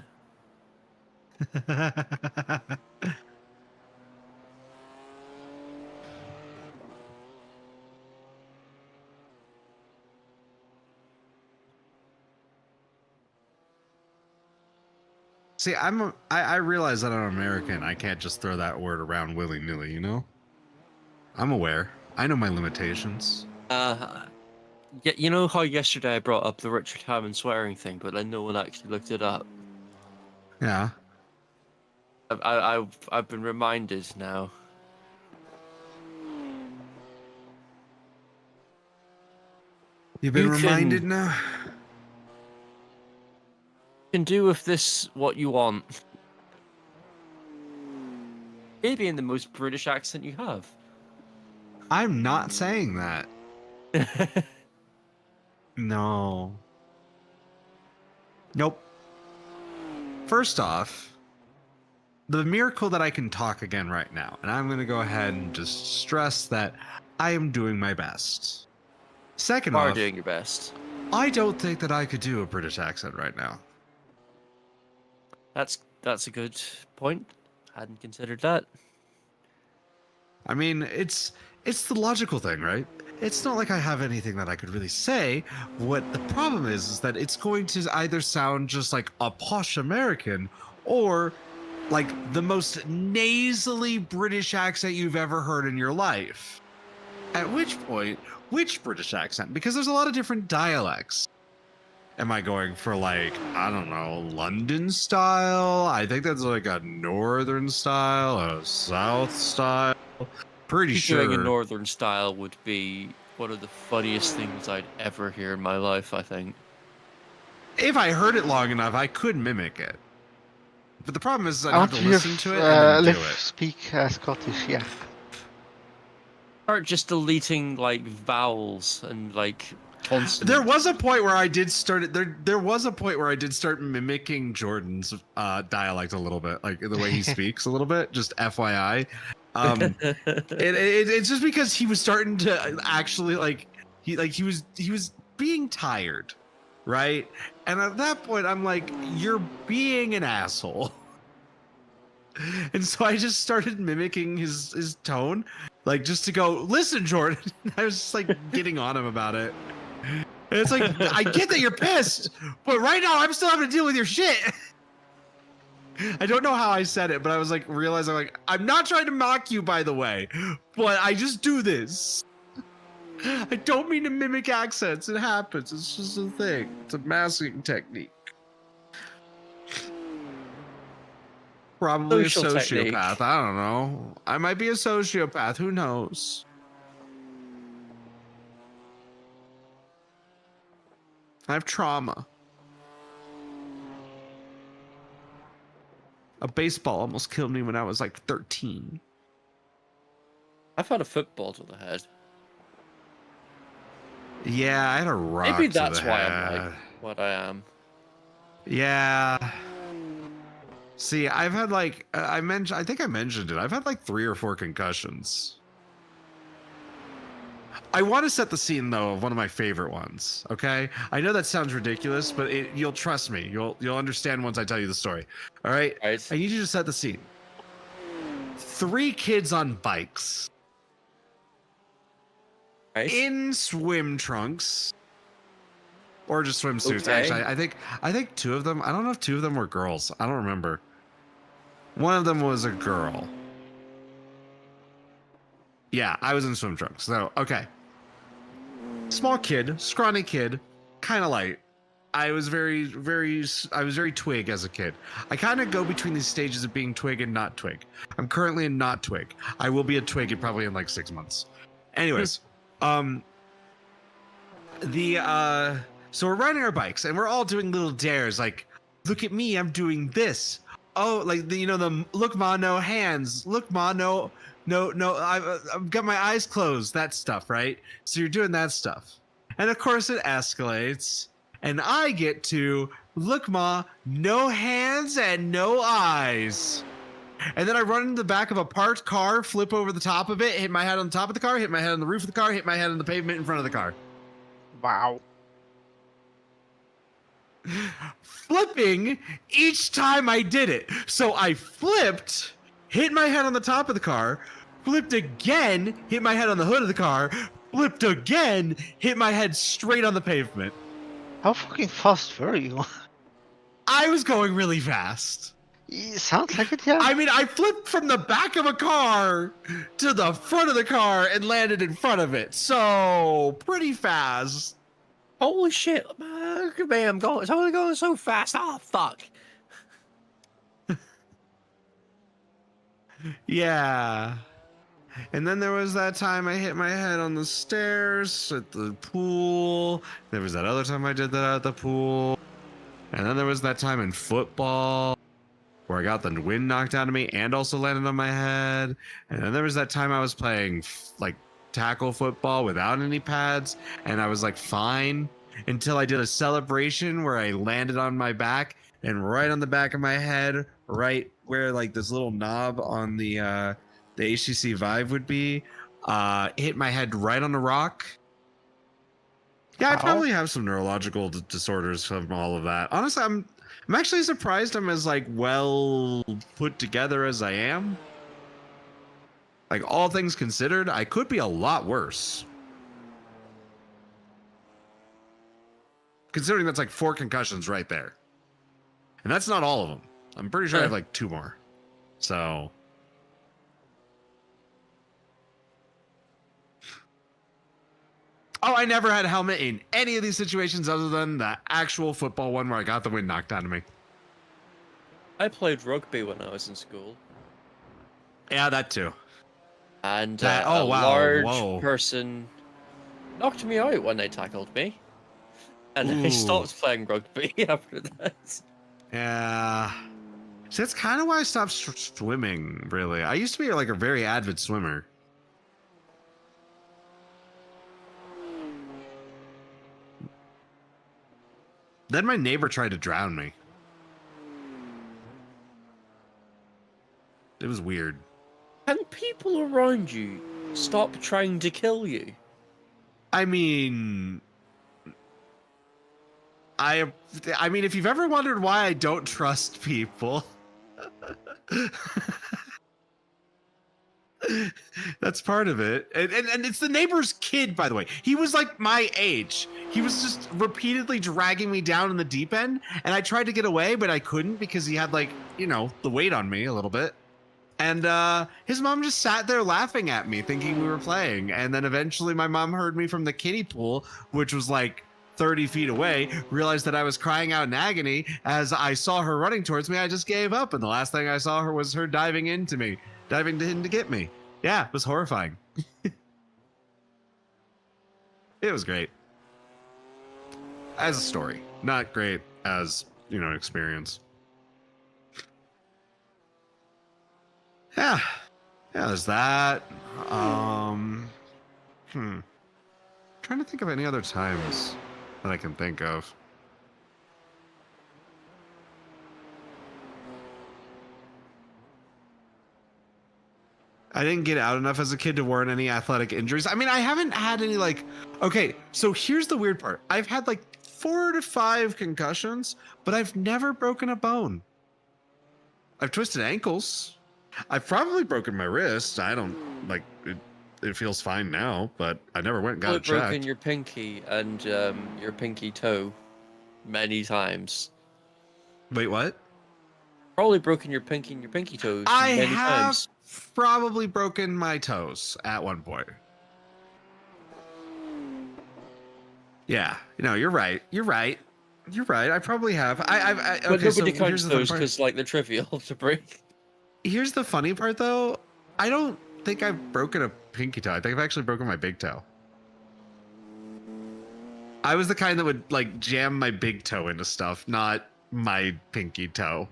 See, I realize that I'm American. I can't just throw that word around willy-nilly, you know? I'm aware. I know my limitations. Yeah, you know how yesterday I brought up the Richard Hammond swearing thing, but then no one actually looked it up. Yeah. I've been reminded now. You've been You reminded can- now? You can do with this what you want. Maybe in the most British accent you have. I'm not saying that. No. Nope. First off, the miracle that I can talk again right now, and I'm going to go ahead and just stress that I am doing my best. Second You are off, doing your best. I don't think that I could do a British accent right now. That's a good point. Hadn't considered that. I mean, it's the logical thing, right? It's not like I have anything that I could really say. What the problem is that it's going to either sound just like a posh American or like the most nasally British accent you've ever heard in your life. At which point, which British accent? Because there's a lot of different dialects. Am I going for like, I don't know, London style? I think that's like a northern style, a south style. Pretty sure. Doing a northern style would be one of the funniest things I'd ever hear in my life, I think. If I heard it long enough, I could mimic it. But the problem is I'd I have want to to listen to it and then do it. speak Scottish, yeah. Start just deleting like vowels and like consonants. There was a point where I did start there was a point where I did start mimicking Jordan's dialect a little bit, like the way he speaks a little bit, just FYI. It's just because he was starting to actually he was being tired, right? And at that point I'm like, you're being an asshole. And so I just started mimicking his tone, like just to go, listen, Jordan. I was just like getting on him about it. And it's like, I get that you're pissed, but right now I'm still having to deal with your shit. I don't know how I said it, but I was like realizing like, I'm not trying to mock you, by the way, but I just do this. I don't mean to mimic accents. It happens. It's just a thing. It's a masking technique. Probably Social a sociopath. technique. I don't know. I might be a sociopath. Who knows? I have trauma. A baseball almost killed me when I was like 13. I've had a football to the head. Yeah, I had a rock. Maybe to that's the why head. I'm like what I am. Yeah. See, I've had like I think I mentioned it. I've had like 3 or 4 concussions. I want to set the scene though of one of my favorite ones. Okay, I know that sounds ridiculous, but you'll trust me. You'll understand once I tell you the story. All right. I need you to set the scene. 3 kids on bikes. In swim trunks. Or just swimsuits. Okay. Actually, I think 2 of them. I don't know if 2 of them were girls. I don't remember. One of them was a girl. Yeah, I was in swim trunks. So okay. Small kid, scrawny kid, kind of light. I was very twig as a kid. I kind of go between these stages of being twig and not twig. I'm currently in not twig. I will be a twig probably in like 6 months. Anyways, so we're riding our bikes and we're all doing little dares like, look at me, I'm doing this. Oh, like the look, ma, no hands. Look, ma, no, I've got my eyes closed. That stuff, right? So you're doing that stuff, and of course it escalates, and I get to look, ma, no hands and no eyes, and then I run into the back of a parked car, flip over the top of it, hit my head on the top of the car, hit my head on the roof of the car, hit my head on the pavement in front of the car. Wow. Flipping each time I did it. So I flipped, hit my head on the top of the car, flipped again, hit my head on the hood of the car, flipped again, hit my head straight on the pavement. How fucking fast were you? I was going really fast. Sounds like it, yeah. I mean, I flipped from the back of a car to the front of the car and landed in front of it. So, pretty fast. Holy shit, man! Look at me, it's only going so fast. Oh fuck! Yeah. And then there was that time I hit my head on the stairs at the pool. There was that other time I did that at the pool. And then there was that time in football where I got the wind knocked out of me and also landed on my head. And then there was that time I was playing like tackle football without any pads, and I was like fine until I did a celebration where I landed on my back, and right on the back of my head, right where like this little knob on the HTC Vive would be, hit my head right on the rock. Yeah, I probably have some neurological disorders from all of that. Honestly, I'm actually surprised I'm as like well put together as I am. Like, all things considered, I could be a lot worse. Considering that's like 4 concussions right there. And that's not all of them. I'm pretty sure I have like 2 more. So. Oh, I never had a helmet in any of these situations other than the actual football one where I got the wind knocked out of me. I played rugby when I was in school. Yeah, that too. And a large person knocked me out when they tackled me. And I stopped playing rugby after that. Yeah. So that's kind of why I stopped swimming, really. I used to be like a very avid swimmer. Then my neighbor tried to drown me. It was weird. Can people around you stop trying to kill you? I mean, I mean, if you've ever wondered why I don't trust people, that's part of it. And it's the neighbor's kid, by the way. He was like my age. He was just repeatedly dragging me down in the deep end, and I tried to get away, but I couldn't because he had like, you know, the weight on me a little bit. And his mom just sat there laughing at me, thinking we were playing. And then eventually my mom heard me from the kiddie pool, which was like 30 feet away, realized that I was crying out in agony. As I saw her running towards me, I just gave up. And the last thing I saw her was her diving in to get me. Yeah, it was horrifying. It was great. As a story, not great as, you know, experience. Yeah, there's that. Trying to think of any other times that I can think of. I didn't get out enough as a kid to warrant any athletic injuries. I mean, I haven't had any like, okay, so here's the weird part. I've had like 4 to 5 concussions, but I've never broken a bone. I've twisted ankles. I've probably broken my wrist. I don't like it. It feels fine now, but I never went and got it checked. Broken your pinky and your pinky toe many times. Wait, what? Probably broken your pinky and your pinky toes I many have times. probably broken my toes at one point. Yeah, no, you're right. You're right. I probably have. Okay, but nobody so counts those because like they're trivial to break. Here's the funny part, though. I don't think I've broken a pinky toe. I think I've actually broken my big toe. I was the kind that would like jam my big toe into stuff, not my pinky toe.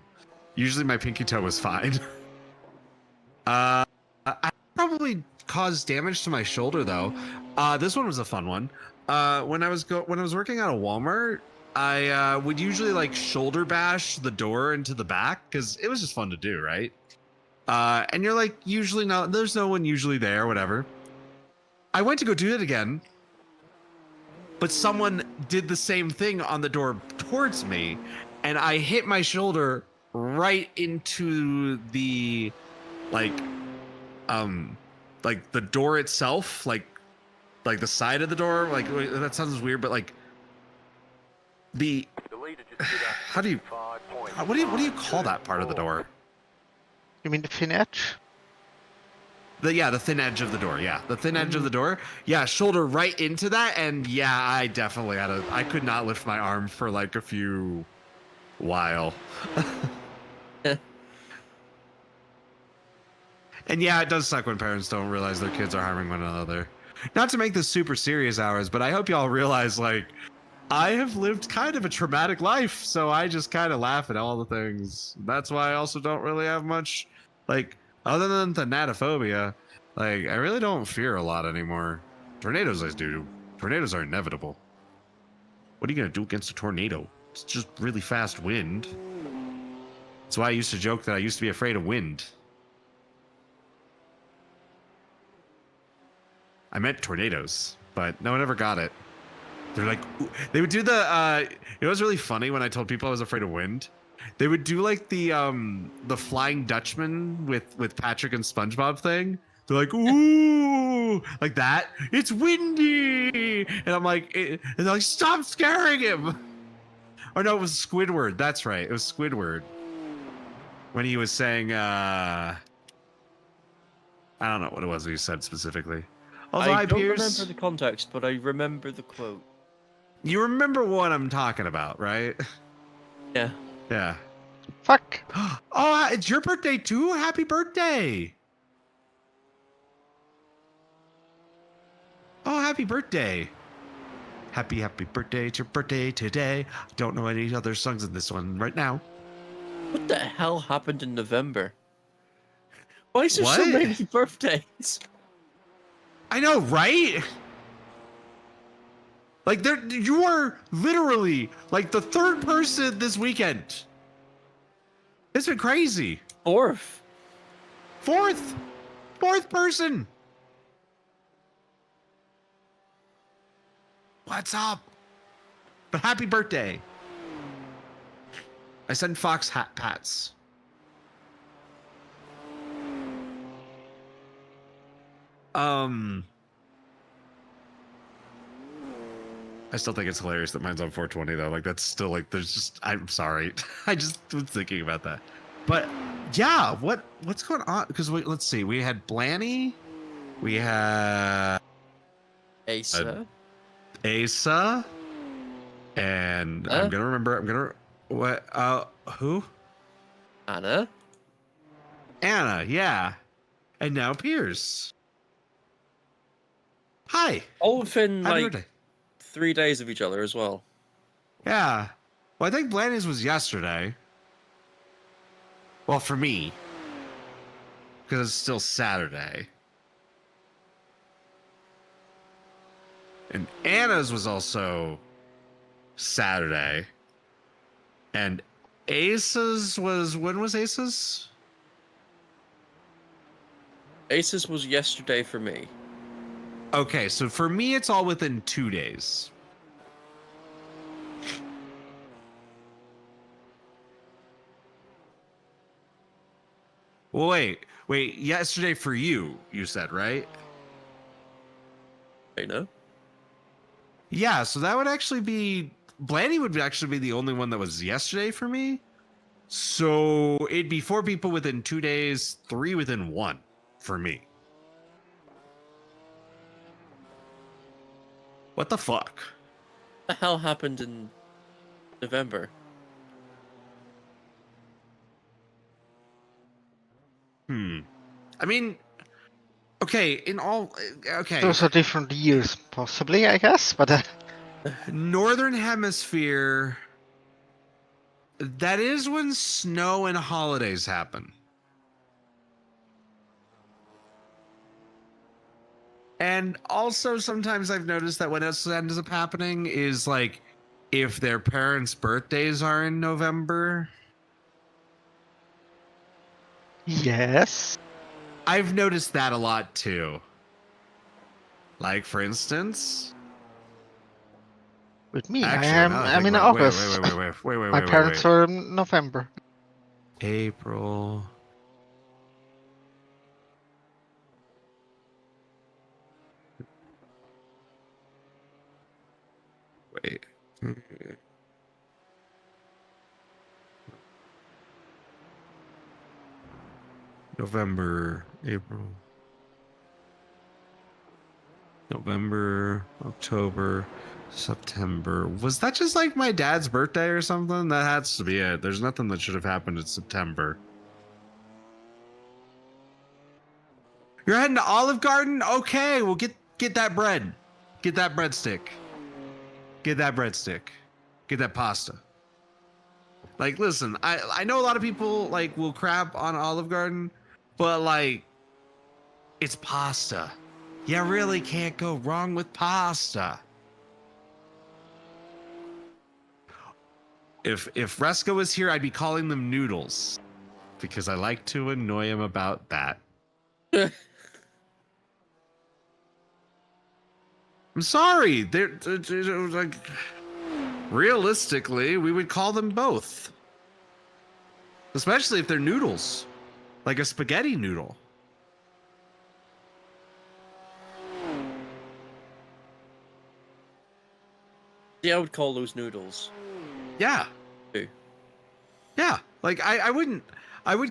Usually my pinky toe was fine. I probably caused damage to my shoulder though. This one was a fun one. When I was working at a Walmart, I would usually like shoulder bash the door into the back because it was just fun to do, right? And you're like, usually there's no one usually there, whatever. I went to go do it again, but someone did the same thing on the door towards me, and I hit my shoulder right into the, like the door itself, like the side of the door. Like, that sounds weird, but like the, what do you call that part of the door? You mean the fin edge? The thin edge of the door. Yeah, the thin edge of the door. Yeah, shoulder right into that, and yeah, I definitely I could not lift my arm for like a few while. And yeah, it does suck when parents don't realize their kids are harming one another. Not to make this super serious hours, but I hope y'all realize, like, I have lived kind of a traumatic life, so I just kind of laugh at all the things. That's why I also don't really have much, like, other than thanatophobia, like, I really don't fear a lot anymore. Tornadoes I do. Tornadoes are inevitable. What are you going to do against a tornado? It's just really fast wind. That's why I used to joke that I used to be afraid of wind. I meant tornadoes, but no one ever got it. They're like, they would do the, it was really funny when I told people I was afraid of wind. They would do like the Flying Dutchman with Patrick and SpongeBob thing. They're like, ooh, like that. It's windy. And I'm like, and they're like, stop scaring him. Or no, it was Squidward. That's right. It was Squidward. When he was saying, I don't know what it was he said specifically. Although I don't Piers, remember the context, but I remember the quote. You remember what I'm talking about, right? Yeah. Yeah. Fuck. Oh, it's your birthday too? Happy birthday. Oh, happy birthday. Happy birthday. It's your birthday today. I don't know any other songs in this one right now. What the hell happened in November? Why is there What? so many birthdays? I know, right? Like you are literally like the third person this weekend. It's been crazy. Fourth person. What's up? But happy birthday. I send Fox hat pats. I still think it's hilarious that mine's on 420 though. Like that's still like there's just I'm sorry. I just was thinking about that. But yeah, what's going on? Because let's see. We had Blanny. We had Asa. And I'm gonna remember who? Anna, yeah. And now Piers. Hi. All within Happy like birthday. 3 days of each other as well. Yeah. Well, I think Blanny's was yesterday. Well, for me. Because it's still Saturday. And Anna's was also Saturday. And Ace's was... When was Ace's? Ace's was yesterday for me. Okay, so for me, it's all within 2 days. Wait. Yesterday for you said, right? I know. Yeah, so that would actually be... Blanny would actually be the only one that was yesterday for me. So it'd be 4 people within 2 days, 3 within 1 for me. What the fuck? What the hell happened in November? I mean, okay, okay. Those are different years, possibly, I guess, but... Northern Hemisphere, that is when snow and holidays happen. And also sometimes I've noticed that what else ends up happening is like if their parents' birthdays are in November. Yes. I've noticed that a lot too. Like for instance, with me, actually, I'm in August. Wait. My parents are in November. April. Wait. November, April. November, October, September. Was that just like my dad's birthday or something? That has to be it. There's nothing that should have happened in September. You're heading to Olive Garden? Okay, well get that bread. Get that breadstick. Get that breadstick. Get that pasta. Like, listen, I know a lot of people like will crap on Olive Garden, but like, it's pasta. You really can't go wrong with pasta. If Reska was here, I'd be calling them noodles because I like to annoy him about that. I'm sorry. They're like, realistically, we would call them both. Especially if they're noodles, like a spaghetti noodle. Yeah, I would call those noodles. Yeah. Yeah. Like I would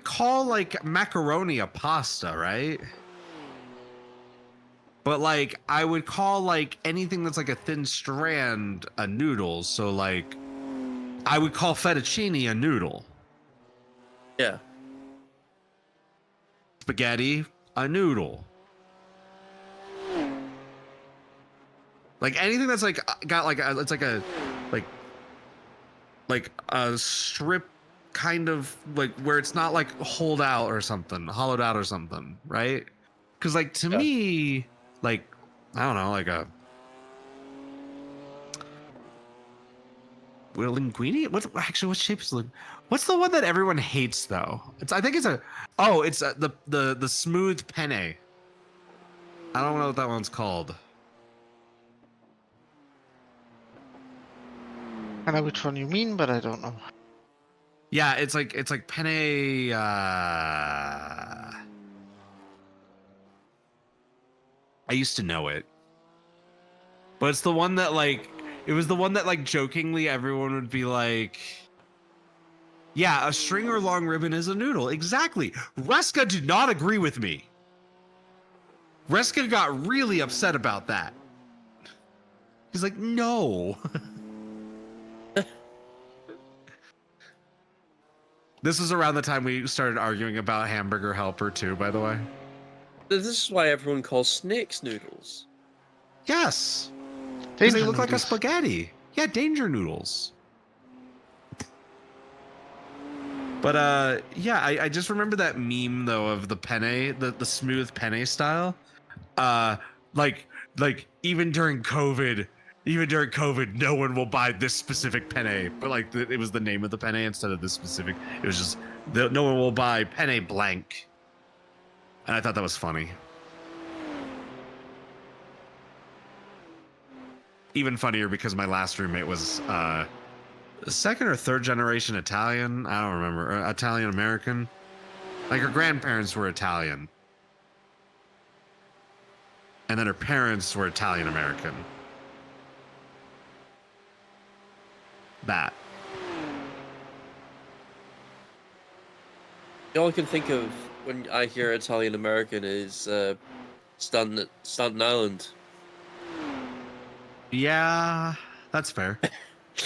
call like macaroni a pasta, right? But like I would call like anything that's like a thin strand a noodle. So like I would call fettuccine a noodle. Yeah. Spaghetti a noodle. Like anything that's like got like it's like a like a strip kind of like where it's not like hollowed out or something, right? Because like to me, like I don't know, like a linguine. What shape is what's the one that everyone hates though? I think it's the smooth penne. I don't know what that one's called. I know which one you mean, but I don't know. Yeah, it's like penne. I used to know it, but it's the one that like it was the one that like jokingly everyone would be like, "Yeah, a string or long ribbon is a noodle." Exactly. Reska did not agree with me. Reska got really upset about that. He's like, "No." This is around the time we started arguing about Hamburger Helper too, by the way. This is why everyone calls snakes noodles. Yes. Because they look like a spaghetti. Yeah, danger noodles. But yeah, I just remember that meme though of the penne, the smooth penne style. Like even during COVID, no one will buy this specific penne. But like it was the name of the penne instead of this specific. It was just no one will buy penne blank. And I thought that was funny. Even funnier because my last roommate was second or third generation Italian. I don't remember. Italian American. Like her grandparents were Italian. And then her parents were Italian American. That. All I can think of when I hear Italian American is Staten Island. Yeah, that's fair.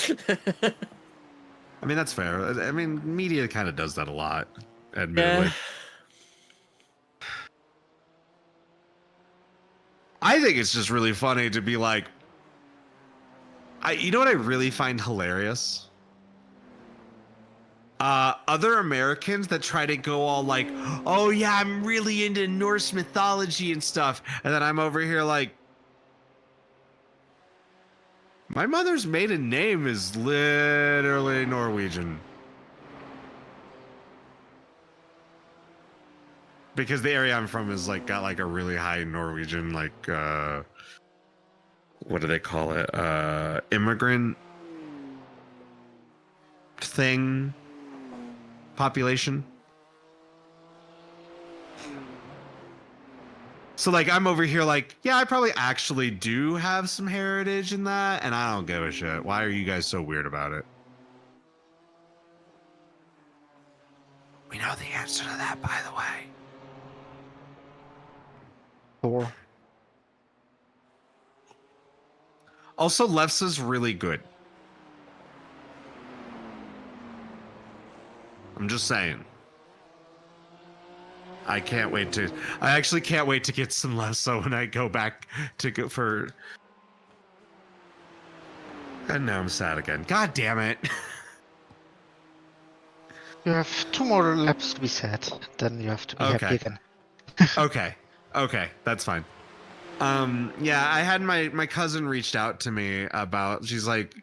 I mean, that's fair. I mean, media kind of does that a lot, admittedly. Yeah. I think it's just really funny to be like, you know what I really find hilarious? Other Americans that try to go all like, oh yeah, I'm really into Norse mythology and stuff. And then I'm over here like, my mother's maiden name is literally Norwegian. Because the area I'm from is like got like a really high Norwegian like what do they call it? Immigrant thing population. So like I'm over here like, yeah, I probably actually do have some heritage in that, and I don't give a shit. Why are you guys so weird about it? We know the answer to that, by the way. Thor. Also, lefts is really good. I'm just saying. I actually can't wait to get some lefts so when I go back to go for... And now I'm sad again. God damn it. You have 2 more laps to be set, then you have to be happy again. Okay, that's fine. Yeah, I had my cousin reached out to me about, she's like,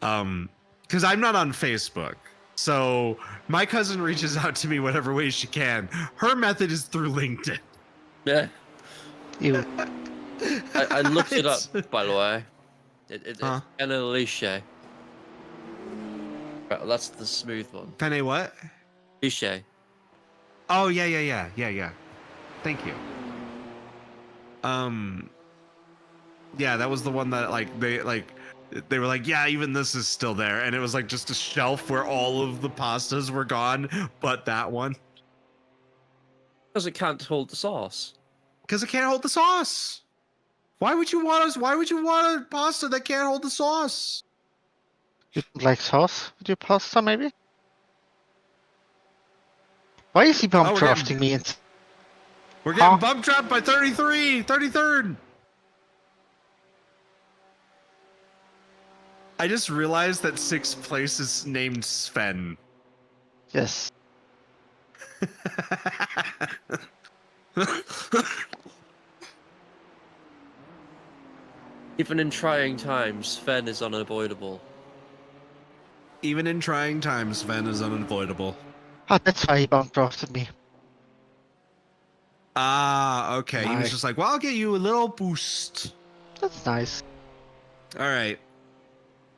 because I'm not on Facebook. So my cousin reaches out to me whatever way she can. Her method is through LinkedIn. Yeah. You. I looked it up, by the way. It's Huh? Penne Liché. Right, that's the smooth one. Penne what? Liché. Oh, yeah. Thank you. Yeah, that was the one that they were like, yeah, even this is still there, and it was like just a shelf where all of the pastas were gone, but that one. Because it can't hold the sauce. Because it can't hold the sauce. Why would you want a pasta that can't hold the sauce? You don't like sauce with your pasta, maybe? Why is he bump drafting me? We're getting bump trapped by 33rd. I just realized that 6th place is named Sven. Yes. Even in trying times, Sven is unavoidable. Even in trying times, Sven is unavoidable. Ah, that's why he bump drafted me. Ah, okay. He was just like, well, I'll get you a little boost. That's nice. All right.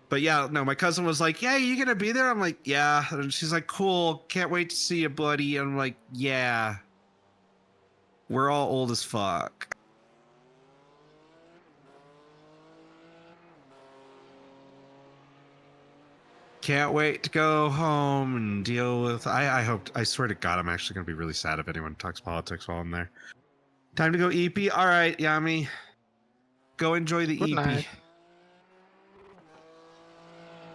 But yeah, no, my cousin was like, yeah, you gonna be there? I'm like, yeah. And she's like, cool. Can't wait to see you, buddy. And I'm like, yeah. We're all old as fuck. Can't wait to go home and deal with... I swear to God, I'm actually going to be really sad if anyone talks politics while I'm there. Time to go EP. All right, Yami. Go enjoy the Good EP. night.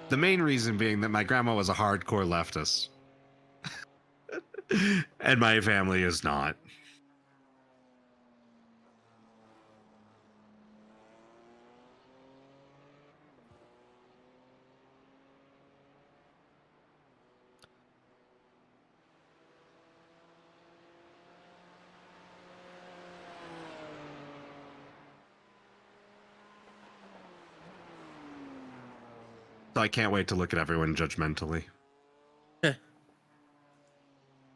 The main reason being that my grandma was a hardcore leftist. And my family is not. So I can't wait to look at everyone judgmentally.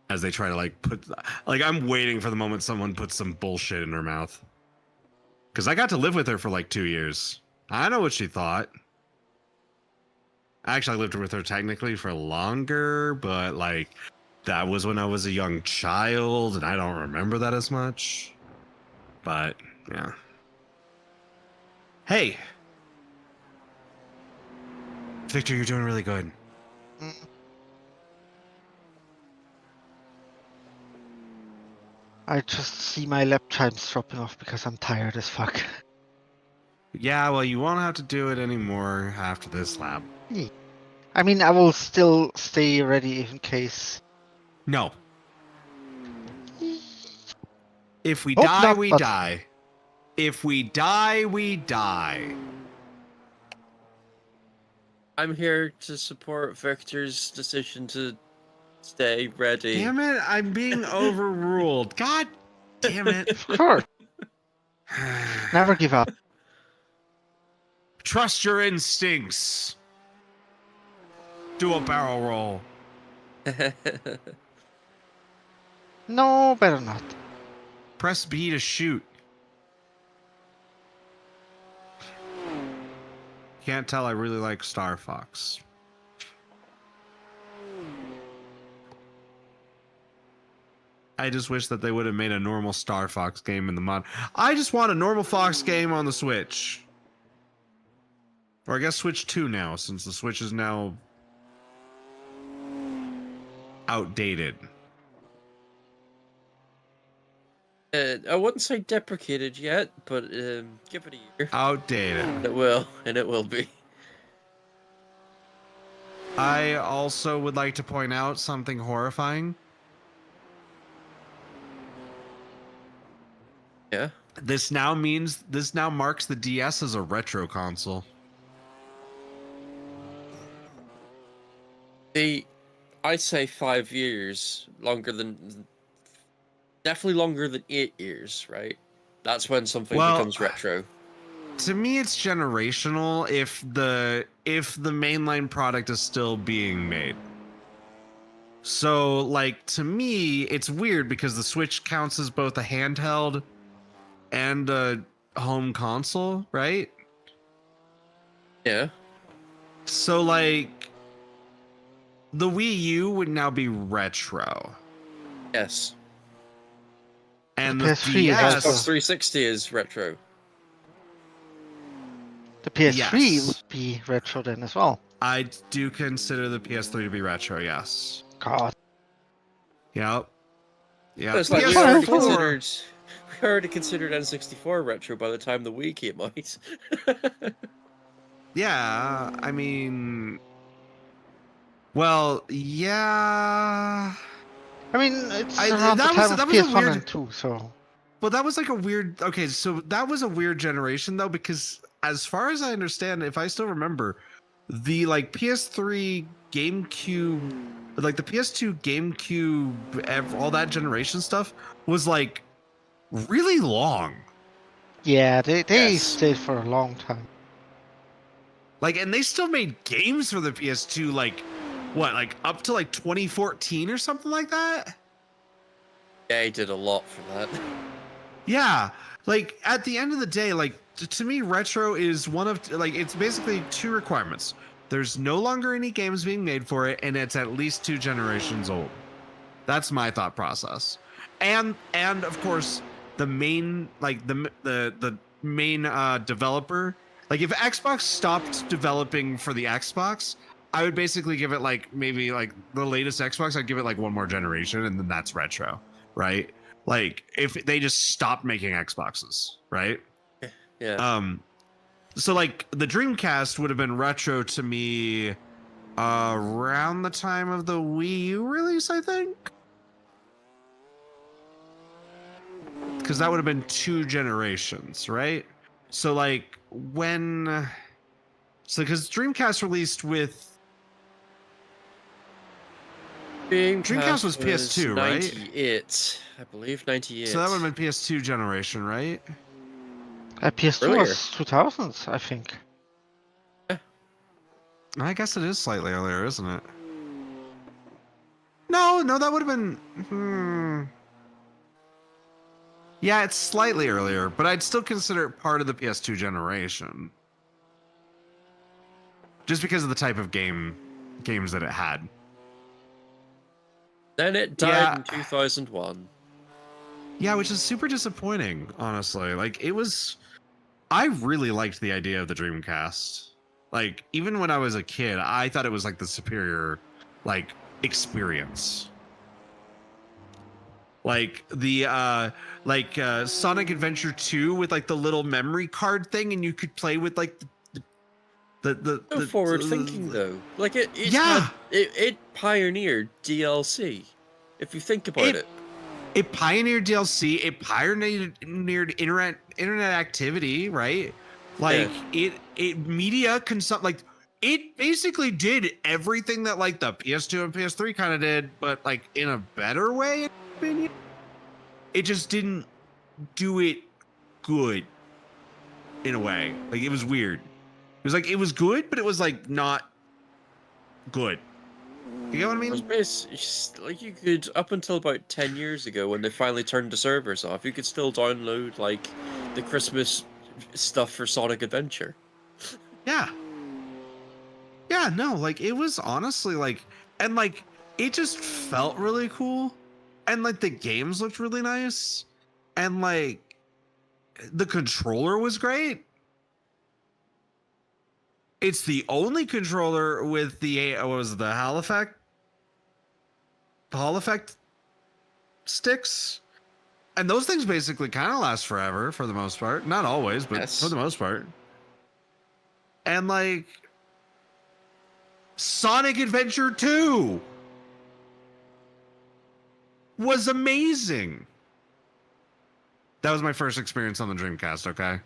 As they try to I'm waiting for the moment someone puts some bullshit in her mouth. Because I got to live with her for like 2 years. I know what she thought. Actually, I lived with her technically for longer, but like that was when I was a young child and I don't remember that as much. But yeah. Hey! Victor, you're doing really good. I just see my lap times dropping off because I'm tired as fuck. Yeah, well, you won't have to do it anymore after this lap. I mean, I will still stay ready in case. No. If we Hope die, not, we but- die. If we die, we die. I'm here to support Victor's decision to stay ready. Damn it, I'm being overruled. God damn it. Of course. Never give up. Trust your instincts. Do a barrel roll. No, better not. Press B to shoot. Can't tell I really like Star Fox. I just wish that they would have made a normal Star Fox game in the mod. I just want a normal Fox game on the Switch. Or I guess Switch 2 now, since the Switch is now outdated. I wouldn't say deprecated yet, but give it a year. Outdated. It will be. I also would like to point out something horrifying. Yeah. This now marks the DS as a retro console. I'd say 5 years, definitely longer than 8 years, right? That's when something becomes retro. To me, it's generational if the mainline product is still being made. So, like, to me, it's weird because the Switch counts as both a handheld and a home console, right? Yeah. So, like, the Wii U would now be retro. Yes. And The the PS3 DS, Xbox 360 is retro. The PS3 Yes. would be retro then as well. I do consider the PS3 to be retro, yes. God. Yep. Yeah. It's like we already considered N64 retro by the time the Wii came out. Yeah, I mean, well, yeah. I mean, it's around the time of PS1 and 2, so. Well, that was like a weird. Okay, so that was a weird generation though, because as far as I understand, if I still remember, the like PS3, GameCube, like the PS2, GameCube, all that generation stuff was like really long. Yeah, they stayed for a long time. Like, and they still made games for the PS2, like, what, like up to like 2014 or something like that? Yeah, he did a lot for that. Yeah, like at the end of the day, like to me, retro is one of like it's basically two requirements. There's no longer any games being made for it, and it's at least 2 generations old. That's my thought process. And of course, the main like the main developer. Like if Xbox stopped developing for the Xbox, I would basically give it like maybe like the latest Xbox. I'd give it like one more generation, and then that's retro, right? Like if they just stopped making Xboxes, right? Yeah. So like the Dreamcast would have been retro to me around the time of the Wii U release, I think. Because that would have been 2 generations, right? So like when because Dreamcast released with Dreamcast was PS2, right? 98, I believe 98. So that would have been PS2 generation, right? PS2 Earlier. was 2000s, I think. I guess it is slightly earlier, isn't it? No, that would have been. Yeah, it's slightly earlier, but I'd still consider it part of the PS2 generation. Just because of the type of games that it had. Then it died in 2001. Yeah, which is super disappointing, honestly. Like it was I really liked the idea of the Dreamcast. Like even when I was a kid, I thought it was like the superior like experience. Like the Sonic Adventure 2 with like the little memory card thing, and you could play with like the forward thinking though. Like it pioneered DLC. If you think about it. It pioneered DLC. It pioneered internet activity, right? Like it media like it basically did everything that like the PS2 and PS3 kind of did, but like in a better way, in my opinion. It just didn't do it good in a way. Like it was weird. It was like it was good, but it was like not good. You know what I mean? It was like you could, up until about 10 years ago when they finally turned the servers off, you could still download like the Christmas stuff for Sonic Adventure. Yeah. Yeah, no, like it was honestly like, and like it just felt really cool. And like the games looked really nice. And like the controller was great. It's the only controller with the Hall effect sticks. And those things basically kind of last forever for the most part. Not always, but Yes. for the most part. And like Sonic Adventure 2 was amazing. That was my first experience on the Dreamcast, okay?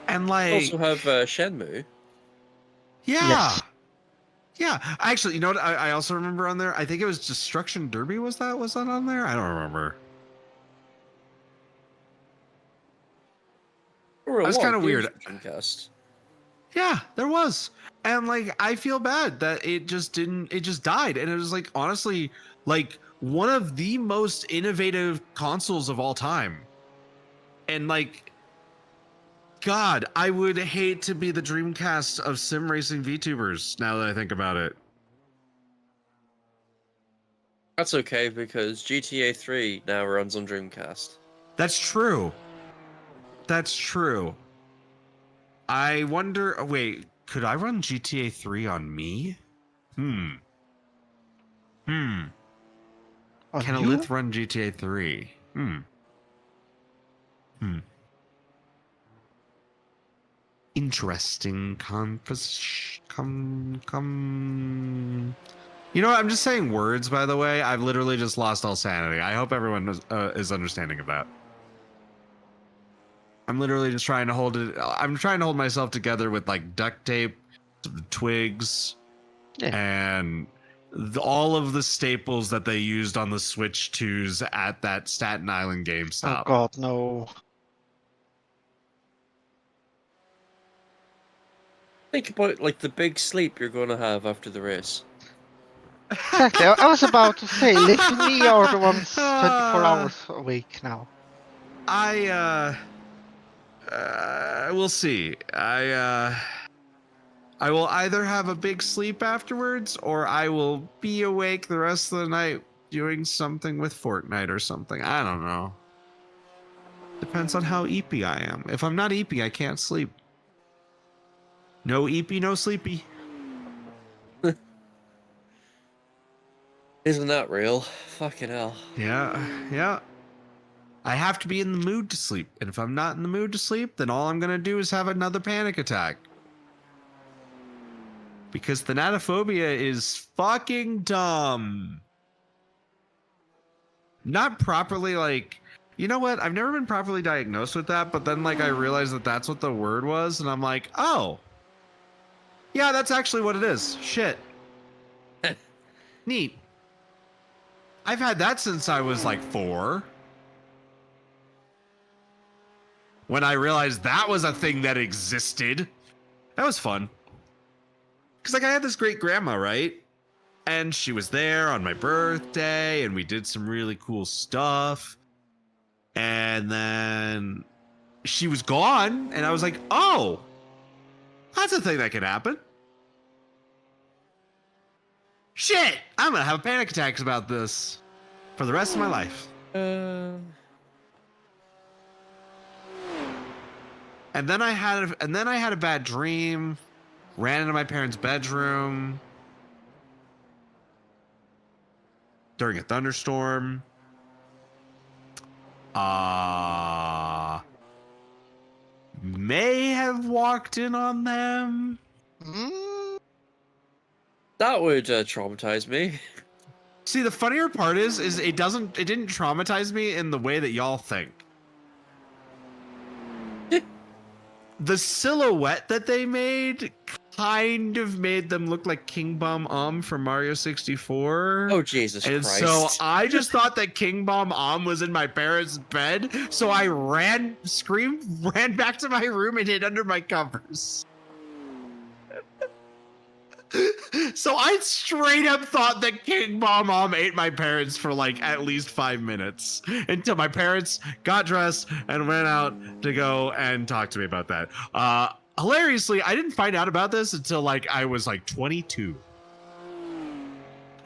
And like Also have Shenmue. Yeah. Yes. Yeah. Actually, you know what I also remember on there? I think it was Destruction Derby, was that on there? I don't remember. That's kind of weird. Dreamcast. Yeah, there was. And like I feel bad that it just died. And it was like honestly like one of the most innovative consoles of all time. And like God, I would hate to be the Dreamcast of sim racing VTubers now that I think about it. That's okay because GTA 3 now runs on Dreamcast. That's true. That's true. I wonder, wait, could I run GTA 3 on me? On Can a you? Lith run GTA 3? Interesting You know what? I'm just saying words, by the way. I've literally just lost all sanity. I hope everyone is understanding of that. I'm literally just trying to hold it. I'm trying to hold myself together with like duct tape, twigs, and all of the staples that they used on the Switch 2s at that Staten Island GameStop. Oh God, no. Think about like the big sleep you're gonna have after the race. Exactly. I was about to say, Liv and me are the ones 24 hours awake now. We'll see. I will either have a big sleep afterwards, or I will be awake the rest of the night doing something with Fortnite or something. I don't know. Depends on how eepy I am. If I'm not eepy, I can't sleep. No eepy, no sleepy. Isn't that real? Fucking hell. Yeah. I have to be in the mood to sleep. And if I'm not in the mood to sleep, then all I'm going to do is have another panic attack. Because thanatophobia is fucking dumb. Not properly, like, you know what? I've never been properly diagnosed with that, but then, like, I realized that that's what the word was, and I'm like, oh. Yeah, that's actually what it is. Shit. Neat. I've had that since I was, like, 4. When I realized that was a thing that existed. That was fun. Because, like, I had this great grandma, right? And she was there on my birthday, and we did some really cool stuff. And then she was gone, and I was like, oh, that's a thing that can happen. Shit, I'm gonna have panic attacks about this for the rest of my life. And then I had a bad dream. Ran into my parents' bedroom during a thunderstorm. May have walked in on them. That would traumatize me. See, the funnier part is it didn't traumatize me in the way that y'all think. The silhouette that they made kind of made them look like King Bomb from Mario 64. Oh, Jesus Christ. So I just thought that King Bomb was in my parents' bed. So I ran back to my room and hid under my covers. So I straight up thought that King Bomb ate my parents for like at least 5 minutes until my parents got dressed and went out to go and talk to me about that. Hilariously, I didn't find out about this until like I was like 22.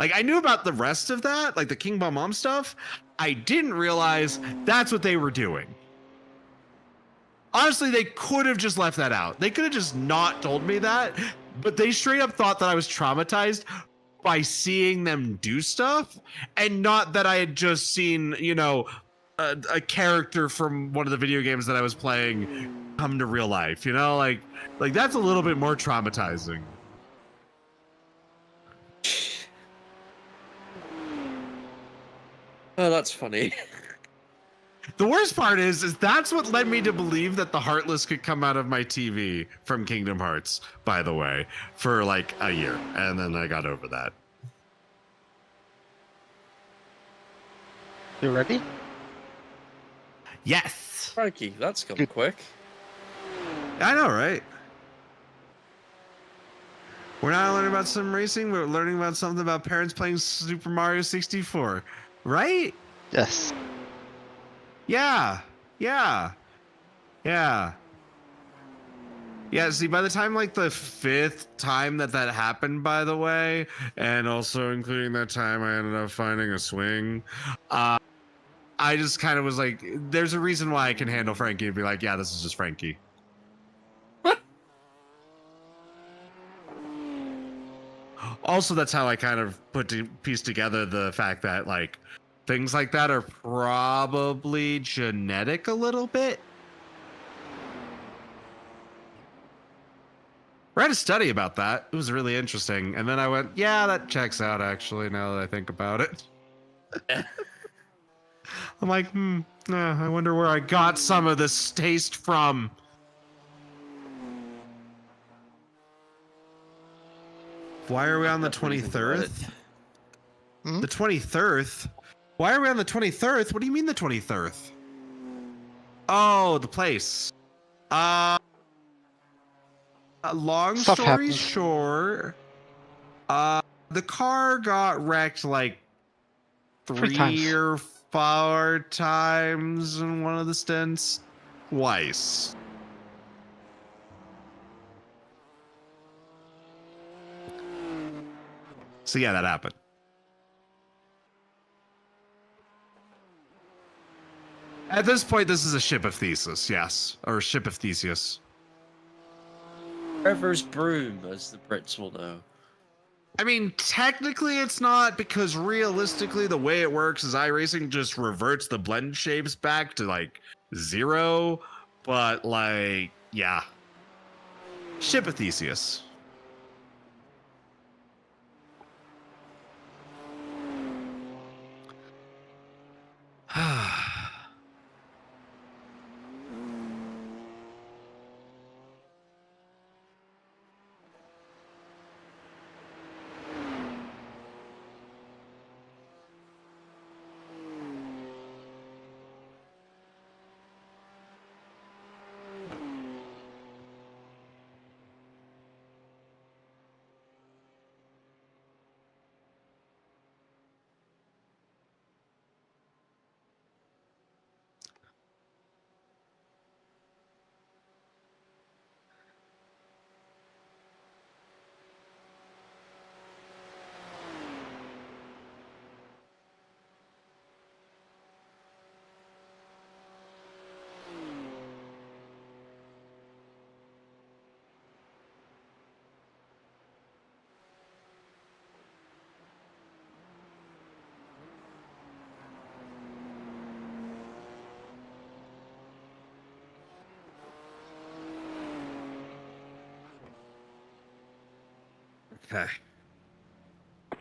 Like I knew about the rest of that, like the King Bomb stuff. I didn't realize that's what they were doing. Honestly, they could have just left that out. They could have just not told me that. but they straight up thought that I was traumatized by seeing them do stuff, and not that I had just seen, a character from one of the video games that I was playing come to real life. Like that's a little bit more traumatizing. Oh, that's funny. The worst part is that's what led me to believe that the Heartless could come out of my TV from Kingdom Hearts, by the way, for like a year. And then I got over that. You ready? Yes. Frankie, that's gone quick. I know, right? We're not learning about sim racing, we're learning about something about parents playing Super Mario 64, right? Yes. Yeah. Yeah. See, by the time like the 5th time that happened, by the way, and also including that time I ended up finding a swing, I just kind of was like, there's a reason why I can handle Frankie and be like, yeah, this is just Frankie. Also, that's how I kind of piece together the fact that like things like that are probably genetic a little bit. I read a study about that. It was really interesting. And then I went, yeah, that checks out actually, now that I think about it. I'm like, I wonder where I got some of this taste from. Why are we on the 23rd? The 23rd? Why are we on the 23rd? What do you mean the 23rd? Oh, the place. Long Stuff story happens. short, the car got wrecked like 3 times. or 4 times in one of the stints. Twice. So yeah, that happened. At this point, this is a ship of Theseus, yes. Or ship of Theseus. Trevor's broom, as the Brits will know. I mean, technically it's not, because realistically the way it works is iRacing just reverts the blend shapes back to like 0. But like, yeah. Ship of Theseus. Okay.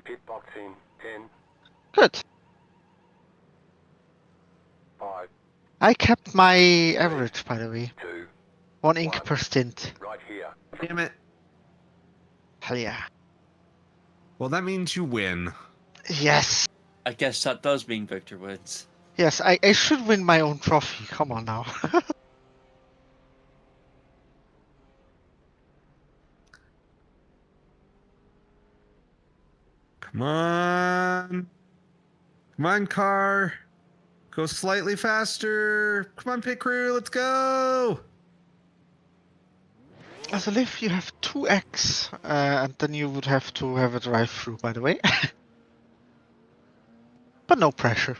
Pit box in 10, Good. 5, I kept my average, by the way. 2, 1 ink per stint. right here. Damn it. Hell yeah. Well, that means you win. Yes. I guess that does mean Victor wins. Yes, I should win my own trophy. Come on now. Come on. Come on, car. Go slightly faster. Come on, pit crew. Let's go. As a lift, you have 2x, and then you would have to have a drive-through, by the way. But no pressure.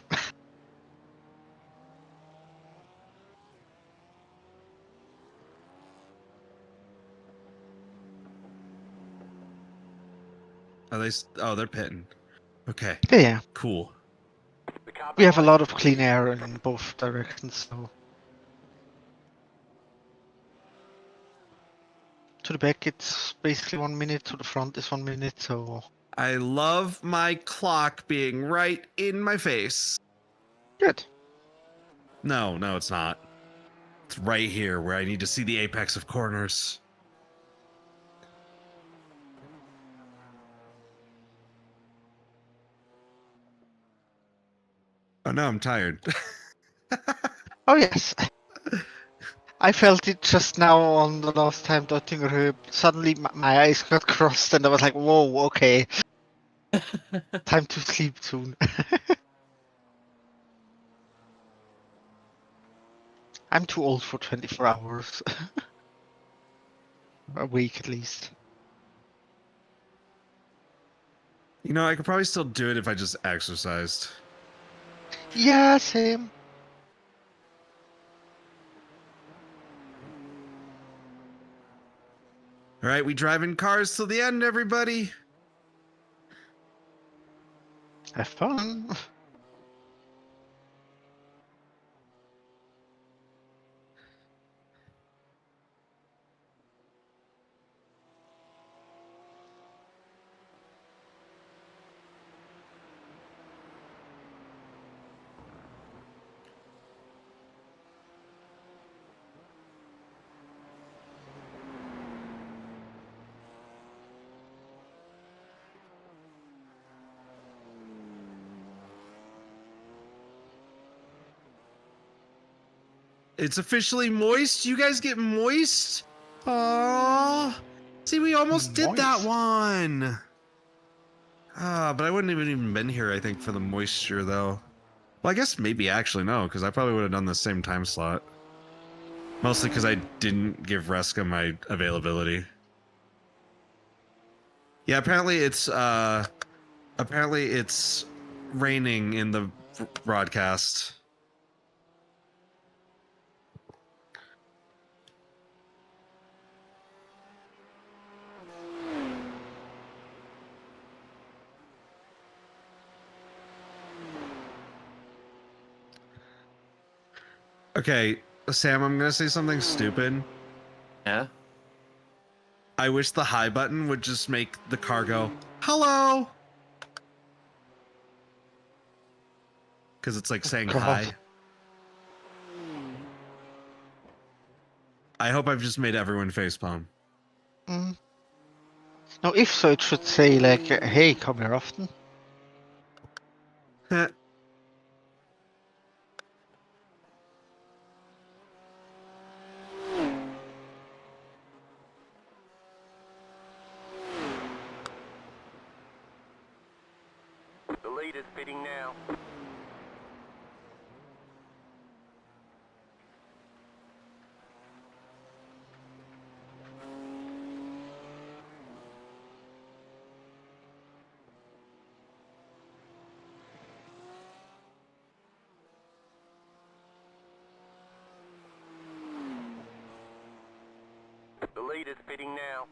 Are they? Oh, they're pitting. Okay. Yeah. Cool. We have a lot of clean air in both directions, so. To the back, it's basically 1 minute. To the front is 1 minute, so. I love my clock being right in my face. Good. No, it's not. It's right here where I need to see the apex of corners. Oh no, I'm tired. Oh yes. I felt it just now on the last time Dottinger. Suddenly my eyes got crossed and I was like, whoa, okay. Time to sleep soon. I'm too old for 24 hours. A week at least. You know, I could probably still do it if I just exercised. Yeah, same. All right, we driving cars till the end, everybody. Have fun. It's officially moist. You guys get moist? Aww. See, we almost did that one. But I wouldn't have even been here, I think, for the moisture, though. Well, I guess maybe actually no, because I probably would have done the same time slot. Mostly because I didn't give Reska my availability. Yeah, apparently it's raining in the broadcast. Okay, Sam, I'm gonna say something stupid. Yeah? I wish the hi button would just make the car go, hello! Because it's like saying God. hi. I hope I've just made everyone facepalm. Mm. No, if so, it should say like, hey, come here often. The leader's pitting now. The leader's pitting now.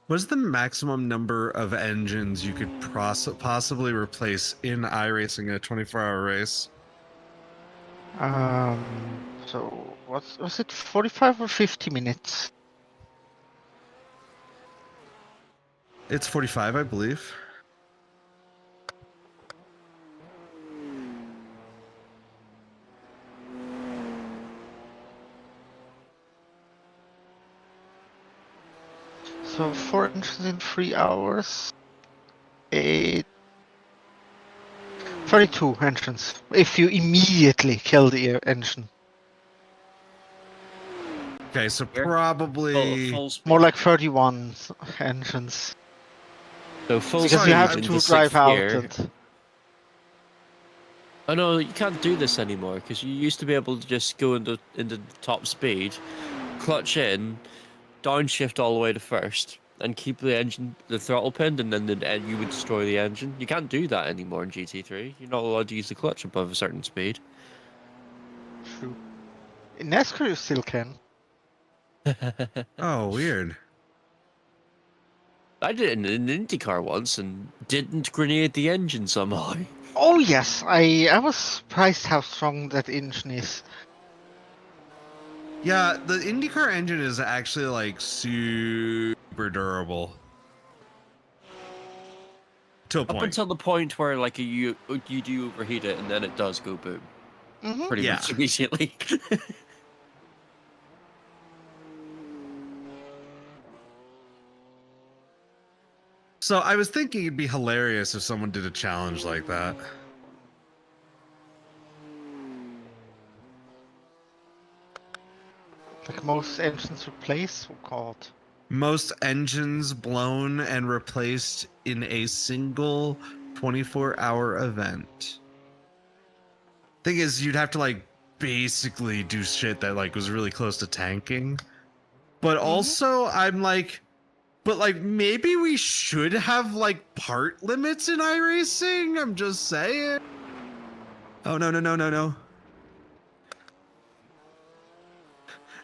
What's the maximum number of engines you could possibly replace in iRacing a 24-hour race? So was it 45 or 50 minutes? It's 45, I believe. So 4 engines in 3 hours. 8. 32 engines. If you immediately kill the engine. Okay, so Here? probably Full speed. More like 31 engines. So full Because speed you have into to sixth drive out gear. and... Oh no, you can't do this anymore because you used to be able to just go into the top speed, clutch in, downshift all the way to first, and keep the throttle pinned, and then you would destroy the engine. You can't do that anymore in GT3. You're not allowed to use the clutch above a certain speed. True. In NASCAR you still can. Oh, weird. I did it in an IndyCar once and didn't grenade the engine somehow. Oh yes, I was surprised how strong that engine is. Yeah, the IndyCar engine is actually like super durable. To a Up point. until the point where like you do overheat it and then it does go boom. Mm-hmm. Pretty Yeah. much immediately. So I was thinking it'd be hilarious if someone did a challenge like that. Like most engines replaced, or called. Most engines blown and replaced in a single 24-hour event. Thing is, you'd have to like basically do shit that like was really close to tanking. But also, I'm like, but like maybe we should have like part limits in iRacing. I'm just saying. Oh no no no no no.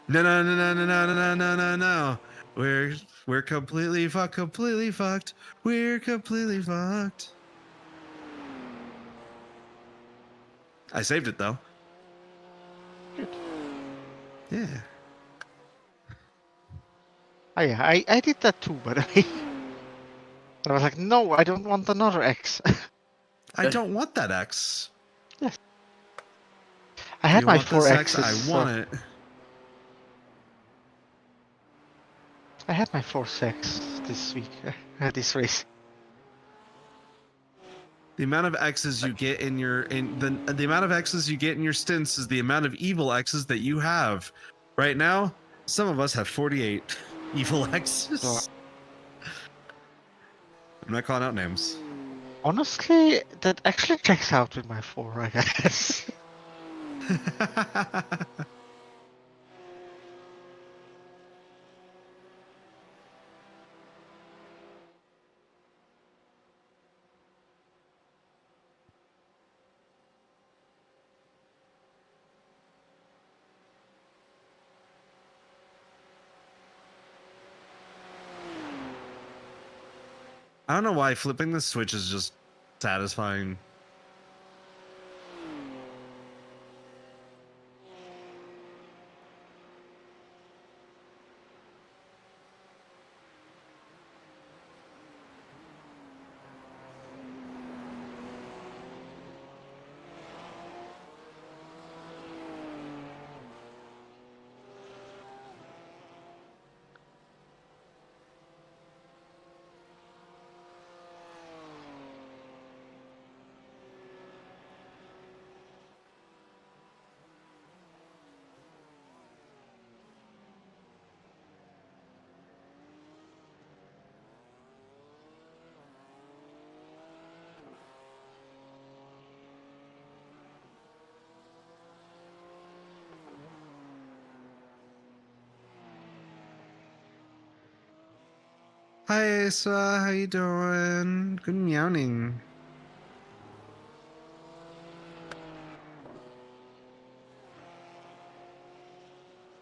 No no no no no no no no no no. We're completely fucked. We're completely fucked. I saved it though. Good. Yeah. Oh yeah, I did that too, but I was like, no, I don't want another X. I don't want that X. Yes. I had you my want this 4 X? X's. I want it. I had my 4 X this week, this race. The amount of X's you get in your the amount of X's you get in your stints is the amount of evil X's that you have. Right now, some of us have 48 evil X's. I'm not calling out names. Honestly, that actually checks out with my 4, I guess. I don't know why flipping the switch is just satisfying. Hi Asa, how you doing? Good meowing.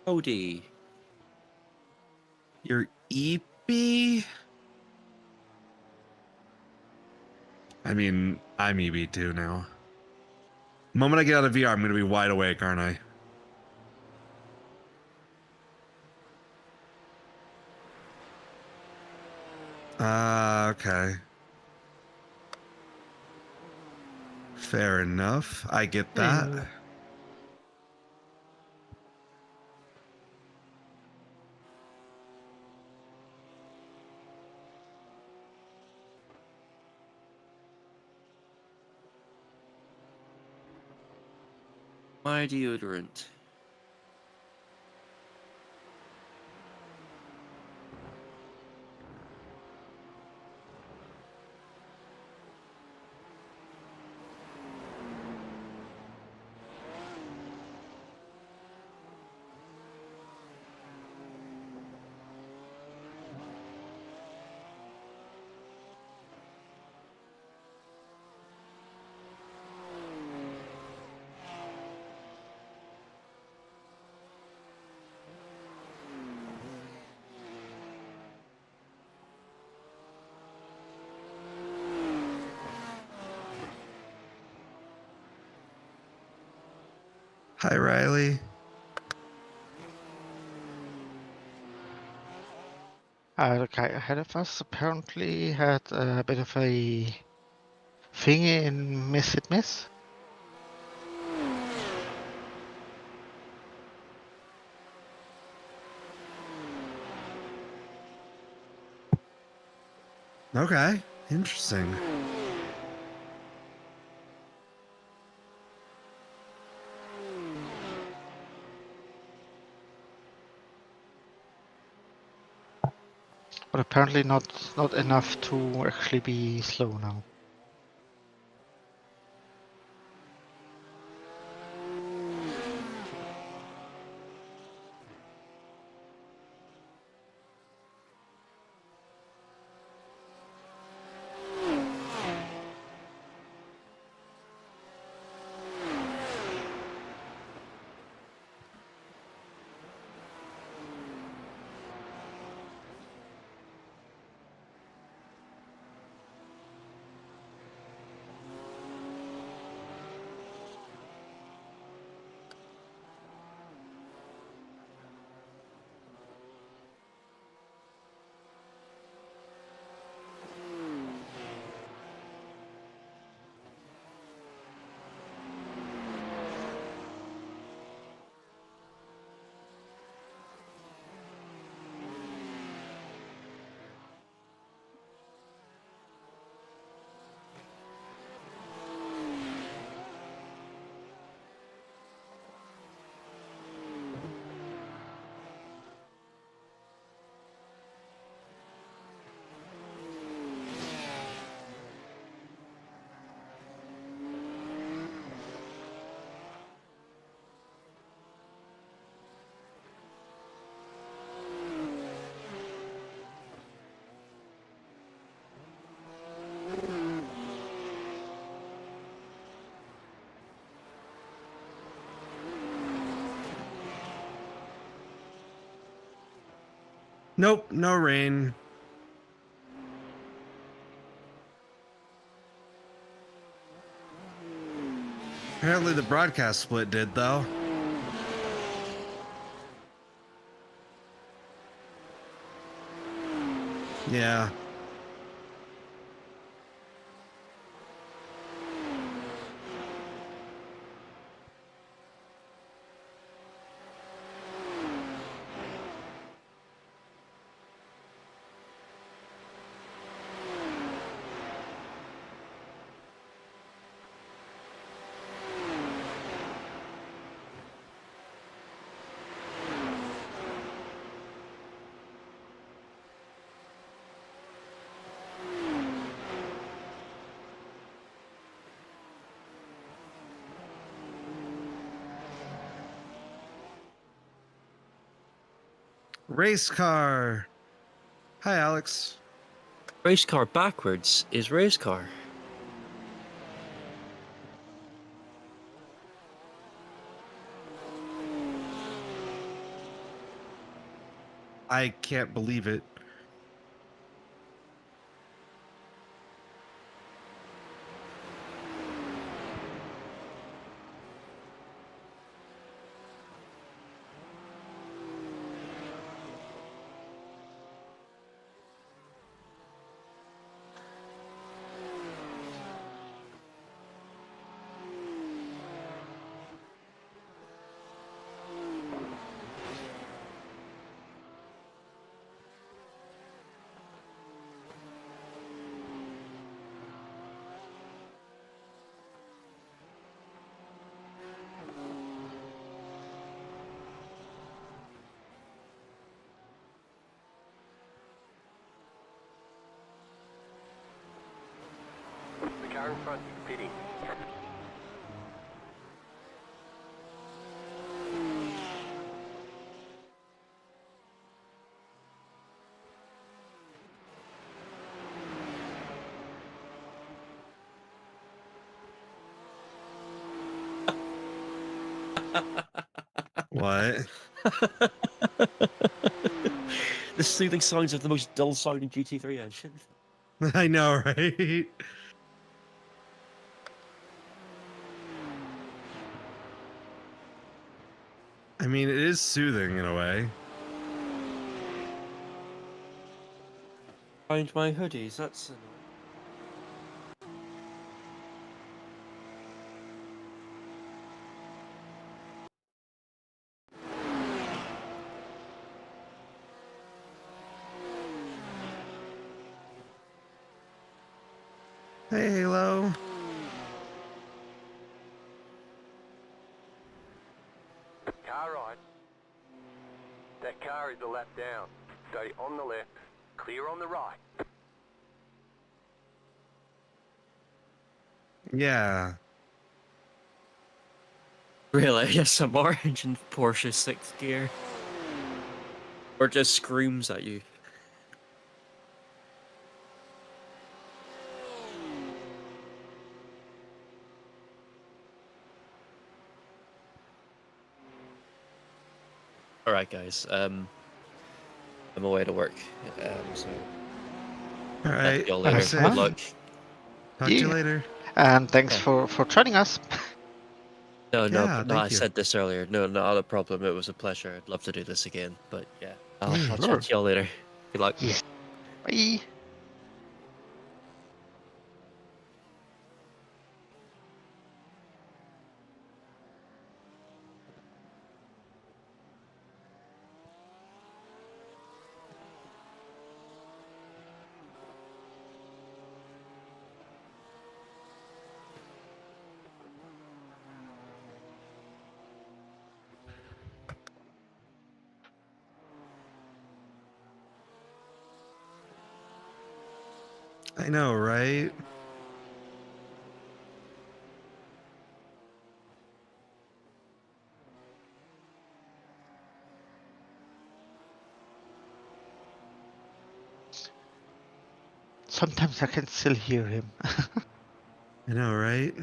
Odie. You're EP? I mean, I'm EB too now. The moment I get out of VR, I'm gonna be wide awake, aren't I? Okay. Fair enough. I get that. Yeah. My deodorant. Hi, Riley. The guy ahead of us apparently had a bit of a thingy in Miss It Miss. Okay, interesting. But apparently not enough to actually be slow now. Nope, no rain. Apparently the broadcast split did, though. Yeah. Race car. Hi, Alex. Race car backwards is race car. I can't believe it. car in front is pitting. What? The soothing sounds of the most dull-sounding GT3 engine. I know, right? I mean, it is soothing in a way. Find my hoodies, that's annoying. Hey, Halo. Car right. That car is a lap down. Stay on the left, clear on the right. Yeah. Really? Yes, some orange in Porsche 6th gear. Or just screams at you. Alright guys, I'm away to work, so... All right. Y'all later. Nice. Good luck. Talk to you later. And thanks Yeah. for joining us. No, Yeah, no, I thank you. said this earlier. No, not a problem. It was a pleasure. I'd love to do this again. But yeah, I'll Sure. chat to y'all later. Good luck. Yes. Bye. I know, right? Sometimes I can still hear him. I know, right?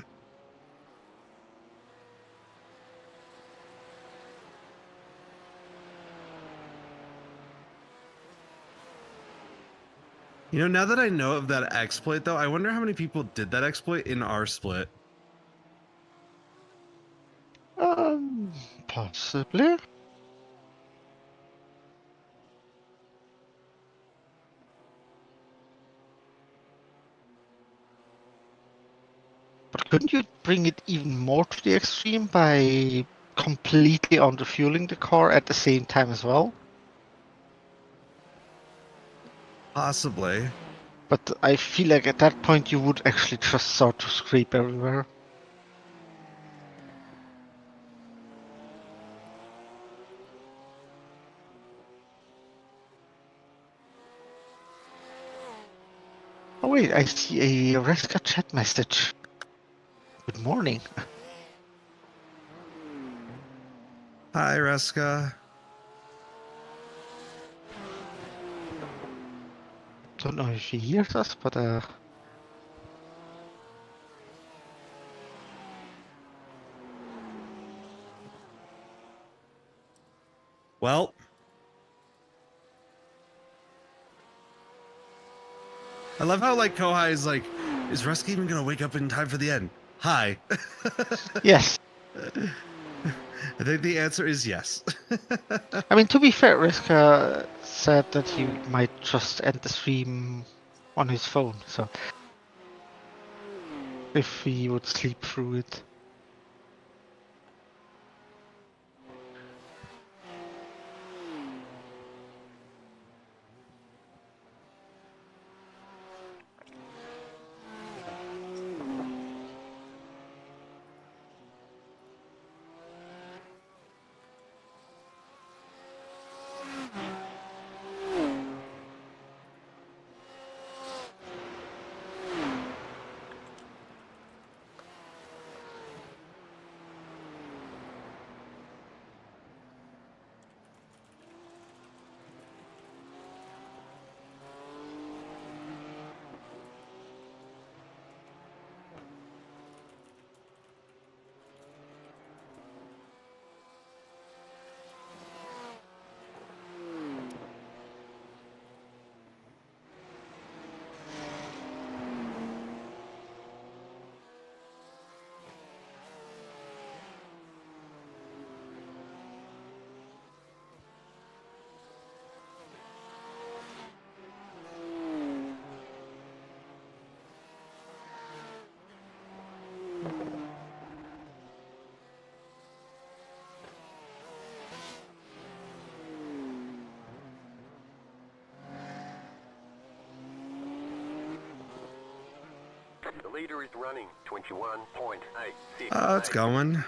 You know, now that I know of that exploit, though, I wonder how many people did that exploit in our split. Possibly. But couldn't you bring it even more to the extreme by completely underfueling the car at the same time as well? Possibly. But I feel like at that point you would actually just start to scrape everywhere. Oh wait, I see a Reska chat message. Good morning. Hi, Reska. Don't know if he hears us, but Well, I love how like Kohai is like, is Reska even gonna wake up in time for the end? Hi. yes. I think the answer is yes. I mean, to be fair, Reska said that he might just end the stream on his phone, so if he would sleep through it. The leader is running 21.86. Oh, it's going.